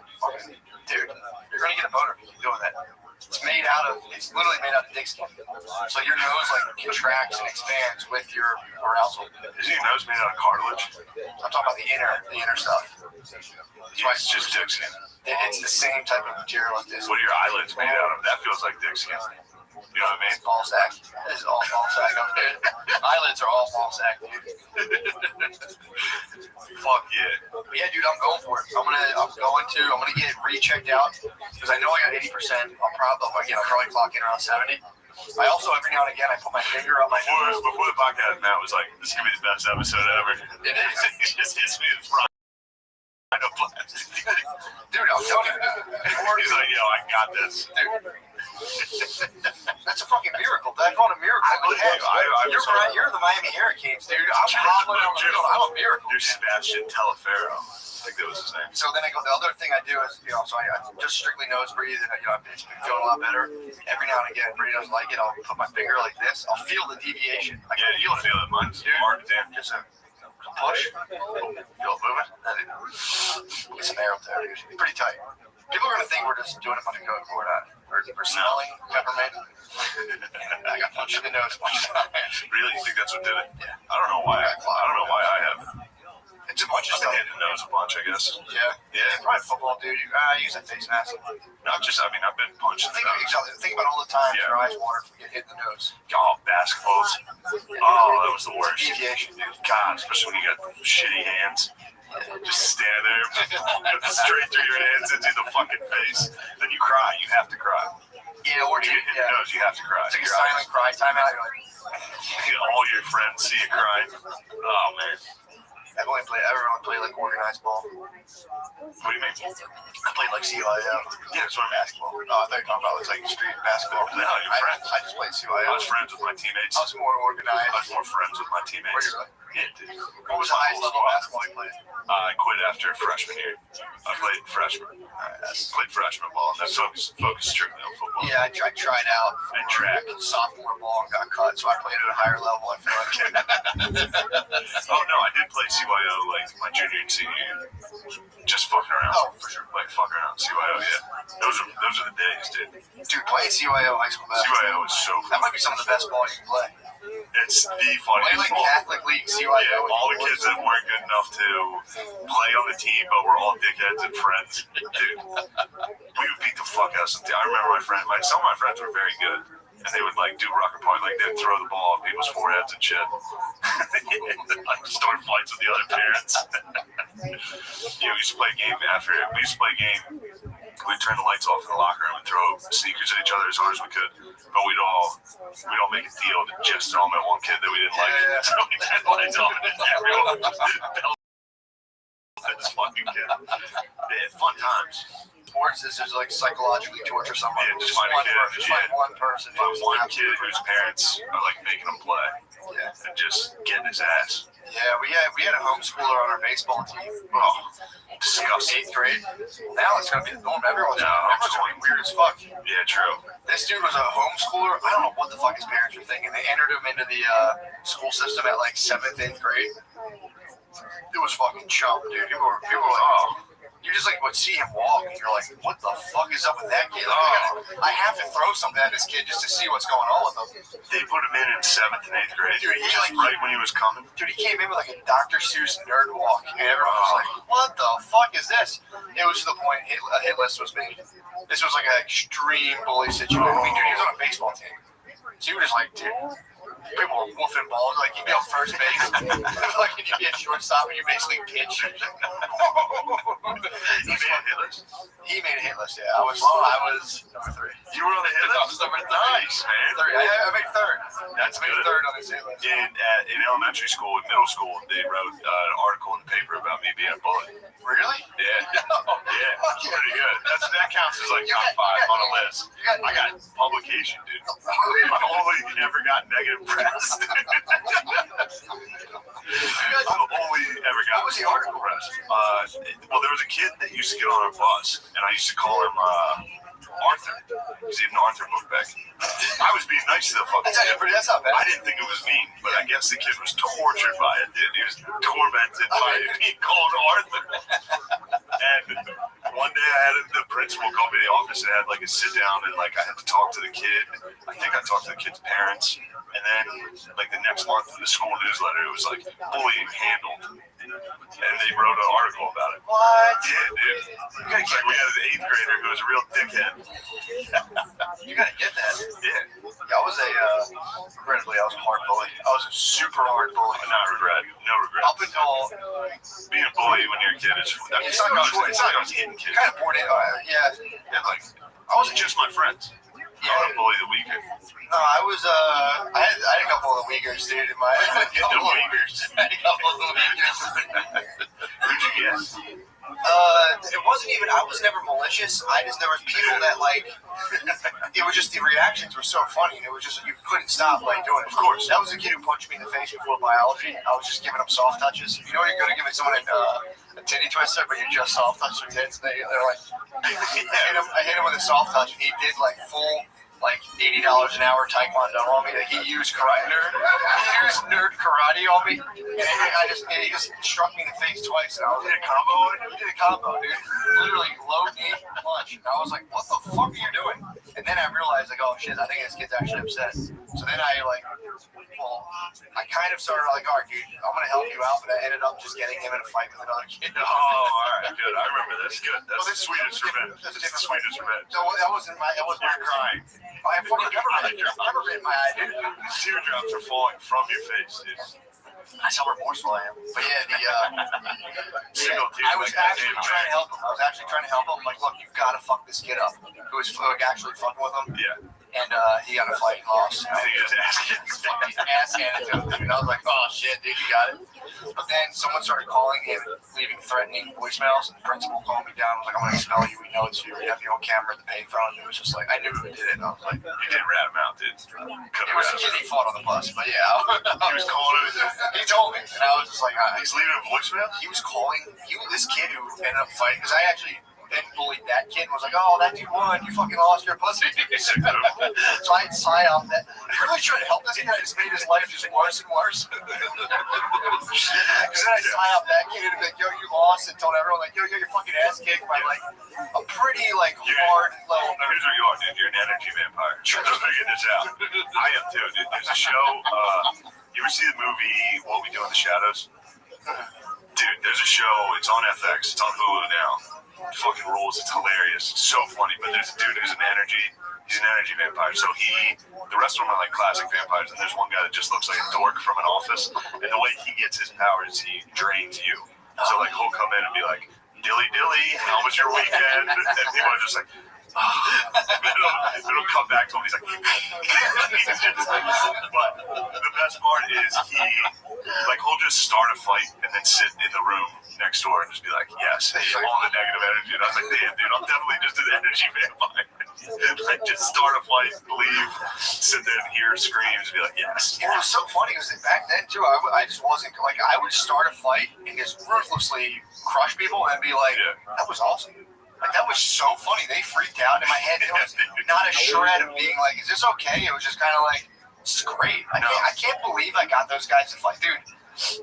Dude, you're gonna get a boner doing that. It's literally made out of dick skin. So your nose like contracts and expands with your arousal. Isn't your nose made out of cartilage? I'm talking about the inner stuff. That's why it's just dick skin. It's the same type of material as this. What are your eyelids made out of? That feels like dick skin. You know what I mean? Ball sack. This is all ball sack. Eyelids are all ball sack, dude. Fuck yeah. But yeah, dude, I'm going for it. I'm gonna get it rechecked out because I know I got 80%. I'll probably clock in around 70. I also every now and again I put my finger on my nose. Before the podcast, Matt was like, "This is gonna be the best episode ever." It is. He just hits me with front. Dude, I'm telling you. He's like, "Yo, I got this." That's a fucking miracle. That's called a miracle. I believe you. You're the Miami Hurricanes, dude. I'm hobbling on the field. I'm a miracle. You're Sebastian Telefero. I think that was his name. So then the other thing I do is, so I just strictly nose breathe, and I've been feeling a lot better. Every now and again, Brady doesn't like it. I'll put my finger like this. I'll feel the deviation. You'll feel it. Mine's marked in. Just a push. Feel it moving. Get some air up there, dude. It's pretty tight. People are gonna think we're just doing a bunch of coke. We're not. We're smelling peppermint. I got punched in the nose one time. Really? You think that's what did it? Yeah. I don't know why. I don't know why I haven't. It's a bunch of I've stuff. been hitting the nose a bunch, I guess. Yeah. Probably football, dude. Use that face mask. Not just. I've been punched. Think about all the times your eyes water if you get hit in the nose. Oh, basketballs. Oh, that was the worst. Deviation, dude. God, especially when you got shitty hands. Just stand there, straight through your hands into the fucking face. Then you cry. You have to cry. Yeah, or you hit the nose, you have to cry. It's like a silent cry. Time out. You're like, all your friends see you crying. Oh man. Everyone play like organized ball. What do you mean? I played like CYO. Yeah, that's what I'm asking. I thought you were talking about like street basketball. No, you're friends. I just played CYO. I was friends with my teammates. I was more organized. I was more friends with my teammates. Were you really? Yeah, dude. What was the highest level of basketball you played? I quit after freshman year. I played freshman. Played freshman ball, and then focused strictly on football. Yeah, I tried out and track. Sophomore ball and got cut, so I played at a higher level. I feel like. Oh no, I did play CYO like my junior and senior year. Just fucking around. Oh, for sure. Like fucking around. CYO, yeah. Those are the days, dude. Dude, playing CYO high school basketball. CYO is so cool. That might be some of the best ball you can play. It's the funniest ball. Catholic League, CYO. Yeah, all the kids that weren't good enough to play on the team, but were all dickheads and friends. Dude, we would beat the fuck out of some team. I remember some of my friends were very good, and they would like do rocket point, like they'd throw the ball on people's foreheads and shit. Like start fights with the other parents. Yeah, we used to play a game after it. We used to play a game. We'd turn the lights off in the locker room and throw sneakers at each other as hard as we could. But we'd all make a deal to just throw them at one kid that we didn't like. So we turned the lights off and everyone just this fucking kid. Yeah, fun times. Sports is just like psychologically torture someone. Yeah, just find a kid. Find one person. Find one kid whose parents are like making him play. Yeah. And just getting his ass. Yeah, we had a homeschooler on our baseball team. Oh, disgusting. 8th grade. Now it's gonna be the norm. Everyone's gonna be weird as fuck. Yeah, true. This dude was a homeschooler. I don't know what the fuck his parents were thinking. They entered him into the school system at like 7th, 8th grade. It was fucking chump, dude. People were like, oh. You just like would see him walk, and you're like, "What the fuck is up with that kid?" Like, I have to throw something at this kid just to see what's going on with him. They put him in 7th and 8th grade. Dude, he just like right when he was coming. Dude, he came in with like a Dr. Seuss nerd walk, and everyone was like, "What the fuck is this?" It was to the point a hit list was made. This was like an extreme bully situation. I mean, dude, he was on a baseball team, so you were just like, dude. People were woofing balls, like you'd be on first base, like you'd be a shortstop, and you basically pitch. He made a hit list. He made a hit list. Yeah, I was number 3. You were on the hit list. I was number 3. Nice, man. I made 3rd. That's made 3rd on his hit list. In elementary school, in middle school, they wrote an article in the paper about me being a bully. Really? Yeah. Yeah. Pretty good. That counts as like top 5 on a list. I got publication, dude. I've only ever got negative press. I've only ever got What was the article? press. Well, there was a kid that used to get on our bus, and I used to call him Arthur. He's even Arthur Bookbeck. I was being nice to the fucking kid. That's not bad. I didn't think it was mean, but I guess the kid was tortured by it, dude. He was tormented by it being called Arthur. And one day the principal called me to the office and had like a sit down, and like I had to talk to the kid. I think I talked to the kid's parents. And then, like the next month in the school newsletter, it was like bullying handled, and they wrote an article about it. What? Yeah, dude. It's like we had an 8th grader who was a real dickhead. You gotta get that. Yeah. I was regrettably, I was a hard bully. I was a super hard bully. Not regret. No regret. Up until being a bully when you're a kid is. It's not like I was hitting kids. Kind of bored in. Yeah. And like, I wasn't just my friends. I was a bully the weaker. No, I was. I had a couple of the Uyghurs, dude. In my the Uyghurs. I had a couple of the Uyghurs. Who'd you get? It wasn't even. I was never malicious. There was people that like. It was just the reactions were so funny, and it was just you couldn't stop like doing it. Of course, that was the kid who punched me in the face before biology. I was just giving him soft touches. You know, you're good at giving someone a titty twister, but you just soft touch their tits. They're like, I hit him with a soft touch, and he did like full. Like $80 an hour taekwondo on me. Like he used karate, nerd karate on me, and he just struck me in the face twice. And I was like, He did a combo, dude. Literally low knee punch. And I was like, what the fuck are you doing? And then I realized like, oh shit, I think this kid's actually upset. So then I kind of started like, all right, dude, I'm gonna help you out, but I ended up just getting him in a fight with another kid. Oh, all right, good. I remember this. Good. That's the sweetest revenge. That's the sweetest revenge. No, that wasn't my. That wasn't. You're crying. I fucking never been my eye, dude. Teardrops are falling from your face, dude. That's how remorseful I am. But yeah, I was actually trying to help him. I'm like, look, you've got to fuck this kid up. Who was actually fucking with him. Yeah. And he got a fight and lost. I think his ass handed to him. And I was like, oh shit, dude, you got it. But then someone started calling him, leaving threatening voicemails. And the principal called me down. I was like, I'm going to expel you. We know it's you. You have your own camera at the payphone. It was just like, I knew who did it. And I was like, you didn't rat him out, dude. It was a kid he fought on the bus. But yeah. He was calling him. He told me. And I was just like, he's leaving a voicemail? He was calling. This kid who ended up fighting. Because I actually then bullied that kid and was like, oh, that dude won. You fucking lost your pussy. So I'd sign off that. I really tried to help this guy. Just made his life just worse and worse. Because then I'd sign off that kid and be like, yo, you lost. And told everyone, like, yo, your fucking ass kicked by, like, a pretty, like, hard level nerd. Here's what you are, dude. You're an energy vampire. Just figure this out. I am too, dude. There's a show. You ever see the movie What We Do in the Shadows? Dude, there's a show. It's on FX. It's on Hulu now. Fucking rules. It's hilarious. It's so funny. But there's a dude who's an energy vampire. So the rest of them are like classic vampires, and there's one guy that just looks like a dork from an office. And the way he gets his powers, he drains you. So like he'll come in and be like, Dilly, how was your weekend? And people are just like, it'll come back to him. He's like, but the best part is he'll just start a fight and then sit in the room next door and just be like, yes, all the negative energy. And I was like, damn, dude, I'm definitely just an energy vampire. Like, just start a fight, leave, sit there and hear screams, and be like, yes. And it was so funny because back then too, I just wasn't like I would start a fight and just ruthlessly crush people and be like, that was awesome. Like that was so funny. They freaked out in my head. There was not a shred of being like, is this okay? It was just kind of like, it's great. I can't believe I got those guys to fight, dude.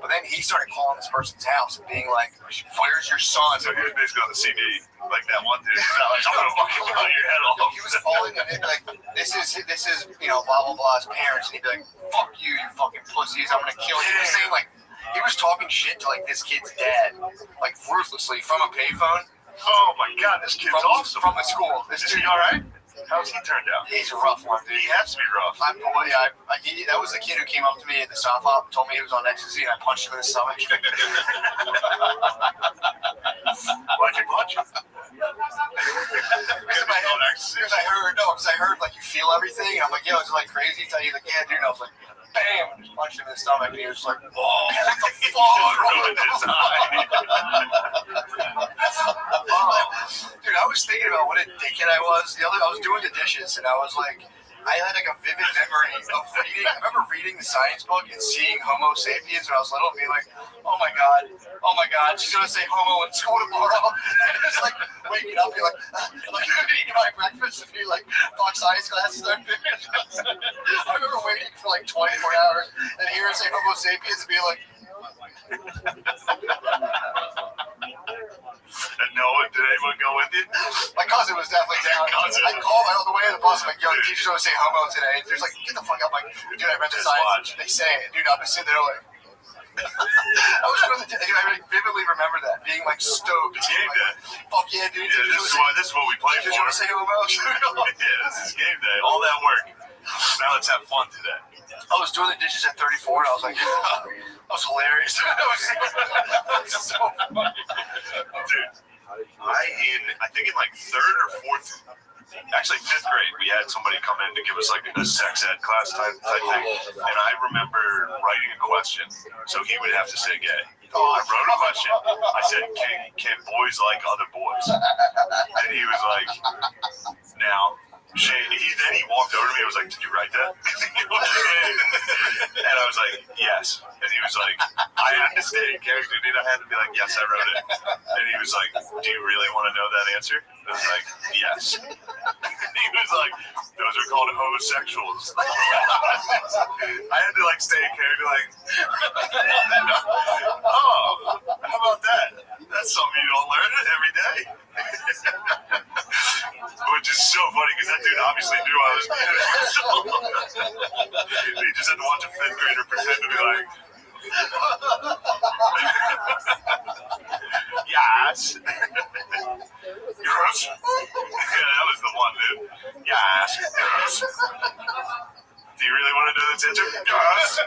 But then he started calling this person's house and being like, "Where's your son?" So he was basically on the CD, like that one dude. Like, I'm gonna fucking cut your head off. He was calling and he'd be like, "This is blah blah blah's parents," and he'd be like, "Fuck you, you fucking pussies! I'm gonna kill you." He was saying like, he was talking shit to like this kid's dad, like ruthlessly from a payphone. Oh my god, this kid's awesome. From the school. Is he all right? How's he turned out? He's a rough one, dude. He has to be rough. That was the kid who came up to me at the stop hop and told me he was on ecstasy, and I punched him in the stomach. Why'd you punch him? Because I heard like you feel everything. And I'm like, yo, is it like crazy? He's like, yeah, dude. And I was like, bam, and just punched him in the stomach, and he was like, whoa, what the fuck? Dude, I was thinking about what a dickhead I was. I was doing the dishes, and I was like, I had like a vivid memory of reading. I remember reading the science book and seeing Homo sapiens when I was little, and being like, oh my god, she's gonna say homo in school tomorrow. And just like waking up, being like eating my breakfast and being like, fuck science classes are finished. I remember waiting for like 24 hours and hearing her say Homo sapiens and being like, and did anyone go with you? My cousin was definitely down. I called on the way to the bus. I'm like, yo, the teacher's gonna say homo today. And he was like, get the fuck up. I'm like, dude, I read the science. They say it. Dude, I'm just sitting there like, I vividly remember that, being like stoked. Game day. Fuck yeah, dude. Yeah, this is what we play for. Did you say homo? Yeah, this is game day. All that work. Now let's have fun today. I was doing the dishes at 34, and I was like, that was hilarious. That was so funny. Dude, I think in like third or fourth, actually fifth grade, we had somebody come in to give us like a sex ed class type thing. And I remember writing a question, so he would have to say gay. I wrote a question. I said, can boys like other boys? And he was like, now, Shane, then he walked over to me and was like, did you write that? And I was like, yes. And he was like, I had to stay in character, dude. I had to be like, yes, I wrote it. And he was like, do you really want to know that answer? I was like, yes. And he was like, those are called homosexuals. I had to like stay in character, like, oh, how about that? That's something you don't learn every day. Which is so funny because that dude obviously knew I was being he just had to watch a fifth grader pretend to be like, yes. Yes. Yeah, that was the one, dude. Yes. Yes. Do you really want to know this answer? Yes.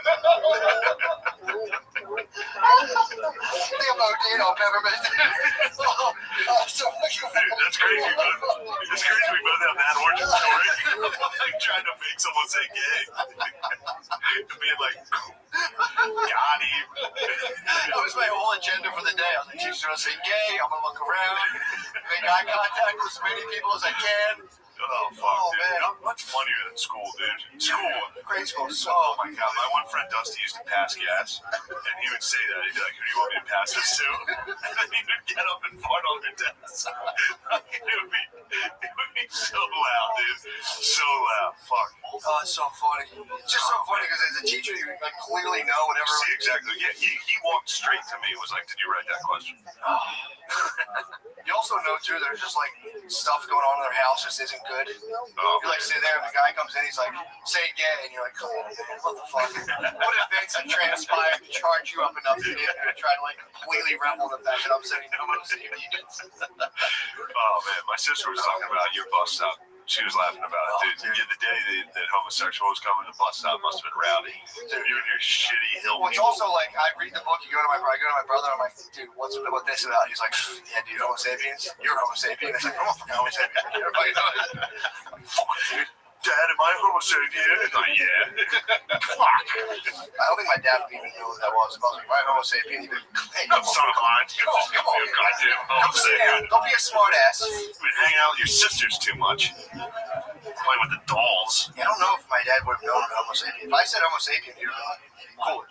Dude, that's crazy, man. It's crazy we both have that origin story. Like trying to make someone say gay. And being like, got him. That was my whole agenda for the day. I was like, teacher's gonna say gay, I'm gonna look around, make eye contact with as many people as I can. Oh, fuck, dude. Man. What's funnier than school, dude? School. Grade school. Oh, my God. My one friend, Dusty, used to pass gas. And he would say that. He'd be like, who do you want me to pass this to? And then he would get up and fart on their desk. It would be so loud, dude. So loud. Fuck. Oh, it's so funny. It's just so funny because as a teacher, you like clearly know whatever. See, exactly. Yeah, he walked straight to me and was like, did you write that question? You also know, too, there's just like stuff going on in their house just isn't good. You like sit there and the guy comes in, he's like, say gay, and you're like, come on, man, what the fuck? What events have transpired to charge you up enough to try to like completely revel the fact that I'm saying homo sapiens? Oh man, my sister was talking about your bus stop. She was laughing about it, dude. The day that homosexuals come in the bus stop must have been rowdy. Dude, you and your shitty hill. Well, it's also like I read the book. I go to my brother. I'm like, dude, what's this about? He's like, yeah, dude, Homo sapiens. You're Homo sapien. It's like, I'm a fucking Homo sapien. Everybody knows. Fuck, dude. Dad, am I Homo sapien? Like, yeah. Fuck. I don't think my dad would even know who that was. If I was like, my Homo sapien, he'd be like, hey, Son of mine. come on. Goddamn Homo Come sit down. sapien. Don't be a smart ass. You've been hanging out with your sisters too much. Playing with the dolls. I don't know if my dad would have known Homo sapien. If I said Homo sapien, he'd be like, cool.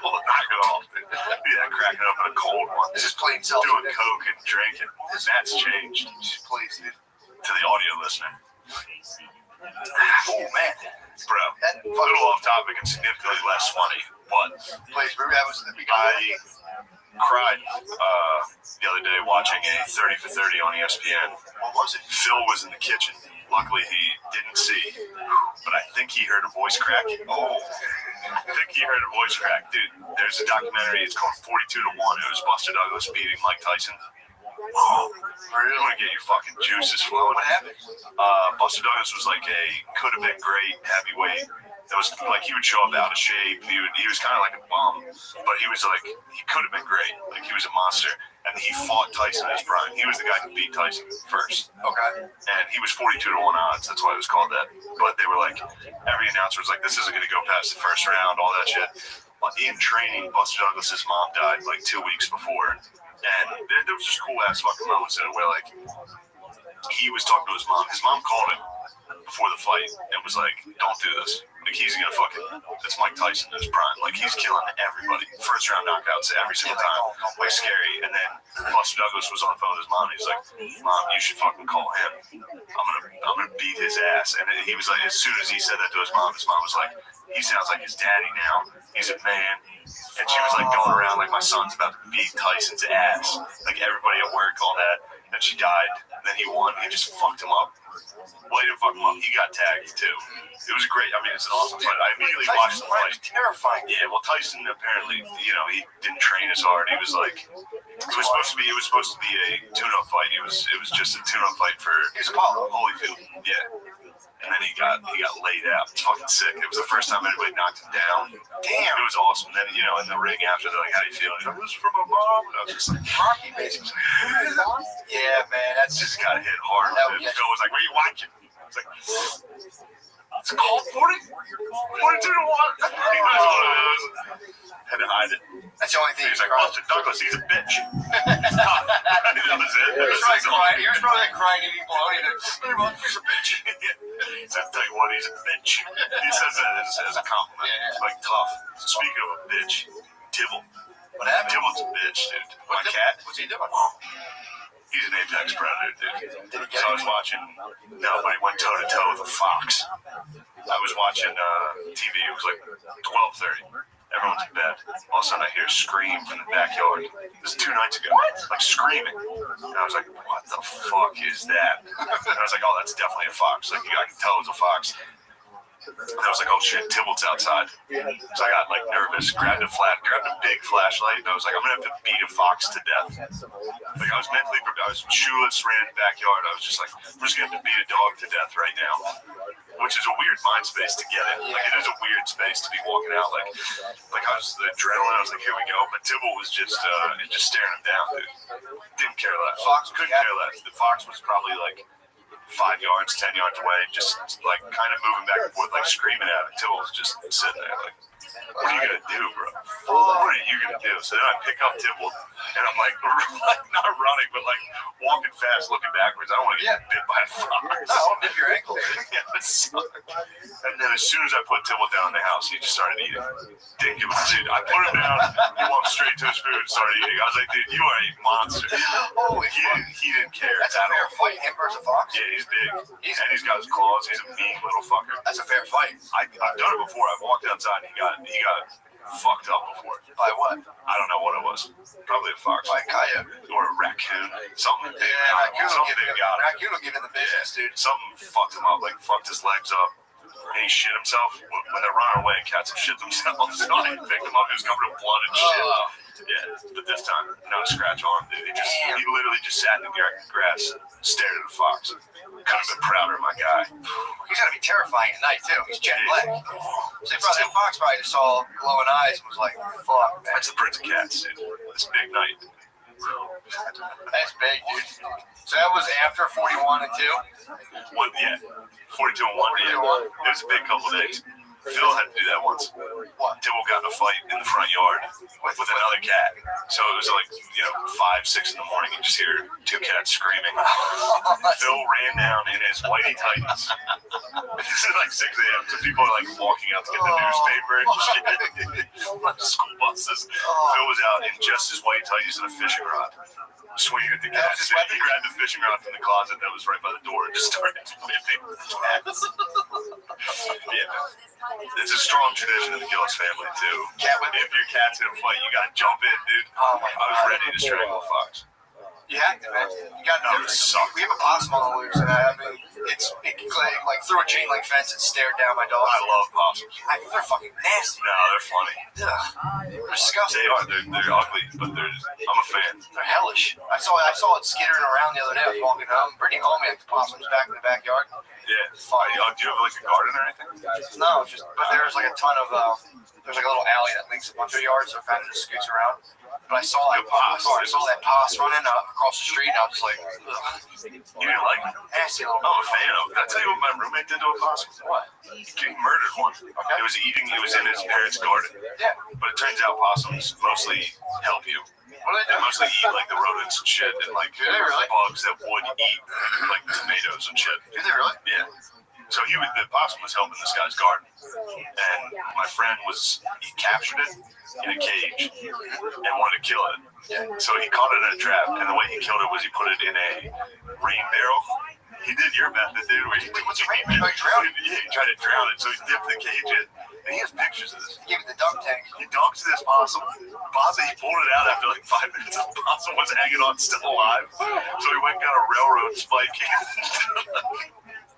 Cool, knock it off. Yeah, cracking up in a cold one. This is plain self. Doing coke and drinking. And that's changed. Please, dude. To the audio listener. Oh, man. Bro, a little off topic and significantly less funny, but Please, that was the beginning. I cried the other day watching a 30 for 30 on ESPN. What was it? Phil was in the kitchen. Luckily, he didn't see, but I think he heard a voice crack. Oh, I think he heard a voice crack. Dude, there's a documentary. It's called 42 to 1. It was Buster Douglas beating Mike Tyson. Oh, really? I want to get your fucking juices flowing. What happened? Buster Douglas was like could have been great heavyweight. That was like he would show up out of shape. He was kind of like a bum, but he was like he could have been great. Like he was a monster, and he fought Tyson in his prime. He was the guy who beat Tyson first. Okay. And he was 42 to 1 odds. That's why it was called that. But they were like every announcer was like, this isn't going to go past the first round. All that shit. In training, Buster Douglas's mom died like 2 weeks before. And there was just cool ass fucking moments in it where like he was talking to his mom. His mom called him before the fight and was like, "Don't do this. Like he's gonna fucking. It's Mike Tyson in his prime. Like he's killing everybody. First round knockouts every single time. Like scary." And then Buster Douglas was on the phone with his mom. He's like, "Mom, you should fucking call him. I'm gonna beat his ass." And he was like, as soon as he said that to his mom was like, "He sounds like his daddy now. He's a man." And she was like going around like, "My son's about to beat Tyson's ass." Like everybody at work, all that. And she died. And then he won. He just fucked him up. Well, he didn't fuck him up. He got tagged too. It was great. I mean, it's an awesome fight. I immediately watched the fight. Terrifying. Yeah. Well, Tyson apparently, he didn't train as hard. He was like, it was supposed to be a tune-up fight. It was just a tune-up fight for Holyfield. Yeah. And then he got laid out. It's fucking sick. It was the first time anybody knocked him down. Damn. It was awesome. Then, in the ring after, they're like, "How do you feel?" He's like, "This is from my mom." And I was just like, Rocky, basically. Yeah, man. That's just got hit hard. And Phil was like, "What are you watching?" It's like, it's called 42 to 1. Had to hide it. That's the only thing. He's like, "Buster Douglas, he's a bitch." That was it. He was probably crying, eating bologna. He's a bitch. I'll tell you what, he's a bitch. He says that as a compliment. Like, tough. Speaking of a bitch, Tibble. What happened? Tibble's a bitch, dude. My cat. What's he doing? He's an apex predator, dude. So I was watching. Nobody went toe to toe with a fox. I was watching TV. It was like 12:30. Everyone's in bed. All of a sudden, I hear a scream from the backyard. This is 2 nights ago. Like screaming. And I was like, "What the fuck is that?" And I was like, "Oh, that's definitely a fox. Like, I can tell it was a fox." And I was like, "Oh shit, Tibble's outside." So I got like nervous, grabbed a big flashlight, and I was like, "I'm gonna have to beat a fox to death." Like I was mentally prepared. I was shoeless, ran in the backyard. I was just like, "I'm just gonna have to beat a dog to death right now." Which is a weird mind space to get in. Like it is a weird space to be walking out. Like I was the adrenaline. I was like, "Here we go." But Tibble was just staring him down, dude. Didn't care less. Fox couldn't care less. The fox was probably like 5 yards, 10 yards away, just like kind of moving back and forth, like screaming at him. Tibble was just sitting there, like, "What are you gonna do, bro? What are you gonna do?" So then I pick up Tibble, and I'm like not running, but like walking fast, looking backwards. I don't want to get bit by a fox. No, dip your ankle. Yeah, it sucked. And then as soon as I put Tibble down in the house, he just started eating. Didn't give a shit. I put him down. He walked straight to his food and started eating. I was like, "Dude, you are a monster." Holy fuck. He didn't care. That's a fair fight. Him versus a fox. Yeah, he's big. And he's got his claws. He's a mean little fucker. That's a fair fight. I've done it before. I've walked outside and he got fucked up before. By what? I don't know what it was. Probably a fox. By a coyote. Or a raccoon. Something big. Raccoon will get in the business, dude. Something fucked him up. Like fucked his legs up. And he shit himself. When they're running away, cats will shit themselves. So I picked him up. He was covered in blood and shit. Yeah, but this time, not a scratch on him, dude. He literally just sat in the grass, stared at a fox. Could have been prouder of my guy. He's gonna be terrifying at night too. He's jet black. So that fox probably just saw glowing eyes and was like, "Fuck, man." That's the Prince of Cats, dude. This big night. That's big, dude. So that was after 41 and 2? 42 and 1. Yeah. It was a big couple of days. Phil had to do that once. Dibble got in a fight in the front yard with another cat. So it was like, 5, 6 in the morning. You just hear two cats screaming. Phil ran down in his whitey tights. This is like 6 a.m. So people are like walking out to get the newspaper and shit. School buses. Phil was out in just his white tights and a fishing rod, swinging at the cats. He grabbed the fishing rod from the closet that was right by the door and just started whipping the cats. Yeah. It's a strong tradition in the Gillis family, too. If your cat's in a fight, you gotta jump in, dude. I was ready to strangle a fox. You have to, man. You got to. We have a possum on the loose, and it like through a chain link fence and stared down my dog. I love possums. They're fucking nasty. No, they're funny. They're disgusting. They are. They're ugly, but I'm a fan. They're hellish. I saw it skittering around the other day. I was walking home. Brittany called me at the possums back in the backyard. Yeah. Do you have like a garden or anything? No, but there's like a ton of there's like a little alley that links a bunch of yards, so it kind of just scoots around. But I saw that poss running up across the street, and I was just like, ugh. You didn't like it? Nasty little. I'm a fan of it. Did I tell you what my roommate did to a possum? What? He murdered one. Okay. It was in his parents' garden. Yeah. But it turns out possums mostly help you. What do they do? They mostly eat like the rodents and shit and like bugs that would eat like tomatoes and shit. Do they really? Yeah. So the possum was helping this guy's garden, and my friend he captured it in a cage and wanted to kill it. So he caught it in a trap, and the way he killed it was he put it in a rain barrel. He did your method, dude. What's a rain barrel? Yeah, he tried to drown it, so he dipped the cage in. And he has pictures of this. He gave it the dunk tank. He dunked this possum. He pulled it out after like 5 minutes. The possum was hanging on, still alive. So he went and got a railroad spike.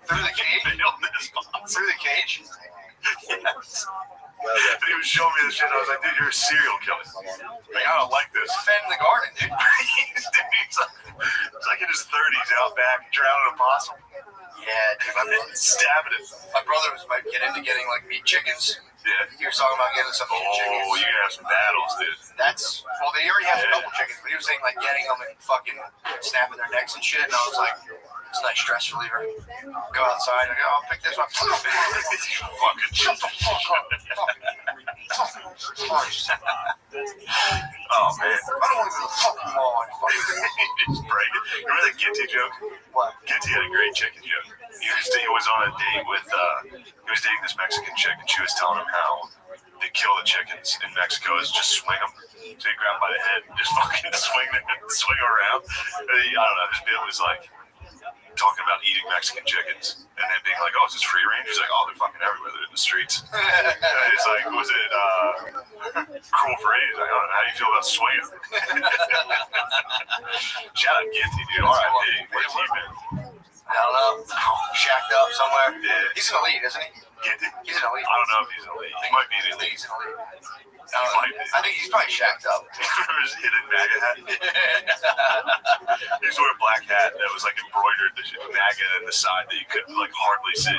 Through the cage? Through the cage? Yes. And he was showing me this shit, and I was like, dude, you're a serial killer. Like, I don't like this. Defending the garden, dude. He's like in his 30s out back, drowning a possum. Yeah, dude. Stabbing it. My brother might get into getting like meat chickens. Yeah. He was talking about getting some meat chickens. Oh, you're gonna have some battles, dude. They already have a couple chickens, but he was saying like getting them and fucking snapping their necks and shit, and I was like, it's a nice stress reliever. Go outside and go, I'll pick this one. Fucking shut the fuck up. Oh, man. I don't want to be the fucking law. Just break it. Remember that Ginty joke? What? Ginty had a great chicken joke. He was on a date with, he was dating this Mexican chick, and she was telling him how they kill the chickens in Mexico is just swing them. So you grab them by the head and just fucking swing them around. I don't know, his bit was like, talking about eating Mexican chickens and then being like, oh, is this free range? He's like, oh, they're fucking everywhere. They're in the streets. It's like, was it cruel phrase? Like, I don't know how you feel about swinging. Shout out Ginty, dude. R.I.P. Where's he been? I don't know. Shacked up somewhere. Yeah. He's an elite, isn't he? Ginty? He's an elite. I don't know if he's an elite. He might be an elite. He's an elite. I think he's probably shacked up. Remember his hidden MAGA hat? He wore a black hat that was like embroidered, the MAGA in the side that you could like hardly see.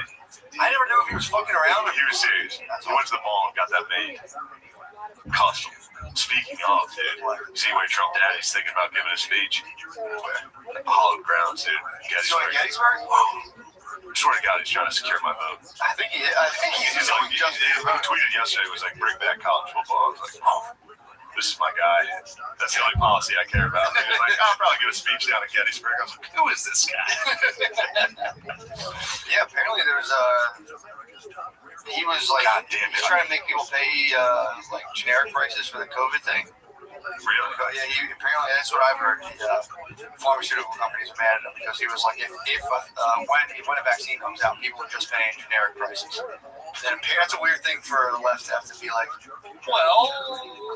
I never knew if he was fucking around or he was serious. He went to the mall and got that made. Custom. Speaking of, dude, see where Trump Daddy's thinking about giving a speech? Hollow grounds, dude. Gettysburg? I swear to God, he's trying to secure my vote. I think he is. He tweeted yesterday, was like, bring back college football. I was like, oh, this is my guy. That's the only policy I care about. He was like, I'll probably give a speech down at Gettysburg. I was like, who is this guy? Yeah, apparently there was he was like, he's trying to make people pay like generic prices for the COVID thing. Really? Yeah, apparently that's what I've heard. Pharmaceutical companies are mad at him because he was like, if when a vaccine comes out, people are just paying generic prices. Then that's a weird thing for the left to have to be like, well,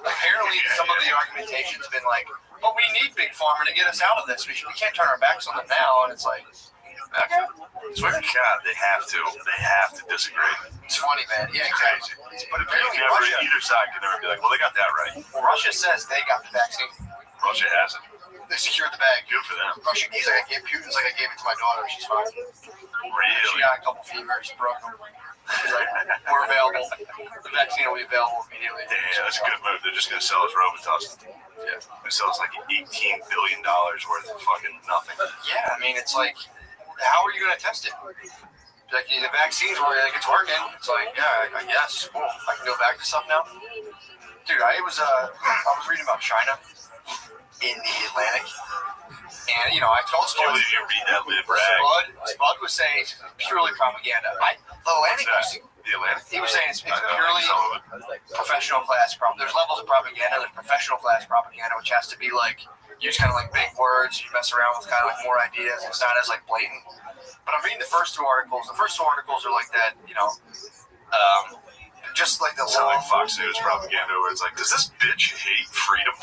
apparently some of the argumentation's been like, but we need Big Pharma to get us out of this. We can't turn our backs on them now. And it's like, okay. It's weird. God, they have to disagree. It's funny, man. Yeah, exactly. But apparently either side can never be like, well, they got that right. Well, Russia says they got the vaccine. Russia hasn't. They secured the bag. Good for them. Russia, he's like, Putin's like, I gave it to my daughter. She's fine. Really? She got a couple fevers, broke them. It's like, we're available. The vaccine will be available immediately. Yeah, that's a good move. They're just gonna sell us Robitussin. Yeah. They sell us like $18 billion worth of fucking nothing. Yeah, I mean, it's like, how are you gonna test it? Like the vaccines were like it's working. It's like, yeah, I guess. Cool. I can go back to stuff now. Dude, I was reading about China in the Atlantic, and I told stories. You read that lib rag? Spud was saying it's purely propaganda. The Atlantic. The Atlantic. He was saying it's purely professional class propaganda. There's levels of propaganda. There's professional class propaganda, which has to be like use kind of like big words. You mess around with kind of like more ideas. It's not as like blatant. But I'm reading the first two articles. The first two articles are like that, just like the sound like Fox News propaganda, where it's like, does this bitch hate freedom?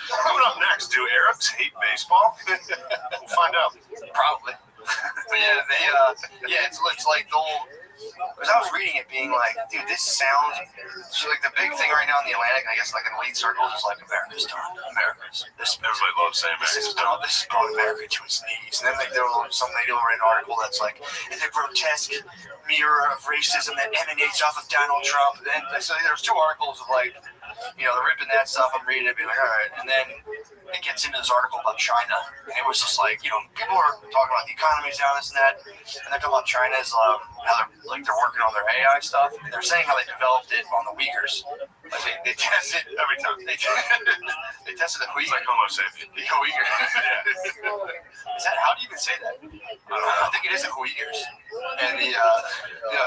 Coming up next, do Arabs hate baseball? We'll find out. Probably. But yeah, it's like the whole. Because I was reading it being like, dude, this sounds. So like the big thing right now in the Atlantic, I guess like in elite circles, is like America's done. America's. Everybody loves saying This has brought America to its knees. And then they do some lady will write an article that's like, it's a grotesque mirror of racism that emanates off of Donald Trump. And so there's two articles of like, they're ripping that stuff. I'm reading it, being like, all right. And then it gets into this article about China, and it was just like, people are talking about the economy's down, this and that, and they're talking about China's how they're working on their AI stuff, and they're saying how they developed it on the Uyghurs. Like they tested every time. They tested the Uyghurs. It's like Homo sapien. The Uyghurs. Is that, how do you even say that? I don't know. I think it is the Uyghurs. And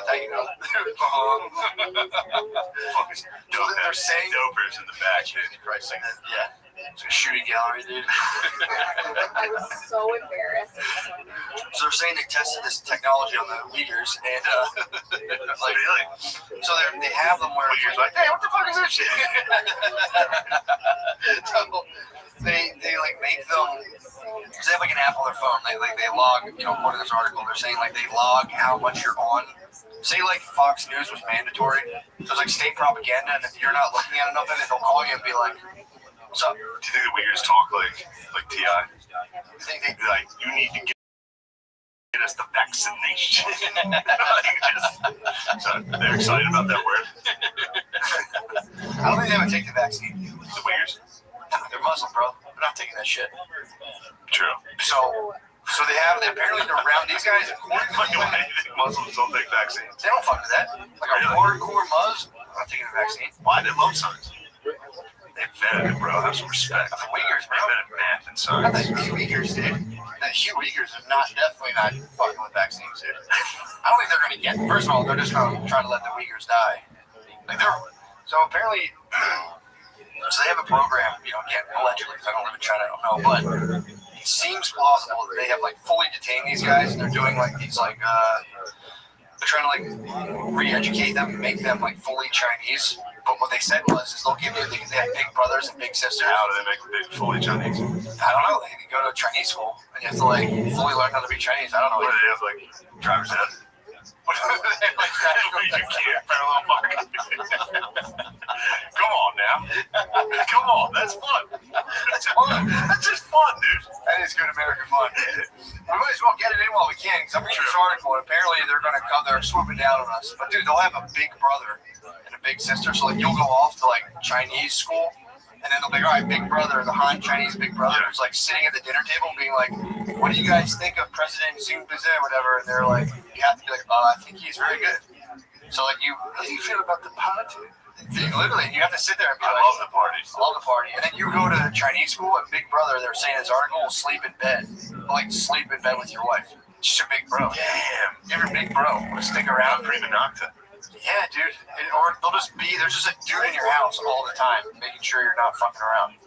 thank you. So they're saying dopers in the back, dude. Christ, yeah. It's a shooting gallery, dude. I'm so embarrassed. So they're saying they tested this technology on the Uyghurs, and really? So they have them where Uyghurs like, hey, what the fuck is this shit? So they like make them. They have like an app on their phone. They log. According to this article, they're saying like they log how much you're on. Say like Fox News was mandatory, so it's like state propaganda, and if you're not looking at enough of it, they'll call you and be like, "What's up?" Do you think the Uyghurs talk like T.I.? You think they like, you need to get us the vaccination? So they're excited about that word. I don't think they would take the vaccine. The Uyghurs? They're Muslim, bro. They're not taking that shit. True. So they're apparently around these guys. Why do you think Muslims don't take vaccines? They don't fuck with that. Like a hardcore Muslim, not taking the vaccine. Why? They love science. They invented it, bro. Have some respect. The Uyghurs, They bro. invented math and Not science. the Uyghurs, dude. The Uyghurs are definitely not fucking with vaccines, dude. I don't think they're gonna get. First of all, they're just gonna try to let the Uyghurs die. So apparently, so they have a program. Again, allegedly, because I don't live in China, I don't know, but it seems plausible that they have like fully detained these guys, and they're doing like these like they're trying to like re-educate them, make them like fully Chinese. But what they said was, they'll give you, they have big brothers and big sisters. How do they make them big fully Chinese? I don't know. They can go to Chinese school and you have to like fully learn how to be Chinese. I don't know. What do they have, like driver's ed? You can't parallel park. Come on now. Come on, that's fun. That's fun. That's just fun, dude. That is good American fun. We might as well get it in while we can, because I'm reading this article, and apparently they're swooping down on us. But dude, they'll have a big brother and a big sister, so like you'll go off to like Chinese school, and then they'll be, all right, big brother, the Han Chinese big brother is like sitting at the dinner table being like, what do you guys think of President Xi Jinping, whatever? And they're like, you have to be like, I think he's very good. So like how do you feel about the party? Literally, you have to sit there and be like, I love the party. And then you go to Chinese school, and big brother, they're saying in this article, will sleep in bed. Like sleep in bed with your wife. Just your big bro. Damn. Your big bro will stick around. Prima nocta. Yeah, dude. Or there's just a dude in your house all the time, making sure you're not fucking around.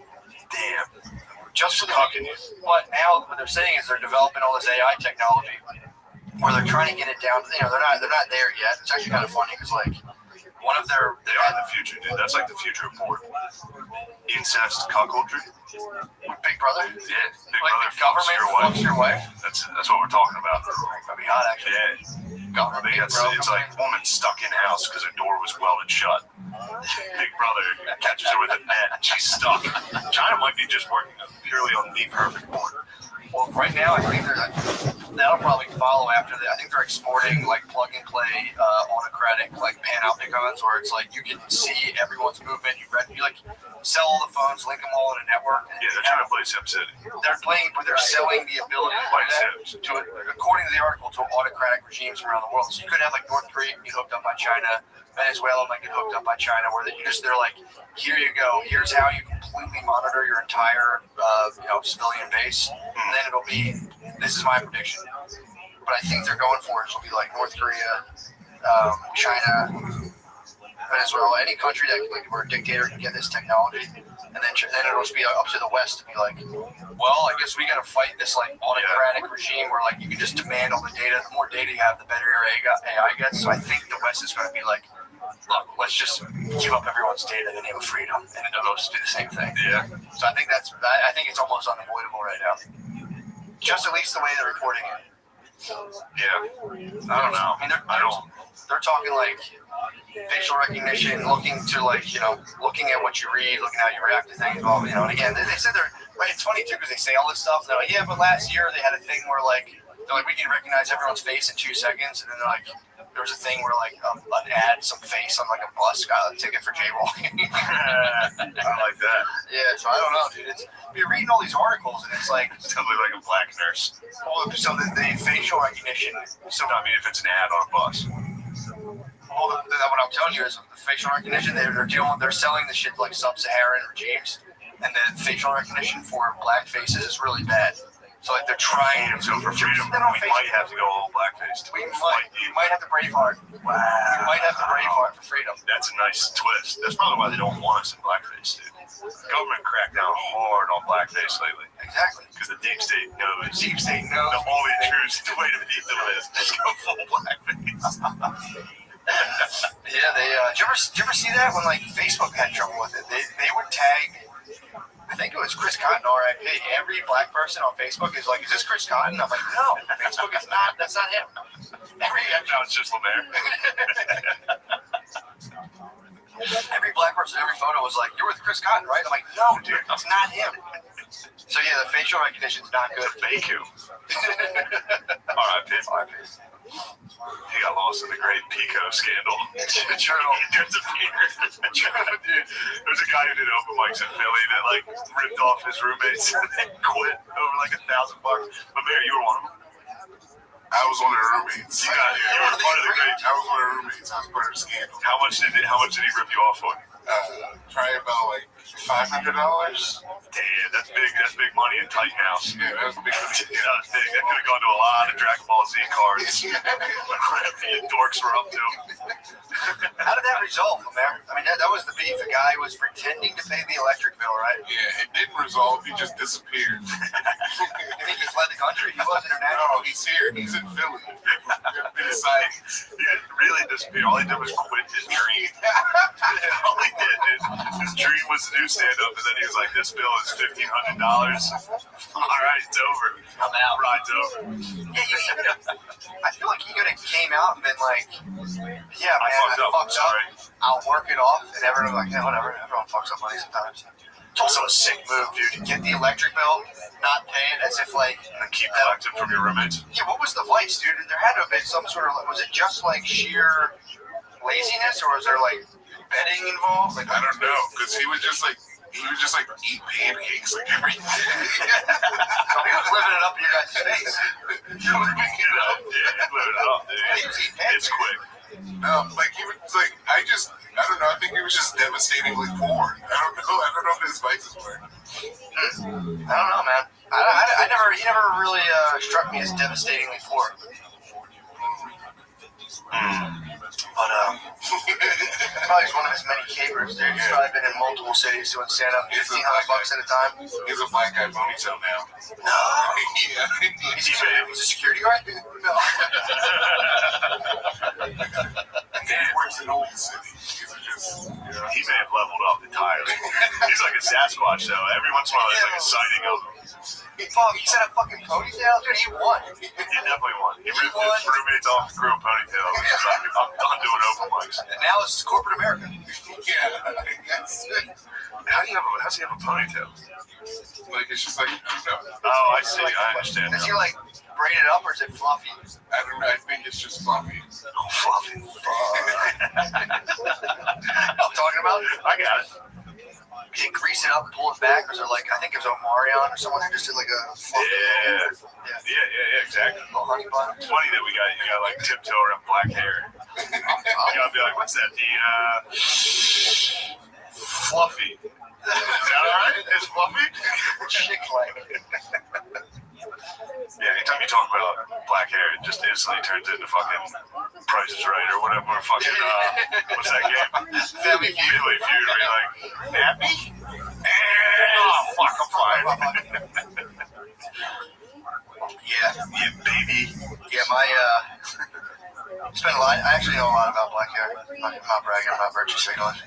Damn. Just for the fucking you. But now what they're saying is they're developing all this AI technology where they're trying to get it down. They're not there yet. It's actually kind of funny because like one of their They are the future, dude. That's like the future of porn. Incest, cuckoldry. Big brother. Yeah. Big Like brother the government fucks your wife. That's what we're talking about. That'd be hot, actually. Yeah. Government. It's like woman stuck in house because her door was welded shut. Big brother catches her with a net and she's stuck. China might be just working purely on the perfect porn. Well, right now, I think that'll probably follow after that. I think they're exporting like plug and play autocratic like panopticons, where it's like you can see everyone's movement. You like sell all the phones, link them all in a network. Yeah, they're trying to play SimCity. They're playing, but they're selling the ability to play Sims to, according to the article, to autocratic regimes around the world. So you could have like North Korea get hooked up by China, Venezuela might get hooked up by China, where they're like, here you go, here's how you completely monitor your entire civilian base, and then it'll be, this is my prediction, but I think they're going for it. It'll be like North Korea, China, Venezuela, any country that where a dictator can get this technology, and then it'll just be up to the West to be like, well, I guess we got to fight this like autocratic regime where like you can just demand all the data. The more data you have, the better your AI gets. So I think the West is going to be like, look, let's just give up everyone's data in the name of freedom, and it'll just do the same thing. Yeah. So I think it's almost unavoidable right now. Just at least the way they're reporting it. Yeah. I don't know. I mean, they're talking like facial recognition, looking at what you read, looking at how you react to things. Well, and again, they said it's funny too because they say all this stuff. They're like, yeah, but last year they had a thing where they're like we can recognize everyone's face in 2 seconds, and then they're like, there was a thing where like an ad, some face on like a bus got a ticket for jaywalking. I like that. Yeah, so I don't know, dude. You're reading all these articles and it's like totally like a black nurse. Well, so the facial recognition. So I mean, if it's an ad on a bus. Well, what I'm telling you is the facial recognition they're selling the shit to like sub-Saharan regimes, and the facial recognition for black faces is really bad. So like they're trying to for freedom. We might have to go all blackface. You might have to Braveheart. Wow. You might have to Braveheart for freedom. That's a nice twist. That's probably why they don't want us in blackface, dude. The government cracked down hard on blackface lately. Exactly. Because the deep state knows. The deep state knows. The only the way to beat them is go full blackface. Yeah, did you ever see that when like Facebook had trouble with it? They would tag. I think it was Chris Cotton, R.I.P. Every black person on Facebook is like, is this Chris Cotton? I'm like, no, Facebook is not. That's not him. No, it's just Lemaire. Every black person, every photo was like, you're with Chris Cotton, right? I'm like, no, dude, that's not him. So yeah, the facial recognition is not good. Fake you. R.I.P. He got lost in the great Pico scandal. True. He disappeared. Dude, there's a guy who did open mics in Philly that like ripped off his roommates and then quit over like $1,000. But Mayor, you were one of them. I was one of the roommates. You were part of the great. I was one of the roommates. I was part of the scandal. How much did he rip you off for? Probably about like $500. Damn, that's big. That's big money in Titan House. Yeah, that was big. Yeah, that was big. That could have gone to a lot of Dragon Ball Z cards. The dorks were up to. How did that resolve, Lemaire? I mean, that was the beef. The guy was pretending to pay the electric bill, right? Yeah, it didn't resolve. He just disappeared. You think he fled the country? He was international. No, he's here. He's in Philly. He really disappeared. All he did was quit his dream. All he did, dude. His dream was to do stand-up, and then he was like, this bill is $1,500. All right, it's over. I'm out. Ride's over. Yeah, I feel like he could have came out and been like, yeah, man, I fucked up. I'll work it off. And everyone was like, yeah, whatever. Everyone fucks up money sometimes. It's also a sick move, dude. Get the electric bill, not pay it as if like... And keep collecting from your roommates. Yeah, what was the vice, dude? There had to have been some sort of... Was it just like sheer laziness, or was there like betting involved? Like, I don't know, because he would just like eat pancakes like every day. So he was living it up in your guys' face. Living it up, dude. It's quick. No, like he was like, I don't know, I think he was just devastatingly poor. I don't know if his vices were. I don't know, man. He never really struck me as devastatingly poor. But probably one of his many capers, dude. He's probably been in multiple cities doing stand-up, $1,500 at a time. He's a black guy ponytail now. No. Yeah. He's a security guard? No. He works in old city. He may have leveled up entirely. He's like a a Sasquatch, though. Every once in a while, there's like a sighting of him. He said a fucking ponytail? Dude, he won. He definitely won. He ripped his roommates off and grew a ponytail. He's like, I'm done doing open mics. And now this is corporate America. Yeah, that's it. How's he have a ponytail? Like, it's just like, I don't know. Oh, I see. I understand. Is he like braided up or is it fluffy? I don't know. I think it's just fluffy. Oh, fluffy. I'm talking about. I got it. Did he grease it up and pull it back, or is it like, I think it was Omarion or someone who just did like a fluffy. Yeah, exactly. Little honey bun. It's funny that you got like tiptoe around black hair. You gotta be like, what's that? Fluffy. Is that alright? It's fluffy? Chick like. Yeah, anytime you talk about black hair, it just instantly turns into fucking Price is Right or whatever. Fucking, what's that game? Family Feud. Where you're like, nappy? Oh, fuck, I'm fine. Yeah, baby. Yeah, spent a lot. I actually know a lot about black hair. I'm not bragging, I'm not virtue signaling.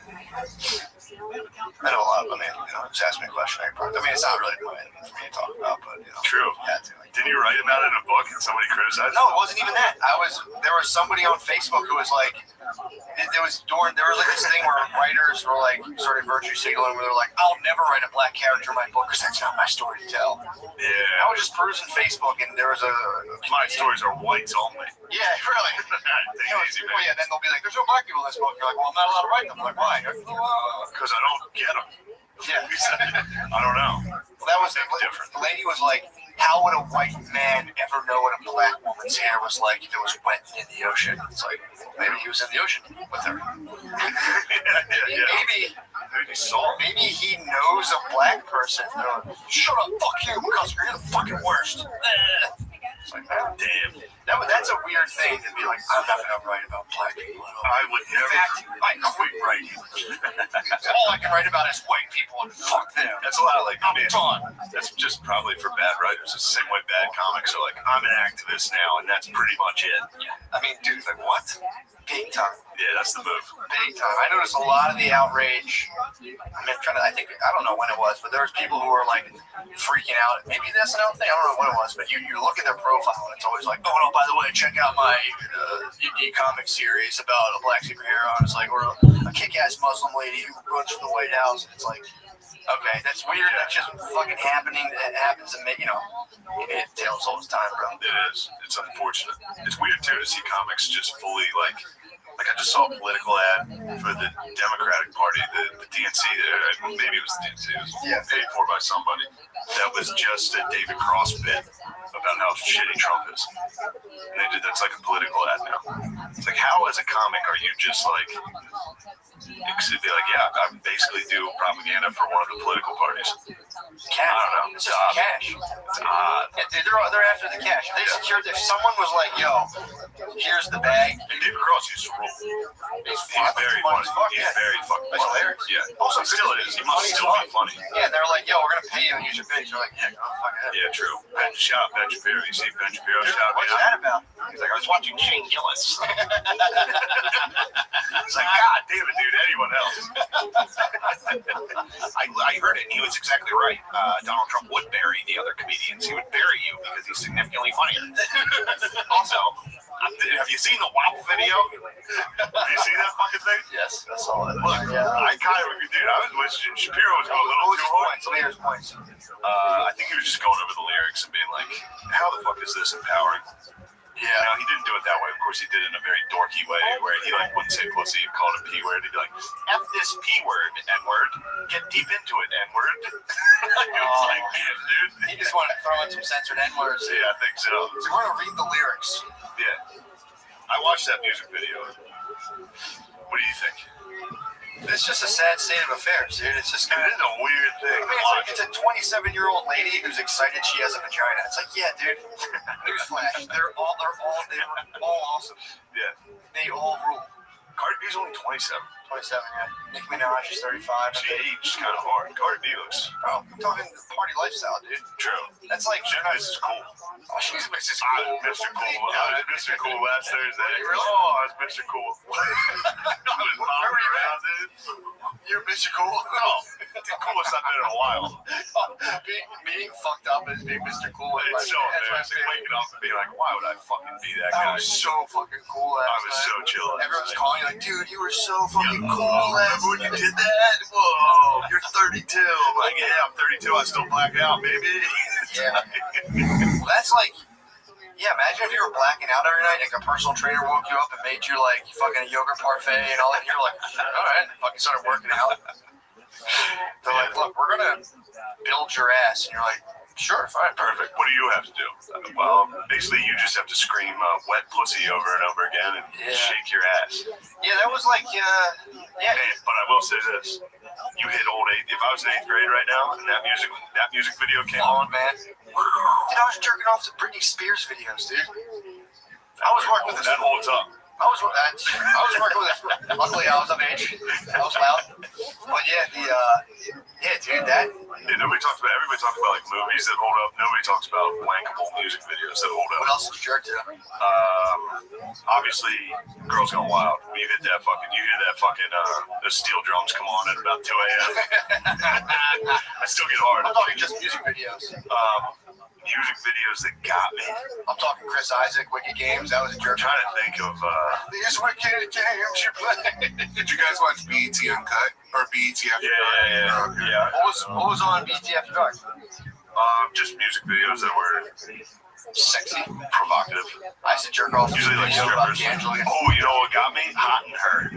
I know a lot. I mean, just ask me a question. It's not really for me to talk about, but True. Didn't you write about it in a book and somebody criticized it? No, it wasn't even that. There was somebody on Facebook who was like, there was like this thing where writers were like sort of virtue signaling where they're like, I'll never write a black character in my book because that's not my story to tell. Yeah. I was just perusing Facebook and there was my stories are whites only. Yeah, really. Well, yeah, then they'll be like, there's no black people in this book. You're like, well, I'm not allowed to write them. I'm like, why? Because I don't get them. Yeah. I don't know. Well, that was different. The lady was like, how would a white man ever know what a black woman's hair was like if it was wet in the ocean? It's like, well, maybe he was in the ocean with her. Maybe he knows a black person. Shut up, fuck you, because you're the fucking worst. It's like, oh, damn. That's a weird thing to be like, I'm not going to write about black people. I would never. In fact, I quit writing. All I can write about is white people and fuck them. That's a lot of like, I'm done. That's just probably for bad writers. It's the same way bad comics are like, I'm an activist now, and that's pretty much it. Yeah. I mean, dude, like, what? Big time. Yeah, that's the move. Big time. I noticed a lot of the outrage. I don't know when it was, but there was people who were like freaking out. Maybe that's an out thing. I don't know what it was, but you look at their profile and it's always like, oh no, by the way, check out my indie comic series about a black superhero. And it's like, or a kick-ass Muslim lady who runs for the White House. And it's like, okay, that's weird. That's just fucking happening. It happens to me, it tails all the time, bro. It is. It's unfortunate. It's weird too to see comics just fully like I just saw a political ad for the Democratic Party, the DNC, maybe it was the DNC, it was paid for by somebody. That was just a David Cross bit about how shitty Trump is. And that's like a political ad now. It's like, how as a comic are you just like, be like, yeah, I basically do propaganda for one of the political parties. Cash. I don't know. It's just cash. They're after the cash. They secured. If someone was like, "Yo, here's the bag," and David Cross used to rule. He's very funny. He's very fucking funny. Yeah. Also, still is. He must still be funny. Yeah. They're like, "Yo, we're gonna pay you and use your bitch." You're like, "Yeah, go fuck it." Yeah, true. Shout out Ben Shapiro. You see Ben Shapiro shout out. What's that about? He's like, I was watching Shane Gillis. It's like, God damn it, dude. Anyone else? I heard it, and he was exactly right. Donald Trump would bury the other comedians. He would bury you because he's significantly funnier. Also, have you seen the WAP video? Have you seen that fucking thing? Yes, I saw it. Look, I kind of agree, dude. I was wishing Shapiro was going a little too hard. Let me hear his points. I think he was just going over the lyrics and being like, how the fuck is this empowering? Yeah, no, he didn't do it that way. Of course, he did it in a very dorky way where he like wouldn't say pussy, he'd call it a P word. He'd be like, F this P word, N word. Get deep into it, N word. It was like, man, dude. He just wanted to throw in some censored N words. Yeah, I think so. So we're going to read the lyrics. Yeah. I watched that music video. What do you think? It's just a sad state of affairs, dude. It's just kind of a weird thing. I mean, it's a 27-year-old lady who's excited she has a vagina. It's like, yeah, dude. Newsflash. They're all awesome. Yeah. They all rule. Cardi B's only 27. 27, yeah. Nicki Minaj is 35. She aged kind of hard. Cardi B looks. Bro, I'm talking party lifestyle, dude. True. That's like Mrs. Cool. Oh, she's Mrs. Cool. Mr. Cool. I was Mr. Cool last Thursday. Oh, I was Mr. Cool. I was bobbing around, dude. You're Mr. Cool? No. The coolest on done it in a while. being fucked up as being Mr. Cool. It's so embarrassing waking up and being like, why would I fucking be that guy? I was so fucking cool. I was so chill. Everyone's calling you like, dude, you were so fucking cool. Remember when you did that? Whoa, you're 32. I'm like, yeah, I'm 32. I still black out, baby. Yeah. Well, that's like, yeah, imagine if you were blacking out every night, like a personal trainer woke you up and made you like fucking a yogurt parfait and all that, and you're like, all right, fucking started working out. They're like, look, we're gonna build your ass, and you're like, sure, fine, Perfect. What do you have to do? Well, basically, you just have to scream wet pussy over and over again and shake your ass. Yeah, that was like, Hey, but I will say this. You hit old 8th. If I was in 8th grade right now and that music video came on, man. Dude, I was jerking off to Britney Spears videos, dude. I was working with this. That holds up. I was working with this. Luckily, I was of age. I was loud. But yeah, dude, that. Yeah, everybody talks about like movies that hold up. Nobody talks about blankable music videos that hold up. What else did you jerk to? Obviously, Girls Gone Wild. When you hear that fucking, those steel drums come on at about 2 a.m. I still get hard. I'm talking just music videos. Music videos that got me. I'm talking Chris Isaac, Wicked Games. That was a jerk. I'm trying to think of these Wicked Games you play. Did you guys watch BET Uncut or BET After Dark? Yeah. What was on BET After Dark? Just music videos that were sexy, provocative. I used to jerk off. Usually like strippers. Oh, you know what got me? Hot and Her.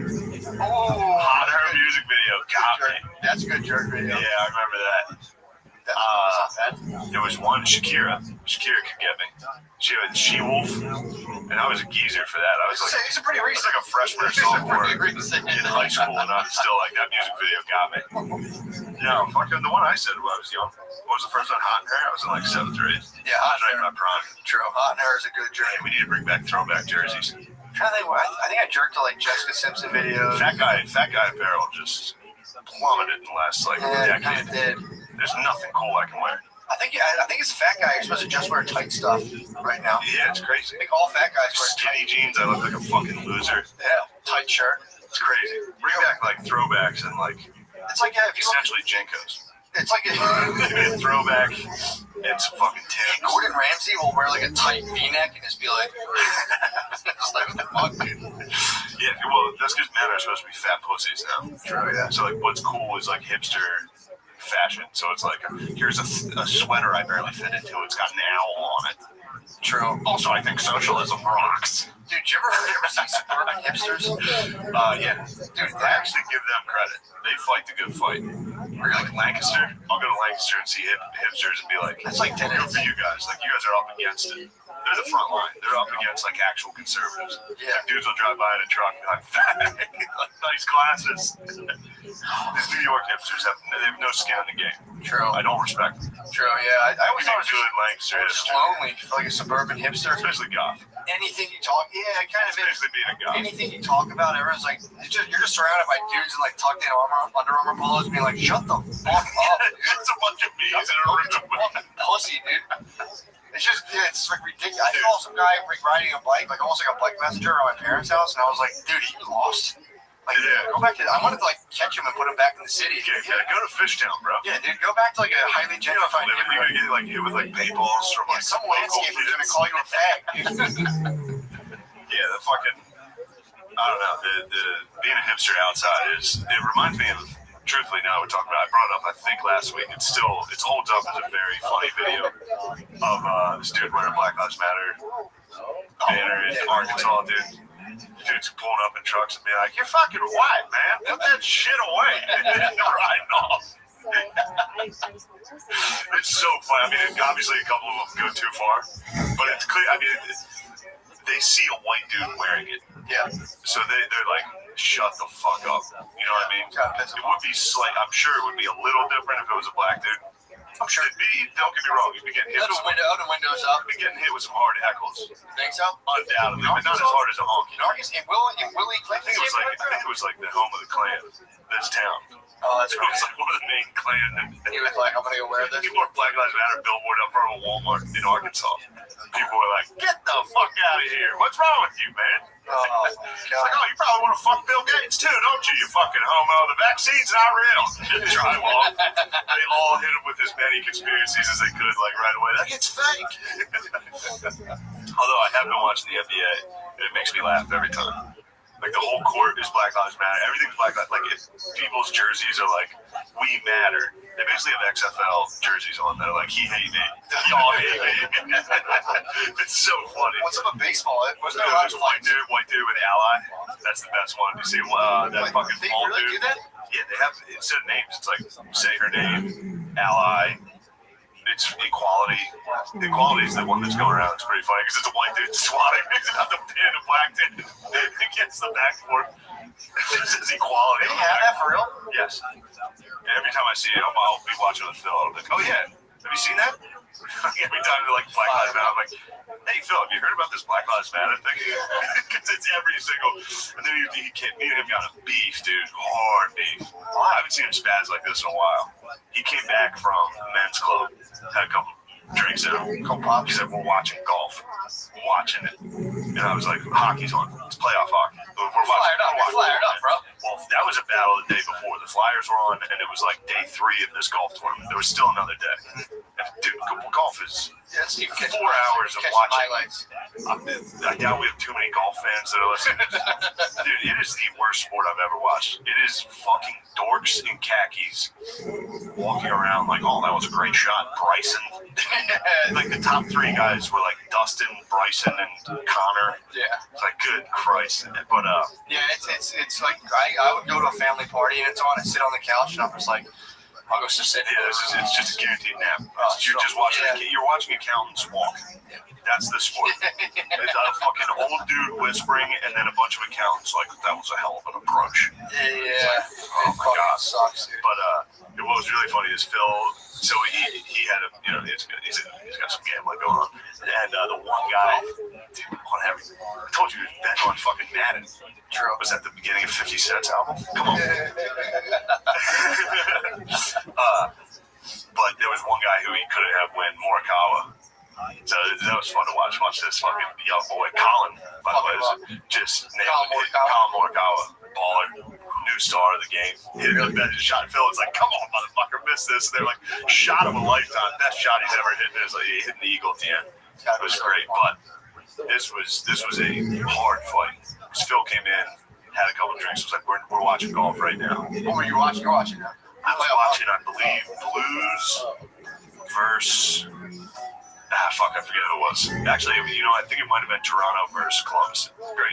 Oh, Hot and Her music video got me. That's a good jerk video. Yeah, I remember that. There was one, Shakira. Shakira could get me. She had She-Wolf, and I was a geezer for that. I was like, it's a pretty recent. Like a freshman or sophomore in high school, and I'm still like, that music video got me. No, fucking the one I said when I was young. What was the first one? Hot and Her? I was in like 7th or 8th. Yeah, Hot and Her. Her. My prime. True. Hot and Her is a good jerk. We need to bring back throwback jerseys. I think I jerked to like Jessica Simpson videos. Fat guy apparel just plummeted in the last decade. Kind of did. There's nothing cool I can wear. I think it's a fat guy. You're supposed to just wear tight stuff right now. Yeah, it's crazy. I think all fat guys wear skinny jeans. I look like a fucking loser. Yeah, tight shirt. It's crazy. Bring back like throwbacks and like it's like if you essentially Jinkos. It's like a throwback. It's fucking Tim's. Gordon Ramsay will wear like a tight V-neck and just be like, it's like what the fuck, dude? Yeah, well, that's because men are supposed to be fat pussies now. True, yeah. So like, what's cool is like hipster fashion. So it's like, here's a sweater I barely fit into. It's got an owl on it. True. Also, I think socialism rocks. Dude, did you ever see suburban hipsters? Yeah. Dude, I actually give them credit. They fight the good fight. We're like Lancaster. I'll go to Lancaster and see hipsters and be like, that's like good for you guys. Like, you guys are up against it. They're the front line. They're up against like actual conservatives. Yeah. Like, dudes will drive by in a truck and be like, nice glasses. These New York hipsters have no skin in the game. True. I don't respect them. True, yeah. I always thought it was good Lancaster just lonely for like a suburban hipster. Especially goth. Anything you talk, it kind of is. Especially being a goth. Anything you talk about, everyone's like, you're just surrounded by dudes in like tucked in Under Armour polos, being like, shut the fuck up, dude. It's a bunch of bees in a room. Pussy, dude. It's just, it's like ridiculous. I saw some guy riding a bike, like almost like a bike messenger around my parents' house, and I was like, dude, he lost. Like, go back to. I wanted to like catch him and put him back in the city. Yeah, go to Fishtown, bro. Yeah, dude, go back to like a highly gentrified neighborhood. You're gonna get like hit with like paintballs from like some landscaper's gonna call you a fag. Yeah, the fucking. I don't know. The being a hipster outside it reminds me of. Truthfully, now we're talking about. I brought it up, I think, last week. It holds up as a very funny video of this dude wearing Black Lives Matter banner in Arkansas, dude. Dude's pulling up in trucks and being like, "You're fucking white, man. Put that shit away." Riding off. It's so funny. I mean, obviously, a couple of them go too far, but it's clear. I mean, they see a white dude wearing it. Yeah. So they're like, shut the fuck up. You know what I mean? It would be I'm sure it would be a little different if it was a black dude. I'm sure it'd be, don't get me wrong, you'd be getting hit with the windows up. You'd be getting hit with some hard heckles. Think so? Undoubtedly, but not as hard as a honky. In Willie Clinton. I think it was like the home of the Klan, this town. Oh, that's right. It was like one of the main Klan. He was like, I'm gonna go wear this. People were Black Lives Matter billboard up front of a Walmart in Arkansas. People were like, get the fuck out of here. What's wrong with you, man? Oh, it's like, oh, you probably want to fuck Bill Gates too, don't you? You fucking homo. The vaccine's not real. Drywall. They many conspiracies as they could, like right away. Like, it's fake. Although I have been watching the NBA, it makes me laugh every time. Like the whole court is Black Lives Matter. Everything's Black Lives. Like people's jerseys are like, we matter. They basically have XFL jerseys on. They're like, he hate me. Y'all hate me. It's so funny. What's up with baseball? Wasn't there There's a white dude with Ally. That's the best one. You see that fucking They bald really dude? do that? Yeah, they have instead of names, it's like say her name, Ally. It's equality. Equality is the one that's going around. It's pretty funny because it's a white dude swatting. It's not the pin, a black dude against the backboard. It says equality. They have that for real? Yes. And every time I see it, I'll be watching the film. I'll be like, oh yeah, have you seen that? Every time they're like Black Lives Matter, I'm like, hey Phil, have you heard about this Black Lives Matter thing? Because it's every single. And then he me and him got a beef, dude, hard beef. I haven't seen him spaz like this in a while. He came back from men's club, had a couple drinks in him. He said, we're watching golf. Watching it. And I was like, hockey's on. It's playoff hockey. We're watching. Fired up, bro. Well, that was a battle the day before. The Flyers were on, and it was like day 3 of this golf tournament. There was still another day. And, dude, golf is 4 hours of watching. Highlights. I doubt we have too many golf fans that are listening to this. Dude, it is the worst sport I've ever watched. It is fucking dorks in khakis walking around like, oh, that was a great shot. Bryson. Like the top 3 guys were like Dustin, Bryson, and Connor. Yeah. It's like, good Christ. But, yeah, it's like I would go to a family party and it's on and sit on the couch and I'm just like, I'll go sit. Yeah, it's just a guaranteed nap. You're just watching. You're watching accountants walk. That's the sport. It's a fucking old dude whispering, and then a bunch of accountants like, that was a hell of an approach. Yeah. Oh my god, sucks, dude. But what was really funny is Phil. So he had a he's got some gambling going on, and the one guy, dude, on everything. I told you bet on fucking Madden. True. Was that the beginning of 50 Cent's album? Come on. But there was one guy who he couldn't have win, Morikawa. So that was fun to watch. Watch this fucking young boy, Colin, by the way, just nailed it. Colin Morikawa, baller, new star of the game. Hit a shot. Phil was like, come on, motherfucker, missed this. And they're like, shot of a lifetime. Best shot he's ever hit. There's like, he hit the eagle at the end. It was great. But this was a hard fight. Phil came in, had a couple of drinks. Was like, we're watching golf right now. What were you watching? You're watching now. I was watching, I believe, Blues versus. I forget who it was. Actually, I think it might have been Toronto versus Columbus.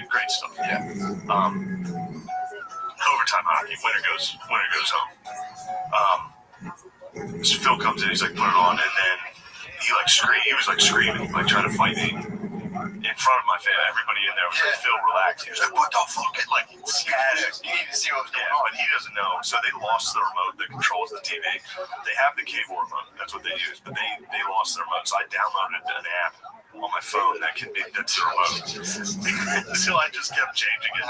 Great stuff. Yeah. Overtime hockey. Winner goes home. So Phil comes in. He's like, put it on, and then he was screaming, like trying to fight me in front of my family. Everybody in there was like, Phil, relax. He was like, what the fuck? Like, you need to see what was going on. But he doesn't know. So they lost the remote that controls the TV. They have the cable remote. That's what they use. But they lost the remote. So I downloaded an app on my phone that's the remote. So I just kept changing it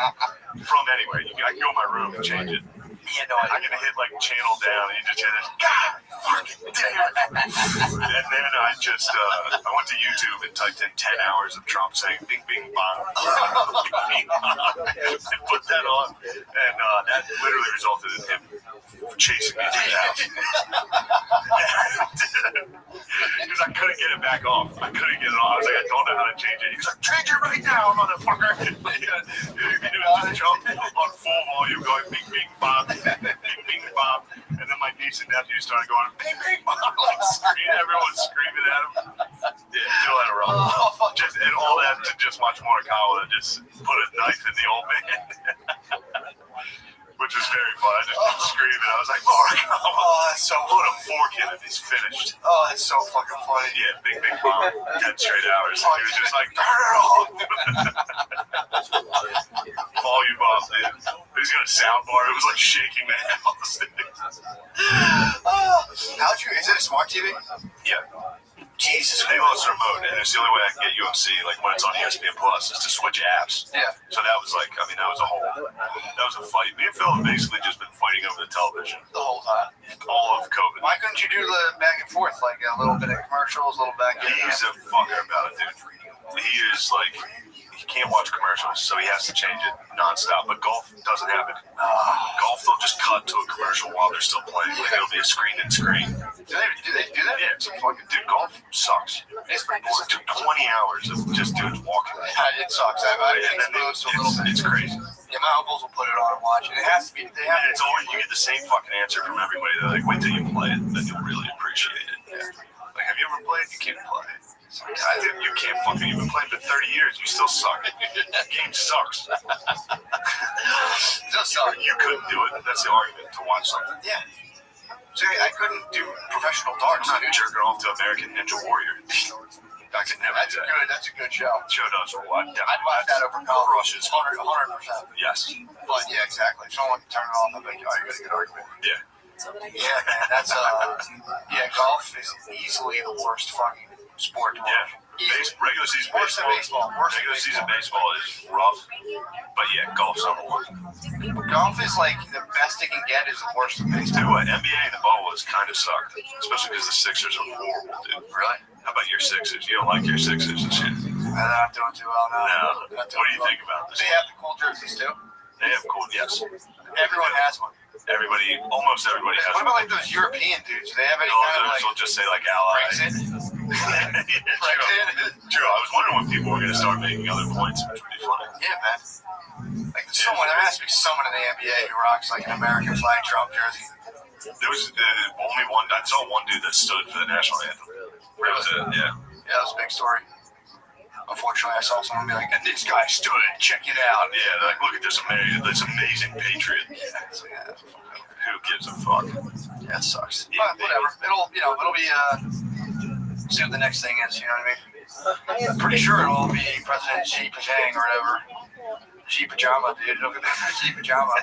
from anywhere. I can go in my room and change it. Yeah, no, I'm gonna hit like channel down, and you just hear this. God, fucking damn it! And then I just I went to YouTube and typed in 10 hours of Trump saying "Bing Bing Bong," and put that on, and that literally resulted in him chasing me through the house. Because I couldn't get it back off. I couldn't get it off. I was like, I don't know how to change it. He was like, change it right now, motherfucker. It was just Trump on full volume going "Bing Bing Bong." Bing, bing, bong. And then my niece and nephew started going, bing, bing, bong, like screaming. Everyone's screaming at him. Yeah, Phil had a rough. And all that to just watch Morikawa just put a knife in the old man. Which was very fun. I just kept screaming. I was like, Morikawa. Oh, that's so put a fork in it. He's finished. Oh, that's so fucking funny. Yeah, bing, bing, bong. Dead straight hours. He was just like, turn it off. Volume off, dude. He's got a soundbar. It was like shaking the house. Is it a smart TV? Yeah. Jesus, they lost the remote, and it's the only way I can get UFC, like when it's on ESPN Plus, is to switch apps. Yeah. So that was like, that was a fight. Me and Phil have basically just been fighting over the television the whole time. All of COVID. Why couldn't you do the back and forth, like a little bit of commercials, a little back and forth? He's a fucker about it, dude. He is like, can't watch commercials, so he has to change it nonstop. But golf doesn't have it. Golf, they'll just cut to a commercial while they're still playing. Like, it'll be a screen and screen. Do they do that? Yeah, it's fucking, dude, golf sucks. It's 20 hours of just dudes walking. It sucks. I've exposed a little bit. It's crazy. Yeah, my uncles will put it on and watch it. It has to be. They have And it's always, you get the same fucking answer from everybody. They're like, wait till you play it, then you'll really appreciate it. Yeah. Like, have you ever played? You can't play. Like, you can't fucking, you've been playing for 30 years, you still suck. That game sucks. You couldn't do it. That's the argument to watch something. Yeah. See, I couldn't do professional darts. I'm not jerking off to American Ninja Warrior. I could never do that. That's a good show. Show does what? I'd watch that over college. Crushes. 100%. Yes. But yeah, exactly. If someone turn it off, I'd be like, oh, you got a good argument. Yeah. Yeah, man. That's yeah, golf is easily the worst fucking sport to watch. Yeah. Regular season Worse than baseball. Regular season baseball is rough, but yeah, golf's number one. Golf is like the best it can get is the worst of baseball. Dude, what? NBA in the bubble has kind of sucked, especially because the Sixers are horrible, dude. Really? How about your Sixers? You don't like your Sixers and shit? They're not doing too well now. No. What do you think about this? They have the cool jerseys too. They have cool, yes. Everyone has one. Almost everybody has What one. about like those European dudes? Do they have any No, kind of those like will just say like allies. Brexit? True. I was wondering when people were going to start making other points, which would be funny. Yeah, man. Like there has to be someone in the NBA who rocks like an American flag Trump jersey. There was only one. I saw one dude that stood for the national anthem. Really? Yeah. Yeah, that was a big story. Unfortunately, I saw someone be like, and this guy stood, check it out. Yeah, they're like, look at this amazing patriot. Yeah. Who gives a fuck? Yeah, it sucks. But whatever. It'll be, see what the next thing is, you know what I mean? I'm pretty sure it'll be President Xi Jinping or whatever. Xi Pajama, dude. It'll be Xi Pajama.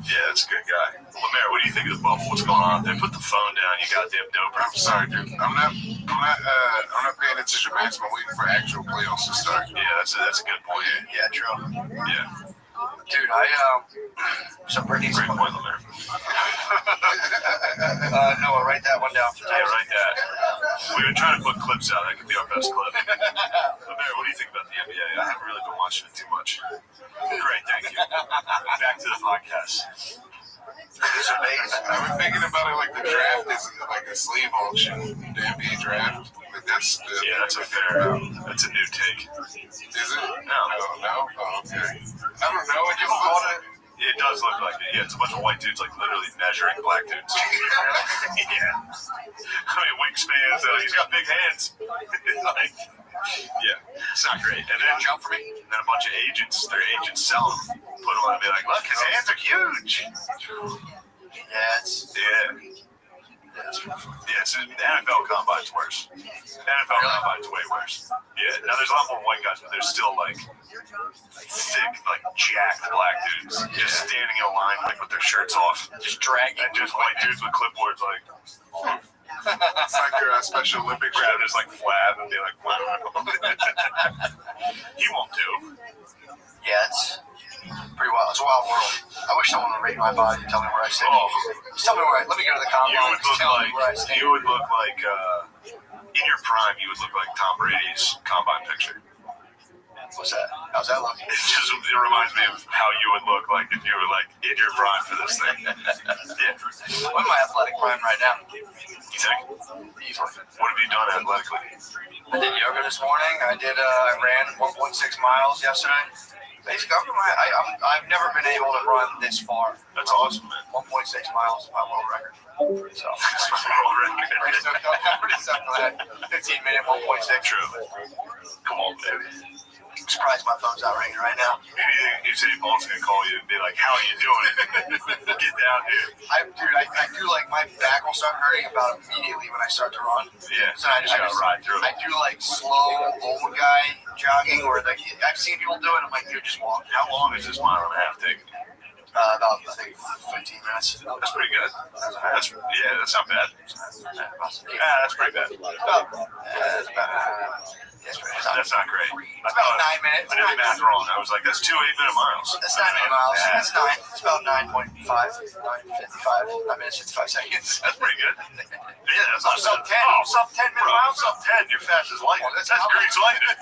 Yeah, that's a good guy. Lemaire, what do you think of the bubble? What's going on out there? Put the phone down, you goddamn doper. I'm sorry, dude. I'm not paying attention, man. I'm waiting for actual playoffs to start. Yeah, that's a good point. Yeah, true. Yeah. Dude, some Britney's. Great point, Lemaire. Noah, write that one down. Yeah, write that. We've been trying to put clips out. That could be our best clip. Lemaire, what do you think about the NBA? I haven't really been watching it too much. Great, thank you. Back to the podcast. It's amazing. I've been thinking about it like the draft is like a slave auction, the NBA draft. Like that's a new take. Is it? No. Oh, okay. I don't know. It just looks like it does look like it. Yeah, it's a bunch of white dudes like literally measuring black dudes. Yeah. I mean, wingspans. He's got big hands. Like, yeah, it's not great. And then jump for me. And then a bunch of agents. Their agents sell them. Put them on and be like, look, his hands are huge. Yeah, it's the NFL combine's worse. NFL combine's way worse. Yeah, now there's a lot more white guys, but there's still like thick, like jacked black dudes just standing in a line like with their shirts off, just dragging, and just white dudes with clipboards like. it's like your Special Olympics. Grab his like flab and be like, wow. He won't do. Yeah, it's pretty wild. It's a wild world. I wish someone would rate my body and tell me where I stand. Just tell me where let me go to the combine. You would look like in your prime. You would look like Tom Brady's combine picture. What's that? How's that look? It reminds me of how you would look like if you were like in your prime for this thing. Yeah. I'm in my athletic prime right now. You think? Easily. What have you done athletically? I did yoga this morning. I ran 1.6 miles yesterday. Basically, I've never been able to run this far. That's awesome, man. 1.6 miles is my world record. So, pretty stuck on that. 15-minute 1.6. True. Come on, baby. I'm surprised my phone's not ringing right now. You said Paul's gonna call you and be like, "How are you doing? Get down here." I do like my back will start hurting about immediately when I start to run. Yeah. So I just ride through. I do like slow old guy jogging, or like I've seen people do it. I'm like, dude, just walk. How long is this mile and a half take? About I think 15 minutes. That's pretty good. That's not bad. That's pretty bad. That's about. That's not great. It's about 9 minutes. I did the math wrong. I was like, that's 2 8-minute miles. That's 9 minute miles. That's 9. It's about 9.5, 9:55, 9 minutes 55 seconds. That's pretty good. Yeah, that's not sub 10. Oh, Sub 10 minute bro, miles. sub 10. You're fast as lightning. That's grease lightning.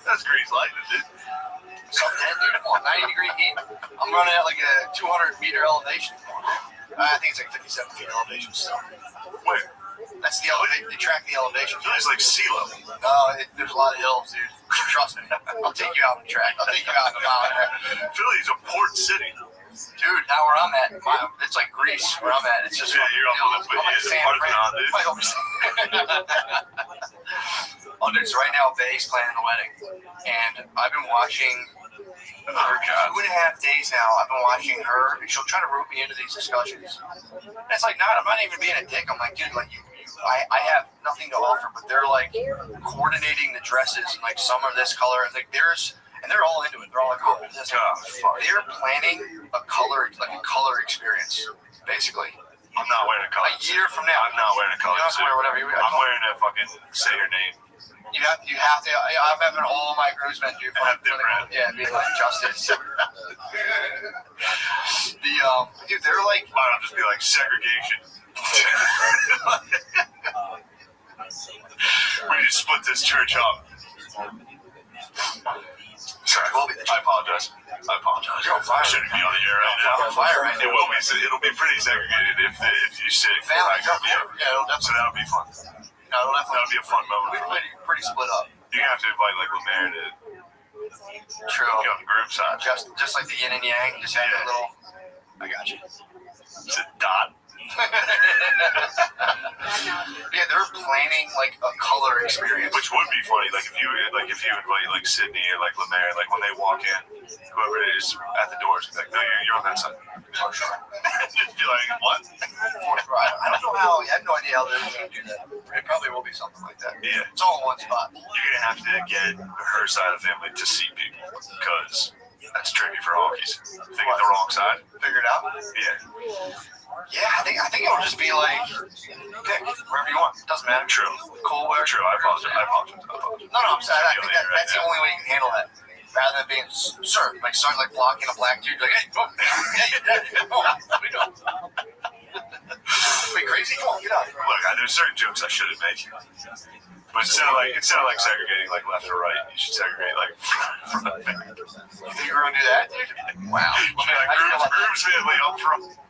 That's grease lightning, dude. Sub 10, dude. Come on, 90-degree heat. I'm running at like a 200-meter elevation. I think it's like 57 feet elevation still. Where? That's the elevation. They track the elevation. It's like sea level. No, there's a lot of hills, dude. Trust me. I'll take you out on the track. I'll take you out on the mountain. Philly's a port city. Dude, now where I'm at, it's like Greece where I'm at. It's just you're on the Parthenon, dude. Oh, dude, so right now, Bay's planning the wedding. And I've been watching for 2.5 days now. I've been watching her, and she'll try to rope me into these discussions. And it's like, I'm not even being a dick. I'm like, dude, like, I have nothing to offer, but they're like coordinating the dresses, and like some are this color, and like and they're all into it. They're all like, oh, this. They're planning a color experience, basically. I'm not wearing a color. A year from now, I'm not wearing a color. You don't have to wear whatever you wear. I'm wearing a fucking say your name. You have to. I'm having all my groomsmen do have different. Yeah, be like Justice. Dude, they're like. Why don't just be like segregation? We need to split this church up. Sorry, I apologize. You're on fire. I shouldn't be on the air right now. You're on fire right now. It'll be pretty segregated if you sit. Family, So that'll be fun. No, that'll be a fun moment. We're pretty split up. You're gonna have to invite like Lemaire to True. get on the group side. Just like the yin and yang, just have a little. I got you. It's a dot. Yeah, they're planning like a color experience, which would be funny. Like if you invite like Sydney or like Lemaire, like when they walk in, whoever it is at the doors, like, no, you're on that side. Oh, sure. Just be like, what? I don't know how. I have no idea how they're going to do that. It probably will be something like that. Yeah, it's all in one spot. You're gonna have to get her side of the family to see people because that's tricky for honkies. Think at the wrong side. Figure it out. Yeah. Yeah, I think it'll just be like pick wherever you want. Doesn't matter. True. Cool wear. True. I apologize. No, I'm saying I think that's the only way you can handle that. Rather than being sir, like start like blocking a black dude, like hey, oh, what are we doing? Wait, crazy? Come on, get out. Look, there's certain jokes I shouldn't make. But instead of like segregating like left or right, you should segregate like front and back. You think you're gonna do that, dude? Wow. Like groom's family up front.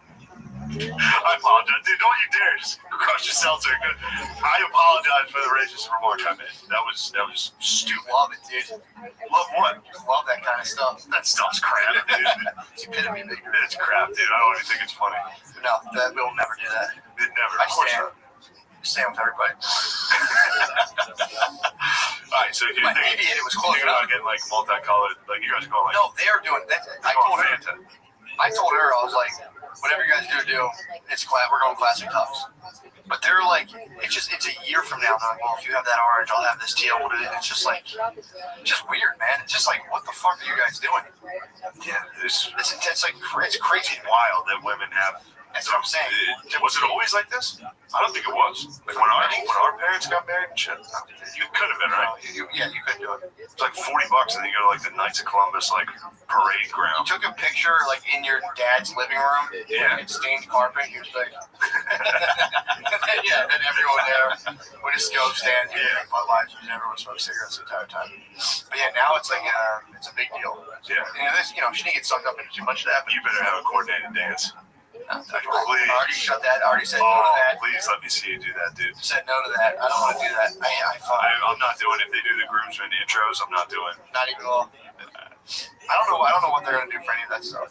I apologize, dude. Don't you dare just crush your seltzer. I apologize for the racist remark I made. That was stupid. Love it, dude. Love what? Love that kind of stuff. That stuff's crap, dude. It's epitome, dude. It's crap, dude. I don't even think it's funny. No, we'll never do that. It never. I stand with everybody. Alright, so you think it was close you're not getting like multicolored, like you guys are going like. No, they're doing that. I told her, I was like, whatever you guys do, it's we're going classic tufts. But they're like, it's a year from now. They're like, well, if you have that orange, I'll have this teal. It's just like, just weird, man. It's just like, what the fuck are you guys doing? Yeah, it's like, it's crazy. Wild that women have. That's what I'm saying. Was it always like this? I don't think it was. Like when our parents got married and shit, it could have been, right? Yeah, you could do it. It's like $40 and then you go to like the Knights of Columbus like parade ground. You took a picture like in your dad's living room. Yeah. It's stained carpet. You're just like, yeah, and everyone there with a scope stand. Yeah, Bud Light, and everyone smoked cigarettes the entire time. But yeah, now it's like it's a big deal. Yeah. And this, she didn't get sucked up into too much of that. You better have a coordinated dance. Please. I already shut that. I already said no to that. Please let me see you do that, dude. Said no to that. I don't want to do that. I'm not doing if they do the groomsmen intros. I'm not doing. Not even all. I don't know what they're gonna do for any of that stuff.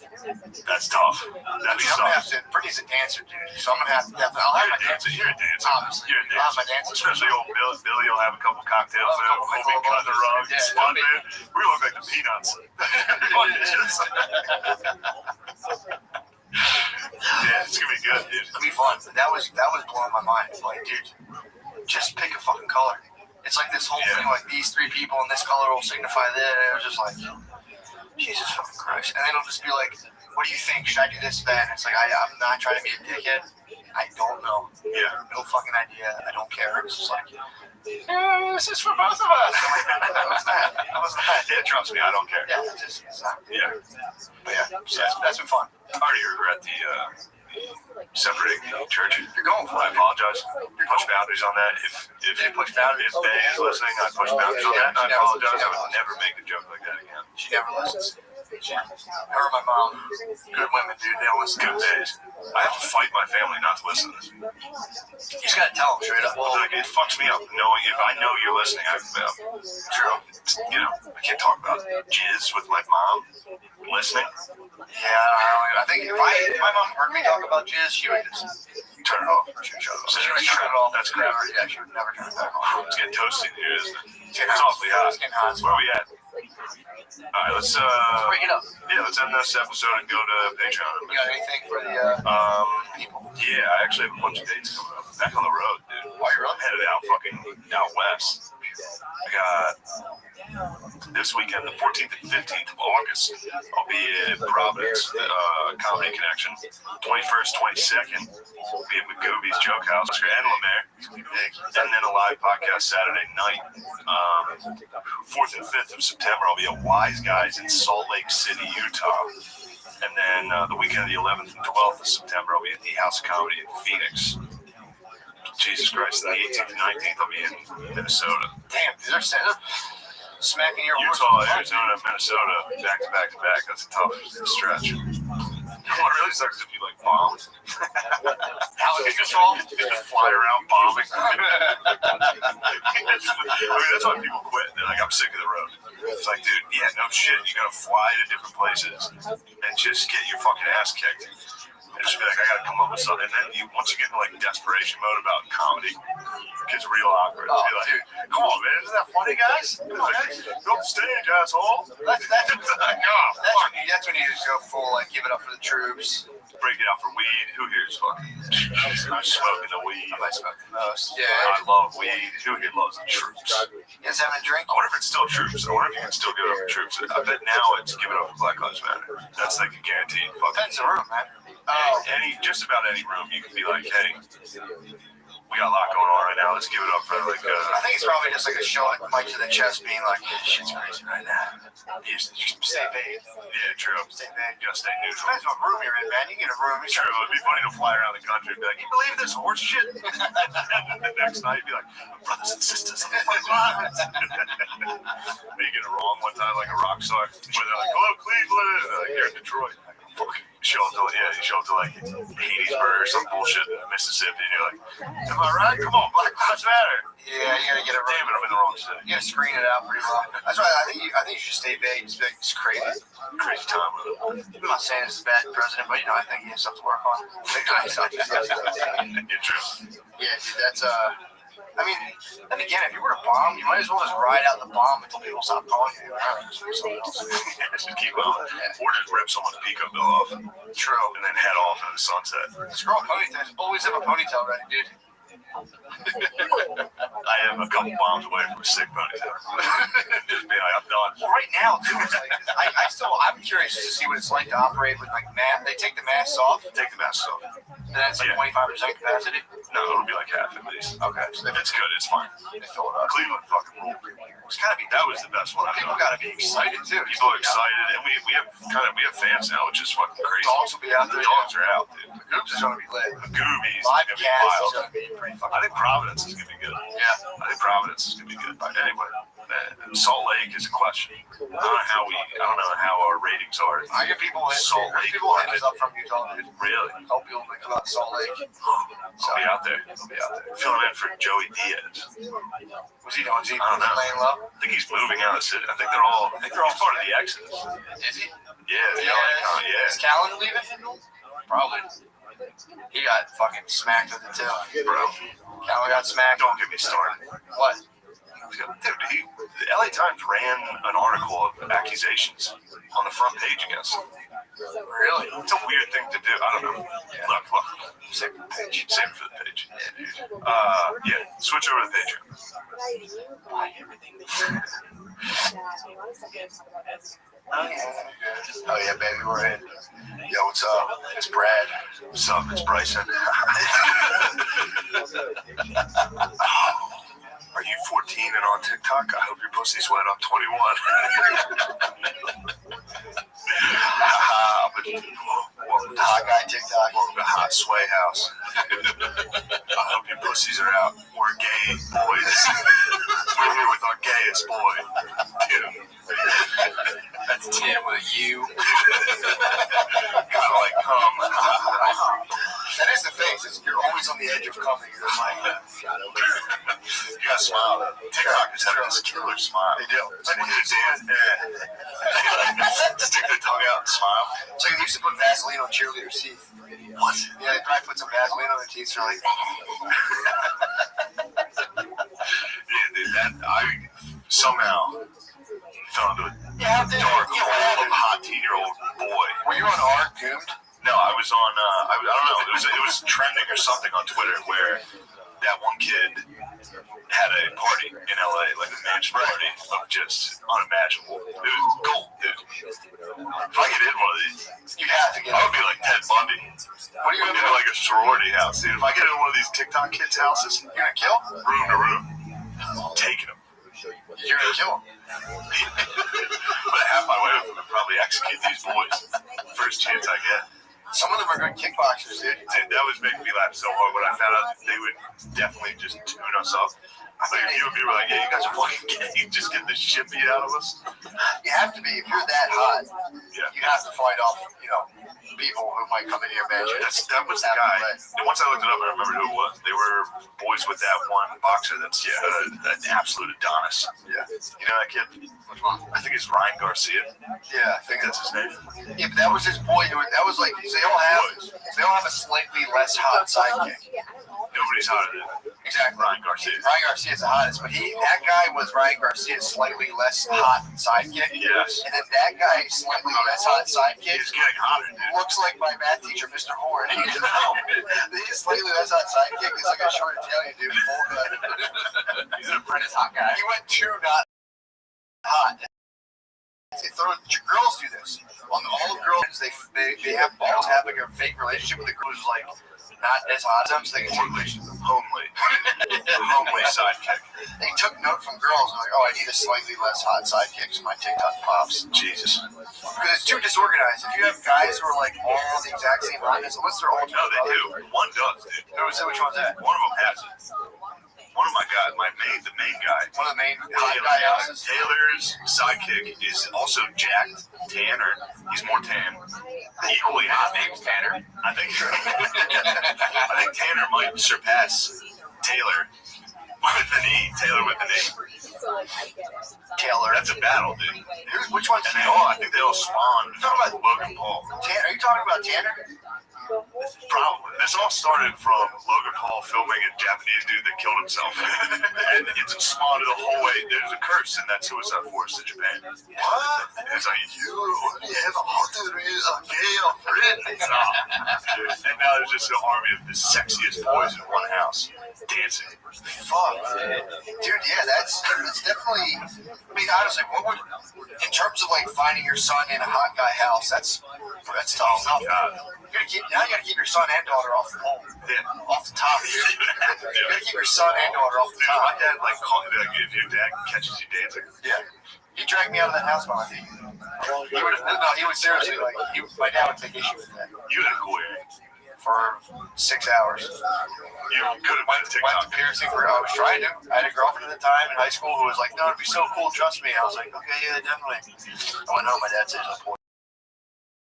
That's tough. I'm gonna have to. Brittany's a dancer, dude. So I'm gonna have to. I'll have my dancer. You're a dancer. Obviously. You're a dancer. I'll have my dancer. Especially old Billy will have a couple cocktails there. We'll be cutting the rug. Spun man. We look like the Peanuts. Yeah, it's gonna be good, dude. It'll be fun. That was blowing my mind. It's like, dude, just pick a fucking color. It's like this whole thing, like these three people in this color will signify that. And it was just like, Jesus fucking Christ. And then it'll just be like, what do you think? Should I do this or that? And it's like, I'm not trying to be a dickhead. I don't know. Yeah. No fucking idea. I don't care. It's just like, this is for both of us. I was not. Yeah, trust me, I don't care. Yeah, it's not. Yeah. But yeah, so that's been fun. I already regret the separating the church. You're going for I it. apologize. Push boundaries on that. If They push boundaries. If Bay is listening, I push boundaries on that. And I apologize. I would never make a joke like that again. She never listens. Her and my mom, good women, dude. They don't listen. Good days. I have to fight my family not to listen to this. You just gotta tell them straight up. Well, like, it fucks me up knowing if I know you're listening. True. You know, I can't talk about jizz with my mom listening. Yeah, I think if my mom heard me talk about jizz, she would just turn it off. She would turn it off. That's crap. Yeah, she would never turn it back on. It's getting toasty here, isn't it? It's awfully hot. Where are we at? All right, let's break it up. Yeah, let's end this episode and go to Patreon. You got anything for the people? Yeah, I actually have a bunch of dates coming up. Back on the road, dude. I'm headed out west. I got this weekend, the 14th and 15th of August. I'll be at Providence Comedy Connection. 21st, 22nd, we'll be at McGooby's Joke House and Lemaire. And then a live podcast Saturday night. 4th and 5th of September, I'll be at Wise Guys in Salt Lake City, Utah. And then the weekend of the 11th and 12th of September, I'll be at the House of Comedy in Phoenix. Jesus Christ, the 18th and 19th, I'll be in Minnesota. Damn, they're smacking your Utah, Arizona, Minnesota, back to back to back. That's a tough stretch. What really sucks is if you like bomb. Alligator control, just fly around bombing. I mean, that's why people quit. They're like, I'm sick of the road. It's like, dude, yeah, no shit. You gotta fly to different places and just get your fucking ass kicked. And just be like, I gotta come up with something. And then once you get into like desperation mode about comedy, it gets real awkward. Oh, be like, dude, come on, man, isn't that funny, guys? Go off the stage, asshole. That's like, oh, that's when you just go full, like, give it up for the troops. Break it out for weed. Who here's fucking smoking the weed? I smoke the most. Yeah. I love weed. Who here loves the troops? You guys having a drink? I wonder if it's still troops. I wonder if you can still give it up for troops. I bet now it's give it up for Black Lives Matter. That's like a guaranteed. Depends on the room, man. Just about any room, you can be like, hey, we got a lot going on right now. Let's give it up for like. I think it's probably just like a shot, Mike to the chest, being like, shit's crazy right now. You stay vague. Yeah, true. Stay vague. You gotta stay neutral. Depends what room you're in, man. You get a room. True. It'd be funny to fly around the country and be like, you believe this horse shit? And the next night, you'd be like, brothers and sisters, oh my God. You get it wrong one time, like a rock star, where they're like, hello, Cleveland. Like, you're in Detroit. Fucking show up to like Hattiesburg or some bullshit in Mississippi, and you're like, am I right? Come on, Black Lives Matter. Yeah, you gotta get it right. Damn it, I'm in the wrong city. You gotta screen it out pretty well. That's why I think you should stay vague. Just be like, it's crazy. Crazy time with it. I'm not saying this is a bad president, but I think he has stuff to work on. You're true. Yeah, dude, that's I mean, and again, if you were to bomb, you might as well just ride out the bomb until people stop calling you. Just keep going. Or just rip someone's peacoat bill off. True. And then head off into the sunset. Scroll ponytails. Always have a ponytail ready, dude. I am a couple bombs away from a sick ponytail. Just be like, I'm done. Well, right now, dude, it's like, I'm curious to see what it's like to operate with like mask. They take the masks off. Take the masks off. And that's like 25% capacity. No, it'll be like half at least. Okay, so if it's good, it's fine. They fill it up. Cleveland fucking ruled. It's gotta be. That was the best one. People gotta be excited too. People are excited, and we have fans now, which is fucking crazy. Dogs will be out there. The dogs are out, dude. The Goops is gonna be lit. The Goobies Live is gonna be cast wild. is gonna be pretty fucking. I think Providence is gonna be good. Yeah, I think Providence is gonna be good. But anyway, Salt Lake is a question. I don't know how our ratings are. I get people in Salt Lake. People hit us up from Utah, dude. Really? Help people come out to Salt Lake. I'll be out there. Filling in for Joey Diaz. Was he doing? Is he I don't know. playing low? I think he's moving out of the city. I think they're all part of the Exodus. Is he? Yeah. Is Callan leaving? Probably. He got fucking smacked with it too. Bro. Callan got smacked. Don't get me started. What? Dude, the LA Times ran an article of accusations on the front page against him. Really? It's a weird thing to do. I don't know. Yeah. Look. Save it for the page. Save it for the page. Switch over to the Patreon. Oh yeah, baby, we're in. Yo, what's up? It's Brad. What's up? It's Bryson. Are you 14 and on TikTok? I hope your pussy's wet. I'm 21. Welcome to Hot Guy TikTok. Welcome to Hot Sway House. I hope your pussies are out. We're gay, boys. We're here with our gayest boy, Tim. That's Tim with a U. Kind of like cum. That is the face. You're always on the edge of coming. You're just like, you gotta smile. TikTokers have this killer smile. They do. It's like when you stick their tongue out and smile. So you used to put Vaseline on cheerleaders' teeth. What? Yeah, they probably put some Vaseline on their teeth. So like, yeah, dude, that I somehow found a dark hole of a hot 10-year-old boy. Were you on R Doomed? No, I was on. I don't know. It was trending or something on Twitter where that one kid had a party in LA, like a mansion party of just unimaginable. It was gold, dude. If I get in one of these, you have to get. I would be like Ted Bundy. What are you gonna do? Like a sorority house, dude. If I get in one of these TikTok kids' houses, you're gonna kill room to room, taking them. You're gonna kill them. But half my way with them, I'd probably execute these boys first chance I get. Some of them are good kickboxers, dude. That was making me laugh so hard when I found out they would definitely just tune us up. I think you and me were like, yeah, you guys are fucking gay. You just get the shit beat out of us. You have to be. If you're that hot, you have to fight off, people who might come into your mansion. That was the guy. And once I looked it up, I remember who it was. They were boys with that one boxer that's an absolute Adonis. Yeah. You know that kid? Which one? I think it's Ryan Garcia. Yeah, I think that's his name. Yeah, but that was his boy. That was like, they all have a slightly less hot sidekick. Nobody's hotter than exactly Ryan Garcia. Ryan Garcia's the hottest, but that guy was Ryan Garcia's slightly less hot sidekick. Yes. And then that guy, slightly less hot sidekick, is getting hotter, dude. Looks like my math teacher, Mr. Horn. His slightly less hot sidekick is like a short Italian dude. He's an apprentice hot guy. He went too not hot. Girls do this. All the girls, they have balls have like a fake relationship with the girl who's like not as hot as them, so they can take homely sidekick. They took note from girls and like, oh, I need a slightly less hot sidekick so my TikTok pops. Jesus. Because it's too disorganized. If you have guys who are like all the exact same hotness, unless they're all no, they do. One does, dude. Which one's that? One of them has it. One of my guys, the main guy. One of the main hot guys. Taylor's sidekick is also jacked, tanner. He's more tan. Equally hot. His name's Tanner. I think Tanner might surpass Taylor with the knee. Taylor with the knee. Taylor. That's a battle, dude. Which one's Tanner? I think they all spawned from Logan Paul. Tanner? Are you talking about Tanner? Probably. This all started from Logan Paul filming a Japanese dude that killed himself. And it's spawned the whole way. There's a curse in that suicide forest in Japan. What? It's like, you only have a gay friend. And now there's just an army of the sexiest boys in one house dancing. Fuck. Dude, yeah, that's definitely, I mean, honestly, in terms of like finding your son in a hot guy house, that's tough. You gotta keep your son and daughter off the home. Yeah, off the top. You gotta keep your son and daughter off the top. My dad called me if your dad catches you dancing. Yeah. He dragged me out of that house by my feet. He would seriously my dad would take issue with that. You had a cool area for 6 hours. You could have went to piercing. I was trying to. I had a girlfriend at the time in high school who was like, "No, it'd be so cool. Trust me." I was like, "Okay, yeah, definitely." I went home. My dad said,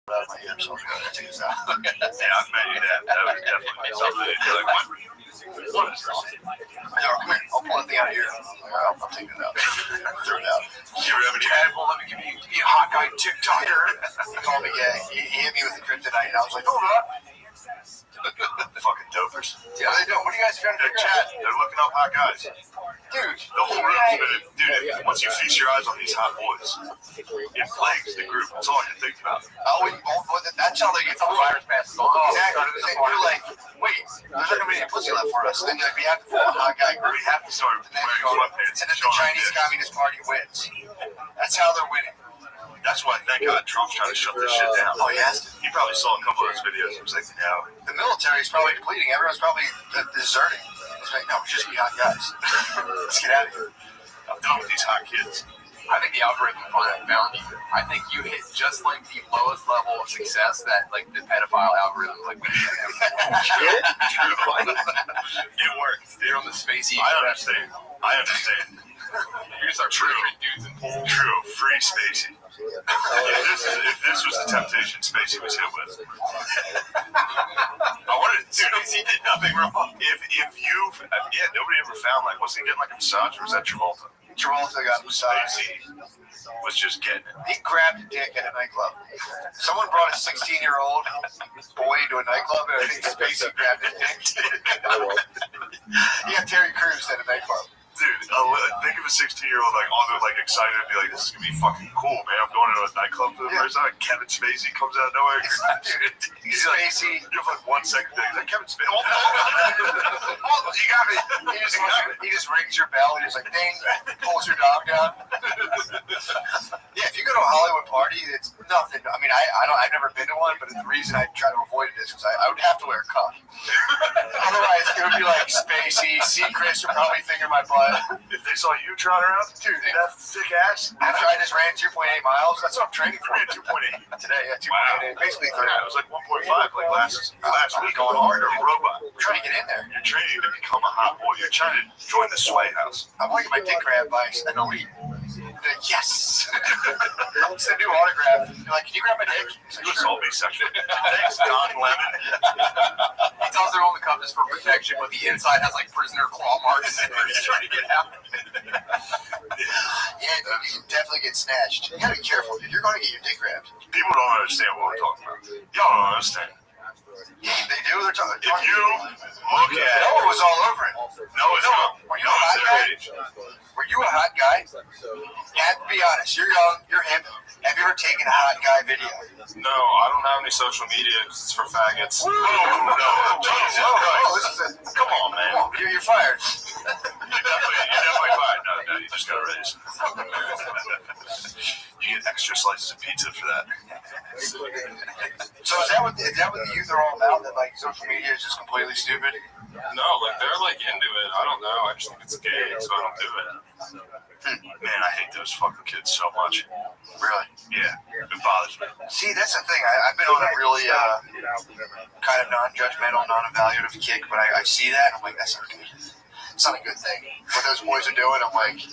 out of my ear, so I'm gonna take this out. Yeah, I've met you that. That was definitely something. You're like, what is this? Come here. I'll pull that thing out of here. I'll take it out. Throw it out. You ever have any dad? Well, let me give you a hot guy TikToker. He called me gay. He hit me with the kryptonite, and I was like, hold up. Fucking dopers. Yeah, they do. What are you guys trying to do? They're looking up hot guys. Dude, the whole room's been, dude, once you feast your eyes on these hot boys, it plagues the group. That's all I can think about. That's how they get the virus passes on. Exactly. You're like, wait, there's not going to be any pussy left for us. Then we have to form a hot guy group. We have to start wearing sweatpants. And then the Chinese Communist Party wins. That's how they're winning. That's why, thank God, Trump's trying to shut this shit down. Oh, he has to. He probably saw a couple of those videos. He was like, no. The military's probably depleting. Everyone's probably deserting. It's like, no, we're just be hot guys. Let's get out of here. I'm done with these hot kids. I think the algorithm found you. I think you hit just like the lowest level of success that like the pedophile algorithm like we did. It worked. You're on the spacey. I understand. You start triggering dudes in pools. True. Free Spacey. If this was the temptation Spacey was hit with. I wanted to He did nothing wrong. If you, nobody ever found, like, was he getting like a massage or was that Travolta? Travolta got a massage. Spacey was just getting it. He grabbed a dick at a nightclub. Someone brought a 16-year-old boy to a nightclub, and I think Spacey grabbed a dick. He had Terry Crews at a nightclub. Dude, think of a 16-year-old like all they're like excited to be like, this is gonna be fucking cool, man. I'm going to a nightclub for the first time. Kevin Spacey comes out of nowhere. He's Spacey. You have like 1 second. He's like, Kevin Spacey. Oh, you got me. He just rings your bell. He's like, ding, pulls your dog down. Yeah, if you go to a Hollywood party, it's nothing. I mean, I've never been to one, but the reason I try to avoid it is because I would have to wear a cuff. Otherwise, it would be like Spacey. See, Chris would probably finger my butt. If they saw you trotting around, dude, that thick ass. After I just ran 2.8 miles, that's what I'm training for. 2.8 today. Yeah, 2.8. Basically, it was like 1.5 like last week. Going hard, a robot. I'm trying to get in there. You're training to become a hot boy. You're trying to join the Sway House. I'm going to get my dick grabbed by an elite. Yes. It's a new autograph. You're like, can you grab my dick? You assault me sexually. Thanks, Don Lemon. He tells everyone the cup is for protection, but the inside has like prisoner claw marks. He's trying to get out. Yeah, dude, you can definitely get snatched. You gotta be careful, dude. You're going to get your dick grabbed. People don't understand what we're talking about. Y'all don't understand. Yeah, they do. They're talking. If you look at Noah was all over it. No, it's not. Were you a hot guy? Were you a hot guy? Have to be honest. You're young. You're hip. Have you ever taken a hot guy video? No, I don't have any social media because it's for faggots. No, Jesus Christ. Come on, man. You're fired. You're definitely fired. No, you just got a raise. You get extra slices of pizza for that. So is that what the youth are all about? That like social media is just completely stupid? No, like they're like into it. I don't know. I just think it's gay, so I don't do it. Man, I hate those fucking kids so much. Really? Yeah, it bothers me. See, that's the thing. I've been on a really kind of non-judgmental, non-evaluative kick, but I see that and I'm like, that's not good. It's not a good thing. What those boys are doing, I'm like,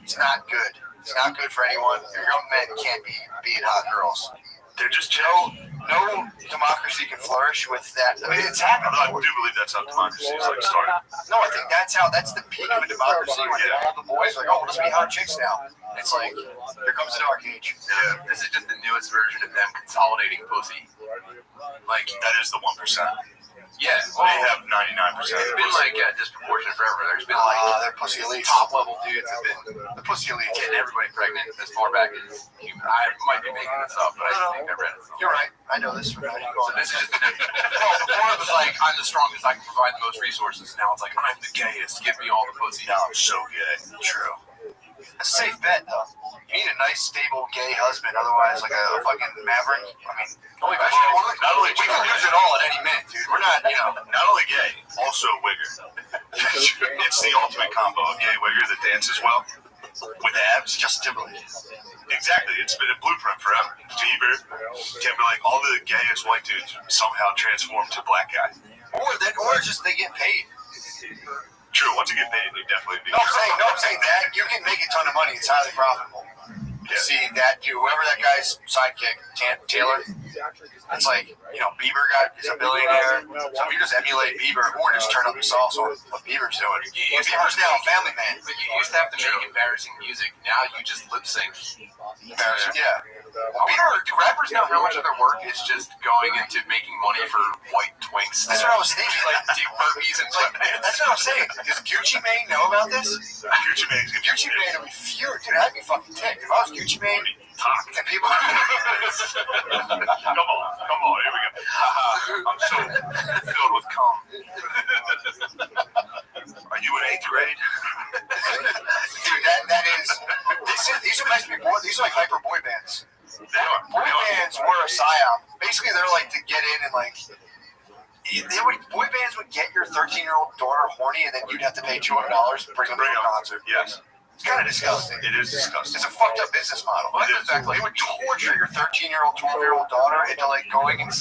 it's not good. It's not good for anyone. Your young men can't be being hot girls. They're just no democracy can flourish with that. I mean, it's happening. I do believe that's how democracy is like started. No, I think that's the peak of a democracy when all the boys are like, oh, let's be hot chicks now. It's like, here comes the dark age. Yeah, this is just the newest version of them consolidating pussy. Like, that is the 1%. Yeah, well, they have 99%. It's been like disproportionate forever. There's been like they're pussy elite. Top level dudes have been the pussy elite getting everybody pregnant as far back as I might be making this up, but I think I read it. You're right. I know this. So this is just before it was like I'm the strongest. I can provide the most resources. Now it's like I'm the gayest. Give me all the pussy. Now I'm so gay. True. That's a safe bet, though. You need a nice, stable, gay husband. Otherwise, like a fucking maverick. I mean, we can lose it all at any minute, dude. We're not, not only gay, also wigger. It's the ultimate combo: a gay wigger that dances well with abs. Just Timberlake. Exactly. It's been a blueprint forever. Bieber, Timberlake, all the gayest white dudes somehow transformed to black guys. Or just they get paid. True. Once you get paid, they definitely do. No, I'm saying that you can make a ton of money. It's highly profitable. You see that dude, whoever that guy's sidekick, Taylor. It's like, Bieber got is a billionaire. So if you just emulate Bieber or just turn up the sauce on what Bieber's doing. Bieber's now a family man. But you used to have to make embarrassing music. Now you just lip sync. Embarrassing, yeah. Do rappers know how much of their work is just going into making money for white twinks? That's what I was thinking. Like deep burpees and sweatpants. That's what I was saying. Does Gucci Mane know about this? Gucci Mane would be furious. Dude, I'd be fucking ticked. If I was Gucci Mane, and people. Come on, here we go. I'm so filled with cum. Are you in 8th grade? Dude, that is. These are nice people. These are like hyper boy bands. daughter horny, and then you'd have to pay $200 to bring them to a concert. Yes. It's kind of disgusting. It is disgusting. It's a fucked up business model. Well, exactly. They would torture your 13-year-old, 12-year-old daughter into like going and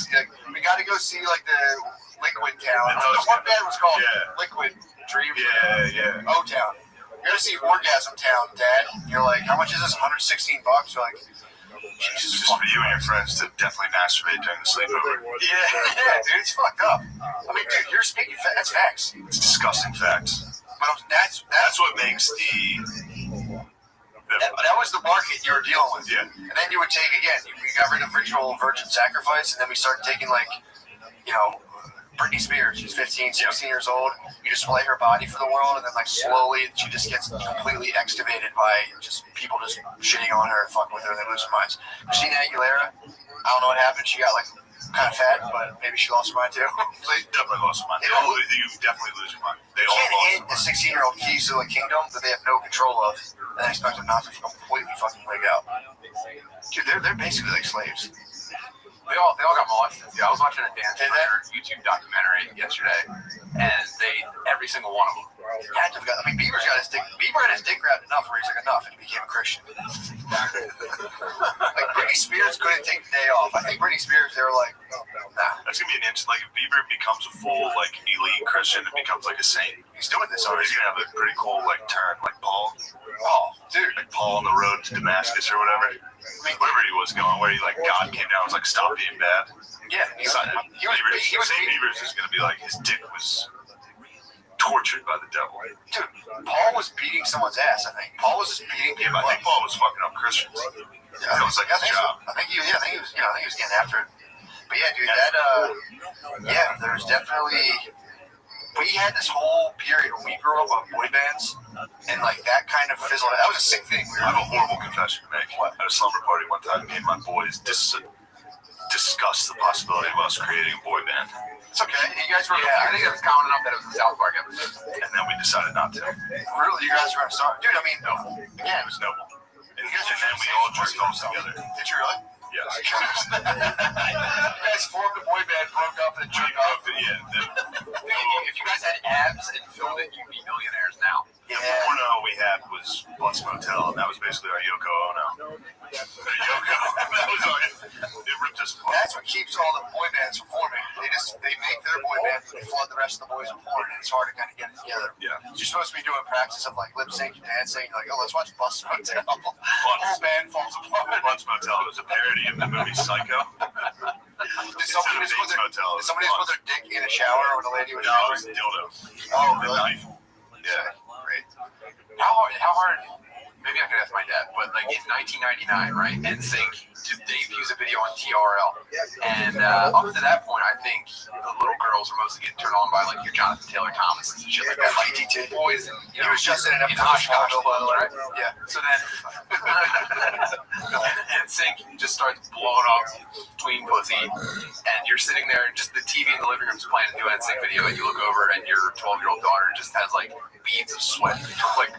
we got to go see like the Liquid Town. The one band was called Liquid Dreams. Yeah. O-Town. You're gonna see Orgasm Town, Dad. You're like, how much is this? $116. You're like, Jesus, just for you and your friends to definitely masturbate during the sleepover. yeah, dude, it's fucked up. I mean, dude, you're speaking. That's facts. It's disgusting facts. But that's what makes that was the market you were dealing with. Yeah. And then you would take again. We got rid of ritual virgin sacrifice, and then we started taking like, Britney Spears. She's 15, 16 years old. You display her body for the world, and then like slowly she just gets completely excavated by just people just shitting on her and fucking with her, and they lose their minds. Christina Aguilera, I don't know what happened. She got like kind of fat, but maybe she lost her mind too. They definitely lost their mind. You definitely lose your mind. They you all can't hand a 16-year-old keys to a kingdom that they have no control of, and expect them not to completely fucking wig out. Dude, they're basically like slaves. They all got molested. Yeah, I was watching a Dan Schneider YouTube documentary yesterday, and every single one of them had to have got. I mean, Bieber had his dick grabbed enough where he's like enough, and he became a Christian. Like Britney Spears couldn't take the day off. I think Britney Spears, they were like, nah. That's gonna be an instant. Like if Bieber becomes a full like elite Christian and becomes like a saint. He's doing this already. He's gonna have a pretty cool like turn, like Paul. Oh, dude, like Paul on the road to Damascus or whatever. Wherever he was going, where he like God came down and was like, stop being bad. Yeah, he was St. Bieber's is gonna be like his dick was tortured by the devil. Dude, Paul was beating someone's ass. I think Paul was just beating people. I think Paul was fucking up Christians. That was like his job. I think he was getting after it. But yeah, dude, there's definitely. We had this whole period when we grew up of boy bands, and like that kind of fizzled. That was a sick thing. I have a horrible confession to make. At a slumber party one time, me and my boys discussed the possibility of us creating a boy band. It's okay. You guys were. I think it was common enough that it was a South Park episode. And then we decided not to. Really, you guys were gonna start, dude? I mean, no. Yeah, it was noble. And then we all jerked off together. Did you really? Yes. You guys formed a boy band, broke up, and jerked off. If you guys had abs and filmed it, you'd be millionaires now. The porno we had was Bus Motel, and that was basically our Yoko Ono. That was it ripped us apart. That's what keeps all the boy bands from forming. They make their boy band, they flood the rest of the boys with porn, and it's hard to kind of get it together. Yeah. You're supposed to be doing practice of like lip sync and dancing, like, oh, let's watch Bus Motel. Whole band falls apart. Bus Motel was a parody of the movie Psycho. Did somebody just put their dick in a shower when the lady was showering? showering? Dildo. Oh, really? Knife. Yeah. Great. How hard? Maybe I could ask my dad, but like in 1999, right? NSYNC debuts a video on TRL, and up to that point, I think the little girls were mostly getting turned on by like your Jonathan Taylor Thomas and shit like that. Like boys, and he was just in an episode of Chicago, by the way. Right? Yeah. So then NSYNC just starts blowing up tween pussy, and you're sitting there, and just the TV in the living room's playing a new NSYNC video, and you look over, and your 12-year-old daughter just has like beads of sweat like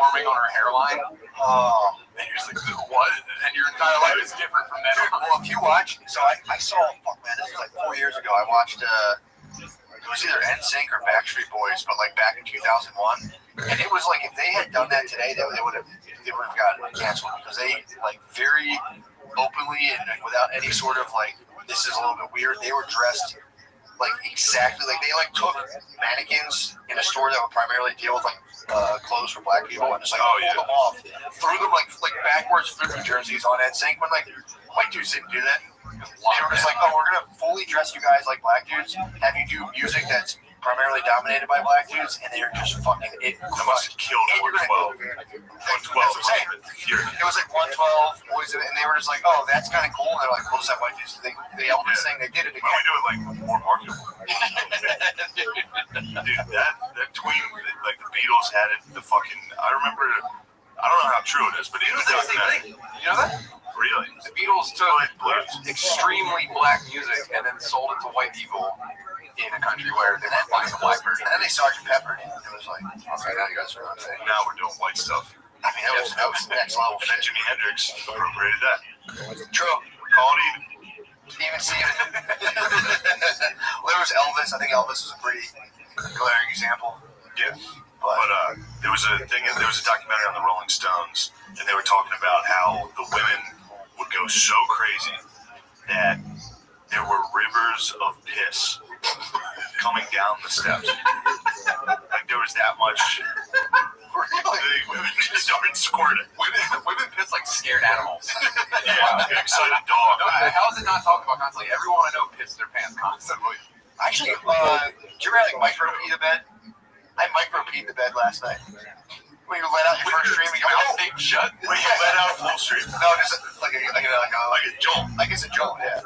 forming on her hairline. Oh, and you're just like, what? And your entire life is different from that. Well, if you watch, so I saw, this was like 4 years ago. I watched, it was either NSYNC or Backstreet Boys, but like back in 2001. And it was like, if they had done that today, they would have gotten canceled because they like very openly and without any sort of like, this is a little bit weird. They were dressed like exactly like they like took mannequins in a store that would primarily deal with like clothes for black people and just like pulled them off, threw them like backwards through New Jerseys on NSYNC when like white dudes didn't do that. They were just like, oh, we're gonna fully dress you guys like black dudes, have you do music that's primarily dominated by black dudes, and they're just fucking it. That must have killed 112. 112. It was like 112 boys, and they were just like, oh, that's kind of cool. And they're like, we'll just have white dudes. The Elvis thing, they did it again. Why don't we do it like more marketable? Dude, that tween, like the Beatles had it. The fucking, I remember. I don't know how true it is, but it was the same thing. You know that? Really? The Beatles took extremely black music and then sold it to white people in a country where they weren't buying the black version. And then they Sgt. Peppered it. It was like, okay, now you guys are on thing. Now we're doing white stuff. I mean, that was next level. And then Jimi Hendrix appropriated that. True. Call it even. Even Steven. There was Elvis. I think Elvis was a pretty glaring example. Yeah. But there was a documentary on the Rolling Stones, and they were talking about how the women would go so crazy that there were rivers of piss coming down the steps. Like there was that much. Really? Women just started squirting. Women piss like scared animals. Yeah, excited dog. How is it not talked about constantly? Everyone I know pisses their pants constantly. Actually, do you ever like micro pee the bed? I micro peed the bed last night. When you let out your first stream, you go, oh, big shut. When you let out full stream. No, just like a jolt. I guess a jolt, yeah.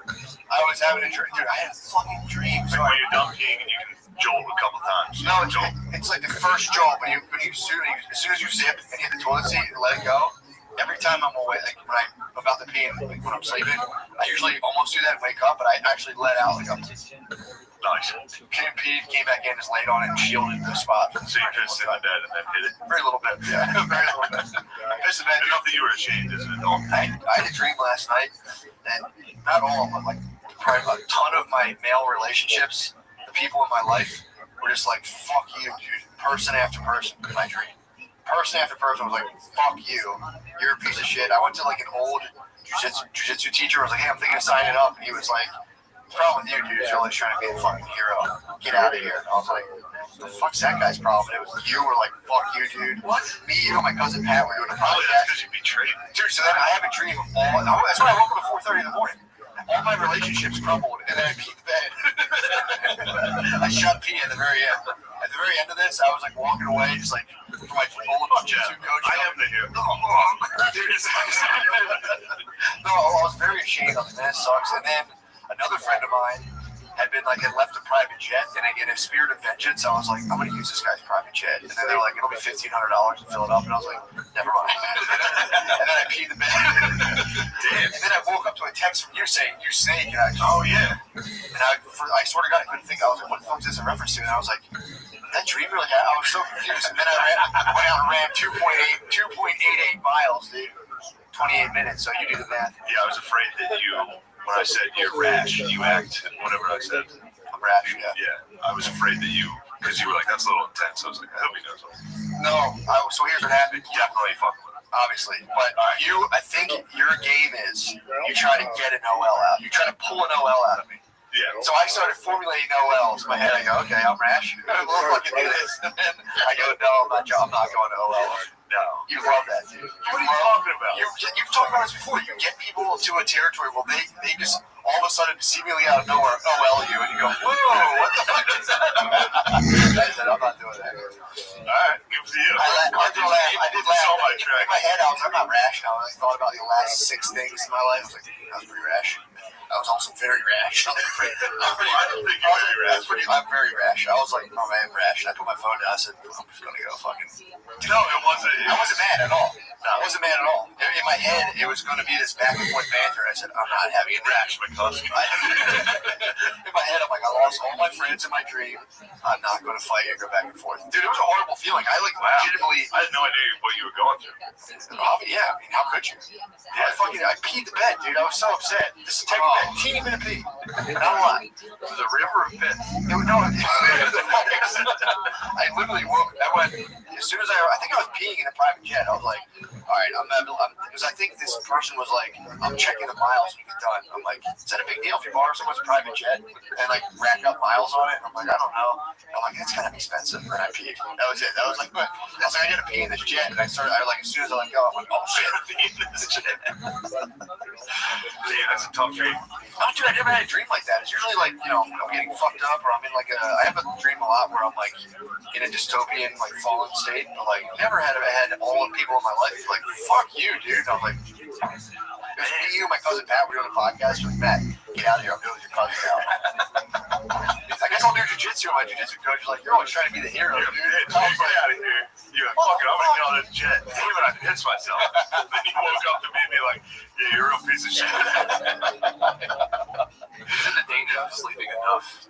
I was having a dream. Dude, I had a fucking dream. Like when you're done peeing and you can jolt a couple times. No, it's like the first jolt when as soon as you zip and hit the toilet seat and let it go. Every time I'm awake, like when I'm about to pee and like when I'm sleeping, I usually almost do that and wake up, but I actually let out like nice. Came back in, just laid on it and shielded the spot. So you pissed in the bed and then hit it? Very little bit, yeah. Very little bit. I pissed in the bed. Enough that you were ashamed as an adult. I had a dream last night that not all, but like probably a ton of my male relationships, the people in my life, were just like, fuck you, dude. Person after person in my dream. Person after person was like, fuck you. You're a piece of shit. I went to like an old jiu-jitsu teacher. I was like, hey, I'm thinking of signing up. And he was like, the problem with you, dude, is you're always trying to be a fucking hero. Get out of here. And I was like, the fuck's that guy's problem? It was you were like, fuck you, dude. What? Me, you and my cousin Pat were doing a podcast. Because you betrayed me. Dude, so then I have a dream of all. That's why I woke up at 4:30 in the morning. All my relationships crumbled, and then I peed the bed. I shot pee at the very end. At the very end of this, I was like walking away, just like for my old jiu-jitsu coach. I am the hero. No, I was very ashamed of it. That sucks. And then another friend of mine had left a private jet, and in a spirit of vengeance, I was like, I'm going to use this guy's private jet. And then they're like, it'll be $1,500 to fill it up. And I was like, never mind. And then I peed the bed. Damn. And then I woke up to a text from you saying, you snake. And I was, oh, yeah. And I swear to God, I couldn't think. I was like, what the fuck is this a reference to? And I was like, that dream really had, I was so confused. And then I went out and ran 2.88 miles, dude. 28 minutes, so you do the math. Yeah, I was afraid that when I said you're rash, you act, whatever I said. I'm rash, yeah. Yeah, I was afraid that because you were like, that's a little intense. I was like, I hope he knows. No, so here's what happened. Definitely fuck with him. Obviously, but I think your game is you try to get an OL out. You try to pull an OL out of me. Yeah. So I started formulating OLs in my head. I go, okay, I'm rash. We'll fucking do this. And then I go, no, I'm not going to OL. No. You love that, dude. What are you talking about? You've talked about this before. You get people to a territory where they just all of a sudden seemingly out of nowhere OL you, and you go, whoa, what the fuck is that? I said, I'm not doing that. All right, good for you. I did laugh. In my head, I'm not rash now. I thought about the last 6 things in my life. I was like, that was pretty rash. I was also very rash. I'm very rash. I was like, oh man, rash. And I put my phone down. I said, I'm just gonna go fucking. No, it wasn't. I wasn't mad at all. No, I wasn't mad at all. In my head, it was going to be this back and forth banter. I said, I'm not having a rash, my cousin. In my head, I'm like, I lost all my friends in my dream. I'm not going to fight and go back and forth. Dude, it was a horrible feeling. I legitimately. I had no idea what you were going through. Yeah, I mean, how could you? I peed the bed, dude. I was so upset. This is a teeny bit of pee. Not a lot. It was a river of piss. I literally woke. I went as soon as I think I was peeing in a private jet. I was like, all right, because I think this person was like, I'm checking the miles when you get done. I'm like, is that a big deal if you borrow someone's private jet and like rack up miles on it? I'm like, I don't know. I'm like, that's kind of expensive. And I peed. That was it. That was like, I was like, I gotta pee in this jet. And I as soon as I let go, I'm like, oh shit. Yeah, that's a tough dream. Oh, dude, I never had a dream like that. It's usually like, I'm getting fucked up, or I'm in like I have a dream a lot where I'm like in a dystopian, like fallen state, but like never had all the people in my life like, fuck you, dude. I'm like, it was me, you, and my cousin Pat. We were doing a podcast. We're like, Matt, get out of here. I'm doing your cousin now. I guess I'll do jiu-jitsu. My jiu-jitsu coach is like, you're always trying to be the hero, dude. Get out of here. You're like, fuck it, I'm gonna get on this jet. Damn it, I pissed myself. Then he woke up to me and be like, yeah, you're a real piece of shit. Is it the danger of sleeping enough?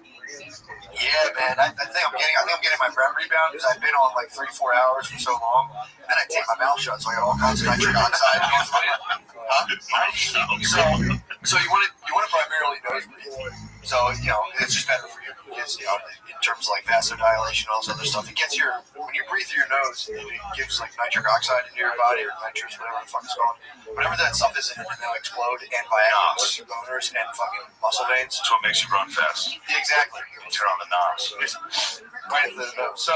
Yeah, man. I think I'm getting my REM rebound because I've been on like 3-4 hours for so long. And then I take my mouth shut, so I got all kinds of nitric oxide. So you want to primarily nose breathe. So, you know, it's just better for you. Because, you know, in terms of like vasodilation and all this other stuff, it gets when you breathe through your nose, it gives like nitric oxide into your body or nitrous, whatever the fuck it's called. Whatever that stuff is, it'll explode and viagra your boners and fucking muscle veins. That's what makes you run fast. Yeah, exactly. You turn on the knobs. Right into the nose. So,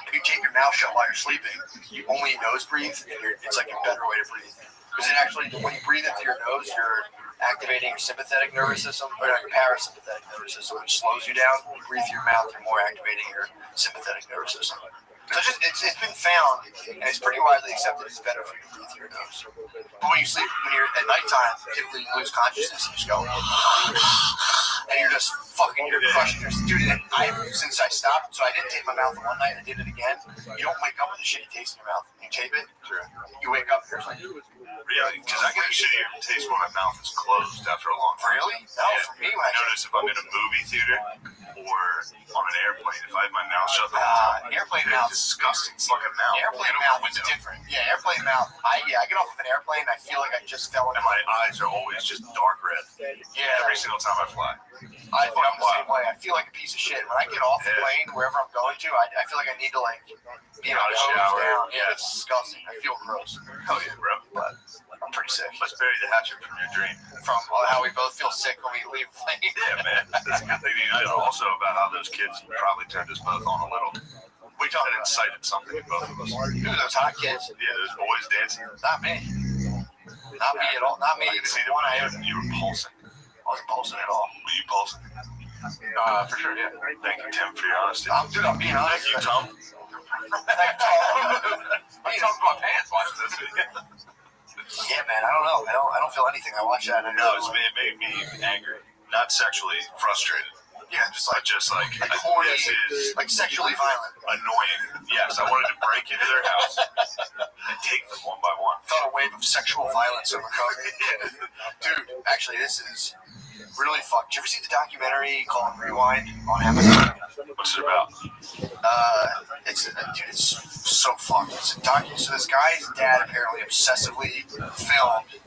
if you keep your mouth shut while you're sleeping, you only nose breathe, and it's like a better way to breathe. Because it actually, when you breathe into your nose, you're activating your sympathetic nervous system, or your parasympathetic nervous system, which slows you down. When you breathe through your mouth, you're more activating your sympathetic nervous system. So it's been found, and it's pretty widely accepted, it's better for you to breathe through your nose. But when you sleep, when you're at nighttime, typically you lose consciousness, and you just go, and you're just fucking, you're crushing your, dude, since I stopped, so I didn't tape my mouth one night, I did it again, you don't wake up with a shitty taste in your mouth. You tape it, you wake up, you're like, really? Because I get a shittier taste when my mouth is closed after a long time. Really? No, for me, I notice if I'm in a movie theater or on an airplane, if I have my mouth shut the whole time, airplane mouth is disgusting. It's like a mouth. Airplane mouth is different. Yeah, airplane mouth. I get off of an airplane, I feel like I just fell in. And my eyes are always just dark red. Yeah. Every single time I fly. I'm the same way. I feel like a piece of shit. When I get off the plane, wherever I'm going to, I feel like I need to like be on a shower. Down. Yeah, it's disgusting. I feel gross. Hell yeah, bro. But I'm pretty sick. Let's bury the hatchet from your dream. From how we both feel sick when we leave the plane. Yeah, man. That's good. Also about how those kids probably turned us both on a little. We thought it incited something in both of us. Dude, those hot kids. Yeah, those boys dancing. Not me. Not me at all. Not me. I didn't see them. You were pulsing. I wasn't pulsing at all. Were you pulsing? For sure, yeah. Thank you, Tim, for your honesty. Dude, I'm being honest. Thank you, Tom. Thank you, Tom. I'm talking about pants watching this video. Yeah, man, I don't know. I don't feel anything. I watch that. No, it made me angry. Not sexually frustrated. Yeah, just like horny, like sexually violent. Annoying. Yes, I wanted to break into their house and take them one by one. Felt a wave of sexual violence overcome me. Dude, actually, this is really fucked. Did you ever see the documentary called Rewind on Amazon? What's it about? It's so fucked. It's a documentary. So this guy's dad apparently obsessively filmed.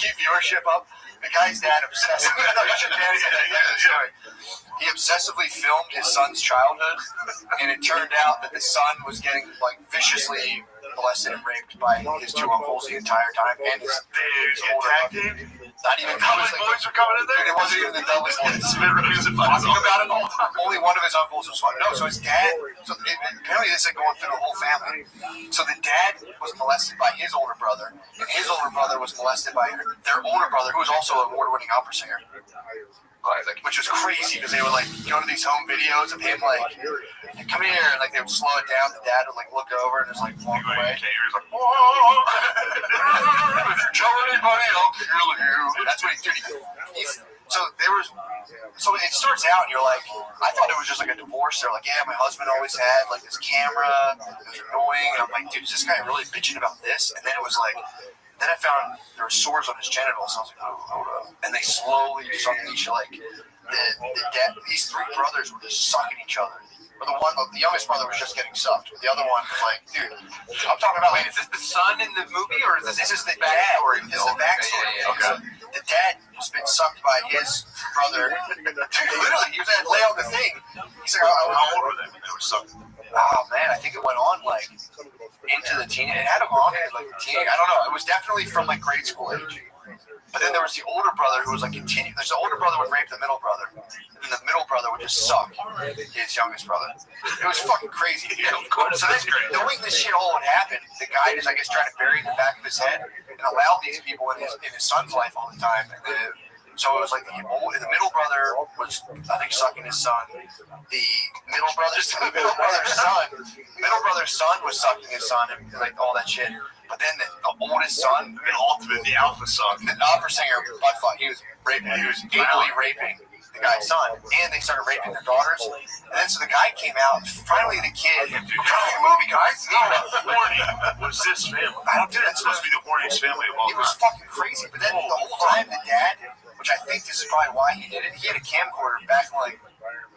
Keep viewership up. The guy's dad obsessively. He obsessively filmed his son's childhood, and it turned out that the son was getting like viciously molested and raped by his two uncles the entire time, and his older brother. Not even Dudley boys were coming in there. It wasn't even the Dudley boys. Talking about it all the time. Only one of his uncles was fun. No, so his dad. Apparently this is going through the whole family. So the dad was molested by his older brother, and his older brother was molested by their older brother, who was also an award-winning opera singer. Which was crazy because they would like go to these home videos of him like, come here, and like they would slow it down. The dad would like look over and just like walk away. He was like, if you tell anybody, I'll kill you. That's what he did. So it starts out and you're like, I thought it was just like a divorce. They're like, yeah, my husband always had like this camera. It was annoying. And I'm like, dude, is this guy really bitching about this? And then it was like, then I found there were sores on his genitals. I was like, oh, hold up. And they slowly sunk each, like, these three brothers were just sucking each other. Or the youngest brother was just getting sucked. The other one was like, dude, I'm talking about. Wait, is this the son in the movie, or is this the backstory? This is the backstory. Okay. The dad has been sucked by his brother. Literally, he was at lay on the thing. He's like, how old were they when they were sucked? Oh man, I think it went on like into the teen. It had to go on into like the teen. I don't know. It was definitely from like grade school age. But then there was the older brother who was like continuing. There's the older brother would rape the middle brother, and the middle brother would just suck his youngest brother. It was fucking crazy. Yeah, of course. So knowing this shit all would happen, the guy is I guess trying to bury it in the back of his head and allow these people in his son's life all the time. So it was like the middle brother was, I think, sucking his son. The middle brother's son was sucking his son and like all that shit. But then the oldest son, the alpha son, the opera singer, he was raping. He was anally raping the guy's son, and they started raping their daughters. And then so the guy came out. Finally, the kid. What kind of movie, guys? How horny was this family? I don't do that. It's supposed to be the horniest family of all time. It was fucking crazy. But then the whole time, the dad, which I think this is probably why he did it, he had a camcorder back in like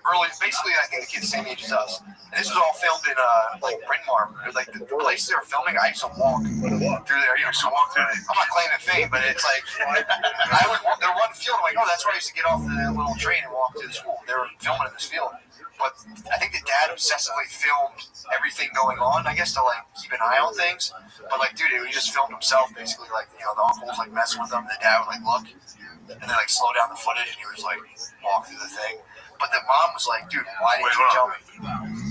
early, basically, I think the kid's the same age as us. And this was all filmed in like Bryn Mawr. Like the places they were filming, I used to walk through there. You know, so walk through. I'm not claiming fame, but it's like there one field. I'm like, oh, that's where I used to get off the little train and walk to the school. They were filming in this field. But I think the dad obsessively filmed everything going on, I guess, to like keep an eye on things. But like, dude, he just filmed himself basically. Like, you know, the uncle was like messing with him, and the dad would like look, and then like slow down the footage, and he was like walk through the thing. But the mom was like, dude, why didn't you tell me?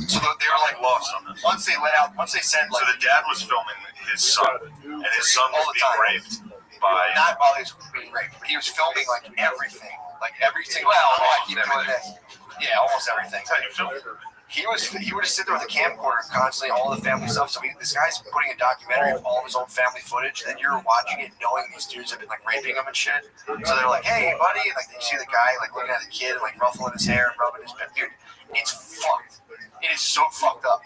So they were like lost on this. Once they said like, so the dad was filming his son, and his son was being raped by. Not while he was being raped, but he was filming like everything, like every single. Well, I keep doing this. Yeah, almost everything. That's how you film it. He would just sit there with a camcorder constantly, all the family stuff. So this guy's putting a documentary of all of his own family footage. Then you're watching it, knowing these dudes have been like raping him and shit. So they're like, "Hey, buddy," and like you see the guy like looking at the kid, like ruffling his hair and rubbing his back. Dude, it's fucked. It is so fucked up.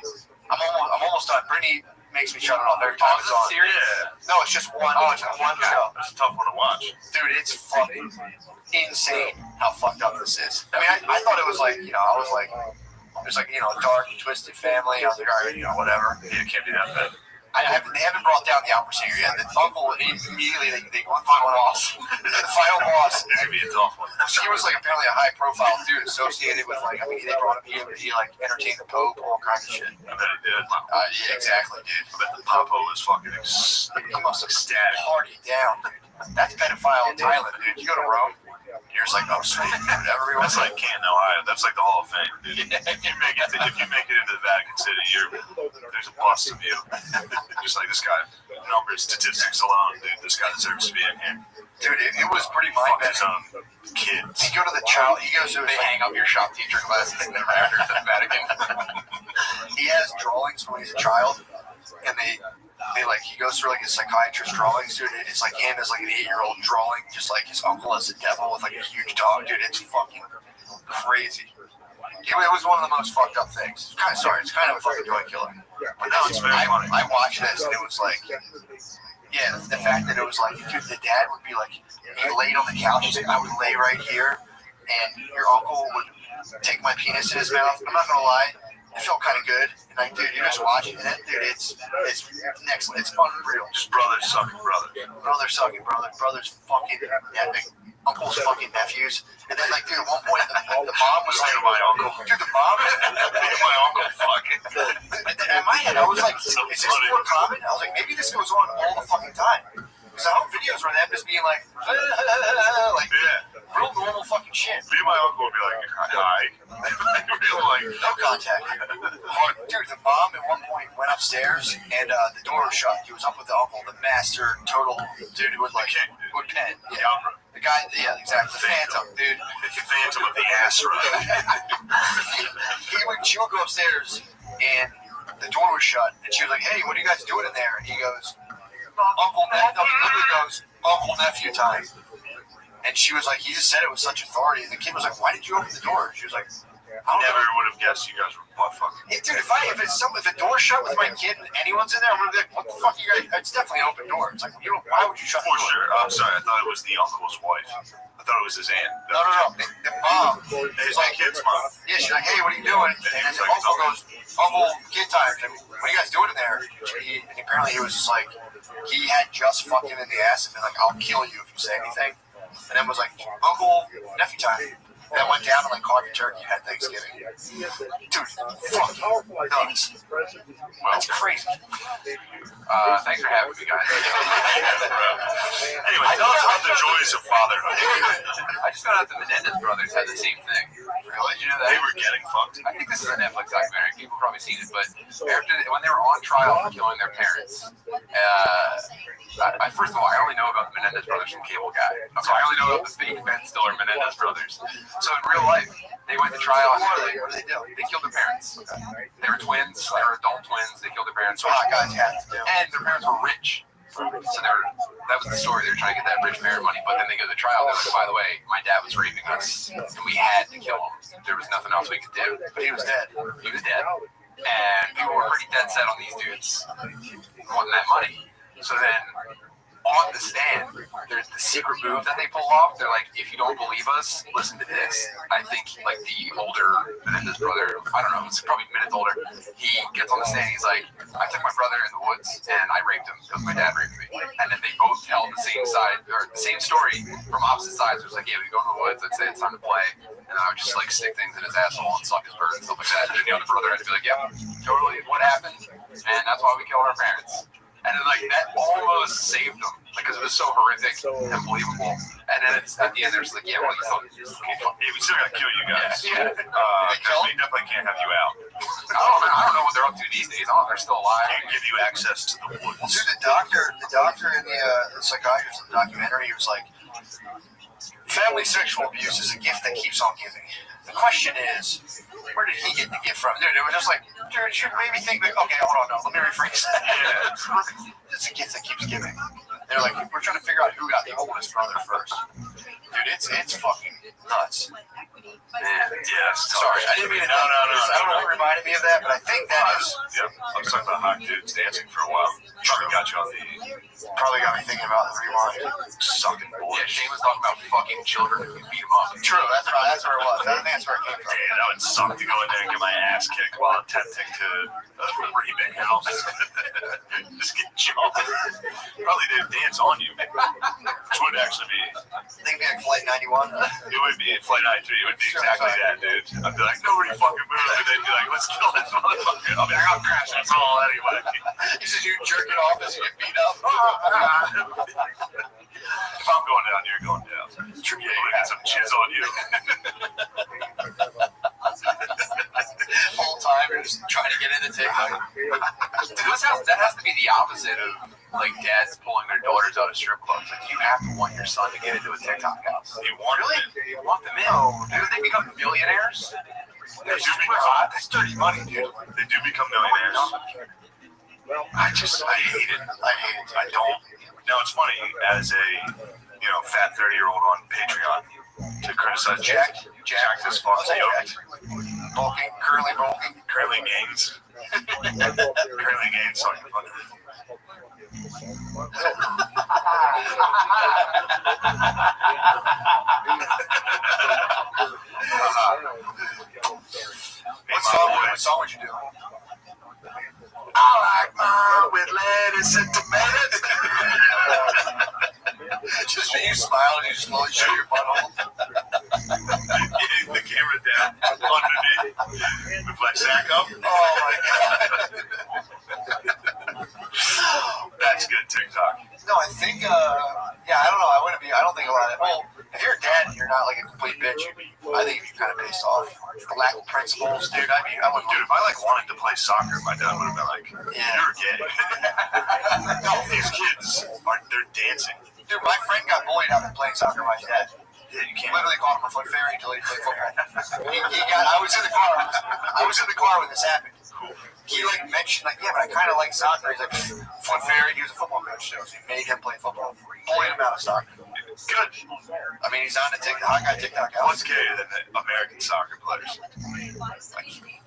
I'm almost done. Brittany makes me shut it off every time it's on. Serious? No, it's just one. Oh, it's one show. It's a tough one to watch. Dude, it's fucking insane how fucked up this is. I mean, I thought it was like, you know, I was like, it was like, you know, dark and twisted family. I was like, all right, you know, whatever. Yeah, it can't be that bad. They haven't brought down the opera singer yet. The uncle immediately they went final boss. The final boss. It's gonna be a tough one. She was like apparently a high profile dude associated with like, I mean, they brought him here, but he like entertained the Pope, all kinds of shit. I bet he did. Yeah, exactly, dude. I bet the Popo was fucking He must have ecstatic. partied down, dude. That's pedophile in Thailand, dude. You go to Rome, you're just like, oh sweet, dude. Everyone. That's like Canton, Ohio. That's like the Hall of Fame, dude. If you make it into the Vatican City, there's a bust of you. Just like this guy, numbers, statistics alone, dude. This guy deserves to be in here. Dude, it was pretty mind-bending. Kids. He go to the child. He goes to. They hang up your shop teacher glasses in the rafters at the Vatican. He has drawings when he's a child, and they like he goes through like his psychiatrist drawings, dude. It's like him as like an 8-year-old drawing, just like his uncle as a devil with like a huge dog, dude. It's fucking crazy. It was one of the most fucked up things. It's kind of a fucking joint killer. But no, it's very funny. I watched this and it was like, yeah, the fact that it was like, dude, the dad would be like, he laid on the couch. He's like, I would lay right here, and your uncle would take my penis in his mouth. I'm not gonna lie. It felt kind of good. And like, dude, you're just watching it. Dude, it's next. It's unreal. Just brothers sucking brothers. Brothers sucking brothers. Brothers fucking epic. Uncles fucking nephews. And then like, dude, at one point, the mom was like, my uncle. Dude, the mom. My uncle fucking. In my head, I was like, is this more common? I was like, maybe this goes on all the fucking time. Because the home videos were them just being like, real normal fucking shit. Me and my uncle would be like, hi. Real like, no contact. Dude, the mom at one point went upstairs and the door was shut. He was up with the uncle, the master total dude who would like, would pen. Yeah. The guy, yeah, exactly. The Phantom, dude. The Phantom of the ass run. She would go upstairs and the door was shut. And she was like, hey, what are you guys doing in there? And he goes, Uncle nephew time. And she was like, he just said it with such authority. And the kid was like, why did you open the door? She was like, I never would have guessed you guys were butt fucking. Yeah, dude, if the door's shut with my kid and anyone's in there, I'm gonna be like, what the fuck are you guys? It's definitely an open door. It's like, why would you shut the door? For sure. I'm sorry, I thought it was the uncle's wife. I thought it was his aunt. No. The mom. His kid's mom. Yeah, she's like, hey, what are you doing? And then the uncle goes, Uncle, kid time. What are you guys doing in there? And apparently he was just like, he had just fucked him in the ass and been like, I'll kill you if you say anything. And then was like, Uncle, nephew time. And then went down and like caught your turkey and had Thanksgiving. Dude, fucking nuts. That's crazy. Thanks for having me, guys. Anyway, tell us about the joys of fatherhood. I just found out the Menendez brothers had the same thing. Really? Did you know that? They were getting fucked. I think this is a Netflix documentary. People have probably seen it, but when they were on trial for killing their parents, first of all, I only know about the Menendez brothers from Cable Guy. So I only know about the fake Ben Stiller Menendez brothers. So in real life, they went to trial and what did they do? They killed their parents. They were twins. They were adult twins. They killed their parents. So guys had to do. And their parents were rich. So that was the story. They were trying to get that rich parent money, but then they go to the trial. They're like, by the way, my dad was raping us, and we had to kill him. There was nothing else we could do. But he was dead. He was dead. And people were pretty dead set on these dudes wanting that money. So then on the stand, there's the secret move that they pull off. They're like, if you don't believe us, listen to this. I think like the older Menendez brother, I don't know, it's probably minutes older. He gets on the stand. He's like, I took my brother in the woods and I raped him because my dad raped me. And then they both tell the same side or the same story from opposite sides. It was like, yeah, we go in the woods. I'd say it's time to play, and I would just like stick things in his asshole and suck his bird and stuff like that. And then the other brother had to be like, yeah, totally. What happened? And that's why we killed our parents. And then like that almost saved them because it was so horrific and unbelievable. And then it's at the end, there's like, yeah, well, we still gotta kill you guys. Yeah. We definitely can't have you out. I don't know what they're up to these days. I don't know if they're still alive. Can't give you access to the woods. Dude, the doctor and the psychiatrist in the documentary, he was like, family sexual abuse is a gift that keeps on giving. The question is, where did he get the gift from? Dude, it was just like, dude, it should maybe think that, okay, hold on, no, let me rephrase that. Yeah. It's a gift that keeps giving. They're like, we're trying to figure out who got the oldest brother first. Dude, it's fucking nuts. Man, yeah, sorry, I didn't mean to. No. I don't know what reminded me of that, but I think that is. Yeah, I was talking about hot dudes dancing for a while. Probably got you on the. Probably got me thinking about the rewind. Sucking boys. Yeah, Shane was talking about fucking children who beat him up. True, that's right. That's where it was. I think that's where it came from. Damn, that would suck to go in there and get my ass kicked while attempting to remake house. Just get jumped. Probably they'd dance on you. Which would actually be. I think it'd be like Flight 91. It would be Flight 93. It would be exactly that, dude. I'd be like, nobody fucking move. And they'd be like, let's kill this motherfucker. I'll be like, I'll crash this all anyway. This is you jerking off as you get beat up. If I'm going down, you're going down. Yeah, we'll get some chiz on you. Whole time you're just trying to get into TikTok. That has to be the opposite of like dads pulling their daughters out of strip clubs. Like you have to want your son to get into a TikTok house. You want really? You want them in? Do they become millionaires? They're super hot. It's dirty money, dude. They do become millionaires. I hate it. I don't. No, it's funny as a fat 30-year-old on Patreon to criticize Jack this fuck yoked. Bulking, curly gains. Curly gains, sorry. What song would you do? I like mine with lettuce and tomatoes. Just when you smile and you slowly show your butthole. Getting the camera down underneath. With my sack up. Oh my god. That's good TikTok. No, I think, I don't know. I don't think a lot of it. Well, if you're a dad and you're not like a complete bitch, I think you're kind of based off the lack of principles, dude. I would, dude, if I wanted to play soccer, my dad would have been like, you're gay. No, these kids they're dancing. Dude, my friend got bullied after playing soccer by his dad. Yeah, you can't. Literally called him a foot fairy until he played football. I was in the car when this happened. Cool. He mentioned yeah, but I kind of like soccer. He's like, foot fairy. He was a football coach, so he made him play football. Bullied him out of soccer. Good. I mean, he's on the TikTok. I got TikTok out. What's gayer than the American soccer players?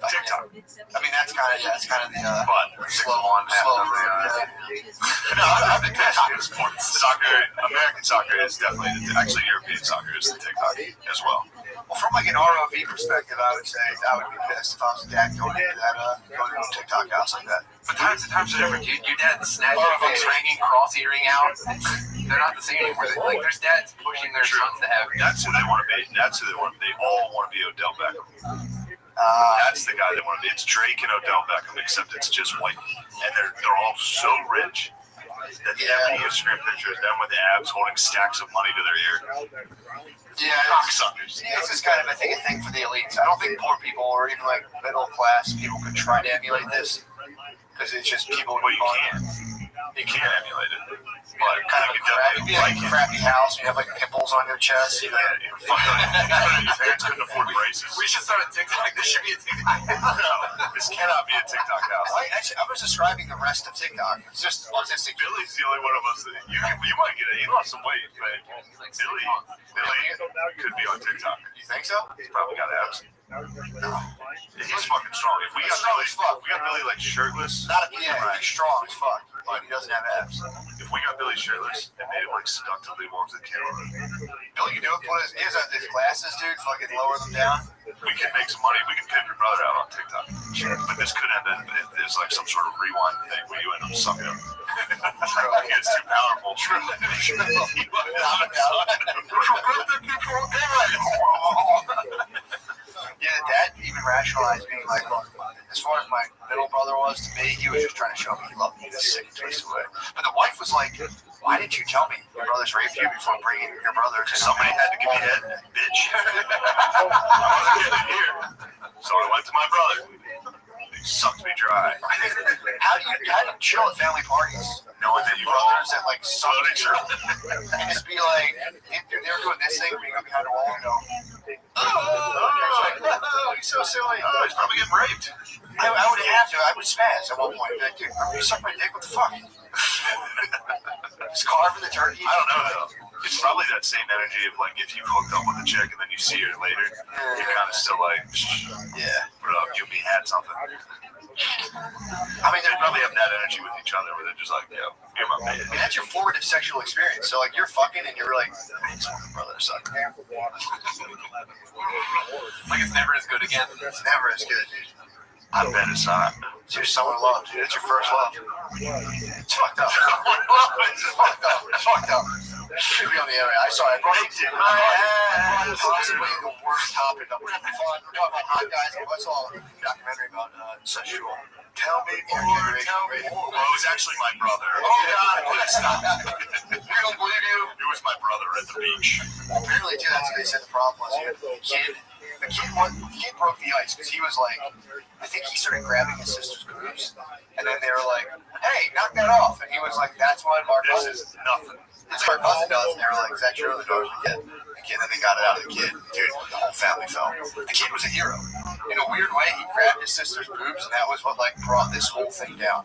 TikTok. I mean, that's kind of the but slow. No, I think that's soccer. American soccer is definitely actually European soccer is the TikTok as well. Well, from an ROV perspective, I would say I would be pissed if I was a dad going into a TikTok house like that. But times are different, dude. Your dad snatched your folks hanging cross earring out. They're not the same anymore. There's dads pushing their sons to have. That's who they want to be. They all want to be Odell Beckham. That's the guy they want to be. It's Drake and Odell Beckham, except it's just white, and they're all so rich that every Instagram picture is them with the abs holding stacks of money to their ear. Yeah, cocksuckers. This is kind of I think a thing for the elites. I don't think poor people or even middle class people could try to emulate this because it's just people. Well, you can't emulate it. But kind of a crappy house. You have pimples on your chest. Yeah, your parents couldn't afford braces. We should start a TikTok. This should be a TikTok. No, this cannot be a TikTok house. I was describing the rest of TikTok. It's just autistic. Billy's the only one of us that you might get it. He lost some weight, but Billy could be on TikTok. You think so? He's probably got abs. He's fucking strong. If we got Billy, shirtless. He's strong as fuck, but he doesn't have abs. If We got Billy shirtless and made him like seductively walk to the camera. Billy can do it. He has his glasses, dude. Fucking lower them down. We can make some money. We can pimp your brother out on TikTok. But this could end up as like some sort of rewind thing where you end up sucking him. It's too powerful. Yeah, Dad even rationalized being like, look, as far as my middle brother was to me, he was just trying to show me he loved me this sick twisted way. But the wife was like, why didn't you tell me your brother's raped you before bringing your brother to somebody had to give me head, bitch. I wasn't getting it here. So I went to my brother. He sucked me dry. How do you chill at family parties knowing that your brothers that like suck each other and just be like, if they're doing this thing, we go behind a wall and go, oh, he's so silly. He's probably getting raped. I would have to. I would spaz at one point. Like, dude, you suck my dick? What the fuck? Just carving the turkey. I don't know though. It's probably that same energy of like if you've hooked up with a chick and then you see her later, you're kind of still like, yeah, what up? You and me had something. I mean, they probably have that energy with each other where they're just like, yo, you're my man. I mean, that's your formative sexual experience. So like you're fucking and you're like, I just want my brother to suck. Like it's never as good again. It's never as good, dude. I bet it's not. It's your summer love, dude. It's your first love. It's fucked up. It's fucked up. It's fucked up. It should be on the internet. I saw it. Possibly the worst topic of fun. We're talking about hot guys. I saw a documentary about sexual. Tell me more. Tell me more. Well, it was actually my brother. Oh, God. Please stop. We don't believe you. It was my brother at the beach. Apparently, too, that's what they said the problem was. The kid broke the ice because he was like, I think he started grabbing his sister's boobs, and then they were like, hey, knock that off. And he was like, that's what Mark This is nothing. That's what Mark does. And they were like, is that true? The daughter was the kid. Then they got it out of the kid. Dude, the whole family fell. The kid was a hero. In a weird way, he grabbed his sister's boobs, and that was what like brought this whole thing down.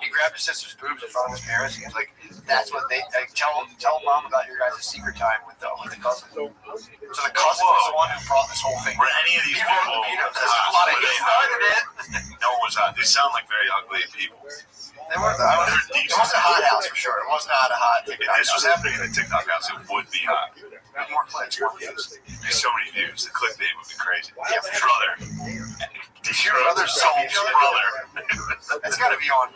He grabbed his sister's boobs in front of his parents, and he was like, that's what they like, tell mom about your guys' secret time with the cousin. So the cousin was the one who brought this whole thing. Were any of these people No, it was not. They sound like very ugly people. It wasn't a hot house for sure. It was not a hot TikTok If this was happening in a TikTok house, it would be hot. More clicks, more views. There'd be so many views. The clickbait would be crazy. Yeah, brother. Did your brother sold brother? It's got to be on.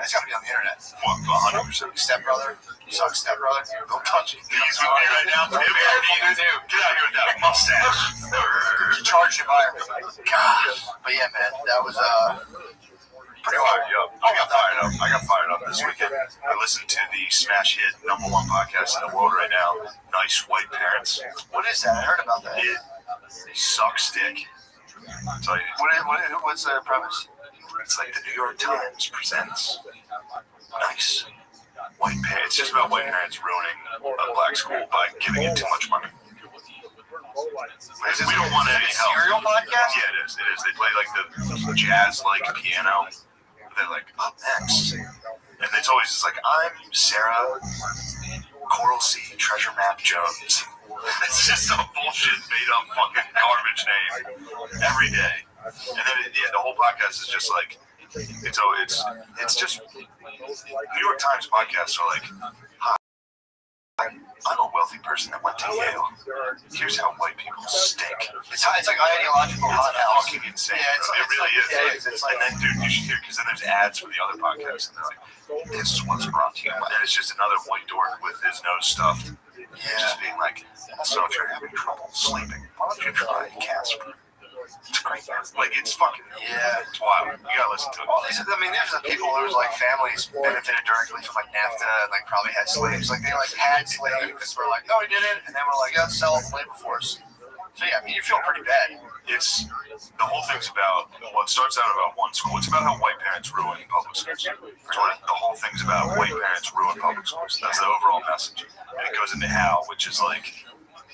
It's got to be on the internet. 100%. Stepbrother. You suck stepbrother. Don't touch it. He's with me right now. Get out here with that mustache. You charged your buyer. God. But yeah, man, that was pretty fired up. I got fired up this weekend. I listened to the smash hit #1 podcast in the world right now, Nice White Parents. What is that? I heard about that. It sucks dick. I'll tell you. What's the premise? It's like the New York Times presents Nice White Parents. It's just about white parents ruining a black school by giving it too much money. We don't want any help. Serial podcast? Yeah, it is. It is. They play like the jazz-like piano. They're like, up next. And it's always just like, I'm Sarah Coral Sea Treasure Map Jones. It's just some bullshit made-up fucking garbage name every day. And then, the whole podcast is just like, it's just, New York Times podcasts are like, hi, I'm a wealthy person that went to Yale. Here's how white people stink. It's like ideological hot house. Fucking insane. Yeah, It really is. It's like, and then, dude, you should hear, because then there's ads for the other podcasts, and they're like, this is what's brought to you. And it's just another white dork with his nose stuffed. Yeah. Just being like, so if you're having trouble sleeping, why don't you try Casper? It's great. Like, it's fucking, it's wild. You gotta listen to it. Well, there's the people whose like families benefited directly from like NAFTA and like probably had slaves. Like they like had slaves and were like, no, we didn't, and then we're like, yeah, let's sell it to labor force. So yeah, I mean, you feel pretty bad. It's the whole thing's about. Well, it starts out about one school. It's about how white parents ruin public schools. The whole thing's about white parents ruin public schools. That's the overall message, and it goes into how, which is like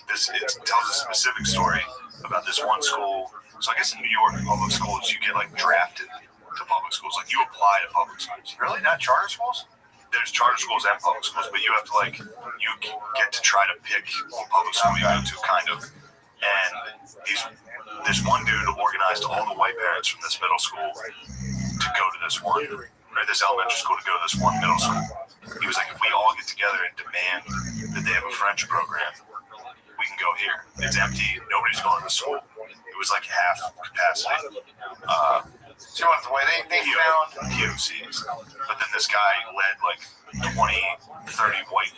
this. It tells a specific story about this one school. So I guess in New York, in public schools, you get like drafted to public schools. Like you apply to public schools. Really? Not charter schools? There's charter schools and public schools, but you have to like, you get to try to pick what public school you go to, kind of. And this one dude organized all the white parents from this middle school to go to this one, or this elementary school to go to this one middle school. He was was like, if we all get together and demand that they have a French program, we can go here. It's empty. Nobody's going to school. It was like half capacity. So what's the way they found POCs. But then this guy led like 20, 30 white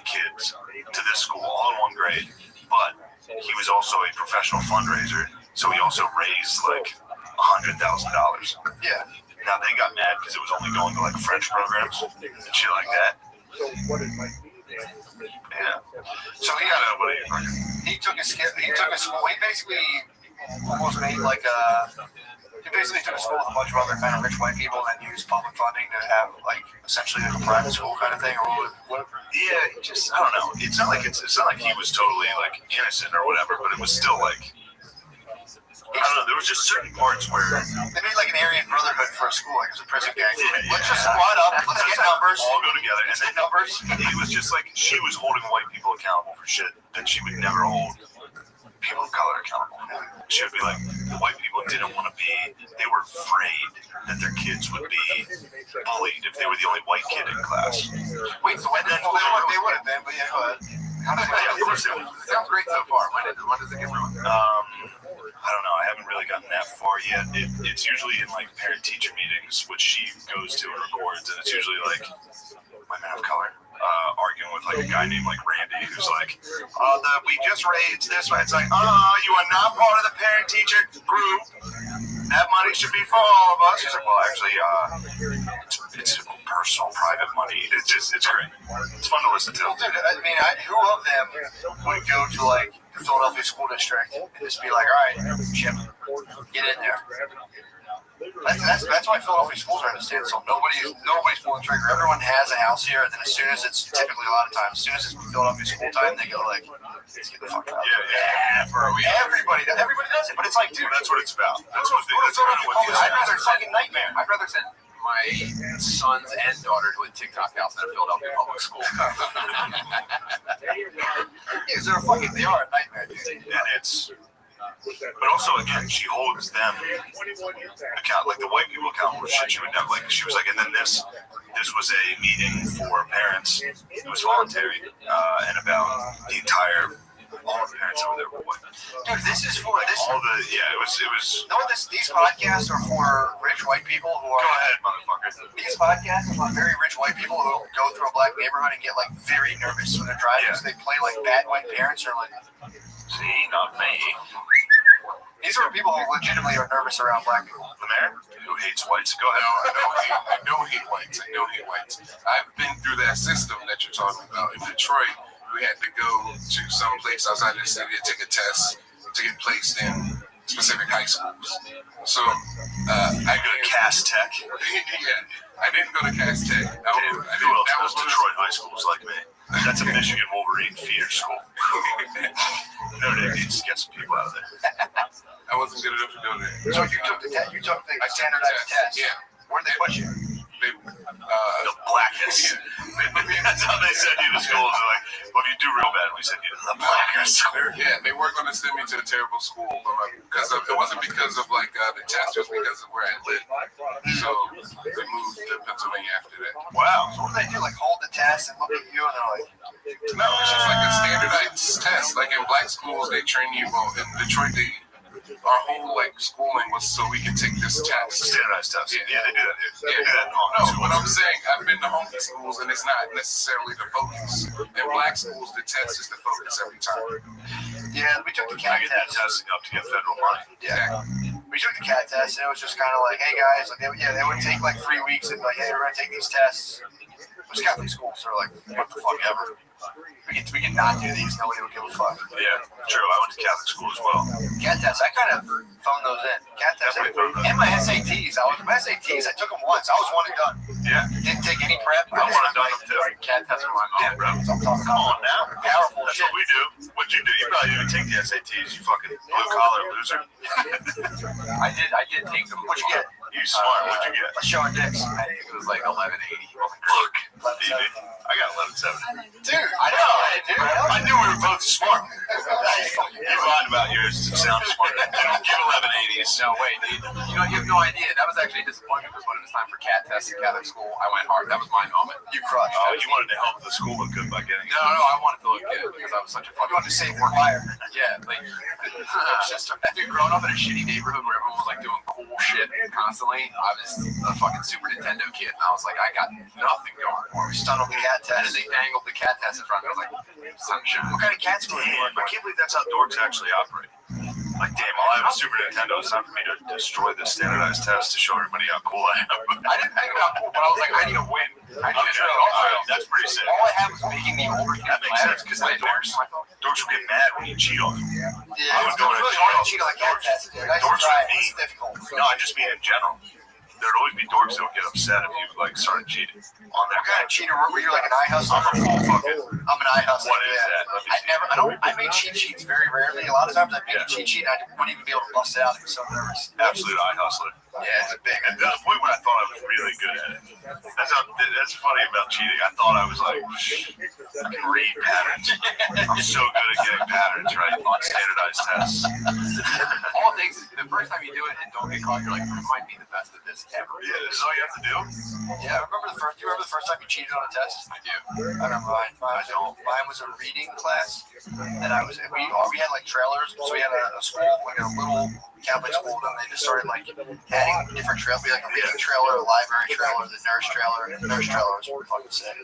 kids to this school, all in one grade. But he was also a professional fundraiser, so he also raised like $100,000. Yeah. Now they got mad because it was only going to like French programs and shit like that. Yeah. So he took a school. He basically almost made like a. He basically took a school with a bunch of other kind of rich white people and used public funding to have like essentially like a private school kind of thing, or what? Yeah, just I don't know. It's not like he was totally like innocent or whatever, but it was still like I don't know. There was just certain parts where they made like an Aryan Brotherhood for a school, like it was a prison gang. Let's just squad up. Let's get numbers. All go together. And then numbers. It was just like she was holding white people accountable for shit that she would never hold people of color accountable for. She would be like, the white people didn't want to be. They were afraid that their kids would be bullied if they were the only white kid in class. Wait, so when they would have been, but yeah, go ahead. Yeah, of course they would. It sounds great so far. When does it get ruined? I don't know. I haven't really gotten that far yet. It's usually in like parent-teacher meetings, which she goes to and records, and it's usually like women of color arguing with like a guy named like Randy, who's like, we just raised this way. It's like, you are not part of the parent-teacher group. That money should be for all of us. He's like, well, actually, it's personal, private money. It's great. It's fun to listen to. Well, dude, I mean, who of them would go to like the Philadelphia school district and just be like, all right, Chip, get in there. That's why Philadelphia schools are in a standstill. Nobody's pulling the trigger. Everyone has a house here, and then as soon as it's typically a lot of times, as soon as it's Philadelphia school time, they go like, let's get the fuck out. Everybody does it, but it's like, dude, that's what it's about. That's what I'd rather fucking nightmare. I'd rather send my sons and daughter to a TikTok house than a Philadelphia public school. They are a nightmare, dude. And it's. But also, again, she holds them account, like the white people accountable for shit she would never, like, she was like, and then this was a meeting for parents. It was voluntary, and about the entire, all the parents over there were white. Dude, this is for this. All the, yeah, it was. No, these podcasts are for rich white people who are. Go ahead, motherfucker. These podcasts are for very rich white people who go through a black neighborhood and get like very nervous when they're driving. So they play like bad white parents or like. See, not me. These are people who legitimately are nervous around black people. The mayor, who hates whites. Go ahead. I don't hate whites. I've been through that system that you're talking about. In Detroit, we had to go to some place outside the city to take a test to get placed in specific high schools. So I go to Cass Tech. Yeah, I didn't go to Cass Tech. Who else goes to Detroit high schools like me? That's a Michigan Wolverine feeder school. No, they just get some people out of there. I wasn't good enough to go there. So you took the test. You took the standardized test. Yeah. Where'd they put you? The blackest. That's how they send you to school. They're like, well, if you do real bad, we send you to the blackest. Yeah, they were going to send me to a terrible school, because it wasn't because of like the test, it was because of where I lived. So they moved to Pennsylvania after that. Wow. So what do they do? Like hold the test and look at you and they're like, no, it's just like a standardized test. Like in black schools, they train you. Well, in Detroit, our whole like schooling was so we can take this test. Standardized test. Yeah, they do that. They do that. No, but I'm saying I've been to homely schools and it's not necessarily the focus. In black schools, the test is the focus every time. Yeah, we took the CAT test. Testing up to get federal money. Yeah. We took the CAT test and it was just kind of like, hey guys, like they would take like 3 weeks and be like, hey, we're gonna take these tests. It was Catholic schools, so they're like, what the fuck ever. We can not do these. Nobody will give a fuck. Yeah, true. I went to Catholic school as well. CAT tests. I kind of phoned those in. CAT tests. And my SATs. I took them once. I was one and done. Yeah. Didn't take any prep. I want to done them too. CAT tests were my mom, bro. Come on now. Powerful That's shit. what we do. What'd you do? You probably didn't take the SATs. You fucking blue collar loser. I did take them. What'd you get? You smart. What'd you get? Let's show our dicks. I think it was like 1180. Fuck. I got 11.7. Dude, I know. I knew we were both smart. You lied about yours to sound smart. You don't give 1180s. No way, dude. You know, you have no idea. That was actually disappointing because when it was time for CAT tests in Catholic school, I went hard. That was my moment. You crushed. Oh, you wanted to help the school look good by getting. No, I wanted to look good because I was such a fucking. You wanted to save more fire. Yeah, like, dude, growing up in a shitty neighborhood where everyone was like doing cool shit constantly, I was a fucking Super Nintendo kid, and I was like, I got nothing going for me. Stunned on the cat And test. they dangled the CAT test in front of me. I was like, sunshine. What kind of cat school are you in? I can't believe that's how dorks actually operate. Like, damn, I have a Super Nintendo. It's time for me to destroy this standardized test to show everybody how cool I am. I didn't think about cool, but I was like, I need to win. That's pretty sick. All I had was making me over. That makes sense because dorks will get mad when you cheat on them. Yeah, I was going to really hard to cheat on a cat test, dude. Dorks are mean. It's difficult. No, I just mean in general. There'd always be dorks that would get upset if you like started cheating on their What kind of cheater were you? Like an eye hustler? I'm a full fucking. I'm an eye hustler. What is that? Let me see. I made cheat sheets very rarely. A lot of times I make a cheat sheet and I wouldn't even be able to bust it out. I was so nervous. Absolute eye hustler. Yeah, it's a big. And to the point when I thought I was really good at it. That's funny about cheating. I thought I was like, I can read patterns. I'm so good at getting patterns right on standardized tests. All it takes is the first time you do it and don't get caught, you're like, I might be the best at this ever. Yeah, this is all you have to do. Yeah, do you remember the first time you cheated on a test? I do. I remember mine was a reading class, and we had like trailers. So we had a school, like a little Catholic school, and they just started like adding different trailers. We had like a reading trailer, a library trailer, the nurse trailer. The nurse trailer was pretty fucking sick.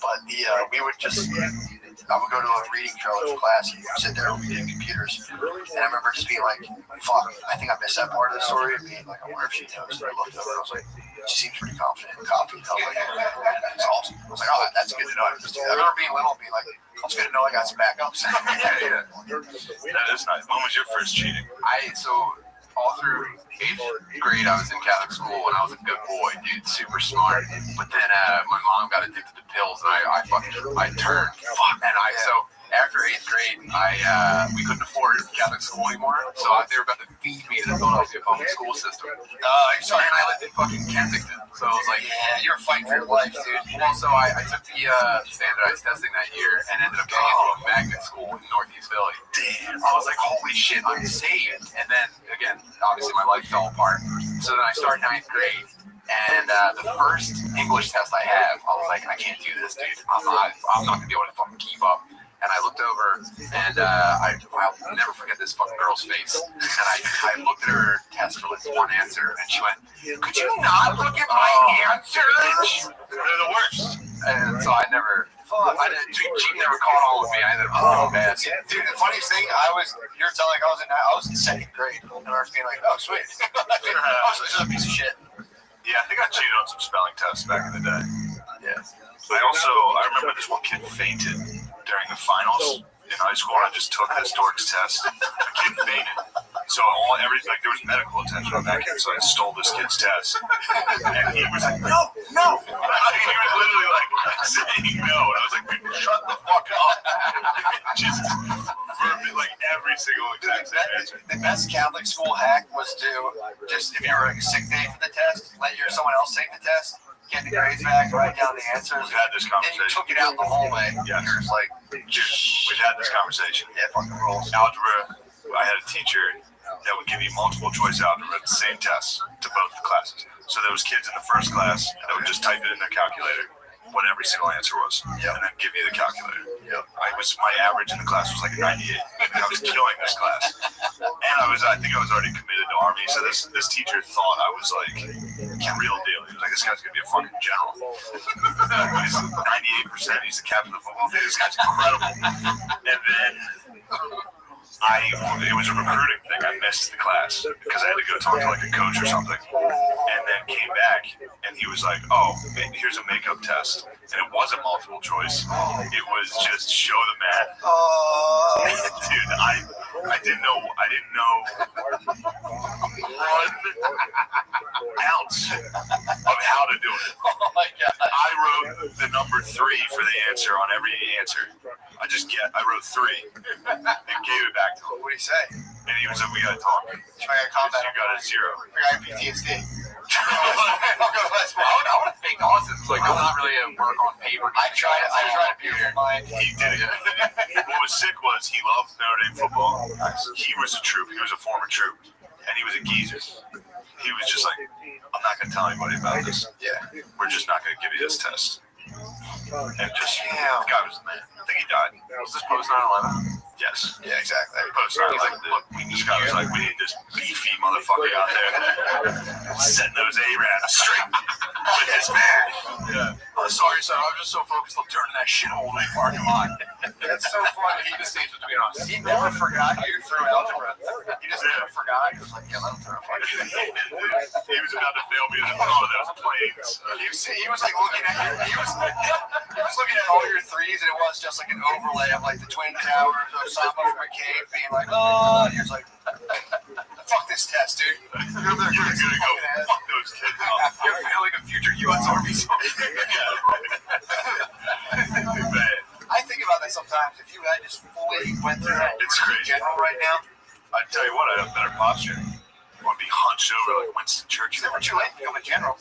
But we would just, I would go to a reading trailer for class and sit there reading computers. And I remember just being like, fuck, I think I missed that part of the story. And being like, I wonder if she knows. And I looked over and I was like, she seems pretty confident in copy. I was like, it's awesome. I was like, oh, that's good to know. I remember being little and being like, it's good to know I got some backups. Yeah. That is nice. When was your first cheating? All through 8th grade, I was in Catholic school, and I was a good boy, dude, super smart. But then my mom got addicted to pills, and I turned. So after 8th grade, we couldn't afford Catholic school anymore, so they were about to feed me to the Philadelphia public school system. And I lived in fucking Kensington, so I was like, yeah, you were fighting for your life, dude. Well, so I took the standardized testing that year and ended up getting into a magnet school in Northeast Philly. Damn. I was like, holy shit, I'm saved. And then, again, obviously my life fell apart. So then I started 9th grade. And the first English test I have, I was like, I can't do this, dude. I'm not going to be able to fucking keep up. And I looked over, and I'll never forget this fucking girl's face. And I looked at her test for like one answer, and she went, could you not look at my answers? They're the worst. And so cheating never caught on with me. I ended up feeling bad. Dude, the funniest thing, you're telling I was in 2nd grade, and I was being like, oh, sweet. This is a piece of shit. Yeah, I think I cheated on some spelling tests back in the day. Yeah. I remember this one kid fainted during the finals in high school, and I just took this dork's test. The kid fainted. So there was medical attention on that kid, so I stole this kid's test. And he was like, no. He was literally like saying no. And I was like, shut the fuck up. Just like every single exact answer. The best Catholic school hack was to just, if you were a sick day for the test, let someone else take the test. Get the grades back, write down the answers. We've had this conversation. And you took it out the hallway. Yeah. You're just like, we've had this conversation. Yeah, fucking rules. Algebra, I had a teacher that would give you multiple choice algebra, the same tests to both the classes. So there was kids in the first class that would just type it in their calculator, what every single answer was, and then give you the calculator. My average in the class was like a 98. I was killing this class. And I think I was already committed to Army, so this teacher thought I was like the real deal. He was like, this guy's gonna be a fucking general. He's 98%, he's the captain of the football team. This guy's incredible. And then it was a recruiting thing. I missed the class because I had to go talk to like a coach or something, and then came back and he was like, oh, here's a makeup test. And it wasn't multiple choice. It was just show the math. Dude, I didn't know 1 ounce of how to do it. oh my God. I wrote the number 3 for the answer on every answer. I wrote 3 and gave it back to him. What did he say? And he was like, we gotta talk. I got combat. You got a 0. I got PTSD. Like, I'm not really at work on paper. I tried to be for mine. He did it. What was sick was he loved Notre Dame football. He was a troop. He was a former troop. And he was a geezer. He was just like, I'm not going to tell anybody about this. Yeah. We're just not going to give you this test. And just, Yeah. the guy was the man. I think he died. Was this post 9/11? Yes. Yeah, exactly. Post 9/11. Look, this guy was like, we need this beefy motherfucker out there setting those Arabs straight with his man. Yeah. Oh, sorry, son. I was just so focused on turning that shithole in the parking lot. That's so funny. He just stays between us. He never forgot you through algebra. He just never forgot. He was like, yeah, let him throw. He was about to fail me. Oh, those planes. He was like looking at you. He was looking at all your threes, and it was just like an overlay of like the Twin Towers, Osama from a cave, being like, oh, and he was like, fuck this test, dude. You're gonna go fuck those kids up. You're feeling a future U.S. Army soldier. I think about that sometimes. If you had just fully went through that, It's crazy. general right now. I tell you what, I have better posture. I want to be hunched over like Winston Churchill. Never too late to become a general.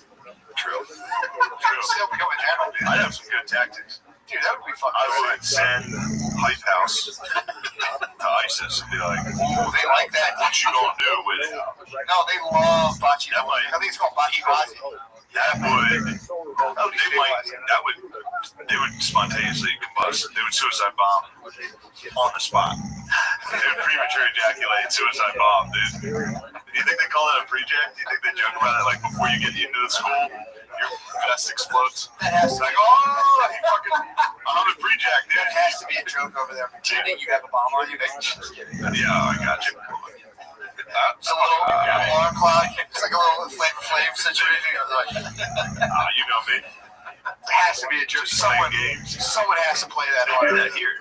True. Still become a general, dude. I have some good tactics. Dude, that would be fun. I would send Hype House to ISIS and be like, Ooh, they like that. what you gonna do with it? No, they love Bachi. That might- I think it's called Bachi Bazi. That would, they would spontaneously combust. They would suicide bomb on the spot. They would premature ejaculate, suicide bomb, dude. Do you think they call that a pre-jack? Do you think they joke about it like before you get into the school, your vest explodes? That has to Like, oh, he fucking, I'm a pre-jack, dude. That has to be a joke over there. Pretending you have a bomb on you. Yeah, I got you. It's a little alarm clock. It's like a little flame situation. You know me. It has to be a joke. Someone has to play that They do on that here.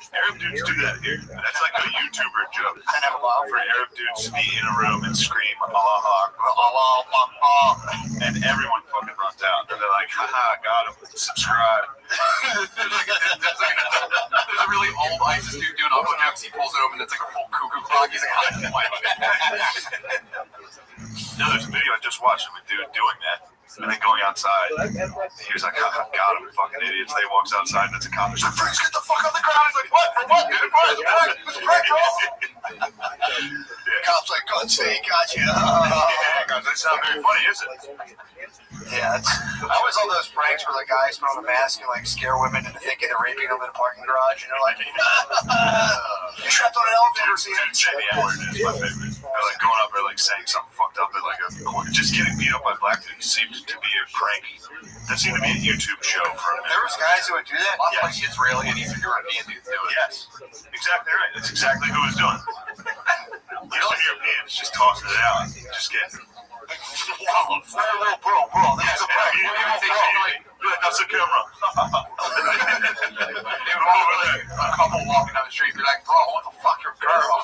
Arab dudes do that here. That's like a YouTuber joke. And have a bomb For Arab dudes to be in a room and scream Allah, Allah, Allah, and everyone fucking runs out. And they're like, haha, got him. Subscribe. There's a really old ISIS dude doing Uncle Jokes. He pulls it open. It's like a full cuckoo clock. He's like, No, there's a video I just watched of a dude doing that. And then going outside, he was like, haha, got him, fucking idiots. They walks outside and it's a cop. He's like, freaks, get the fuck out of the ground. He's like, what? Dude, what? It's a prank, bro. Cops like, guns fake, got you. Yeah, guys, that's not very funny, is it? Yeah, I always love those pranks where the guys put on a mask and like scare women into thinking they're raping them in a parking garage, and they're like, you're trapped on an elevator. Dude, Jamie Allen is my favorite. They're like going up there, like saying something fucked up, and like just getting beat up by black dudes seemed to be a prank. That seemed to be a YouTube show for a minute. There was guys who would do that. like Israeli and Eastern European dudes do it. Yes, exactly right. That's exactly who was doing it. Eastern Europeans just tossing it out, just getting. Bro, there's a prank. That's a camera. They would over there, a couple walking down the street, be like, bro, what the fuck, your girl?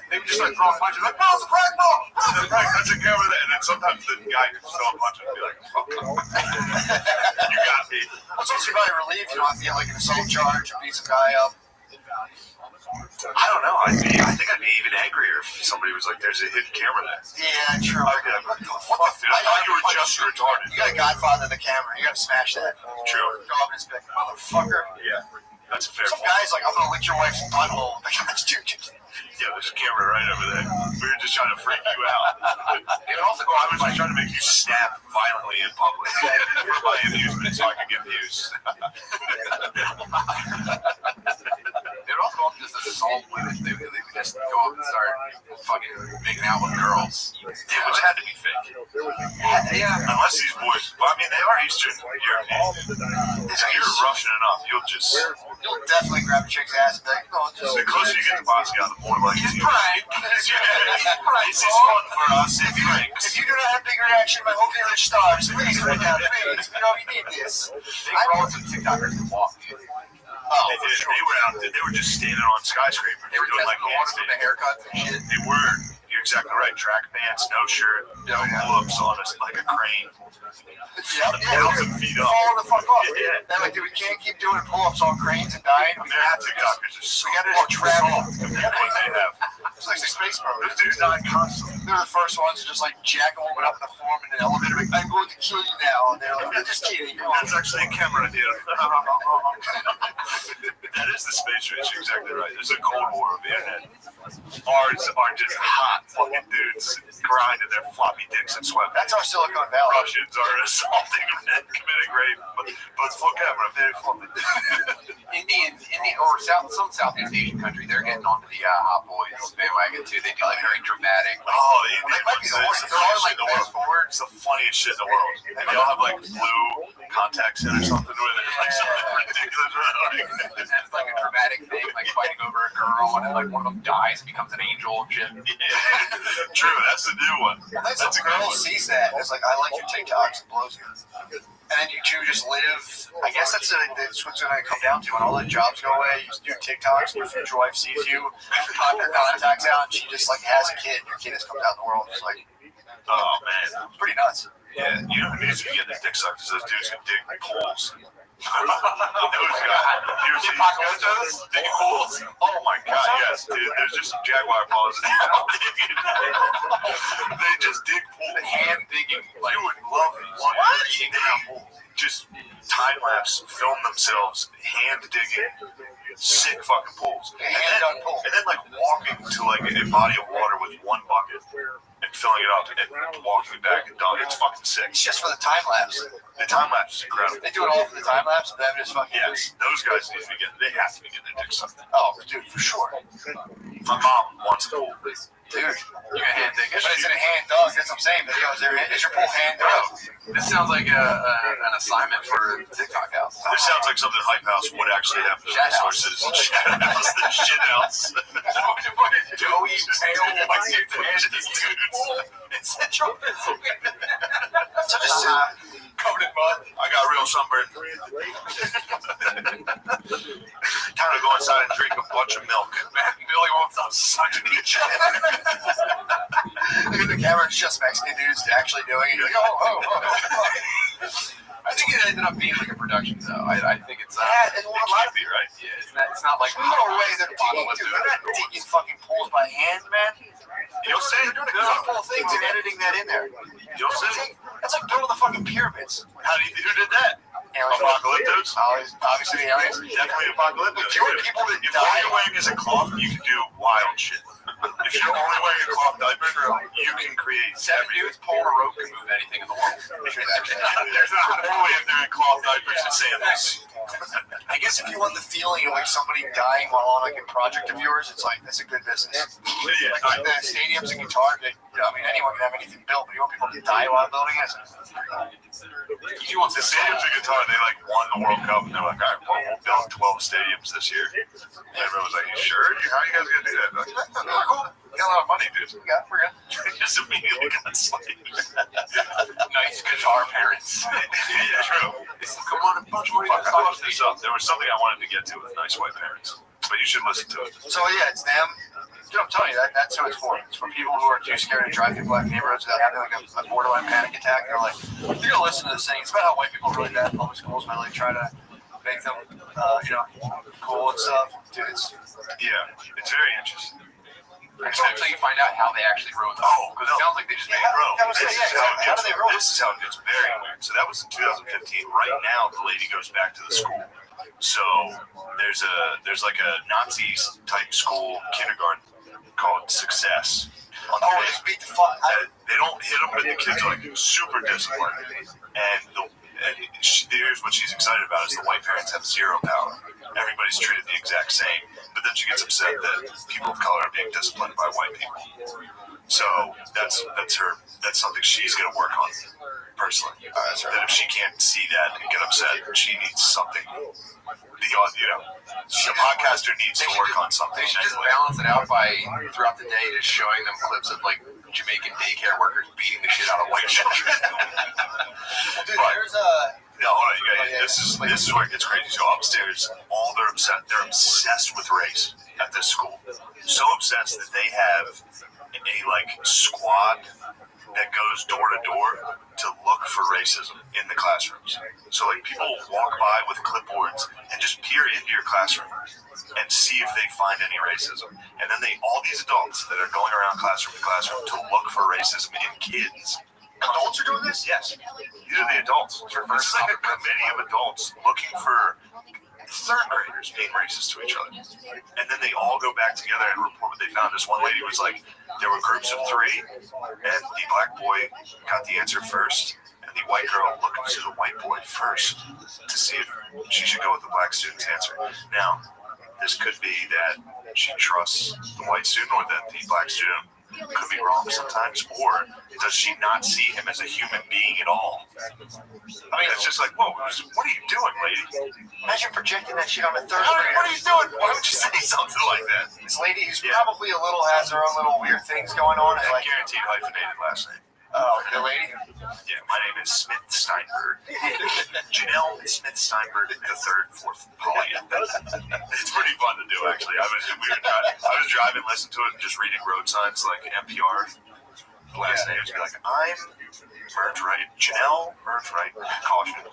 They would just like throw punches, like, no, it's a prank, bro. That's a prank. That's a camera. And then sometimes the guy could just throw a punch and be like, fuck. You got me. Well, it's also probably relieved you don't have to get like an assault charge or beat some guy up. I don't know. I think I'd be even angrier if somebody was like, "There's a hidden camera there." Yeah, true. I'd be like, "What the fuck, dude? I thought you were just retarded." You got a Godfather of the camera. You got to smash that. True. Go up and just be like, motherfucker. Yeah, that's a fair Some point. guy's like, I'm gonna lick your wife's butthole. Like, Yeah, there's a camera right over there. We were just trying to freak you out. They would also go I out was and just trying to make you snap violently in public for my amusement, so I could get views. they would also go up and just assault women. They would just go up and start fucking making out with girls. Yeah, which had to be fake. yeah. Unless these boys, well, I mean, they are Eastern European. If you're Russian enough, you'll definitely grab a chick's ass and be like, no, just. The closer you get to Moscow, the more like He's prank. This is fun for us. It's pranks. If you do not have big reaction, my whole village stars. Please bring out, please. You know, you need this. They grow some TikTokers and walk. They did. They were out. They were just standing on skyscrapers. They were doing testing like the water with the haircuts and shit. They were. You're exactly right. Track pants, no shirt, no pull-ups on us like a crane. Feet up. Falling the fuck off. Yeah. They're like, dude, we can't keep doing pull-ups on cranes and dying. We have to. TikTokers are so We gotta just travel. what they have. It's like the space program. Those dudes die constantly. They're the first ones to just like jack a woman up in the form in an elevator. Like, I'm going to kill you now. And they're like, I'm just kidding. That's actually a camera idea. That is the space race. You're exactly right. There's a Cold War of the internet. Ours are just hot fucking dudes grinding their floppy dicks and sweat. That's our Silicon Valley. Russians are assaulting and committing rape, but it's full camera, very floppy. Indian or some Southeast Asian country, they're getting onto the Hot Boys bandwagon too. They do like very dramatic. Oh, they might be the worst. They're all like fast forward. It's the funniest shit in the world. And they all have like blue contacts in or something with it. Like something ridiculous. It's like a dramatic thing, like fighting over a girl, and then like one of them dies and becomes an angel and shit. True, that's the new one. That's a girl sees that. It's like, I like your TikToks, and blows you. And then you two just live. I guess that's what's going to come down to. When all the jobs go away, you do TikToks, and your wife sees you, your contacts out, and she just like has a kid, and your kid just comes out in the world. It's like, oh man, it's pretty nuts. Yeah, you know who needs to be getting their dick sucked? Is those dudes who dig poles. Those guys. You ever see those digging poles? Oh my god, yes, dude. There's just some jaguar paws out digging. They just dig pools. Hand digging. Like, you would love it. What? They just time lapse, film themselves hand digging sick fucking pools. And then like walking to like a body of water with one bucket and filling it up and walking back and dog. It's fucking sick. It's just for the time lapse. The time lapse is incredible. They do it all for the time lapse, and then just fucking. Yes, those guys need to be getting. They have to be getting their dick sucked. Oh, dude, for sure. My mom wants a pool. Dude, you can hand dig it. But it's in a hand dog. That's what I'm saying. But is your pool hand dog? This sounds like an assignment for TikTok house. This sounds like something Hype House would actually have the resources. Shit house. Joey tail like dudes. It's central. Such a covered in mud. I got real sunburn. Time to go inside and drink a bunch of milk. Man, Billy won't stop sucking each other. Look at the camera, it's just Mexican dudes actually doing it. You're like, oh. I think it ended up being like a production, though. I think it's. It can't be, right? Yeah, it's not like. No way they're digging, dude. They're not digging fucking pools by hand, man. You'll see. They're doing a couple of things and editing that in there. You'll see. That's like building the fucking pyramids. Who did that? Apocalyptos? Obviously, the aliens. Definitely apocalyptos. But you want people to if all you're wearing is a cloth, you can do wild shit. If you're only wearing a cloth diaper, you can create 7 dudes pulling a rope can move anything in the world. There's not a way if they're in cloth diapers and sandals. I guess if you want the feeling of like somebody dying while on like a project of yours, it's like that's a good business. Yeah, like the stadiums and guitar, I mean anyone can have anything built, but you want people to die while building it. You want the stadiums and guitar? They like won the World Cup, and they're like, all right, well, we'll build 12 stadiums this year. And everyone was like, you sure? How are you guys gonna do that? Like, cool. We got a lot of money, dude. We're good. Just immediately got slayed. Nice guitar parents. Yeah, true. Come on, a bunch of money. There was something I wanted to get to with nice white parents, but you should listen to it. So yeah, it's them. Dude, I'm telling you, that's who it's for. It's for people who are too scared to drive through black neighborhoods without having like a borderline panic attack. They're like, you're gonna listen to this thing. It's about how white people are really bad in public schools, and I like try to make them, cool and stuff. Dude, it's very interesting. Until you find out how they actually wrote them. Oh, because it sounds like they just made it. Bro, this is how it gets very weird. So that was in 2015. Right now, the lady goes back to the school. So there's like a Nazi type school kindergarten called Success. Just beat the fuck. They don't hit them, but the kids are like super disciplined. And here's what she's excited about is the white parents have zero power. Everybody's treated the exact same. But then she gets upset that people of color are being disciplined by white people. So that's something she's gonna work on personally. That if she can't see that and get upset, she needs something. The podcaster needs to work on something. They should just balance it out by throughout the day just showing them clips of like Jamaican daycare workers beating the shit out of white children. Dude, there's a. No, hold on, you guys. This is where it gets crazy. So upstairs, they're obsessed with race at this school. So obsessed that they have a like squad that goes door to door to look for racism in the classrooms. So like people walk by with clipboards and just peer into your classroom and see if they find any racism. And then all these adults that are going around classroom to classroom to look for racism in kids. Adults are doing this? Yes. These are the adults. This is like a committee of adults looking for third graders being racist to each other. And then they all go back together and report what they found. This one lady was like, there were groups of 3, and the black boy got the answer first, and the white girl looked to the white boy first to see if she should go with the black student's answer. Now, this could be that she trusts the white student, or that the black student could be wrong sometimes, or does she not see him as a human being at all? I mean, it's just like, whoa, what are you doing, lady? Imagine projecting that shit on a third grader. What are you doing? Why would you say something like that? This lady who's probably a little has her own little weird things going on. I guaranteed hyphenated last name. Oh, the lady? Yeah, my name is Smith Steinberg. Janelle Smith Steinberg, the 3rd, 4th Polly. It's pretty fun to do, actually. I was driving, listening to it, and just reading road signs like NPR. Last names be like, I'm Merge Right, Janelle Merge Right, caution,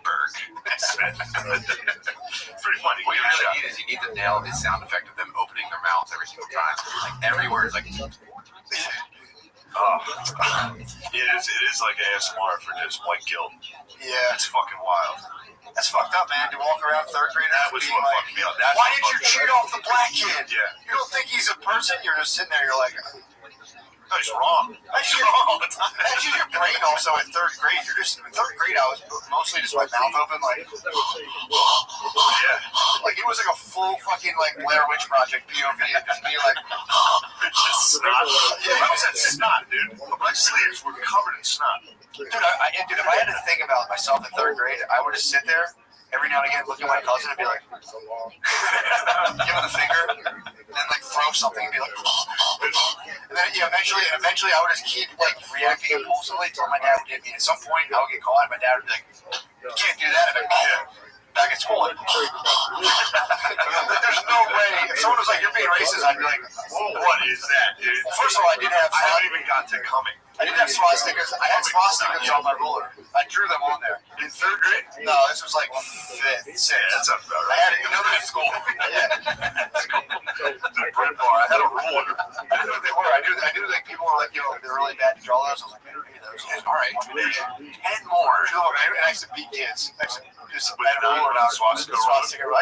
Berg, Smith. It's pretty funny. What you really need is you need to nail the sound effect of them opening their mouths every single time. Like every word is like. It is like ASMR for just white guilt. Yeah. It's fucking wild. That's fucked up, man. To walk around third grade. That was what fucked me up. Why did you cheat off the black kid? Yeah. You don't think he's a person? You're just sitting there, you're like, no, he's wrong. He's wrong all the time. That's just your brain also in third grade. You're just, in third grade, I was mostly just my mouth open, like, yeah. Like, it was like a full fucking, like, Blair Witch Project POV. And just me, like, just snot. Yeah, I was at snot, dude. My sleeves were covered in snot. Dude, if I had to think about myself in third grade, I would just sit there every now and again, look at my cousin and be like, give him the finger, and then like throw something and be like, and then eventually I would just keep like reacting impulsively until my dad would get me. At some point, I would get caught, and my dad would be like, you can't do that. And I'd be like, back at school. There's no way. If someone was like, you're being racist, I'd be like, whoa, what is that, dude? Well, first of all, I haven't even got to coming. I didn't have swastikas. I had swastikas on my ruler. I drew them on there. In third grade? No, this was like 5th, 6th. Yeah, that's about right. I had it at school. Yeah. The bread bar. I had a ruler. I knew what they were. I knew like people were like, they're really bad to draw those. I was like, I don't need those. All right, 10 more. And I used to beat kids. I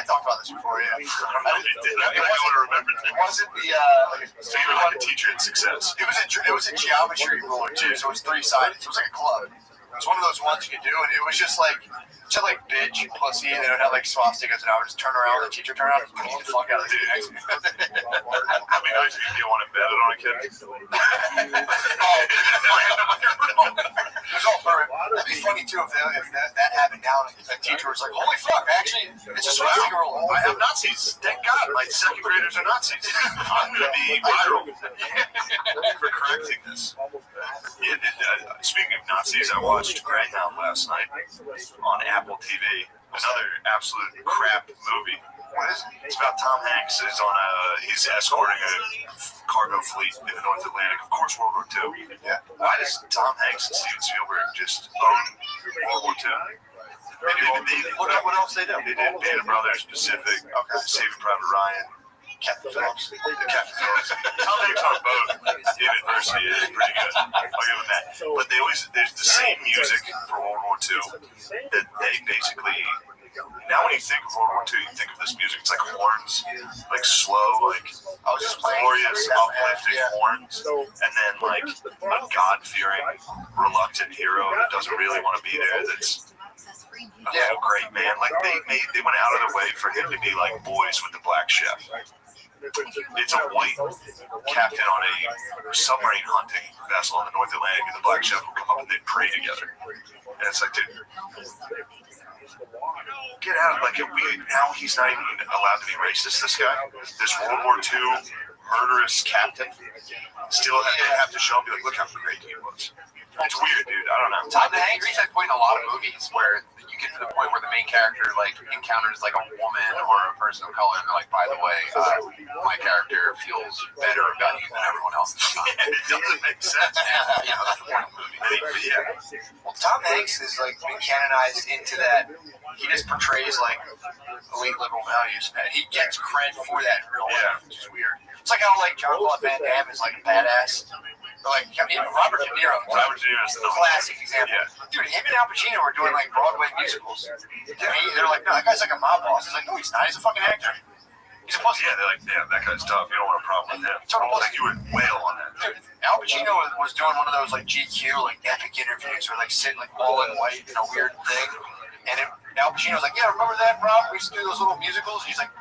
talked about this before, yeah. I would remember it. It wasn't the favorite like teacher in success. It was a geometry ruler too, so it was 3-sided. So it was like a club. It was one of those ones you could do, and it was just like bitch, pussy, and then it would have like swastikas, and I would just turn around, the teacher turned around, and beat the fuck out of the kid. I mean, I used to get one embedded on a kid. That'd be funny too if that happened now, and the teacher was like, holy fuck, actually, it's a swastika ruler. I have Nazis. Thank God, my second graders are Nazis. I'm going to be viral for correcting this. Speaking of Nazis, I watched Greyhound last night on Apple TV. Another absolute crap movie. What is it? It's about Tom Hanks. He's escorting a cargo fleet in the North Atlantic. Of course, World War II. Yeah. Why does Tom Hanks and Steven Spielberg just own World War II? What else they do? They did Band of Brothers, Pacific, Saving Private Ryan, Captain Phillips. Captain Phillips. Tom Hanks on both in adversity is pretty good. I'll give him that. But there's the same music for World War II that they basically. Now when you think of World War II, you think of this music. It's like horns, like slow, like glorious, uplifting horns, and then like a God-fearing, reluctant hero that doesn't really want to be there. That's great, man. Like they went out of their way for him to be like boys with the black chef. It's a white captain on a submarine hunting vessel in the North Atlantic, and the black chef will come up and they pray together. And it's like, dude, get out. Like, now he's not even allowed to be racist, this guy. This World War II murderous captain. Still have to show him, be like, look how great he was. It's weird, dude. I don't know. Tom Hanks has played in a lot of movies where you can to the point where the main character like encounters like a woman or a person of color, and they're like, by the way, my character feels better about you than everyone else. It doesn't make sense. Yeah, that's the point of the movie. Yeah. Well, Tom Hanks is like been canonized into that. He just portrays like elite liberal values, and he gets credit for that in real life, which is weird. It's like how like Jean-Claude Van Damme is like a badass. Or like even Robert De Niro. Robert De Niro is a classic example. Yeah. Dude, him and Al Pacino were doing like Broadway musicals. They're like, no, that guy's like a mob boss. He's like, no, he's not. He's a fucking actor. He's a pussy. Yeah, they're like, damn, that guy's tough. You don't want a problem with him. Total pussy. Like, you would wail on that. Dude, Al Pacino was doing one of those like GQ, like epic interviews where like sitting like all in white in a weird thing. And Al Pacino's like, yeah, remember that, Rob? We used to do those little musicals. And he's like,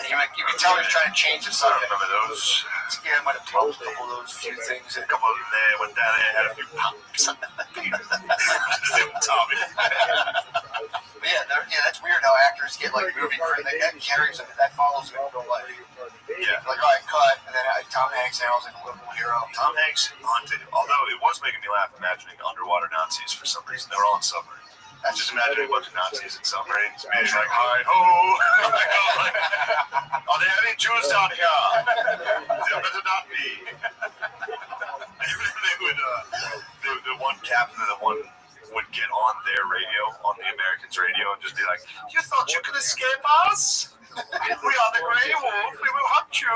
you can tell he's trying to change the subject. Remember those? Yeah, I might have told a couple of those few things. A couple of them there with that, they had a few pops. Tommy. But yeah, that's weird how actors get like movie credit. That carries them, that follows them in real life. Yeah. Like, all right, cut, and then Tom Hanks now is like a liberal hero. Tom Hanks haunted, although it was making me laugh imagining underwater Nazis for some reason. They were all in submarines. I just imagining a bunch of Nazis in submarines being like, hi ho! Are there any Jews down here? There better not be. They would, the one captain and the one would get on their radio, on the Americans' radio, and just be like, you thought you could escape us? We are the Grey Wolf. We will hunt you.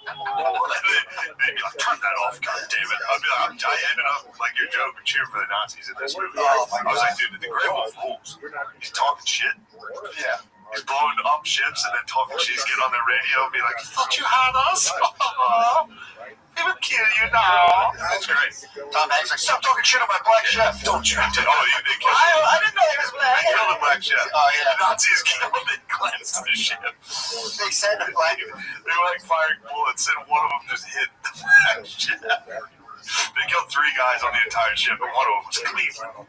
They'd be like, turn that off, God damn it. I'd be like, I ended up like your joke and cheering for the Nazis in this movie. I was like, dude, the Grey Wolf rules. He's talking shit. Yeah. He's blowing up ships and then talking shit. Get on the radio and be like, you thought you had us? He would kill you now. That's great. Tom Hanks like, stop talking shit on my black chef. Don't you? Oh, they killed I didn't know he was black. They killed the black chef. Oh, yeah. The Nazis killed and cleansed the ship. They said black. They were like firing bullets and one of them just hit the black chef. They killed 3 guys on the entire ship, and one of them was Cleveland.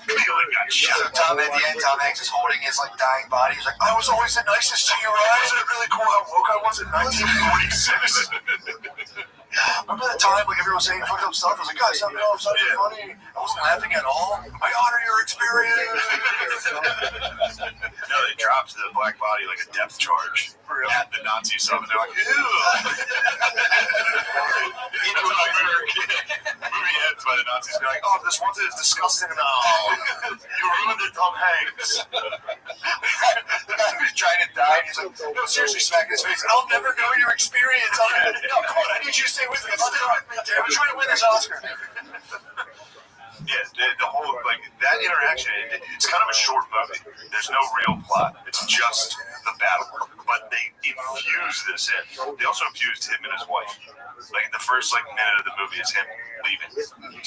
Cleveland got shot. So Tom, at the end, Tom Hanks is holding his like dying body. He's like, I was always the nicest to you, right? Isn't it really cool how woke I was in 1946? Remember that time like everyone was saying fucked up stuff? I was like, guys, something else, something funny. I wasn't laughing at all. I honor your experience. No, they dropped the black body like a depth charge at the Nazi summit. They're like, ew. Movie ends by the Nazis being like, oh, this one is disgusting now. You ruined it, Tom Hanks. The guy who's trying to die, and he's like, no, seriously, smacking his face. I'll never know your experience. No, come on, I need you to stay with me. I'm trying to win this Oscar. Yeah, the whole, like, that interaction, it's kind of a short movie. There's no real plot. It's just the battle. But they infuse this in. They also infused him and his wife. Like, the first, like, minute of the movie is him leaving.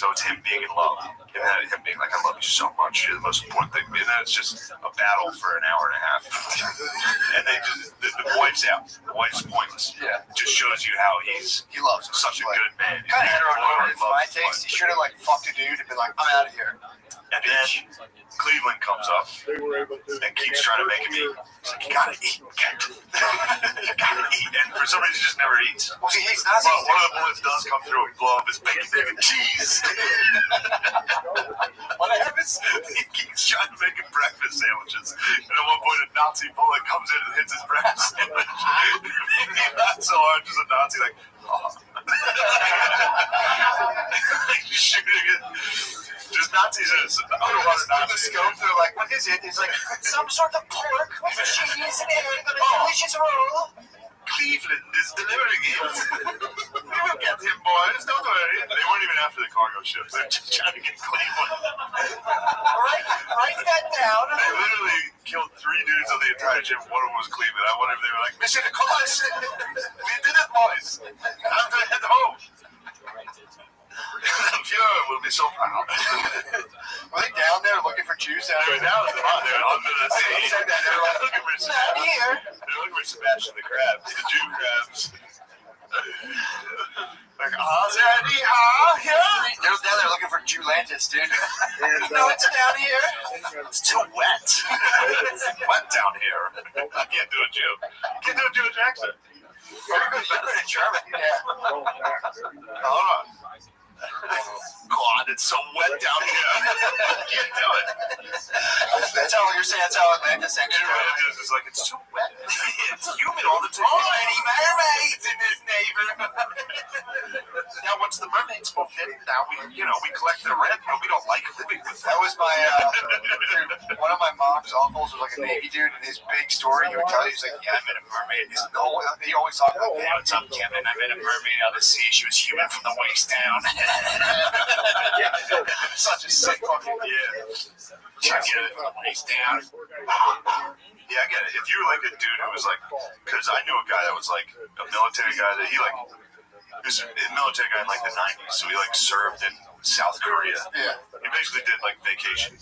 So it's him being in love. And him being like, I love you so much. You're the most important thing. And then it's just a battle for an hour and a half. And they just, the wife's out. The wife's pointless. Yeah. Just shows you how he loves such a good man. Kind of heteronormative for my taste. He should have, like, fucked a dude and been like, I'm out of here. And then Cleveland comes up and keeps trying to make him eat. He's like, you gotta eat, Kent. You gotta eat. And for some reason, he just never eats. Well, he hates Nazis. Well, one of the bullets does come through and blow up his bacon, egg, and cheese. What happens? He keeps trying to make him breakfast sandwiches. And at one point, a Nazi bullet comes in and hits his breakfast sandwich. He laughs so hard, just a Nazi, like, oh. Like, shooting it. Just Nazis in otherwise not the scope. They're like, what is it? It's like some sort of pork with cheese and egg on a delicious roll. Cleveland is delivering it. We will get him, boys. Don't worry. They weren't even after the cargo ships. They're just trying to get Cleveland. Write that down. They literally killed 3 dudes on the entire ship. One of them was Cleveland. I wonder if they were like, Mission accomplished. We did it, boys. Time to head home. The Fuhrer will be so proud. Were they down there looking for Jews down there? They were down there under the sea. They were like looking for Sebastian. They were looking for Sebastian the crab, the Jew crabs. Like, they're down there looking for Jewlantis, dude. No, it's down here. It's too wet. It's wet down here. I can't do a Jew. I can't do a Jewish accent. You're good in German. Yeah. Hold on. God. pond. It's so wet down here. I can't do it. That's how you're saying. That's how it meant. Essentially, it's like it's so wet. It's humid all the time. Already mermaids in this neighborhood. Now, once the mermaids moved in, now we collect their rent, but we don't like living with them. That was my one of my mom's uncles was like a Navy dude, and his big story he would tell you, he's like, yeah, I met a mermaid. He always talked about, hey, what's up, Kevin? I met a mermaid out of the sea. She was human from the waist down. Such a sick fucking She was human from the waist down. Yeah, I get it. If you were like a dude who was like, because I knew a guy that was like a military guy that he was a military guy in like the 90s, so he like served in South Korea. Yeah. He basically did like vacation.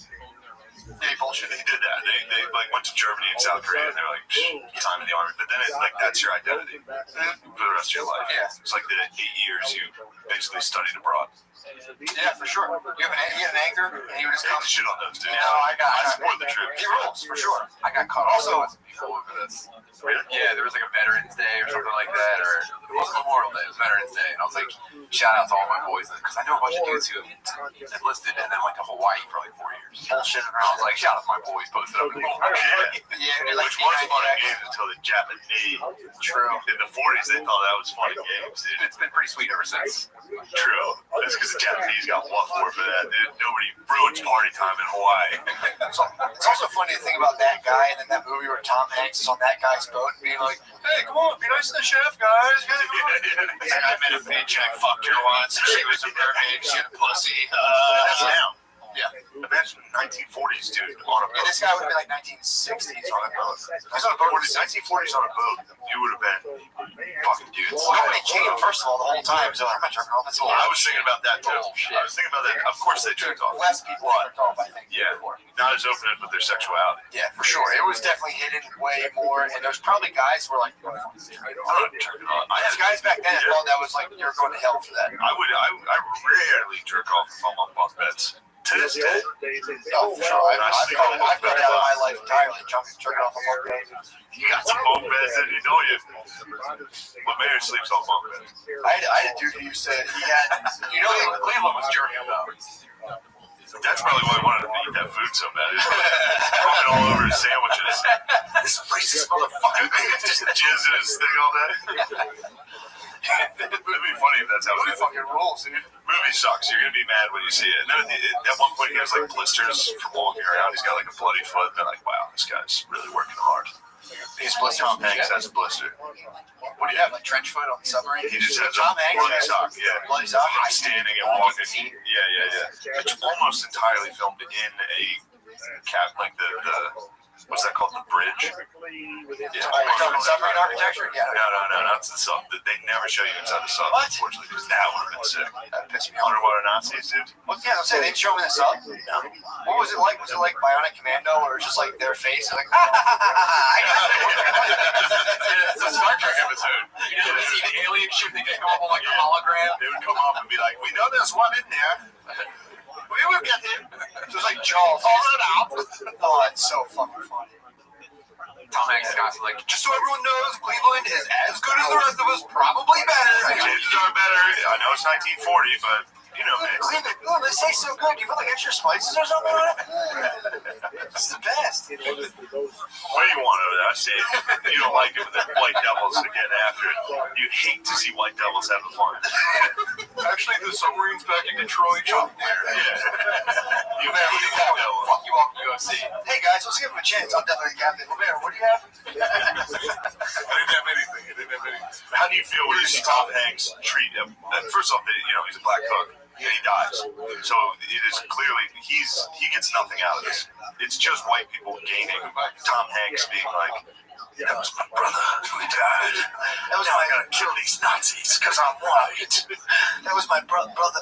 Yeah, bullshit. He did that. They like went to Germany and South Korea, and they're like, time in the army. But then it's like that's your identity for the rest of your life. Yeah. It's like the 8 years you basically studied abroad. Yeah, for sure. You had an anchor, and he would just come shit on those dudes. No, I support the troops. He rules, for sure. I got caught Also, people over this. Yeah, there was like a Veterans Day or something like that, or it wasn't Memorial Day, it was Veterans Day, and I was like, shout out to all my boys, because I know a bunch of dudes who enlisted and then went to Hawaii for like 4 years. Bullshit I was like, shout out to my boys, posted up in Hawaii. Which was fun and games until the Japanese. True. In the 40s, they thought that was fun and games, dude. It's been pretty sweet ever since. True. That's because the Japanese got one for that, dude. Nobody ruins party time in Hawaii. So, it's also funny to think about that guy and then that movie where Tom Hanks is on that guy's boat and being like, hey, come on, be nice to the chef, guys. He's like, I met a bitch, I fucked her once, and she was a mermaid, she had a pussy. That's now. Yeah. Imagine 1940s dude on a boat. Yeah, this guy would have been like 1960s on a boat. He's on a boat. 1940s on a boat. You would have been fucking dudes. Nobody came, first of all, the whole time. So I'm not jerking off. I was thinking about that too. I was thinking about that. Of course they jerked off. Less people jerked off, I think. Yeah. Not as open with their sexuality. Yeah, for sure. It was definitely hidden way more. And there's probably guys who were like, I'm not jerking off. There's guys back then as well that was like, you're going to hell for that. I rarely jerk off if I'm on bunk beds. To this day. Oh, for sure. I've got that in my life entirely. Jerking off on bunk beds. You got some bunk beds and you know you. My mayor sleeps on bunk beds. I had a dude who said he had, Cleveland was jerking up. That's probably why I wanted to eat that food so bad. It's coming all over his sandwiches. This racist motherfucker just jizz in his thing all day. It'd be funny if that's how it fucking rolls, dude. Movie sucks. You're gonna be mad when you see it. And then at one point he has like blisters from walking around. He's got like a bloody foot. And they're like, wow, this guy's really working hard. He's blistered. Tom Hanks has a blister. What do you have, like trench foot on the submarine? He just has Tom a Hanks bloody has sock. Yeah, bloody sock. Him standing and walking. Yeah. It's almost entirely filmed in a cap, like the what's that called? The bridge. Yeah. Submarine architecture? Yeah. No, not the sub. They never show you inside the sub, What? unfortunately, because that would have been sick. That pissed me off. Underwater Nazis, dude. Well, yeah, I'm saying they didn't show me the sub. No. What was it like? Was it like Bionic Commando, or just like their face? Like, I got it. It's a Star Trek episode. You know, they see the alien ship, they just come up on like a hologram. They would come up and be like, we know there's one in there. We will get him. So it's like Jaws. All it out. Oh, that's so fucking funny. Tom Hanks is constantly like, just so everyone knows, Cleveland is as good as the rest of us, probably better. Changes are better. I know it's 1940, but you know, Cleveland, they say so good. You put like extra spices or something on it? It's the best. what do you want over there? I see it. You don't like it when the White Devils are getting after it. You hate to see White Devils having fun. Actually, the submarine's back in Detroit. Yeah. You hate White Devils. Fuck you off UFC. Hey guys, let's give him a chance. I'm definitely Captain Lemaire. What do you have? I didn't have anything. How do you feel when you see Tom Hanks treat him? First off, he's a black cook. And he dies. So it is clearly he gets nothing out of this. It's just white people gaining. Tom Hanks being like, that was my brother who died. Now I'm gonna kill these Nazis because I'm white. That was my brother. How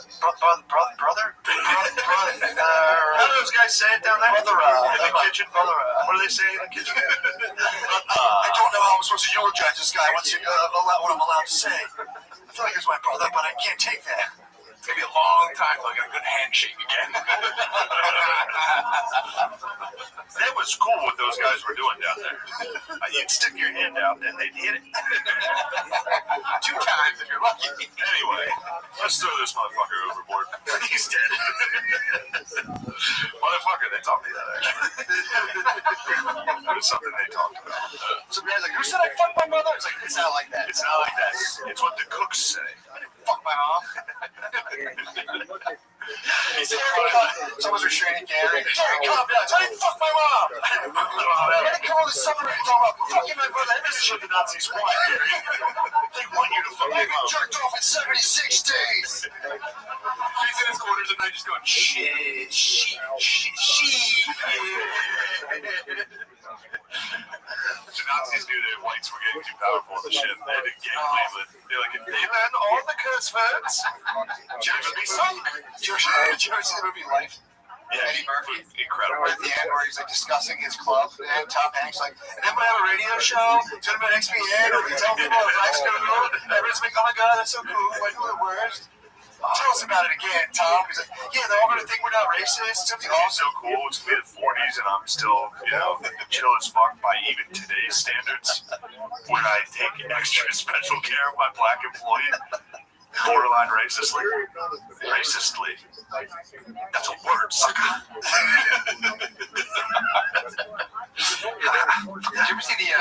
do those guys say it down there? Brother, in the kitchen? Brother, what do they say in the kitchen? I don't know how I'm supposed to eulogize this guy. What I'm allowed to say. I feel like he's my brother, but I can't take that. It's gonna be a long time till I get a good handshake again. That was cool what those guys were doing down there. You'd stick your hand out and they'd hit it. 2 times if you're lucky. Anyway, let's throw this motherfucker overboard. He's dead. Motherfucker, they taught me that actually. That was something they talked about. Some guy's like, who said I fucked my mother? It's like, it's not like that. It's not like that. It's what the cooks say. I didn't fuck my mom. Someone's restraining Gary. Gary, calm down. I didn't fuck my mom. I didn't come over the summer and talk about fucking my brother. This is what the Nazis want. They want you to fuck my mom. Jerked off in 76 days. He's in his quarters at night just going, shit. The Nazis knew that whites were getting too powerful on the ship. They had to get Cleveland. They're like, if they learn all the curse words, ships will be sunk. Did you ever see the movie Life? Yeah, Eddie Murphy. Incredible. At the end where he's like discussing his club, and Tom Hanks like, and then we have a radio show. It's gonna be an XPN, and we tell people what life's gonna go. Everyone's like, oh my god, that's so cool. Like, who the worst? Tell us about it again, Tom. He's like, yeah, they're all gonna think we're not racist. It's gonna be So cool. It's mid 40s, and I'm still, chill as fuck by even today's standards. When I take extra special care of my black employee, borderline racistly. That's a word, sucker. Did you ever see the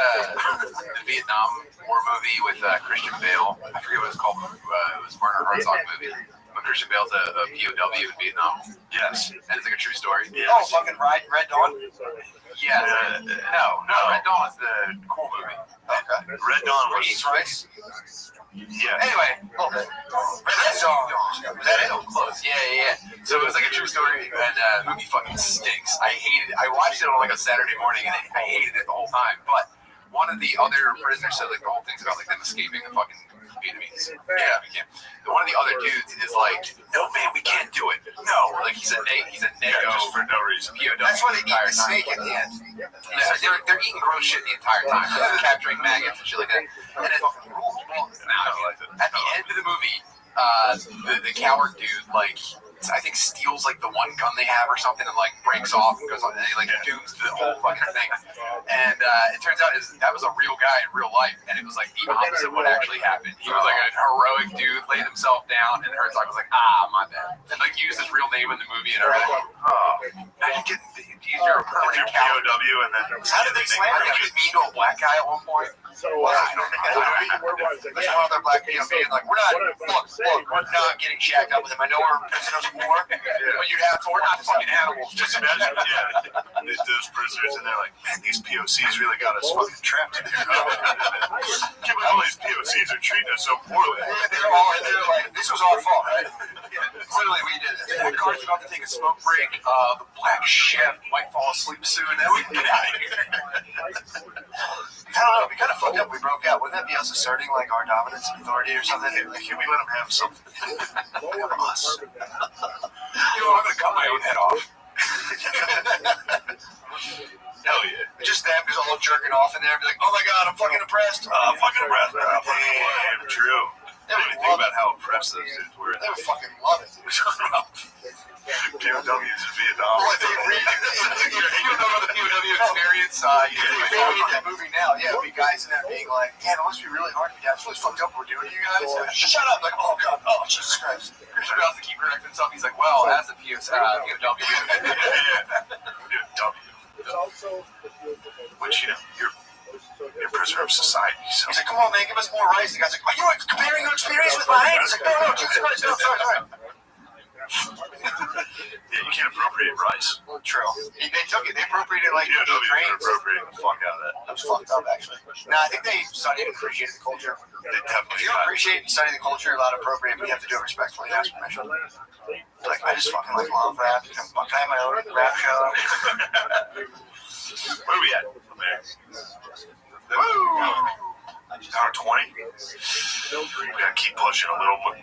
Vietnam War movie with Christian Bale? I forget what it's called. It was Werner Herzog movie. But Christian Bale's a POW in Vietnam. Yes. And it's like a true story. Yes. Oh, fucking Red Dawn? Yeah. No. Red Dawn was the cool movie. Okay. Red Dawn was... Eats rice? Yeah. Anyway, A little bit. Red Dawn. Was that it? Close. Yeah. So it was like a true story, and the movie fucking stinks. I hated it. I watched it on like a Saturday morning, and I hated it the whole time. But one of the other prisoners said like the whole thing's about like them escaping the fucking Vietnamese. Yeah, we can't. One of the other dudes is like, no man, we can't do it. No, like he's a nego just for no reason. POW. That's why they eat the snake at the end. Yeah, they're eating gross shit the entire time. They're capturing maggots and shit like that. And at the end of the movie, the coward dude like I think steals like the one gun they have or something and like breaks off and goes on and he like dooms the whole fucking thing. And it turns out that was a real guy in real life, and it was like the opposite of what actually happened. He was like a heroic dude, laid himself down, and Herzog was like, my bad. And like he used his real name in the movie and everything. Now you're a permanent coward. POW, and then How did they slam him? He was mean to a black guy at one point. So, I don't think there's one other black POV being like, we're not getting shacked up with him. I know we're prisoners of war, but you'd have to. We're not fucking animals. just imagine, those prisoners, and they're like, man, these POCs really got us fucking trapped in here. Can't believe all these POCs are treating us so poorly. They're like, this was our fault, right? Clearly we did it. The guard's about to take a smoke break. The black chef might fall asleep soon, and we can get out of here. I don't know. We kind of fucked up. We broke out. Wouldn't that be us asserting like our dominance and authority or something? Like, can we let them have something? Us. I'm gonna cut my own head off. Hell yeah. Just them, just all jerking off in there, be like, oh my god, I'm fucking oppressed. I'm fucking oppressed. Damn, true. I didn't even think about how oppressed those dudes were. They would fucking love it. POWs in Vietnam. Well, if they read You know about the POW experience? if they made that movie now, it would be guys in that being like, yeah, it must be really hard to be that's really fucked up what we're doing to you guys. Shut up. Like, oh god, oh Jesus Christ. Christian Bale has to keep correcting himself. He's like, well, as a POW. Which, you're a prisoner of society. So. He's like, come on, man, give us more rice. The guy's like, are you comparing your experience with mine? He's like, no, Jesus Christ, no, sorry. Yeah, you can't appropriate rice. True. They took it. They appropriated like POWs trains. appropriating the fuck out of that. That was fucked up, actually. No, I think they studied and appreciated the culture. They definitely If you appreciate and study the culture, allowed to appropriate, but you have to do it respectfully and ask permission. Like, I just fucking like love rap. Can I have my own rap show? Where are we at? Hour 20? We gotta keep pushing a little more.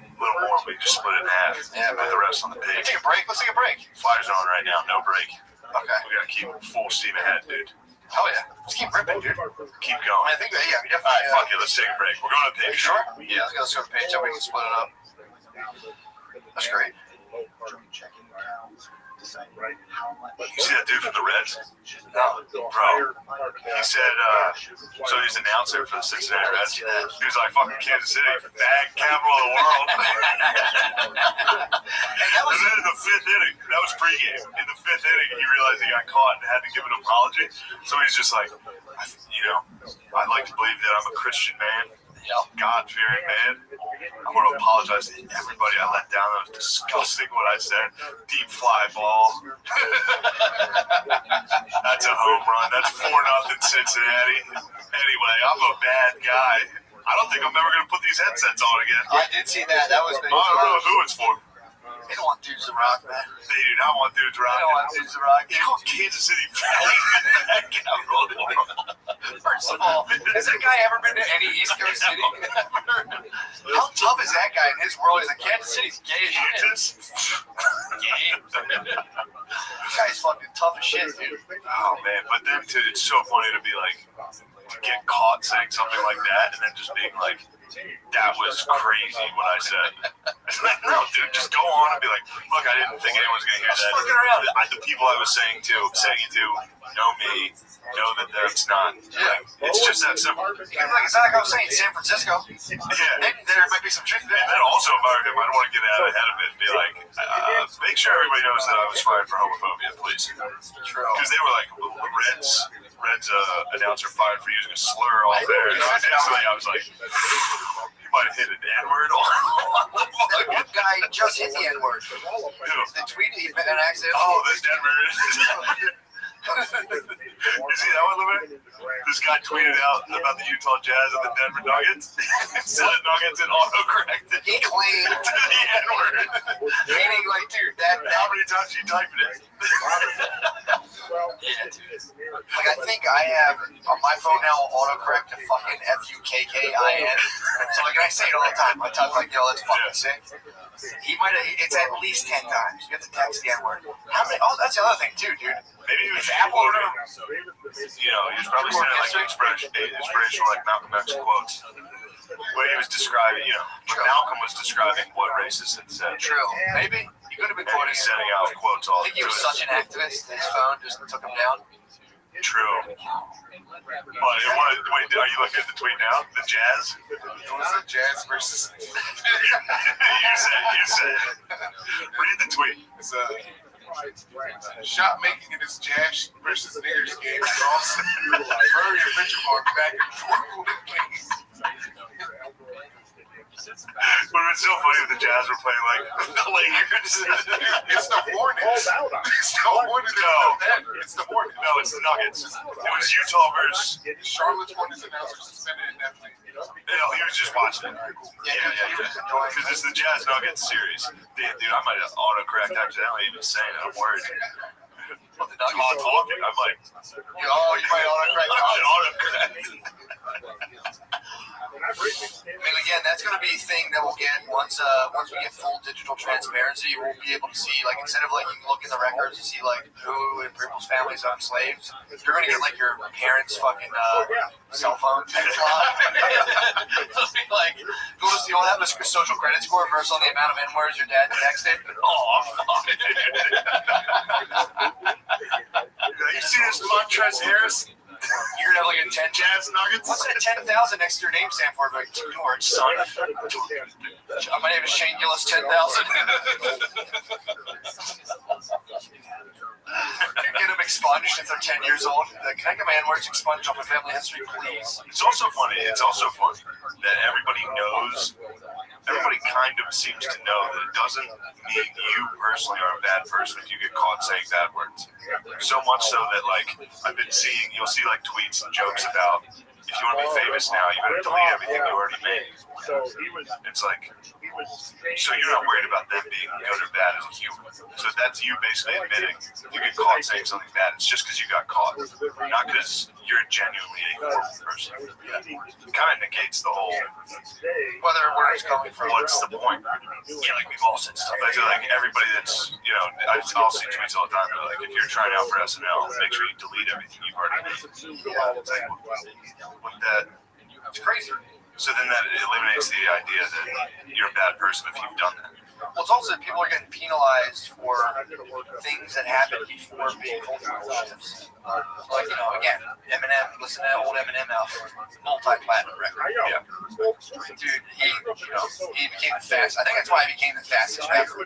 We just split it in half. Yeah, put the rest on the page. Take a break. Let's take a break. Flyers on right now, no break. Okay. We gotta keep full steam ahead, dude. Hell yeah. Let's keep ripping, dude. Keep going. I think that, yeah, we definitely. Alright, fuck it, let's take a break. We're going to the Are you page. sure? Yeah, let's go to the page so we can split it up. That's great. You see that dude from the Reds? No. Bro, he said, so he's an announcer for the Cincinnati Reds. He was like, fucking Kansas City, bad capital of the world. Hey, that was in the 5th inning. That was pregame. In the 5th inning, he realized he got caught and had to give an apology. So he's just like, I'd like to believe that I'm a Christian man, God-fearing man. I want to apologize to everybody I let down. That was disgusting what I said. Deep fly ball. That's a home run. That's 4-0 Cincinnati. Anyway, I'm a bad guy. I don't think I'm ever going to put these headsets on again. I did see that. That was big. I don't know who it's for. They don't want dudes to rock, man. They do not want dudes They rocking. don't want dudes to rock. You call Kansas City bad capital of the world. First of all, has that guy ever been to any East Coast city? How tough is that guy in his world? He's like, Kansas City's gay as shit. Gay. That guy's fucking tough as shit, dude. Oh, man. But then, too, it's so funny to be like, to get caught saying something like that and then just being like, that was crazy what I said. It's like, no, dude, just go on and be like, look, I didn't think anyone was going to hear that. Fucking around. The people I was saying it to know me, know that that's not. Like, it's just that simple. Like, it's not like I was saying San Francisco. Yeah. There might be some truth there. And then also about him, I don't want to get out ahead of it and be like, make sure everybody knows that I was fired for homophobia, please. True. Because they were like, Reds announcer fired for using a slur off there. And instantly I was like, you might have hit an N-word. That guy just hit the N-word. The tweet, he made an accident. Oh, the Denver. You see that one, Lemay? This guy tweeted out about the Utah Jazz and the Denver Nuggets. Instead of Nuggets, it auto-corrected. He claimed to the N-word. Meaning, like, dude, that how many times you typing it? Yeah, dude. Like, I think I have on my phone now autocorrect to fucking FUKKIN. So, like, I say it all the time. I type like, yo, that's fucking sick. He might have, it's at least 10 times. You have to text the N-word. How many? Oh, that's the other thing, too, dude. Maybe he was Apple or he was probably saying like inspirational like Malcolm X quotes. Where he was describing, when Malcolm was describing what racists had said. True. Maybe. He could have been And quoting he's sending out quotes all I think he was such an activist, his phone just took him down. True. Wait, are you looking at the tweet now? The Jazz? It was the Jazz versus. you said. Read the tweet. It's shot making in this Jazz versus Niggers game. Ross, Murray, and Richard are back and forth with games. But it's so funny that the Jazz were playing like the Lakers. It's the Hornets. It's the Hornets. No. It's the Hornets. No, it's the Nuggets. It was Utah versus Charlotte's Hornets announcer suspended indefinitely. No, he was just watching it. Yeah. Because it's the Jazz Nuggets series. Dude, I might have autocorrect accidentally even saying it. I'm worried. Talking. I'm like, you might autocorrect. I mean, again, that's going to be a thing that we'll get once we get full digital transparency. We'll be able to see, like, instead of like you can look in the records and see like who in people's families own slaves, you're going to get like your parents' fucking cell phone text log. Like, you'll have a social credit score versus on the amount of N-words your dad texted. Oh, fuck. You see this Montrezl Harris? You're gonna have like a 10 Jazz Nuggets. What's that 10,000 next to your name stand for? Like George, son. My name is Shane Gillis. 10,000. You get them expunged if they're 10 years old. Like, can I get my N-words expunged off my family history, please? It's also funny that everybody knows. Everybody kind of seems to know that it doesn't mean you personally are a bad person if you get caught saying bad words. So much so that, like, I've been seeing, you'll see, like, tweets and jokes about, if you want to be famous now, you better delete everything you already made. It's like, so you're not worried about them being good or bad as a human. So that's you basically admitting if you get caught saying something bad, it's just because you got caught, not because you're genuinely a horrible person. It kind of negates the whole, whether where it's coming from. What's the point? Yeah, like we've all said stuff. I feel like everybody that's, I'll see tweets all the time. They're like, if you're trying out for SNL, make sure you delete everything you've already made. It's like, with that, it's crazy. So then that eliminates the idea that you're a bad person if you've done that. Well, it's also that people are getting penalized for things that happened before big cultural shifts. Like, you know, again, Eminem, listen to that old Eminem album, multi-platinum record. Yeah. Dude, he became the fast. I think that's why he became the fastest rapper.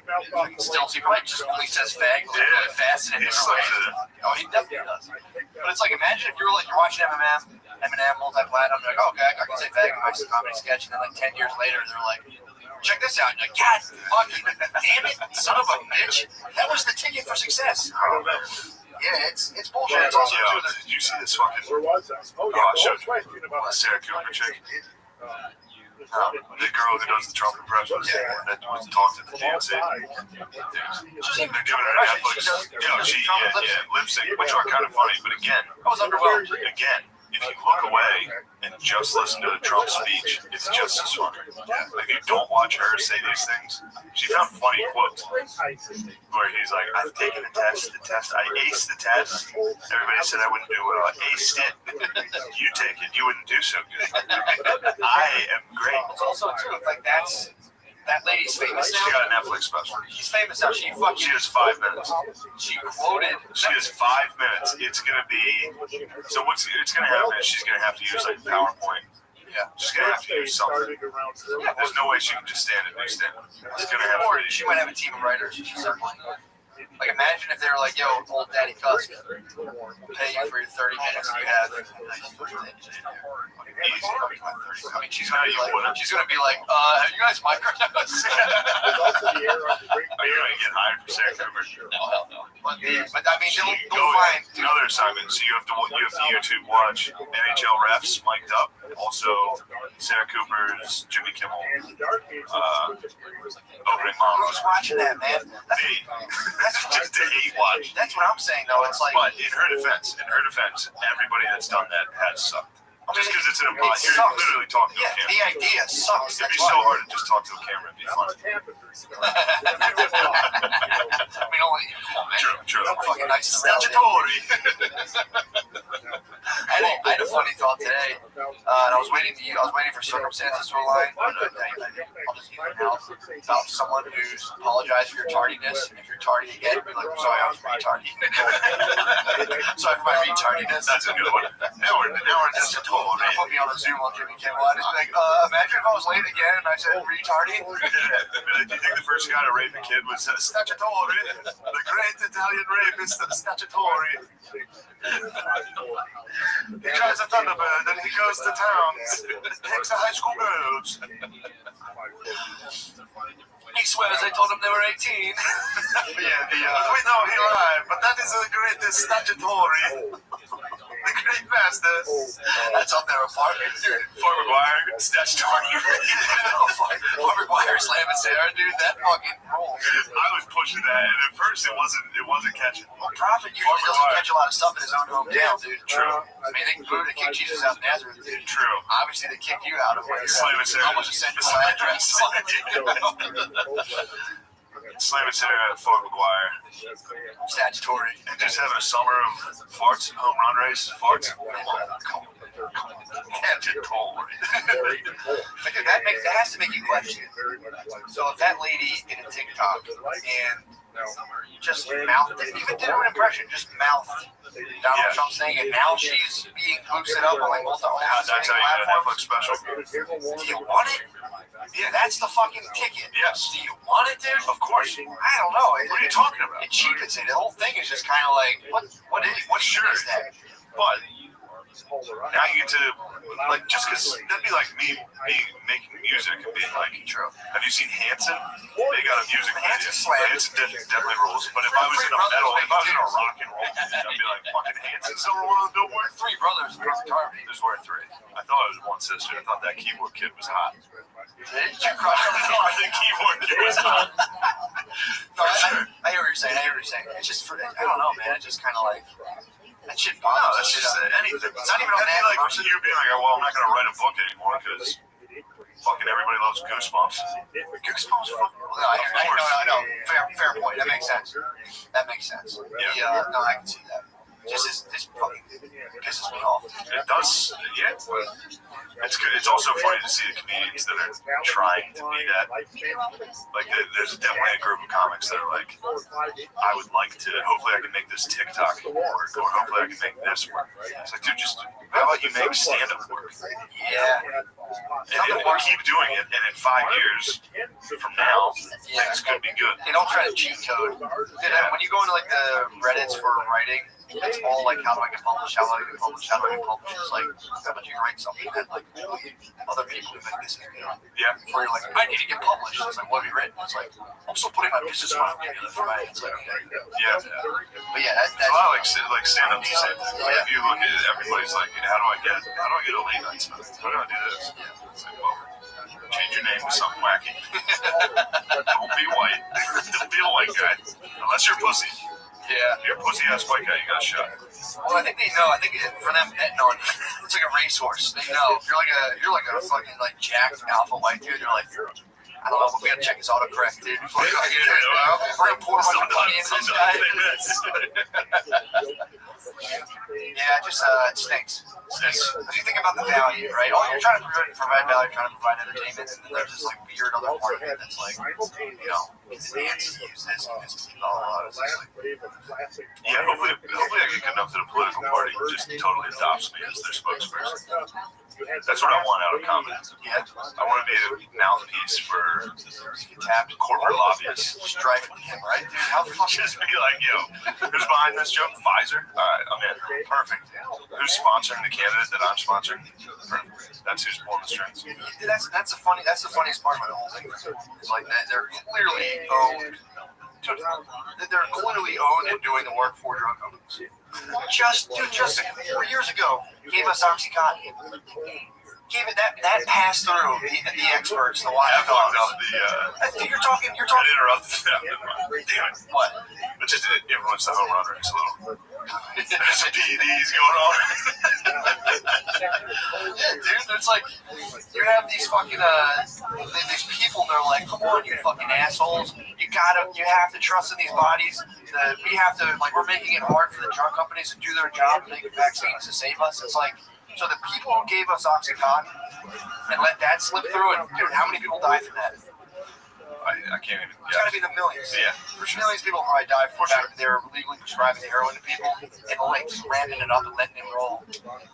Still, he probably just only says fag, but really fast in a different way. Oh, he definitely does. But it's like, imagine if you're watching Eminem, multi-platinum, you're like, oh, okay, I can say fag in my comedy sketch, and then like 10 years later, they're like, check this out. And you're like, God fucking damn it, son of a bitch. That was the ticket for success. Yeah, it's bullshit. It's also too. Did you see this fucking? I showed you the Sarah Cooper chick. The girl who does the Trump impressions that was talking to the GNC. They're doing it on Netflix. Lip sync, which are kind of funny, but again, I was underwhelmed. Again, if you look away and just listen to Trump's speech, it's just as funny. Like, if you don't watch her say these things, she found funny quotes where he's like, I've taken the test, I aced the test. Everybody said I wouldn't do well, I aced it. You take it, you wouldn't do so good. I am great. It's also true, like that lady's famous now. She got a Netflix special. She's famous now. She has 5 minutes. She quoted. She has 5 minutes. It's gonna be. So what's it's gonna happen is she's gonna have to use like PowerPoint. Yeah. She's gonna have to use something. Yeah. There's no way she can just stand and do stand-up. It's gonna have. Or she might have a team of writers. Like, imagine if they were like, yo, old Daddy Cusk, we'll pay you for your 30 minutes you have. I mean, she's gonna be like, have you guys microdosed? Are you gonna get hired for Sarah Cooper? No, hell no. But I mean, they'll find another assignment. So you have to YouTube watch NHL refs mic'd up. Also, Sarah Cooper's Jimmy Kimmel opening monologue. Who's watching that, man? That's just a hate watch. That's what I'm saying, though. It's like, but in her defense, everybody that's done that has sucked. Just because it's an impossible. You're literally talking to a camera. The idea sucks. It'd be so hard to just talk to a camera. It'd be funny. I mean, only, come on, man. True. Fucking nice statutory. I had a funny thought today, and I was waiting for circumstances to align. I'll just use it now. About someone who's apologized for your tardiness, and if you're tardy again, be like, I'm sorry, I was retarded. Sorry for my retardiness. That's a good one. Now we're statutory. Put me on a Zoom on Jimmy Kimmel. I just be like, imagine if I was late again and I said retarded. Do you think the first guy to rape a kid was statutory? The great Italian rapist, statutory. He drives a Thunderbird and he goes to town. Takes the high school girls. He swears they told him they were 18. We know he lied, but that is the greatest statutory. The great masters. That's up there with Farmer. Fort McGuire, statutory. Fort McGuire slamming Sarah, dude. That fucking rolls. I was pushing that, and at first it wasn't catching. Well, Prophet usually doesn't catch a lot of stuff in his own hometown, dude. True. I mean, they booed and kicked Jesus out of Nazareth, dude. True. Obviously, they kicked you out of where you're Slamming Sarah. How much to send your address? Slamming Sarah at Fort McGuire. Statutory. And just having a summer of farts, home run race, farts. Come on. Statutory. That has to make you question. So if that lady did a TikTok and just mouthed it, even did an impression, just mouthed Donald Trump saying it, now she's being boosted up on like multiple That's how you get a Netflix special. Do you want it? Yeah, that's the fucking ticket. Yes. Do you want it, dude? Of course. I don't know. What are you talking about? It cheapens it. The whole thing is just kind of like, what is that? But now you get to, like, just because that'd be like me making music and being like, have you seen Hanson? They got a music video. Hanson definitely rules. But if I was in a metal, if I was in a rock and roll, I'd be like, fucking Hanson's still rolling the Billboard. 3 brothers from guitar. There's worth 3. I thought it was one sister. I thought that keyboard kid was hot. Did you crush on the keyboard kid was hot? No, I hear what you're saying. It's just for, I don't know, man. It's just kind of like, that shit bothers. No, that's just anything. It's not even on that. Like you being like, well, I'm not going to write a book anymore because fucking everybody loves Goosebumps. Goosebumps fucking. No, I know. Fair point. That makes sense. Yeah. No, I can see that. This fucking pisses me off. It does, yeah. It's good. It's also funny to see the comedians that are trying to be that. Like, there's definitely a group of comics that are like, I would like to, hopefully I can make this TikTok work, or hopefully I can make this work. It's like, dude, just, how about you make stand-up work? Yeah. And keep doing it, and in 5 years from now, things could be good. They don't try to cheat code. When you go into like the Reddits for writing, it's all like, how do I get published? How do I get published? How do I get published? It's like, how about you write something that like other people who make this is good? Yeah. Where you're like, I need to get published. It's like, what have you written? It's like, I'm still putting my business plan together for my. It's like, okay. Yeah. But yeah, that's a lot like stand-up's the same thing. Like, if you look at it, everybody's like, how do I get a late night spot? How do I do this? It's like, well, change your name to something wacky. Don't be white. Don't be a white guy. Unless you're pussy. Yeah. If you're a pussy-ass white guy, you got shot. Well, I think they know. I think for them, knowing it's like a racehorse. They know if you're like a fucking like jacked alpha white dude, you're like, I don't know, but we gotta check his autocorrect, dude. We're gonna pour some money into this guy. Yeah, it stinks. Because you think about the value, right? Oh, you're trying to provide value, trying to provide entertainment, and then there's this like weird other part of it that's like, it's fancy, use this, yeah, hopefully I get good enough that a political party just totally adopts me as their spokesperson. That's what I want out of comedy. Yeah, I want to be a mouthpiece for tapped corporate lobbyists. Strife with him, right, dude? How the fuck just be like, yo, who's behind this joke? Pfizer? All right, I'm in. Perfect. Who's sponsoring the candidate that I'm sponsoring? Perfect. That's who's pulling the strings. That's the funniest part about the whole thing. It's like they're clearly owned. They're clearly owned and doing the work for drug companies. Just 4 years ago, gave us OxyContin. Gave it that passed through the experts, the wide. You're talking. I interrupted them. Damn it. What? But just influence the home run race a little. There's some PEDs going on. Yeah, dude. It's like you have these fucking these people. They're like, come on, you fucking assholes. You have to trust in these bodies. We have to we're making it hard for the drug companies to do their job and make vaccines to save us. It's like. So the people who gave us OxyContin and let that slip through, and dude, how many people died from that? I can't even. It's got to be the millions. Yeah, for sure. Millions of people probably died from the fact that they're legally prescribing heroin to people and like just ramping it up and letting it roll.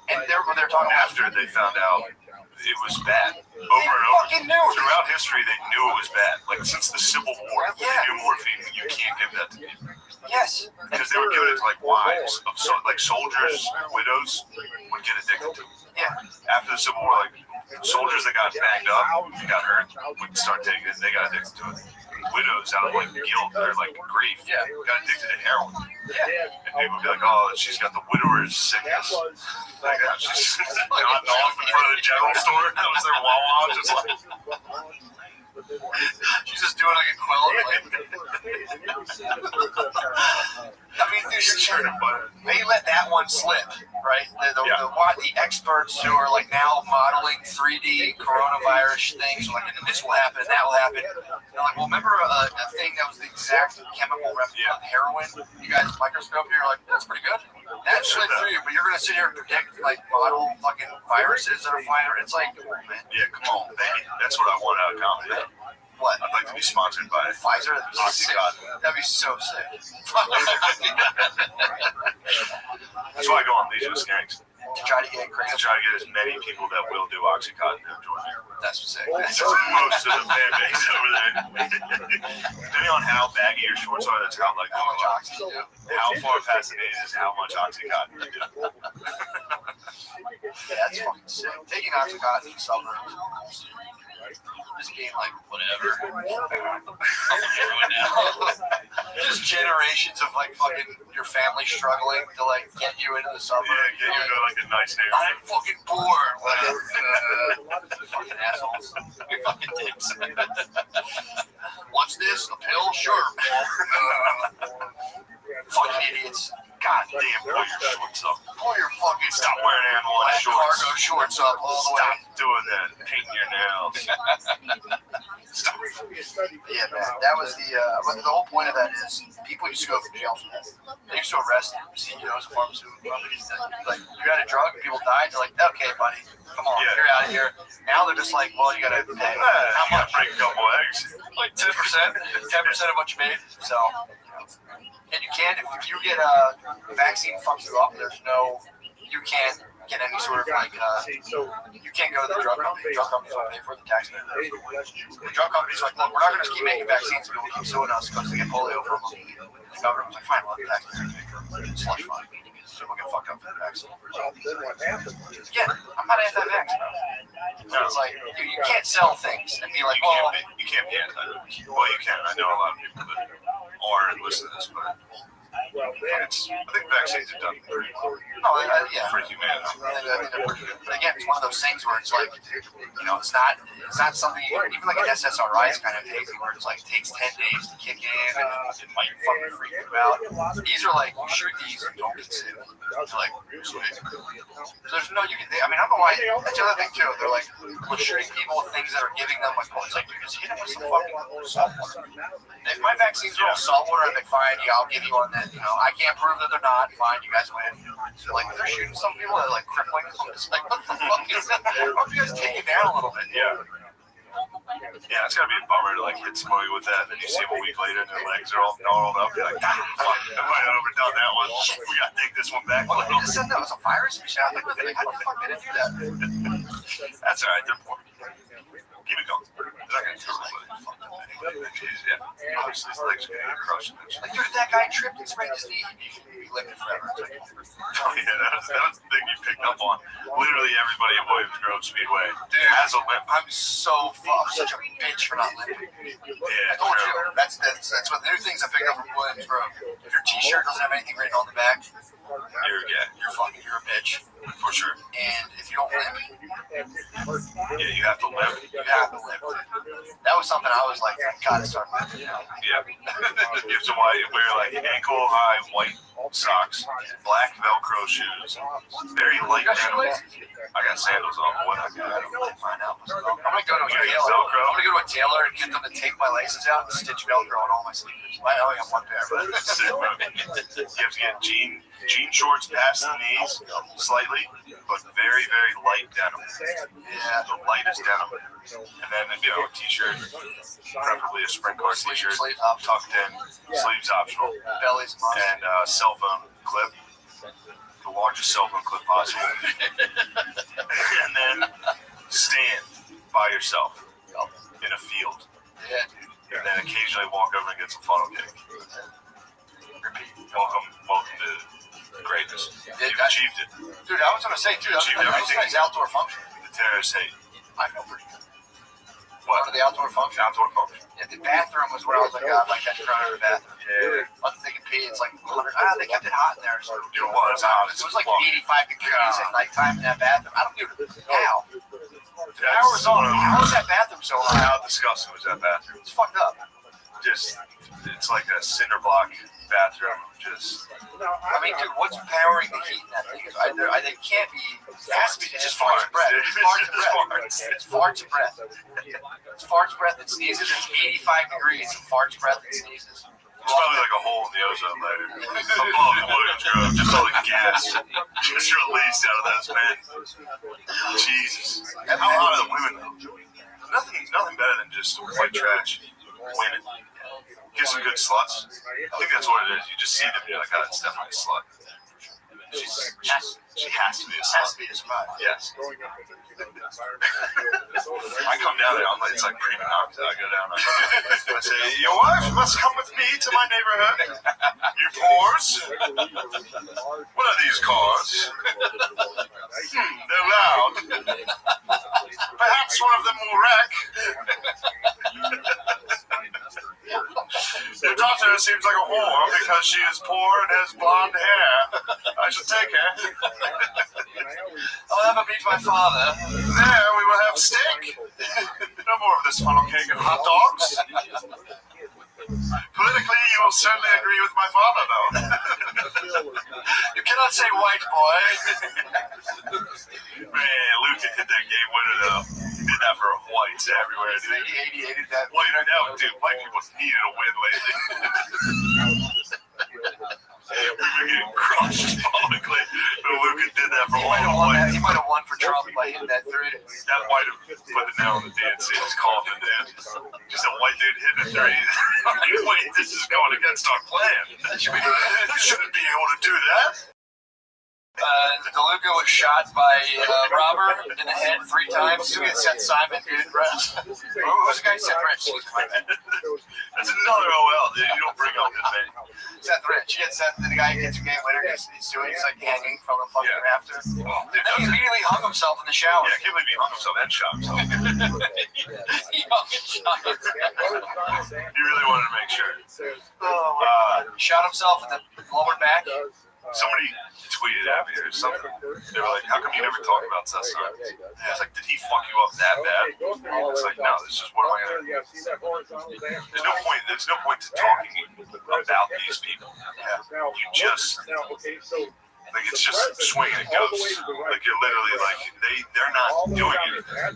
And they're talking after they found out it was bad. Over and over. Throughout history, they knew it was bad. Like since the Civil War, they knew morphine. You can't give that to people. Yes. Because they were giving it to like wives of soldiers, widows would get addicted to it. Yeah. After the Civil War, like soldiers that got banged up, got hurt, would start taking it. They got addicted to it. Widows out of like guilt or like grief, got addicted to heroin. Yeah. And people would be like, oh, she's got the widower's sickness. Like that. She's nodding off in front of the general store. That was their Wawa, just like. She's just doing like a quilt. I mean, they let that one slip, right? The experts who are like now modeling 3D coronavirus things, like, and this will happen, and that will happen. They're like, well, remember a thing that was the exact chemical replica of heroin? You guys microscope, you're like, that's pretty good. That slid through you, but you're gonna sit here and predict like model fucking viruses that are flying around. It's like, oh, man. Yeah, come on, man. That's what I want out of comedy. What? I'd like to be sponsored by Pfizer. OxyContin. That'd be so sick. That's why I go on Legion of Skanks. To try to get crazy. To try to get as many people that will do OxyContin to join me. That's what's sick. That's most of the fan base over there. Depending on how baggy your shorts are, that's how like how much oxy you do. How far past it is how much OxyContin you do. Yeah, that's fucking sick. Taking OxyContin in the suburbs. Just being like, whatever. I'm heroin now. Just generations of like fucking your family struggling to like get you into the suburbs. Yeah, get you into like a nice neighborhood. I'm fucking poor. Fucking assholes. You fucking dicks. What's this? A pill? Sure. Fucking idiots. God damn, pull your shorts up. Pull your fucking stop wearing animal shorts. Cargo shorts up all the way. Stop doing that. Painting your nails. Stop. Yeah, man. That was but the whole point of that is people used to go to jail for that. They used to arrest CEOs of pharmaceutical companies. Like, you had a drug and people died. They're like, okay, buddy, come on, you're out of here. Now they're just like, well, you gotta pay. How much? Break a couple eggs. Like 10%. 10% of what you made. So, and you can't, if you get a vaccine fucks you up, you can't get any sort of like, you can't go to the drug company. Drug companies don't pay for the taxpayer. The drug companies are like, look, we're not going to keep making vaccines. People keep suing us because they get polio from them. The government's like, fine, well, the taxpayers pay for it. Slush fund. People get fucked up for the vaccine. Yeah, I'm not anti-vax, bro. So it's like, you can't sell things and be like, well, you can't be anti-vax. Well, you can. I know a lot of people that are and listen to this, but I think vaccines are done for humanity. But again, it's one of those things where it's like, it's not something, even like an SSRI is kind of hazy, where it's like, it takes 10 days to kick in, and it might fucking freak you out. These are like, you shoot these and don't get sick. Like, there's no, I don't know why, that's the other thing too, they're like, we're shooting people with things that are giving them, like, it's like, you just hit them with some fucking salt water. If my vaccines are all salt water, I'm like, fine, yeah, I'll give you on that, I can't prove that they're not, fine, you guys win. So, like, they're shooting some people that are like crippling, I'm just like, what the fuck is that? Why don't you guys take it down a little bit? Yeah, it's gotta be a bummer to like hit somebody with that, and then you see them a week later and their legs are all gnarled up. You're like, fuck, I might have overdone that one. Shit, we gotta take this one back. Well, they just said that was a virus. How the fuck did it do that? That's alright, they're poor. Keep it going. They're not gonna tell somebody. Yeah, obviously his legs are gonna get crushed. Like, dude, that guy tripped and sprained his knee. He lived it forever. Oh yeah, that was the thing you picked up on. Literally everybody at Williams Grove Speedway has a limp. I'm such a bitch for not limping. Yeah, I told you, that's one of the new things I picked up from Williams Grove. If your t-shirt doesn't have anything written on the back, you're a bitch. For sure. And if you don't limp, you have to limp. That was something I was like, I gotta start limping now. Yeah. You have to wear like ankle-high white socks, black Velcro shoes, very light denim. I got sandals on. What I don't really find out. I'm gonna go to a tailor and get them to take my laces out and stitch Velcro on all my sneakers. I only have one pair, but you have to get jean shorts past the knees, slightly, but very, very light denim. Yeah, the lightest denim. And then a t-shirt, preferably a sprint car t-shirt, tucked in, sleeves optional, bellies, and cell phone clip, the largest cell phone clip possible. And then stand by yourself in a field. Yeah, and then occasionally walk over and get some funnel cake. Welcome to greatness. You've achieved it. Dude, I was gonna say, that was a nice outdoor function. The terrorists hate. I feel pretty good. What? The outdoor function. Outdoor function. Yeah, the bathroom was where I was like, I like that crowd in the bathroom. Yeah. I was thinking pee, it's like 100. They kept it hot in there. So it was hot. It was like 85 degrees at nighttime in that bathroom. I don't do it. How? How is that bathroom so hot? How disgusting was that bathroom? It's fucked up. It's like a cinder block bathroom. I mean, dude, what's powering the heat in that thing? They can't be. It has to be just farts and breath. It's farts and breath. It's farts, breath, and sneezes. It's 85 degrees of farts, breath, and sneezes. It's probably like a hole in the ozone layer. Above the Williams Grove, just all the gas just released out of those men. Jesus. How hot are the women though? Nothing better than just white trash. Women. Get some good sluts. I think that's what it is. You just see them, you're like, oh, it's definitely a slut. She has to be a slut. Has to be a slut. Yes. I come down there, it's like prima nocta. I go down there. I say, your wife must come with me to my neighborhood. You whores. What are these cars? They're loud. Perhaps one of them will wreck. Your daughter seems like a whore because she is poor and has blonde hair. I should take her. I'll have her meet my father. There we will have steak. No more of this funnel cake and hot dogs. Politically, you will certainly agree with my father, though. You cannot say white boy. Man, Luke hit that game winner, though. He did that for a whites everywhere. Dude. He hated that. Well, you know, dude, white people needed a win lately. We've been getting crushed publicly. But Luka did that for all the whites. He might have won for Trump by hitting that three. That might have put the nail in the DNC's coffin, dude. Just a white dude hitting a three. Like, wait, this is going against our plan. They shouldn't be able to do that. DeLuca was shot by Robert in the head 3 times. You get Seth Simon, dude. Who's the guy? Seth Rich. That's another OL, dude. You don't bring up his name. Seth Rich. You get Seth, the guy who gets a game winner. He's like hanging from a fucking rafter. Dude, Then he immediately hung himself in the shower. Yeah, I can't believe he hung himself and shot himself. He hung and shot himself. He really wanted to make sure. Shot himself in the lower back. Somebody tweeted at me or something. They were like, how come you never talk about Seth Simon? I was like, did he fuck you up that bad? It's like, no, it's just what am I going to do? There's no point to talking about these people. You just, like, it's just swing and it goes. Like, you're literally like, they're not doing anything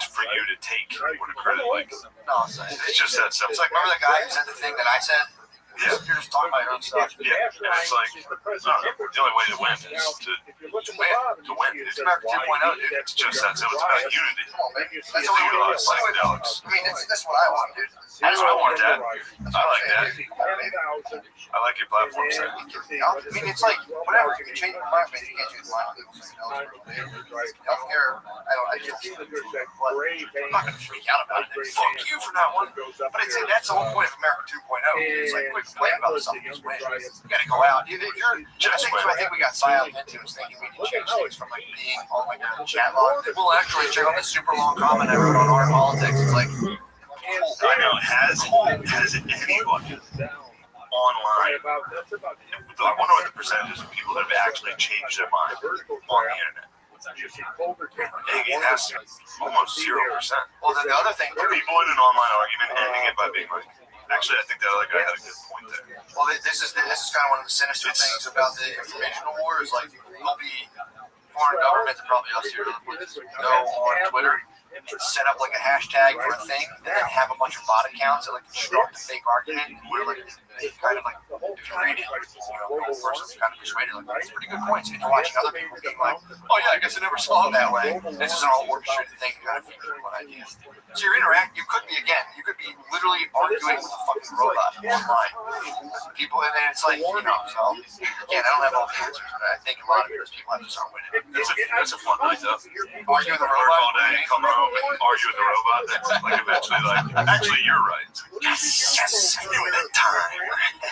for you to take what a credit, like, No, it's just that simple. It's like, remember the guy who said the thing that I said? Yeah. You're just talking about your own stuff. Yeah, and it's like, the only way to win is to win. It's America 2.0, dude. It's just that simple. It's about unity. Come on, man. That's It's what we utilize psychedelics. I mean, that's what I want, dude. I want that. I like that. I like your platform, sir. I mean, it's like, whatever. You can change your mind, man. You can't change the mind. Healthcare, I just, I'm not going to freak out about it. Fuck you for not wanting. But it's, that's the whole point of America 2.0. It's like, quit complaining about something just win. You got to go out. If you're, I think we got silent into is thinking we can change things from like being on like a chat log. Well, actually, check out this super long comment I wrote on our politics. It's like, I know, has anybody online, I wonder what the percentage of people that have actually changed their mind on the internet. It has to be almost 0%. Well, then the other thing, Are people in an online argument ending it by being like, actually, I think that other guy had a good point there. well, this is kind of one of the sinister things about the informational war is like, there'll be foreign government that probably us here go on Twitter and set up like a hashtag for a thing and then have a bunch of bot accounts that like construct a fake argument where like it's kind of like if you read it, the whole person's kind of persuaded like that's pretty good points and you're watching other people being like, oh yeah, I guess I never saw it that way. This is an all orchestrated thing kind of figuring one idea. So you could be literally arguing with a fucking robot online. People and then it's like, so again, I don't have all the answers, but I think a lot of those people have to start winning. That's a fun night though. Argue with a Work robot all day, come home, and argue with the robot. That's like eventually like, actually, you're right. Yes, I knew it at time.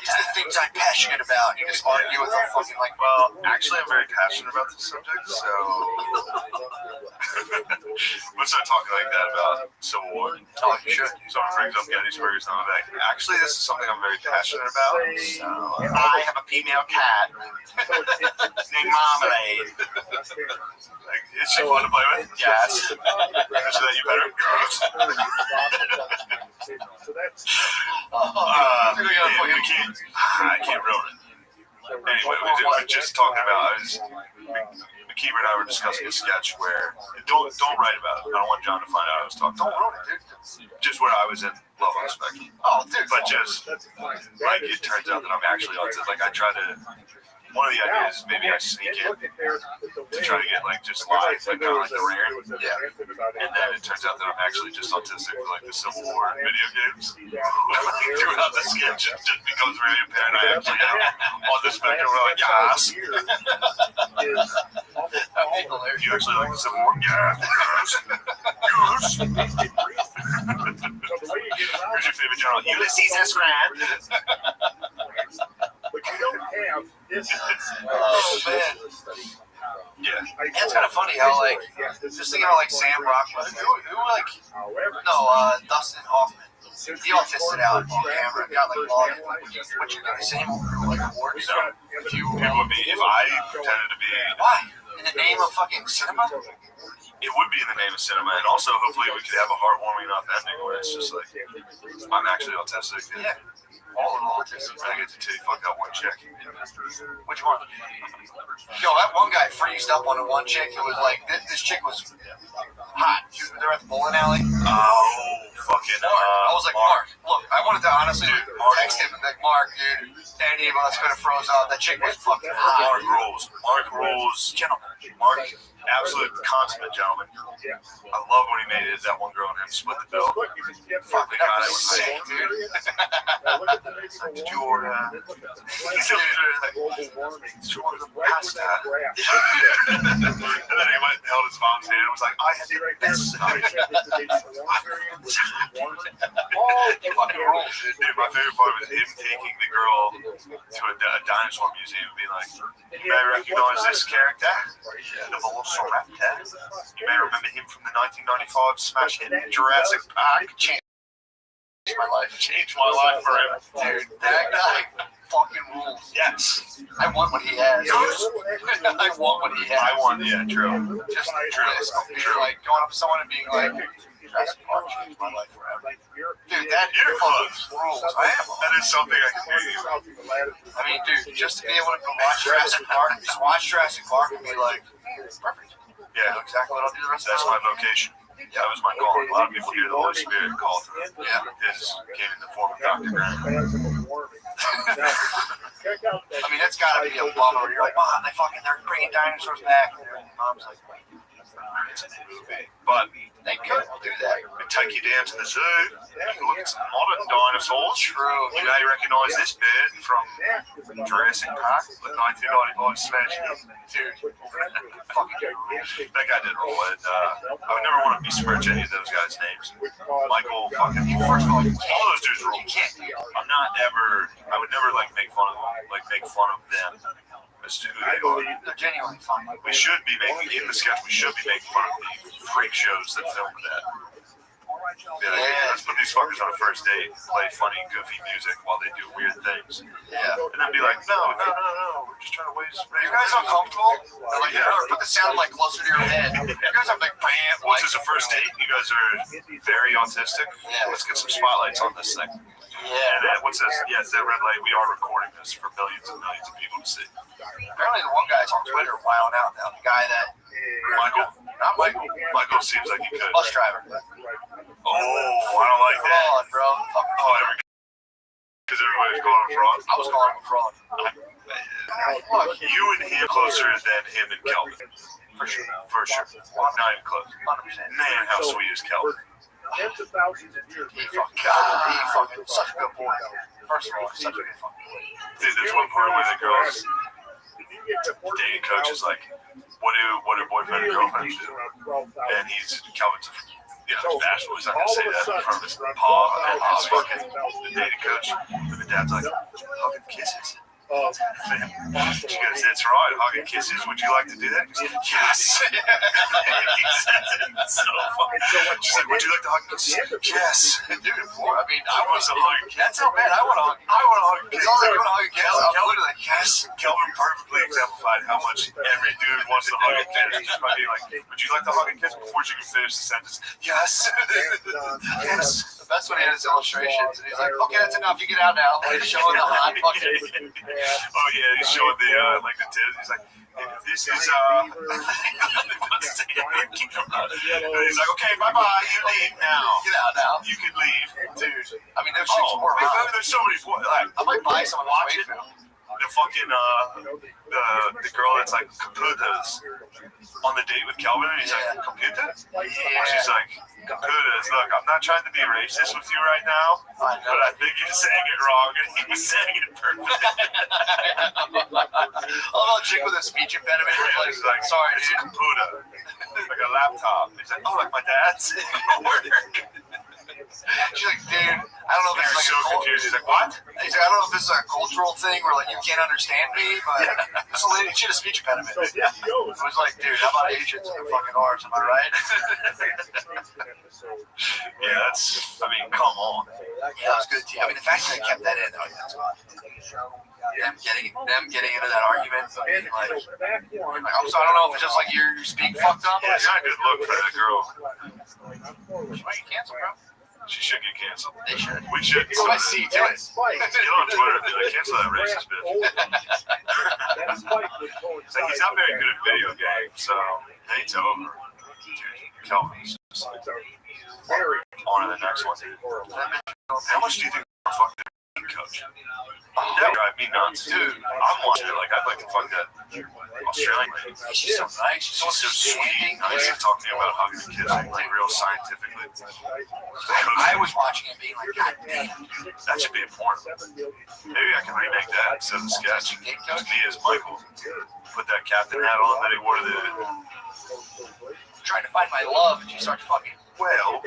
It's the things I'm passionate about. You just argue with a fucking like, Well, actually, I'm very passionate about this subject, so let's start talking like that about Civil War. oh, you should. Someone brings up Gettysburg, and I'm like, actually, this is something I'm very passionate about. So I have a female cat named Marmalade. Like, is she fun to play with? Yes. So that you better. I can't ruin it. Anyway, we were just talking about, McKeever and I were discussing a sketch where, don't write about it. I don't want John to find out I was talking. Don't ruin it, dude. Just where I was in Love on the Spectrum. Oh, dude. But just, like, it turns out that I'm actually autistic. Like, I try to, one of the ideas is maybe I sneak in to try to get, like, just live, like, kind of like the rare. Yeah. And then it turns out that I'm actually just autistic for, like, the Civil War video games. Throughout the sketch, it just becomes very apparent I actually am on the spectrum. We're like, yes. You actually like the Civil War? Yes. Yes. Who's your favorite general? Ulysses S. Grant. But you don't have this. Oh, man. Yeah. And it's kind of funny how, like, just thinking about, like, Sam Rockwell, Dustin Hoffman. He all tested out on camera, got, like, all what you're going to say, like, awards. So, if I pretended to be. Why? In the name of fucking cinema? It would be in the name of cinema, and also hopefully we could have a heartwarming enough ending where it's just like, I'm actually autistic. Yeah. All the politics. I get to tell you, fuck that one chick. Which one? Yo, that one guy freezed up on the one chick. It was like this chick was hot. They're at the bowling alley. Oh, fucking I was like, Mark, look, I wanted to honestly text him and be like, Mark, dude, any of us could have froze up. That chick was fucking hot. Mark rules, gentlemen. Mark, absolute consummate gentleman. I love when he made it. That one girl and him split the bill. Fuck, the guy that was sick, dude. Did you order? Did you order the pasta? And then he went and held his mom's hand and was like, I had the best night. Dude, my favorite part was him taking the girl to a dinosaur museum and being like, you may recognize this character, the Velociraptor. You may remember him from the 1995 smash hit Jurassic Park. Changed my life. Changed my life forever. Dude, that guy fucking rules. Yes. I want what he has. I want what he has. I want, yeah, true. Just true. Like going up to someone and being like, Jurassic Park changed my life forever. Dude, that rules. That is something I can do. I mean, dude, just to be able to watch Jurassic Park, just watch Jurassic Park and be like, perfect. Yeah, exactly what I'll do the rest of that's my my vocation. That was my calling. A lot of people hear the Holy Spirit call through. Yeah. His came in the form of Dr. Grant. I mean, that's gotta be a bummer. You're like, Mom, they're bringing dinosaurs back. And Mom's like, It's in the movie. But they could do that. we take you down to the zoo. You can look at some modern dinosaurs. True. You may recognize this bird from Jurassic Park, the 1995 smash hit. Dude, That guy did roll it. I would never want to besmirch any of those guys' names. Michael fucking. First of all, you all those dudes roll. You can't do that. I'm not ever. I would never like make fun of them. Like make fun of them as to who they are. They're genuinely fun. We should be making in the sketch. We should be making fun of the freak shows that filmed that. Yeah, let's put these fuckers on a first date, play funny, goofy music while they do weird things. Yeah. And then be like, no, we're just trying to waste. Are you guys uncomfortable? They're like, put the sound like closer to your head. You guys have like, bam. Once it's a first date, you guys are very autistic. Yeah. Let's get some spotlights on this thing. Yeah. And what's this? Yeah, it's that red light. We are recording this for millions and millions of people to see. Apparently the one guy's on Twitter wilding out now. The guy that Michael. Not Michael. Michael seems like he could. Bus driver. Oh, I don't like that. Fraud, bro. Oh, because everybody's calling him fraud. I was calling him fraud. Look, you and him closer than him and Kelvin. For sure. For sure. Not even close. 100%. Man, how sweet is Kelvin? He fucking such a good boy. First of all, he's such a good fucking boy. Dude, there's one part where the girl's dating coach is like, what do boyfriend and girlfriend do? And Kelvin's bashful. He's not gonna say that in front of his pa and his fucking the dating coach. And the dad's like, hugging kisses. She goes, that's right, hugging kisses. Would you like to do that? He goes, yes. He says it so funny. She's like, would you like to hug kisses? Yes. Dude, I mean, I want to hug kisses. That's how bad I want to hug. I want to hug kisses. You want to hug a kiss? I'm literally like, yes. Kelvin perfectly exemplified how much every dude wants to hug a kiss. Just by being like, would you like to hug a kiss before she can finish the sentence? Yes. Yes. The best when he had his illustrations, and he's like, okay, that's enough. You get out now. Like, showing the hot fucking. Oh yeah, he's showing the like the tits. He's like, this is and he's like, okay, bye bye. You leave now. Get out now. You can leave, dude. I mean, those chicks were hot. There's so many. Like, I might buy some watch it. The fucking the girl that's like computers on the date with Calvin, and he's like, computer? Yeah. She's like, computers. Look, I'm not trying to be racist with you right now, but I think you're saying it wrong, and he was saying it perfectly. Oh, a chick with a speech impediment. He's like, sorry, it's a computer, like a laptop. He's like, oh, like my dad's. She's like, dude, I don't know if this is like so confused. He's like, what? He's like, I don't know if this is a cultural thing where like you can't understand me, but this lady, she had a speech impediment. It was like, dude, how about Asians and their fucking R's? Am I right? Yeah, that's. I mean, come on. Yeah, that was good. I mean, the fact that they kept that in, though, that's cool. Them getting into that argument, like, I'm sorry, I don't know if it's just like you speak fucked up. Yeah, it's not a good look for the girl. She might get canceled, bro. She should get canceled. They should. We should. It's my C to it. Get on Twitter and be like, cancel that racist bitch. So he's not very good at video games, so date's over. Dude, Kelvin's just like, on to the next one, dude. How much do you think I'm fucking coach? That drive me nuts, dude. I'm watching it like I'd like to fuck that Australian lady. She's so nice. She's so sweet. Nice to talk to me about hugging the kids like real scientifically. I was watching it being like, God damn, that should be important. Maybe I can remake that instead of the sketch. Just me as Michael. Put that captain hat on that he wore to the. Trying to find my love, and she starts fucking. Well.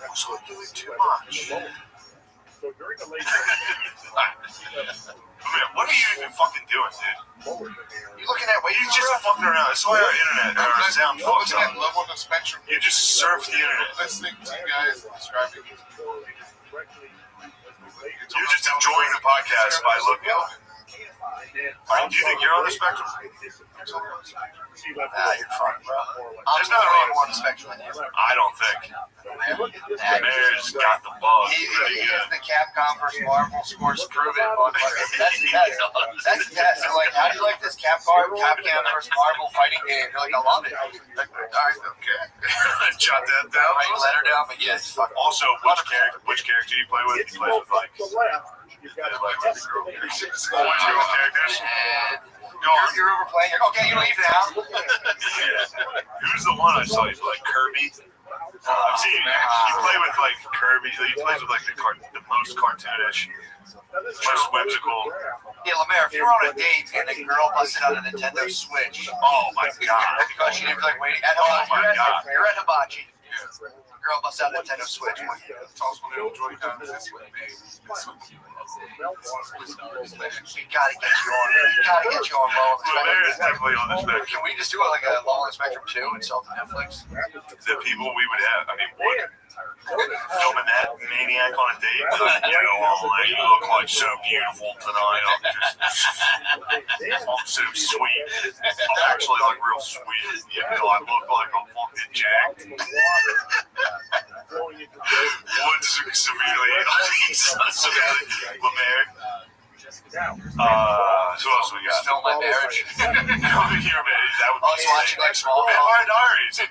Also doing too much. Man, what are you even fucking doing, dude? You looking at? You just fucking around. That's why our internet, our sound fucks up. Level on the spectrum. You just surf the internet. Listening to you guys describing this. You're just enjoying the podcast by looking at it. Do you think you're on the spectrum? You're fine, bro. There's not wrong on the spectrum in here. I don't think. Mayor's got the bug. If the Capcom versus Marvel scores prove it, that's the test. That's the test. They're like, how do you like this Capcom versus Marvel fighting game? You're like, I love it. Like, all right, okay. Jot that down. Write a letter down, but yes. Also, which character you play with? He plays with like. Characters. You're overplaying. Okay, you leave now. Who's the one I saw you play? Kirby. I've seen you play with like Kirby. He plays with like the most cartoonish, most whimsical. Yeah, Lemaire, if you were on a date and a girl busted out a Nintendo Switch, oh my god, because she didn't feel like waiting at Hibachi. You're at Hibachi. Girl busts out a Nintendo Switch. Toss one little Joy-Con. This would be. We gotta get you on low on the spectrum. Is definitely on the spectrum. Can we just do it like a low on the spectrum too and sell to Netflix? The people we would have, I mean, what? Filming that maniac on a date? You look like so beautiful tonight. I'm so sweet. I'm actually like real sweet. I look like I'm fucking jacked. Wood's severely Lemaire. Who else we got? Film my marriage. Coming here, man. That would be watching like small Vampire Diaries.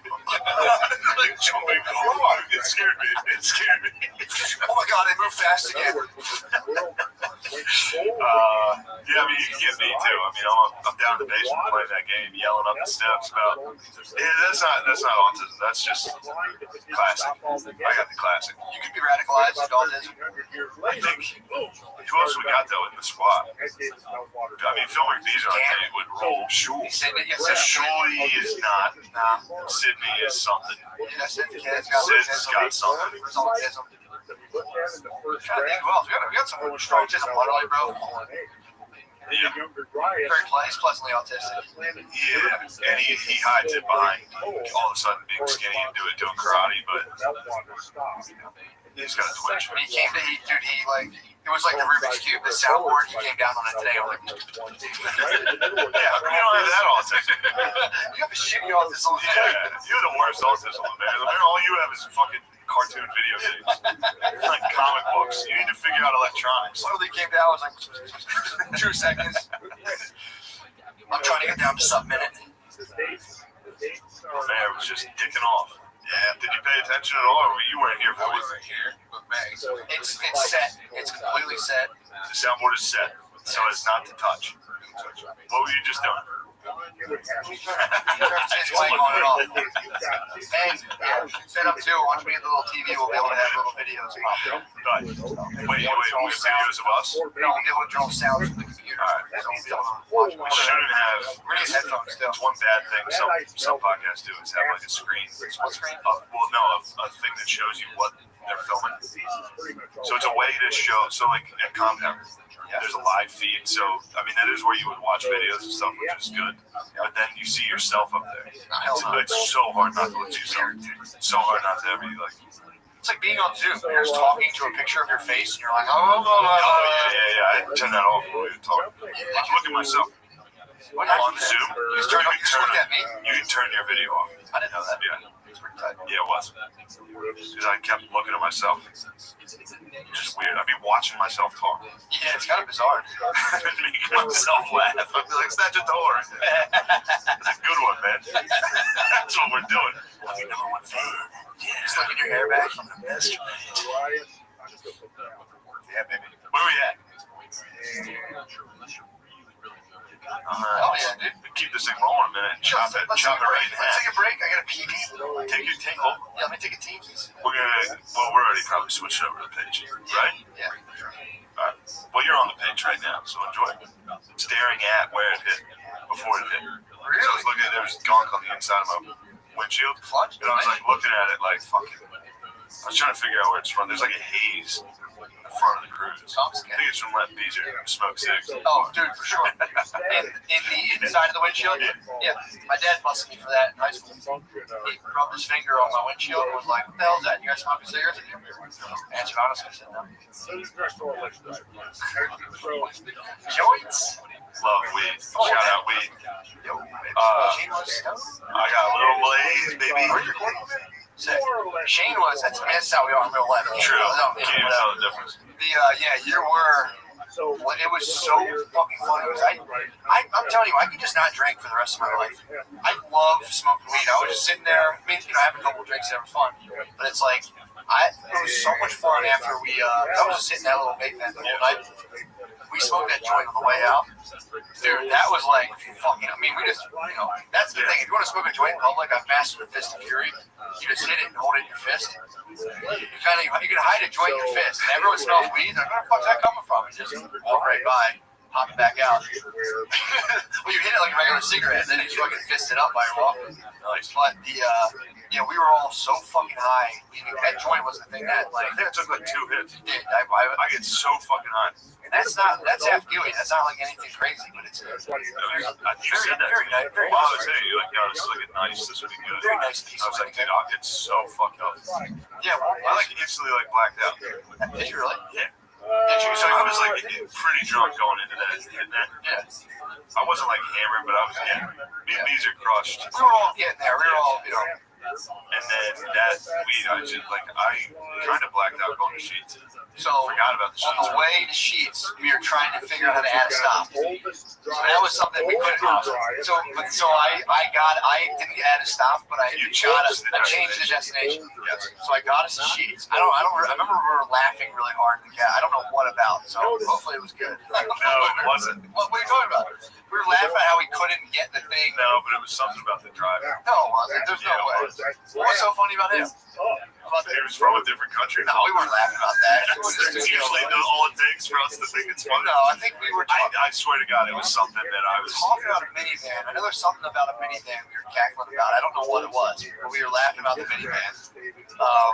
Like jumping. It scared me. Oh my god, they move fast again. Yeah, I mean, you can get me too. I mean, I'm down in the basement playing that game, yelling up the steps about. Yeah, that's not autism. That's just classic. I got the classic. You could be radicalized with autism. I think. Who else we got though in the squad? I mean, filming these on tape would roll. Sure. Surely is not. Nah. Sydney is something. Yeah, Sydney's got something. We got some strong autism, literally, bro. Yeah. Very pleasantly autistic. Yeah, and he hides it behind all of a sudden being skinny and doing karate, but he's got a twitch. When he came to, it was like the Rubik's Cube, the soundboard, he came down on it today. I'm like, yeah, how come you don't have that autism? You have a shitty autism. Yeah, you're the worst autism, man. All you have is fucking cartoon video games. Like comic books. You need to figure out electronics. Literally came down, I was like, 2 seconds. I'm trying to get down to sub-minute. Man, it was just dicking off. Yeah, did you pay attention at all, or you weren't here for it? It's set. It's completely set. The soundboard is set, so it's not to touch. What were you just doing? It's playing on and off. And set up too. Once we get the little TV, we'll be able to have little videos. Wait, videos of us? No, we'll be able to draw sounds from the computer. Alright. So we'll be able to watch. We shouldn't have. We're gonna use headphones still. It's one bad thing some podcasts do is have like a screen. What screen? A thing that shows you what they're filming. So it's a way to show. So like at Compound, there's a live feed. So I mean that is where you would watch videos and stuff, which is good. But then you see yourself up there. It's so hard not to look at yourself. It's so hard not to ever like. It's like being on Zoom. You're just talking to a picture of your face, and you're like, oh, yeah. I turn that off when we talk. Look at myself. On Zoom, you can turn your video off. I didn't know that. Yeah. type. Yeah, it was. Because I kept looking at myself. Just weird. I'd be watching myself talk. Yeah, it's kind of bizarre. I'd make myself laugh. I'd be like, snatch a door. It's a good one, man. That's what we're doing. I'm your number one fan. Yeah, just looking your hair back. I'm the best. Yeah, baby. Where are we at? Oh yeah, dude. Keep this thing rolling a minute. Chop it right in half. Let's take a break. I got a pee. Take your tinkle. Yeah, let me take a tinkies. We're already probably switched over to the page, right? Yeah. All right. Well, you're on the page right now, so enjoy. Staring at where it hit before it hit. Really? So I was looking at there was gunk on the inside of my windshield, and I was like looking at it like fucking. I was trying to figure out where it's from. There's like a haze in front of the cruise. I think it's from letting Beezer smoke cigs. Oh, dude, for sure. In the inside of the windshield? Yeah. My dad busted me for that in high school. He rubbed his finger on my windshield and was like, what the hell is that? You guys smoking cigarettes? I answered honestly. I said, no. Joints? Love weed. Shout out weed. I got a little blaze, baby. Sick. Shane was. That's how we are in real life. True. Can't even tell the difference. You were. It was so fucking funny. I'm telling you, I could just not drink for the rest of my life. I love smoking weed. I was just sitting there. I mean, having a couple drinks never fun, but it's like it was so much fun after we. I was just sitting at a little vape pen the whole night. We smoked that joint on the way out. Dude, that was like fucking. I mean, we just, that's the thing. If you want to smoke a joint in public, I've mastered the fist of fury. You just hit it and hold it in your fist. You can hide a joint in your fist, and everyone smells weed. Like, where the fuck's that coming from? You just walk right by, hop it back out. Well, you hit it like a regular cigarette, and then you fucking fist it up by your walking. But we were all so fucking high. That joint was the thing that, like, I think it took like 2 hits. It did. I get so fucking high. And that's half gooey. That's not like anything crazy, but it's you said that. Very nice. Very I nice. was saying, you're like, no, this is like a nice, this would be good. Very nice piece. I was like, dude, I'll get so fucked up. Yeah, I like instantly like blacked out. Did you really? Yeah. Did you? So I was like pretty drunk going into that. Yeah. I wasn't like hammered, but I was getting me and Beezer crushed. We were all getting there. We were all, And then that weed, I kind of blacked out going to Sheets. So forgot about the Sheets. On the way to Sheets, we were trying to figure out how to add a stop. So that was something we couldn't do. So I didn't add a stop, but I changed the destination. Yes. So I got us to Sheets. I remember we were laughing really hard in the cab. I don't know what about. So hopefully it was good. No, it wasn't. What are you talking about? We were laughing at how we couldn't get the thing. No, but it was something about the driver. No, it wasn't. There's no way. What's so funny about him? He was from a different country. No, we weren't laughing about that. It's usually all it takes for us to think it's funny. No, I think we were talking. I swear to God, it was something that I was talking about a minivan. I know there's something about a minivan we were cackling about. I don't know what it was, but we were laughing about the minivan. I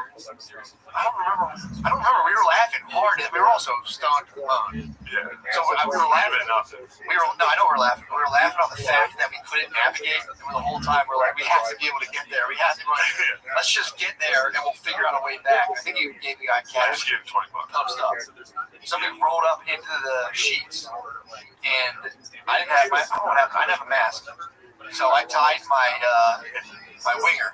don't remember. We were laughing hard. We were also stoned to the bone. Yeah. So we were laughing. I know we're laughing. We were laughing on the fact that we couldn't navigate. And the whole time we're like, we have to be able to get there. We have to. Let's just get there, and we'll figure out a way back. I think you gave the guy cash. I just gave him $20. Thumbs up. Somebody rolled up into the Sheets, and I didn't have I didn't have a mask, so I tied my winger.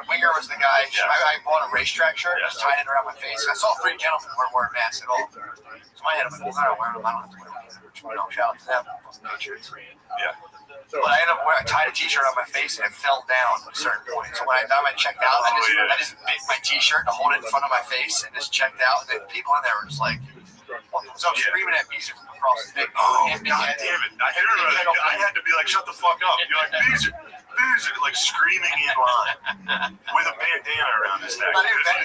Winger was the guy. I bought a racetrack shirt, just tied it around my face. I saw 3 gentlemen weren't wearing masks at all. So my head, I'm like, well, I don't wear them. I don't have to wear them. Shout out to them. Yeah. But I ended up I tied a t-shirt on my face and it fell down at a certain point. So when I checked out, I just bit my t-shirt to hold it in front of my face and just checked out. And then people in there were just like, so I'm screaming at Beezer from across the big. Oh, God damn it. I had to be like, shut the fuck up. You're like, Beezer, like screaming in line with a bandana around his neck.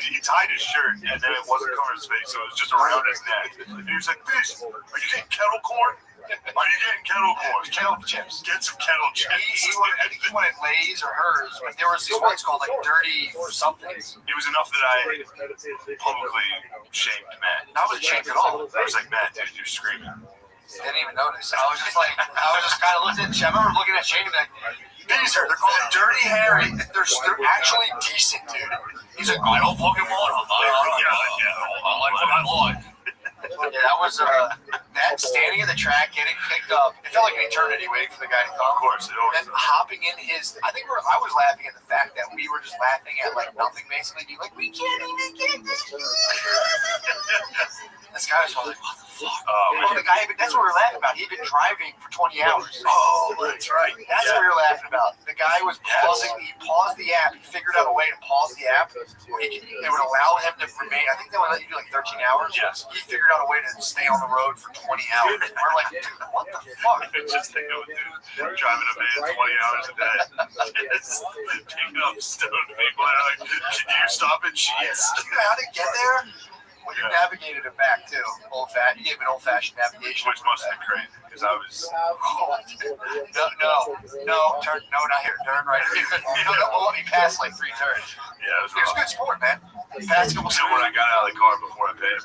He tied his shirt and then it wasn't covering his face, so it was just around his neck. And he was like, Beezer, are you getting kettle corn? Are you getting kettle corn? Kettle chips. Get some kettle chips. He wanted Lay's or hers, but there was these ones called like dirty or something. It was enough that I publicly shamed Matt. I wasn't shamed at all. I was like, Matt, dude, you're screaming. Didn't even notice. I was just kind of looking at Shane. I remember looking at Shane and like, Beezer, they're called Dirty Harry. They're actually decent, dude. He's like, I don't fucking want them. I like what I like. Yeah, that was that standing in the track, getting picked up. It felt like an eternity waiting for the guy to come. Of course, it always And hopping in his, I was laughing at the fact that we were just laughing at like nothing, basically. Be like, we can't even get this. This guy was like, what the fuck? The guy, that's what we were laughing about. He'd been driving for 20 hours. Oh, that's right. That's what we were laughing about. The guy was pausing. He paused the app. He figured out a way to pause the app where they would allow him to remain. I think they would let you do like 13 hours. Yes. He figured out a way to stay on the road for 20 hours. We're like, dude, what the fuck? Just think of a dude driving a van 20 hours a day. Just picking up stoned people. And like, can you stop at Sheets? Do you know how to get there? Well, you navigated it back too. You gave an old-fashioned navigation. Which must have been crazy because I was. No, turn. No, not here. Turn right here. Let me pass like 3 turns. Yeah, it was It was good sport, man. Pass a couple. So when I got out of the car before I paid him,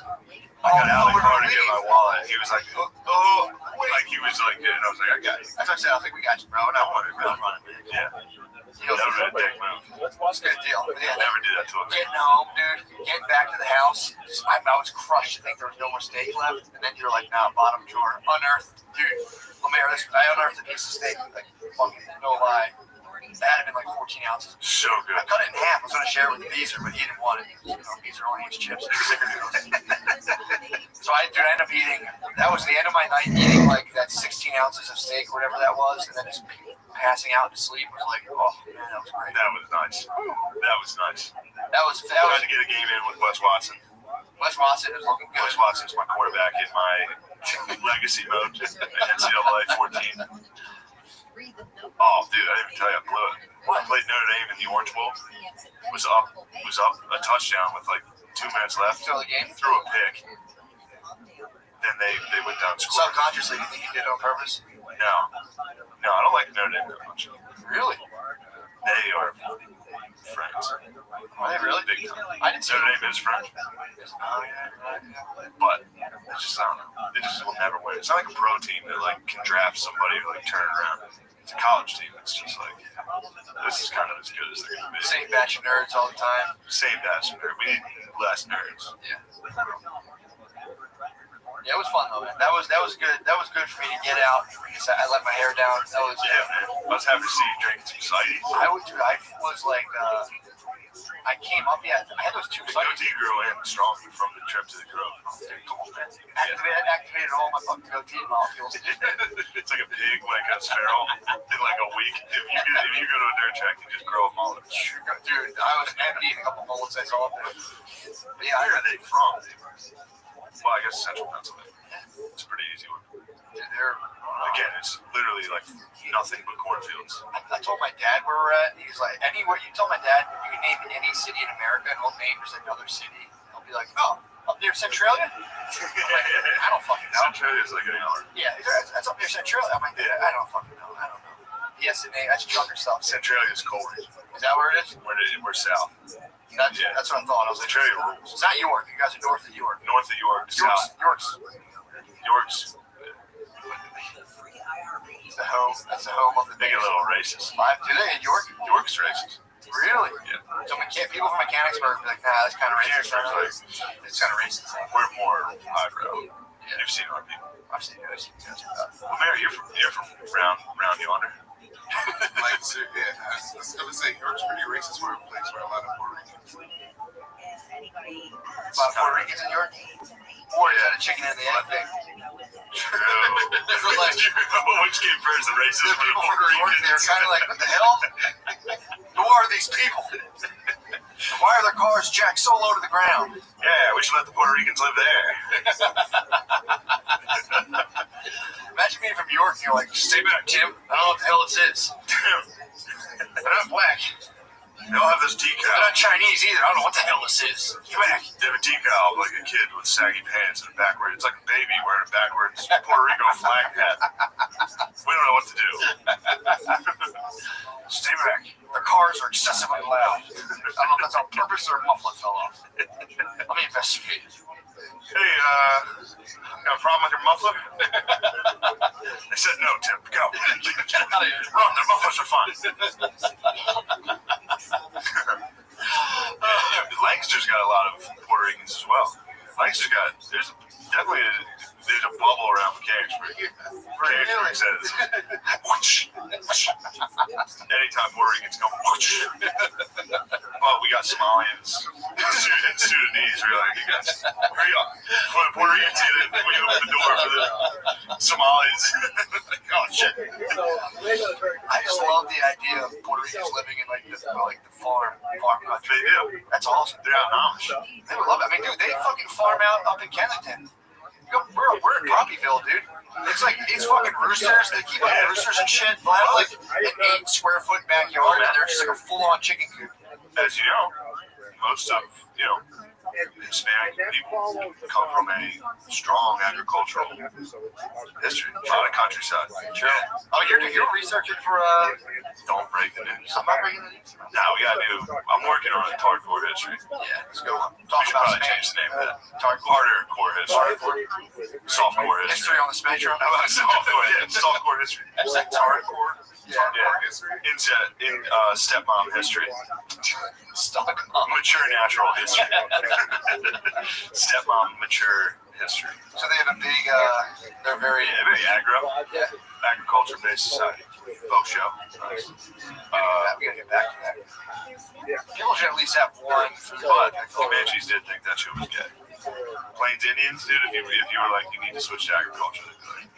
I got out of the car to get my wallet. He was like, oh, like he was like, and I was like, I got you. That's what I said. I was like, we got you, bro. And I wanted to run. Yeah. That was a dick move. That's a good deal. I never did that to him. Getting home, dude. Getting back to the house. I was crushed to think there was no more steak left. And then you're like, nah, bottom drawer. Unearthed. Dude, Lemaire, I unearthed a piece of steak. Like, fucking, no lie. That had been like 14 ounces. So good. I cut it in half. I was going to share it with Beezer, but he didn't want it. Beezer only eats chips and snickerdoodles. So I ended up eating. That was the end of my night, eating like that 16 ounces of steak or whatever that was. And then just passing out to sleep was like, oh, man, that was great. That was nice. That was trying to get a game in with Wes Watson. Wes Watson is looking good. Wes Watson's my quarterback in my legacy mode in NCAA 14. Oh, dude, I didn't even tell you I blew it. I played Notre Dame in the Orange Bowl. Was up a touchdown with like 2 minutes left. Throw the game. Threw a pick. Then they went down and scored. Subconsciously, you think you did it on purpose? No, I don't like Notre Dame that much. Really? They are friends. Are they really? Big time. I didn't see Notre Dame is French. But it's just, I don't know. They just will never win. It's not like a pro team that like can draft somebody who like turn it around. It's a college team. It's just like, this is kind of as good as they're going to be. Same batch of nerds all the time. Same batch of nerds. We need less nerds. Yeah. Yeah, it was fun though, man. That was good. That was good for me to get out. I let my hair down. That was man. I was happy to see you drinking some cider. I was like, I came up. Yeah, I had those 2 The cider. goatee grew in strong from the trip to the Grove. Come on, man. Activated all my fucking goatee molecules. It's like a pig, like a sparrow, in like a week. If you go to a dirt track, you just grow a mullet. Dude, I was emptying a couple mullets I saw up there. But yeah, where are they from? Well, I guess Central Pennsylvania. It's a pretty easy one. They're again, it's literally like nothing but cornfields. I told my dad where we're at. He's like, anywhere you tell my dad, you can name any city in America, and he'll name just another city. He'll be like, oh, up near Centralia? I don't fucking know. Centralia's like an hour. Yeah, that's up near Centralia. I'm like, I don't fucking know. I don't know. Yes, and that's junker stuff. Centralia's cold. Is that where it is? We're south. That's what I thought. I was like, Centralia rules. It's not York. You guys are north of York. North of York, south. York's the home. That's the home of the big little races. Do they in York? York's racist. Really? Yeah. So people from Mechanicsburg be like, nah, that's kind of racist. It's kind of racist. We're more highbrow. Yeah. You've seen our people. I've seen it. Well, Mary, you're from round yonder. Like, so, yeah, I was going to say, York's pretty racist for a place where a lot of Puerto Ricans live. Puerto Ricans in York? Or is that a chicken and the egg thing? True. Which came first, the racism or the Puerto Ricans? They're kind of like, what the hell? Who are these people? Why are their cars jacked so low to the ground? Yeah, we should let the Puerto Ricans live there. Imagine being from York and you're like, stay back, Tim. I don't know what the hell this is. They're not black. They don't have this decal. They're not Chinese either. I don't know what the hell this is. Get back. They have a decal like a kid with saggy pants and backwards. It's like a baby wearing a backwards Puerto Rico flag hat. We don't know what to do. Stay back. Their cars are excessively loud. I don't know if that's on purpose or a muffler fell off. Let me investigate. Hey, got a problem with your muffler? They said no, Tim. Go. Run, their mufflers are fine. Lancaster's got a lot of Puerto Ricans as well. Lancaster's got, definitely there's a bubble around Mechanicsburg. Mechanicsburg says, whoosh, whoosh. Anytime Puerto Ricans come, whoosh. But we got Somalians and Sudanese, really. Because for the Puerto Ricans, we open the door for the Somalis. Oh, shit. I just love the idea of Puerto Ricans living in like the farm country. They do. That's awesome. They're out in Amish. They would love it. I mean, dude, they fucking farm out up in Kensington. We're in Poppyville, dude. It's like, it's fucking roosters. They keep like roosters and shit. They'll have like an 8 square foot backyard, and they're just like a full on chicken coop. As you know, most of, Hispanic people come from a strong agricultural history. A lot of countryside. Sure. Oh, you're researching for Don't break the news. I'm not breaking the news. No, we gotta do. I'm working on a hardcore history. Yeah, let's go. We should probably change the name of that. Hardcore history. Softcore history. History on the spectrum. Softcore history. Hardcore. In stepmom history. Mature natural history. Stepmom mature history. So they have a big, they're very agriculture based society. Folk show. We gotta get back to that. People should at least have one. But Comanches did think that shit was gay. Plains Indians, dude, if you were like, you need to switch to agriculture, they'd be like,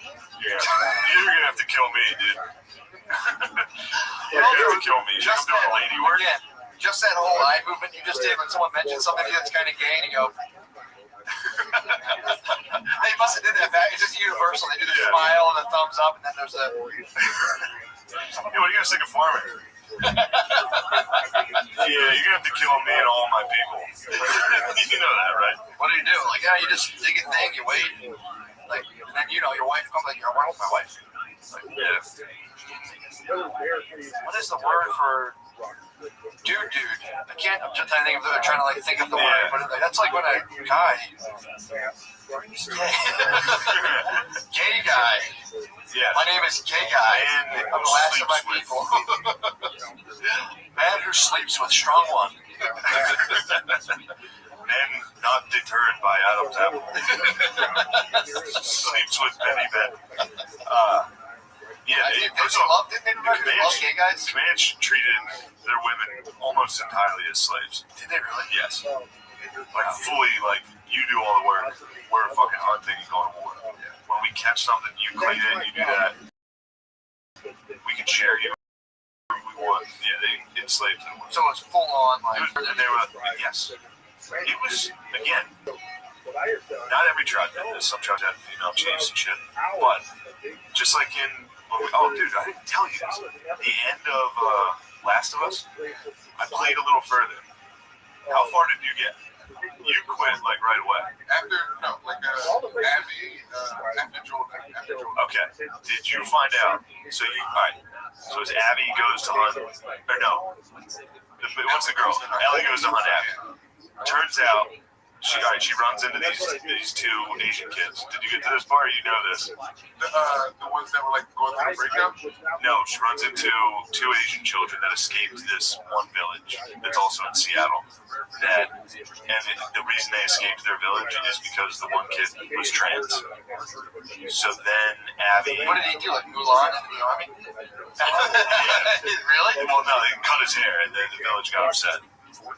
you're gonna have to kill me, dude. You're gonna have to kill me. You're doing lady work. Again, just that whole eye movement you just did when someone mentioned something that's kind of gay, and you go. They must have did that back. It's just universal. They do the smile and the thumbs up, and then there's a. What are you gonna think of farming? You're gonna have to kill me and all my people. You know that, right? What do you do? Like, you just dig a thing, you wait, and then your wife comes like, you're with my wife. Yeah. What is the word for dude? I can't. I'm just trying to think of the word, but that's like when a guy. Gay guy. Yeah. My name is Gay Guy, and I'm the last of my people. Man who sleeps with strong one. Men not deterred by Adam's apple. Sleeps with Benny Ben. Gay guys? Comanche treated their women almost entirely as slaves. Did they really? Yes. Like fully, like you do all the work. We're fucking hard thing and going to war. When we catch something, you clean it, you do that. We can share you. We want. Yeah, they enslaved them. So it's full on like. Yes. It was again. Not every tribe did this. Some tribes had female chiefs and shit. But just like in. Oh, dude, I didn't tell you this. At the end of Last of Us, I played a little further. How far did you get? You quit like right away. After Joel. Okay. Did you find out? So as Abby goes to hunt, or no? What's the girl? Ellie goes to hunt Abby. Turns out she runs into these two Asian kids. Did you get to this part? Or you know this? The ones that were like going through the breakdown? No, she runs into two Asian children that escaped this one village that's also in Seattle. The reason they escaped their village is because the one kid was trans. So then Abby. What did he do? Like Mulan in the army? Really? Well, no, they cut his hair, and then the village got upset.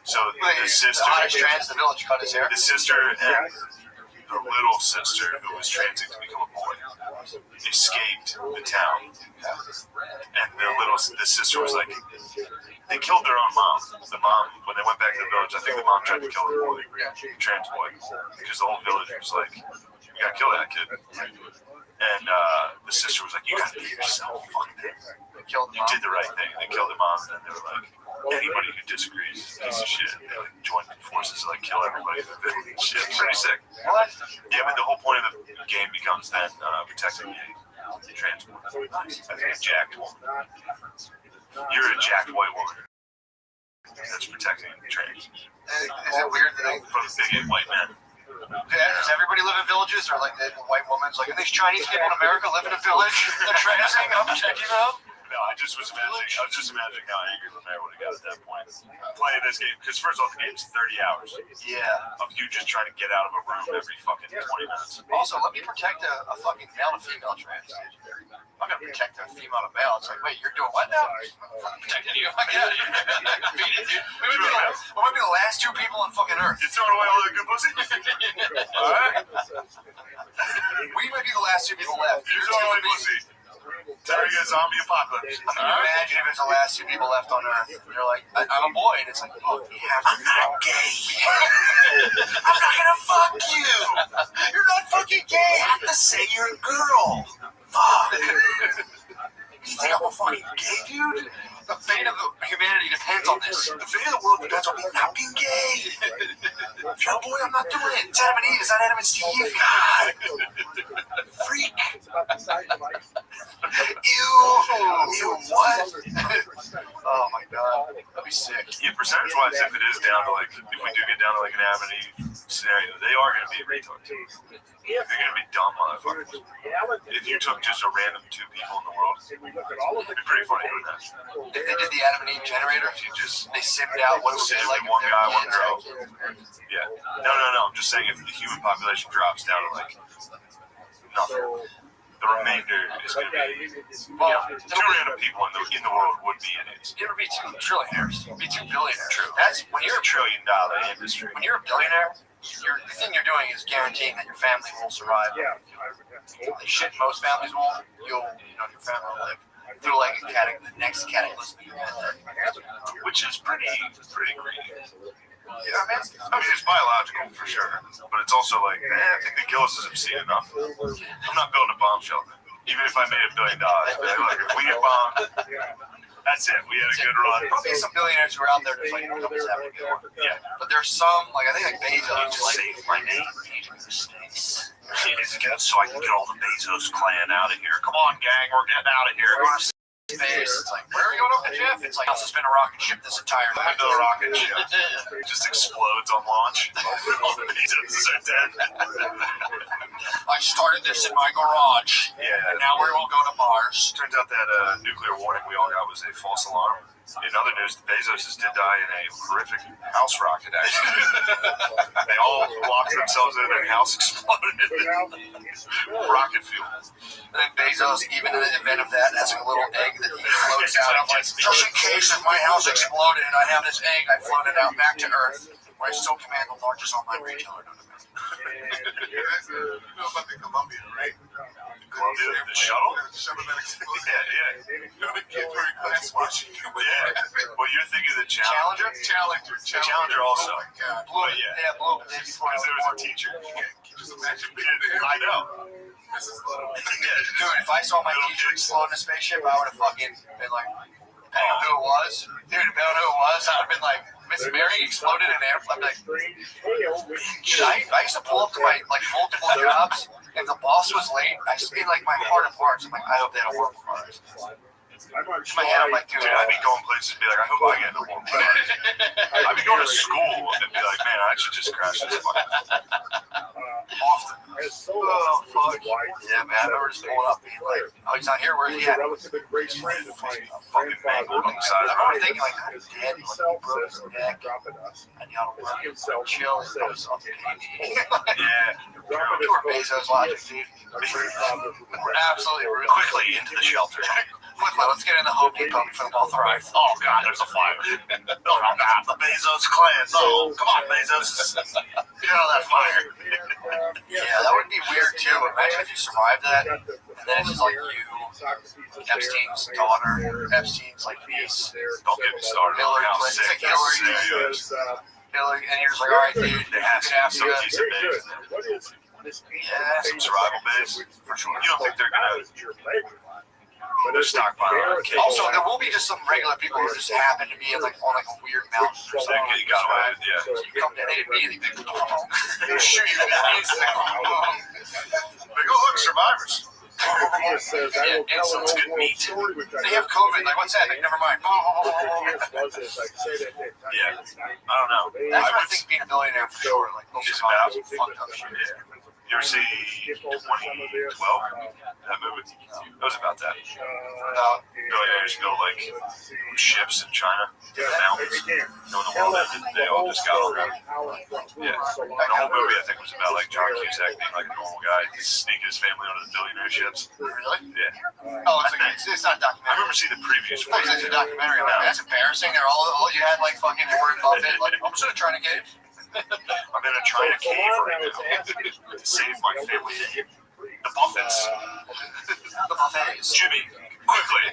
So the sister, trans, the village cut his hair. The sister and the little sister, who was transing to become a boy, escaped the town. And the sister was like, they killed their own mom. The mom, when they went back to the village, I think the mom tried to kill the boy, the trans boy, because the whole village was like, you gotta kill that kid. And the sister was like, you gotta be yourself. Fuck that. You did the right thing. They killed the mom, and then they were like, anybody who disagrees is a piece of shit. They like joined forces to like kill everybody. Shit, pretty sick. What? Yeah, but the whole point of the game becomes then protecting the trans woman. I think a jacked woman. You're a jacked white woman that's protecting trans. Is it weird that from bigot white men? Does everybody live in villages, or like the white woman's like, are these Chinese people in America live in a village? They're transing. I'm checking them. No, know. I was just imagining how angry Lemaire would have got at that point. Playing this game, because first of all, the game's 30 hours. Yeah. Of you just trying to get out of a room every fucking 20 minutes. Also, let me protect a fucking male to female trans. I'm gonna protect a female to male. It's like, wait, you're doing what now? I'm protecting you. Get out of here. Beat it, dude. We might be the last two people on fucking Earth. You throwing away all the good pussy? Alright? We might be the last two people left. You're throwing away pussy. During a zombie apocalypse. I mean, imagine if it's the last two people left on Earth. And you're like, I'm a boy. And it's like, oh, I'm not gay. I'm not gonna fuck you. You're not fucking gay. I have to say you're a girl. Fuck. You think I'm a fucking gay dude? The fate of humanity depends on this. The fate of the world depends on me not being gay. If you're a boy, I'm not doing it. It's Adam and Eve. It's not Adam and Steve. God. Freak. Ew, what? Oh my god, that'd be sick. Yeah, percentage-wise, if it is down to like, if we do get down to like an Adam and Eve scenario, they are going to be retards. They're going to be dumb motherfuckers. If you took just a random two people in the world, it'd be pretty funny doing that. If they did the Adam and Eve generator, If you just they simmed out what it would be like one if guy, they're one girl. kids. Yeah. No. I'm just saying if the human population drops down to like nothing, the remainder is going to be, two random people in the world would be idiots. It would be 2 trillionaires. It would be 2 billionaires. True. That's when you're $1 trillion industry. When you're a billionaire, the thing you're doing is guaranteeing that your family will survive. The shit most families won't. Your family will live through like the next cataclysm, which is pretty greedy. Yeah, man. I mean, it's biological for sure, but it's also like, I think the kill us is obscene enough. I'm not building a bomb shelter. Even if I made $1 billion, I'd be like, look, if we get bombed, that's it. We had a good run. Probably some billionaires who are out there just like, nobody's having a good one. Yeah. But there's some, like I think like Bezos, just like, save my name. So I can get all the Bezos clan out of here. Come on, gang, we're getting out of here. Space. It's like, where are we going up to, Jeff? It's like, I'll suspend a rocket ship this entire time. The rocket ship just explodes on launch. All the Bezos are dead. I started this in my garage. Yeah. And now we will go to Mars. Turns out that nuclear warning we all got was a false alarm. In other news, the Bezoses did die in a horrific house rocket accident. They all locked themselves in and their house exploded. Rocket fuel. And then Bezos, even in the event of that, has a little egg that he floats out of. Like, just in case if my house exploded and I have this egg, I floated out back to Earth, where I still command the largest online retailer. You know about the Columbia, right? Columbia, the shuttle? The shuttle that exploded. Yeah. You know, the kids were in class watching. Yeah. Well, you're thinking of the Challenger? Challenger also. Oh my God. But yeah. Blue. Because there was a teacher. Just imagine being there. I know. This is Dude, if I saw my teacher explode in a spaceship, I would have fucking been like, depending on who it was. Dude, depending on who it was, I would have been like, Miss Mary exploded in air. I'm like, dude, I used to pull up to my like multiple jobs. If the boss was late, I used to be like my heart of hearts. I'm like, I hope they had a horrible car. In my head, I'm like, dude, I'd be going places and be like, I hope I get a warm car. I'd be going to school and be like, man, I should just crash this fucking often. Oh, fuck. Yeah, man, I remember just pulling up being like, oh, he's not here, where's he at? Fucking mangled on the side of the I remember road. thinking, like, God, he's dead. Like, he broke his neck. And y'all chill and do something. Yeah. Pure Bezos logic, dude. Absolutely. Quickly into the shelter. Quickly, let's get in the Home Depot before the ball thrive. Oh, God, there's a fire. Oh, God, the Bezos clan. No, come on, Bezos. Get out of that fire. Yeah, that would be weird, too. Imagine if you survived that, and then it's just like you, Epstein's daughter, Epstein's, like, niece. Don't get me started. Hillary How Clinton. sick It's like Hillary, and you're just like, all right, dude, They have some Africa. decent base. Yeah, some survival base. For sure. You don't think they're going to... They're stockpiling on cake. Also, there will be just some regular people who just happen to be like on like a weird mountain or something. You got away with it, yeah. So you come down, they immediately shoot you in the knees. Like, oh, look, survivors. Yeah, and some good meat. They have COVID. Like, what's that? Like, never mind. Yeah, I don't know. That's what I think being a billionaire for sure. Like, those It's are about fucked up shit. yeah. You ever see 2012? That movie? It was about that. About billionaires built like ships in China, in the mountains. The world ended, they all just got on them. Yeah. The whole movie, I think, was about like John Cusack being like a normal guy, sneaking his family onto the billionaire ships. Really? Yeah. Oh, it's not a I documentary. remember seeing the previews for It's a documentary. Like, that's embarrassing. They're all you had like fucking Warren Buffett. Like, I'm just gonna try to get it. I'm in a China cave right now to save my family. The Buffets. The buffets. Jimmy, quickly.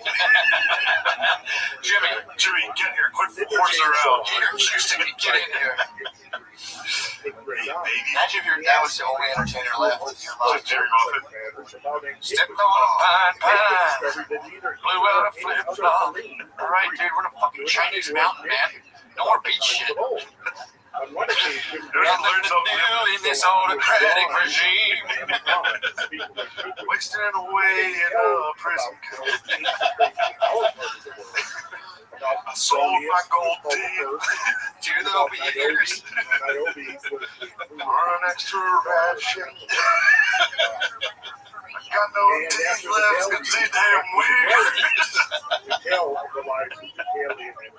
Jimmy, get here. Quit horsing around. Get your juice to get in here. Baby. Imagine if your dad was the only entertainer left in your life. Jerry Buffett. Stepping on a pine, blew out a flip flop. All right, dude, we're in a fucking Chinese mountain, man. No more beach shit. Nothing to do in this autocratic regime. Wasting away in a prison. I sold my gold deal to the opiators. For an extra ration. I got no teeth left because they damn weird.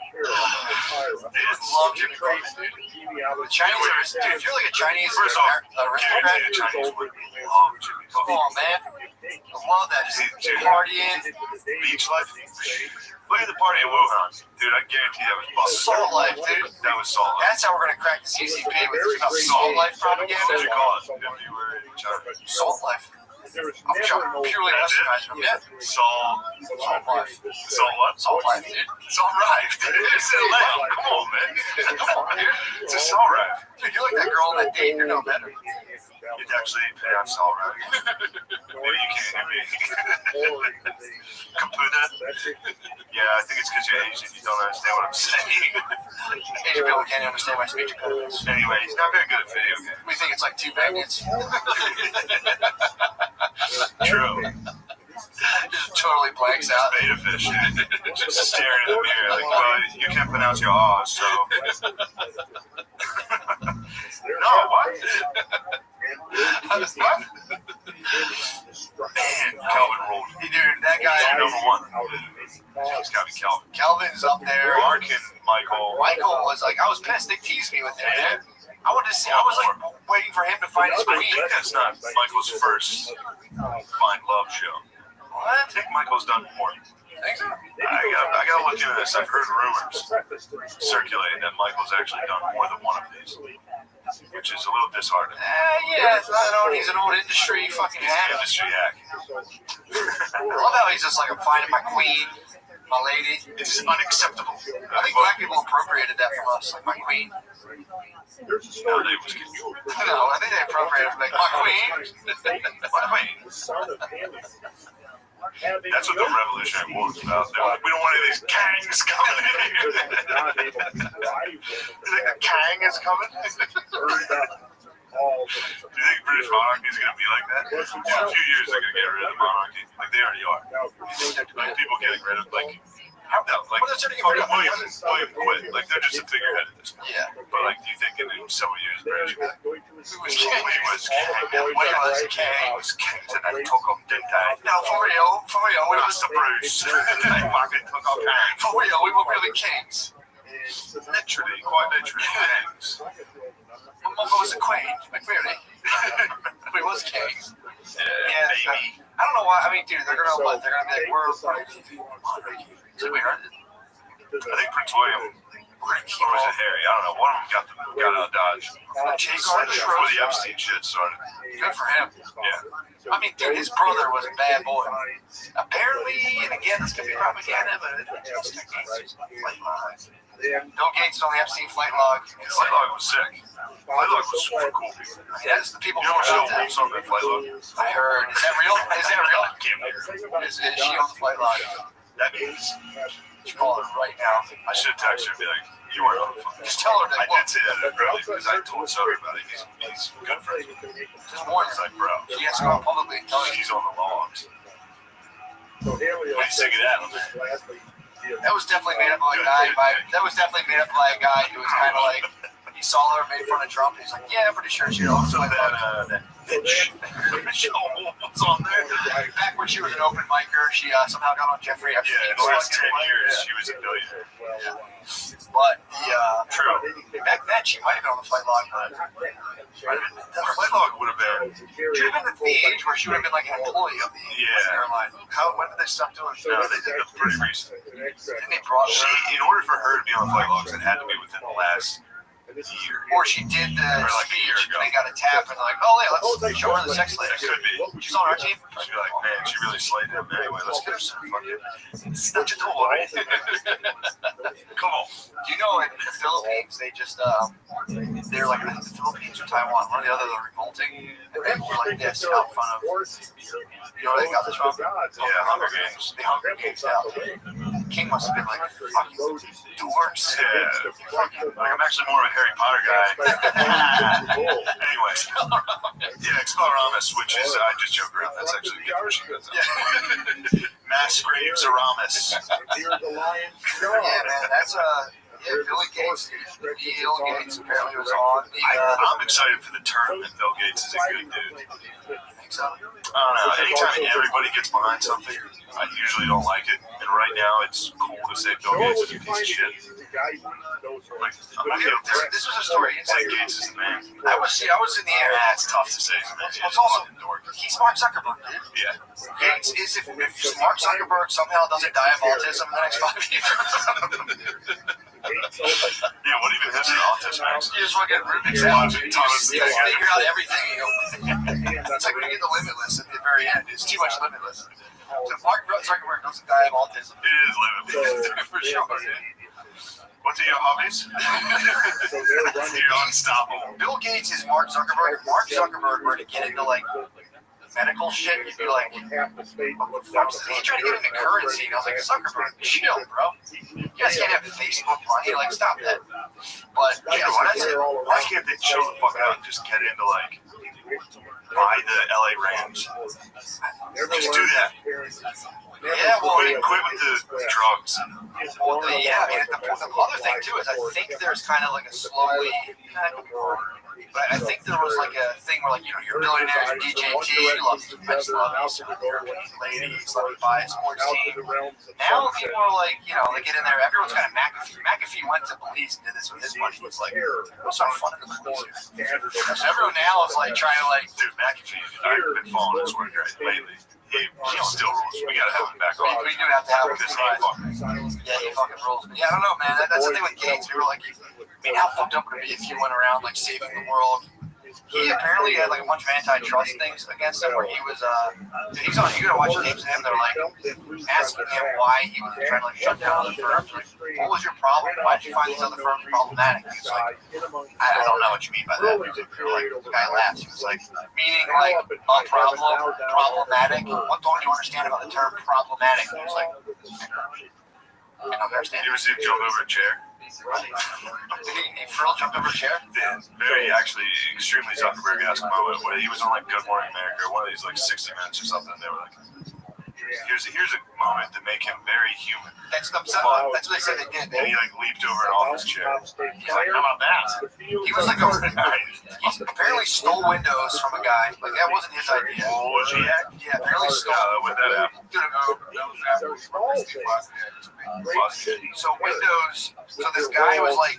They just love Jimmy Buffett, dude. The Chinese are, dude, if you're like a Chinese aristocrat, Chinese would love Jimmy Buffett. come on, man. I love that. Just partying. Beach life. Look at the party in Wuhan. Dude, I guarantee that was Buffett. Salt life, dude. That was Salt Life. That's how we're going to crack the CCP with salt life propaganda. What would you call it if you were in China? Salt life. I'm purely westernizing them, yeah. Salt life. Salt what? Salt life, dude. Salt Rife. It's a lamb. Come on, man. Come on, dude. It's a Salt Rife. Dude, you're like that girl on that date. You're no better. It's actually pronounced Salt Rife. Maybe you can't hear me. Computer. Yeah, I think it's because you're Asian. You don't understand what I'm saying. Asian people can't understand my speech impediments. Anyway, he's not very good at video games. We think it's like two magnets. True. Just totally blanks out. Beta fish. Just staring in the mirror like, well, you can't pronounce your R's, so. No, what? What? Man, Calvin rolled. Dude, that guy. Number one. It's gotta be Calvin. Calvin's up there. Mark and Michael. Michael was like, I was pissed. They teased me with him, man. I wanted to see. I was like waiting for him to find his I queen. think that's not Michael's first Find Love show. I think Michael's done more. Think so? I gotta look into this. I've heard rumors circulating that Michael's actually done more than one of these, which is a little disheartening. Yeah, he's an old industry fucking hack. Industry hack. I love how he's just like, I'm finding my queen, my lady. It's unacceptable. I think black people appropriated that from us, like my queen. No, they was getting you. No, I think they appropriated like my queen. My queen. That's what the Revolutionary War was about. They're like, we don't want any of these gangs coming in here. You think a gang is coming? Do you think British monarchy is going to be like that? In a few years, they're going to get rid of monarchy. Like, they already are. Like, people getting rid of, like, William quit. Like, they're just a figurehead at this point. Yeah. But, like, do you think in several years, British will be Who was king? He was king, and then took him, didn't they? No, for real, We lost to Bruce. They fucking took our king. for real, we were really kings. Literally, quite literally, kings. My mother was a queen, like really. We was kings. Yeah, baby. I don't know why. I mean, dude, they're gonna what? They're gonna be like, we're monarchy. So we heard it. I think Prince William, or was it Harry? I don't know. One of them got out of Dodge. Take our Before the Epstein shit started. Good for him. Yeah. I mean, dude, his brother was a bad boy. Apparently, and again, this could be propaganda, but it's flight log. Bill Gates on the Epstein flight log. Flight log was sick. Flight log was super cool. That's the people You know who what wrote that. show on that flight log? I heard. Is that real? Is that real? Is she on the flight log? That means You call her right now. I should have texted her and be like, you weren't on the phone. Just tell her that. I did say that earlier because I told Soder about it. He's good friends with me. Just warn It's her. like, bro, She has to go out publicly and tell her. she's on the logs. What do you think of that? That was definitely made up by a guy. That was definitely made up by a guy who was kind of like, he saw her, made fun of Trump. He's like, yeah, I'm pretty sure she also that bitch. It's on there. Back when she was an open micer, she somehow got on Jeffrey Epstein. Yeah, in the last 10 years, she was a billionaire. But True. back then, she might have been on the flight log. The flight log would have been. She would have been at the age where she would have been like an employee of the airline. When did they stop doing it? No, they did it pretty recently. And they brought her. In order for her to be on flight logs, it had to be within the last year. Or she did the speech, and they got a tap, and like, oh, yeah, let's show her the sex slave. That could be. She's on our team. She'd be like, man, she really slayed him. Anyway, let's get her some fucking statutory. Come on. Do you know in the Philippines, they just, they're like, the Philippines or Taiwan, one or the other, they're revolting, and they were like this out front of, you know where they got this from? Yeah, Hunger Games. The Hunger Games out. King must have been like, fucking dorks. Yeah. Like, I'm actually more of a Harry Potter guy. Anyway. Yeah, Expelloramus, which is, I just joke around, that's actually a good version of that. Mass Graves Aramis. Yeah, man, that's Billy Gates, Bill Gates apparently was on the. I'm excited for the term that Bill Gates is a good dude. I think so. I don't know. Anytime everybody gets behind something, I usually don't like it. And right now, it's cool to say Bill Gates is a piece of shit. Like, this was a story. Bill Gates is the man. I was in the air. That's tough to say. It's also he's Mark Zuckerberg, dude. Yeah. Gates is if Mark Zuckerberg somehow doesn't die of autism in the next 5 years. Yeah, what even has an autism? You just want to get Rubik's Cube. Figure out everything. It's like when you get the Limitless at the very end. It's too much Limitless. So if Mark Zuckerberg doesn't die of autism, it is Limitless. for sure. What's your hobbies? You're unstoppable. Bill Gates is Mark Zuckerberg. If Mark Zuckerberg were to get into like medical shit, you'd be like, he tried to get into currency, and I was like, Zuckerberg, chill, bro. You guys can't have Facebook money. Like, stop that. But yeah, why can't they chill the fuck out and just get into like buy the LA Rams? Just do that. Yeah, well, quit with the drugs. Well, yeah, I mean, the other thing too is I think there's kind of like a slowly, but I think there was like a thing where like, you know, you're billionaires, you're DJT, you love ladies, let me buy a sports team. Now people are like, you know, they get in there, everyone's kind of McAfee. McAfee went to Belize and did this with his money. It's like, what's our fun in the police? So everyone now is like trying to like, dude, McAfee, I've been following his work lately. He still rules. We gotta have him back on. We do have to have him because he fucking rules. But yeah, I don't know, man. That's the thing with Gates. We were like, I mean, how fucked up would it be if he went around like saving the world? He apparently had like a bunch of antitrust things against him where he was, he's on, you gotta watch tapes of him, they're like asking him why he was trying to like shut down other firms. Like, what was your problem? Why did you find these other firms problematic? He's like, I don't know what you mean by that. Like, the guy laughs. He was like, meaning like problematic. What don't you understand about the term problematic? He was like, I don't understand. You ever see him jump over a chair? Did he jumped over a chair? Yeah, very actually extremely Zuckerberg-esque moment where he was on like Good Morning America, one of these like 60 Minutes or something. They were like, here's a moment to make him very human. That's what they said they did. And he like leaped over an office chair. He's like, how about that? He was like, he apparently stole windows from a guy. Like that wasn't his idea. Oh, was he? Yeah, apparently stole. When that happened? So windows. So this guy was like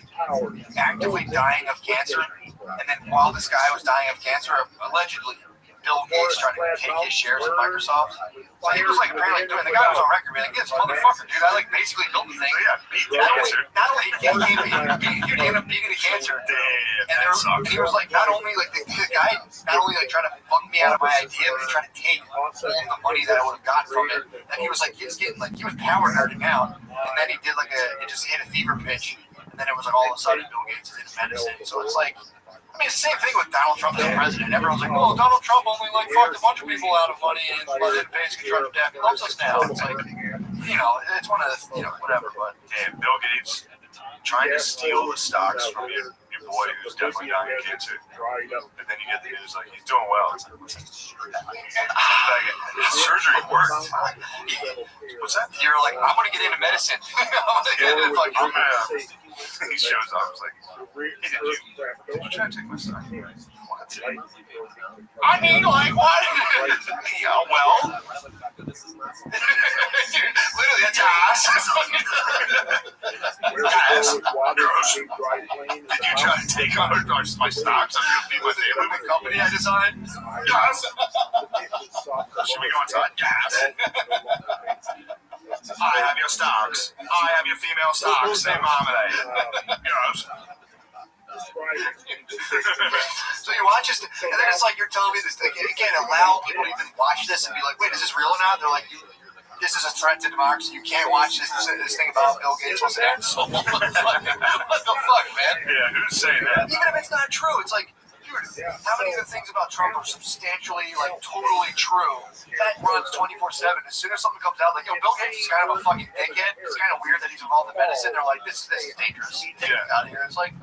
actively dying of cancer, and then while this guy was dying of cancer, allegedly, Bill Gates tried to take his shares in Microsoft. So he was like apparently doing. The guy was on record being like, "This motherfucker, dude, I like basically killed the thing." Beat the cancer. Not only he ended up beating the cancer, and he was like, not only like the guy, not only like trying to fuck me out of my idea, but he tried to take all of the money that I would have gotten from it. And he was like, he was power nerding out, and then he did like it just hit a fever pitch, and then it was like all of a sudden Bill Gates is in medicine. So it's like. I mean, it's the same thing with Donald Trump as president. Everyone's like, "Oh, Donald Trump only like fucked a bunch of people out of money and basically tried to death. He loves us now." It's like, you know, it's one of the, you know, whatever. But yeah, Bill Gates trying to steal the stocks from your boy who's definitely dying of cancer, and then you get the news like he's doing well. It's like, surgery worked. What's that? You're like, I'm gonna get into medicine. He shows up. It's like, hey, did you try to take my stock? What? That's it. I mean, like what? Yeah, well. Dude, literally, that's gas. Gas. Gross. Did you try to take on my stocks? I'm going to feed my family with company I designed? Gas. Should we go inside? Gas. I have your stocks. I have your female stocks. Say marmalade. Yes. So you watch this, and then it's like you're telling me this thing. You can't allow people to even watch this and be like, wait, is this real or not? They're like, this is a threat to democracy. You can't watch this thing about Bill Gates was an asshole. What the fuck, man? Yeah, who's saying that? Even if it's not true, it's like, dude, how many of the things about Trump are substantially, like, totally true? That runs 24/7. As soon as something comes out, like, yo, Bill Gates is kind of a fucking dickhead. It's kind of weird that he's involved in medicine. They're like, this is dangerous. Take it out of here. It's like,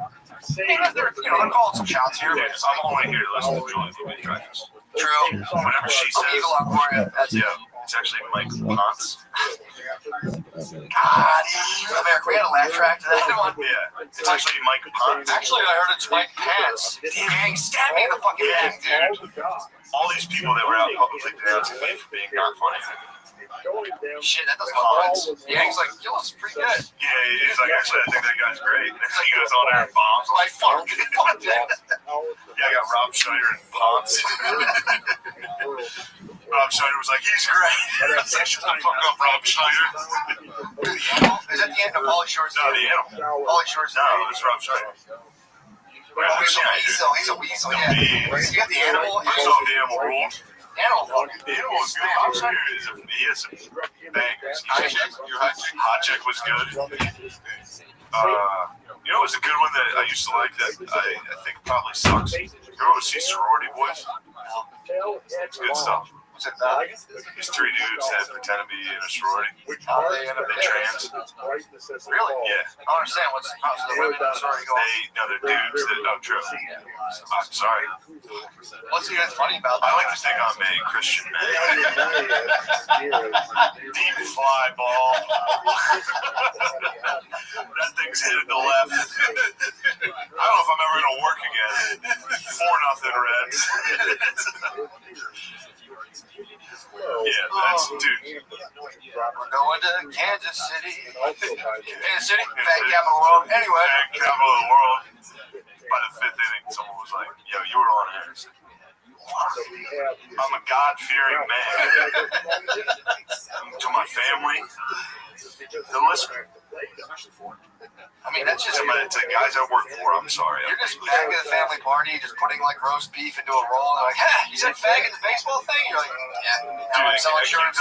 they're calling some shots here. Yeah, I'm only here to listen to Julie Louis-Dreyfus. True. Whatever she says. It's actually Mike Pence. God, America, we had a laugh track to that one. Yeah, it's actually Mike Pence. Actually, I heard it's Mike Pence. Dang, stab me in the fucking head, dude. All these people that were out publicly denouncing me for being not funny. Shit, that doesn't happen. Yeah, he's like, yo, it's pretty good. Yeah, he's like, actually, I think that guy's great. He goes on there and bombs. I'm like, fuck that. Yeah, I got Rob Schneider and Ponce. Rob Schneider was like, he's great. I was like, shut the fuck up, Rob Schneider. Is that the end of Pauly Shore's? No, the animal. Pauly Shore's? No, it's Rob Schneider. He's a weasel, yeah. You got the animal? I saw the animal rule. Animal is good. Rob Schneider he has some bangers. Hot Chick was good. You know, it was a good one that I used to like that I think probably sucks. You ever see Sorority Boys? It's good stuff. What's it about? These three dudes that pretend to be in a sorority. How they end up in trans. Really? Yeah. I don't understand what's the women in a sorority going. No, they're dudes that don't true. I'm sorry. What's even funny about that? I like to think I'm a Christian man. Deep fly ball. That thing's headed to left. I don't know if I'm ever going to work again. 4-0 Reds. Yeah, that's dude. We're going to Kansas City. Kansas City, fat capital of the world. Anyway, fat capital of the world. By the 5th inning, someone was like, "Yo, you were on air." I'm a God-fearing man. To my family, the listener. I mean, that's just to guys I work for. I'm sorry. You're just back at the family party, just putting like roast beef into a roll. They're like, "Ha, you said fag at the baseball thing?" You're like, "Yeah." Now I sell insurance.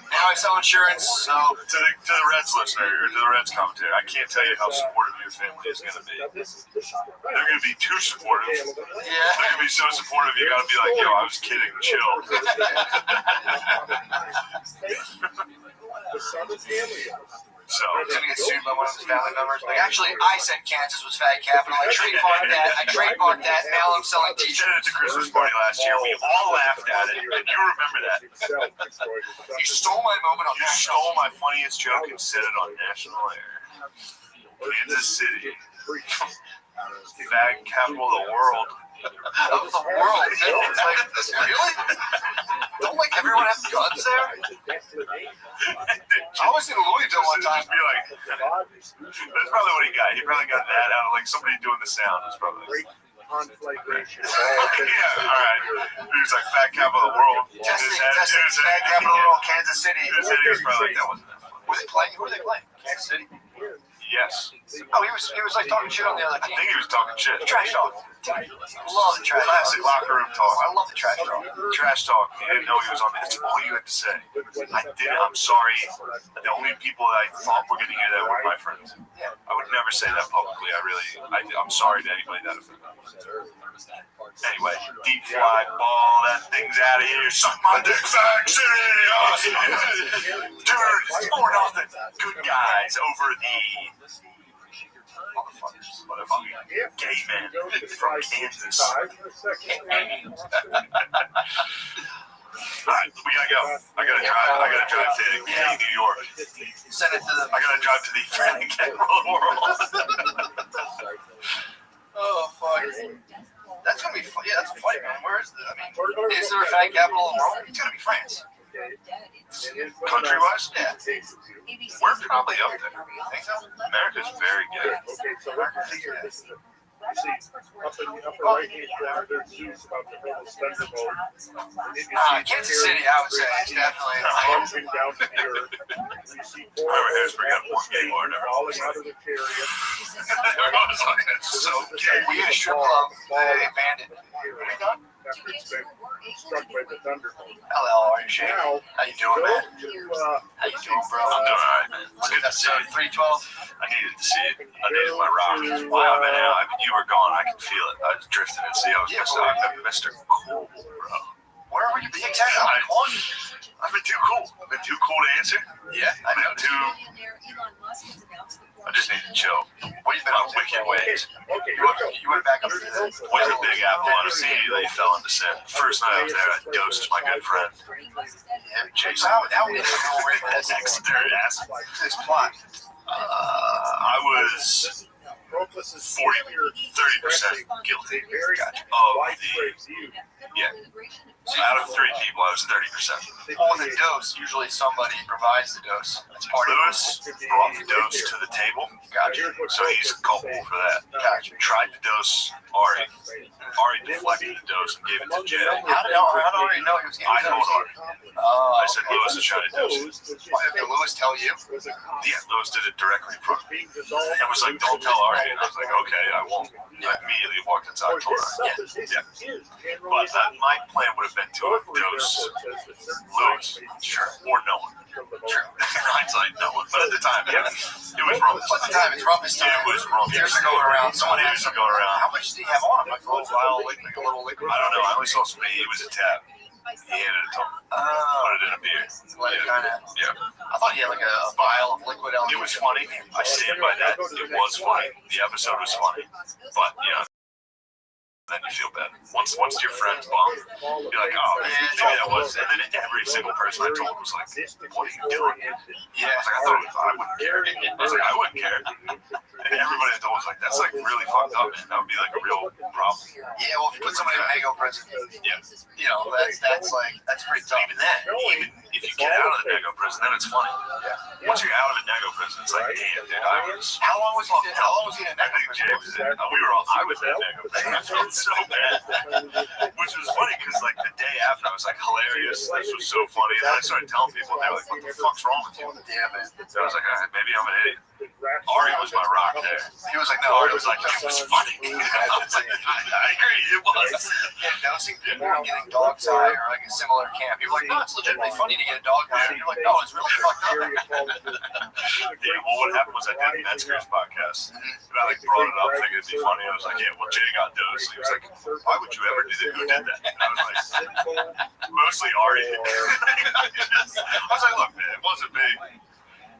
Now I sell insurance. So to the Reds listener or to the Reds commentator, I can't tell you how supportive your family is going to be. They're going to be too supportive. Yeah, they're going to be so supportive. You got to be like, "Yo, I was kidding. Chill." So he's gonna get sued by one of his family members. Like, actually, I said Kansas was fat capital. I trademarked that. Now I'm selling T-shirts. You said it at the Christmas party last year. We all laughed at it, and you remember that. You stole my moment. You stole my funniest joke and said it on national air. Kansas City, fag capital of the world. Of the world, too. It's like, really? Don't like everyone have guns there? I was in Louisville one time. Be like, that's probably what he got. He probably got that out of like somebody doing the sound. It's probably. Yeah, all right. He was like fat capital of the world. Testing, fat capital of the world, Kansas City. He was probably like, that wasn't that fun. Were they playing? Who were they playing? Kansas City. Yes. Oh, he was like talking shit on the other team. I think he was talking shit. Trash talk. I love the trash talk. Classic locker room talk. I love the trash talk. Trash talk. He didn't know he was on. That's all you had to say. I'm sorry. The only people that I thought were going to hear that were my friends. Yeah. I would never say that publicly. I'm sorry to anybody that offended. Anyway, deep fly ball. That thing's out of here. Suck my dick, fag city. Dude, 4-0. Good guys over the motherfuckers. Gay men from Kansas. Alright, we gotta go. I gotta drive to New York. Send it to the. I gotta drive to the friendly capital of the world. Oh fuck. That's gonna be fun. Yeah, that's a fight, man. Where is the? I mean, is there a fat capital of the world? It's gonna be France. Country-wise, Yeah. we're probably up there. Think so? America's very good. Okay, so what you see here, this is you see up in the upper right-hand corner, there's Zeus about to roll his thunderbolt. And then you see Kansas City, I would say, it's definitely. plunging down to the earth. You see four Remember, Harrisburg had one game or never. falling out of the chariot. Everyone's like, it's so gay. We had a strip club. They banned it. After it's been struck by the thunderbolt. Hello, are you Shane? Now, How you doing, man? How you doing, bro? I'm doing all right, man. It's good to see So you. 312. I needed to see it. I needed my rock. Wow, man, you were gone. I could feel it. I was drifting and see. I was Mr. Cool, bro. Where were you being exactly? I'm calling you. I've been too cool. Been too cool to answer. Yeah, I know. I just need to chill. What have you been up to? Wicked ways. Okay, You went back up to the. Went to Big Apple on a CD. They fell into sin. First night I was there, I dosed my good friend. Yeah, Jason. How is it going with this Ass. this plot? I was 30% guilty of so out of 3 people, I was 30%. On the dose, usually somebody provides the dose. That's part of Lewis brought the dose to the table. Gotcha. So he's culpable for that. Gotcha. Tried to dose Ari. Ari deflected the dose and gave it to Jay. How did Ari know he was getting I told Ari. I said Lewis is trying to dose it. Did Lewis tell you? Yeah, Lewis did it directly in front of me. And was like, don't tell Ari. And I was like, okay, I won't. I immediately walked inside and told Ari. Yeah. But my plan would have been to have dosed Lewis. Sure. Or no one. Sure. In hindsight, no one. But at the time, it was wrong. At the time, it's roughest time. It was wrong. Years ago around, someone Years ago around. how much did he have on him? Like a little vial, like a little liquid? I don't know. I only saw some. He was a tab. He handed it to him. Put it in a beer. Like kind of. Yeah. I thought he had like a vial of liquid. It was funny. I stand by that. It was funny. The episode was funny. But, then you feel bad. Once your friends bomb, you're like, oh, maybe that was. And then every single person I told was like, what are you doing? Yeah. I was like, I wouldn't care. I was like, I wouldn't care. And everybody I told was like, that's like really fucked up, man. That would be like a real problem. Yeah, well, if you put somebody in Mago prison, that's pretty tough. Even that, even if you get out of the Nego prison, then it's funny. Once you're out of the Nego prison, it's like, damn, dude, How long was he in Nego prison? I was in Nego prison. I felt so bad. Which was funny because like the day after I was like hilarious. This was so funny. And then I started telling people, and they were like, what the fuck's wrong with you? Damn it. So I was like, maybe I'm an idiot. Ari was my rock there. He was like, no, Ari was like, it was funny. I was like, I agree, it was. Yeah, dosing people and getting dog's eye or like a similar camp. People are like, no, it's legitimately funny to get a dog eye. And you're like, no, it's really fucked up. Yeah, well, what happened was I did the Metzger's podcast, and I like brought it up thinking it'd be funny. I was like, yeah, well, Jay got dosed. He was like, why would you ever do that? Who did that? And I was like, mostly Ari. I was like, look, man, it wasn't me.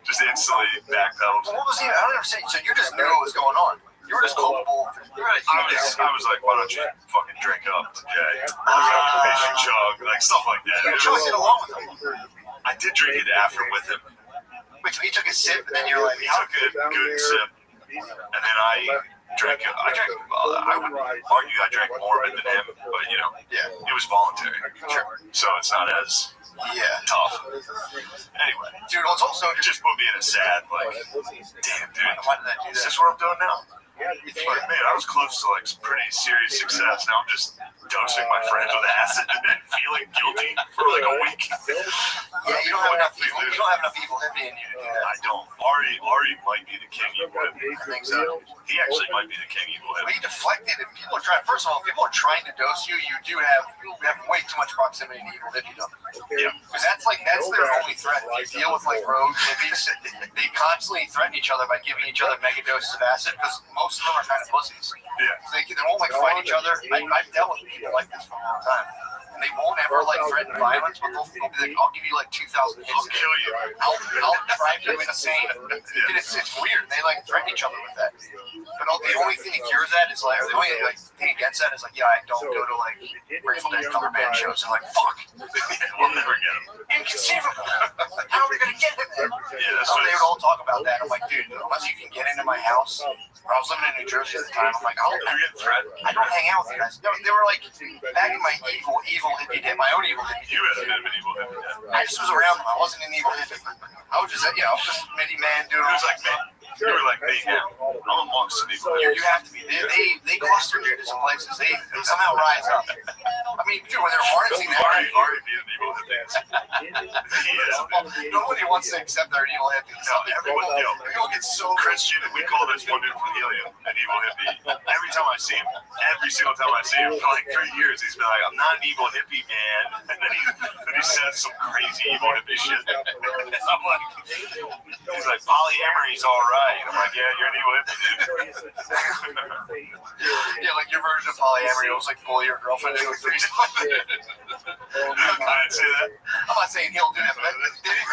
Just instantly backpedaled. What was he? I don't understand. So you just knew what was going on. You were just culpable. I was like, why don't you fucking drink up today? Patient chug, like stuff like that. You chugged it along with him. I did drink it after with him. Wait, so he took a sip and then you're like, he took a good sip, and then I drank it. I would argue I drank more of it than him, but it was voluntary. So it's not as tough. Anyway, dude, it's also just put me in a sad, like, damn, dude, is this what I'm doing now? It's like, man, I was close to like some pretty serious success. Now I'm just dosing my friends with acid and then feeling guilty for like a week. Yeah, you don't have enough evil. You don't have enough evil in you to do that. I don't. Ari might be the king evil in me. I think so. He actually might be the king evil in me. But you deflected. If people are trying, first of all, if people are trying to dose you, you have way too much proximity to evil if you don't. Yeah. Because that's their only threat. They deal with like rogue hippies. They constantly threaten each other by giving each other mega doses of acid because most of them are kind of pussies. Yeah. So they won't like fight each other. I've dealt with people like this for a long time. And they won't ever like threaten violence, but they'll be like, I'll give you like 2,000 hits. I'll kill you. I'll drive you insane. And it's weird. They like threaten each other with that. But the only thing that cures that is like, or the only like thing against that is like, yeah, I don't go to like Grateful Dead cover band shows. And like, fuck. We'll never get him. Inconceivable. How are we gonna get him then? Yeah, that's they would all talk about that. I'm like, dude, unless you can get into my house I was living in New Jersey at the time. I'm like, I don't hang out with you guys. No, they were like back in my evil hippie day, my own evil hippie. You had a bit of an evil hippie. I just was around them. I wasn't an evil hippie. I was just, I was just a midi man doing. It was like me. You were like me now. I'm amongst some evil hippies. You have to be. They cluster due to some places. They somehow rise up. I mean, dude, when they're harnessing that. Ari being an evil hippie. Nobody wants to accept they're an evil hippie. No, everyone gets so Christian. We call this one dude from Helium an evil hippie. Every time I see him, every single time I see him for like 3 years, he's been like, I'm not an evil hippie, man. And then he says some crazy evil hippie shit. I'm like, he's like, polyamory's all right. I'm like, yeah, you're an evil hippie, dude. Yeah, like your version of polyamory was like bully your girlfriend into a threesome. I didn't say that. I'm not saying he'll do that, but did he?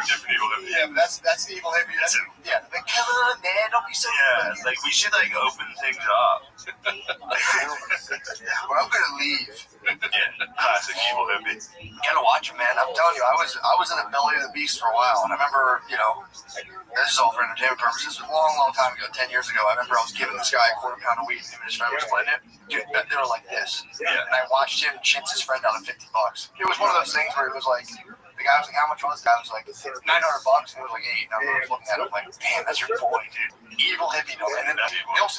Different evil hippie. Yeah, but that's the evil hippie. Yeah, like, come on, man, don't be so. Yeah, like we should like open things up. Well, I'm gonna leave. Yeah, classic evil hippie. You gotta watch him, man. I'm telling you, I was in the belly of the beast for a while, and I remember, this is all for entertainment purposes. A long time ago, 10 years ago, I remember I was giving this guy a $quarter pound of weed, and his friend was playing it. Dude, they were like this. Yeah. And I watched him chintz his friend out of $50. It was one of those things where it was like, the guy was like, how much was that? I was like, $900, and it was like $8. And I was looking at him like, damn, that's your boy, dude. Evil hippie, though. And then they'll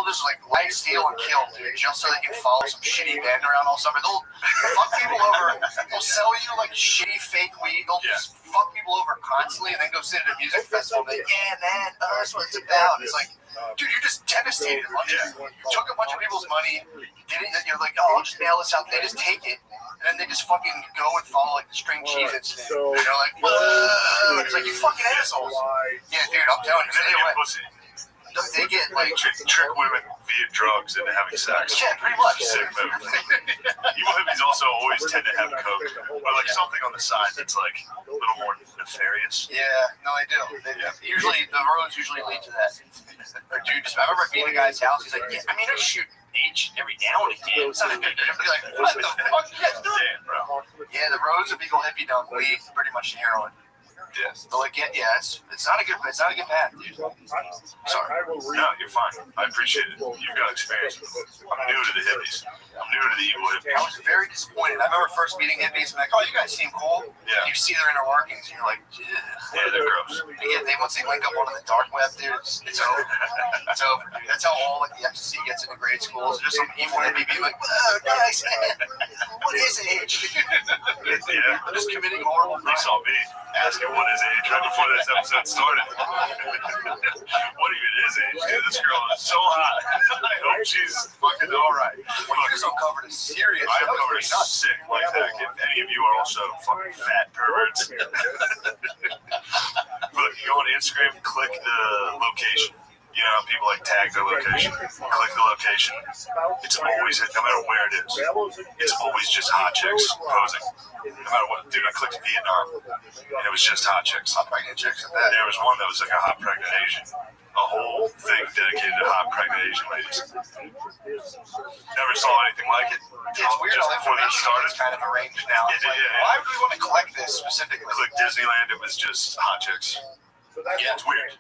just like lie, steal, and kill, dude, just so they can follow some shitty band around all summer. They'll fuck people over. They'll sell you like shitty fake weed. They'll just fuck people over constantly and then go sit at a music festival and be like, yeah, man, that's what it's about. It's like, dude, you just devastated a bunch of people. You took a bunch of people's money, you're like, oh, I'll just mail this out. They just take it, and then they just fucking go and follow like the string cheese incident. And you're like, whoa. It's like, you fucking assholes. Yeah, dude, I'm telling you, stay away. They get like trick women via drugs into having sex. Yeah, pretty much. Sick move. Evil hippies also always tend to have coke or like something on the side that's like a little more nefarious. Yeah, no, they do. Usually, the roads usually lead to that. Dude, I remember being at a guy's house. He's like, yeah, I mean, I shoot H every now and again. It's not a good. I'd be like, what the fuck you guys doing, bro? Yeah, the roads of evil hippie don't lead pretty much to heroin. Yes. But like, it's not a good path, dude. Sorry. No, you're fine. I appreciate it. You've got experience. I'm new to the hippies. I'm new to the evil hippies. I was very disappointed. I remember first meeting hippies and like, oh, you guys seem cool. Yeah. And you see their inner workings and you're like, ugh. Yeah, they're gross. Yeah, once they link up onto the dark web, dude, it's over. It's over, dude. That's how all like the ecstasy gets into grade schools. Just some evil hippie being like, oh, guys, man, what is age? Yeah. Just committing horrible crimes. They saw me asking what is age right before this episode started. What even is age? Dude, this girl is so hot. I hope she's fucking alright. Well, you just uncovered a serious. I uncovered a sick life hack. If any of you are also fucking fat perverts. Look, you go on Instagram, click the location. You know, people like tag their location. Click the location. It's always, no matter where it is, it's always just hot chicks posing. No matter what. Dude, I clicked Vietnam, and it was just hot chicks. Hot pregnant chicks. And there was one that was like a hot pregnant Asian. A whole thing dedicated to hot pregnant Asian ladies. Never saw anything like it. It's weird just how before that started. It's kind of arranged now. Yeah. Why would we want to collect this specifically? Click Disneyland, it was just hot chicks. Yeah, it's weird.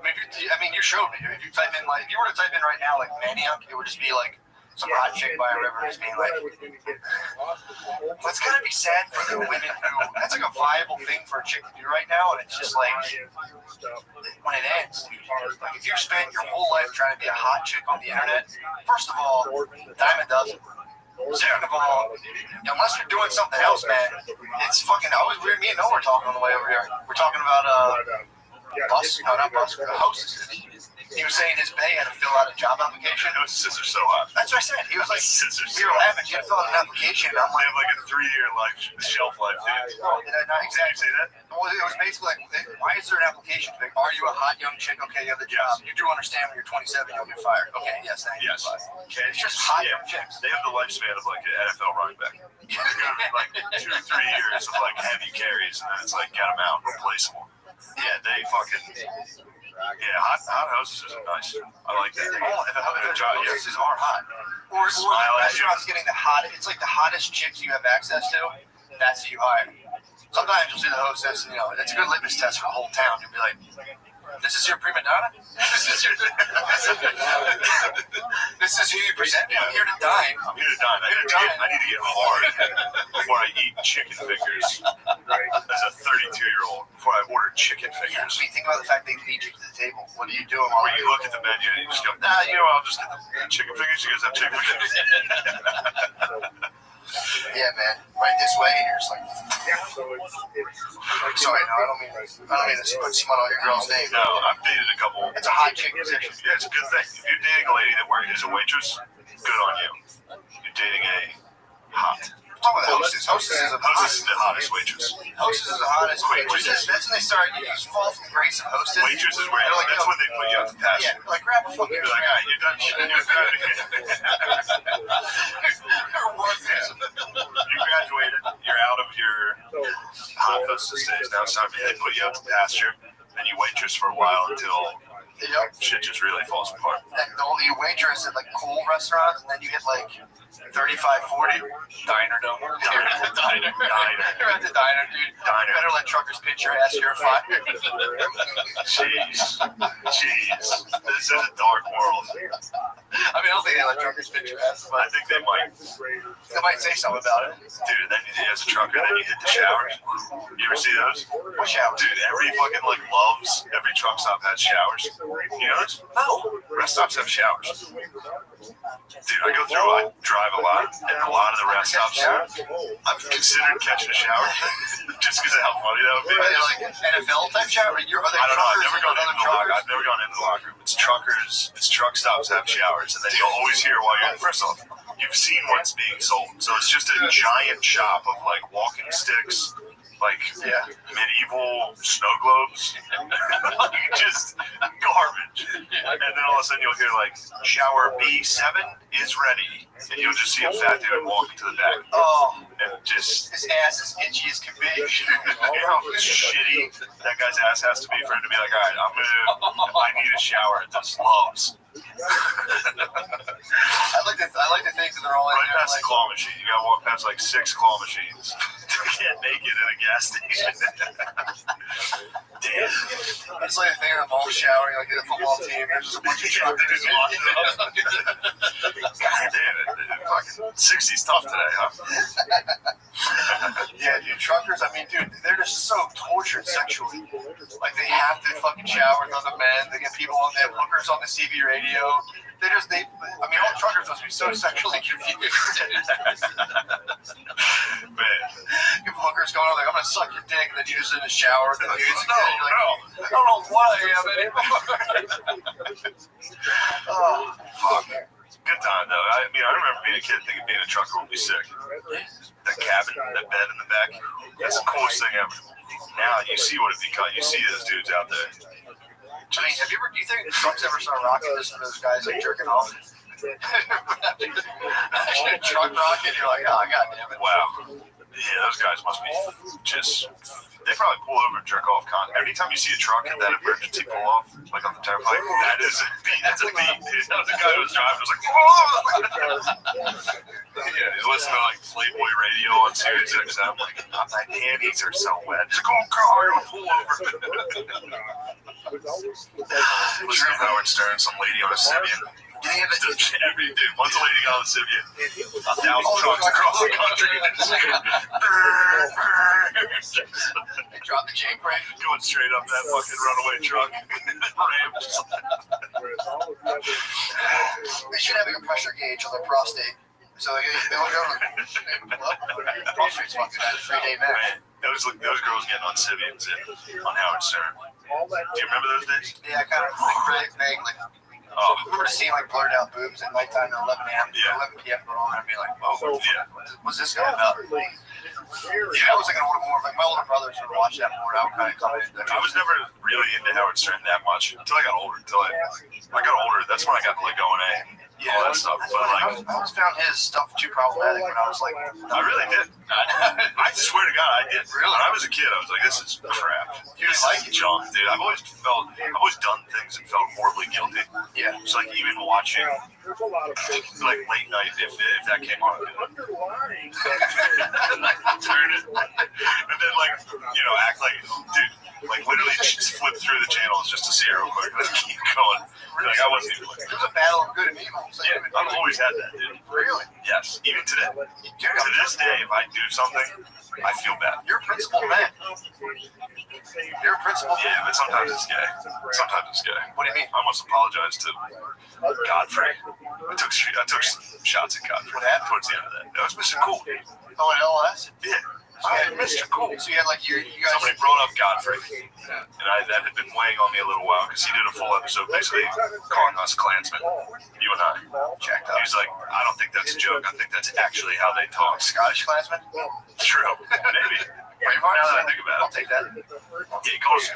I mean, you showed me. If you type in like, if you were to type in right now like Maniac, it would just be like some hot chick by a river just being like. But it's gotta be sad for the women who. That's like a viable thing for a chick to do right now, and it's just like when it ends. Like if you spent your whole life trying to be a hot chick on the internet, first of all, dime a dozen. Second of all, unless you're doing something else, man, it's fucking. Me and Noah were talking on the way over here. We're talking about houses. He was saying his bay had to fill out a job application. Those scissors so hot. That's what I said. He was like, we were laughing. You had to fill out an application. I'm like, have like a 3-year shelf life, dude. Did I not exactly say that? Well, it was basically like, why is there an application? Like, are you a hot young chick? Okay, you have the job. You do understand when you're 27, you'll get fired. Okay, yes, thank you. Yes. Okay, it's just hot young chicks. They have the lifespan of like an NFL running back. Like 2 or 3 years of like heavy carries, and then it's like, get them out, replaceable. Yeah, they fucking. Yeah, hot houses are nice. I like that. Houses are hot. Or restaurants getting the hot. It's like the hottest chicks you have access to. That's who you hire. Sometimes you'll see the hostess, and, it's a good litmus test for the whole town. You'll be like, this is your prima donna? This is who you present me? I'm here to dine. I'm here to dine. I need to get hard before I eat chicken fingers. As a 32-year-old, before I order chicken fingers. I mean, think about the fact they lead you to the table. What are you doing? Where you look at the menu and you just go, I'll just get the chicken fingers. You guys have chicken fingers? Yeah, man. Right this way, and you're just like. Sorry, no, I don't mean to put smut on your girl's name. No, I've dated a couple. It's a hot chick position. Yeah, it's a good thing. If you're dating a lady that is a waitress, good on you. You're dating a hot. Talk about hostess. Hostess is the hottest waitress. Hostess is the hottest waitress. That's when they start. You just fall from grace of hostess. Waitress is where that's when they put you out to pasture. Yeah, like grab a fucking. You're like, all right, you're done. You graduated. You're out of your hot hostess days. Now it's time they put you out to pasture. Then you waitress for a while until shit just really falls apart. And you waitress at like cool restaurants, and then you hit like 35-40 diner dome. Diner. You're at the diner, dude. Diner. Better let truckers pitch your ass. You're a fire. Jeez. This is a dark world. I mean, I don't think they let truckers pitch your ass, but I think they might. They might say something about it. Dude, then as a trucker, then you hit the showers. You ever see those? What showers? Dude, every fucking Love's, every truck stop has showers. You know this? No. Rest stops have showers. Dude, I drive a lot, and a lot of the rest stops, I've considered catching a shower just because of how funny that would be. Are they like NFL type shower? I don't know. I've never gone into the locker room. It's truckers. It's truck stops have showers, and then you'll always hear while you're. First off, you've seen what's being sold, so it's just a giant shop of like walking sticks, like medieval snow globes, just garbage. And then all of a sudden you'll hear like shower B7 is ready, and you'll just see a fat dude walking to the back. Oh, and just his ass is itchy as can be. You know how shitty that guy's ass has to be for him to be like, all right, I need a shower at this Love's. I like to think that they're all right past the claw machine. You gotta walk past like 6 claw machines to get naked in a gas station. Damn. It's like a thing in a ball shower, like in a football team. There's just a bunch of truckers. God damn it. Fucking 60's tough today, huh? Yeah, dude, truckers, I mean, dude, they're just so tortured sexually. Like, they have to fucking shower with other men. They get people on their hookers on the CB radio. I mean, all truckers must be so sexually confused. Man. You have hookers going on, like, I'm going to suck your dick, and then you just in the shower. No. I don't know what I am anymore. Oh, fuck. Good time, though. I mean, I remember being a kid thinking being a trucker would be sick. That cabin, that bed in the back, that's the coolest thing ever. Now you see what it becomes. You see those dudes out there. I mean, do you think trucks ever start rocking this to those guys like jerking off? Truck rocket, you're like, oh, goddamn it. Wow. Yeah, those guys must be just. They probably pull over and jerk off. Anytime you see a truck at that emergency pull off, like on the turnpike, that's a beat. That was the guy who was driving. Was like, whoa! Yeah, he's listening to like Playboy radio on Sirius XM. Like, my panties are so wet. He's like, oh God, I'm gonna pull over. Listen to Howard Stern, some lady on a Sibian. Every dude, once a lady got on the Sibian, 1,000 trucks across the country. They dropped the chain brake. Going straight up that fucking runaway truck. They should have a pressure gauge on their prostate. So they don't go prostate's fucking bad. 3-day man. Those girls getting on Sibians on Howard Stern. Do you remember those days? Yeah, I kind of vaguely. I remember seeing like blurred out boobs at nighttime at 11 a.m. Yeah. 11 p.m. going on and be like, oh, yeah. What's this guy about? Yeah, I was like a little more like my older brothers would watch that more. I would kind of come in. I was never really into Howard Stern that much until I got older. That's when I got to like O&A. All that stuff. But like, I always found his stuff too problematic when I was like, I really did. I swear to God, I did. Really? When I was a kid, I was like, this is crap. You didn't like it? Junk, dude. I've always done things and felt horribly guilty. Yeah. It's like even watching like late night if that came on. Turn it. And then like always had that, dude. Really? Yes. Even today. To this day, if I do something, I feel bad. You're a principled man. You're a principled man. Yeah, but sometimes it's gay. Sometimes it's gay. What do you mean? I almost apologized to Godfrey. I took shots at Godfrey. What happened? Towards the end of that. That was Mr. Cool. Oh, an LS? Yeah. Mr. Cool. So you had like you guys. Somebody brought up Godfrey, and that had been weighing on me a little while because he did a full episode basically calling us Klansmen. You and I. Checked up. He was like, I don't think that's a joke. I think that's actually how they talk. Scottish Klansman? True. Maybe. Bravehearts? Now that I think about it. I'll take that. Yeah, he called us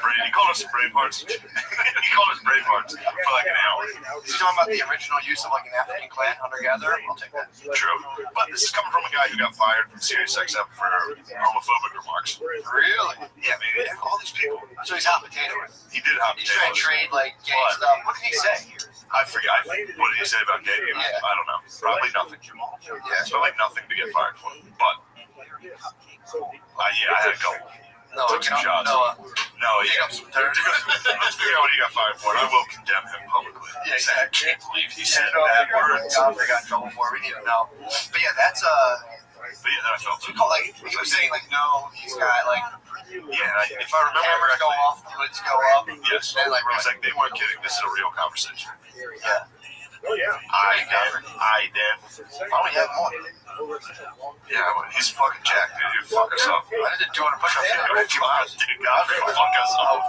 Bravehearts. He called us Bravehearts for like an hour. Is he talking about the original use of like an African clan hunter-gatherer? I'll take that. True. But this is coming from a guy who got fired from SiriusXM for homophobic remarks. Really? Yeah, man, all these people. So he's hot potato. He did hot He's trying to potatoes. trade like gay stuff. What did he say? I forget. What did he say about gay people? Yeah. I don't know. Probably nothing. Yeah. Probably nothing to get fired for. But, yeah, I had a couple. No, Took some shots. No, yeah. Let's figure out what he got fired for, and I will condemn him publicly. Yeah, I can't believe he said bad words. Godfrey got in trouble for it. We need to know. But yeah, that's But yeah, then I felt so like he was saying like no, he's got like yeah. If I remember cameras go correctly, off, the hoods go up. yes, They like it was like they weren't kidding. This is a real conversation. yeah. Oh, yeah. I did. Why don't we have more? Yeah, well, he's fucking jacked, dude. He'd fuck us up. I did 200 push-ups. Come on, dude. Godfrey will fuck us up.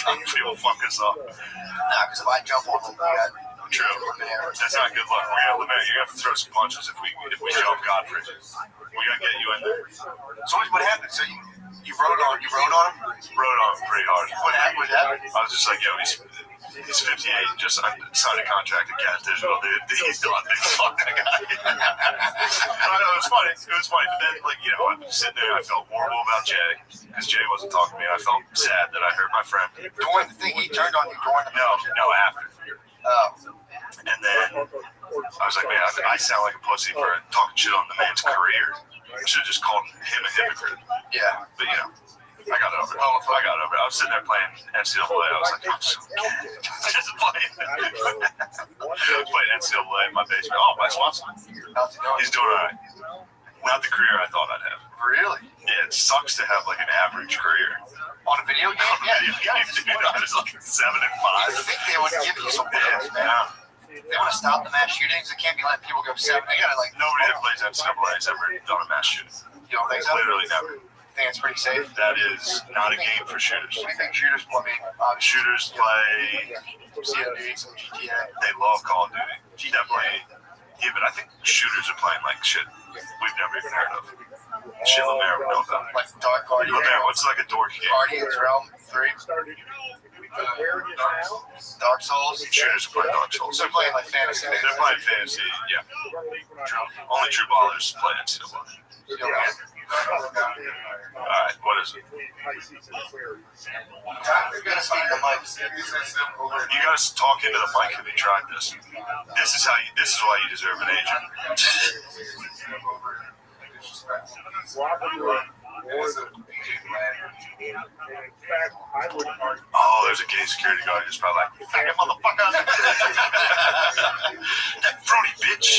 Godfrey will fuck us up. Nah, because if I jump on him, we got True. That's not good luck. We're gonna eliminate. You're gonna have to throw some punches if we jump Godfrey. We gotta get you in there. So what happened? So you rode on him? Rode on him pretty hard. What happened with that? I was just like, yo, he's 58. Just signed a contract at Gas Digital, dude. He's done, dude. Fuck that guy. I know, it was funny. It was funny. But then, like, you know, I'm sitting there. I felt horrible about Jay because Jay wasn't talking to me. I felt sad that I hurt my friend. During the thing, he turned on you during the No, after. And then I was like, man, I sound like a pussy for talking shit on the man's career. I should have just called him a hypocrite. Yeah. But, you know, I got over it. I was sitting there playing NCAA. I was like, I'm just playing. Playing NCAA in my basement. Oh, Wes Watson. He's doing all right. Not the career I thought I'd have. Really? Yeah, it sucks to have like an average career. On a video game? Yeah, dude, I was like 7 and 5. I think they would give you some wins, man. They want to stop the mass shootings. They can't be letting people go 7. They gotta like nobody that plays NCAA has ever done a mass shooting. You don't think so? Literally never. Think it's pretty safe? That is not a game for shooters. What do you think shooters play? Shooters play COD, some GTA. They love Call of Duty. Definitely. Yeah, but I think shooters are playing like shit we've never even heard of. Shit Lemaire would know about. Like Dark Guardian. Lemaire, what's like a dork game? Guardians Realm 3. Dark Souls. Shooters are playing Dark Souls. They're playing like fantasy. They're playing fantasy, yeah. Only true ballers play NCAA. Alright, what is it? You gotta speak the mic. You guys talk into the mic. Have you tried this? This is why you deserve an agent. Oh, there's a gay security guard who's probably like, faggot motherfucker. That fruity bitch.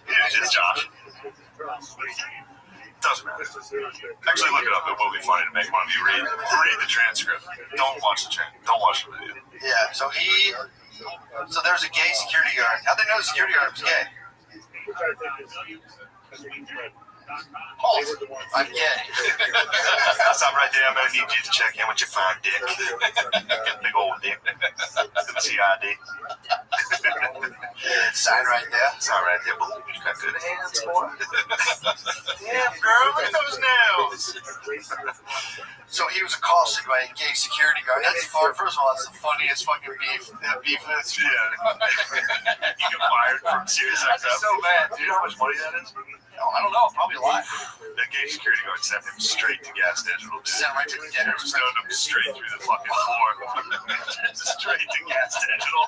Yeah, it's Josh. Doesn't matter. Actually, look it up. It will be funny to make one of you read the transcript. Don't watch the video. Yeah. So there's a gay security guard. How'd they know the security guard was gay? Oh, I'm gay. Stop right there. I'm gonna need you to check in with your fine dick. Big old dick. CID. Sign right there. Sign right there. You got good hands, boy. Damn, girl, look at those nails. So he was accosted by a gay security guard. That's first of all, that's the funniest fucking beef that's yeah. You get fired from SiriusXM. That's so bad, dude. Do you know how much money that is? I don't know. Probably a lot. That gay security guard sent him straight to Gas Digital. Sent right to the dinner. Stoned him straight through the fucking floor. Straight to Gas Digital.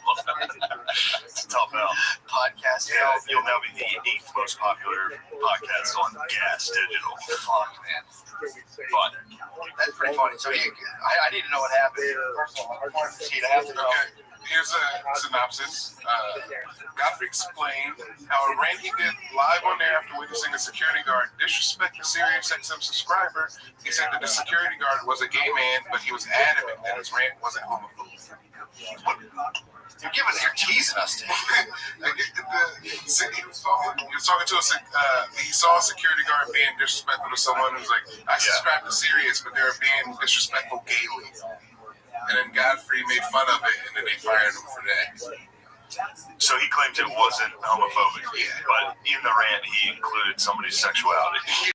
It's a tough L. Podcast. Yeah, you'll now be the 8th most popular podcast on Gas Digital. Fuck, man. But that's pretty funny. So I need to know what happened. He'd have to know. Here's a synopsis. Godfrey explained how a rant he did live on air after witnessing a security guard disrespect a Sirius XM subscriber. He said that the security guard was a gay man, but he was adamant that his rant wasn't homophobic. You're teasing us, dude. He was talking to he saw a security guard being disrespectful to someone who's like, I subscribe to Sirius, but they're being disrespectful gaily. And then Godfrey made fun of it, and then they fired him for that. So he claimed it wasn't homophobic, but in the rant he included somebody's sexuality.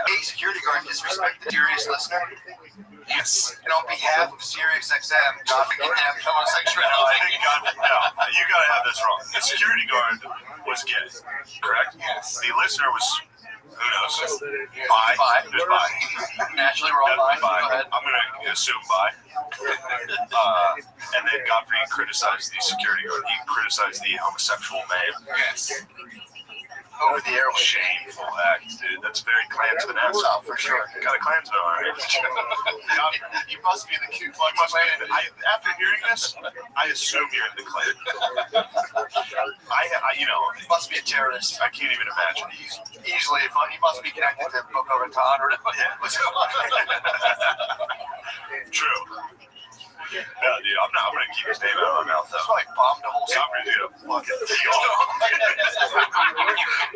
A security guard disrespect the Sirius listener? Yes. And on behalf of Sirius XM, Godfrey can have homosexuality. No, you gotta have this wrong. The security guard was gay, correct? Yes. The listener was, who knows? Bi. There's bi. Naturally, we're all bi. Go ahead. I'm gonna assume bi. And then Godfrey criticized the security guard. He criticized the homosexual man. Yes. Over the airway. Shameful act, dude. That's very Klansman-esque. Oh, for sure. Got a Klansman on it. You must be in the Ku Klux Klan. After hearing this, I assume you're in the Klan. You must be a terrorist. I can't even imagine. He's easily, he must be connected to Boca Raton or True. No, dude, I'm gonna keep his name out of my mouth, though. It's like bombed the whole Godfrey's gonna fucking deal.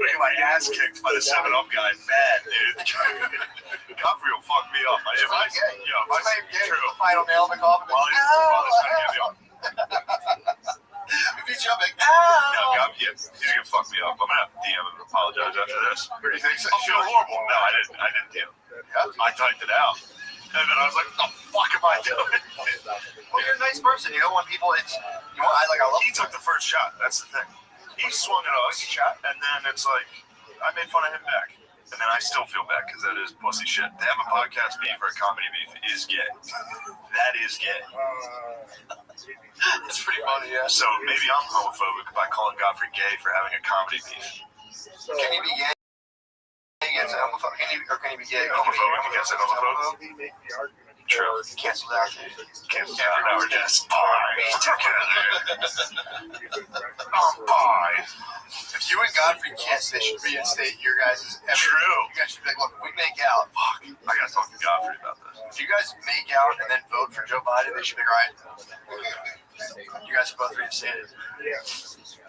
Get my ass kicked by the 7-Up guy bad, dude. Godfrey will fuck me up. If I True. Final nail in the coffin. While he's trying to get me up. If he's jumping, No, he's gonna fuck me up. I'm gonna have to DM him and apologize after this. What do you think? I feel horrible. No, I didn't DM. I typed it out. And then I was like, what the fuck am I doing? Well, you're a nice person. You don't want people, I love He took the first shot. That's the thing. He swung at us, and then it's like, I made fun of him back. And then I still feel bad because that is pussy shit. To have a podcast beef or a comedy beef is gay. That is gay. It's pretty funny, yeah. So maybe I'm homophobic by calling Godfrey gay for having a comedy beef. Can he be gay? Against homophobic? Can he be gay? Homophobic against a homophobe? True. Cancel that, dude. Cancel that. Now we're just together. Bye. If you and Godfrey kiss, they should reinstate your guys' effort. True. You guys should be like, look, if we make out, Fuck. I gotta talk to Godfrey about this. if you guys make out and then vote for Joe Biden, they should be right. You guys are both reinstated.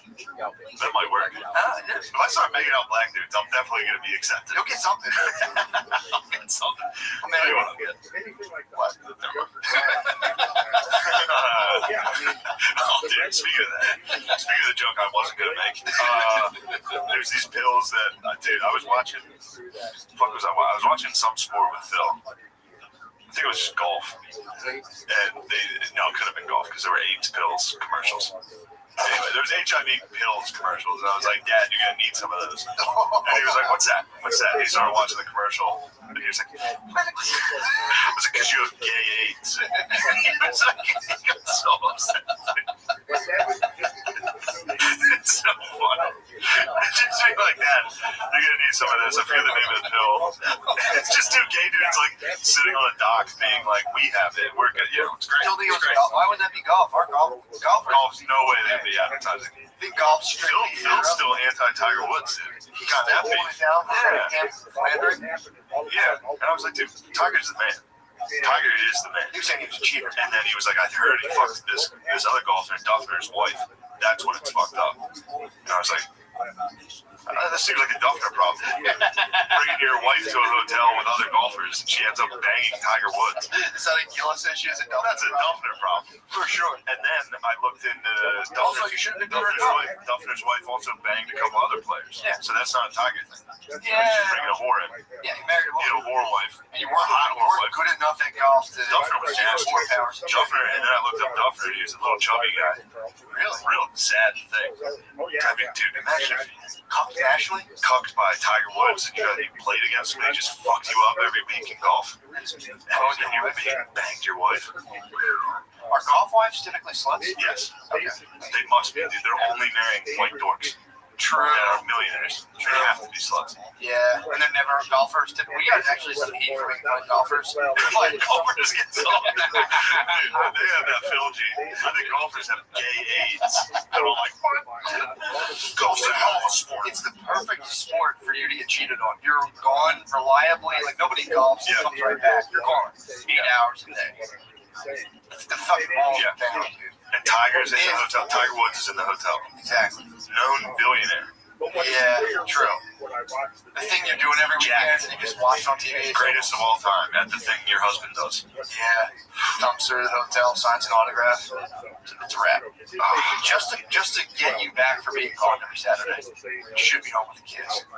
That might work. If I start making out black dudes, I'm definitely gonna be accepted. You'll get something. I'll get something. I'll tell you what I'll get. What? Oh, dude, speaking of the joke I wasn't gonna make, there's these pills that, dude, I was watching. Fuck was I? I was watching some sport with Phil. I think it was just golf, and it could have been golf because there were AIDS pills commercials. Anyway, there was HIV pills commercials, and I was like, Dad, you're gonna need some of those. And he was like, What's that? What's that? And he started watching the commercial, and he was like, I was like, because you have gay AIDS. And he was like, he got so upset. It's so funny. Just being like that, you're gonna need some of this. I forget the name of the pill. It's just two gay dudes like sitting on a dock, being like, "We have it. We're good. Yeah, it's great." It's great. Why would that be golf? Our golf's Golf's no way they'd be advertising. big golf strictly. Phil's still anti-Tiger Woods, dude. He got that big. Yeah. And I was like, dude, Tiger's the man. Tiger is the man. He was saying he was a cheater. And then he was like, I heard he fucked this other golfer, Duffner's wife. That's when it's fucked up. And I was like, that seems like a Duffner problem. Bringing your wife to a hotel with other golfers, and she ends up banging Tiger Woods. Is that a Gillis issue? Is it Duffner? That's a Duffner problem. For sure. And then I looked into Duffner's wife also banged a couple other players. Yeah. So that's not a Tiger thing. Yeah. She's bringing a whore in. Yeah, he married a He had a whore wife. And you weren't good enough at golf to Duffner was nasty. more powers. Duffner, and then I looked up Duffner. He was a little chubby guy. Really? Real sad thing. I mean, dude, imagine if you Cucked Ashley? cucked by Tiger Woods and you played against him and he just fucked you up every week in golf. And then you banged your wife. Are golf wives typically sluts? Yes. Okay. They must be, dude. They're only marrying white dorks. True. That are millionaires. They have to be sluts. Yeah, and they're never golfers. We got actually some heat for making fun of golfers. Like golfers get so mad. They have that Philgy. I think golfers have gay AIDS. They're all like, what? Golf's a hell of a sport. It's the perfect sport for you to get cheated on. You're gone reliably. Like nobody golfs. Yeah. Comes right back. You're gone. 8 hours a day. It's the fucking ball down, dude. And Tiger's in the hotel. Tiger Woods is in the hotel. Exactly. Known billionaire. Yeah, true. The thing you're doing every weekend and you just watch on TV. Greatest of all time at the thing your husband does. Yeah. Comes through the hotel, signs an autograph. It's a wrap. Just to get you back for being gone every Saturday. You should be home with the kids.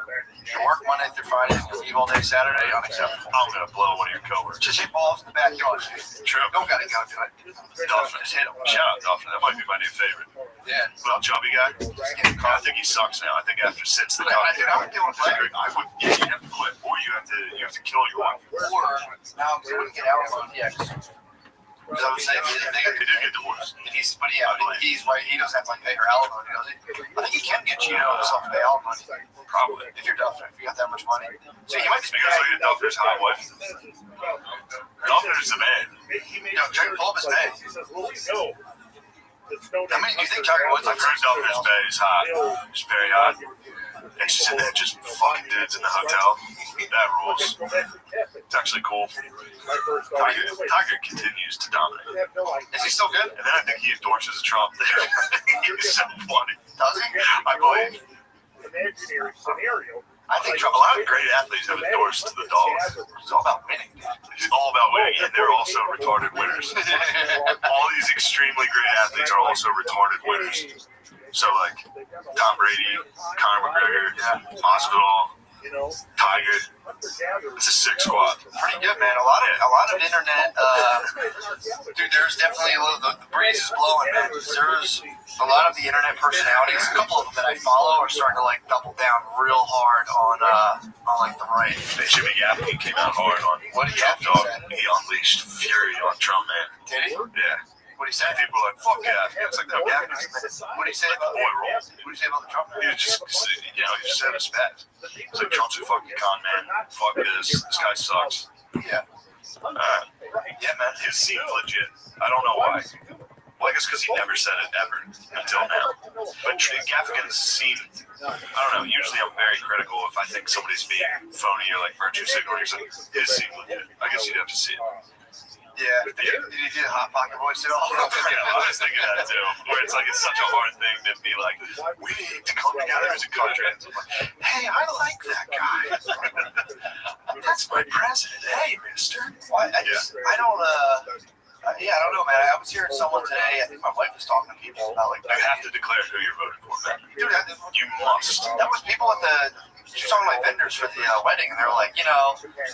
You work Monday through Friday, you leave all day Saturday, unacceptable. I'm gonna blow one of your coworkers. Just hit balls in the backyard. True. Don't gotta go do it. Duffin. Shout out Duffin. That might be my new favorite. Yeah. Well, chubby guy. I think he sucks now. I think after since the I would be able to play. I would. Yeah, you have to quit, or you have to kill your wife. Or now he wouldn't get out on the X. Because I was saying, They did get divorced. But he's right. He doesn't have to pay her alimony, does he? I think he can get you to self-pay alimony. Probably. If you're Duffner, if you got that much money. So he might be because look at Duffner's hot wife. Duffner's the man. Drake pull up his pay. How many do you think Tiger Woods? I've heard Duffner's pay is hot. It's very hot. And she's in there just fucking dudes in the hotel. That rules. It's actually cool. Tiger continues to dominate. Is he still good? And then I think he endorses Trump there. He's so funny. Does he? I believe. Imaginary scenario. I think a lot of great athletes have endorsed the dogs. It's all about winning. It's all about winning, and they're also retarded winners. All these extremely great athletes are also retarded winners. So, like, Tom Brady, Conor McGregor, Hospital, Tiger. It's a sick squad. Pretty good, man. A lot of internet. Dude, there's definitely a little. The breeze is blowing, man. There's a lot of the internet personalities. A couple of them that I follow are starting to like double down real hard on like the right. Jimmy Gaffigan came out hard on What did Trump dog. He unleashed fury on Trump, man. Did he? Yeah. What did he say? People are like, fuck Gaffigan. It's like, no, Gaffigan's What did he say about boy role. What did he say about the Trump? He was just, he just said respect. It's like, Trump's a fucking con man. Fuck this. This guy sucks. Yeah. Yeah, man. His seemed legit. I don't know why. Well, I guess because he never said it ever until now. But Gaffigan's seemed, I don't know, usually I'm very critical if I think somebody's being phony or like virtue signaling or something. His seemed legit. I guess you'd have to see it. Yeah. Did he do the hot pocket voice at all? Yeah, I was thinking that too. Where it's like, it's such a hard thing to be like, we need to come together as a country. And it's like, hey, I like that guy. That's my president. Hey, mister. Well, I don't know, man. I was hearing someone today. I think my wife was talking to people about like. You have to declare who you're voting for, man. Dude, You must. that was people at the. She was talking to my vendors for the wedding, and they were like,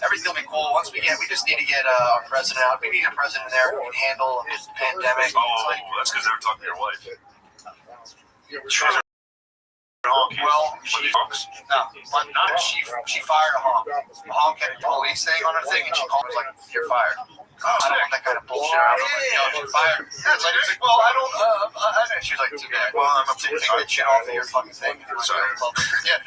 everything will be cool once we just need to get our president out. We need a president there who can handle this pandemic. Oh, that's because they were talking to your wife. Well, she fired a honk. A honk had a police thing on her thing, and she called me like, "You're fired." I don't want that kind of bullshit. You're fired. Yeah, it's like, well, I don't. She was like, too bad. Well, I'm upset. Take that shit off of your fucking thing. Sorry. Yeah.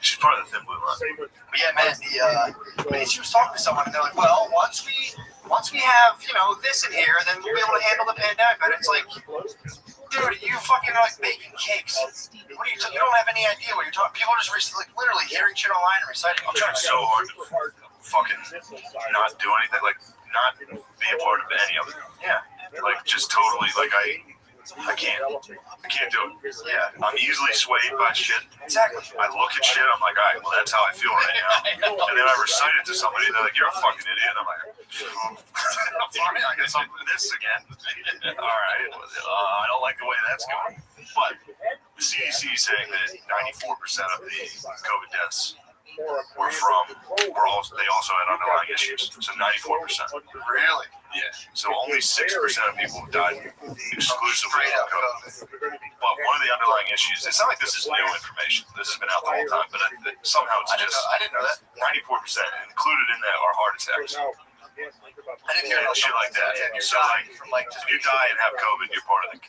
She's part of the Thin Blue Line. But yeah, man, she was talking to someone, and they're like, well, once we have, this in here, then we'll be able to handle the pandemic. But it's like, dude, you fucking like baking cakes. What are you? You don't have any idea what you're talking. People are just literally hearing shit online and reciting. I'm trying so hard to fucking not do anything, like not be a part of any of it. Yeah. Like just totally, like I can't do it. Yeah. I'm easily swayed by shit. Exactly. I look at shit, I'm like, all right, well, that's how I feel right now. And then I recite it to somebody, and they're like, you're a fucking idiot. I'm like, I'm sorry, I guess I'm this again. All right. I don't like the way that's going. But the CDC is saying that 94% of the COVID deaths were they also had underlying issues. So 94%. Really? Yeah. So only 6% of people died exclusively from COVID. But one of the underlying issues, it's not like this is new information. This has been out the whole time, but somehow it's just I didn't know that. 94%. Included in that are heart attacks. I didn't hear that Shit like that. So like, if you die and have COVID, you're part of the.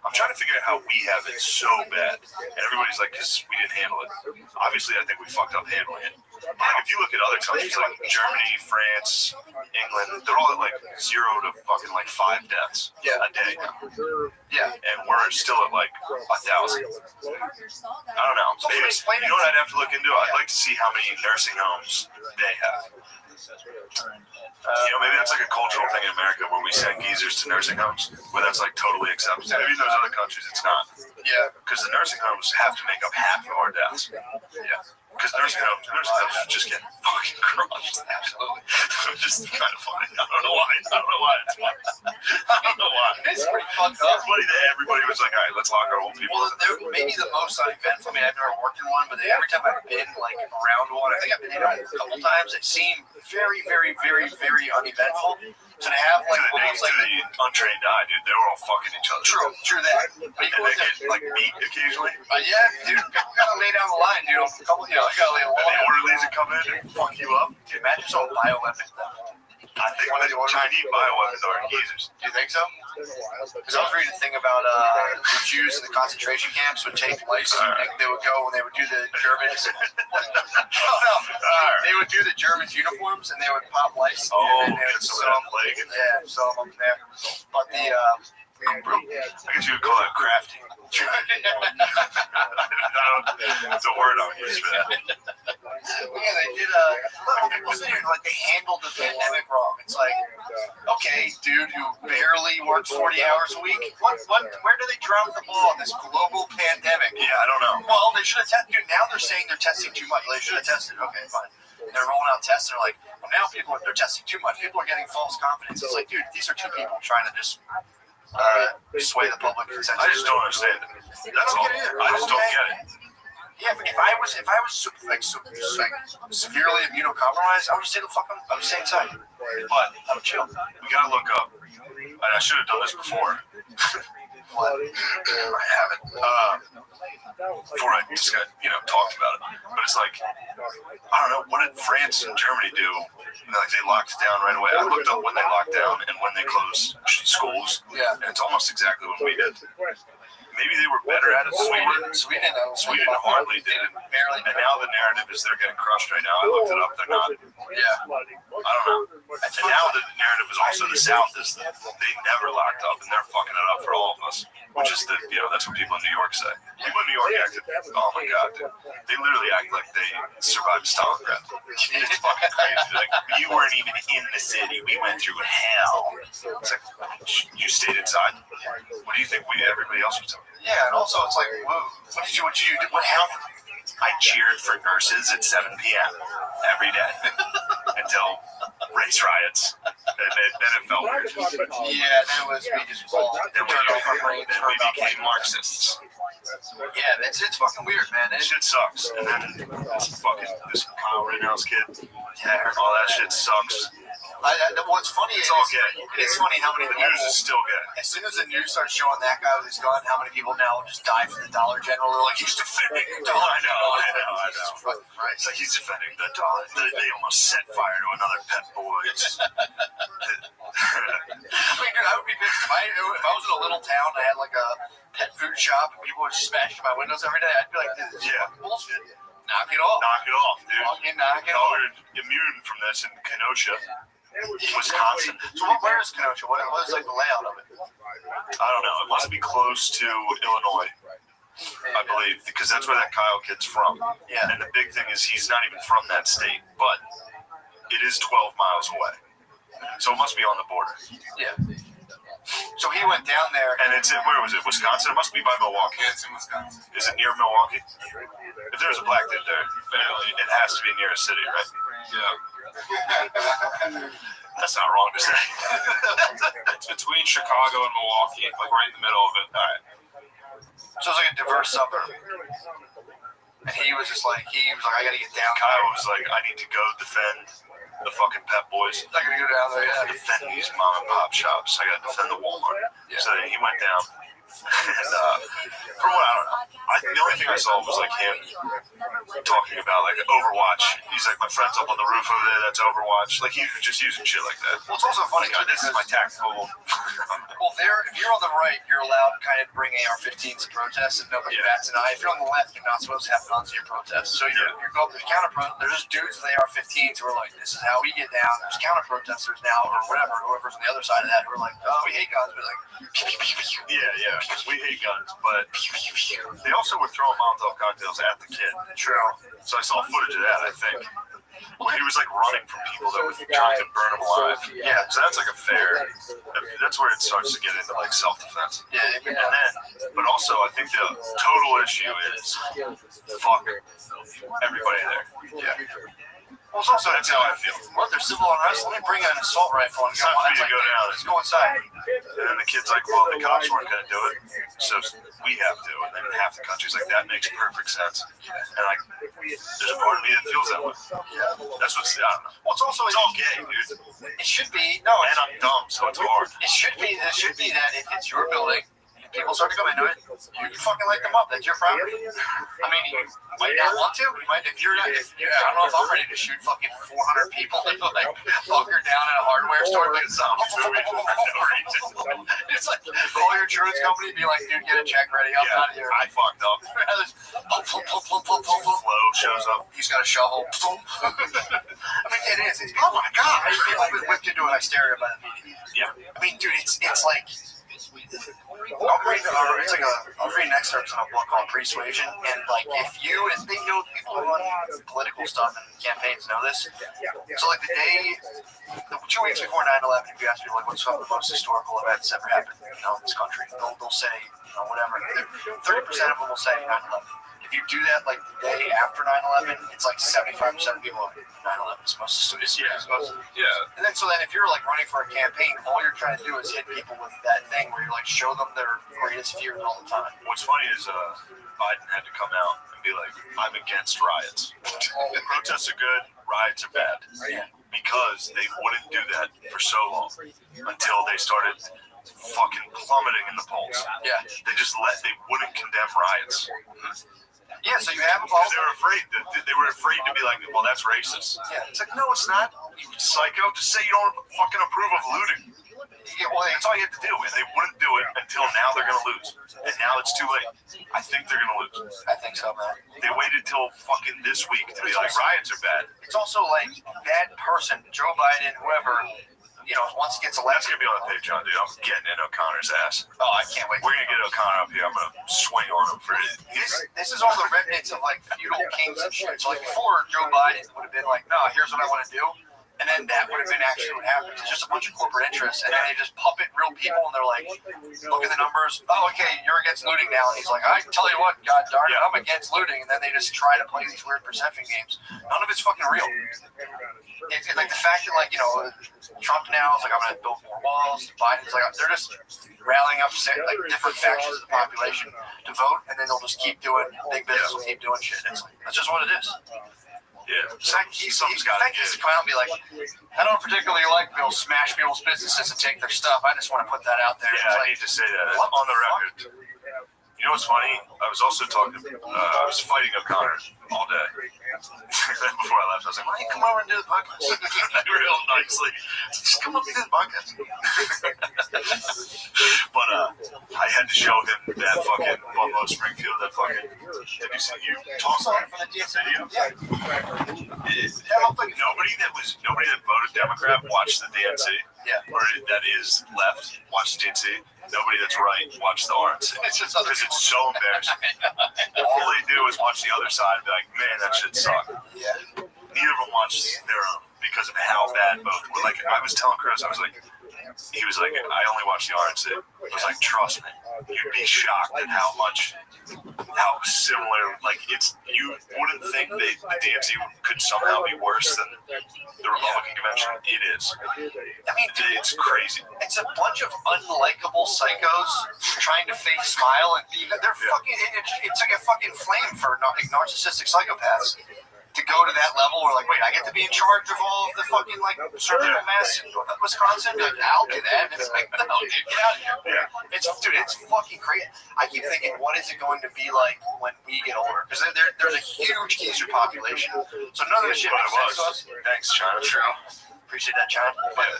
I'm trying to figure out how we have it so bad. And everybody's like, because we didn't handle it. Obviously, I think we fucked up handling it. Like, if you look at other countries like Germany, France, England, they're all at like 0 to fucking like 5 deaths a day now. Yeah. And we're still at like 1,000. I don't know. Maybe, you know what I'd have to look into? I'd like to see how many nursing homes they have. Maybe that's like a cultural thing in America where we send geezers to nursing homes, where that's like totally accepted. Maybe in those other countries it's not. Yeah. Because the nursing homes have to make up half of our deaths. Yeah. Because nursing homes are just getting fucking crushed. Absolutely. It's just kind of funny. I don't know why. It's It's pretty fucked up. It's funny that everybody was like, all right, let's lock our old people. Well, they're maybe the most uneventful. I mean, I've never worked in one, but every time I've been like around one, I think I've been in it a couple times. They seem very, very, very, very uneventful. So to have like almost like the untrained eye, dude, they were all fucking each other. True that. But you And they get like beat occasionally. yeah, dude, you gotta lay down the line, dude. You gotta lay a And the line. orderlies that come in and fuck you up. Dude, imagine some bioweapons. I think the Chinese bioweapons are geezers. Do you think so? Because I was reading a thing about the Jews in the concentration camps would take lice. They would go when they would do the Germans. They would do the Germans' uniforms and they would pop lice. Oh, and they would get some of that plague. Yeah, some of them there. But the I guess you would call it crafty. That's a word I'm used to. Yeah, they did. It wasn't even like they handled the pandemic wrong. It's like, okay, dude who barely works 40 hours a week. Where do they drop the ball in this global pandemic? Yeah, I don't know. Well, they should have tested. Dude, now they're saying they're testing too much. They should have tested. Okay, fine. They're rolling out tests. And they're like, well, now they're testing too much. People are getting false confidence. It's like, dude, these are two people trying to just sway the public consensus. I just don't understand it. That's all. I just don't get it. Yeah, if I was severely immunocompromised, I would just stay the fuck. I would stay inside. But I'm chill. We gotta look up. And I should have done this before. I haven't. Before I just got, talked about it. But it's like, I don't know, what did France and Germany do? Like they locked down right away. I looked up when they locked down and when they closed schools. Yeah. And it's almost exactly what we did. Maybe they were better at it than we were. Sweden hardly did it. Barely. And now the narrative is they're getting crushed right now. I looked it up. They're not. Yeah. I don't know. And now the narrative is also the South is that they never locked up and they're fucking it up for all of us. Which is that's what people in New York say. People in New York acted, oh my God, dude. They literally act like they survived Stalingrad. It's fucking crazy. Like, you weren't even in the city. We went through hell. It's like, you stayed inside? What do you think everybody else was doing? Yeah, and also it's like, what did you do? What happened? I cheered for nurses at 7 p.m. every day until race riots. And then it felt weird. Yeah, then we just then we became Marxists. Yeah, it's fucking weird, man. That shit sucks. And then this Kyle Rittenhouse kid, all that shit sucks. What's funny is it's funny how many the news is still good. As soon as the news starts showing that guy with his gun, how many people now just die for the Dollar General? They're like, he's defending the Dollar General. I know. It's like he's defending the Dollar. They almost set fire to another Pep Boys. I mean, dude, I would be pissed if I was in a little town and I had like a pet food shop and people were smashing my windows every day. I'd be like, this is bullshit. Knock it off. Knock it off, dude. Fucking knock it off. We're immune from this in Kenosha. Wisconsin. So where is Kenosha? What is like the layout of it? I don't know. It must be close to Illinois, I believe, because that's where that Kyle kid's from. Yeah. And the big thing is he's not even from that state, but it is 12 miles away. So it must be on the border. Yeah. So he went down there. And where was it? Wisconsin? It must be by Milwaukee. Yeah, it's in Wisconsin. Is it near Milwaukee? If there's a black dude there, it has to be near a city, right? Yeah. That's not wrong to say. It's between Chicago and Milwaukee, like right in the middle of it. All right. So it's like a diverse suburb. And he was like, I gotta get down. Kyle was like, I need to go defend the fucking Pep Boys. I gotta go down there. I gotta defend these mom and pop shops. I gotta defend the Walmart. Yeah. So then he went down. And from what I don't know, the only thing I saw was like him talking about like Overwatch. He's like, my friend's up on the roof over there. That's Overwatch. Like he was just using shit like that. Well, it's also funny. God, this is my tactical Well, if you're on the right, you're allowed kind of bring AR-15s to protests, and nobody bats an eye. If you're on the left, you're not supposed to have guns in your protest. So you're going to counter protest. There's just dudes with AR-15s who are like, this is how we get down. There's counter protesters now, or whatever, whoever's on the other side of that, who are like, oh, we hate guns. We're like, yeah, we hate guns, but they also were throwing Molotov cocktails at the kid. True. So I saw footage of that, I think. Well, he was like running from people that were trying to burn him alive. Yeah, so that's like a fair. That's where it starts to get into like self-defense. Yeah, and then, but also I think the total issue is fuck everybody there. Yeah. Well, it's also that's how I feel. What? There's civil unrest. Let me bring an assault rifle and it's time for you to go down. Let's go inside. And then the kid's like, well, the cops weren't going to do it, so we have to. And then half the country's like, that makes perfect sense. And like, there's a part of me that feels that way. Yeah. That's what's, I don't know. Well, it's all gay, dude. It should be. No, and I'm dumb, so it's hard. It should be that if it's your building, people start to come into it, you can fucking light them up. That's your property. I mean, you might not want to. You might, if you're not, I don't know if I'm ready to shoot fucking 400 people like bunker down at a hardware store. Like a zombie movie for no reason. It's like call your insurance company and be like, dude, get a check ready. I'm out of here. I fucked up. Flo shows up. He's got a shovel. I mean, it is. It's, oh my god. People have been whipped into a hysteria by the media. Yeah. I mean, dude, it's like. I'm reading excerpts in a book called Persuasion, and like if they know people who run political stuff and campaigns know this. So like the 2 weeks before 9/11, if you ask people like what's the most historical event that's ever happened, in this country, they'll say whatever. 30% of them will say 9/11. If you do that like the day after 9/11, it's like 75% of people are 9/11 is supposed to. Yeah. And then if you're like running for a campaign, all you're trying to do is hit people with that thing where you like show them their greatest fears all the time. What's funny is Biden had to come out and be like, I'm against riots. Protests are good, riots are bad. Because they wouldn't do that for so long until they started fucking plummeting in the polls. Yeah. They wouldn't condemn riots. Yeah, so you have a because they were afraid to be like, well, that's racist. Yeah. It's like, no, it's not. You psycho. Just say you don't fucking approve of looting. Yeah, well, that's all you have to do. And they wouldn't do it until now they're going to lose. And now it's too late. I think they're going to lose. I think so, man. They waited till fucking this week to be like, riots are bad. It's also like that person, Joe Biden, whoever, once he gets elected. That's going to be on the Patreon, dude. I'm getting in O'Connor's ass. Oh, I can't wait. We're going to get O'Connor up here. I'm going to swing on him for it. This is all the remnants of like feudal kings and shit. So like before, Joe Biden would have been like, no, here's what I want to do. And then that would have been actually what happened. It's just a bunch of corporate interests, and then they just puppet real people, and they're like, look at the numbers. Oh, okay, you're against looting now. And he's like, I tell you what, God darn it, I'm against looting. And then they just try to play these weird perception games. None of it's fucking real. It's like the fact that, Trump now is like, I'm going to build more walls. Biden's like, they're just rallying up like different factions of the population to vote, and then they'll just keep doing, big business will keep doing shit. It's like, that's just what it is. Yeah, something's got to give. Come out and be like, I don't particularly like Bill smash people's businesses and take their stuff. I just want to put that out there. Yeah, I need to say that on the record. You know what's funny? I was also talking. I was fighting O'Connor all day. Before I left, I was like, "Why don't you come over and do the podcast?" Real nicely, just come up and do the podcast. But I had to show him that fucking Buffalo Springfield. That fucking. Did you see you toss on from the video? Yeah. Nobody that voted Democrat watched the DNC. Yeah. Or that is left watched the DNC. Nobody that's right watched the RNC. It's just because it's so embarrassing. All they do is watch the other side and be like, man, that shit sucked. Yeah. Neither of them watched their own because of how bad both were. Like, I was telling Chris, he was like, I only watched the RNC. I was like, trust me, you'd be shocked at how similar, you wouldn't think that the DNC could somehow be worse than the Republican convention. It is. I mean, it's crazy. It's a bunch of unlikable psychos trying to fake smile and be, they're fucking, it's like a fucking flame for narcissistic psychopaths. To go to that level where, wait, I get to be in charge of all of the fucking, surgical mass in Wisconsin? I'll do that. It's like, no, dude, get out of here. Yeah. It's fucking crazy. I keep thinking, what is it going to be like when we get older? Because there's a huge geezer population. So none of this shit makes sense to us. Thanks, China. True. appreciate that, Chad.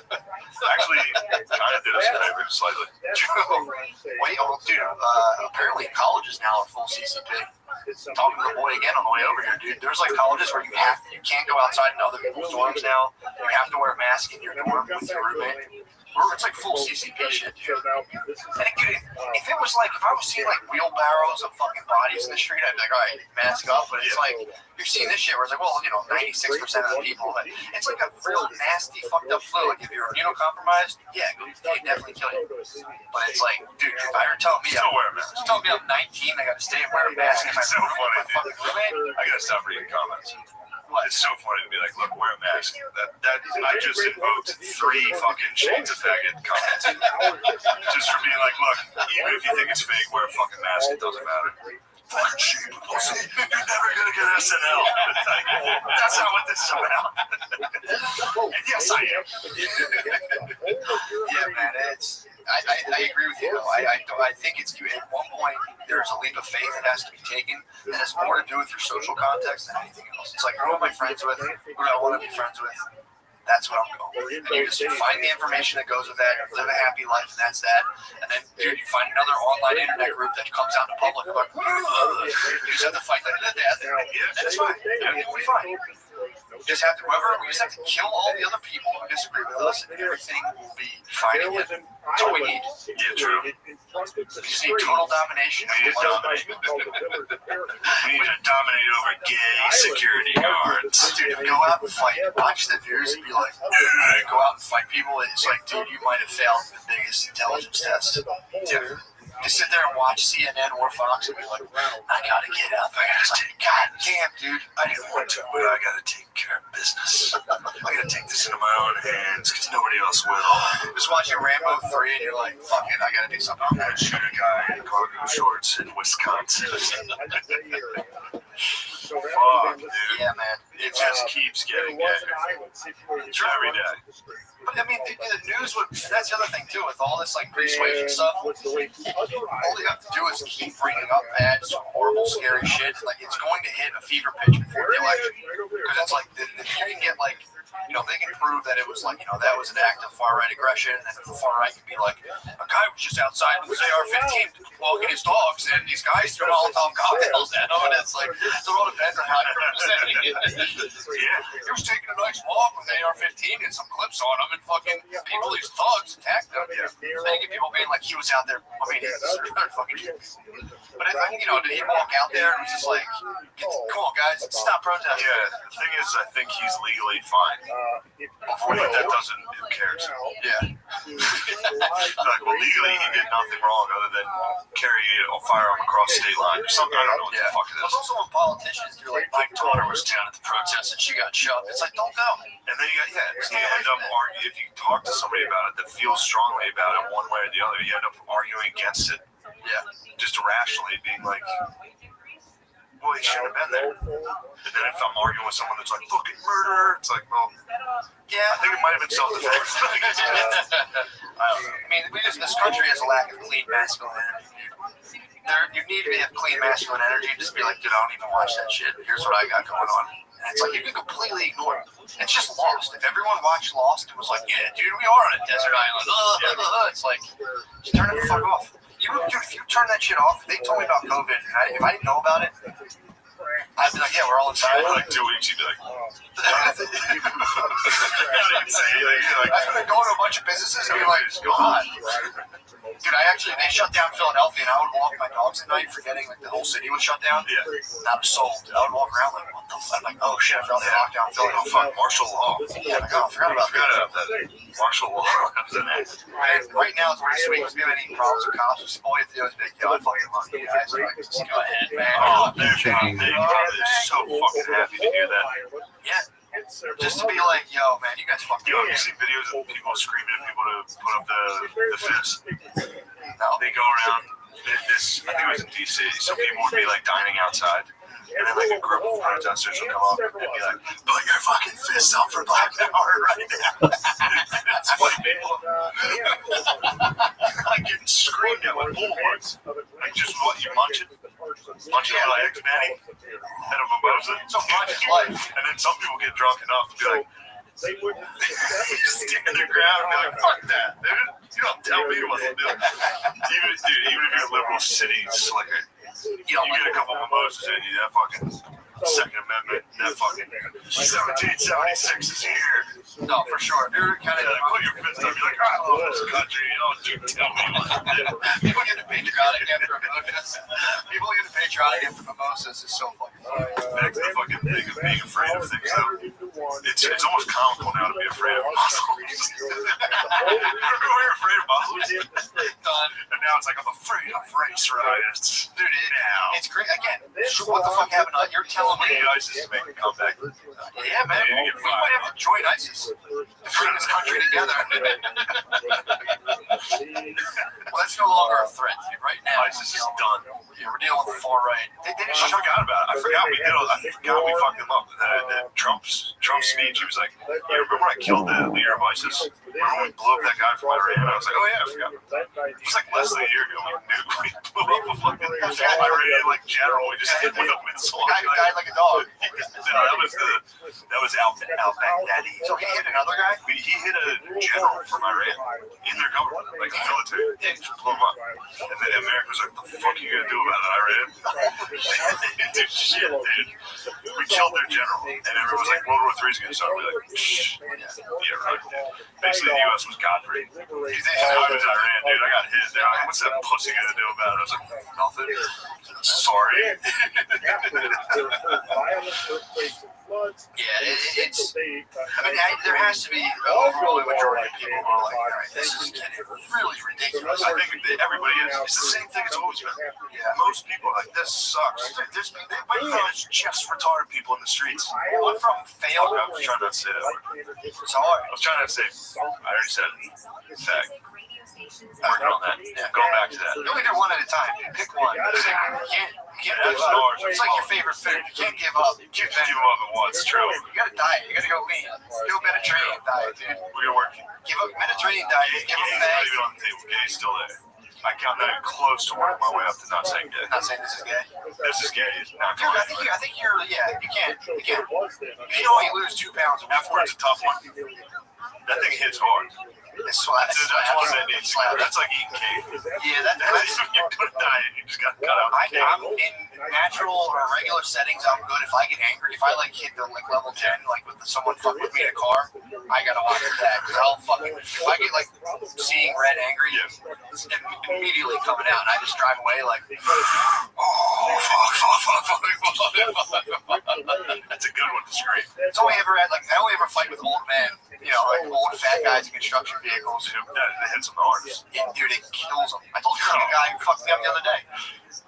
But Actually, kind of did us a favor, slightly. wait, oh, dude, apparently colleges now are full CCP. Talking to the boy again on the way over here, dude. There's like colleges where you can't go outside in other people's dorms now. You have to wear a mask in your dorm with your roommate. It's like full CCP shit, dude. And dude, if it was like, if I was seeing like wheelbarrows of fucking bodies in the street, I'd be like, all right, mask up. But it's like, you're seeing this shit where it's like, well, 96% of the people, it's like a real nasty, fucked up flu. Like if you're immunocompromised, yeah, they definitely kill you. But it's like, dude, if you're telling me, I'm 19, I gotta stay and wear a mask. It's so funny, dude. I gotta stop reading comments. It's so funny to be like, look, wear a mask. That I just invoked 3 fucking shades of faggot comments. Just for being like, look, even if you think it's fake, wear a fucking mask. It doesn't matter. Fucking shit, pussy. You're never gonna get SNL. That's not what this is about. And yes, I am. Yeah, man, I agree with you though. I think it's at one point there's a leap of faith that has to be taken that has more to do with your social context than anything else. It's like, who am I friends with? Who do I want to be friends with? That's what I'm going. And you just find the information that goes with that, live a happy life, and that's that. And then, dude, you find another online internet group that comes out in public. Like, you just have to fight that to death. That's fine. We'll be fine. We just have to kill all the other people who disagree with us, and everything will be fine again. That's all we need. Yeah, true. We just need total domination. We need to dominate. We need to dominate over gay security guards. Dude, go out and fight. Watch the news and be like, go out and fight people. It's like, dude, you might have failed the biggest intelligence test. Dude. Just sit there and watch CNN or Fox and be like, I gotta get up. God damn, dude. I didn't want to, but I gotta take care of business. I gotta take this into my own hands because nobody else will. Just watching Rambo 3 and you're like, fuck it, I gotta do something. I'm gonna shoot a guy in cargo shorts in Wisconsin. Fuck, dude. Yeah, man. It just keeps getting better. Every day. But I mean, the news would, that's the other thing too, with all this like persuasion stuff, all you have to do is keep bringing up bad, horrible, scary shit. Like, it's going to hit a fever pitch before the election. Because it's like, if you can get like, they can prove that it was like, that was an act of far-right aggression, and the far-right can be like, a guy was just outside with his AR-15 walking his dogs, and these guys threw Molotov cocktails at him, and it's like, it all depends on how you're representing it. Yeah, he was taking a nice walk with AR-15 and some clips on him, and fucking people, these thugs, attacked him. Yeah. Then you get people being like, he was out there, I mean, he's fucking shit. But did he walk out there and was just like, come on, guys, stop protesting? Yeah, the thing is, I think he's legally fine. But that doesn't, who cares? Yeah. Like, well, legally, he did nothing wrong other than carry a firearm across state line or something. I don't know what the fuck it is. It's also when politicians do, like, my daughter was down at the protest and she got shot. It's like, don't go. And then you end up arguing, if you talk to somebody about it that feels strongly about it one way or the other, you end up arguing against it. Yeah. Just irrationally being like, well, he shouldn't have been there. And then if I'm arguing with someone that's like, fucking murder, it's like, well, yeah, I think it might have been self-defense. I don't know. I mean, this country has a lack of clean masculine energy. You need to have clean masculine energy and just be like, dude, I don't even watch that shit. Here's what I got going on. And it's like, you can completely ignore it. It's just Lost. If everyone watched Lost and was like, yeah, dude, we are on a desert island. It's like, just turn it the fuck off. Dude, if you turn that shit off, they told me about COVID, and if I didn't know about it, I'd be like, yeah, we're all inside. For like 2 weeks, you'd be like, I've been going to a bunch of businesses and be like, God. Dude, they shut down Philadelphia, and I would walk my dogs at night, forgetting like the whole city was shut down. Yeah. And I was sold. I would walk around like, what the fuck? I'm like, oh shit, I forgot they locked down Philly. Oh fuck, martial law. Yeah, I forgot about that. Martial law. Right now, it's pretty sweet. If we have any problems with cops, all you have to do is be like, yo, I fucking love you guys. So just go ahead, man. Oh, they're so fucking happy to hear that. Yeah. Just to be like, yo, man, you guys fucking. Yo, have you seen videos of people screaming at people to put up the fist? No. They go around. I think it was in DC. Some people would be like dining outside, and then like a group of protesters would come up and be like, "Put your fucking fists up for Black Power right now!" It's white people like getting screamed at with bullhorns. Like, just what, you munch it? Munch your legs, Manny? Head of a Moses. So munch is life. And then some people get drunk enough to be like, They wouldn't stand their ground and be like, fuck that, dude. You don't tell me what to do. Even if you're a liberal city slicker, you get a couple mimosas in you, that fucking Second Amendment, that fucking 1776 is here. No, for sure. You're kind of put your fist up. You're like, I love this country. You don't tell me what to do. People get patriotic after mimosas. People get patriotic after mimosas is so fucking funny. Back to the fucking thing of being afraid of things, though. It's almost comical now to be afraid of Muslims. Remember we were afraid of Muslims? Done. And now it's like, I'm afraid of race riots. Dude, it's great. Again, what the fuck happened? You're telling me ISIS is making a comeback. Yeah, man. We might have to join ISIS to bring this country together. Well, that's no longer a threat. Right now, ISIS is done. Yeah, we're dealing with the far right. They just I forgot about it. I forgot we fucked them up. Trump's speech, he was like, yeah, remember when I killed the leader of ISIS? Remember when we blew up that guy from Iran? I was like, oh yeah, I forgot. It was like less than a year ago. We blew up a fucking Iranian general. We just hit with a missile. The guy who died like a dog. No, that was al-Baghdadi. So he hit another guy? He hit a general from Iran in their government, like the military. Yeah, just blew him up. And then America was like, what the fuck are you gonna do about it, Iran? Dude, shit, dude. We killed their general, and everyone was like, World War III is gonna start. We're like, shh. Yeah, right, dude. Basically, the U.S. was Godfrey. I was Iran, dude. I got hit. They're like, what's that pussy gonna do about it? I was like, nothing. Sorry. Yeah, it's. I mean, there has to be an overwhelming majority of people who are like, all right, this is getting really ridiculous. I think everybody is. It's the same thing as always been. Yeah, most people are like, this sucks. It's just retarded people in the streets. One from failed. I was trying not to say that word. Sorry. I was trying not to say. I already said it. Fact. Working on that. Yeah, going back to that. You only do one at a time. Pick one. You can't give up. It's like your favorite food. You can't give up. You can't give up at once. True. You gotta diet. You gotta go lean. Do a Mediterranean diet, dude. We're gonna work. Give up Mediterranean diet. Give up Gay's not even on the table. Gay's still there. I count that close to working my way up to not saying gay. Not saying this is gay. This is gay. Not Dude, I think you're. Yeah, you can't. You can only lose 2 pounds. Afterwards, a tough one. That thing hits hard. That's one that needs slap. That's like eating cake. Yeah, that's you're good at diet. You just got to cut out. I'm in natural or regular settings. I'm good. If I get angry, if I like hit the like level 10, like with someone fuck with me in a car, I gotta watch that because I'll fucking. If I get like seeing red angry, it's immediately coming out, and I just drive away like, oh fuck. That's a good one to scream. It's only ever had like I only ever fight with old men. You know, like old fat guys in construction vehicles. That hits them the hardest. Yeah, dude, it kills them. I told you about the guy who fucked me up the other day.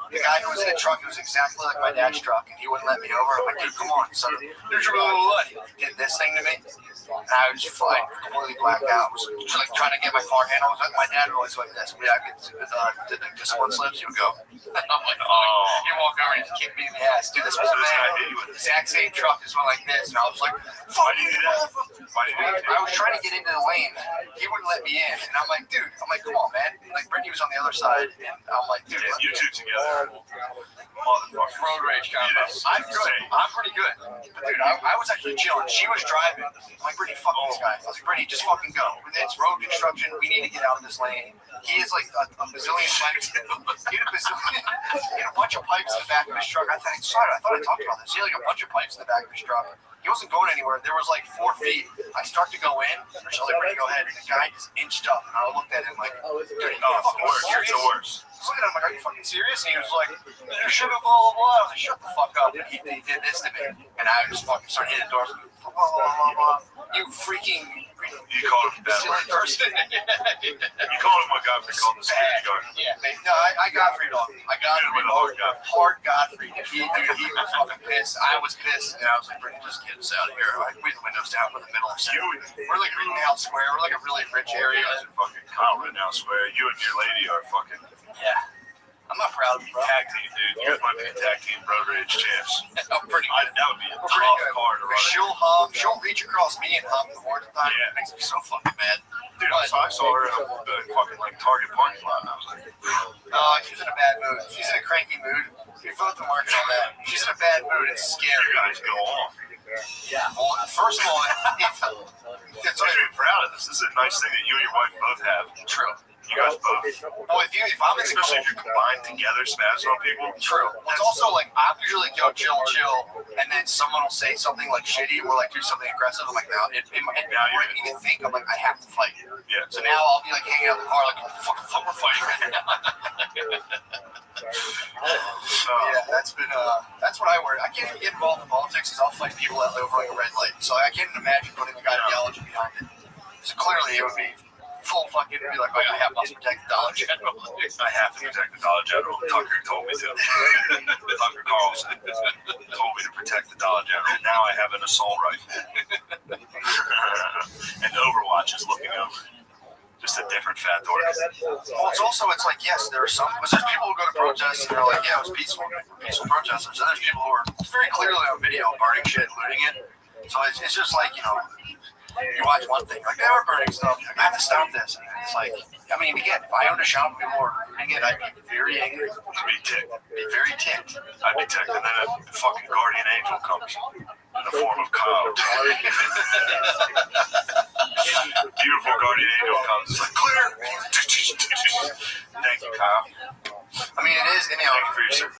The guy who was in a truck, it was exactly like my dad's truck, and he wouldn't let me over. I'm like, dude, come on, son. There's your little what? He did this thing to me, and I was fine, completely blacked out. I was just like trying to get my car handled. My dad would always like this. When I get this one slips, he would go. And I'm like, oh. You walk over and just kick me in the ass. Dude, this was a man with the exact same truck as one like this, and I was like, fuck you, I was trying to get into the lane. He wouldn't let me in, and I'm like, dude, come on, man. Like, Brittany was on the other side, and I'm like, dude, you two together. Motherfucker. Road rage combo. I'm good. I'm pretty good. But dude, I was actually chilling. She was driving. I'm like, Brittany, fuck this guy. I was like, Brittany, just fucking go. It's road construction. We need to get out of this lane. He has like a bazillion pipes. He had a bunch of pipes in the back of his truck. I thought I talked about this. He had like a bunch of pipes in the back of his truck. He wasn't going anywhere. There was like 4 feet. I start to go in. She's like, ready to go ahead. And the guy just inched up. And I looked at him like, dude, it's the worst. So I'm like, are you fucking serious? And he was like, you should have blah, blah, blah. I was like, shut the fuck up. And he did this to me. And I just fucking started hitting doors. Blah, blah, blah, blah. You freaking. You called him that silly person. You called him what Godfrey called the security guard. Yeah, no, I Godfrey'd off. I Godfrey'd off. Hard Godfrey. He was fucking pissed. I was pissed. And I was like, Brittany, just get us out of here. Like, we had the windows down. We're in the middle of city. We're like Rittenhouse Square. We're like a really rich area. Fucking Kyle Rittenhouse Square. You and your lady are fucking. Yeah. I'm not proud of you, bro. Tag team, dude. You guys might be tag team road rage champs. I'm pretty good. That would be a tough car to run. She'll reach across me and hump the board of time. Yeah. It makes me so fucking mad. Dude, I saw her in the fucking like Target parking lot, and I was like, she's in a bad mood. She's in a cranky mood. You're both working on that. She's in a bad mood. It's scary. You guys go on. Yeah. Well, first of all, it's I should be proud of this. This is a nice thing that you and your wife both have. true. You guys both. Oh, if I'm in Especially if you're combined together, spazzing on people. true. Well, it's also like I'm usually like, yo, chill, and then someone will say something like shitty or like do something aggressive. I'm like, now before I can even think, I'm like, I have to fight. Yeah. So now I'll be like hanging out in the car, like, fuck, we're fighting right now. Yeah, that's what I worry. I can't even get involved in politics because I'll fight people over like a red light. So I can't imagine putting an ideology behind it. So clearly it would be full fucking be like, oh, I must protect the Dollar General. I have to protect the Dollar General. Tucker told me to. Tucker Carlson told me to protect the Dollar General. Now I have an assault rifle. And Overwatch is looking over. Just a different fat dork. Well, it's like, yes, there are some, because there's people who go to protests and they're like, yeah, it was peaceful protesters. And there's people who are very clearly on video burning shit, looting it. So it's just like, you know, you watch one thing, like, they were burning stuff. Like, I have to stop this. And it's like, I mean, again, if I owned a shop and people were looting it, I'd be very angry. I'd be ticked. Be very ticked. I'd be ticked. And then a fucking guardian angel comes in the form of Kyle. Beautiful guardian angel comes. It's like, clear. Thank you, Kyle. I mean, it is, and, you know, Thank you for your service.